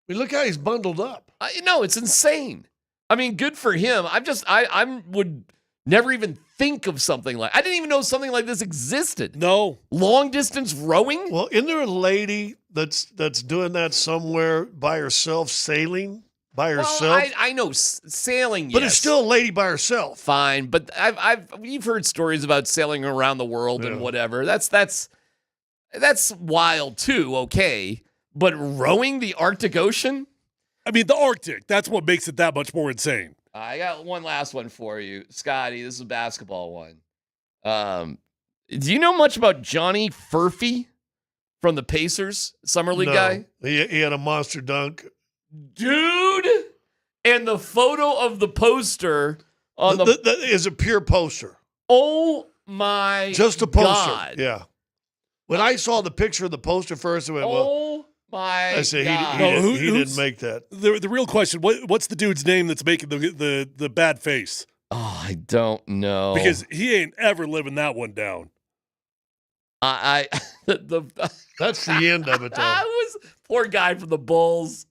I mean, look how he's bundled up. No, it's insane. I mean, good for him. I would never even think of something like. I didn't even know something like this existed. No. Long distance rowing? Well, isn't there a lady that's doing that somewhere by herself, sailing by herself? Well, I know sailing, but yes. it's still a lady by herself. Fine, but we've heard stories about sailing around the world and whatever. That's wild too. Okay, but rowing the Arctic Ocean? I mean, the Arctic. That's what makes it that much more insane. I got one last one for you, Scotty. This is a basketball one. Do you know much about Johnny Furphy from the Pacers summer league guy? He had a monster dunk, dude. And the photo of the poster on the is a pure poster. Oh my! Just a poster. God. Yeah. When I saw the picture of the poster first, I went, "Well." My I said God. he didn't make that. The real question: what's the dude's name that's making the bad face? Oh, I don't know. Because he ain't ever living that one down. That's the end of it, though. Poor guy from the Bulls.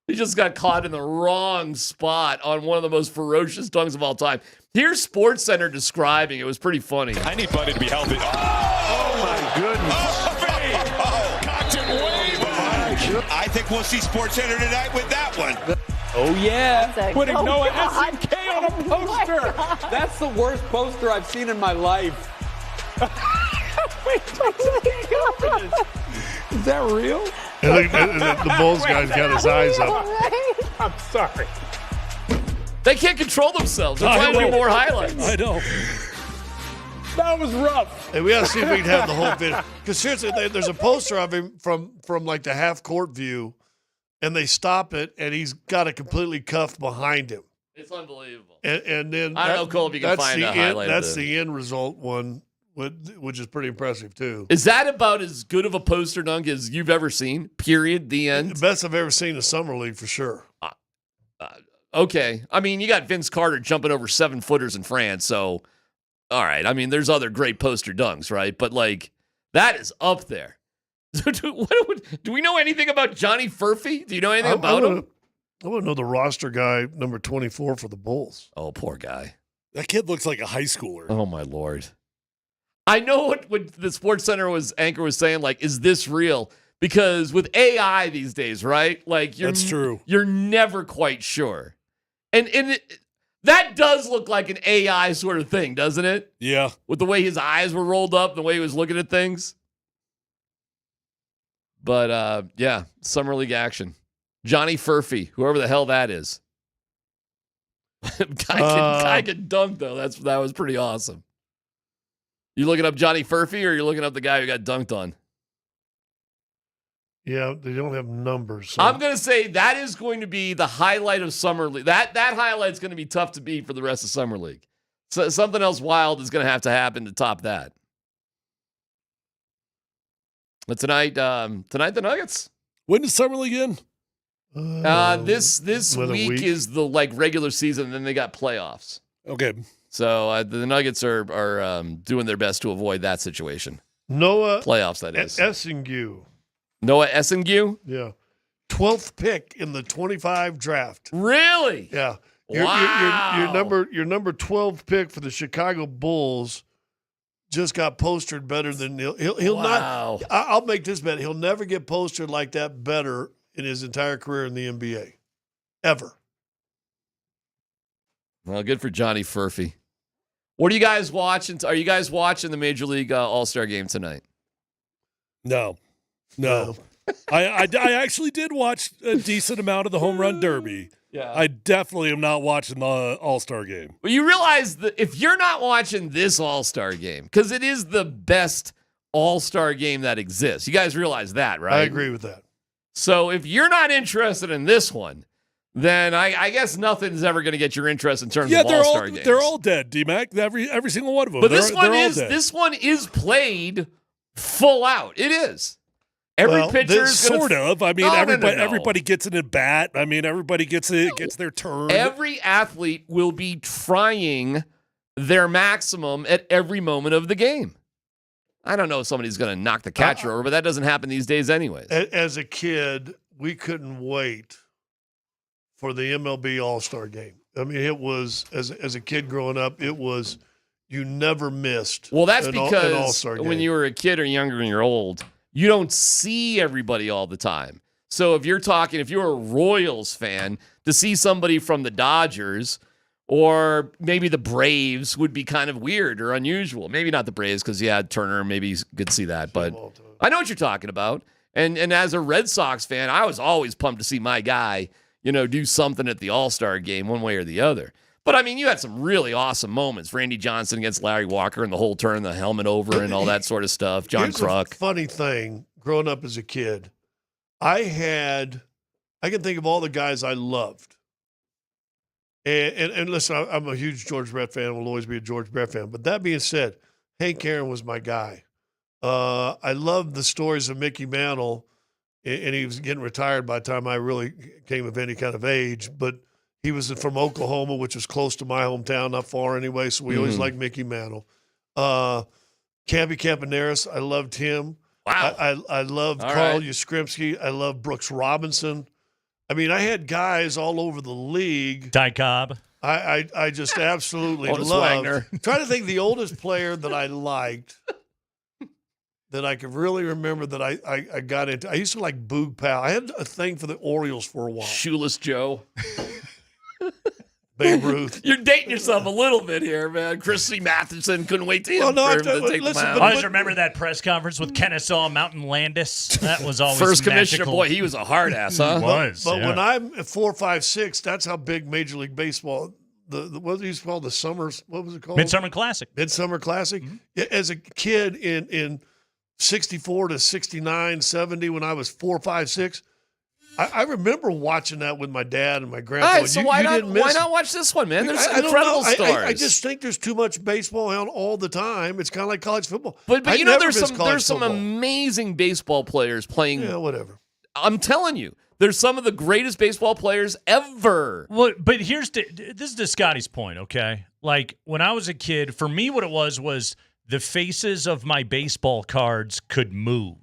He just got caught in the wrong spot on one of the most ferocious dunks of all time. Here's SportsCenter describing it. It was pretty funny. I need Buddy to be healthy. Oh my goodness. Cocked it way back. I think we'll see SportsCenter tonight with that one. Oh, yeah. Putting Oh, Noah God. SNK on a poster. That's the worst poster I've seen in my life. Is that real? And the Bulls guy's got his eyes up. I'm sorry. They can't control themselves. They're trying to do more highlights. I know. That was rough. Hey, we got to see if we can have the whole video. Because seriously, there's a poster of him from like the half court view, and they stop it, and he's got it completely cuffed behind him. It's unbelievable. And then I don't know, Cole, if you can that's find the a end, highlight of That's this. the end result one, which is pretty impressive too. Is that about as good of a poster dunk as you've ever seen? Period. The end. The best I've ever seen in the summer league for sure. Okay. I mean, you got Vince Carter jumping over 7-footers in France, so all right. I mean, there's other great poster dunks, right? But like that is up there. Do we know anything about Johnny Furphy? Do you know anything about him? I want to know the roster guy, number 24 for the Bulls. Oh, poor guy. That kid looks like a high schooler. Oh my Lord. I know what the SportsCenter anchor was saying, like, is this real? Because with AI these days, right? Like That's true. You're never quite sure. And that does look like an AI sort of thing, doesn't it? Yeah. With the way his eyes were rolled up, the way he was looking at things. But yeah, summer league action. Johnny Furphy, whoever the hell that is. guy can dunk though. That was pretty awesome. You looking up Johnny Furphy, or you looking up the guy who got dunked on? Yeah, they don't have numbers. So. I'm going to say that is going to be the highlight of Summer League. That highlight's going to be tough to beat for the rest of Summer League. So something else wild is going to have to happen to top that. But tonight the Nuggets. When does Summer League end? This week is the regular season, and then they got playoffs. Okay. So the Nuggets are doing their best to avoid that situation. Noah playoffs, that is. Essingue. Noah Essingue? Yeah. 12th pick in the 25 draft. Really? Yeah. Wow. Your number 12 pick for the Chicago Bulls just got postered better than he'll wow. not. I'll make this bet. He'll never get postered like that better in his entire career in the NBA. Ever. Well, good for Johnny Furphy. What are you guys watching? Are you guys watching the Major League All-Star game tonight? No. I actually did watch a decent amount of the Home Run Derby. Yeah. I definitely am not watching the All-Star game. Well, you realize that if you're not watching this All-Star game, because it is the best All-Star game that exists, you guys realize that, right? I agree with that. So if you're not interested in this one, then I guess nothing's ever going to get your interest in terms of All-Star games. They're all dead, DMac. Every single one of them. But this one is played full out. It is. Every pitcher is sort of. I mean, No. everybody gets an at bat. I mean, everybody gets their turn. Every athlete will be trying their maximum at every moment of the game. I don't know if somebody's going to knock the catcher over, but that doesn't happen these days anyways. As a kid, we couldn't wait for the MLB All-Star game. I mean, it was, as a kid growing up, it was, you never missed Well, that's an because All-Star game. when you were a kid or younger and you're old, you don't see everybody all the time. So if you're a Royals fan, to see somebody from the Dodgers or maybe the Braves would be kind of weird or unusual. Maybe not the Braves because, yeah, Turner, maybe you could see that. But I know what you're talking about. And as a Red Sox fan, I was always pumped to see my guy, do something at the All-Star game one way or the other. But, I mean, you had some really awesome moments. Randy Johnson against Larry Walker and the whole turn the helmet over and all that sort of stuff. John Kruk. A funny thing, growing up as a kid, I can think of all the guys I loved. And listen, I'm a huge George Brett fan. Will always be a George Brett fan. But that being said, Hank Aaron was my guy. I loved the stories of Mickey Mantle, and he was getting retired by the time I really came of any kind of age. But he was from Oklahoma, which was close to my hometown, not far anyway. So we always liked Mickey Mantle. Campy Campaneris, I loved him. Wow. I loved Carl Yastrzemski. I loved Brooks Robinson. I mean, I had guys all over the league. Ty Cobb. I just absolutely Otis loved. Wagner. Trying to think the oldest player that I liked that I could really remember that I got into. I used to like Boog Powell. I had a thing for the Orioles for a while. Shoeless Joe. Babe Ruth. You're dating yourself a little bit here, man. Chrissy Matheson couldn't wait to, for him to take the mound. I always remember that press conference with Kennesaw Mountain Landis. That was always First magical. commissioner. Boy, he was a hard ass, huh? He was. But when I'm at 4, 5, 6, that's how big Major League Baseball. What was it called? The summers. What was it called? Midsummer Classic. Midsummer Classic. Yeah, as a kid in 64 to 69, 70, when I was 4, 5, 6. I remember watching that with my dad and my grandpa. All right, so why didn't miss not watch this one, man? There's I don't incredible know. stars. I just think there's too much baseball on all the time. It's kind of like college football. But I you know, never there's miss some college football. amazing baseball players playing. Yeah, whatever. I'm telling you, there's some of the greatest baseball players ever. Well, but this is to Scotty's point, okay? Like when I was a kid, for me, what it was the faces of my baseball cards could move.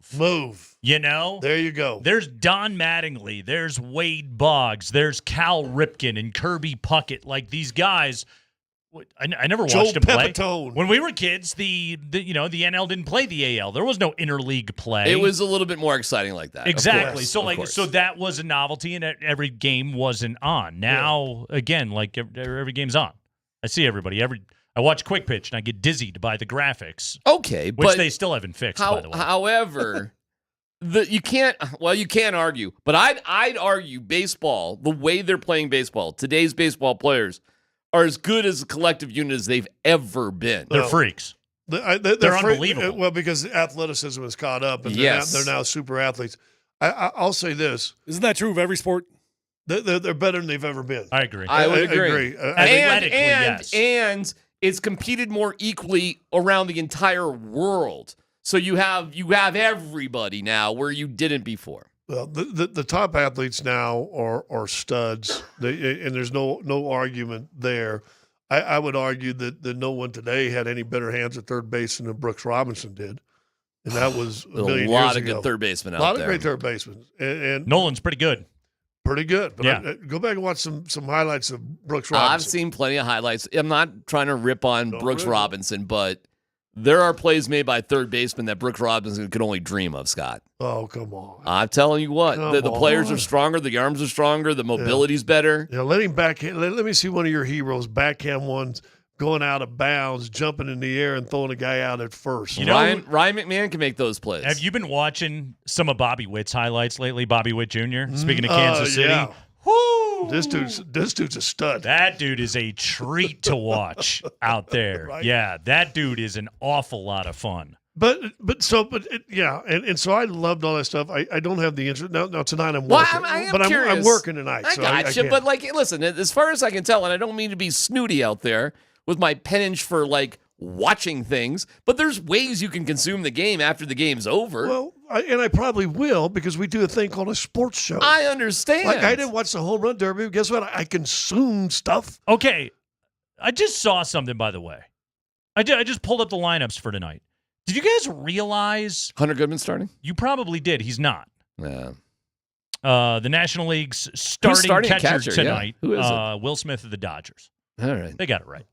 There you go. There's Don Mattingly. There's Wade Boggs. There's Cal Ripken and Kirby Puckett. Like these guys, I never watched them play. When we were kids, the NL didn't play the AL. There was no interleague play. It was a little bit more exciting like that. Exactly. Of course. So that was a novelty, and every game wasn't on. Now, again, like every game's on. I see everybody. I watch Quick Pitch, and I get dizzied by the graphics. Okay, which but they still haven't fixed, by the way. However, you can't argue. But I'd argue baseball, the way they're playing baseball, today's baseball players are as good as a collective unit as they've ever been. They're freaks. They're unbelievable. Well, because athleticism has caught up, and they're now super athletes. I'll say this. Isn't that true of every sport? They're better than they've ever been. I agree. I would agree. Yes. And it's competed more equally around the entire world. So you have everybody now where you didn't before. Well, the top athletes now are studs, and there's no argument there. I would argue that no one today had any better hands at third base than Brooks Robinson did, and that was a million lot years of ago. good third basemen out there. A lot there. of great third basemen. And Nolan's pretty good. Pretty good. But Yeah. go back and watch some highlights of Brooks Robinson. I've seen plenty of highlights. I'm not trying to rip on Brooks really. Robinson, but there are plays made by third basemen that Brooks Robinson could only dream of, Scott. Oh, come on. I'm telling you what, the players are stronger, the arms are stronger, the mobility's better. Yeah, let him backhand. Let me see one of your heroes backhand ones going out of bounds, jumping in the air and throwing a guy out at first. Ryan McMahon can make those plays. Have you been watching some of Bobby Witt's highlights lately? Bobby Witt Jr. Speaking of Kansas City. Yeah. Woo! This dude's a stud. That dude is a treat to watch out there. Right. Yeah, that dude is an awful lot of fun. And so I loved all that stuff. I don't have the interest now. Tonight I'm Well, working, I am but curious. I'm working tonight. I so got you, can't. but listen, as far as I can tell, and I don't mean to be snooty out there with my penchant for watching things, but there's ways you can consume the game after the game's over. Well, I probably will because we do a thing called a sports show. I understand. I didn't watch the Home Run Derby. But guess what? I consume stuff. Okay, I just saw something, by the way. I just pulled up the lineups for tonight. Did you guys realize Hunter Goodman starting? You probably did. He's not. Yeah. The National League's starting catcher tonight. Yeah. Who is it? Will Smith of the Dodgers. All right. They got it right.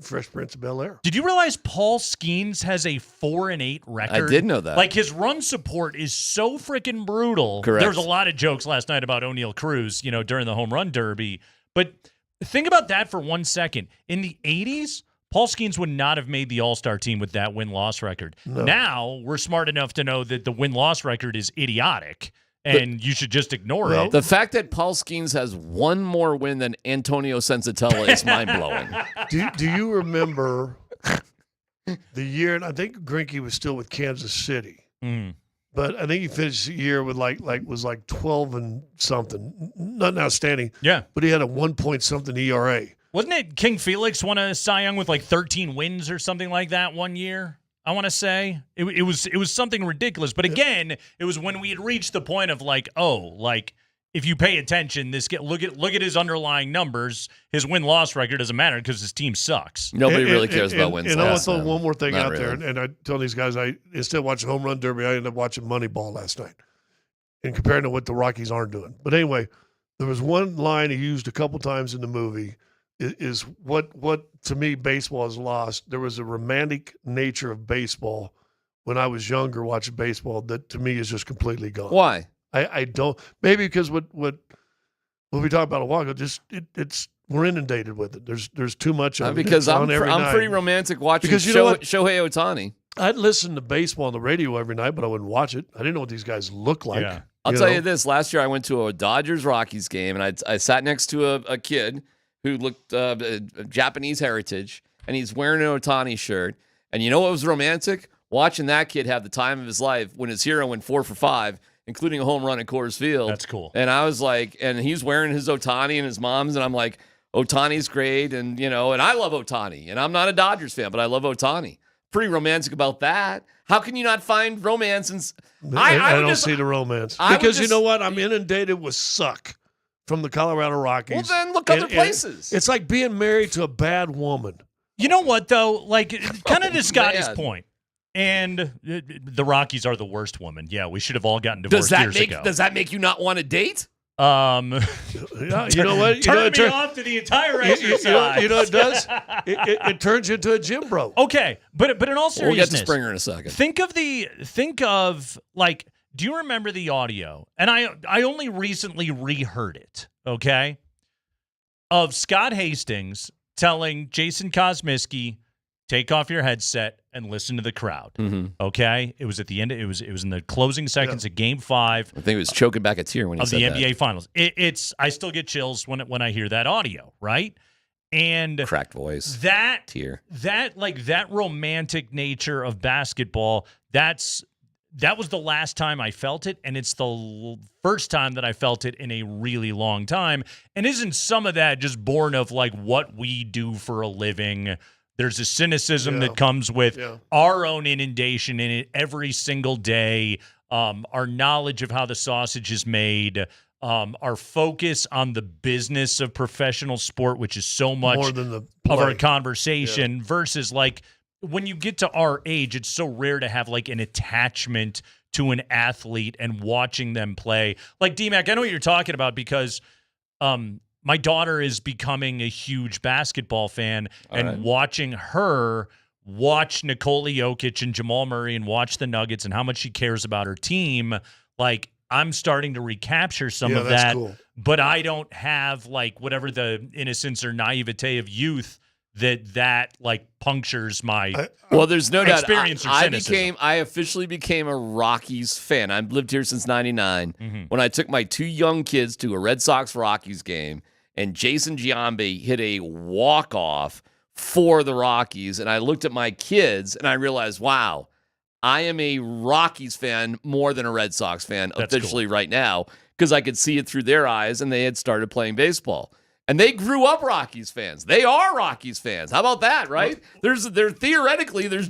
Fresh Prince of Bel-Air. Did you realize Paul Skeens has a 4-8 record? I did know that. His run support is so freaking brutal. Correct. There was a lot of jokes last night about O'Neal Cruz, during the Home Run Derby. But think about that for 1 second. In the 80s, Paul Skeens would not have made the All-Star team with that win-loss record. No. Now, we're smart enough to know that the win-loss record is idiotic, and you should just ignore it. The fact that Paul Skeens has one more win than Antonio Sensatella is mind-blowing. Do you remember the year, and I think Greinke was still with Kansas City, but I think he finished the year with was 12 and something. Nothing outstanding. Yeah. But he had a 1-point-something ERA. Wasn't it King Felix won a Cy Young with 13 wins or something like that one year? I want to say it was something ridiculous. But again, it was when we had reached the point of if you pay attention, look at his underlying numbers. His win-loss record doesn't matter because his team sucks. Nobody really cares about wins. And I want to throw one more thing out really. there. And I tell these guys, instead of watching Home Run Derby, I ended up watching Moneyball last night and comparing to what the Rockies aren't doing. But anyway, there was one line he used a couple times in the movie. Is what to me baseball has lost. There was a romantic nature of baseball when I was younger watching baseball that to me is just completely gone. Why? I don't. Maybe because what we talked about a while ago, just it's we're inundated with it. There's too much of it. Because I'm night. pretty romantic watching Because you know what? Shohei Ohtani. I'd listen to baseball on the radio every night, but I wouldn't watch it. I didn't know what these guys look like. Yeah. I'll tell you this. Last year I went to a Dodgers-Rockies game, and I sat next to a kid who looked Japanese heritage, and he's wearing an Ohtani shirt. And you know what was romantic? Watching that kid have the time of his life when his hero went 4 for 5, including a home run at Coors Field. That's cool. And I was like, and he's wearing his Ohtani and his mom's, and I'm like, Ohtani's great, and and I love Ohtani, and I'm not a Dodgers fan, but I love Ohtani. Pretty romantic about that. How can you not find romance? I don't see the romance because you know what? I'm inundated with suck from the Colorado Rockies. Well, then look other places. It's like being married to a bad woman. You know what, though? Kind of to Scotty's point, and the Rockies are the worst woman. Yeah, we should have all gotten divorced years ago. Does that make you not want to date? Yeah, you know what? Turn me off to the entire exercise. You know what it does? It turns you into a gym bro. Okay, but in all seriousness, we'll get to Springer in a second. Think of do you remember the audio? And I only recently reheard it, okay? Of Scott Hastings telling Jason Kosmiski, take off your headset and listen to the crowd. Mm-hmm. Okay? It was at the end. It was in the closing seconds of Game 5. I think it was choking back a tear when he of said the that. NBA Finals. I still get chills when I hear that audio, right? And cracked voice. That tear. That romantic nature of basketball, that's that was the last time I felt it, and it's the first time that I felt it in a really long time. And isn't some of that just born of like what we do for a living? There's a cynicism that comes with our own inundation in it every single day, our knowledge of how the sausage is made, our focus on the business of professional sport, which is so much more than the of our conversation versus like when you get to our age, it's so rare to have like an attachment to an athlete and watching them play. Like DMac, I know what you're talking about because my daughter is becoming a huge basketball fan, and watching her watch Nikola Jokic and Jamal Murray and watch the Nuggets and how much she cares about her team, like I'm starting to recapture some of that, but I don't have like whatever the innocence or naivete of youth that like punctures my well, there's no doubt. experience or cynicism. I officially became a Rockies fan. I've lived here since '99 when I took my 2 young kids to a Red Sox-Rockies game, and Jason Giambi hit a walk-off for the Rockies, and I looked at my kids and I realized, wow, I am a Rockies fan more than a Red Sox fan officially right now, because I could see it through their eyes, and they had started playing baseball. And they grew up Rockies fans. They are Rockies fans. How about that, right? There's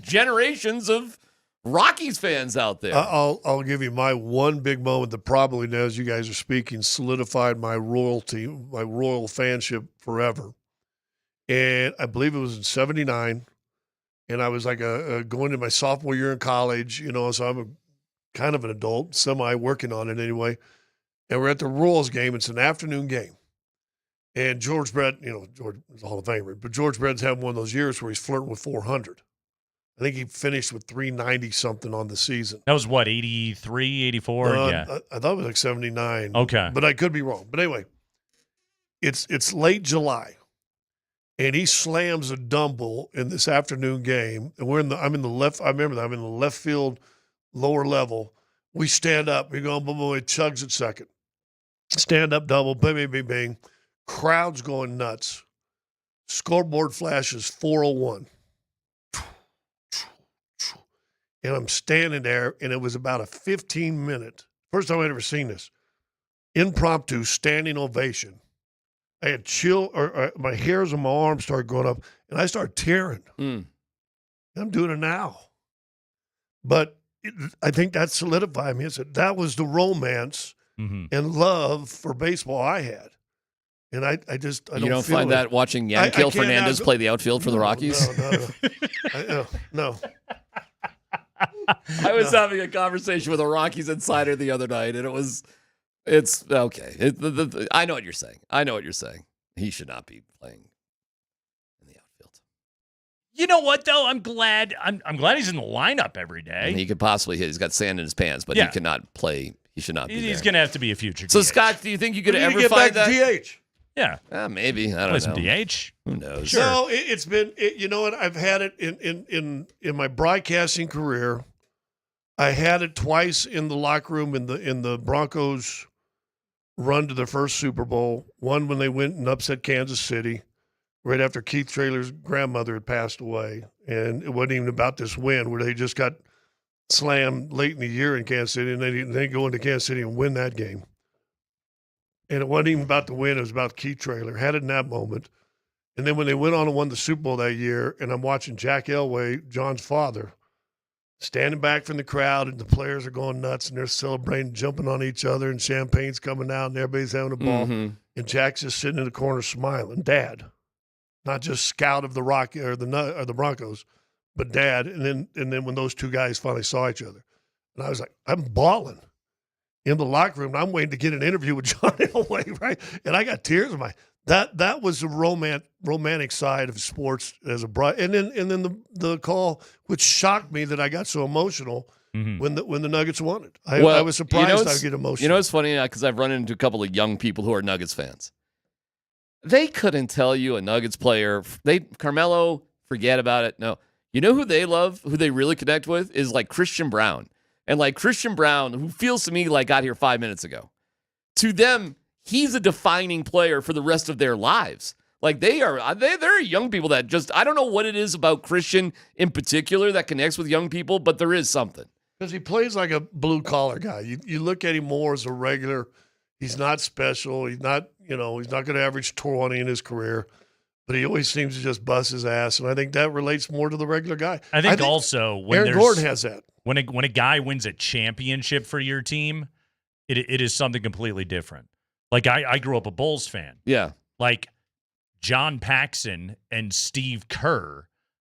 generations of Rockies fans out there. I'll give you my one big moment that probably, now as you guys are speaking, solidified my royal fanship forever. And I believe it was in '79. And I was like going to my sophomore year in college, so I'm kind of an adult, semi-working on it anyway. And we're at the Royals game. It's an afternoon game. And George Brett, George is a Hall of Famer, but George Brett's having one of those years where he's flirting with 400. I think he finished with 390-something on the season. That was what, 83, 84? Yeah. I thought it was like 79. Okay. But I could be wrong. But anyway, it's late July. And he slams a dumbbell in this afternoon game, and I'm in the left field, lower level. We stand up. We go, boom, boom, it chugs at second. Stand up double, bing, bing, bing, bing. Crowd's going nuts. Scoreboard flashes 401. And I'm standing there, and it was about a 15-minute, first time I'd ever seen this, impromptu standing ovation. I had chill, or my hairs on my arms started going up, and I started tearing. I'm doing it now. But I think that solidified me. I said, that was the romance and love for baseball I had. And I don't You don't feel find it. that watching Yankel Fernandez play the outfield for the Rockies? No. I was having a conversation with a Rockies insider the other night, and it's okay. I know what you're saying. He should not be playing in the outfield. You know what, though? I'm glad he's in the lineup every day. And he could possibly hit. He's got sand in his pants, but he cannot play. He should not be He's there. going to have to be a future So, DH. Scott, do you think you could We need ever to get find back that? to DH. Yeah. Maybe. I Play don't some know. DH. Who knows? Sure. No, it's been, you know what? I've had it in my broadcasting career. I had it twice in the locker room in the Broncos run to their first Super Bowl. One when they went and upset Kansas City right after Keith Traylor's grandmother had passed away. And it wasn't even about this win where they just got slammed late in the year in Kansas City, and they go into Kansas City and win that game. And it wasn't even about the win. It was about Keith Traylor. Had it in that moment. And then when they went on and won the Super Bowl that year, and I'm watching Jack Elway, John's father, standing back from the crowd, and the players are going nuts, and they're celebrating, jumping on each other, and champagne's coming out, and everybody's having a ball. And Jack's just sitting in the corner smiling. Dad, not just scout of the Rocky or the Broncos, but dad. And then when those two guys finally saw each other, and I was like, I'm bawling in the locker room. I'm waiting to get an interview with John Elway, right? And I got tears in my. That was the romantic side of sports as a bride. And then the call, which shocked me that I got so emotional when the Nuggets won it. I was surprised I get emotional. You know what's funny? Because I've run into a couple of young people who are Nuggets fans. They couldn't tell you a Nuggets player. Carmelo, forget about it. No. You know who they love, who they really connect with, is like Christian Brown. And like Christian Brown, who feels to me like got here 5 minutes ago. To them, he's a defining player for the rest of their lives. Like they're young people that just, I don't know what it is about Christian in particular that connects with young people, but there is something. Because he plays like a blue-collar guy. You look at him more as a regular. He's not special. He's not, he's not going to average 20 in his career. But he always seems to just bust his ass, and I think that relates more to the regular guy. I think also when Aaron Gordon has that. When a guy wins a championship for your team, it is something completely different. Like I grew up a Bulls fan. Yeah. Like John Paxson and Steve Kerr,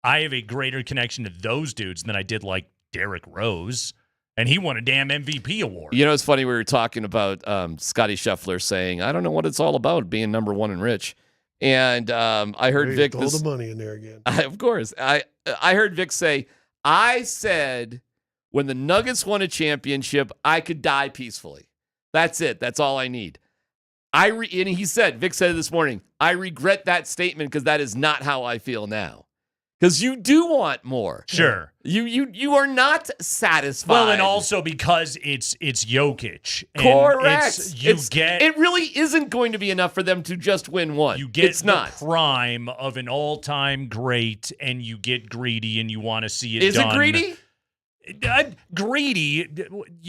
I have a greater connection to those dudes than I did like Derrick Rose, and he won a damn MVP award. You know, it's funny. We were talking about Scotty Scheffler saying, "I don't know what it's all about being number one and rich." And I heard Vic throw the money in there again. Of course, I heard Vic say, "I said when the Nuggets won a championship, I could die peacefully. That's it. That's all I need." And he said, Vic said it this morning, "I regret that statement because that is not how I feel now." Because you do want more. Sure. You are not satisfied. Well, and also because it's Jokic. And correct. It really isn't going to be enough for them to just win one. You get the prime of an all-time great, and you get greedy, and you want to see it done. Is it greedy? Greedy,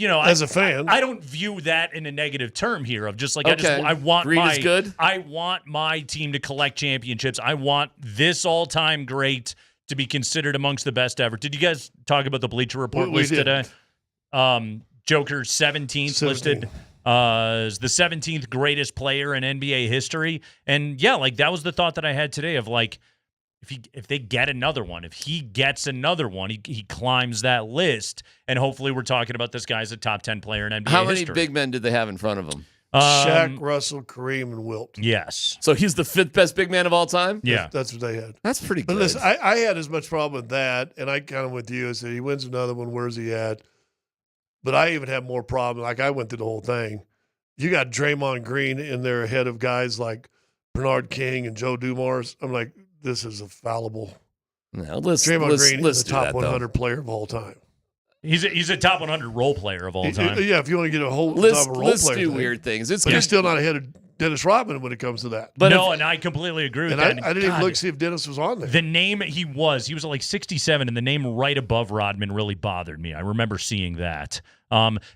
as a fan, I don't view that in a negative term here. Of just like okay. I want greed is good. I want my team to collect championships. I want this all-time great to be considered amongst the best ever. Did you guys talk about the Bleacher Report list today? Joker 17th listed as the 17th greatest player in NBA history, and yeah, like that was the thought that I had today of like. If they get another one, if he gets another one, he climbs that list, and hopefully we're talking about this guy as a top 10 player in NBA How many history. big men did they have in front of him? Shaq, Russell, Kareem, and Wilt. Yes. So he's the 5th best big man of all time? Yeah. That's what they had. That's pretty good. But listen, I had as much problem with that, and I kind of with you. I said, he wins another one, where's he at? But I even have more problem. Like, I went through the whole thing. You got Draymond Green in there ahead of guys like Bernard King and Joe Dumars. I'm like, this is a fallible. No, Draymond Green is the top 100 player of all time. He's a top 100 role player of all time. Yeah, if you want to get a whole let's role player do thing. weird things. But he's still not ahead of Dennis Rodman when it comes to that. But and I completely agree with and that. I didn't even look to see if Dennis was on there. The name he was at like 67, and the name right above Rodman really bothered me. I remember seeing that.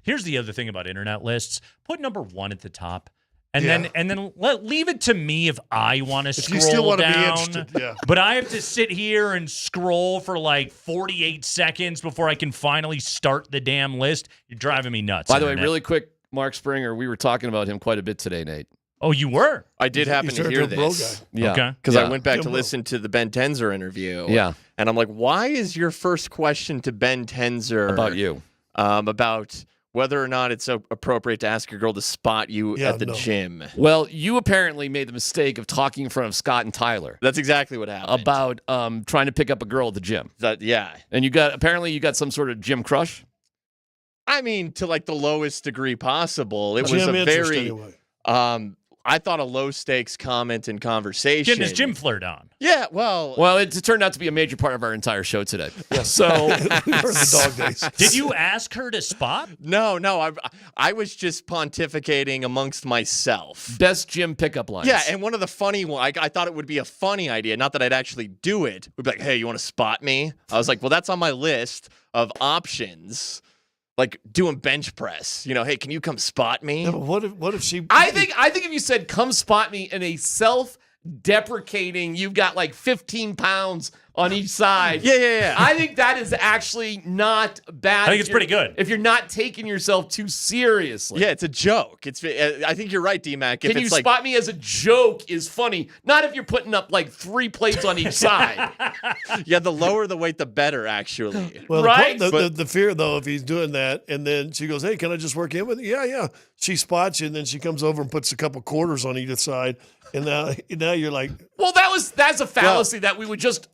Here's the other thing about internet lists: put number 1 at the top. And then leave it to me if I want to scroll you still want down. To be interested, yeah. But I have to sit here and scroll for like 48 seconds before I can finally start the damn list. You're driving me nuts. By the way, really quick, Mark Springer, we were talking about him quite a bit today, Nate. Oh, you were? I did happen to hear this. Yeah. Okay. Because I went back to listen to the Ben Tenzer interview. Yeah. And I'm like, why is your first question to Ben Tenzer about you? About whether or not it's appropriate to ask your girl to spot you at the gym. Well, you apparently made the mistake of talking in front of Scott and Tyler. That's exactly what happened. About trying to pick up a girl at the gym. Yeah. And you got some sort of gym crush? I mean, to like the lowest degree possible. It was Gym a interest, very anyway. I thought a low stakes comment and conversation. Getting his gym flirt on. Yeah, well, it turned out to be a major part of our entire show today. Yes. So the dog days. Did you ask her to spot? No. I was just pontificating amongst myself. Best gym pickup lines. Yeah, and one of the funny ones, I thought it would be a funny idea, not that I'd actually do it. Would be like, hey, you want to spot me? I was like, well, that's on my list of options. Like doing bench press, hey, can you come spot me? Yeah, but what if she? I think if you said come spot me in a self-deprecating, you've got like 15 pounds on each side. Yeah. I think that is actually not bad. I think it's pretty good if you're not taking yourself too seriously. Yeah, it's a joke. I think you're right, DMac. Can you spot me as a joke is funny. Not if you're putting up like 3 plates on each side. Yeah, the lower the weight, the better, actually. Well, right? The fear, though, if he's doing that, and then she goes, hey, can I just work in with you? Yeah. She spots you, and then she comes over and puts a couple quarters on either side. And now you're like, well, that's a fallacy that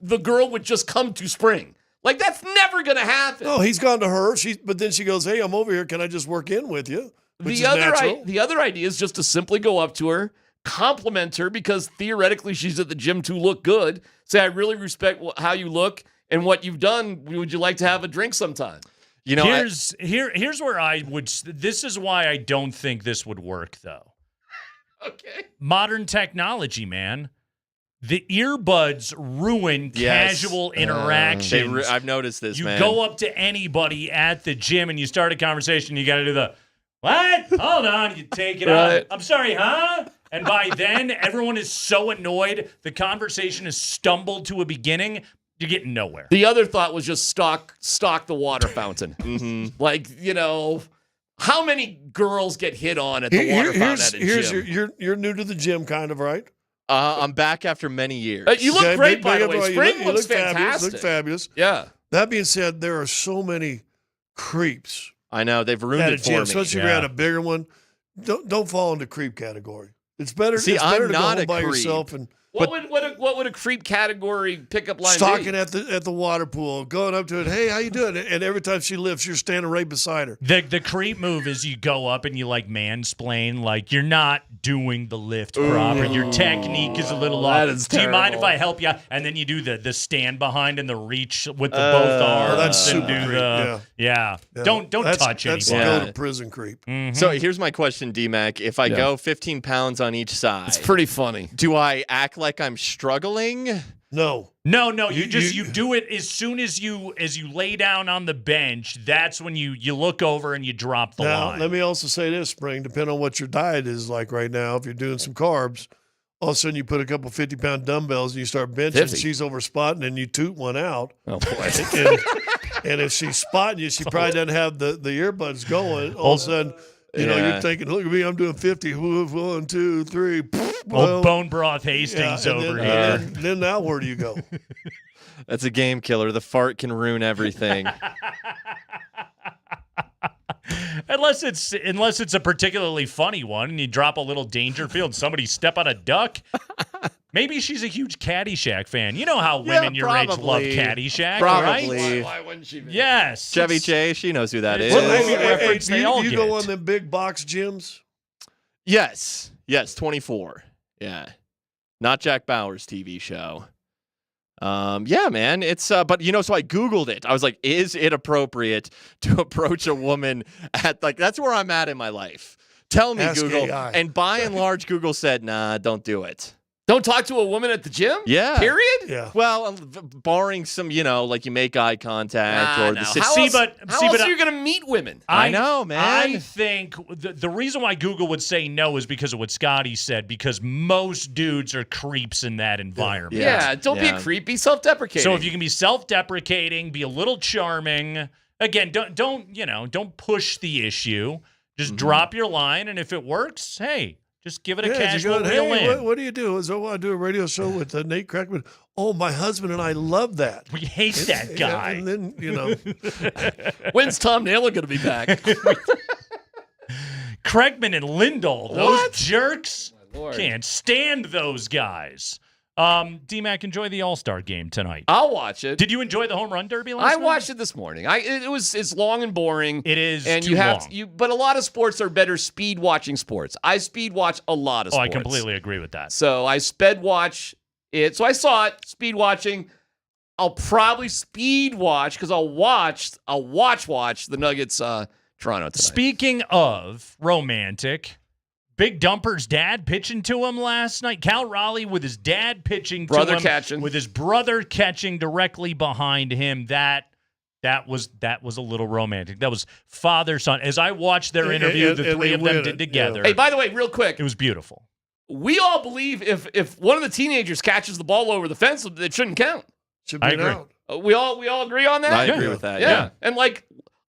the girl would just come to Spring. Like that's never gonna happen. No, he's gone to her. But then she goes, hey, I'm over here. Can I just work in with you? The other idea is just to simply go up to her, compliment her because theoretically she's at the gym to look good. Say, I really respect how you look and what you've done. Would you like to have a drink sometime? Here's where I would. This is why I don't think this would work, though. Okay. Modern technology, man. The earbuds ruin casual interactions. I've noticed this, You man. go up to anybody at the gym and you start a conversation, you got to do the, what? Hold on. You take it out. I'm sorry, huh? And by then, everyone is so annoyed, the conversation has stumbled to a beginning, you're getting nowhere. The other thought was just stock the water fountain. Like, how many girls get hit on at the water fountain at a gym? You're new to the gym, kind of, right? I'm back after many years. You look great, by the way. Spring You looks look fantastic. Look fabulous. Yeah. That being said, there are so many creeps I know. They've ruined at a it for gym, me. especially if you're at a bigger one. Don't fall into creep category. It's better. See, it's better I'm to go not home a by creep. yourself and What would a creep category pickup line stalking be? at the water pool, going up to it. Hey, how you doing? And every time she lifts, you're standing right beside her. The creep move is you go up and you like mansplain, like you're not doing the lift proper. Your technique is a little off. that is Do you mind if terrible. I help you? And then you do the stand behind and the reach with the both arms. that's and super do creep, the yeah. Don't That's touch That's anybody. go to prison creep. So here's my question, DMac. If I go 15 pounds on each side, It's pretty funny. do I act like I'm struggling? No. No, you do it as soon as you lay down on the bench. That's when you look over and you drop the Now, line. let me also say this, Spring, depending on what your diet is like right now, if you're doing some carbs, all of a sudden you put a couple 50-pound dumbbells and you start benching, 50. she's over spotting and you toot one out. Oh, boy. And if she's spotting you, she probably doesn't have the earbuds going. All of a sudden, you're thinking, look at me, I'm doing 50. 1, 2, 3. Old bone broth Hastings over here. Then now where do you go? That's a game killer. The fart can ruin everything. Unless it's a particularly funny one and you drop a little Dangerfield and somebody step on a duck. Maybe she's a huge Caddyshack fan. You know how women your age love Caddyshack, Probably. right? Why wouldn't she be? Yes. Chevy Chase, she knows who that is. Well, maybe reference they all you get. go on them big box gyms? Yes, 24. Yeah, not Jack Bauer's TV show. Yeah, man. It's so I Googled it. I was like, is it appropriate to approach a woman at that's where I'm at in my life? Tell me, Ask Google. AI. And by and large, Google said, nah, don't do it. Don't talk to a woman at the gym? Yeah. Period? Yeah. Well, barring some, you make eye contact or the How else are you going to meet women? I know, man. I think the reason why Google would say no is because of what Scotty said, because most dudes are creeps in that environment. Yeah, don't be a creep. Be self-deprecating. So if you can be self-deprecating, be a little charming, again, don't push the issue. Just drop your line, and if it works, hey, just give it a casual reel in. What do you do? I want to do a radio show with Nate Kreckman. Oh, my husband and I love that. We hate that guy. And then, When's Tom Naylor going to be back? Kreckman and Lindahl, those What? jerks. My Lord. Can't stand those guys. DMac, enjoy the All-Star game tonight. I'll watch it. Did you enjoy the Home Run Derby last night? I watched it this morning. It's long and boring. It is and too you have long. but a lot of sports are better speed watching sports. I speed watch a lot of Oh, sports. I completely agree with that. So I sped watch it. So I saw it, speed watching. I'll probably speed watch because I'll watch the Nuggets Toronto tonight. Speaking of romantic, Big Dumper's dad pitching to him last night. Cal Raleigh with his dad pitching to him. catching. With his brother catching directly behind him. That was a little romantic. That was father-son. As I watched their interview, the three of them did together. Hey, by the way, real quick. It was beautiful. We all believe if one of the teenagers catches the ball over the fence, it shouldn't count. Should be I agree. out. We all agree on that? I agree with that. Yeah. And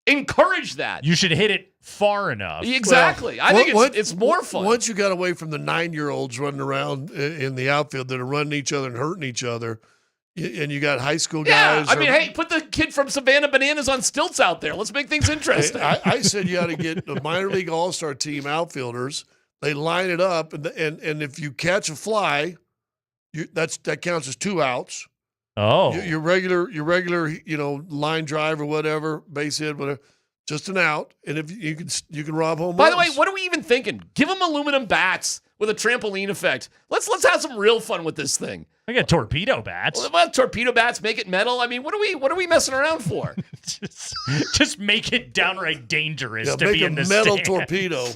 encourage that. You should hit it far enough. Exactly. I think it's more fun. Once you got away from the 9-year-olds running around in the outfield that are running each other and hurting each other, and you got high school guys. Hey, put the kid from Savannah Bananas on stilts out there. Let's make things interesting. I said you got to get the minor league all-star team outfilders. They line it up, and if you catch a fly, that counts as 2 outs. Oh, Your regular, line drive or whatever, base hit, whatever, just an out. And if you can rob home By runs. the way, what are we even thinking? Give them aluminum bats with a trampoline effect. Let's have some real fun with this thing. I got torpedo bats. What about torpedo bats? Make it metal. I mean, what are we messing around for? just make it downright dangerous to make be a in the metal stands. torpedo.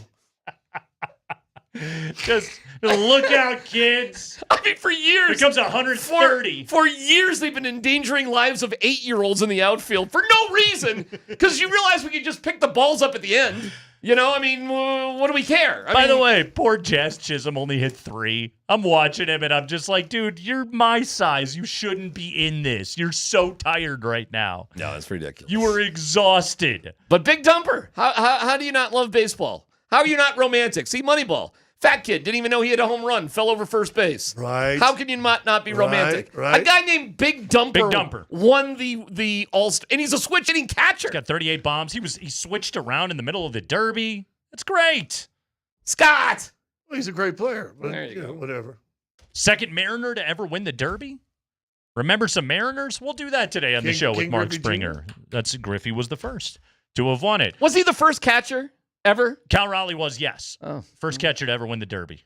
Just look out, kids. I mean, for years. It becomes 130. For years, they've been endangering lives of 8-year-olds in the outfield for no reason. Because you realize we could just pick the balls up at the end. You know, I mean, what do we care? By the way, poor Jazz Chisholm only hit 3. I'm watching him, and I'm just like, dude, you're my size. You shouldn't be in this. You're so tired right now. No, that's ridiculous. You were exhausted. But Big Dumper, how do you not love baseball? How are you not romantic? See, Moneyball. Fat kid, didn't even know he had a home run, fell over first base. Right. How can you not be romantic? Right. A guy named Big Dumper, won the All-Star, and he's a switch-hitting catcher. He's got 38 bombs. He switched around in the middle of the Derby. That's great. Scott! Well, he's a great player. But, There you go. Whatever. Second Mariner to ever win the Derby? Remember some Mariners? We'll do that today on the show with Mark Griffey Springer. That's Griffey was the first to have won it. Was he the first catcher ever? Cal Raleigh was, yes. Oh. First catcher to ever win the Derby.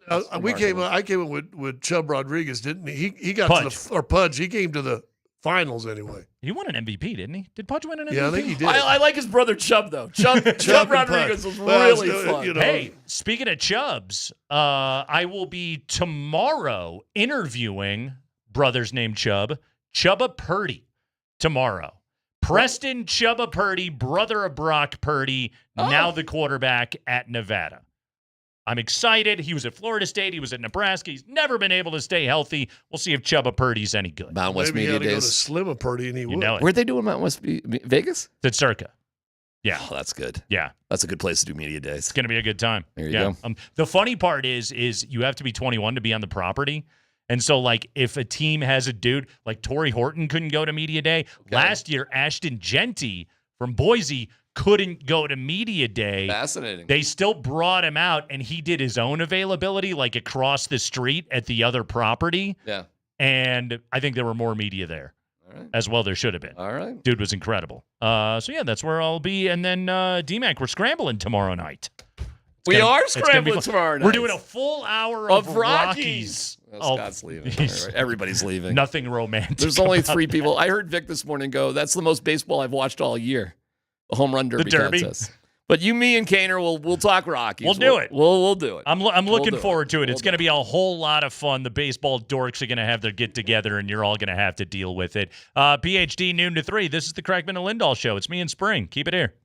I came in with Chubb Rodriguez, didn't he? He got Pudge. to the Pudge. He came to the finals anyway. He won an MVP, didn't he? Did Pudge win an MVP? Yeah, I think he did. I like his brother Chubb, though. Chubb Rodriguez was really fun. Hey, speaking of Chubbs, I will be tomorrow interviewing brothers named Chubba Purdy tomorrow. Preston Chubba Purdy, brother of Brock Purdy, now the quarterback at Nevada. I'm excited. He was at Florida State. He was at Nebraska. He's never been able to stay healthy. We'll see if Chubba Purdy's any good. Mount West Maybe Media he had to Days. go to Slimma Purdy, and he would. know it. Where'd they do in Mount West? Vegas? It's at Circa. Yeah. Oh, that's good. Yeah. That's a good place to do media days. It's going to be a good time. There you go. The funny part is you have to be 21 to be on the property. And so, like, if a team has a dude, like Torrey Horton couldn't go to media day. Okay. Last year, Ashton Genty from Boise couldn't go to media day. Fascinating. They still brought him out, and he did his own availability, like across the street at the other property. Yeah. And I think there were more media there. All right. As well, there should have been. All right. Dude was incredible. So, yeah, that's where I'll be. And then, DMac, we're scrambling tomorrow night. We are scrambling tomorrow night. We're doing a full hour of Rockies. Well, Scott's leaving. Everybody's leaving. Nothing romantic. There's only 3 that. people. I heard Vic this morning go, that's the most baseball I've watched all year. The Home Run Derby contest. But you, me, and Kaner, we'll talk Rockies. We'll do it. We'll do it. I'm looking forward to it. It's going to be a whole lot of fun. The baseball dorks are going to have their get-together, and you're all going to have to deal with it. PhD, noon to 3. This is the Kreckman and Lindahl Show. It's me and Spring. Keep it here.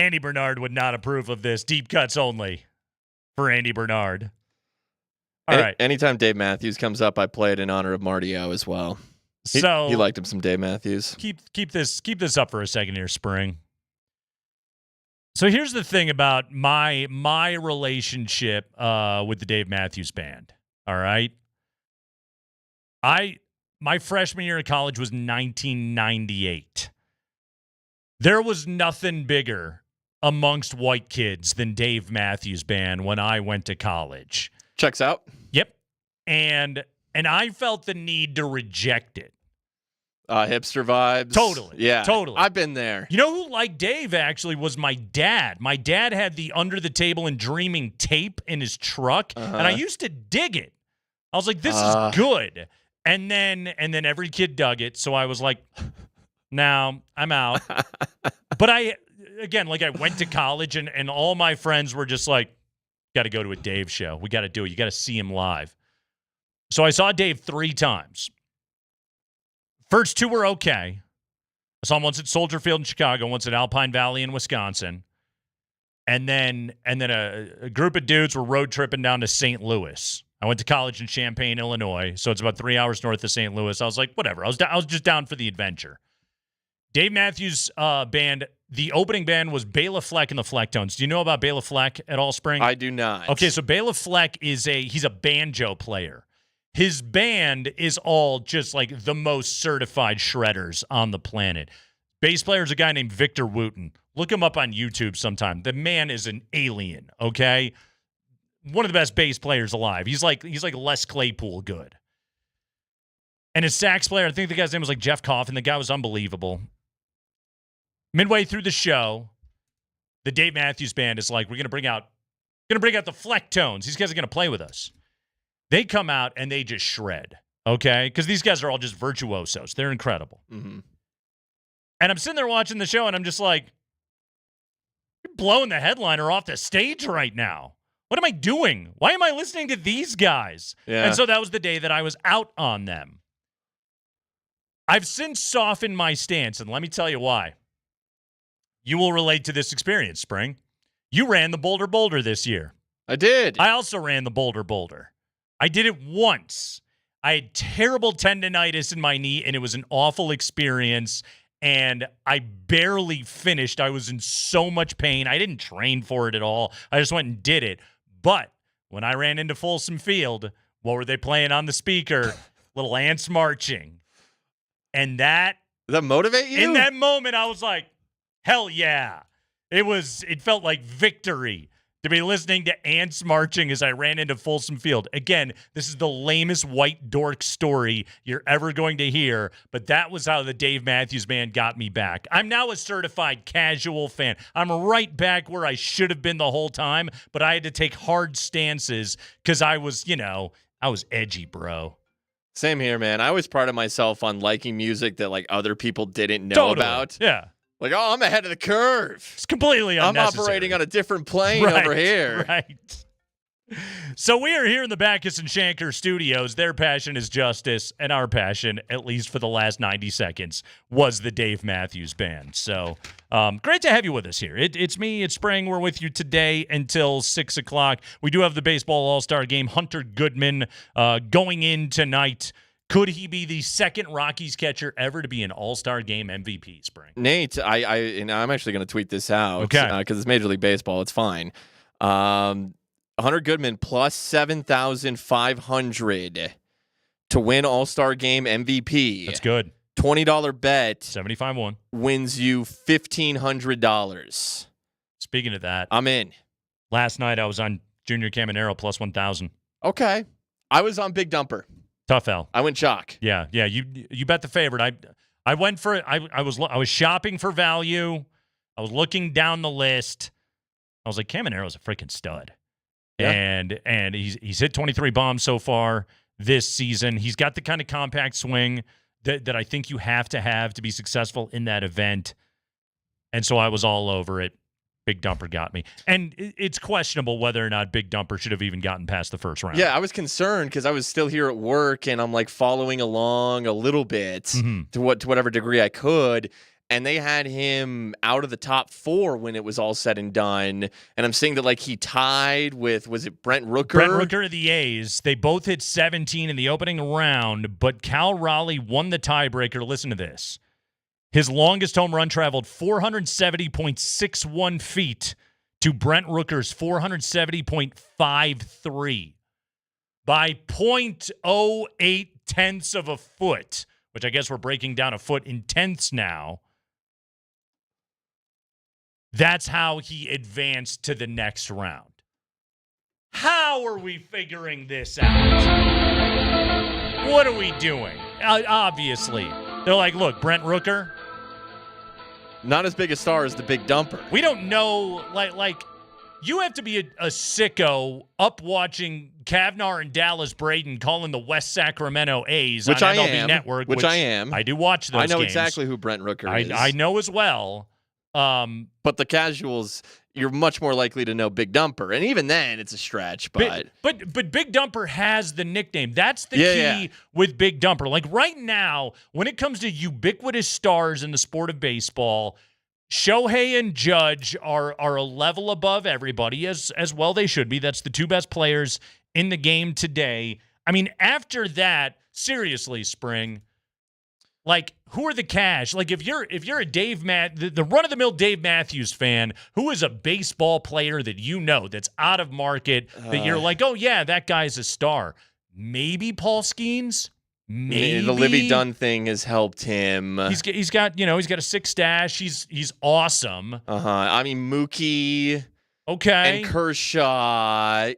Andy Bernard would not approve of this. Deep cuts only for Andy Bernard. All right. Anytime Dave Matthews comes up, I play it in honor of Marty O as well. He liked him some Dave Matthews. Keep this up for a second here, Spring. So here's the thing about my relationship with the Dave Matthews Band. All right. My freshman year of college was 1998. There was nothing bigger amongst white kids than Dave Matthews Band when I went to college. Checks out. Yep. And I felt the need to reject it. Hipster vibes. Totally. Yeah. Totally. I've been there. You know who liked Dave actually was my dad. My dad had the Under the Table and Dreaming tape in his truck, and I used to dig it. I was like, this is good. And then every kid dug it, so I was like, no, I'm out. But I went to college, and all my friends were just like, got to go to a Dave show. We got to do it. You got to see him live. So I saw Dave 3 times. First 2 were okay. I saw him once at Soldier Field in Chicago, once at Alpine Valley in Wisconsin. And then a group of dudes were road tripping down to St. Louis. I went to college in Champaign, Illinois, so it's about 3 hours north of St. Louis. I was like, whatever. I was just down for the adventure. Dave Matthews Band, the opening band was Bela Fleck and the Flecktones. Do you know about Bela Fleck at all, Spring? I do not. Okay, so Bela Fleck he's a banjo player. His band is all just like the most certified shredders on the planet. Bass player is a guy named Victor Wooten. Look him up on YouTube sometime. The man is an alien, okay? One of the best bass players alive. He's like Les Claypool good. And his sax player, I think the guy's name was like Jeff Coffin. The guy was unbelievable. Midway through the show, the Dave Matthews Band is like, we're gonna bring out the Flecktones. These guys are gonna play with us. They come out and they just shred, okay? Because these guys are all just virtuosos. They're incredible. Mm-hmm. And I'm sitting there watching the show, and I'm just like, you're blowing the headliner off the stage right now. What am I doing? Why am I listening to these guys? Yeah. And so that was the day that I was out on them. I've since softened my stance, and let me tell you why. You will relate to this experience, Spring. You ran the Boulder this year. I did. I also ran the Boulder. I did it once. I had terrible tendonitis in my knee, and it was an awful experience, and I barely finished. I was in so much pain. I didn't train for it at all. I just went and did it. But when I ran into Folsom Field, what were they playing on the speaker? Little ants marching. And that... Does that motivate you? In that moment, I was like, hell yeah. It felt like victory to be listening to ants marching as I ran into Folsom Field. Again, this is the lamest white dork story you're ever going to hear, but that was how the Dave Matthews Band got me back. I'm now a certified casual fan. I'm right back where I should have been the whole time, but I had to take hard stances because I was edgy, bro. Same here, man. I always prided myself on liking music that like other people didn't know about. Yeah. Like, oh, I'm ahead of the curve. It's completely unnecessary. I'm operating on a different plane over here. Right. So we are here in the Backus and Shanker studios. Their passion is justice, and our passion, at least for the last 90 seconds, was the Dave Matthews Band. So great to have you with us here. It's me, it's Spring. We're with you today until 6 o'clock. We do have the baseball all-star game. Hunter Goodman going in tonight. Could he be the second Rockies catcher ever to be an all-star game MVP, Spring? Nate, I'm actually going to tweet this out. Okay. Because it's Major League Baseball. It's fine. Hunter Goodman plus 7,500 to win all-star game MVP. That's good. $20 bet. 75-1. Wins you $1,500. Speaking of that. I'm in. Last night I was on Junior Caminero plus 1,000. Okay. I was on Big Dumper. Tough L. I went chalk. Yeah. You bet the favorite. I went for it. I was shopping for value. I was looking down the list. I was like, Caminero's a freaking stud. Yeah. And he's hit 23 bombs so far this season. He's got the kind of compact swing that I think you have to be successful in that event. And so I was all over it. Big Dumper got me. And it's questionable whether or not Big Dumper should have even gotten past the first round. Yeah, I was concerned because I was still here at work and I'm like following along a little bit to whatever degree I could. and they had him out of the top 4 when it was all said and done. And I'm seeing that like he tied with, was it Brent Rooker? Brent Rooker of the A's. They both hit 17 in the opening round, but Cal Raleigh won the tiebreaker. Listen to this. His longest home run traveled 470.61 feet to Brent Rooker's 470.53 by 0.08 tenths of a foot, which I guess we're breaking down a foot in tenths now. That's how he advanced to the next round. How are we figuring this out? What are we doing? Obviously, they're like, look, Brent Rooker, not as big a star as the Big Dumper. We don't know, like you have to be a sicko up watching Kavnar and Dallas Braden calling the West Sacramento A's which on I MLB am, Network. Which I am. I do watch those I know games. exactly who Brent Rooker is. I know as well. But the casuals, you're much more likely to know Big Dumper. And even then, it's a stretch. But Big Dumper has the nickname. That's the key with Big Dumper. Like right now, when it comes to ubiquitous stars in the sport of baseball, Shohei and Judge are a level above everybody, as well they should be. That's the 2 best players in the game today. I mean, after that, seriously, Spring, like, who are the cash? Like, if you're a the run-of-the-mill Dave Matthews fan, who is a baseball player that you know that's out of market, that you're like, oh, yeah, that guy's a star. Maybe Paul Skeens? Maybe. The Livy Dunn thing has helped him. He's got a 6 stash. He's awesome. I mean, Mookie. Okay. And Kershaw.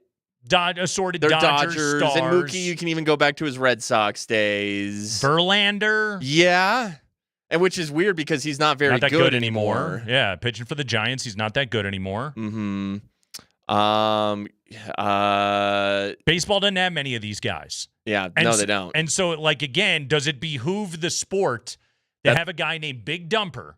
Assorted They're Dodgers stars. And Mookie, you can even go back to his Red Sox days. Verlander. Yeah. And which is weird because he's not very good anymore. Yeah, pitching for the Giants, he's not that good anymore. Mm-hmm. Baseball doesn't have many of these guys. Yeah, no, they don't. And so, like, again, does it behoove the sport to have a guy named Big Dumper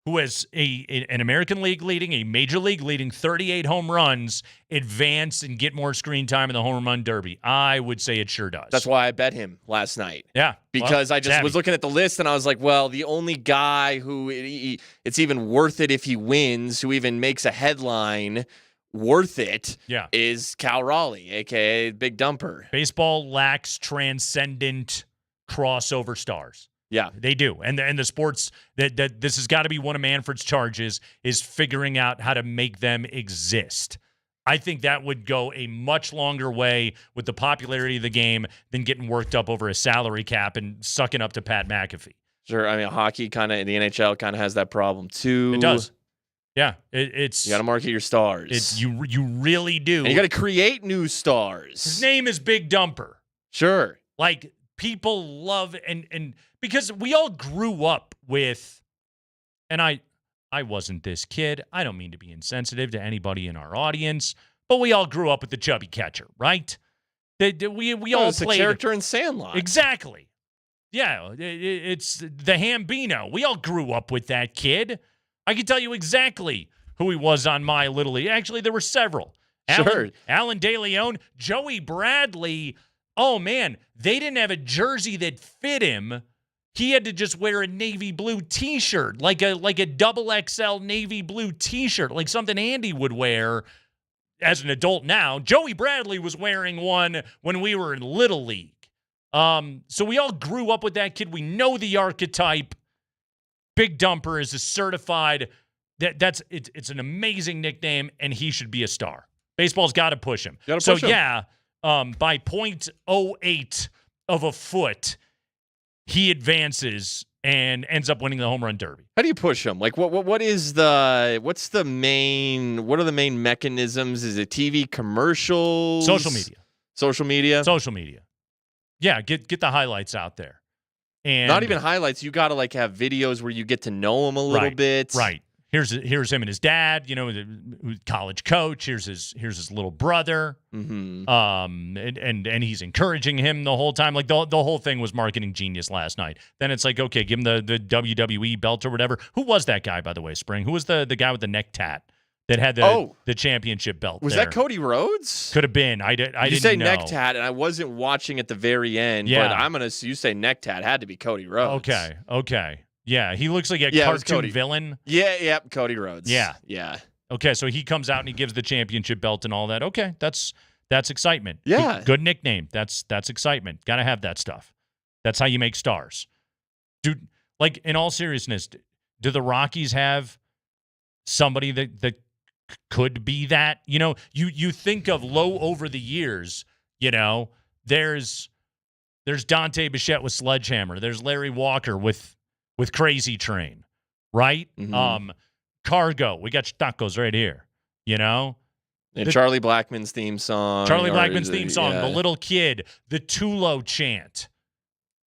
who has an American League leading, a Major League leading 38 home runs, advance and get more screen time in the Home Run Derby? I would say it sure does. That's why I bet him last night. Yeah. Because I just was looking at the list and I was like, well, the only guy who it's even worth it if he wins, who even makes a headline worth it, is Cal Raleigh, a.k.a. Big Dumper. Baseball lacks transcendent crossover stars. Yeah, they do. And the sports that this has got to be one of Manfred's charges is figuring out how to make them exist. I think that would go a much longer way with the popularity of the game than getting worked up over a salary cap and sucking up to Pat McAfee. Sure. I mean, hockey kind of, the NHL kind of has that problem too. It does. Yeah, it's you got to market your stars. It's you really do. And you got to create new stars. His name is Big Dumper. Sure. Like, people love and because we all grew up with, and I wasn't this kid. I don't mean to be insensitive to anybody in our audience, but we all grew up with the chubby catcher, right? We all it's played a character in Sandlot. Exactly. Yeah, it's the Hambino. We all grew up with that kid. I can tell you exactly who he was on my Little League. Actually, there were several. Sure. Alan DeLeon, Joey Bradley. Oh, man, they didn't have a jersey that fit him. He had to just wear a navy blue T-shirt, like a double XL navy blue T-shirt, like something Andy would wear as an adult now. Joey Bradley was wearing one when we were in Little League. So we all grew up with that kid. We know the archetype. Big Dumper is a certified. It's an amazing nickname, and he should be a star. Baseball's got to push him. By 0.08 of a foot, he advances and ends up winning the Home Run Derby. How do you push him? Like, what are the main mechanisms? Is it TV commercials? Social media. Yeah, get the highlights out there. And not even highlights. You got to like have videos where you get to know him a little bit. Right. Here's him and his dad. The college coach. Here's his little brother. Mm-hmm. And he's encouraging him the whole time. Like the whole thing was marketing genius last night. Then it's like, okay, give him the WWE belt or whatever. Who was that guy, by the way, Spring? Who was the guy with the neck tat that had the championship belt? Was that Cody Rhodes? Could have been. I didn't know. You say neck tat, and I wasn't watching at the very end. Yeah. But you say neck tat had to be Cody Rhodes. Okay. Yeah, he looks like a it was cartoon Cody. villain. Yeah, Cody Rhodes. Yeah. Yeah. Okay, so he comes out and he gives the championship belt and all that. Okay, that's excitement. Yeah. Good nickname. That's excitement. Got to have that stuff. That's how you make stars. Dude, like, in all seriousness, do the Rockies have somebody that could be that? You know, you think of Low over the years, you know, there's Dante Bichette with Sledgehammer. There's Larry Walker with Crazy Train, right? Mhm. Cargo. We got tacos right here, you know? And Charlie Blackmon's theme song. Charlie or- Blackmon's theme song, yeah. The Little Kid, the Tulo chant.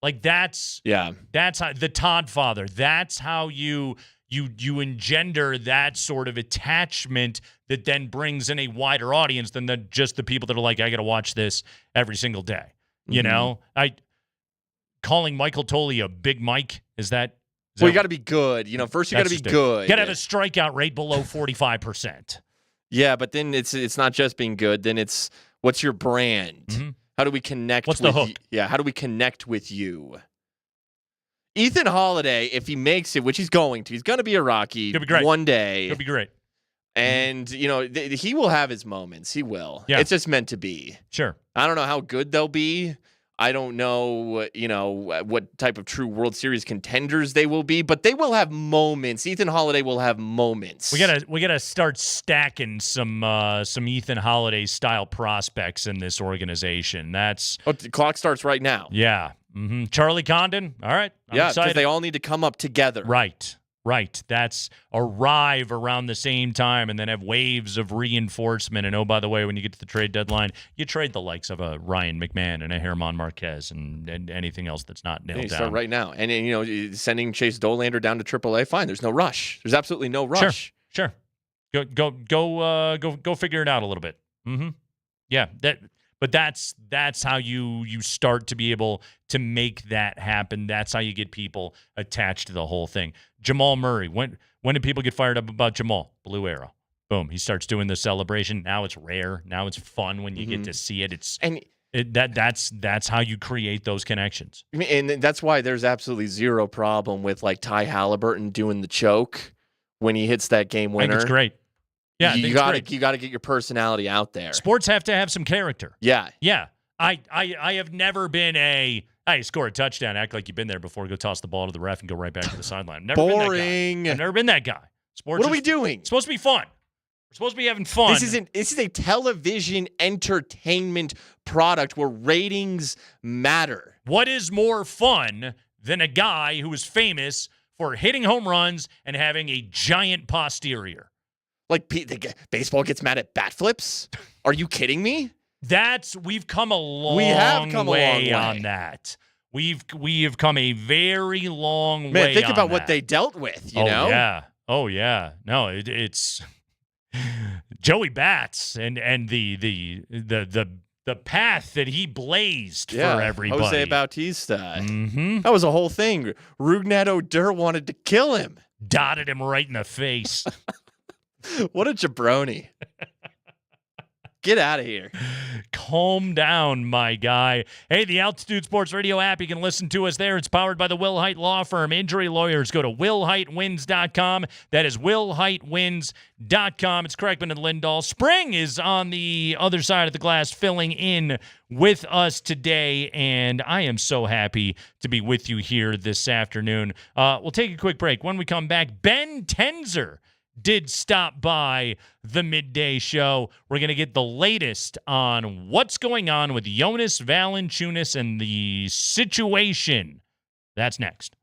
Like, that's how the Todd Father. That's how you engender that sort of attachment that then brings in a wider audience than just the people that are like, I got to watch this every single day. You know, calling Michael Tolley a Big Mike, is that? Well, you got to be good. You know, first you got to be good. You got to have a strikeout rate below 45%. Yeah, but then it's not just being good. Then it's what's your brand? How do we connect? What's with the hook? Yeah, how do we connect with you? Ethan Holiday, if he makes it, which he's going to be a Rocky He'll be great. one day. It'll be great. And, you know, he will have his moments. He will. Yeah. It's just meant to be. Sure. I don't know how good they'll be. I don't know, you know, what type of true World Series contenders they will be, but they will have moments. Ethan Holiday will have moments. We gotta start stacking some Ethan Holiday style prospects in this organization. That's the clock starts right now. Yeah. Charlie Condon. All right. I'm Yeah, because excited. they all need to come up together. Right. That's arrive around the same time and then have waves of reinforcement. And, oh, by the way, when you get to the trade deadline, you trade the likes of a Ryan McMahon and a Herman Marquez and anything else that's not nailed You down. start right now. And, you know, sending Chase Dolander down to AAA, fine. There's no rush. There's absolutely no rush. Sure. Go figure it out a little bit. Yeah, but that's how you start to be able to make that happen. That's how you get people attached to the whole thing. Jamal Murray. When did people get fired up about Jamal? Blue Arrow. Boom. He starts doing the celebration. Now it's rare. Now it's fun when you get to see it. That's how you create those connections. I mean, and that's why there's absolutely zero problem with like Ty Halliburton doing the choke when he hits that game winner. I think it's great. Yeah, you got to get your personality out there. Sports have to have some character. Yeah. I have never been hey, score a touchdown, act like you've been there before, go toss the ball to the ref and go right back to the sideline. Boring. I've never been that guy. Sports. What are we doing? It's supposed to be fun. We're supposed to be having fun. This is a television entertainment product where ratings matter. What is more fun than a guy who is famous for hitting home runs and having a giant posterior? Like baseball gets mad at bat flips? Are you kidding me? We've come a long way on that. We have come a very long way. Man, think on about that. what they dealt with, you know? Oh yeah. No, it's Joey Bats and the path that he blazed for everybody. Jose Bautista. That was a whole thing. Rougned Odor wanted to kill him. Dotted him right in the face. What a jabroni. Get out of here. Calm down, my guy. Hey, the Altitude Sports Radio app, you can listen to us there. It's powered by the Will Height Law Firm. Injury lawyers, go to willheightwins.com. That is willheightwins.com. It's Kreckman and Lindahl. Spring is on the other side of the glass filling in with us today, and I am so happy to be with you here this afternoon. We'll take a quick break. When we come back, Ben Tenzer did stop by the midday show. We're going to get the latest on what's going on with Jonas Valanciunas and the situation. That's next.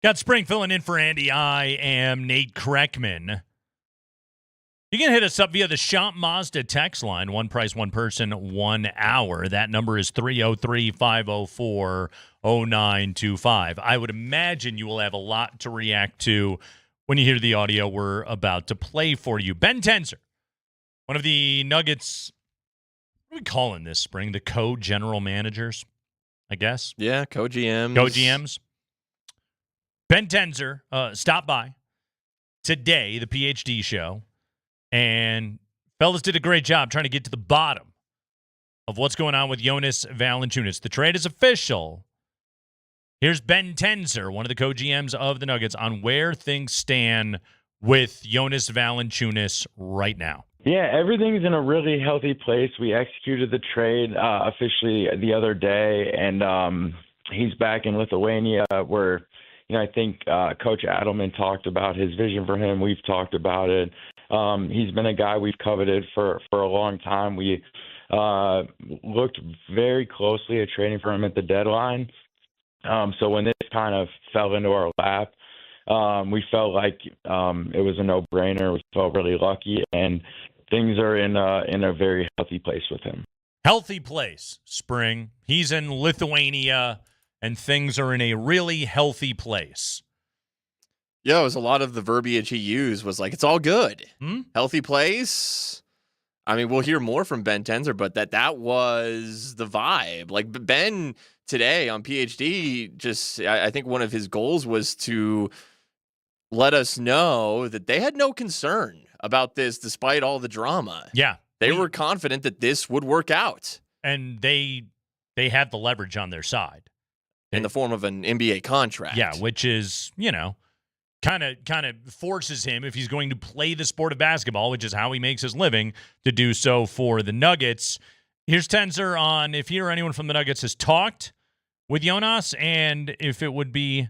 Got Spring filling in for Andy. I am Nate Kreckman. You can hit us up via the Shop Mazda text line. One price, one person, 1 hour. That number is 303-504-0925. I would imagine you will have a lot to react to when you hear the audio we're about to play for you. Ben Tenzer, one of the Nuggets, what are we calling this spring? The co-general managers, I guess? Yeah, co-GMs. Co-GMs. Ben Tenzer stopped by today, the PhD show, and fellas did a great job trying to get to the bottom of what's going on with Jonas Valanciunas. The trade is official. Here's Ben Tenzer, one of the co-GMs of the Nuggets, on where things stand with Jonas Valanciunas right now. Yeah, everything's in a really healthy place. We executed the trade officially the other day, and he's back in Lithuania where, I think Coach Adelman talked about his vision for him. We've talked about it. He's been a guy we've coveted for a long time. We looked very closely at trading for him at the deadline. So when this kind of fell into our lap, we felt like it was a no-brainer. We felt really lucky, and things are in a very healthy place with him. Healthy place, Spring. He's in Lithuania, and things are in a really healthy place. Yeah, it was a lot of the verbiage he used was like, it's all good. Healthy place. I mean, we'll hear more from Ben Tenzer, but that was the vibe. Like, Ben today on PhD, I think one of his goals was to let us know that they had no concern about this despite all the drama. Yeah. They were confident that this would work out. And they had the leverage on their side. In the form of an NBA contract. Yeah, which is, kind of forces him, if he's going to play the sport of basketball, which is how he makes his living, to do so for the Nuggets. Here's Tenzer on if he or anyone from the Nuggets has talked with Jonas, and if it would be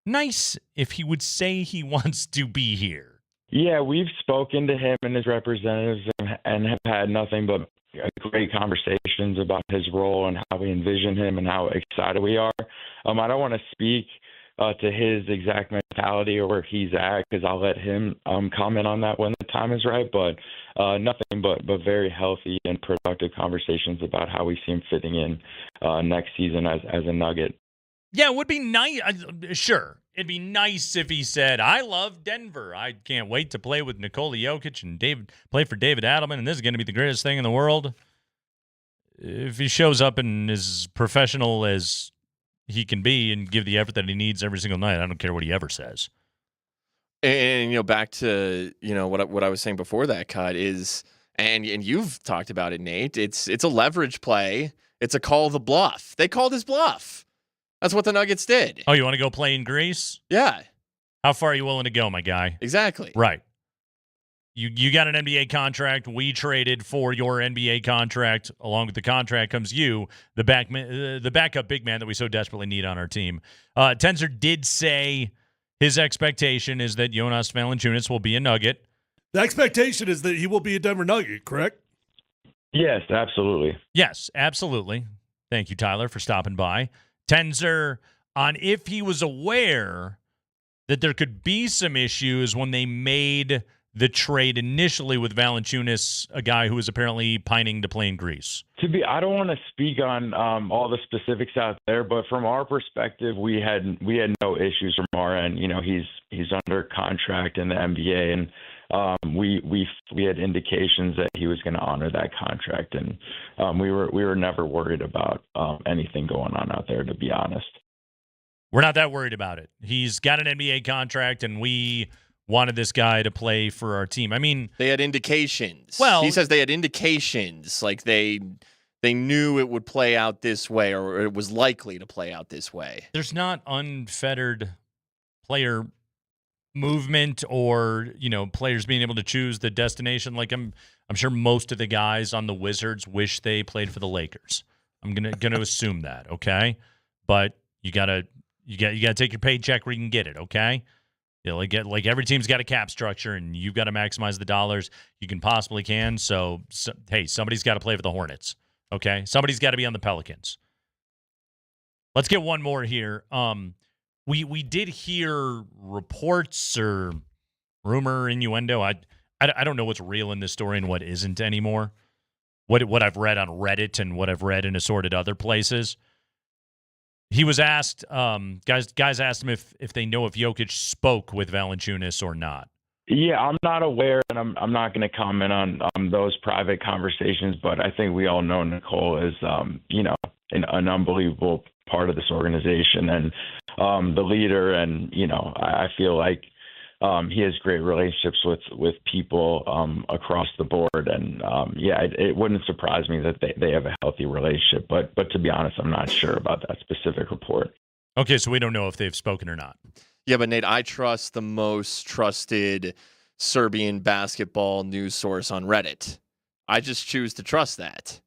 nice if he would say he wants to be here. Yeah, we've spoken to him and his representatives and have had nothing but great conversations about his role and how we envision him and how excited we are. I don't want to speak to his exact mentality or where he's at because I'll let him comment on that when the time is right. But nothing but very healthy and productive conversations about how we see him fitting in next season as a Nugget. Yeah, it would be nice. Sure. It'd be nice if he said, I love Denver. I can't wait to play with Nikola Jokic and play for David Adelman, and this is going to be the greatest thing in the world. If he shows up and is professional as he can be and give the effort that he needs every single night, I don't care what he ever says. And back to what I was saying before that cut is, and you've talked about it, Nate. It's a leverage play. It's a call the bluff. They called his bluff. That's what the Nuggets did. Oh, you want to go play in Greece? Yeah. How far are you willing to go, my guy? Exactly. Right. You got an NBA contract. We traded for your NBA contract. Along with the contract comes you, the backup big man that we so desperately need on our team. Tenzer did say his expectation is that Jonas Valanciunas will be a Nugget. The expectation is that he will be a Denver Nugget, correct? Yes, absolutely. Yes, absolutely. Thank you, Tyler, for stopping by. Tenzer, on if he was aware that there could be some issues when they made the trade initially with Valanciunas, a guy who was apparently pining to play in Greece. I don't want to speak on all the specifics out there, but from our perspective, we had no issues from our end. He's under contract in the NBA, and we had indications that he was going to honor that contract, and we were never worried about anything going on out there, to be honest. We're not that worried about it. He's got an NBA contract, and we wanted this guy to play for our team. I mean, they had indications. Well, he says they had indications, like they knew it would play out this way, or it was likely to play out this way. There's not unfettered player movement or, players being able to choose the destination. Like I'm sure most of the guys on the Wizards wish they played for the Lakers. I'm gonna assume that, okay? But you gotta take your paycheck where you can get it, okay? Like every team's got a cap structure, and you've got to maximize the dollars you can possibly can. So hey, somebody's got to play for the Hornets, okay? Somebody's got to be on the Pelicans. Let's get one more here. we did hear reports or rumor, innuendo. I don't know what's real in this story and what isn't anymore. What I've read on Reddit and what I've read in assorted other places. He was asked, guys asked him if they know if Jokic spoke with Valanciunas or not. Yeah, I'm not aware, and I'm not going to comment on those private conversations. But I think we all know Nicole is, an unbelievable part of this organization and the leader. And I feel like he has great relationships with people across the board. And it wouldn't surprise me that they have a healthy relationship. But to be honest, I'm not sure about that specific report. Okay, so we don't know if they've spoken or not. Yeah, but Nate, I trust the most trusted Serbian basketball news source on Reddit. I just choose to trust that.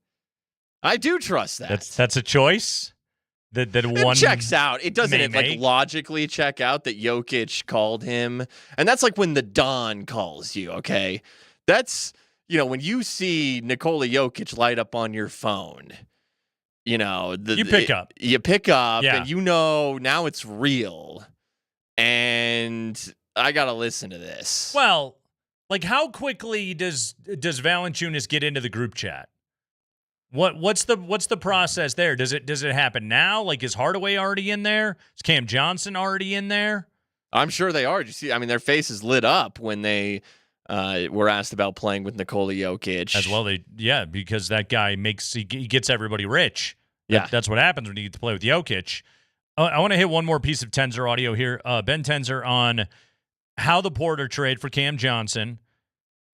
I do trust that. That's a choice. That one it checks out. It doesn't logically check out that Jokic called him, and that's like when the Don calls you. Okay, that's when you see Nikola Jokic light up on your phone. You pick up. You pick up, yeah. And now it's real. And I gotta listen to this. Well, how quickly does Valanciunas get into the group chat? What's the process there? Does it happen now? Is Hardaway already in there? Is Cam Johnson already in there? I'm sure they are. You see, their faces lit up when they were asked about playing with Nikola Jokic. As well, because that guy he gets everybody rich. Yeah, that's what happens when you get to play with Jokic. I want to hit one more piece of Tenzer audio here. Ben Tenzer on how the Porter trade for Cam Johnson,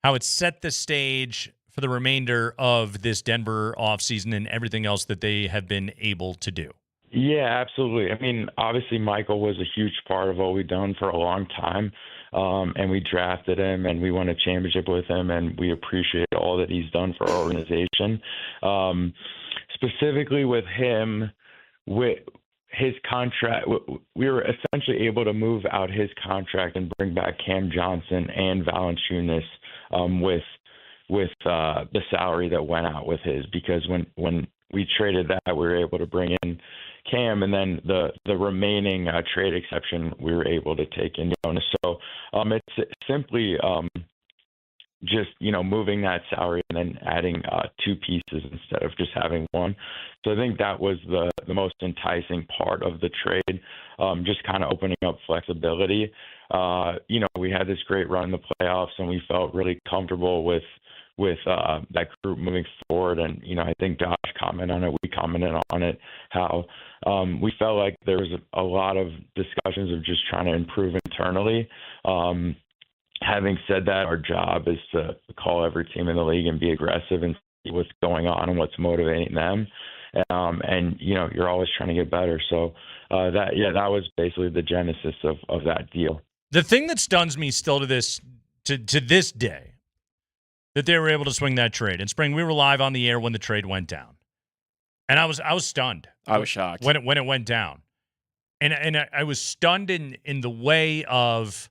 how it set the stage for the remainder of this Denver offseason and everything else that they have been able to do. Yeah, absolutely. I mean, obviously Michael was a huge part of what we've done for a long time, and we drafted him and we won a championship with him, and we appreciate all that he's done for our organization. Specifically with him, with his contract, we were essentially able to move out his contract and bring back Cam Johnson and Valanciunas with the salary that went out with his, because when we traded that, we were able to bring in Cam, and then the remaining trade exception we were able to take in Jonas. So it's simply just moving that salary and then adding two pieces instead of just having one. So I think that was the most enticing part of the trade, just kind of opening up flexibility. We had this great run in the playoffs, and we felt really comfortable with that group moving forward. And I think Josh commented on it, we commented on it, how we felt like there was a lot of discussions of just trying to improve internally. Having said that, our job is to call every team in the league and be aggressive and see what's going on and what's motivating them. And you're always trying to get better. So that was basically the genesis of that deal. The thing that stuns me still to this day, that they were able to swing that trade. In spring, we were live on the air when the trade went down, and I was stunned. I was shocked when it went down, and I was stunned in the way of,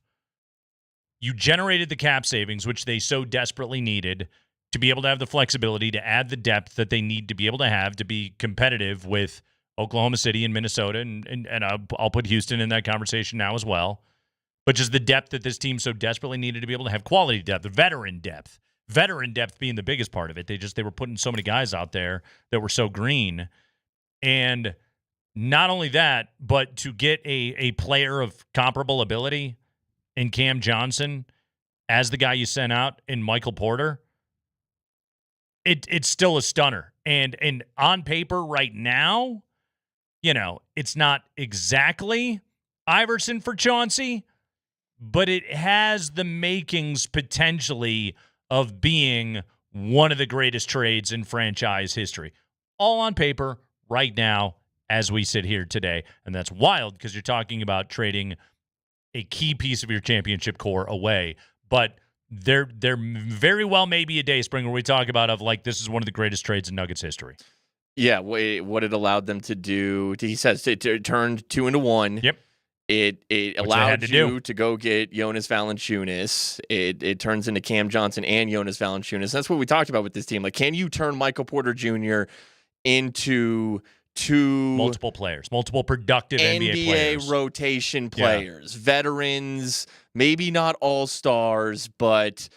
you generated the cap savings, which they so desperately needed to be able to have the flexibility to add the depth that they need to be able to have to be competitive with Oklahoma City and Minnesota, and I'll put Houston in that conversation now as well. But just the depth that this team so desperately needed to be able to have quality depth, veteran depth being the biggest part of it. They were putting so many guys out there that were so green. And not only that, but to get a player of comparable ability in Cam Johnson as the guy you sent out in Michael Porter, it's still a stunner. And on paper right now, it's not exactly Iverson for Chauncey, but it has the makings potentially of being one of the greatest trades in franchise history. All on paper right now as we sit here today. And that's wild because you're talking about trading a key piece of your championship core away. But there very well may be a day, Spring, where we talk about this is one of the greatest trades in Nuggets history. Yeah, what it allowed them to do, he says it turned 2 into 1. Yep. It allowed you to go get Jonas Valanciunas. It turns into Cam Johnson and Jonas Valanciunas. That's what we talked about with this team. Can you turn Michael Porter Jr. into to multiple players, multiple productive NBA players. rotation players, veterans, maybe not all-stars, but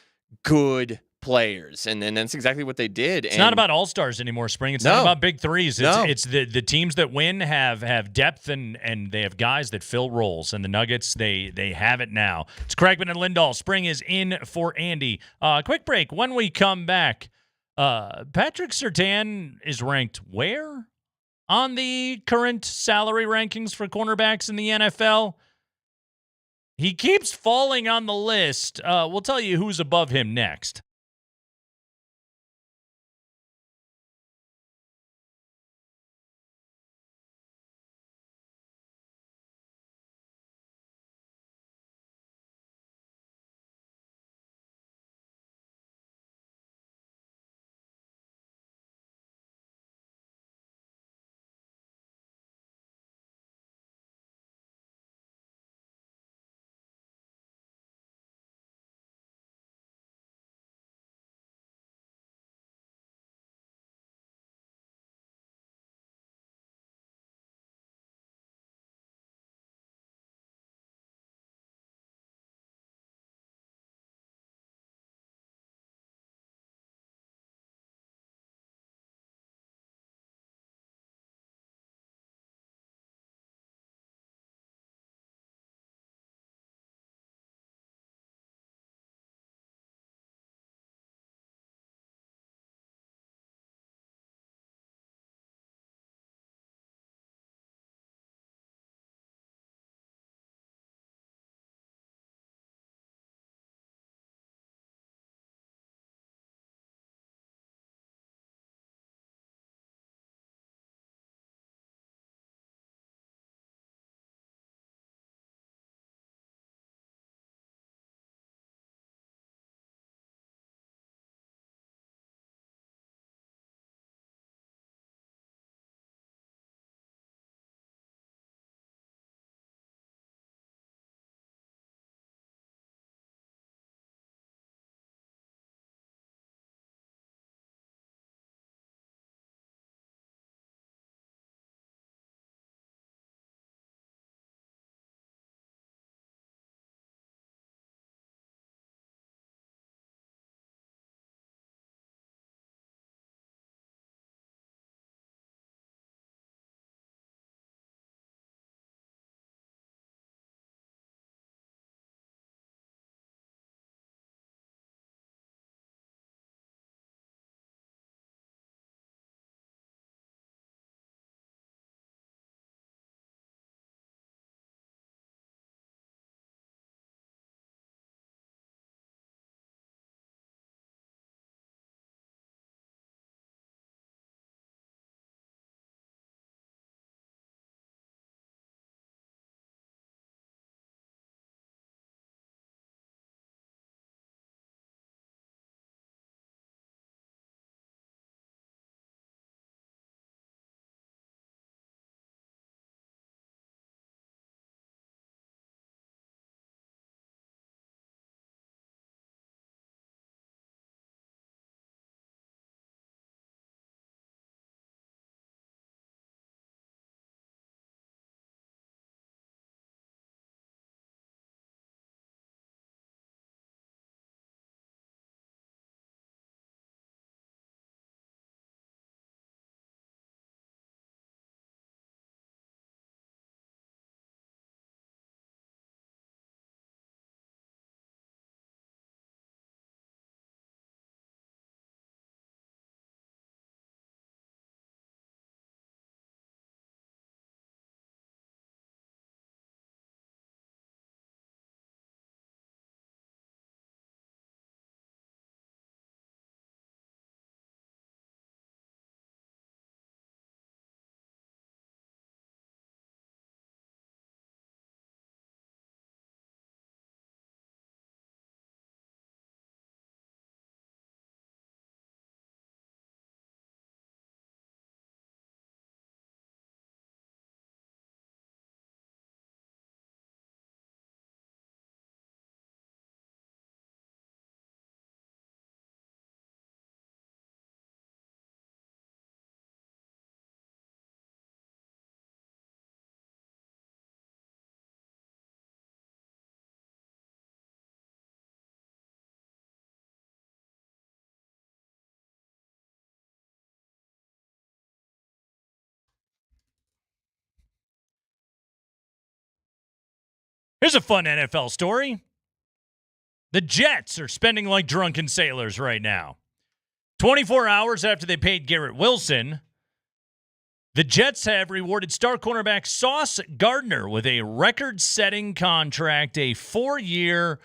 good players. And then that's exactly what they did. It's not about all-stars anymore, Spring. It's not about big threes. It's the teams that win have depth and they have guys that fill roles. And the Nuggets, they have it now. It's Kreckman and Lindahl. Spring is in for Andy. Quick break. When we come back, Patrick Surtain is ranked where on the current salary rankings for cornerbacks in the NFL? He keeps falling on the list. We'll tell you who's above him next. Here's a fun NFL story. The Jets are spending like drunken sailors right now. 24 hours after they paid Garrett Wilson, the Jets have rewarded star cornerback Sauce Gardner with a record-setting contract, a 4-year,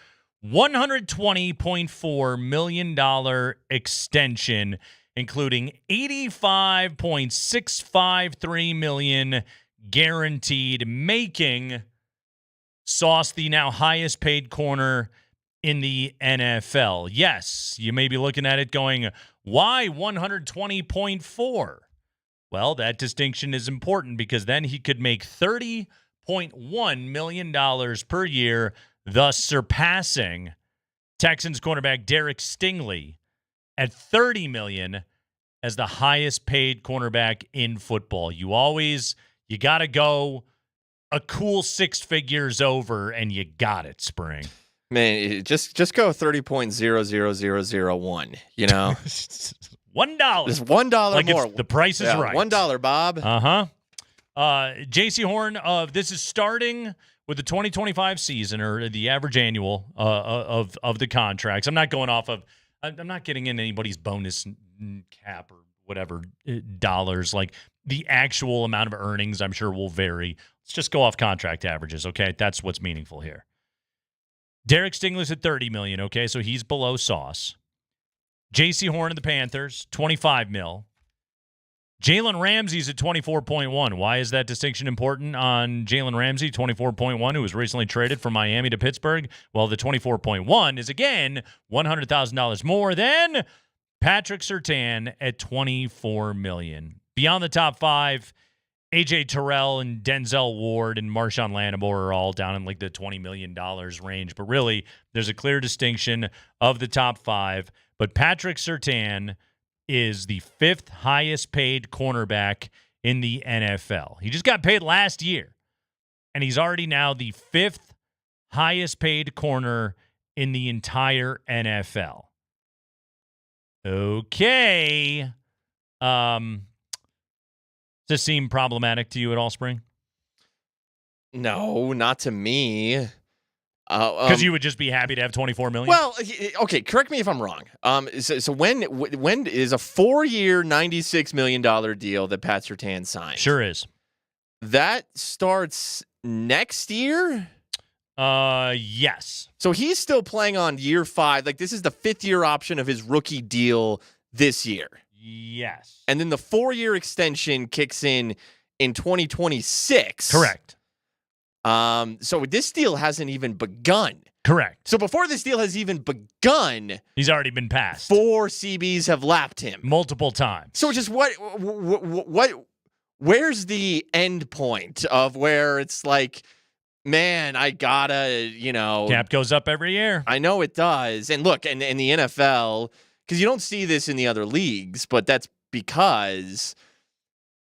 $120.4 million extension, including $85.653 million guaranteed, making Sauce the now highest paid corner in the NFL. Yes, you may be looking at it going, why 120.4? Well, that distinction is important because then he could make $30.1 million per year, thus surpassing Texans cornerback Derek Stingley at $30 million as the highest paid cornerback in football. You got to go a cool 6 figures over, and you got it, Spring. Man, just go 30.00001, you know? $1. Just $1 more. The price is right. $1, Bob. J.C. Horn this is starting with the 2025 season, or the average annual of the contracts. I'm not going off of – I'm not getting in anybody's bonus cap or whatever dollars. Like the actual amount of earnings, I'm sure, will vary. Let's just go off contract averages, okay? That's what's meaningful here. Derek Stingley's at $30 million, okay? So he's below Sauce. J.C. Horn of the Panthers, $25 million. Jalen Ramsey's at 24.1. Why is that distinction important on Jalen Ramsey, 24.1, who was recently traded from Miami to Pittsburgh? Well, the 24.1 is, again, $100,000 more than Patrick Surtain at $24 million. Beyond the top 5, A.J. Terrell and Denzel Ward and Marshawn Lattimore are all down in like the $20 million range. But really, there's a clear distinction of the top 5. But Patrick Surtain is the 5th highest paid cornerback in the NFL. He just got paid last year, and he's already now the 5th highest paid corner in the entire NFL. Okay. Does this seem problematic to you at all, Spring? No, not to me. Because you would just be happy to have $24 million? Well, okay, correct me if I'm wrong. So when is a 4-year, $96 million deal that Pat Surtain signed? Sure is. That starts next year? Yes. So he's still playing on year 5. Like, this is the 5th-year option of his rookie deal this year. Yes. And then the 4-year extension kicks in 2026. Correct. So this deal hasn't even begun. Correct. So before this deal has even begun, he's already been passed. 4 CBs have lapped him multiple times. So just what where's the end point of where it's like, man, I gotta, cap goes up every year. I know it does. And look, in the NFL, because you don't see this in the other leagues, but that's because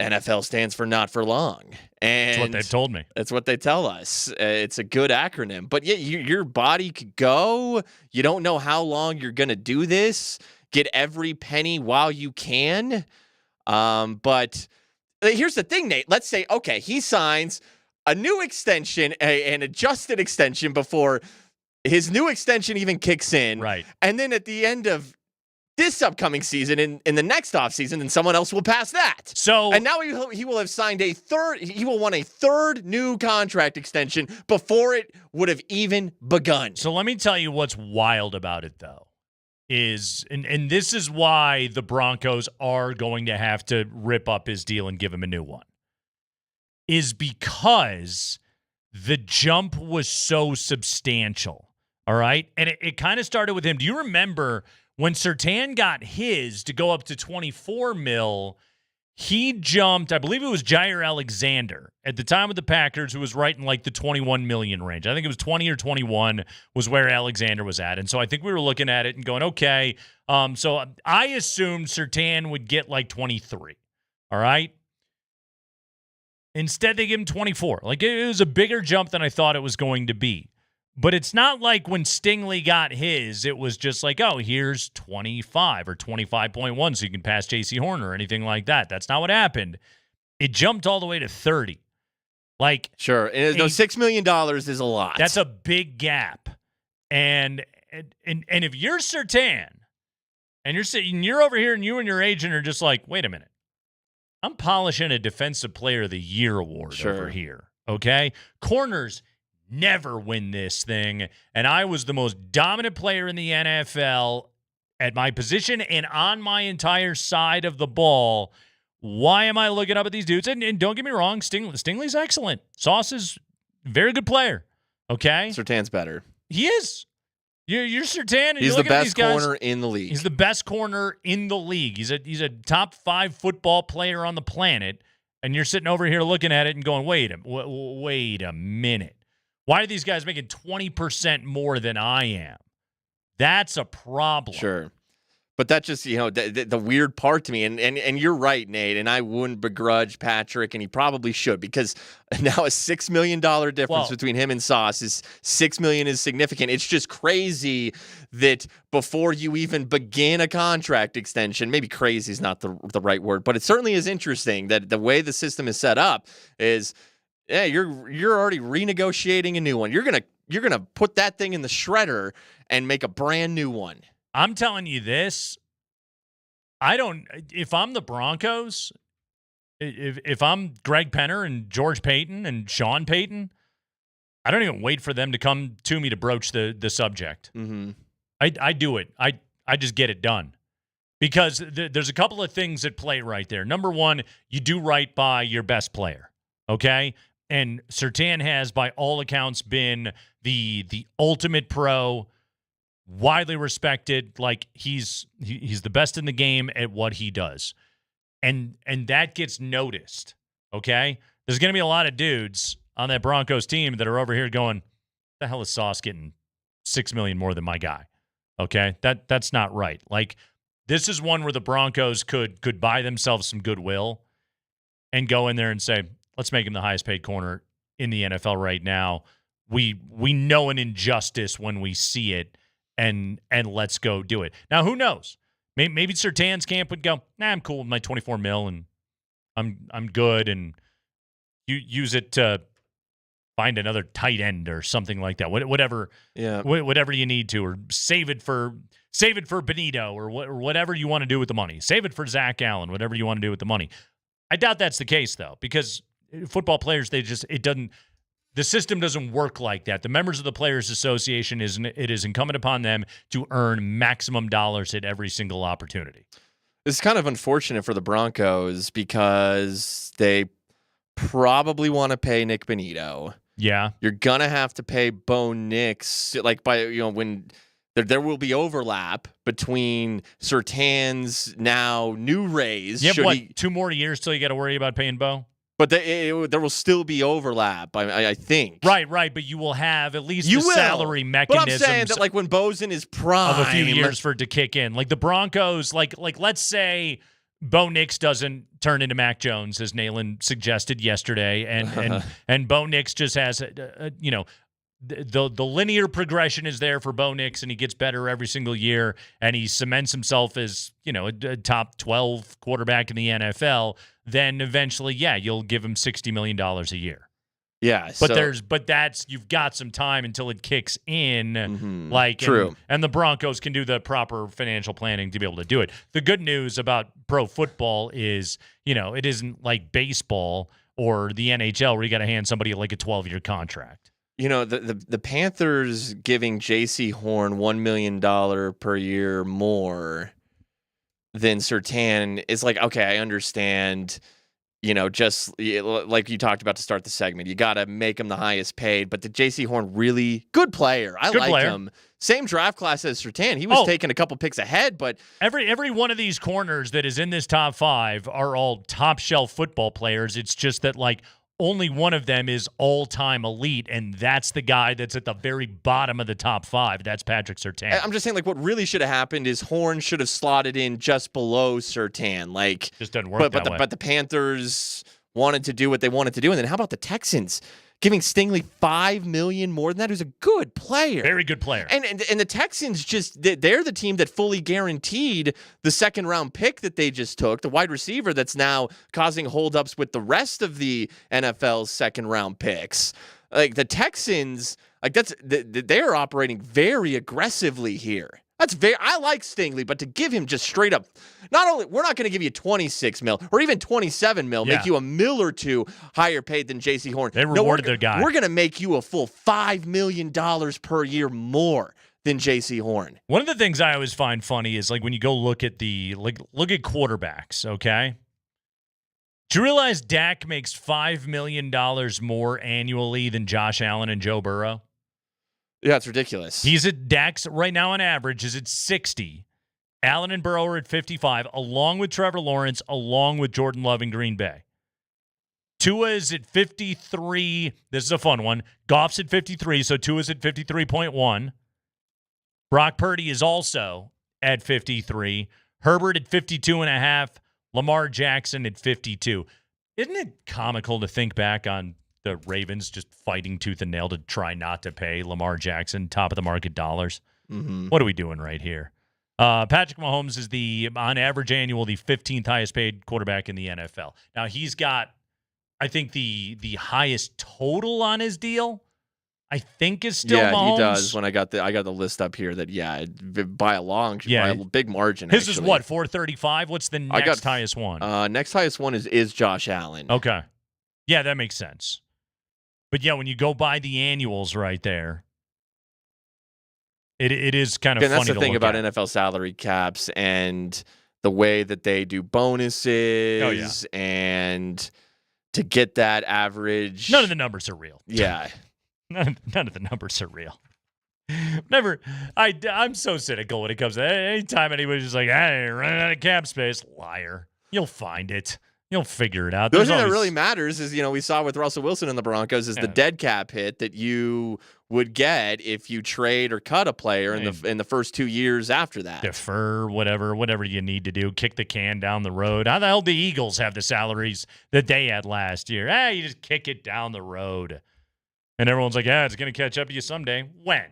NFL stands for not for long. And that's what they've told me. That's what they tell us. It's a good acronym. But yeah, your body could go. You don't know how long you're going to do this. Get every penny while you can. But here's the thing, Nate. Let's say, okay, he signs a new extension, an adjusted extension before his new extension even kicks in. Right. And then at the end of this upcoming season, in the next offseason, then someone else will pass that. So, and now he will have signed he will want a 3rd new contract extension before it would have even begun. So let me tell you what's wild about it, though, is, and this is why the Broncos are going to have to rip up his deal and give him a new one, is because the jump was so substantial, all right? And it kind of started with him. Do you remember when Surtain got his to go up to $24 million, he jumped, I believe it was Jair Alexander at the time with the Packers, who was right in like the $21 million range. I think it was 20 or 21 was where Alexander was at. And so I think we were looking at it and going, okay. So I assumed Surtain would get like 23. All right. Instead, they give him 24. Like, it was a bigger jump than I thought it was going to be. But it's not like when Stingley got his, it was just like, oh, here's 25 or 25.1 so you can pass J.C. Horn or anything like that. That's not what happened. It jumped all the way to 30. Like, sure, and $6 million is a lot. That's a big gap. And if you're Surtain and you're over here and you and your agent are just like, wait a minute, I'm polishing a Defensive Player of the Year award over here. Okay, corners never win this thing, and I was the most dominant player in the NFL at my position and on my entire side of the ball. Why am I looking up at these dudes? And don't get me wrong, Stingley's excellent. Sauce is a very good player. Okay, Surtain's better. He is. You're Surtain, and he's you're the best at these guys. corner in the league. He's the best corner in the league. He's a top 5 football player on the planet, and you're sitting over here looking at it and going, wait a minute. Why are these guys making 20% more than I am? That's a problem. Sure. But that's just, the weird part to me. And you're right, Nate, and I wouldn't begrudge Patrick, and he probably should, because now a $6 million difference between him and Sauce is $6 million is significant. It's just crazy that before you even begin a contract extension, maybe crazy is not the right word, but it certainly is interesting that the way the system is set up is, yeah, you're already renegotiating a new one. You're gonna put that thing in the shredder and make a brand new one. I'm telling you this. If I'm the Broncos, if I'm Greg Penner and George Payton and Sean Payton, I don't even wait for them to come to me to broach the subject. Mm-hmm. I do it. I just get it done. Because there's a couple of things at play right there. Number one, you do right by your best player, okay? And Surtain has, by all accounts, been the ultimate pro, widely respected. Like, he's the best in the game at what he does. And that gets noticed, okay? There's going to be a lot of dudes on that Broncos team that are over here going, the hell is Sauce getting $6 million more than my guy? Okay? That's not right. Like, this is one where the Broncos could buy themselves some goodwill and go in there and say, let's make him the highest paid corner in the NFL right now. We know an injustice when we see it, and let's go do it. Now, who knows? Maybe Surtain's camp would go, I'm cool with my $24 million, and I'm good, and you use it to find another tight end or something like that. Whatever, whatever you need to, or save it for Benito, or whatever you want to do with the money. Save it for Zach Allen, whatever you want to do with the money. I doubt that's the case, though, because football players, the system doesn't work like that. The members of the Players Association, it is incumbent upon them to earn maximum dollars at every single opportunity. It's kind of unfortunate for the Broncos because they probably want to pay Nick Benito. Yeah. You're going to have to pay Bo Nix, when there will be overlap between Surtain's now new raise. You have, 2 more years till you got to worry about paying Bo? But there will still be overlap, I think. Right, but you will have at least salary mechanisms. But I'm saying that, like, when Bo's in his prime, of a few years for it to kick in. Like the Broncos, like let's say Bo Nix doesn't turn into Mac Jones, as Nayland suggested yesterday, and Bo Nix just has the linear progression is there for Bo Nix, and he gets better every single year, and he cements himself as, a top 12 quarterback in the NFL. Then eventually, you'll give him $60 million a year. Yeah, but you've got some time until it kicks in. Mm-hmm. True. And the Broncos can do the proper financial planning to be able to do it. The good news about pro football is, it isn't like baseball or the NHL where you got to hand somebody like a 12-year contract. The Panthers giving J.C. Horn $1 million per year more than Surtain is like, okay, I understand, just like you talked about to start the segment, you got to make him the highest paid, but the J.C. Horn, really good player. I like him. Same draft class as Surtain. He was taking a couple picks ahead, but every one of these corners that is in this top 5 are all top shelf football players. It's just that, like, only one of them is all-time elite, and that's the guy that's at the very bottom of the top 5. That's Patrick Surtain. I'm just saying, like, what really should have happened is Horn should have slotted in just below Surtain. Like, just doesn't work that way. But the Panthers wanted to do what they wanted to do. And then how about the Texans giving Stingley $5 million more than that? Who's a good player. Very good player. And the Texans they're the team that fully guaranteed the second-round pick that they just took, the wide receiver that's now causing holdups with the rest of the NFL's second-round picks. Like the Texans, like they're operating very aggressively here. I like Stingley, but to give him just straight up, not only we're not going to give you 26 mil or even 27 mil, make you $1 million or $2 million higher paid than J.C. Horn. They rewarded their guy. We're going to make you a full $5 million per year more than J.C. Horn. One of the things I always find funny is like when you go look at quarterbacks. Okay, do you realize Dak makes $5 million more annually than Josh Allen and Joe Burrow? Yeah, it's ridiculous. He's at Dax right now on average is at 60. Allen and Burrow are at 55, along with Trevor Lawrence, along with Jordan Love in Green Bay. Tua is at 53. This is a fun one. Goff's at 53, so Tua's at 53.1. Brock Purdy is also at 53. Herbert at 52.5. Lamar Jackson at 52. Isn't it comical to think back on the Ravens just fighting tooth and nail to try not to pay Lamar Jackson top of the market dollars? Mm-hmm. What are we doing right here? Patrick Mahomes is on average annual, the 15th highest paid quarterback in the NFL. Now he's got, I think the highest total on his deal, I think is still Mahomes. He does. When I got the list up here, by a big margin. His is what, 435? What's the next highest one? Next highest one is Josh Allen. Okay, yeah, that makes sense. But yeah, when you go by the annuals right there, it is kind of funny to look at. That's the thing about NFL salary caps and the way that they do bonuses and to get that average. None of the numbers are real. Yeah. None of the numbers are real. I'm so cynical when it comes to anytime anybody's just like, hey, running out of cap space. Liar. You'll find it. You'll figure it out. The only thing that really matters is, we saw with Russell Wilson and the Broncos is the dead cap hit that you would get if you trade or cut a player in the first 2 years after that. Defer, whatever you need to do. Kick the can down the road. How the hell do the Eagles have the salaries that they had last year? You just kick it down the road. And everyone's like, it's going to catch up to you someday. When?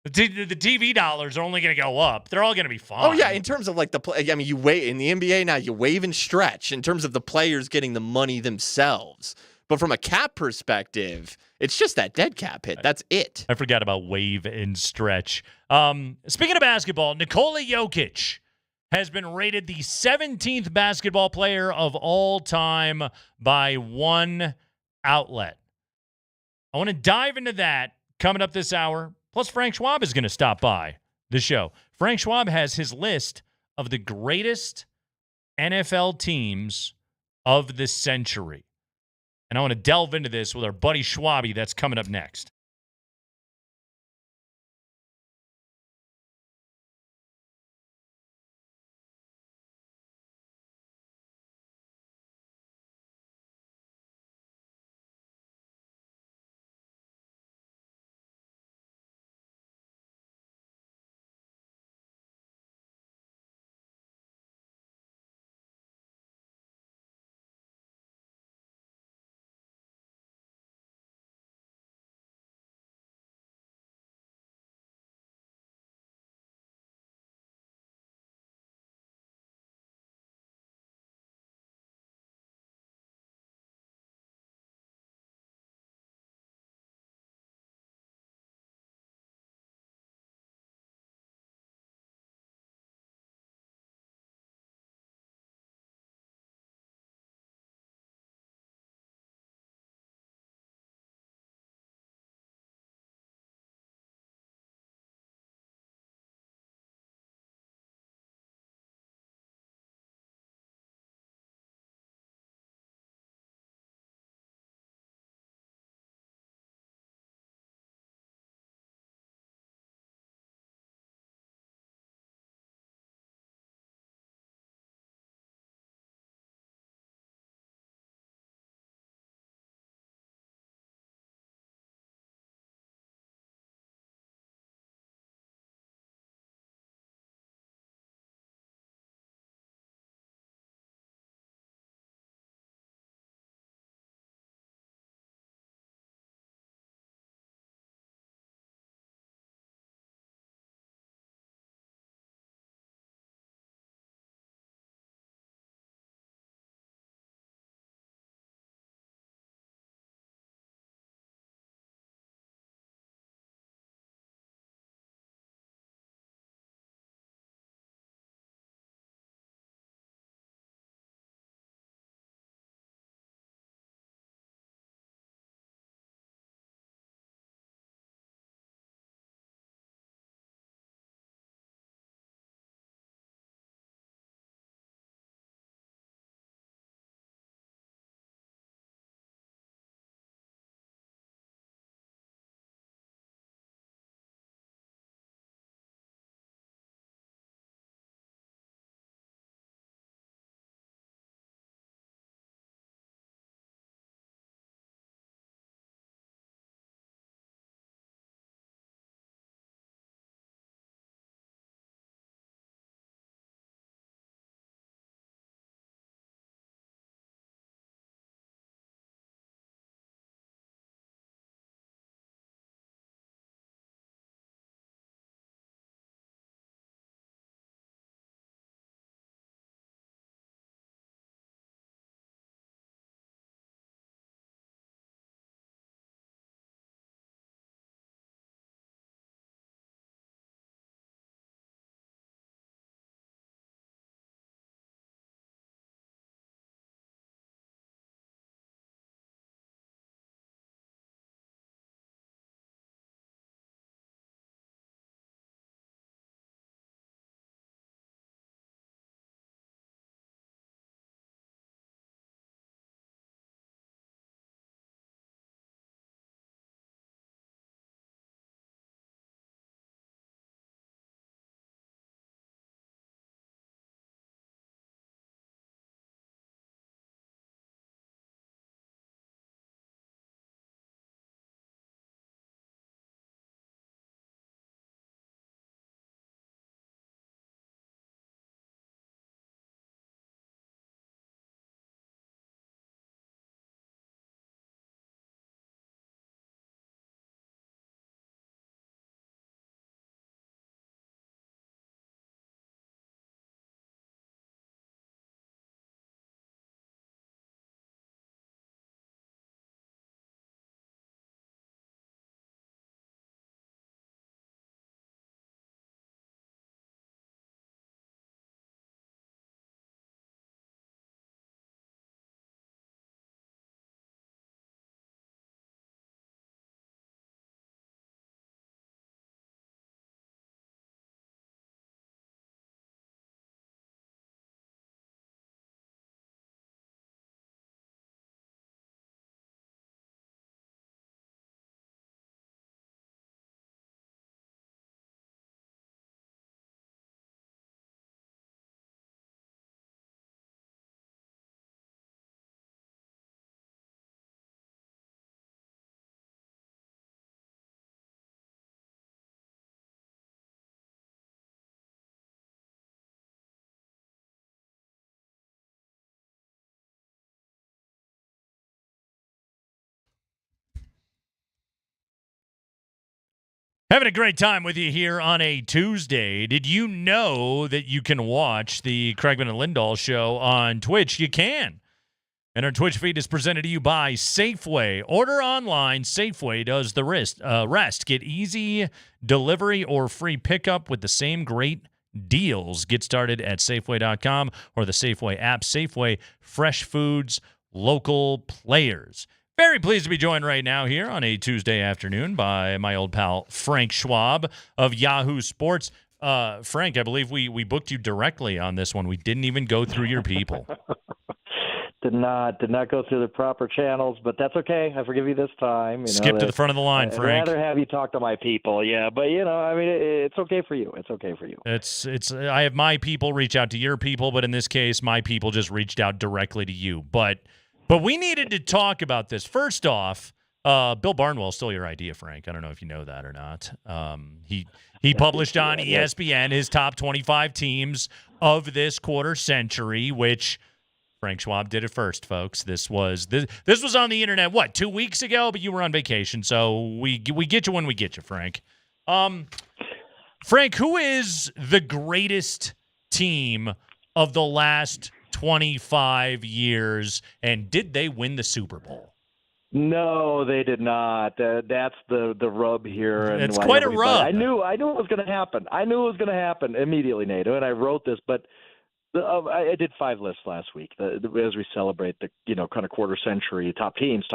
The TV dollars are only going to go up. They're all going to be fine. Oh, yeah. In terms of like the play, you wait in the NBA now, you wave and stretch in terms of the players getting the money themselves. But from a cap perspective, it's just that dead cap hit. That's it. I forgot about wave and stretch. Speaking of basketball, Nikola Jokic has been rated the 17th basketball player of all time by one outlet. I want to dive into that coming up this hour. Plus, Frank Schwab is going to stop by the show. Frank Schwab has his list of the greatest NFL teams of the century. And I want to delve into this with our buddy Schwabi. That's coming up next. Having a great time with you here on a Tuesday. Did you know that you can watch the Kreckman and Lindahl show on Twitch? You can. And our Twitch feed is presented to you by Safeway. Order online. Safeway does the rest. Get easy delivery or free pickup with the same great deals. Get started at Safeway.com or the Safeway app. Safeway, fresh foods, local players. Very pleased to be joined right now here on a Tuesday afternoon by my old pal Frank Schwab of Yahoo Sports. Frank, I believe we booked you directly on this one. We didn't even go through your people. Did not go through the proper channels, but that's okay. I forgive you this time. Skip to the front of the line, Frank. I'd rather have you talk to my people, yeah. But it's okay for you. It's okay for you. It's. I have my people reach out to your people, but in this case, my people just reached out directly to you. But we needed to talk about this. First off, Bill Barnwell stole your idea, Frank. I don't know if you know that or not. He published on ESPN his top 25 teams of this quarter century, which Frank Schwab did it first, folks. This was on the internet, 2 weeks ago? But you were on vacation, so we get you when we get you, Frank. Frank, who is the greatest team of the last 25 years, and did they win the Super Bowl? No, they did not. That's the rub here. And it's quite a rub. I knew it was going to happen. I knew it was going to happen immediately, Nato, and I wrote this, but I did 5 lists last week as we celebrate the kind of quarter century top teams,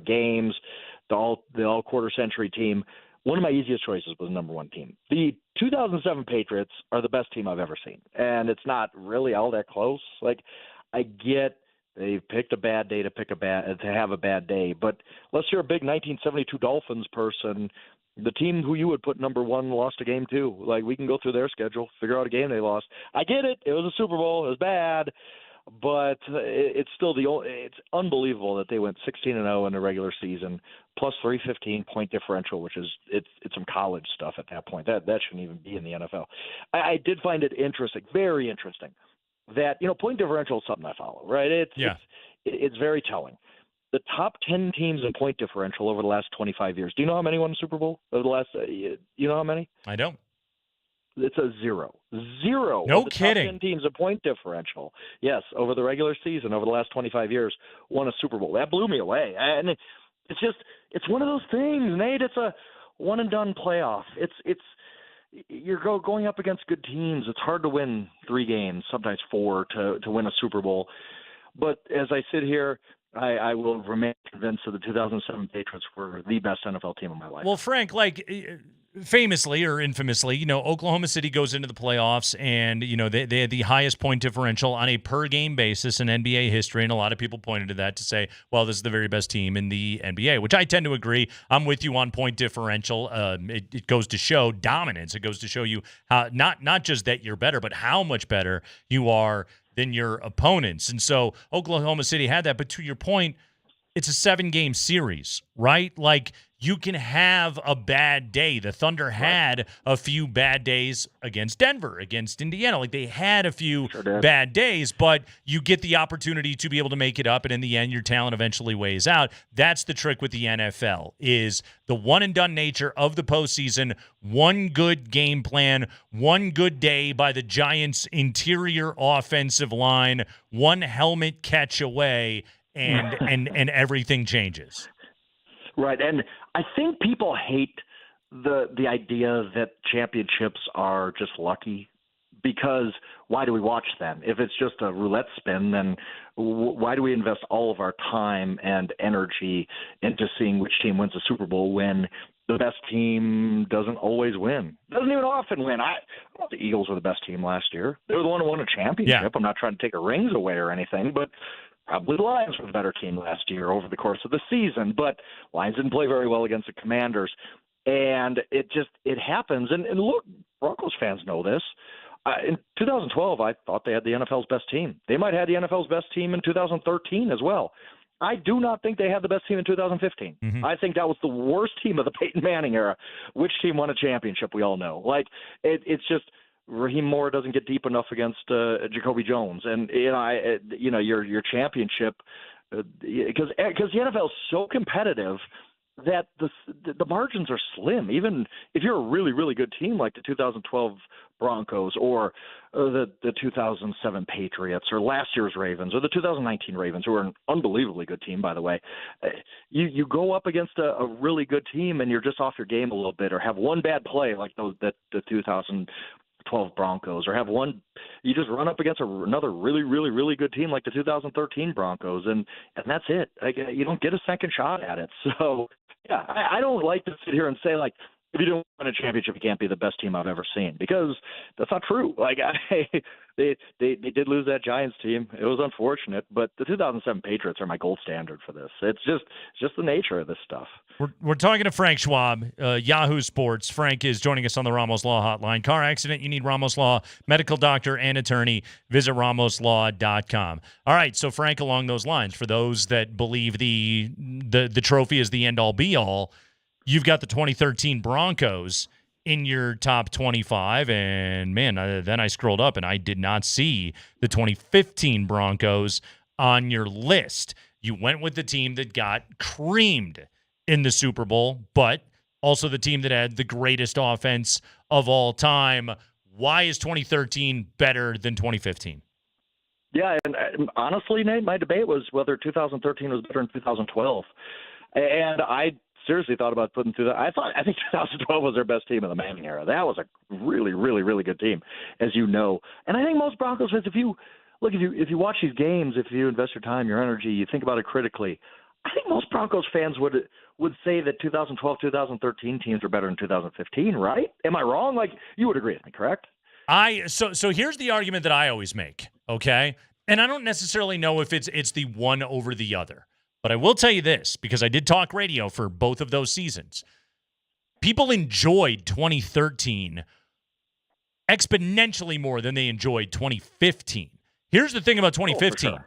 games, the all quarter century team. One of my easiest choices was number 1 team. The 2007 Patriots are the best team I've ever seen, and it's not really all that close. Like, I get they picked a bad day to have a bad day, but unless you're a big 1972 Dolphins person, the team who you would put number 1 lost a game too. Like, we can go through their schedule, figure out a game they lost. I get it. It was a Super Bowl. It was bad. But it's still it's unbelievable that they went 16-0 in the regular season, plus 315 point differential, which is it's some college stuff at that point. That shouldn't even be in the NFL. I did find it interesting, very interesting, that point differential is something I follow, right? It's very telling. The top 10 teams in point differential over the last 25 years. Do you know how many won the Super Bowl over the last? You know how many? I don't. It's a zero. No kidding. Top 10 teams in point differential, yes, over the regular season, over the last 25 years, won a Super Bowl. That blew me away. And it's one of those things, Nate. It's a one-and-done playoff. You're going up against good teams. It's hard to win 3 games, sometimes 4, to win a Super Bowl. But as I sit here, I will remain convinced that the 2007 Patriots were the best NFL team of my life. Well, Frank, famously or infamously, Oklahoma City goes into the playoffs and, they had the highest point differential on a per-game basis in NBA history, and a lot of people pointed to that to say, well, this is the very best team in the NBA, which I tend to agree. I'm with you on point differential. It goes to show dominance. It goes to show you how not just that you're better, but how much better you are than your opponents. And so Oklahoma City had that, but to your point, it's a 7-game series, right? Like, you can have a bad day. The Thunder had a few bad days against Denver, against Indiana. Like, they had a few bad days, but you get the opportunity to be able to make it up, and in the end, your talent eventually weighs out. That's the trick with the NFL, is the one-and-done nature of the postseason, one good game plan, one good day by the Giants' interior offensive line, one helmet catch away, and everything changes. Right, and I think people hate the idea that championships are just lucky, because why do we watch them? If it's just a roulette spin, then why do we invest all of our time and energy into seeing which team wins the Super Bowl when the best team doesn't always win? Doesn't even often win. I thought the Eagles were the best team last year. They were the one who won a championship. Yeah. I'm not trying to take our rings away or anything, but probably the Lions were the better team last year over the course of the season, but Lions didn't play very well against the Commanders. And it happens. And look, Broncos fans know this. In 2012, I thought they had the NFL's best team. They might have had the NFL's best team in 2013 as well. I do not think they had the best team in 2015. Mm-hmm. I think that was the worst team of the Peyton Manning era. Which team won a championship? We all know. It's just Raheem Moore doesn't get deep enough against Jacoby Jones, and your championship because the NFL is so competitive that the margins are slim. Even if you're a really, really good team like the 2012 Broncos or the 2007 Patriots or last year's Ravens or the 2019 Ravens, who are an unbelievably good team, by the way, you go up against a really good team and you're just off your game a little bit, or have one bad play like the 2012 Broncos, or have one, you just run up against another really, really, really good team like the 2013 Broncos, and that's it. Like, you don't get a second shot at it. So, yeah, I don't like to sit here and say, like, if you don't win a championship, you can't be the best team I've ever seen, because that's not true. Like, they did lose that Giants team. It was unfortunate, but the 2007 Patriots are my gold standard for this. It's just the nature of this stuff. We're talking to Frank Schwab, Yahoo Sports. Frank is joining us on the Ramos Law Hotline. Car accident, you need Ramos Law, medical doctor and attorney. Visit ramoslaw.com. All right, so Frank, along those lines, for those that believe the trophy is the end-all, be-all, you've got the 2013 Broncos in your top 25, and man, then I scrolled up and I did not see the 2015 Broncos on your list. You went with the team that got creamed in the Super Bowl, but also the team that had the greatest offense of all time. Why is 2013 better than 2015? Yeah, and honestly, Nate, my debate was whether 2013 was better than 2012, and I seriously thought about putting through that. I think 2012 was their best team in the Manning era. That was a really, really, really good team, as you know. And I think most Broncos fans, if you watch these games, if you invest your time, your energy, you think about it critically, I think most Broncos fans would say that 2012, 2013 teams are better than 2015, right? Am I wrong? Like, you would agree with me, correct? So here's the argument that I always make, okay? And I don't necessarily know if it's the one over the other. But I will tell you this, because I did talk radio for both of those seasons. People enjoyed 2013 exponentially more than they enjoyed 2015. Here's the thing about 2015. Sure.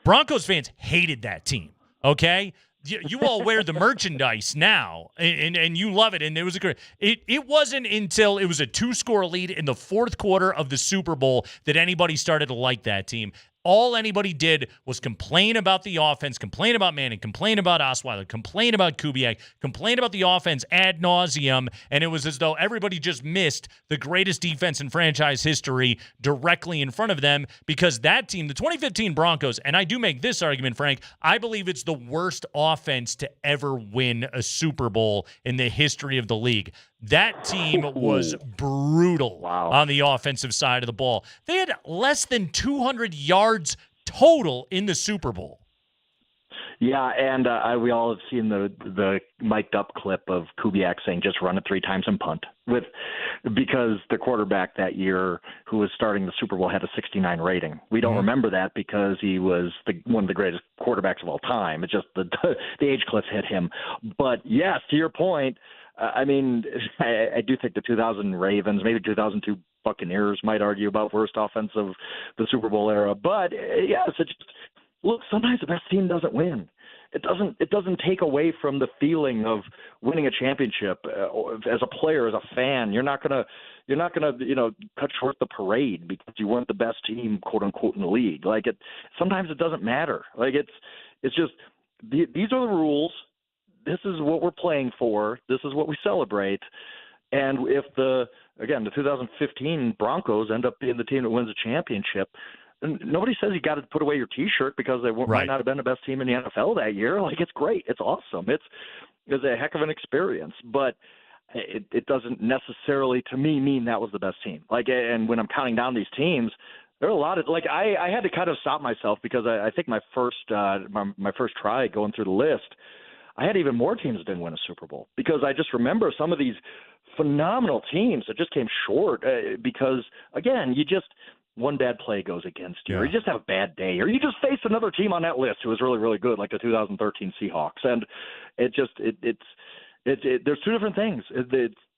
Broncos fans hated that team, okay? You all wear the merchandise now, and you love it, and it was a great. It wasn't until it was a 2-score lead in the fourth quarter of the Super Bowl that anybody started to like that team. All anybody did was complain about the offense, complain about Manning, complain about Osweiler, complain about Kubiak, complain about the offense ad nauseum, and it was as though everybody just missed the greatest defense in franchise history directly in front of them, because that team, the 2015 Broncos, and I do make this argument, Frank, I believe it's the worst offense to ever win a Super Bowl in the history of the league. That team was brutal on the offensive side of the ball. They had less than 200 yards total in the Super Bowl. Yeah, and we all have seen the mic'd up clip of Kubiak saying, "Just run it 3 times and punt," because the quarterback that year who was starting the Super Bowl had a 69 rating. We don't remember that because he was one of the greatest quarterbacks of all time. It's just the age cliff hit him. But yes, to your point, I mean, I do think the 2000 Ravens, maybe 2002 Buccaneers might argue about worst offense of the Super Bowl era. But yes, look, sometimes the best team doesn't win. It doesn't take away from the feeling of winning a championship. As a player, as a fan, you're not gonna cut short the parade because you weren't the best team, quote unquote, in the league. Like, sometimes it doesn't matter. Like, it's just these are the rules. This is what we're playing for. This is what we celebrate. And if the 2015 Broncos end up being the team that wins a championship, nobody says you got to put away your T-shirt because they might not have been the best team in the NFL that year. Like, it's great. It's awesome. It's a heck of an experience. But it doesn't necessarily, to me, mean that was the best team. Like, and when I'm counting down these teams, there are a lot of, like, I had to kind of stop myself because I think my first try going through the list, I had even more teams that didn't win a Super Bowl because I just remember some of these phenomenal teams that just came short because, again, one bad play goes against you, or you just have a bad day, or you just face another team on that list who was really, really good, like the 2013 Seahawks. And it's there's two different things.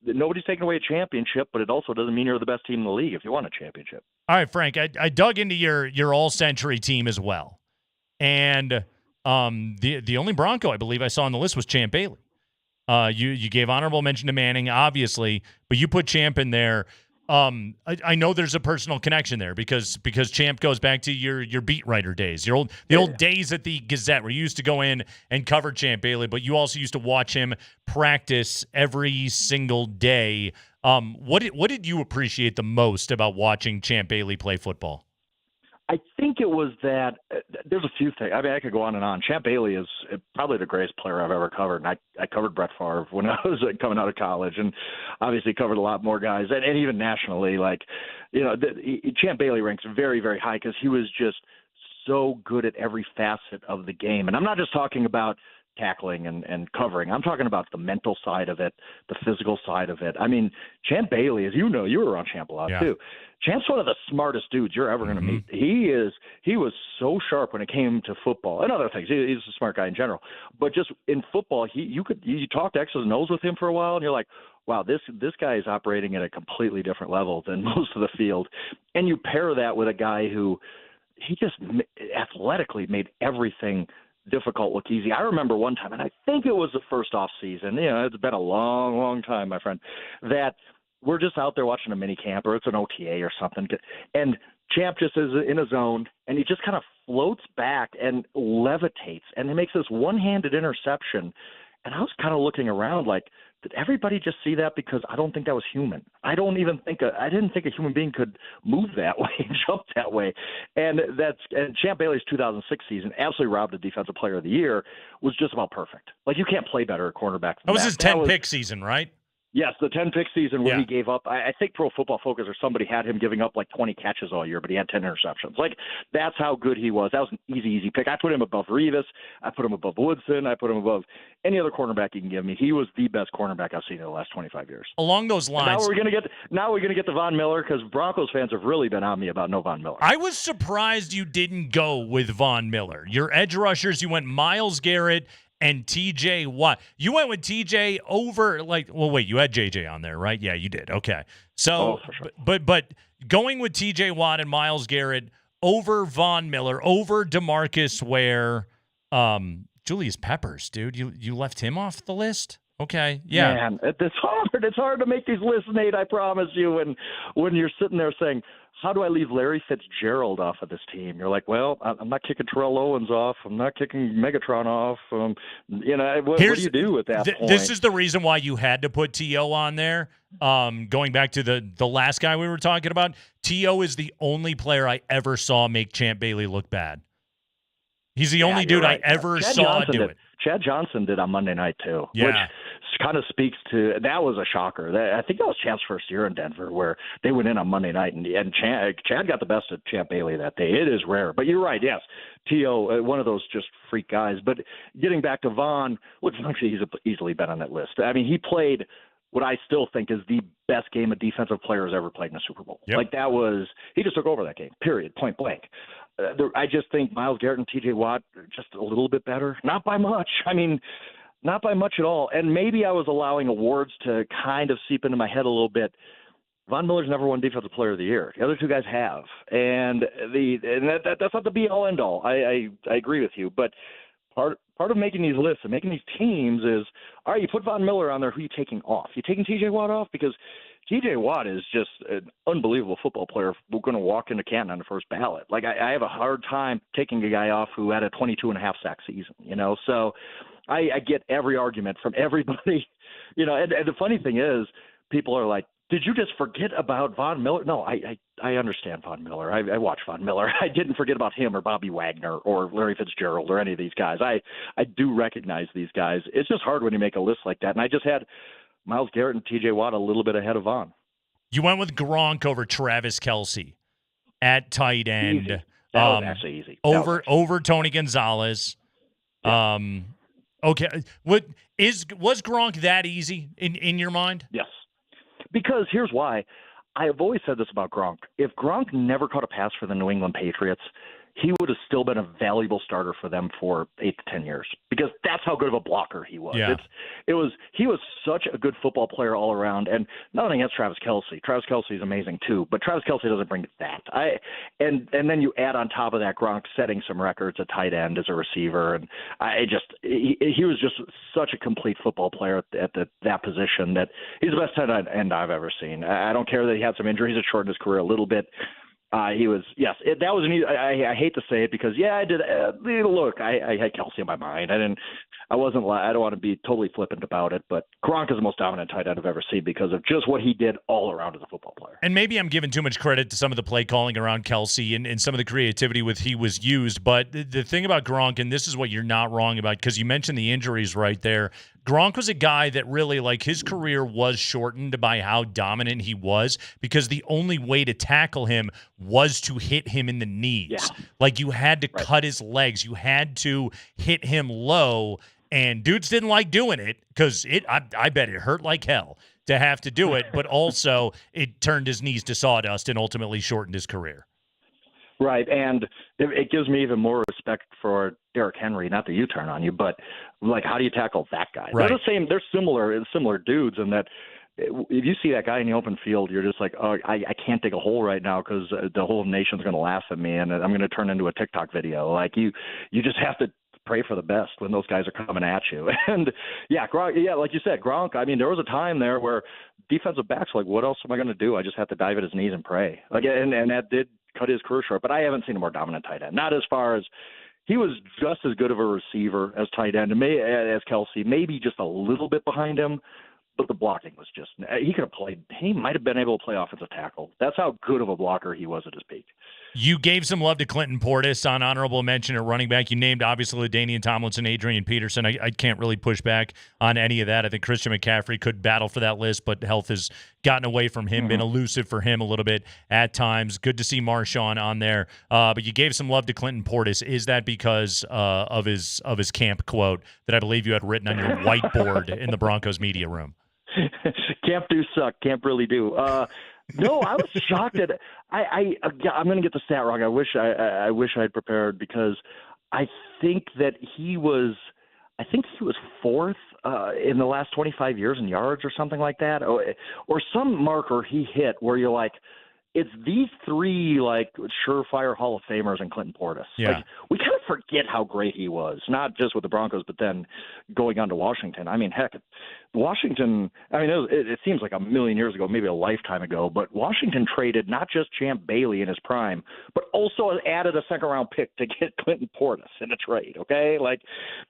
Nobody's taking away a championship, but it also doesn't mean you're the best team in the league if you won a championship. All right, Frank, I dug into your all-century team as well. And the only Bronco I believe I saw on the list was Champ Bailey. You gave honorable mention to Manning, obviously, but you put Champ in there. I know there's a personal connection there because Champ goes back to your beat writer days, the old days at the Gazette where you used to go in and cover Champ Bailey, but you also used to watch him practice every single day. What did you appreciate the most about watching Champ Bailey play football? I think it was that there's a few things. I mean, I could go on and on. Champ Bailey is probably the greatest player I've ever covered. And I covered Brett Favre when I was coming out of college, and obviously covered a lot more guys, and even nationally. Champ Bailey ranks very, very high because he was just so good at every facet of the game. And I'm not just talking about tackling and covering. I'm talking about the mental side of it, the physical side of it. I mean, Champ Bailey, as you know, you were around Champ a lot too. Champ's one of the smartest dudes you're ever going to meet. He was so sharp when it came to football and other things. He's a smart guy in general, but just in football, you talked X's and O's with him for a while, and you're like, wow, this guy is operating at a completely different level than most of the field. And you pair that with a guy who he just athletically made everything difficult look easy. I remember one time, and I think it was the first off season. It's been a long, long time, my friend, that we're just out there watching a mini camp or it's an OTA or something, and Champ just is in a zone, and he just kind of floats back and levitates, and he makes this one-handed interception. And I was kind of looking around like, did everybody just see that? Because I don't think that was human. I didn't think a human being could move that way and jump that way. And Champ Bailey's 2006 season, absolutely robbed the Defensive Player of the Year, was just about perfect. Like, you can't play better at cornerback than that was his 10-pick season, right? Yes, the 10-pick season where he gave up. I think Pro Football Focus or somebody had him giving up like 20 catches all year, but he had 10 interceptions. Like, that's how good he was. That was an easy pick. I put him above Revis. I put him above Woodson. I put him above any other cornerback you can give me. He was the best cornerback I've seen in the last 25 years. Along those lines. And now we're gonna get to Von Miller because Broncos fans have really been on me about no Von Miller. I was surprised you didn't go with Von Miller. Your edge rushers, you went Myles Garrett and TJ Watt. You went with TJ over you had JJ on there, right? Yeah, you did. Okay. So, for sure. but going with TJ Watt and Myles Garrett over Von Miller, over DeMarcus Ware, Julius Peppers, dude, you left him off the list? Okay. Yeah. Man, it's hard. It's hard to make these lists, Nate, I promise you. And when you're sitting there saying, how do I leave Larry Fitzgerald off of this team? You're like, well, I'm not kicking Terrell Owens off. I'm not kicking Megatron off. What do you do at that point? This is the reason why you had to put T.O. on there. Going back to the last guy we were talking about, T.O. is the only player I ever saw make Champ Bailey look bad. He's the only dude I ever saw do it. Chad Johnson did on Monday night, too, which kind of speaks to – that was a shocker. I think that was Champ's first year in Denver where they went in on Monday night, and Chad got the best of Champ Bailey that day. It is rare. But you're right, yes. T.O., one of those just freak guys. But getting back to Von, which actually he's easily been on that list. I mean, he played what I still think is the best game a defensive player has ever played in a Super Bowl. Yep. Like, that was – he just took over that game, period, point blank. I just think Myles Garrett and T.J. Watt are just a little bit better. Not by much. I mean, not by much at all. And maybe I was allowing awards to kind of seep into my head a little bit. Von Miller's never won Defensive Player of the Year. The other two guys have. And that's not the be-all, end-all. I agree with you. But part of making these lists and making these teams is, all right, you put Von Miller on there, who are you taking off? You taking T.J. Watt off? Because T.J. Watt is just an unbelievable football player. We're going to walk into Canton on the first ballot. Like, I have a hard time taking a guy off who had a 22.5 sack season, So I get every argument from everybody, and the funny thing is people are like, did you just forget about Von Miller? No, I understand Von Miller. I watch Von Miller. I didn't forget about him or Bobby Wagner or Larry Fitzgerald or any of these guys. I do recognize these guys. It's just hard when you make a list like that. And I just had Myles Garrett and T.J. Watt a little bit ahead of Von. You went with Gronk over Travis Kelce at tight end. Easy. That was actually easy. Over Tony Gonzalez. Yeah. Okay. Was Gronk that easy in your mind? Yes. Because here's why. I have always said this about Gronk. If Gronk never caught a pass for the New England Patriots, he would have still been a valuable starter for them for 8 to 10 years because that's how good of a blocker he was. Yeah. He was such a good football player all around, and nothing against Travis Kelce. Travis Kelce is amazing too, but Travis Kelce doesn't bring that. And then you add on top of that Gronk setting some records at tight end as a receiver, and he was just such a complete football player at that position that he's the best tight end I've ever seen. I don't care that he had some injuries that shortened his career a little bit. He was, yes, that was an easy, I hate to say it because, yeah, I did. Look, I had Kelce in my mind. I don't want to be totally flippant about it, but Gronk is the most dominant tight end I've ever seen because of just what he did all around as a football player. And maybe I'm giving too much credit to some of the play calling around Kelce and some of the creativity with he was used. But the thing about Gronk, and this is what you're not wrong about, because you mentioned the injuries right there. Gronk was a guy that really, like, his career was shortened by how dominant he was because the only way to tackle him was to hit him in the knees. Yeah. Like, you had to cut his legs. You had to hit him low, and dudes didn't like doing it because I bet it hurt like hell to have to do it, but also it turned his knees to sawdust and ultimately shortened his career. Right, and it gives me even more respect for Derrick Henry. Not that you turn on you, but like, how do you tackle that guy? Right. They're the same. They're similar dudes in that if you see that guy in the open field, you're just like, oh, I can't dig a hole right now because the whole nation's going to laugh at me, and I'm going to turn into a TikTok video. Like you just have to pray for the best when those guys are coming at you. And yeah, Gronk, like you said, Gronk. I mean, there was a time there where defensive backs were like, what else am I going to do? I just have to dive at his knees and pray. Like, and that did cut his career short, but I haven't seen a more dominant tight end. Not as far as he was just as good of a receiver as tight end, as Kelce, maybe just a little bit behind him, but the blocking was just, he could have played, he might have been able to play offensive tackle. That's how good of a blocker he was at his peak. You gave some love to Clinton Portis on honorable mention at running back. You named, obviously, LaDainian Tomlinson, Adrian Peterson. I can't really push back on any of that. I think Christian McCaffrey could battle for that list, but health has gotten away from him, been elusive for him a little bit at times. Good to see Marshawn on there. But you gave some love to Clinton Portis. Is that because of his camp quote that I believe you had written on your whiteboard in the Broncos media room? Camp do suck. Camp really do. No, I was shocked at. I'm going to get the stat wrong. I wish I had prepared because I think that he was. I think he was fourth in the last 25 years in yards or something like that, or some marker he hit where you're like, it's these three like surefire Hall of Famers and Clinton Portis. Yeah. Like, we kind of forget how great he was, not just with the Broncos, but then going on to Washington. I mean, heck, Washington, I mean, it seems like a million years ago, maybe a lifetime ago, but Washington traded not just Champ Bailey in his prime, but also added a second-round pick to get Clinton Portis in a trade, okay? Like,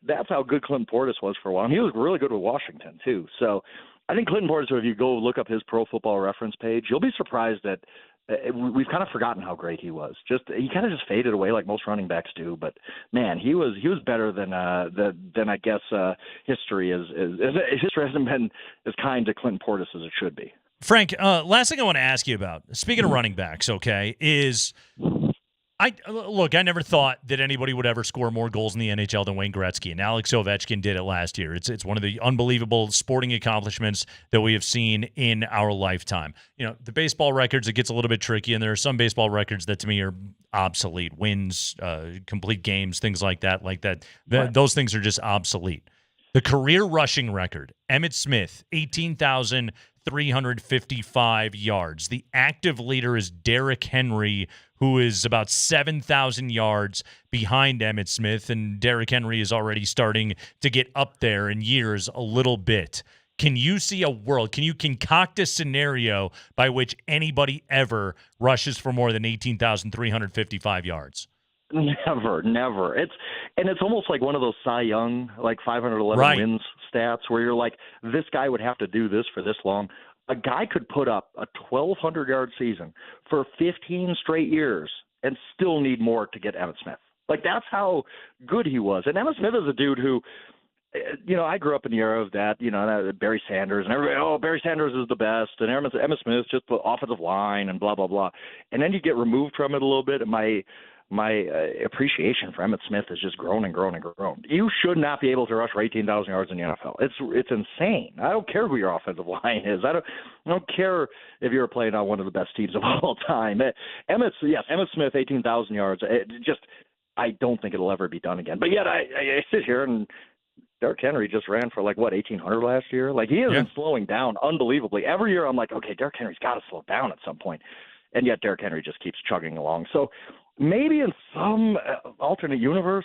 that's how good Clinton Portis was for a while. And he was really good with Washington, too. So I think Clinton Portis, if you go look up his Pro Football Reference page, you'll be surprised that we've kind of forgotten how great he was. He kind of just faded away like most running backs do. But man, he was better than I guess history is. History hasn't been as kind to Clinton Portis as it should be. Frank, last thing I want to ask you about, speaking of running backs, okay, is I never thought that anybody would ever score more goals in the NHL than Wayne Gretzky, and Alex Ovechkin did it last year. It's one of the unbelievable sporting accomplishments that we have seen in our lifetime. You know, the baseball records, it gets a little bit tricky, and there are some baseball records that to me are obsolete. Wins, complete games, things like that. Right. Those things are just obsolete. The career rushing record, Emmitt Smith, 18,355 yards. The active leader is Derrick Henry, who is about 7,000 yards behind Emmitt Smith, and Derrick Henry is already starting to get up there in years a little bit. Can you see a world? Can you concoct a scenario by which anybody ever rushes for more than 18,355 yards? Never. It's almost like one of those Cy Young, like 511 wins stats where you're like, this guy would have to do this for this long. A guy could put up a 1,200-yard season for 15 straight years and still need more to get Emmitt Smith. Like, that's how good he was. And Emmitt Smith is a dude who, you know, I grew up in the era of that, you know, Barry Sanders, and everybody, Barry Sanders is the best, and Emmitt Smith is just the offensive line and blah, blah, blah. And then you get removed from it a little bit, and my my appreciation for Emmitt Smith has just grown and grown and grown. You should not be able to rush for 18,000 yards in the NFL. It's insane. I don't care who your offensive line is. I don't care if you're playing on one of the best teams of all time. Emmitt Smith, 18,000 yards. I don't think it'll ever be done again. But yet I sit here and Derrick Henry just ran for 1,800 last year. He isn't slowing down unbelievably. Every year I'm like, okay, Derrick Henry's got to slow down at some point. And yet Derrick Henry just keeps chugging along. So maybe in some alternate universe,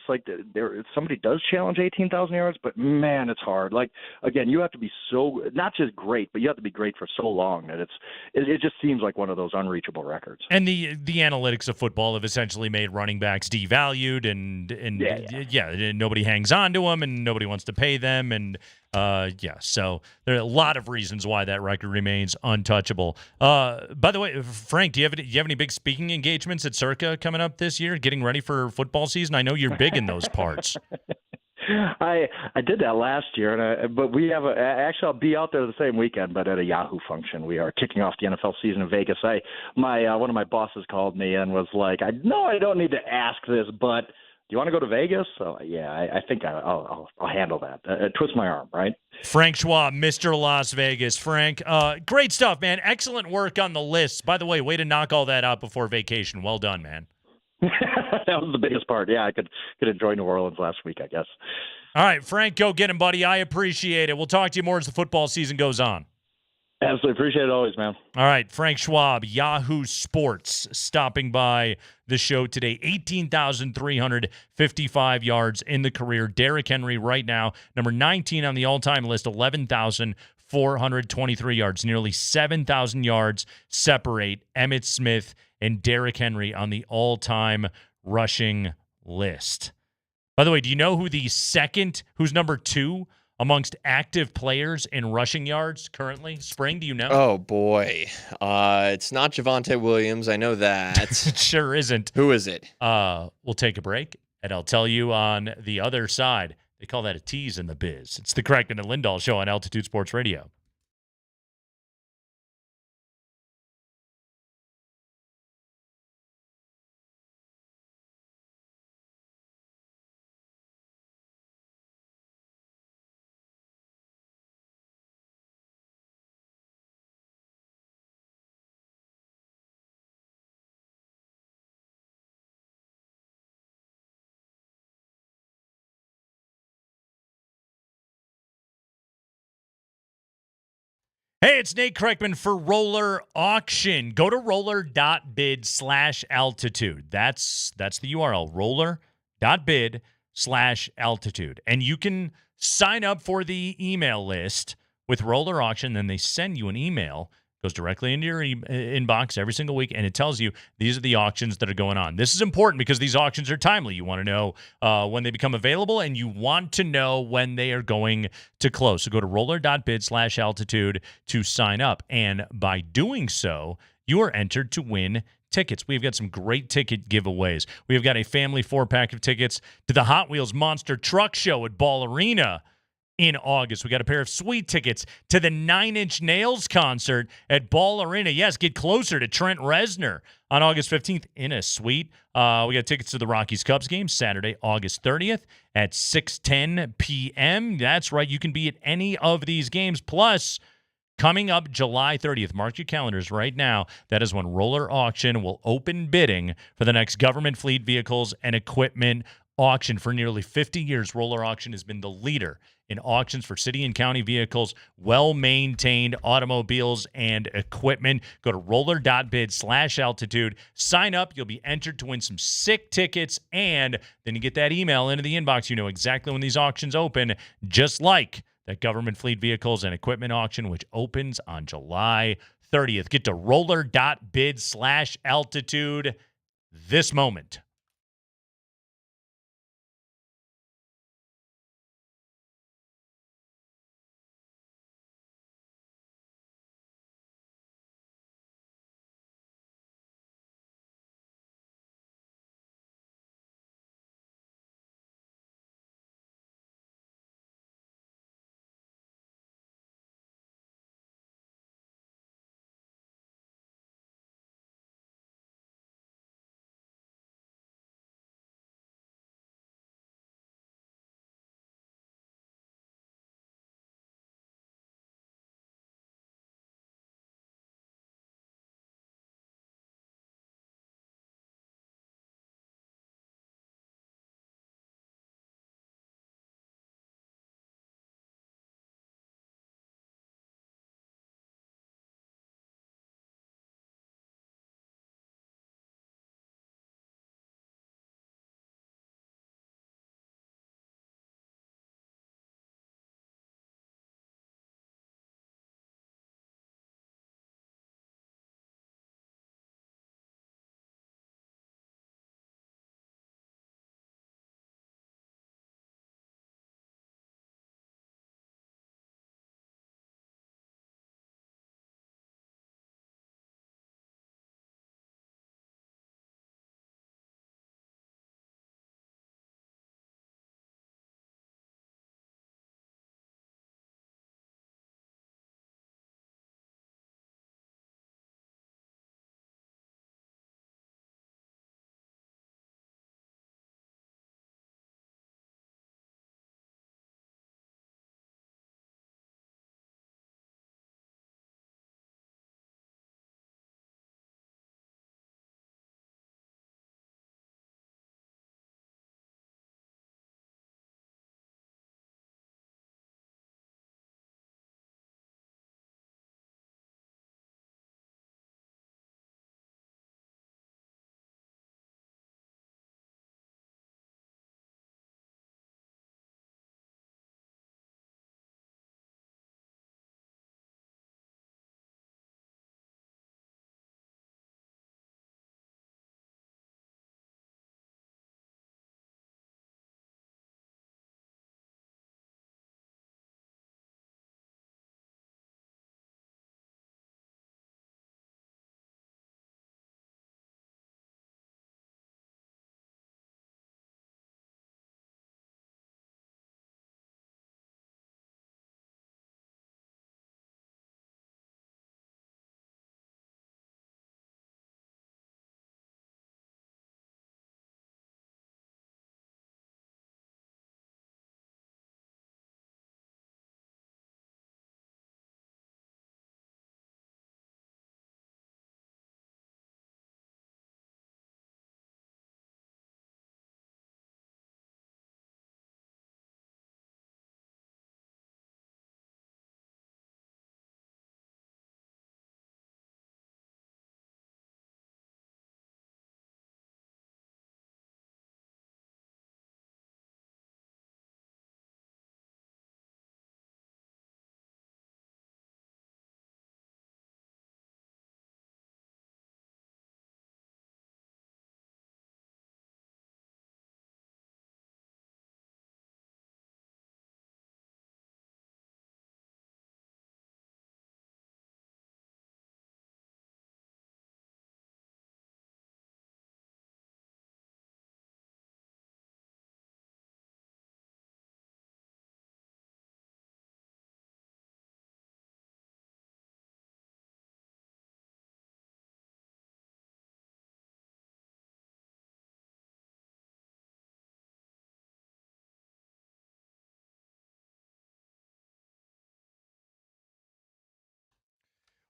somebody does challenge 18,000 yards, but man, it's hard. Again, you have to be so not just great, but you have to be great for so long that it just seems like one of those unreachable records. And the analytics of football have essentially made running backs devalued, and nobody hangs on to them, and nobody wants to pay them, and so there are a lot of reasons why that record remains untouchable. By the way, Frank, do you have any big speaking engagements at Circa coming up this year, getting ready for football season? I know you're big in those parts. I did that last year, but we have actually I'll be out there the same weekend, but at a Yahoo function. We are kicking off the NFL season in Vegas. One of my bosses called me and was like, "I know I don't need to ask this, but do you want to go to Vegas?" So I think I'll handle that. Twist my arm, right? Frank Schwab, Mr. Las Vegas. Frank, great stuff, man. Excellent work on the list. By the way, way to knock all that out before vacation. Well done, man. That was the biggest part. Yeah, I could enjoy New Orleans last week, I guess. All right, Frank, go get him, buddy. I appreciate it. We'll talk to you more as the football season goes on. Absolutely. Appreciate it always, man. All right, Frank Schwab, Yahoo Sports, stopping by the show today. 18,355 yards in the career. Derrick Henry right now, number 19 on the all-time list, 11,423 yards. Nearly 7,000 yards separate Emmitt Smith and Derrick Henry on the all-time rushing list. By the way, do you know who's number 2 amongst active players in rushing yards currently? Spring, do you know? Oh, boy. It's not Javonte Williams. I know that. It sure isn't. Who is it? We'll take a break, and I'll tell you on the other side. They call that a tease in the biz. It's the Kreckman and Lindahl Show on Altitude Sports Radio. Hey, it's Nate Kreckman for Roller Auction. Go to roller.bid/altitude. That's the URL, roller.bid/altitude. And you can sign up for the email list with Roller Auction. Then they send you an email. Goes directly into your inbox every single week, and it tells you these are the auctions that are going on. This is important because these auctions are timely. You want to know when they become available, and you want to know when they are going to close. So go to roller.bid/altitude to sign up, and by doing so, you are entered to win tickets. We've got some great ticket giveaways. We've got a family 4-pack of tickets to the Hot Wheels Monster Truck Show at Ball Arena in August. We got a pair of sweet tickets to the 9 Inch Nails concert at Ball Arena. Yes, get closer to Trent Reznor on August 15th in a suite. We got tickets to the Rockies Cubs game Saturday, August 30th at 6:10 p.m. That's right. You can be at any of these games. Plus, coming up July 30th, mark your calendars right now. That is when Roller Auction will open bidding for the next government fleet vehicles and equipment auction. For nearly 50 years, Roller Auction has been the leader in auctions for city and county vehicles, well-maintained automobiles and equipment. Go to roller.bid/altitude. Sign up. You'll be entered to win some sick tickets, and then you get that email into the inbox. You know exactly when these auctions open, just like that government fleet vehicles and equipment auction, which opens on July 30th. Get to roller.bid/altitude this moment.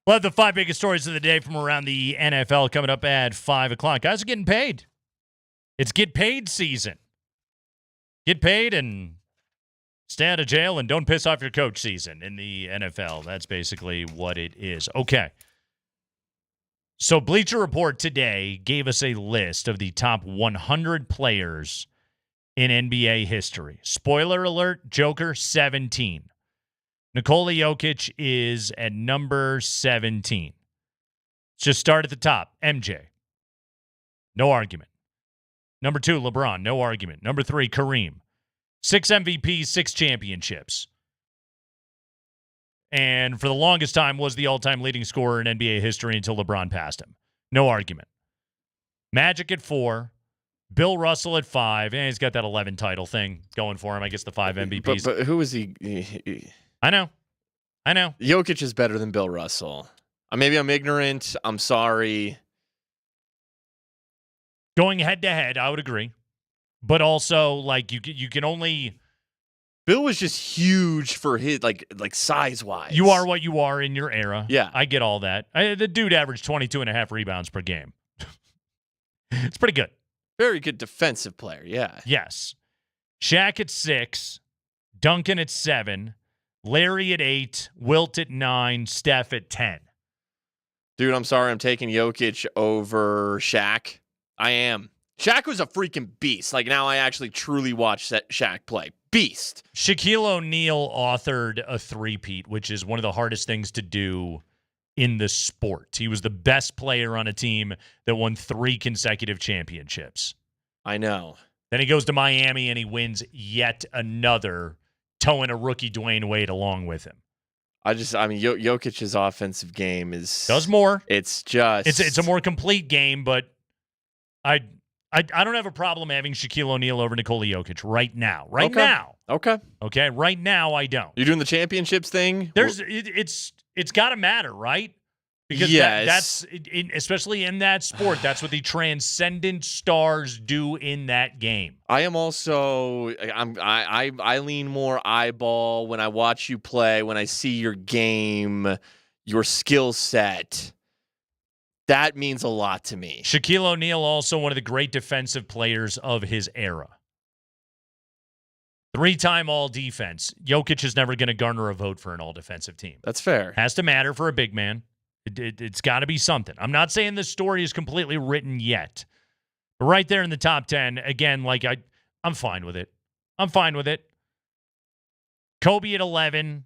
We'll have the 5 biggest stories of the day from around the NFL coming up at 5 o'clock. Guys are getting paid. It's get paid season. Get paid and stay out of jail and don't piss off your coach season in the NFL. That's basically what it is. Okay. So Bleacher Report today gave us a list of the top 100 players in NBA history. Spoiler alert, Joker, 17. Nikola Jokic is at number 17. Let's just start at the top. MJ. No argument. Number 2, LeBron. No argument. Number 3, Kareem. 6 MVPs, 6 championships. And for the longest time was the all-time leading scorer in NBA history until LeBron passed him. No argument. Magic at 4. Bill Russell at 5. And he's got that 11 title thing going for him. I guess the 5 MVPs. But who is he? I know. Jokic is better than Bill Russell. Maybe I'm ignorant. I'm sorry. Going head-to-head, I would agree. But also, like, you can only... Bill was just huge for his, like size-wise. You are what you are in your era. Yeah. I get all that. The dude averaged 22.5 rebounds per game. It's pretty good. Very good defensive player, yeah. Yes. Shaq at 6, Duncan at 7, Larry at 8, Wilt at 9, Steph at 10. Dude, I'm sorry. I'm taking Jokic over Shaq. I am. Shaq was a freaking beast. Like, now I actually truly watch Shaq play. Beast. Shaquille O'Neal authored a three-peat, which is one of the hardest things to do in the sport. He was the best player on a team that won 3 consecutive championships. I know. Then he goes to Miami and he wins yet another, towing a rookie Dwayne Wade along with him. Jokic's offensive game does more. It's just it's a more complete game, but I don't have a problem having Shaquille O'Neal over Nikola Jokic right now. Right now. Okay. Right now, I don't. You're doing the championships thing. It's got to matter, right? Because that's especially in that sport. That's what the transcendent stars do in that game. I am also. I lean more eyeball when I watch you play. When I see your game, your skill set. That means a lot to me. Shaquille O'Neal, also one of the great defensive players of his era. 3-time all-defense. Jokic is never going to garner a vote for an all-defensive team. That's fair. Has to matter for a big man. It's got to be something. I'm not saying this story is completely written yet. But right there in the top 10, again, like I'm fine with it. Kobe at 11.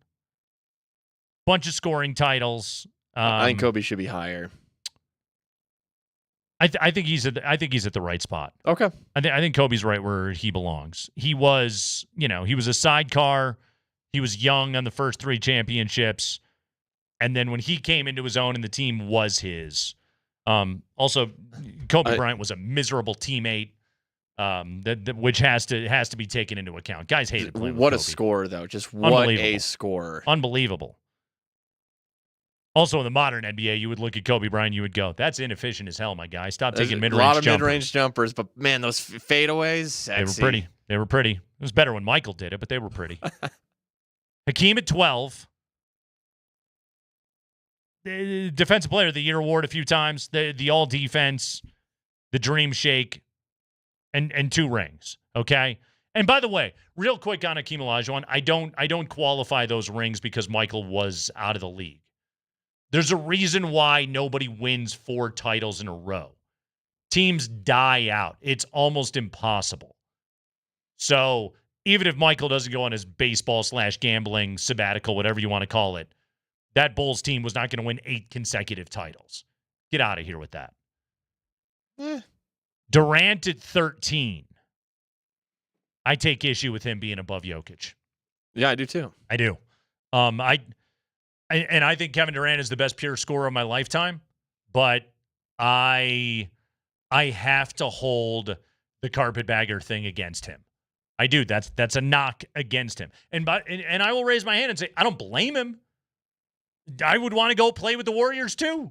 Bunch of scoring titles. I think Kobe should be higher. I think he's at the right spot. Okay. I think Kobe's right where he belongs. He was a sidecar. He was young on the first 3 championships. And then when he came into his own and the team was his. Also, Kobe Bryant was a miserable teammate, which has to be taken into account. Guys hated playing with What Kobe. A scorer, though. Just what a scorer. Unbelievable. Also, in the modern NBA, you would look at Kobe Bryant, you would go, that's inefficient as hell, my guy. Stop taking mid-range jumpers. A lot of mid-range jumpers, but, man, those fadeaways, sexy. They were pretty. It was better when Michael did it, but they were pretty. Hakeem at 12. The Defensive Player of the Year award a few times. The all-defense, the Dream Shake, and 2 rings, okay? And by the way, real quick on Hakeem Olajuwon, I don't qualify those rings because Michael was out of the league. There's a reason why nobody wins 4 titles in a row. Teams die out. It's almost impossible. So even if Michael doesn't go on his baseball/gambling sabbatical, whatever you want to call it, that Bulls team was not going to win 8 consecutive titles. Get out of here with that. Durant at 13. I take issue with him being above Jokic. Yeah, I do too. I do. I think Kevin Durant is the best pure scorer of my lifetime, but I have to hold the carpetbagger thing against him. I do. That's a knock against him. And I will raise my hand and say, I don't blame him. I would want to go play with the Warriors too.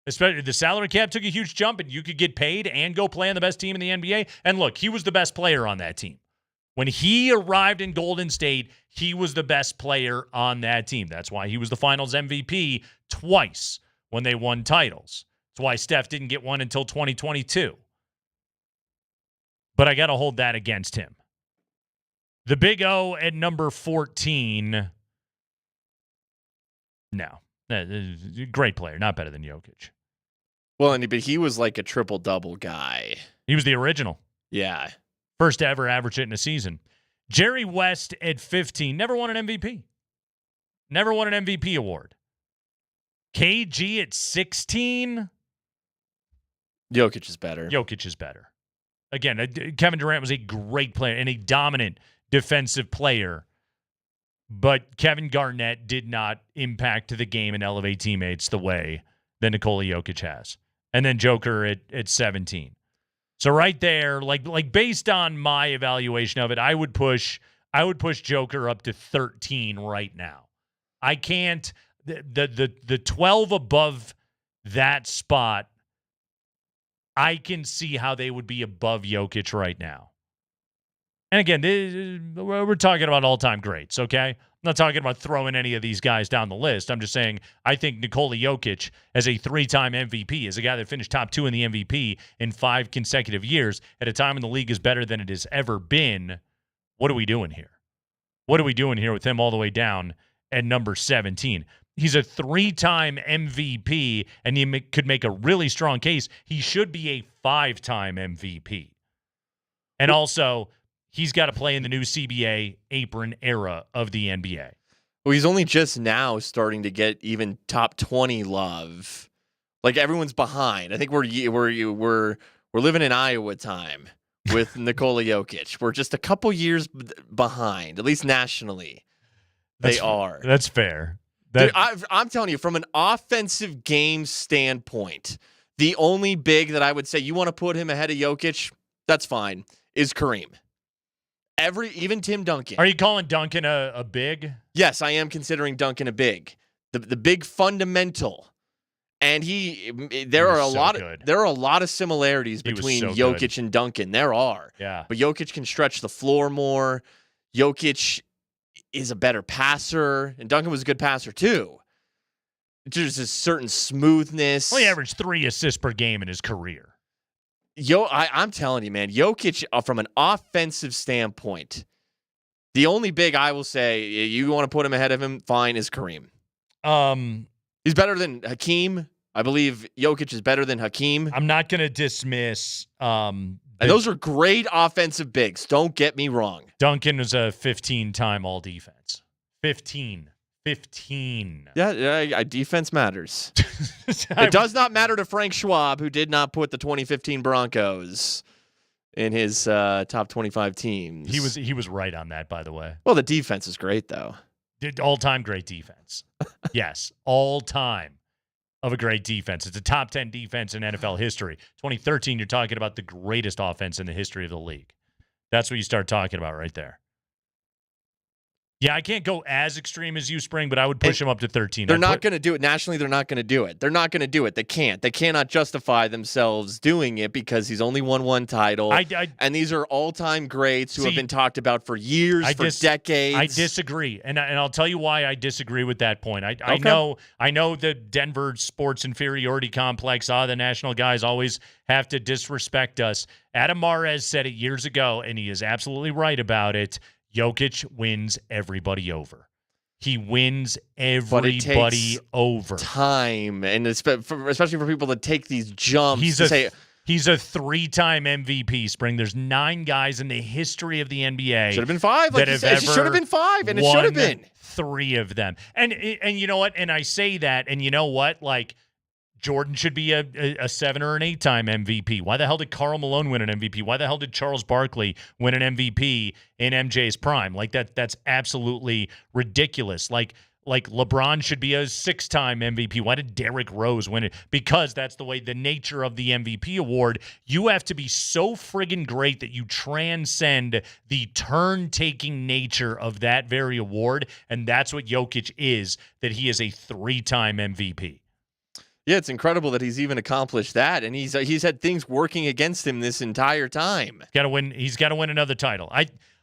Especially the salary cap took a huge jump and you could get paid and go play on the best team in the NBA. And look, he was the best player on that team. When he arrived in Golden State, he was the best player on that team. That's why he was the Finals MVP twice when they won titles. That's why Steph didn't get one until 2022. But I got to hold that against him. The Big O at number 14. No. Great player. Not better than Jokic. Well, but he was like a triple-double guy. He was the original. Yeah. First to ever average it in a season. Jerry West at 15. Never won an MVP. Never won an MVP award. KG at 16. Jokic is better. Jokic is better. Again, Kevin Durant was a great player and a dominant defensive player, but Kevin Garnett did not impact the game and elevate teammates the way that Nikola Jokic has. And then Joker at 17. So right there, like based on my evaluation of it, I would push Joker up to 13 right now. I can't the 12 above that spot. I can see how they would be above Jokic right now. And again, we're talking about all-time greats, okay? I'm not talking about throwing any of these guys down the list. I'm just saying I think Nikola Jokic, as a 3-time MVP, as a guy that finished top 2 in the MVP in 5 consecutive years, at a time when the league is better than it has ever been, what are we doing here? What are we doing here with him all the way down at number 17? He's a 3-time MVP, and you could make a really strong case he should be a 5-time MVP. And also, he's got to play in the new CBA apron era of the NBA. Well, he's only just now starting to get even top 20 love. Like, everyone's behind. I think we're living in Iowa time with Nikola Jokic. We're just a couple years behind, at least nationally. They are. That's fair. Dude, I'm telling you, from an offensive game standpoint, the only big that I would say you want to put him ahead of Jokic, that's fine, is Kareem. Even Tim Duncan. Are you calling Duncan a big? Yes, I am considering Duncan a big. The big fundamental. And there are a lot of similarities between Jokic and Duncan. There are. Yeah. But Jokic can stretch the floor more. Jokic is a better passer, and Duncan was a good passer too. There's a certain smoothness. Well, he averaged 3 assists per game in his career. I'm telling you, man, Jokic, from an offensive standpoint, the only big I will say you want to put him ahead of him, fine, is Kareem. He's better than Hakeem. I believe Jokic is better than Hakeem. I'm not going to dismiss. Those are great offensive bigs. Don't get me wrong. Duncan was a 15-time all-defense. 15. Yeah, defense matters. It does not matter to Frank Schwab, who did not put the 2015 Broncos in his top 25 teams. He was right on that, by the way. Well, the defense is great, though. All-time great defense. Yes, all-time of a great defense. It's a top 10 defense in NFL history. 2013, you're talking about the greatest offense in the history of the league. That's what you start talking about right there. Yeah, I can't go as extreme as you, Spring, but I would push him up to 13. They're not going to do it. Nationally, they're not going to do it. They're not going to do it. They can't. They cannot justify themselves doing it because he's only won one title. And these are all-time greats who have been talked about for years, for decades. I disagree. And I'll tell you why I disagree with that point. I know the Denver sports inferiority complex, the national guys always have to disrespect us. Adam Mares said it years ago, and he is absolutely right about it. Jokic wins everybody over. He wins everybody over. Time, and especially for people that take these jumps. He's a 3-time MVP, Spring. There's 9 guys in the history of the NBA. Should have been 5. Like you said, it should have been 5, and it should have been 3 of them. And you know what? And I say that, and you know what? Like, Jordan should be a 7 or an 8-time MVP. Why the hell did Karl Malone win an MVP? Why the hell did Charles Barkley win an MVP in MJ's prime? Like that's absolutely ridiculous. Like LeBron should be a 6-time MVP. Why did Derrick Rose win it? Because that's the way, the nature of the MVP award. You have to be so friggin' great that you transcend the turn-taking nature of that very award, and that's what Jokic is, that he is a 3-time MVP. Yeah, it's incredible that he's even accomplished that, and he's had things working against him this entire time. He's got to win another title.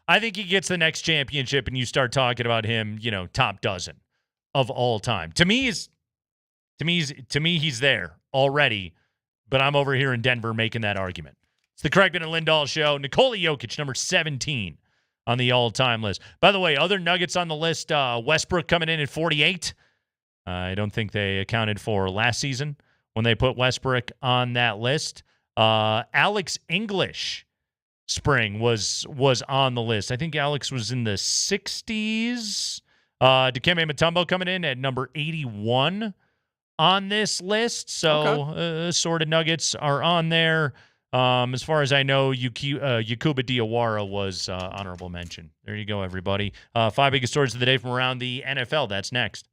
I think he gets the next championship, and you start talking about him, top dozen of all time. To me, he's there already, but I'm over here in Denver making that argument. It's the Kreckman and Lindahl show. Nikola Jokic, number 17 on the all-time list. By the way, other Nuggets on the list, Westbrook coming in at 48. I don't think they accounted for last season when they put Westbrook on that list. Alex English spring was on the list. I think Alex was in the 60s. Dikembe Mutombo coming in at number 81 on this list. So sort of Nuggets are on there. As far as I know, Yakuba Diawara was honorable mention. There you go, everybody. 5 biggest stories of the day from around the NFL. That's next.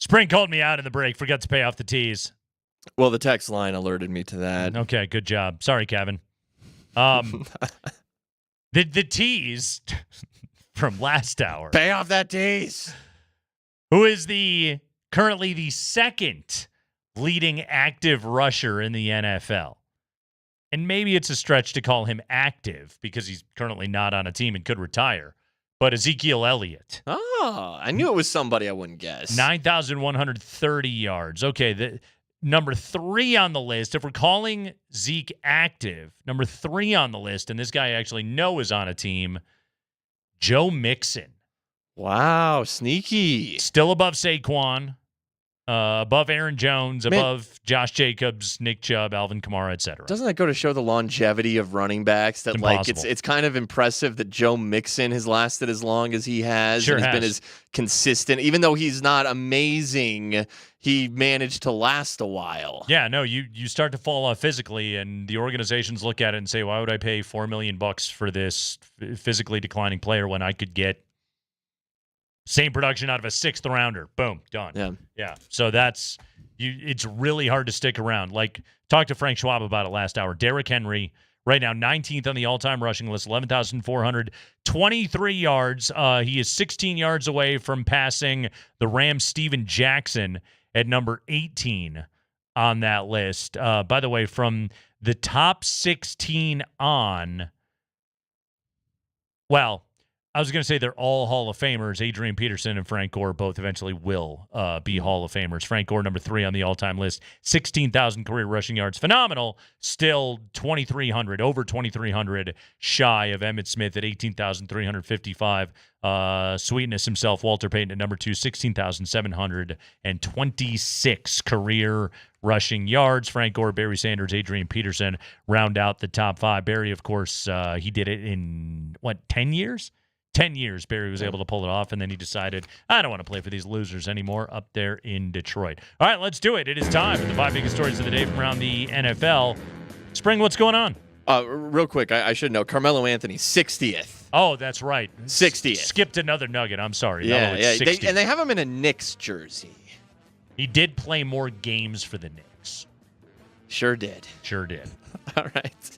Spring called me out in the break. Forgot to pay off the tees. Well, the text line alerted me to that. Okay, good job. Sorry, Kevin. The tease from last hour. Pay off that tease. Who is currently the second leading active rusher in the NFL? And maybe it's a stretch to call him active because he's currently not on a team and could retire. But Ezekiel Elliott. Oh, I knew it was somebody I wouldn't guess. 9,130 yards. Okay, the number 3 on the list, if we're calling Zeke active, number 3 on the list, and this guy I actually know is on a team, Joe Mixon. Wow, sneaky. Still above Saquon, above Aaron Jones, above Josh Jacobs, Nick Chubb, Alvin Kamara, etc. Doesn't that go to show the longevity of running backs? That it's kind of impressive that Joe Mixon has lasted as long as he has. Sure and has has. been as consistent. Even though he's not amazing, he managed to last a while. Yeah, no, you start to fall off physically, and the organizations look at it and say, why would I pay $4 million for this physically declining player when I could get same production out of a 6th rounder? Boom, done. Yeah. So it's really hard to stick around. Like, talk to Frank Schwab about it last hour. Derrick Henry, right now, 19th on the all-time rushing list, 11,423 yards. He is 16 yards away from passing the Rams' Steven Jackson at number 18 on that list. By the way, from the top 16 on, well, I was going to say they're all Hall of Famers. Adrian Peterson and Frank Gore both eventually will be Hall of Famers. Frank Gore, number 3 on the all-time list, 16,000 career rushing yards. Phenomenal. Still 2,300, over 2,300 shy of Emmitt Smith at 18,355. Sweetness himself, Walter Payton at number 2, 16,726 career rushing yards. Frank Gore, Barry Sanders, Adrian Peterson round out the top 5. Barry, of course, he did it in, 10 years? 10 years, Barry was able to pull it off, and then he decided, I don't want to play for these losers anymore up there in Detroit. All right, let's do it. It is time for the 5 biggest stories of the day from around the NFL. Spring, what's going on? Real quick, I should know. Carmelo Anthony, 60th. Oh, that's right. 60th. Skipped another nugget. I'm sorry. Yeah. And they have him in a Knicks jersey. He did play more games for the Knicks. Sure did. All right.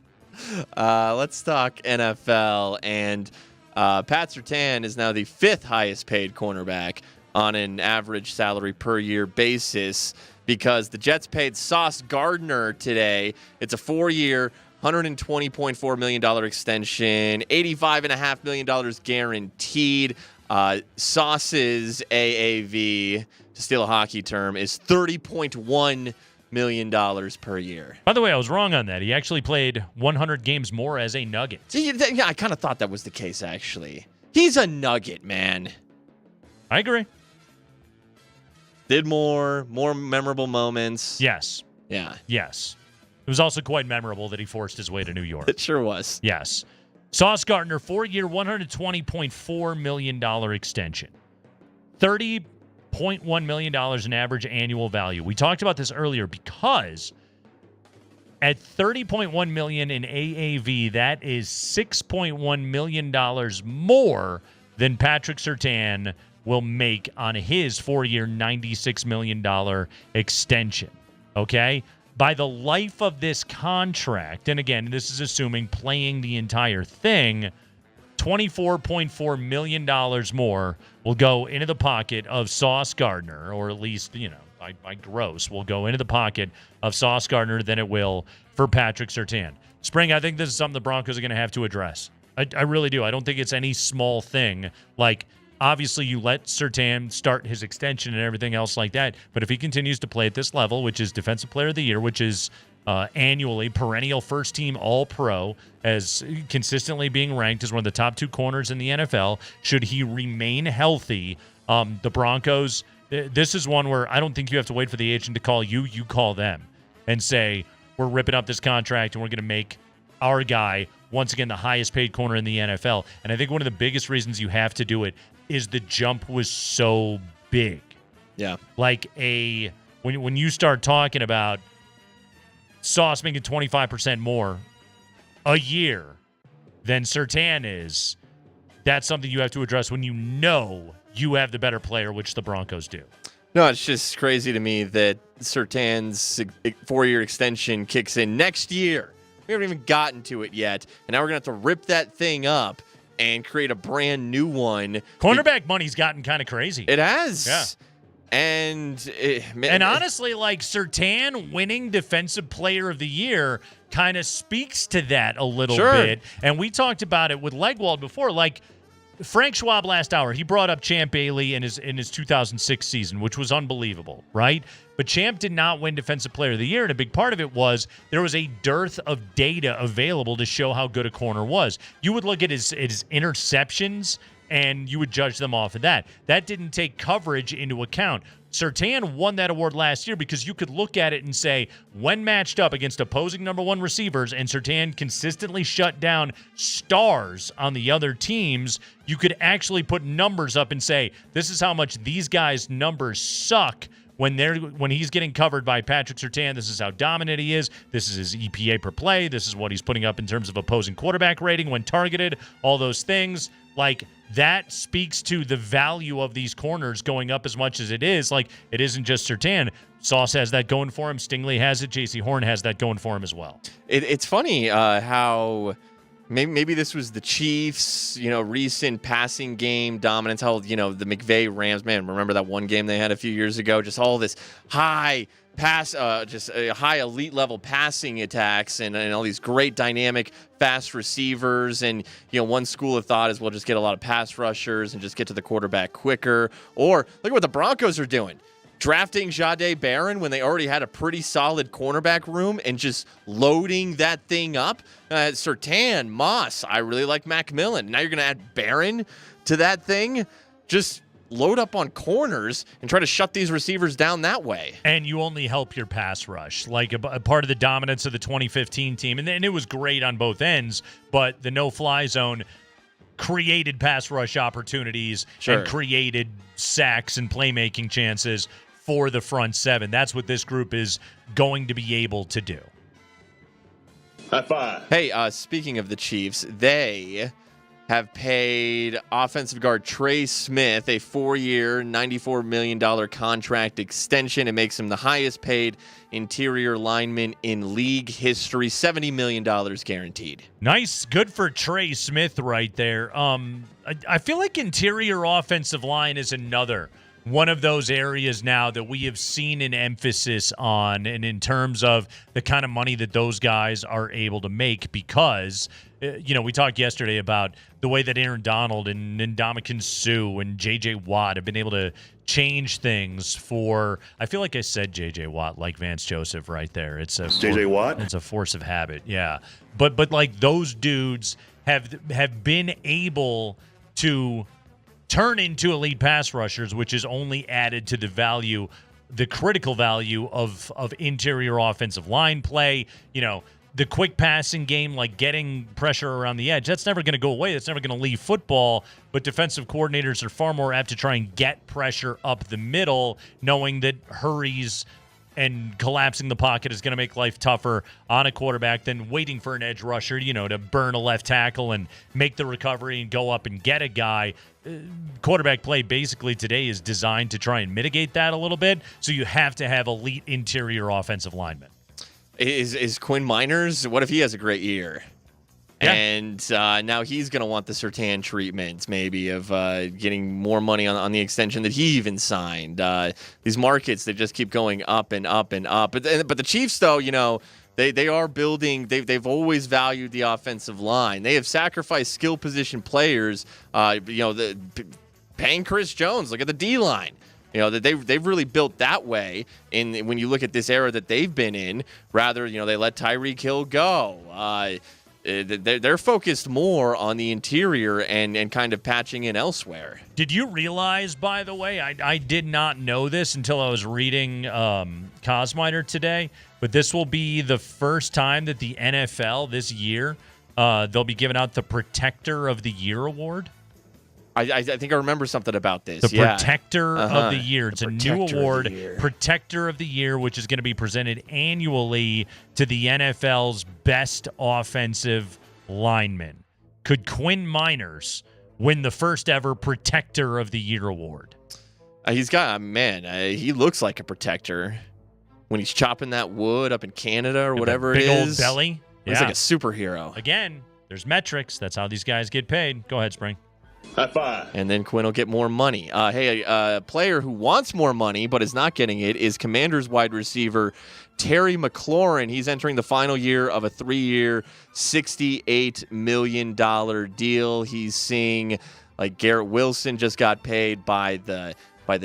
Let's talk NFL. And Pat Surtain is now the 5th highest paid cornerback on an average salary per year basis because the Jets paid Sauce Gardner today. It's a 4-year, $120.4 million extension, $85.5 million guaranteed. Sauce's AAV, to steal a hockey term, is $30.1 million per year. By the way, I was wrong on that. He actually played 100 games more as a Nugget. Yeah, I kind of thought that was the case, actually. He's a Nugget, man. I agree. Did more memorable moments. Yes. Yeah. Yes. It was also quite memorable that he forced his way to New York. It sure was. Yes. Sauce Gardner, 4-year, $120.4 million extension. $30.1 million in average annual value. We talked about this earlier because at $30.1 million in AAV, that is $6.1 million more than Patrick Surtain will make on his 4-year, $96 million extension. Okay? By the life of this contract, and again, this is assuming playing the entire thing, $24.4 million more will go into the pocket of Sauce Gardner, or at least, by gross, will go into the pocket of Sauce Gardner than it will for Patrick Surtain. Spring, I think this is something the Broncos are going to have to address. I really do. I don't think it's any small thing. Like, obviously, you let Surtain start his extension and everything else like that, but if he continues to play at this level, which is Defensive Player of the Year, which is annually perennial first-team All-Pro, as consistently being ranked as one of the top 2 corners in the NFL, should he remain healthy, the Broncos, this is one where I don't think you have to wait for the agent to call you. You call them and say, we're ripping up this contract and we're going to make our guy, once again, the highest-paid corner in the NFL. And I think one of the biggest reasons you have to do it is the jump was so big. Yeah. Like when you start talking about Sauce making 25% more a year than Surtain is, that's something you have to address when you know you have the better player, which the Broncos do. No, it's just crazy to me that Surtain's 4-year extension kicks in next year. We haven't even gotten to it yet, and now we're going to have to rip that thing up and create a brand new one. Cornerback money's gotten kind of crazy. It has. Yeah. And honestly, like Surtain winning Defensive Player of the Year kind of speaks to that a little bit. And we talked about it with Legwald before. Like Frank Schwab last hour, he brought up Champ Bailey in his 2006 season, which was unbelievable, right? But Champ did not win Defensive Player of the Year, and a big part of it was there was a dearth of data available to show how good a corner was. You would look at his interceptions, and you would judge them off of that. That didn't take coverage into account. Surtain won that award last year because you could look at it and say, when matched up against opposing number one receivers and Surtain consistently shut down stars on the other teams, you could actually put numbers up and say, this is how much these guys' numbers suck when he's getting covered by Patrick Surtain. This is how dominant he is. This is his EPA per play. This is what he's putting up in terms of opposing quarterback rating when targeted, all those things. Like, that speaks to the value of these corners going up as much as it is. Like, it isn't just Surtain. Sauce has that going for him. Stingley has it. J.C. Horn has that going for him as well. It's funny how maybe this was the Chiefs, recent passing game dominance. How, the McVay Rams, man, remember that one game they had a few years ago? Just all this high pass, high elite level passing attacks and all these great dynamic fast receivers. And, one school of thought is we'll just get a lot of pass rushers and just get to the quarterback quicker. Or look at what the Broncos are doing. Drafting Barron when they already had a pretty solid cornerback room and just loading that thing up. Surtain, Moss, I really like Macmillan. Now you're going to add Barron to that thing? Just load up on corners and try to shut these receivers down that way. And you only help your pass rush. Like a part of the dominance of the 2015 team, and it was great on both ends, but the no-fly zone created pass rush opportunities and created sacks and playmaking chances for the front seven. That's what this group is going to be able to do. High five. Hey, speaking of the Chiefs, they have paid offensive guard Trey Smith a 4-year, $94 million contract extension. It makes him the highest paid interior lineman in league history, $70 million guaranteed. Nice. Good for Trey Smith right there. I feel like interior offensive line is another one of those areas now that we have seen an emphasis on, and in terms of the kind of money that those guys are able to make, because we talked yesterday about the way that Aaron Donald and Ndamukong Suh and J.J. Watt have been able to change things for, I feel like I said J.J. Watt like Vance Joseph right there. It's a J.J. Watt? It's a force of habit, yeah. But like those dudes have been able to turn into elite pass rushers, which is only added to the critical value of interior offensive line play. The quick passing game, like getting pressure around the edge, that's never going to go away. That's never going to leave football. But defensive coordinators are far more apt to try and get pressure up the middle, knowing that hurries and collapsing the pocket is going to make life tougher on a quarterback than waiting for an edge rusher, to burn a left tackle and make the recovery and go up and get a guy. Quarterback play basically today is designed to try and mitigate that a little bit, so you have to have elite interior offensive linemen. Is Quinn Miners, what if he has a great year? Yeah. And now he's going to want the Surtain treatment, maybe, of getting more money on the extension that he even signed. These markets, they just keep going up and up and up. But the Chiefs, though, they are building. They've always valued the offensive line. They have sacrificed skill position players. Paying Chris Jones. Look at the D-line. That they've really built that way. And when you look at this era that they've been in, rather, they let Tyreek Hill go. They're focused more on the interior and kind of patching in elsewhere. Did you realize, by the way, I did not know this until I was reading Cosminer today, but this will be the first time that the NFL this year, they'll be giving out the Protector of the Year award. I think I remember something about this. The Protector of the Year. It's a new award, Protector of the Year, which is going to be presented annually to the NFL's best offensive linemen. Could Quinn Miners win the first ever Protector of the Year award? He looks like a protector when he's chopping that wood up in Canada or whatever it is. Big old belly. He's like a superhero. Again, there's metrics. That's how these guys get paid. Go ahead, Spring. High five. And then Quinn will get more money. A player who wants more money but is not getting it is Commanders wide receiver Terry McLaurin. He's entering the final year of a 3-year, $68 million deal. He's seeing, like, Garrett Wilson just got paid by the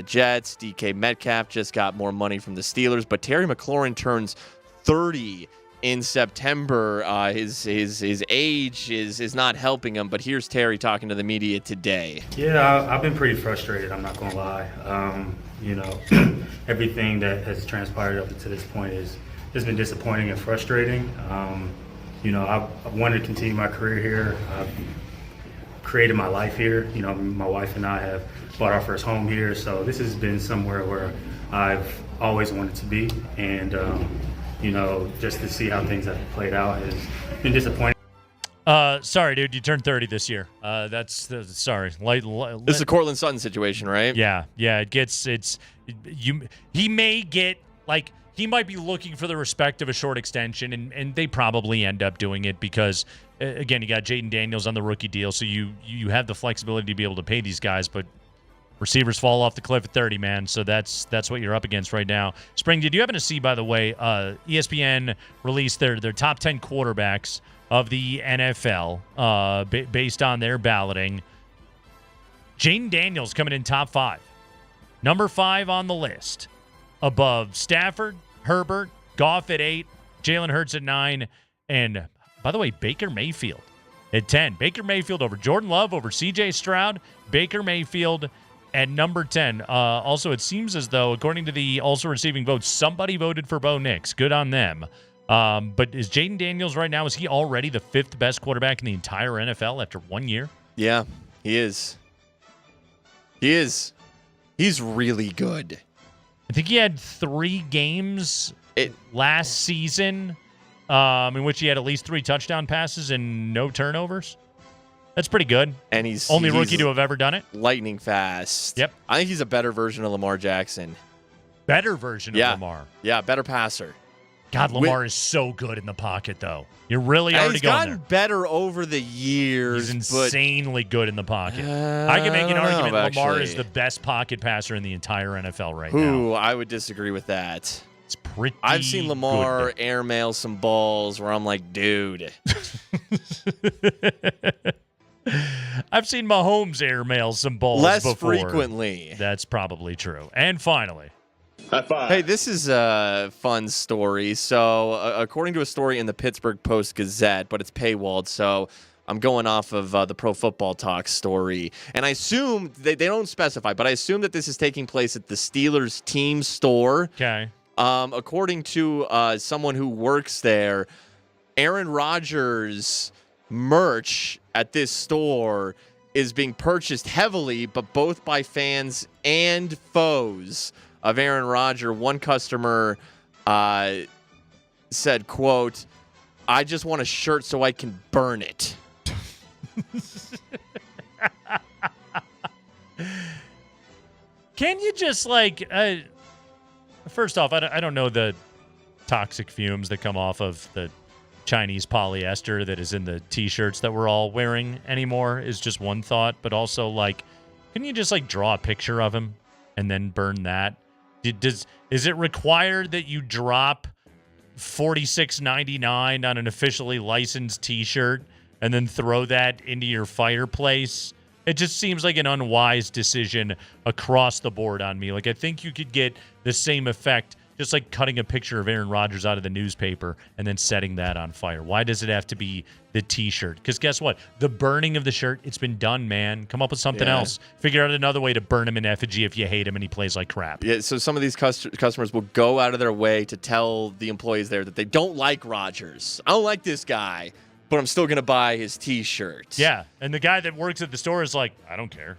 Jets. DK Metcalf just got more money from the Steelers. But Terry McLaurin turns 30 in September. His age is not helping him, but here's Terry talking to the media today. Yeah, I've been pretty frustrated, I'm not going to lie. Everything that has transpired up to this point has been disappointing and frustrating. I wanted to continue my career here. I've created my life here. My wife and I have bought our first home here, so this has been somewhere where I've always wanted to be, and just to see how things have played out has been disappointing. Sorry, dude, you turned 30 this year. Sorry. This is a Cortland Sutton situation, right? Yeah. He may get, like, he might be looking for the respect of a short extension, and they probably end up doing it because, again, you got Jaden Daniels on the rookie deal, so you have the flexibility to be able to pay these guys, but receivers fall off the cliff at 30, man. So that's what you're up against right now. Spring, did you happen to see, by the way, ESPN released their top 10 quarterbacks of the NFL based on their balloting? Jaden Daniels coming in top 5. Number 5 on the list. Above Stafford, Herbert, Goff at 8, Jalen Hurts at 9, and, by the way, Baker Mayfield at 10. Baker Mayfield over Jordan Love, over C.J. Stroud. Baker Mayfield at number 10. Also, it seems as though, according to the also receiving votes, somebody voted for Bo Nix. Good on them. But is Jaden Daniels right now, is he already the 5th best quarterback in the entire NFL after 1 year? Yeah, he is. He's really good. I think he had 3 games last season in which he had at least 3 touchdown passes and no turnovers. That's pretty good. And he's only rookie to have ever done it. Lightning fast. Yep. I think he's a better version of Lamar Jackson. Better version of Lamar. Yeah, better passer. God, Lamar is so good in the pocket, though. You're really already going there. He's gotten better over the years. He's insanely good in the pocket. I can make an argument Lamar is the best pocket passer in the entire NFL right now. I would disagree with that. It's pretty I've seen Lamar good. airmail some balls where I'm like, dude. I've seen Mahomes airmail some balls less before. frequently. That's probably true. And finally. High five. Hey, this is a fun story. So, according to a story in the Pittsburgh Post-Gazette, but it's paywalled, so I'm going off of the Pro Football Talk story. And I assume, they don't specify, but I assume that this is taking place at the Steelers team store. Okay. According to someone who works there, Aaron Rodgers' merch at this store is being purchased heavily, but both by fans and foes of Aaron Rodgers. One customer said, quote, "I just want a shirt so I can burn it." Can you just, like, first off, I don't know the toxic fumes that come off of the Chinese polyester that is in the T-shirts that we're all wearing anymore is just one thought. But also, like, can you just, like, draw a picture of him and then burn that? Is it required that you drop $46.99 on an officially licensed T-shirt and then throw that into your fireplace? It just seems like an unwise decision across the board on me. Like, I think you could get the same effect just like cutting a picture of Aaron Rodgers out of the newspaper and then setting that on fire. Why does it have to be the T-shirt? Because guess what? The burning of the shirt, it's been done, man. Come up with something else. Figure out another way to burn him in effigy if you hate him and he plays like crap. Yeah, so some of these customers will go out of their way to tell the employees there that they don't like Rodgers. I don't like this guy, but I'm still going to buy his T-shirt. Yeah, and the guy that works at the store is like, I don't care.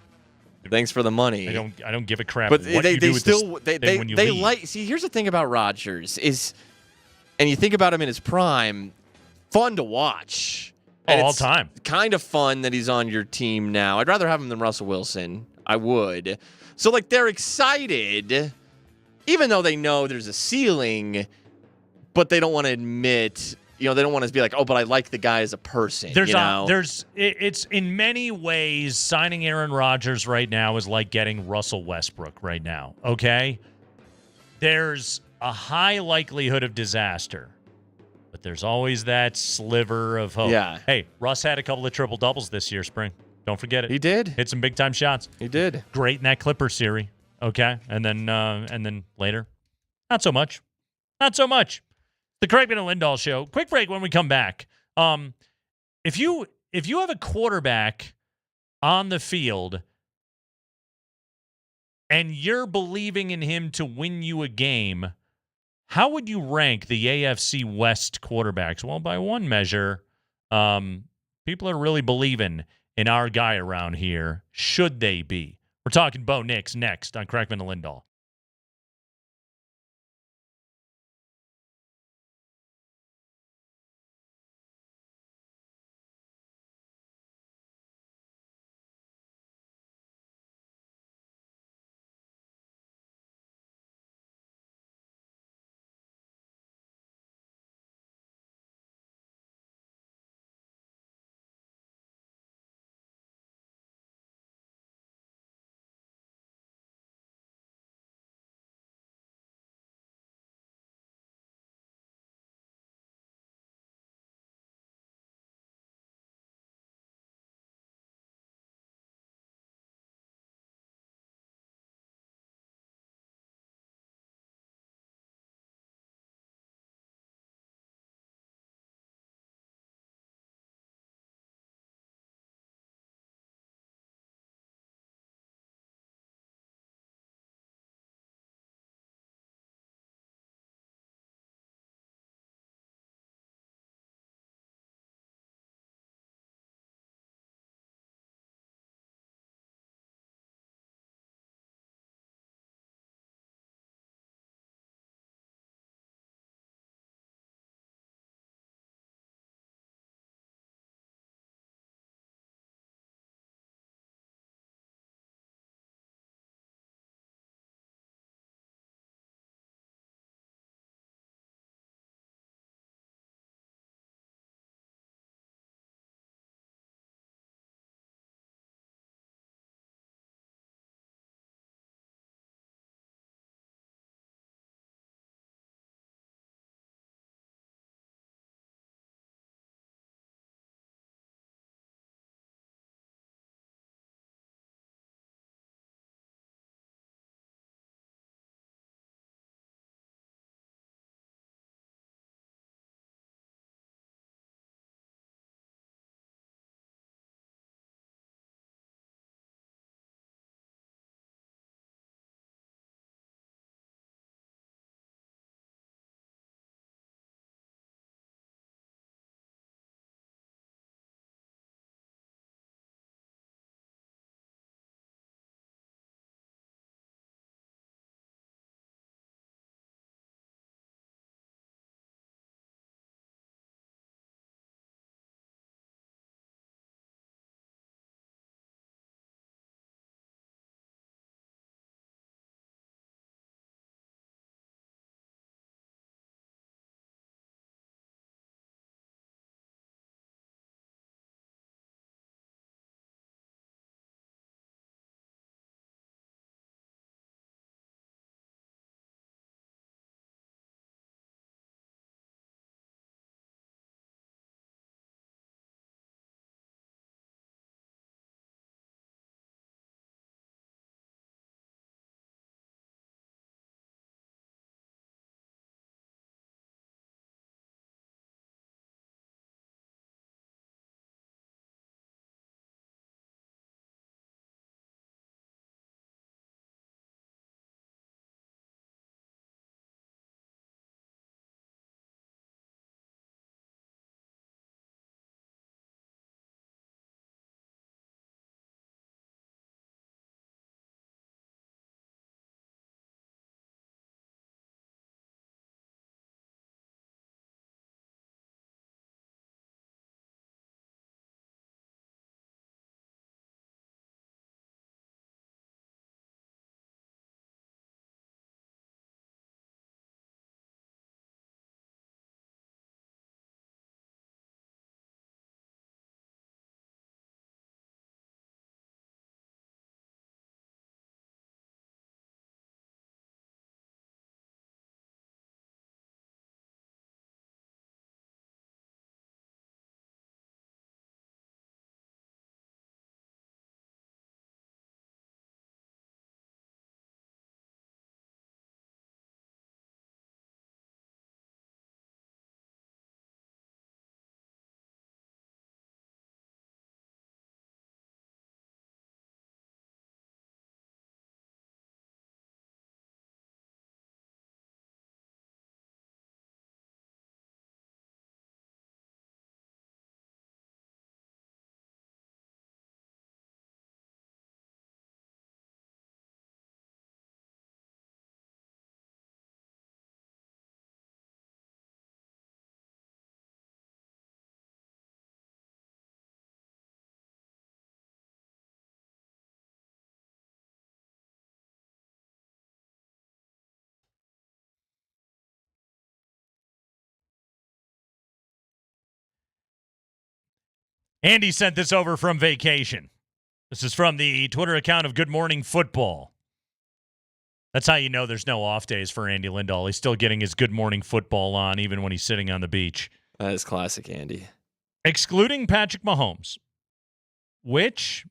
Thanks for the money. I don't give a crap. But what they you do with still this they thing when you leave. like. See, here's the thing about Rodgers is, and you think about him in his prime, fun to watch. And all it's time. Kind of fun that he's on your team now. I'd rather have him than Russell Wilson. I would. So, like, they're excited, even though they know there's a ceiling, but they don't want to admit, they don't want to be like, oh, but I like the guy as a person. It's in many ways, signing Aaron Rodgers right now is like getting Russell Westbrook right now, okay? There's a high likelihood of disaster, but there's always that sliver of hope. Yeah. Hey, Russ had a couple of triple-doubles this year, spring. Don't forget it. He did. Hit some big-time shots. He did. Great in that Clippers series, okay? And then later, not so much. Not so much. The Kreckman and Lindahl Show. Quick break when we come back. If you have a quarterback on the field and you're believing in him to win you a game, how would you rank the AFC West quarterbacks? Well, by one measure, people are really believing in our guy around here. Should they be? We're talking Bo Nix next on Kreckman and Lindahl. Andy sent this over from vacation. This is from the Twitter account of Good Morning Football. That's how you know there's no off days for Andy Lindahl. He's still getting his Good Morning Football on even when he's sitting on the beach. That is classic Andy. Excluding Patrick Mahomes, which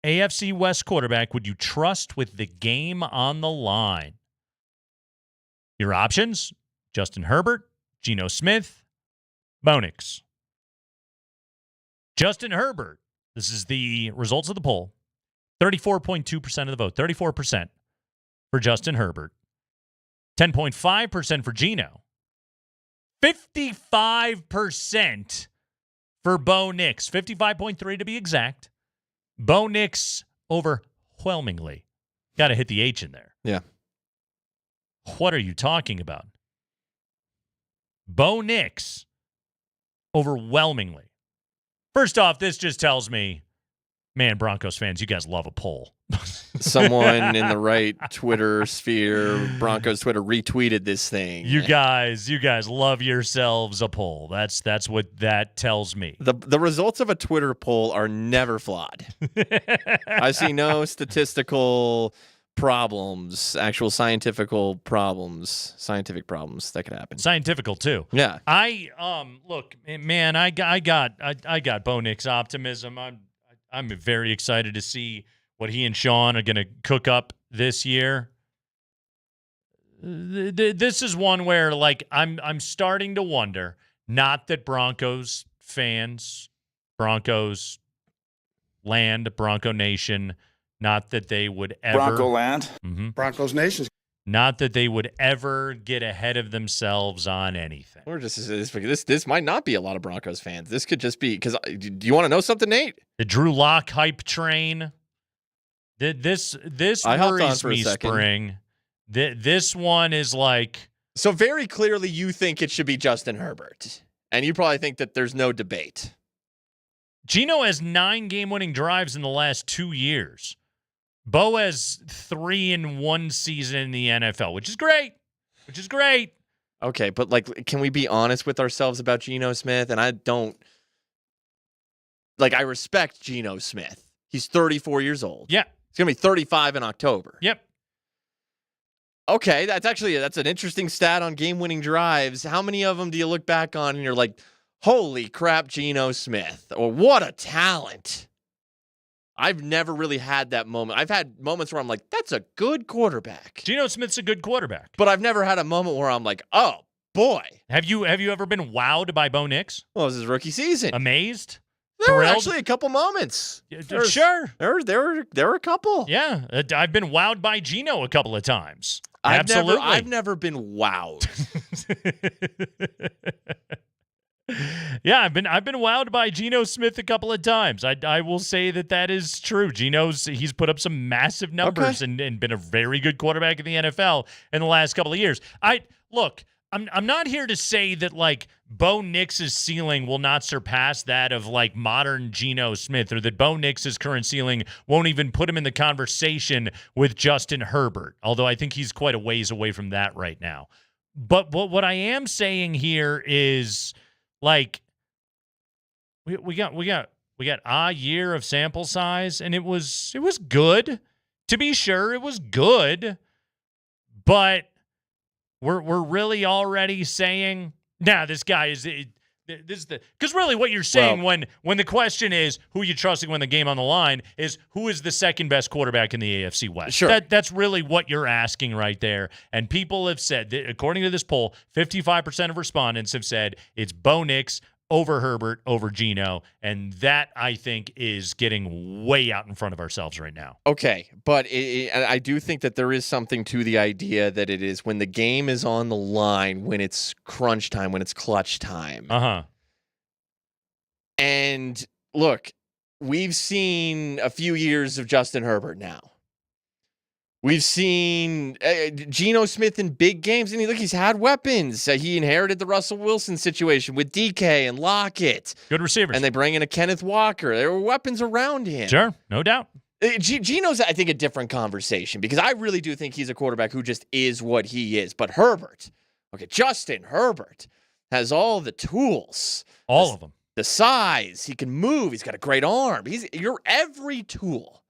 AFC West quarterback would you trust with the game on the line? Your options: Justin Herbert, Geno Smith, Bo Nix. Justin Herbert, this is the results of the poll. 34.2% of the vote, 34% for Justin Herbert. 10.5% for Geno. 55% for Bo Nix. 55.3 to be exact. Bo Nix overwhelmingly. Got to hit the H in there. Yeah. What are you talking about? Bo Nix overwhelmingly. First off, this just tells me, man, Broncos fans, you guys love a poll. Someone in the right Twitter sphere, Broncos Twitter, retweeted this thing. You guys love yourselves a poll. That's what that tells me. The results of a Twitter poll are never flawed. I see no statistical problems, actual scientific problems that could happen. Scientifical too. Yeah. Look, man, I got Bo Nix optimism. I'm very excited to see what he and Sean are going to cook up this year. This is one where, like, I'm starting to wonder. Not that Broncos fans, Broncos land, Bronco Nation, not that they would ever Bronco land, Broncos Nation. Not that they would ever get ahead of themselves on anything. Or just this might not be a lot of Broncos fans. This could just be because. Do you want to know something, Nate? The Drew Lock hype train. This worries me, Spring. This one is like. So very clearly, you think it should be Justin Herbert, and you probably think that there's no debate. Geno has 9 game-winning drives in the last 2 years. Bo has 3 in 1 season in the NFL, which is great. Okay, but like, can we be honest with ourselves about Geno Smith? And I don't. Like, I respect Geno Smith. He's 34 years old. Yeah. He's going to be 35 in October. Yep. Okay, that's an interesting stat on game-winning drives. How many of them do you look back on and you're like, holy crap, Geno Smith, or what a talent? I've never really had that moment. I've had moments where I'm like, that's a good quarterback. Geno Smith's a good quarterback. But I've never had a moment where I'm like, oh, boy. Have you ever been wowed by Bo Nix? Well, it was his rookie season. Amazed? There were Thrilled? actually a couple moments. Sure. There were a couple. Yeah. I've been wowed by Geno a couple of times. Absolutely. I've never been wowed. Yeah, I've been wowed by Geno Smith a couple of times. I will say that is true. He's put up some massive numbers and been a very good quarterback in the NFL in the last couple of years. I'm not here to say that like Bo Nix's ceiling will not surpass that of like modern Geno Smith, or that Bo Nix's current ceiling won't even put him in the conversation with Justin Herbert. Although I think he's quite a ways away from that right now. But what I am saying here is, like, we got a year of sample size, and it was good. To be sure, it was good, but we're really already saying, nah, this guy is because really what you're saying when the question is who you trusting when the game on the line is who is the second best quarterback in the AFC West. Sure. That's really what you're asking right there. And people have said that, according to this poll, 55% of respondents have said it's Bo Nix over Herbert over Geno, and that I think is getting way out in front of ourselves right now. Okay, but I do think that there is something to the idea that it is when the game is on the line, when it's crunch time, when it's clutch time. And look, we've seen a few years of Justin Herbert now. We've seen Geno Smith in big games, and he's had weapons. He inherited the Russell Wilson situation with DK and Lockett. Good receivers. And they bring in a Kenneth Walker. There were weapons around him. Sure, no doubt. Geno's, I think, a different conversation because I really do think he's a quarterback who just is what he is. But Justin Herbert has all the tools. All of them. the size. He can move. He's got a great arm. You're every tool.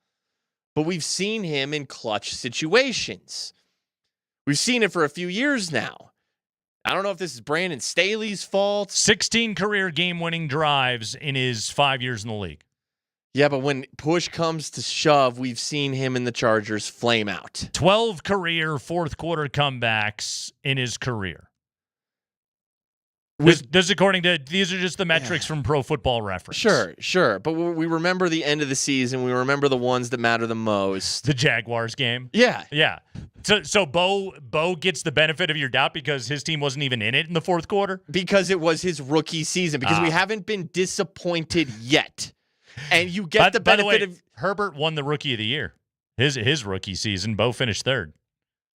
But we've seen him in clutch situations. We've seen it for a few years now. I don't know if this is Brandon Staley's fault. 16 career game-winning drives in his 5 years in the league. Yeah, but when push comes to shove, we've seen him and the Chargers flame out. 12 career fourth-quarter comebacks in his career. This according to, these are just the metrics from Pro Football Reference. Sure. But we remember the end of the season. We remember the ones that matter the most. The Jaguars game. Yeah. So Bo gets the benefit of your doubt because his team wasn't even in it in the fourth quarter? Because it was his rookie season. Because we haven't been disappointed yet. And you get the benefit by the way, of... Herbert won the Rookie of the Year. His rookie season. Bo finished third.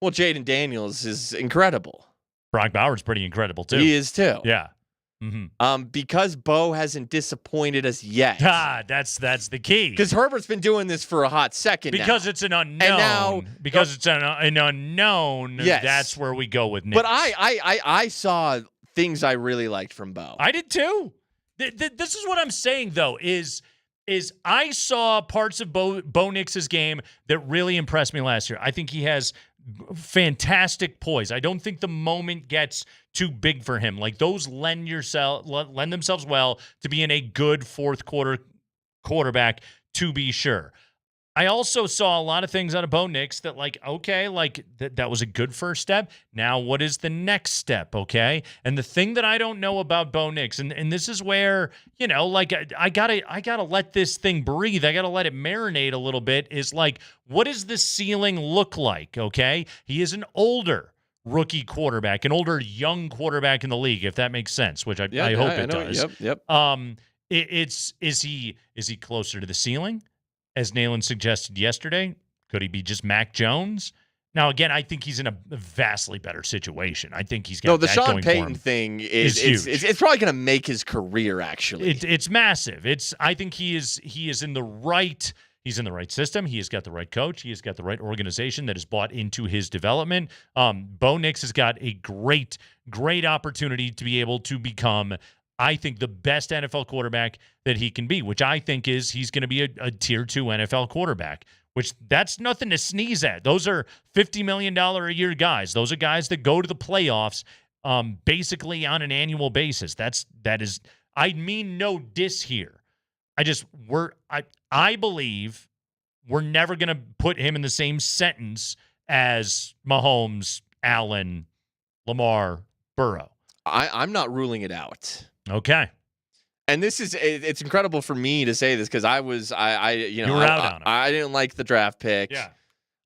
Well, Jaden Daniels is incredible. Brock Bowers pretty incredible, too. He is, too. Yeah. Because Bo hasn't disappointed us yet. That's the key. Because Herbert's been doing this for a hot second because now. It's an unknown. And now, because it's an unknown, yes. That's where we go with Nick. But I saw things I really liked from Bo. I did, too. This is what I'm saying, though, is I saw parts of Bo Nix's game that really impressed me last year. I think he has fantastic poise. I don't think the moment gets too big for him. Like those lend themselves well to being a good fourth quarter quarterback, to be sure. I also saw a lot of things out of Bo Nix that that was a good first step. Now, what is the next step, okay? And the thing that I don't know about Bo Nix, and this is where, I gotta let this thing breathe. I gotta let it marinate a little bit, is what does the ceiling look like, okay? He is an older rookie quarterback, an older young quarterback in the league, if that makes sense, which I hope it does. Yep. Is he closer to the ceiling? As Nayland suggested yesterday, could he be just Mac Jones? Now, again, I think he's in a vastly better situation. I think he's got the that Sean going Payton for him. thing is huge. It's probably going to make his career. Actually, it's massive. I think he is in the right. He's in the right system. He has got the right coach. He has got the right organization that has bought into his development. Bo Nix has got a great opportunity to be able to become, I think, the best NFL quarterback that he can be, which I think is he's going to be a tier 2 NFL quarterback, which that's nothing to sneeze at. Those are $50 million a year guys. Those are guys that go to the playoffs basically on an annual basis. That is, I mean no diss here. I believe we're never going to put him in the same sentence as Mahomes, Allen, Lamar, Burrow. I'm not ruling it out. Okay. And it's incredible for me to say this because you were out on him. I didn't like the draft pick. Yeah.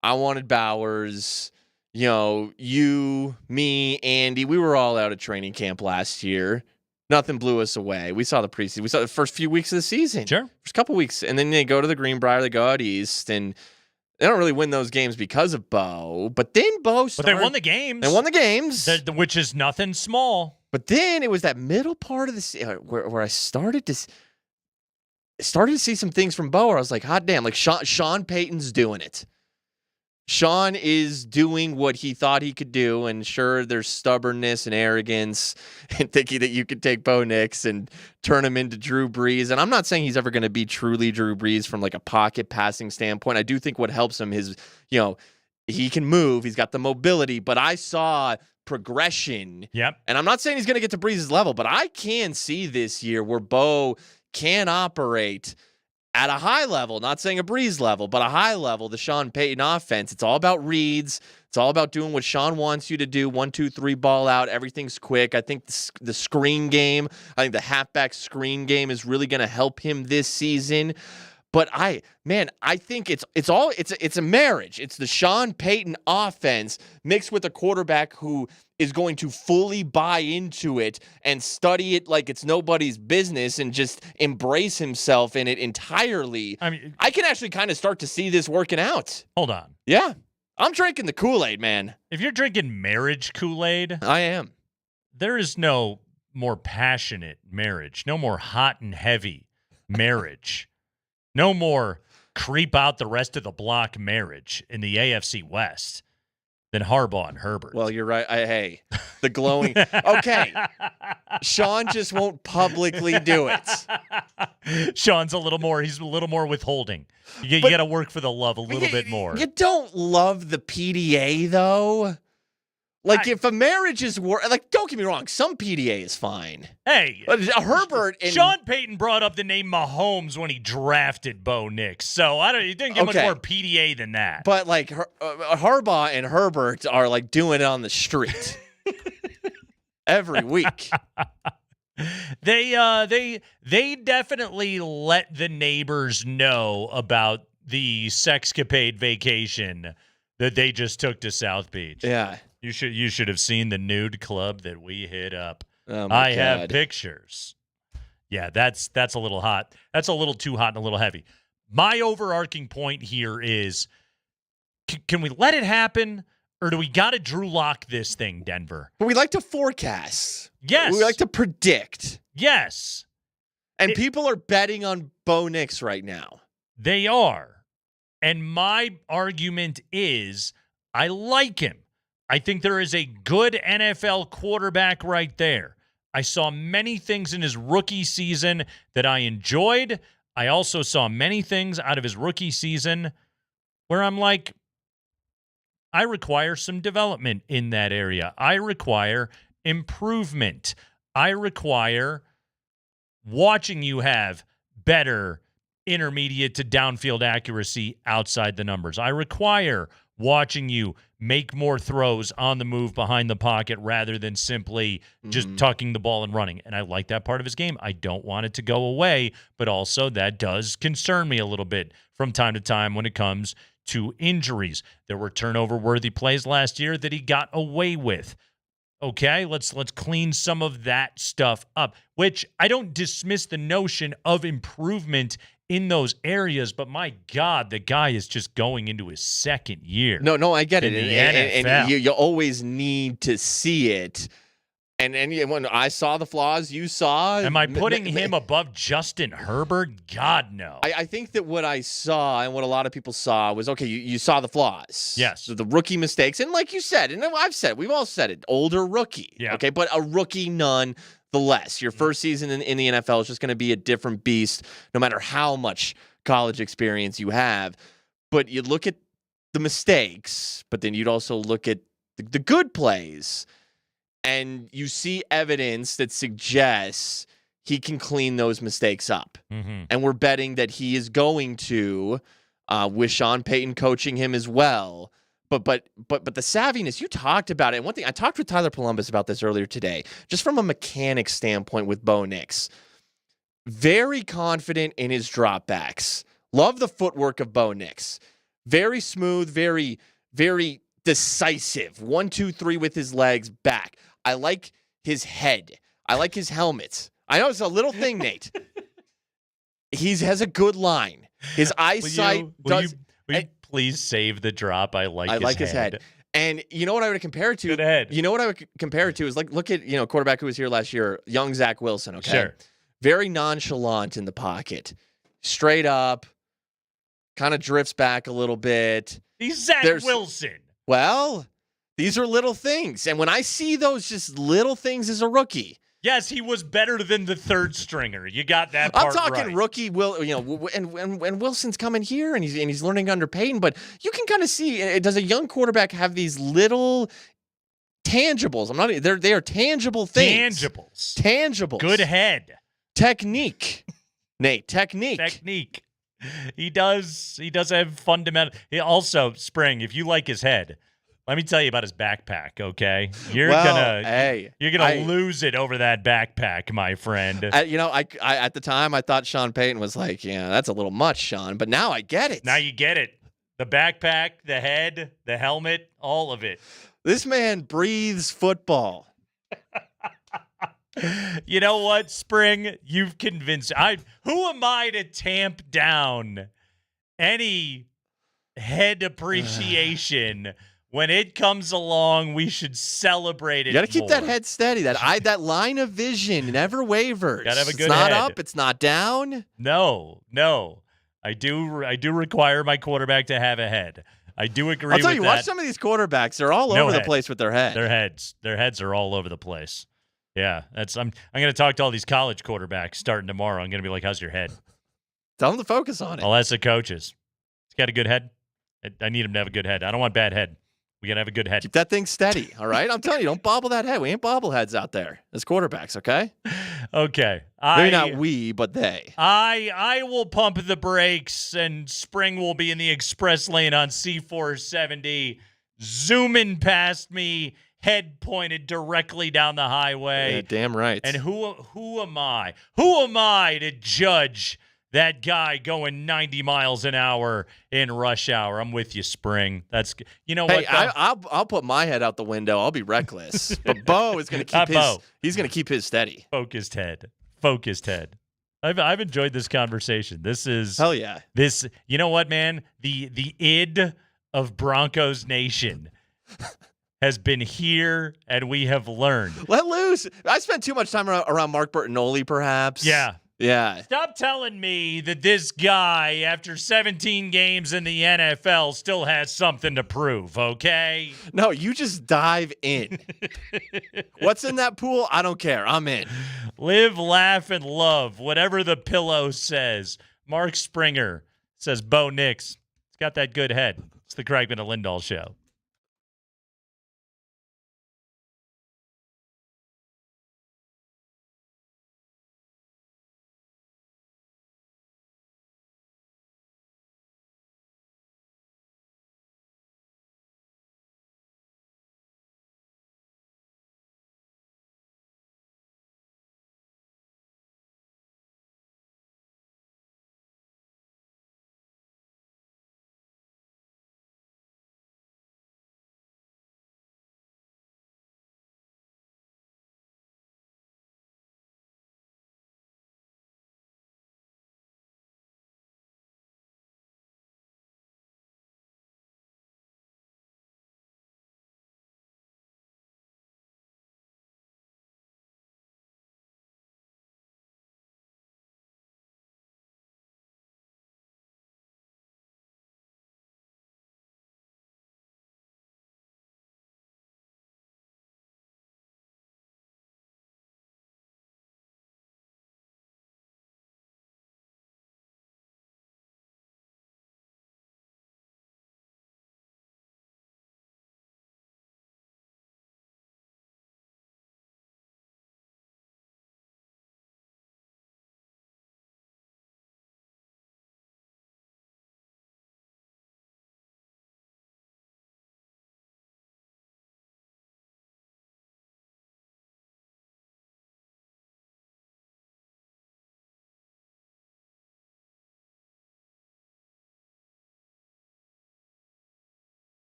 I wanted Bowers. You, me, Andy, we were all out at training camp last year. Nothing blew us away. We saw the preseason. We saw the first few weeks of the season. Sure. First couple weeks. And then they go to the Greenbrier, they go out east, and they don't really win those games because of Bo. But then Bo started. But they won the games. They won the games. Which is nothing small. But then it was that middle part of the season where I started to see some things from Bo where I was like, hot damn, like Sean Payton's doing it. Sean is doing what he thought he could do, and sure, there's stubbornness and arrogance and thinking that you could take Bo Nix and turn him into Drew Brees. And I'm not saying he's ever going to be truly Drew Brees from like a pocket passing standpoint. I do think what helps him is, he can move. He's got the mobility, but I saw progression. Yep. And I'm not saying he's going to get to Brees' level, but I can see this year where Bo can operate at a high level, not saying a Brees level, but a high level, the Sean Payton offense. It's all about reads. It's all about doing what Sean wants you to do. 1, 2, 3, ball out. Everything's quick. I think the screen game, I think the halfback screen game is really going to help him this season. But I think it's a marriage. It's the Sean Payton offense mixed with a quarterback who is going to fully buy into it and study it like it's nobody's business and just embrace himself in it entirely. I mean, I can actually kind of start to see this working out. Hold on. Yeah. I'm drinking the Kool-Aid, man. If you're drinking marriage Kool-Aid, I am. There is no more passionate marriage, no more hot and heavy marriage, no more creep out the rest of the block marriage in the AFC West than Harbaugh and Herbert. Well, you're right. Hey, the glowing. Okay. Sean just won't publicly do it. Sean's he's a little more withholding. You got to work for the love a little bit more. You don't love the PDA, though. Like, if a marriage is like, don't get me wrong, some PDA is fine. Hey, Herbert and Sean Payton brought up the name Mahomes when he drafted Bo Nix, so you didn't get much more PDA than that. But like Harbaugh and Herbert are like doing it on the street every week. They definitely let the neighbors know about the sexcapade vacation that they just took to South Beach. Yeah. You should have seen the nude club that we hit up. Oh my God. Have pictures. Yeah, that's a little hot. That's a little too hot and a little heavy. My overarching point here is, can we let it happen, or do we got to Drew Lock this thing, Denver? But we like to forecast. Yes. We like to predict. Yes. And people are betting on Bo Nix right now. They are. And my argument is, I like him. I think there is a good NFL quarterback right there. I saw many things in his rookie season that I enjoyed. I also saw many things out of his rookie season where I'm like, I require some development in that area. I require improvement. I require watching you have better intermediate to downfield accuracy outside the numbers. I require watching you make more throws on the move behind the pocket rather than simply just tucking the ball and running. And I like that part of his game. I don't want it to go away, but also that does concern me a little bit from time to time when it comes to injuries. There were turnover-worthy plays last year that he got away with. Okay, let's clean some of that stuff up, which I don't dismiss the notion of improvement in those areas, but my God, the guy is just going into his second year. No, I get it. And you always need to see it. And when I saw the flaws you saw. Am I putting him above Justin Herbert? God, no. I think that what I saw and what a lot of people saw was, okay, you saw the flaws. Yes. So the rookie mistakes. And like you said, and I've said, we've all said it, older rookie. Yeah. Okay, but a rookie nonetheless. Your first season in the NFL is just going to be a different beast no matter how much college experience you have. But you look at the mistakes, but then you'd also look at the good plays. And you see evidence that suggests he can clean those mistakes up. Mm-hmm. And we're betting that he is going to, with Sean Payton coaching him as well. But the savviness, you talked about it. And one thing, I talked with Tyler Polumbus about this earlier today, just from a mechanics standpoint with Bo Nix. Very confident in his dropbacks. Love the footwork of Bo Nix. Very smooth, very, very decisive. 1, 2, 3 with his legs back. I like his head. I like his helmet. I know it's a little thing, Nate. He has a good line. His eyesight will you please save the drop? I like his head. And you know what I would compare it to? Good head. You know what I would compare it to is like, look at, quarterback who was here last year, young Zach Wilson, okay? Sure. Very nonchalant in the pocket. Straight up, kind of drifts back a little bit. He's Zach Wilson. Well, these are little things. And when I see those just little things as a rookie. Yes, he was better than the third stringer. You got that part I'm talking right. Rookie and Wilson's coming here and he's learning under Payton, but you can kind of see, does a young quarterback have these little tangibles? They are tangible things. Tangibles. Good head. Technique. Nate, technique. He does have fundamental. Also, Spring, if you like his head, let me tell you about his backpack, okay? You're gonna lose it over that backpack, my friend. I at the time I thought Sean Payton was like, yeah, that's a little much, Sean. But now I get it. Now you get it. The backpack, the head, the helmet, all of it. This man breathes football. You know what, Spring? You've convinced. Who am I to tamp down any head appreciation? When it comes along, we should celebrate it. You got to keep that head steady. That line of vision never wavers. Got to have a good It's not head. up. It's not down. No. I do require my quarterback to have a head. I do agree I'll tell with you, that. watch some of these quarterbacks. They're all over the place with their head. Their heads are all over the place. Yeah, I'm going to talk to all these college quarterbacks starting tomorrow. I'm going to be like, how's your head? Tell them to focus on it. I'll ask the coaches. He's got a good head. I need him to have a good head. I don't want bad head. We got to have a good head. Keep that thing steady, all right? I'm telling you, don't bobble that head. We ain't bobbleheads out there as quarterbacks, okay? Okay. Maybe not we, but they. I will pump the brakes, and Spring will be in the express lane on C470, zooming past me, head pointed directly down the highway. Yeah, damn right. And who am I? Who am I to judge that guy going 90 miles an hour in rush hour? I'm with you, Spring. You know what? I'll put my head out the window. I'll be reckless. But Bo is going to keep he's going to keep his steady. Focused head. I've enjoyed this conversation. This is hell yeah. You know what, man? The id of Broncos Nation has been here, and we have learned. Let loose. I spent too much time around Mark Bertinoli, perhaps. Yeah. Stop telling me that this guy, after 17 games in the NFL, still has something to prove, okay? No, you just dive in. What's in that pool? I don't care. I'm in. Live, laugh, and love. Whatever the pillow says. Mark Springer says Bo Nix. He's got that good head. It's the Kreckman and Lindahl Show.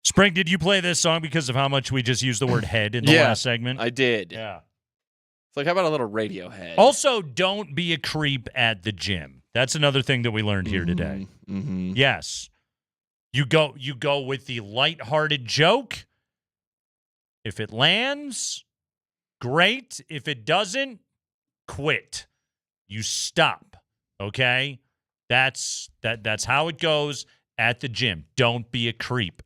Spring, did you play this song because of how much we just used the word head in the last segment? I did. Yeah. It's like, how about a little Radiohead? Also, don't be a creep at the gym. That's another thing that we learned here today. Mm-hmm. Yes. You go with the lighthearted joke. If it lands, great. If it doesn't, quit. You stop. Okay? That's how it goes at the gym. Don't be a creep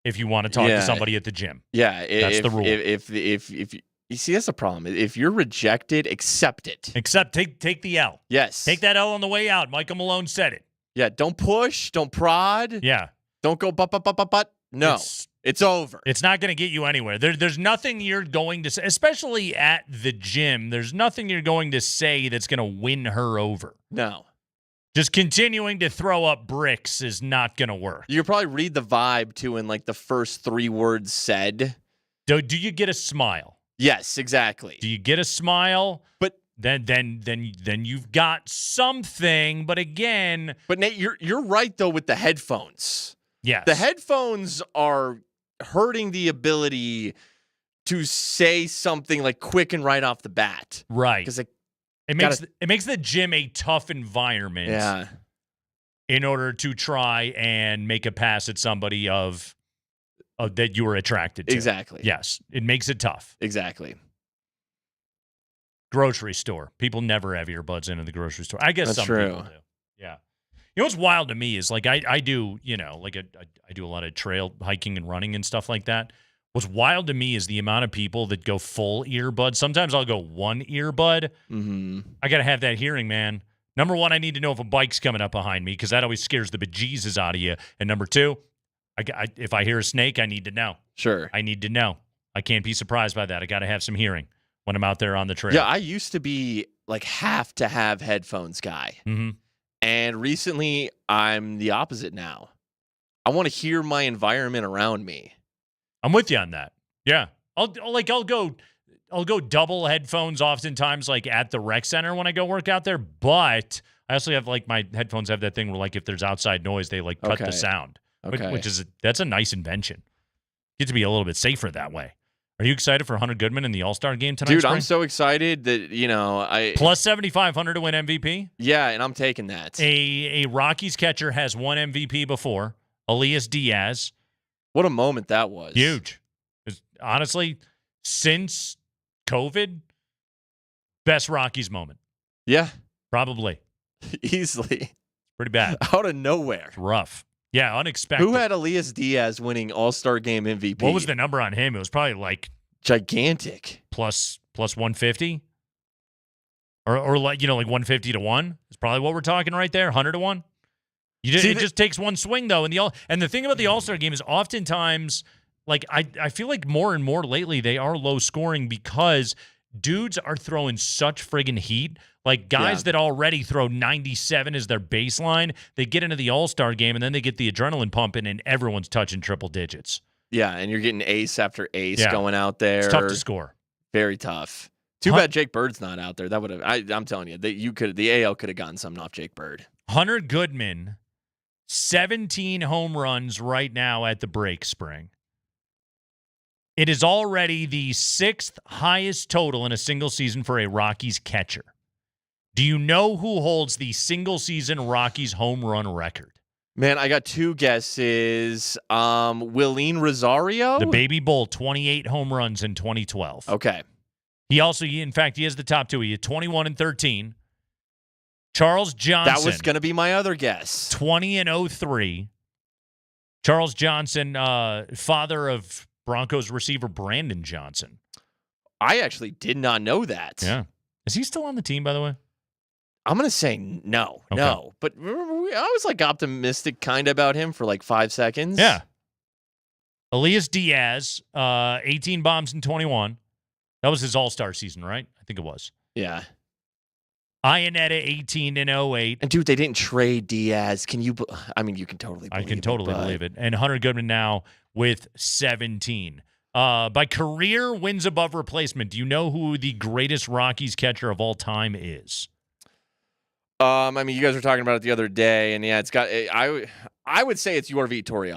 if you want to talk to somebody at the gym. Yeah, that's the rule. If you see, that's the problem. If you're rejected, accept it. Take the L. Yes. Take that L on the way out. Michael Malone said it. Yeah, don't push, don't prod. Yeah. Don't go but. No. It's over. It's not going to get you anywhere. There's nothing you're going to say, especially at the gym. There's nothing you're going to say that's going to win her over. No. Just continuing to throw up bricks is not going to work. You probably read the vibe, too, in like the first 3 words said. Do you get a smile? Yes, exactly. Do you get a smile? But then you've got something. But again, but Nate, you're right though with the headphones. Yes, the headphones are hurting the ability to say something like quick and right off the bat. Right, because it makes the gym a tough environment. Yeah, in order to try and make a pass at somebody that you were attracted to. Exactly. Yes, it makes it tough. Exactly. Grocery store. People never have earbuds in the grocery store. I guess that's some true. people do. Yeah. You know what's wild to me is like I do, I do a lot of trail hiking and running and stuff like that. What's wild to me is the amount of people that go full earbud. Sometimes I'll go one earbud. Mm-hmm. I got to have that hearing, man. Number one, I need to know if a bike's coming up behind me because that always scares the bejesus out of you. And number two, if I hear a snake, I need to know. Sure. I need to know. I can't be surprised by that. I got to have some hearing when I'm out there on the trail. Yeah, I used to be like have to have headphones guy. Mm-hmm. And recently, I'm the opposite now. I want to hear my environment around me. I'm with you on that. Yeah. I'll go double headphones oftentimes like at the rec center when I go work out there, but I also have like my headphones have that thing where like if there's outside noise, they like cut the sound. Okay. That's a nice invention. Get to be a little bit safer that way. Are you excited for Hunter Goodman in the All-Star game tonight? Dude, Spring? I'm so excited that, I plus 7,500 to win MVP. Yeah, and I'm taking that. A Rockies catcher has won MVP before, Elias Diaz. What a moment that was. Huge. Honestly, since COVID, best Rockies moment. Yeah. Probably. Easily. Pretty bad. Out of nowhere. It's rough. Yeah, unexpected. Who had Elias Diaz winning All-Star Game MVP? What was the number on him? It was probably like gigantic. Plus 150? Or like 150 to 1? Is probably what we're talking right there. 100 to 1? It just takes one swing though. And the thing about the All-Star game is oftentimes like I feel like more and more lately they are low scoring because dudes are throwing such friggin' heat. Like guys that already throw 97 as their baseline, they get into the All-Star game and then they get the adrenaline pumping and everyone's touching triple digits. Yeah, and you're getting ace after ace going out there. It's tough to score. Very tough. Too bad Jake Bird's not out there. That would have. I'm telling you, the AL could have gotten something off Jake Bird. Hunter Goodman, 17 home runs right now at the break, Spring. It is already the 6th highest total in a single season for a Rockies catcher. Do you know who holds the single-season Rockies home run record? Man, I got 2 guesses. Willeen Rosario? The Baby Bull, 28 home runs in 2012. Okay. He has the top 2. He had 21 and 13. Charles Johnson. That was going to be my other guess. 20 and 03. Charles Johnson, father of Broncos receiver Brandon Johnson. I actually did not know that. Yeah. Is he still on the team, by the way? I'm going to say no. Okay. No. But I was like optimistic kind of about him for like 5 seconds. Yeah. Elias Diaz, 18 bombs in 21. That was his all-star season, right? I think it was. Yeah. Iannetta, 18 and 08. And, dude, they didn't trade Diaz. You can totally believe it. I can totally believe it. And Hunter Goodman now with 17. By career wins above replacement, do you know who the greatest Rockies catcher of all time is? You guys were talking about it the other day, and yeah, it's got. I would say it's Yorvi Toriel.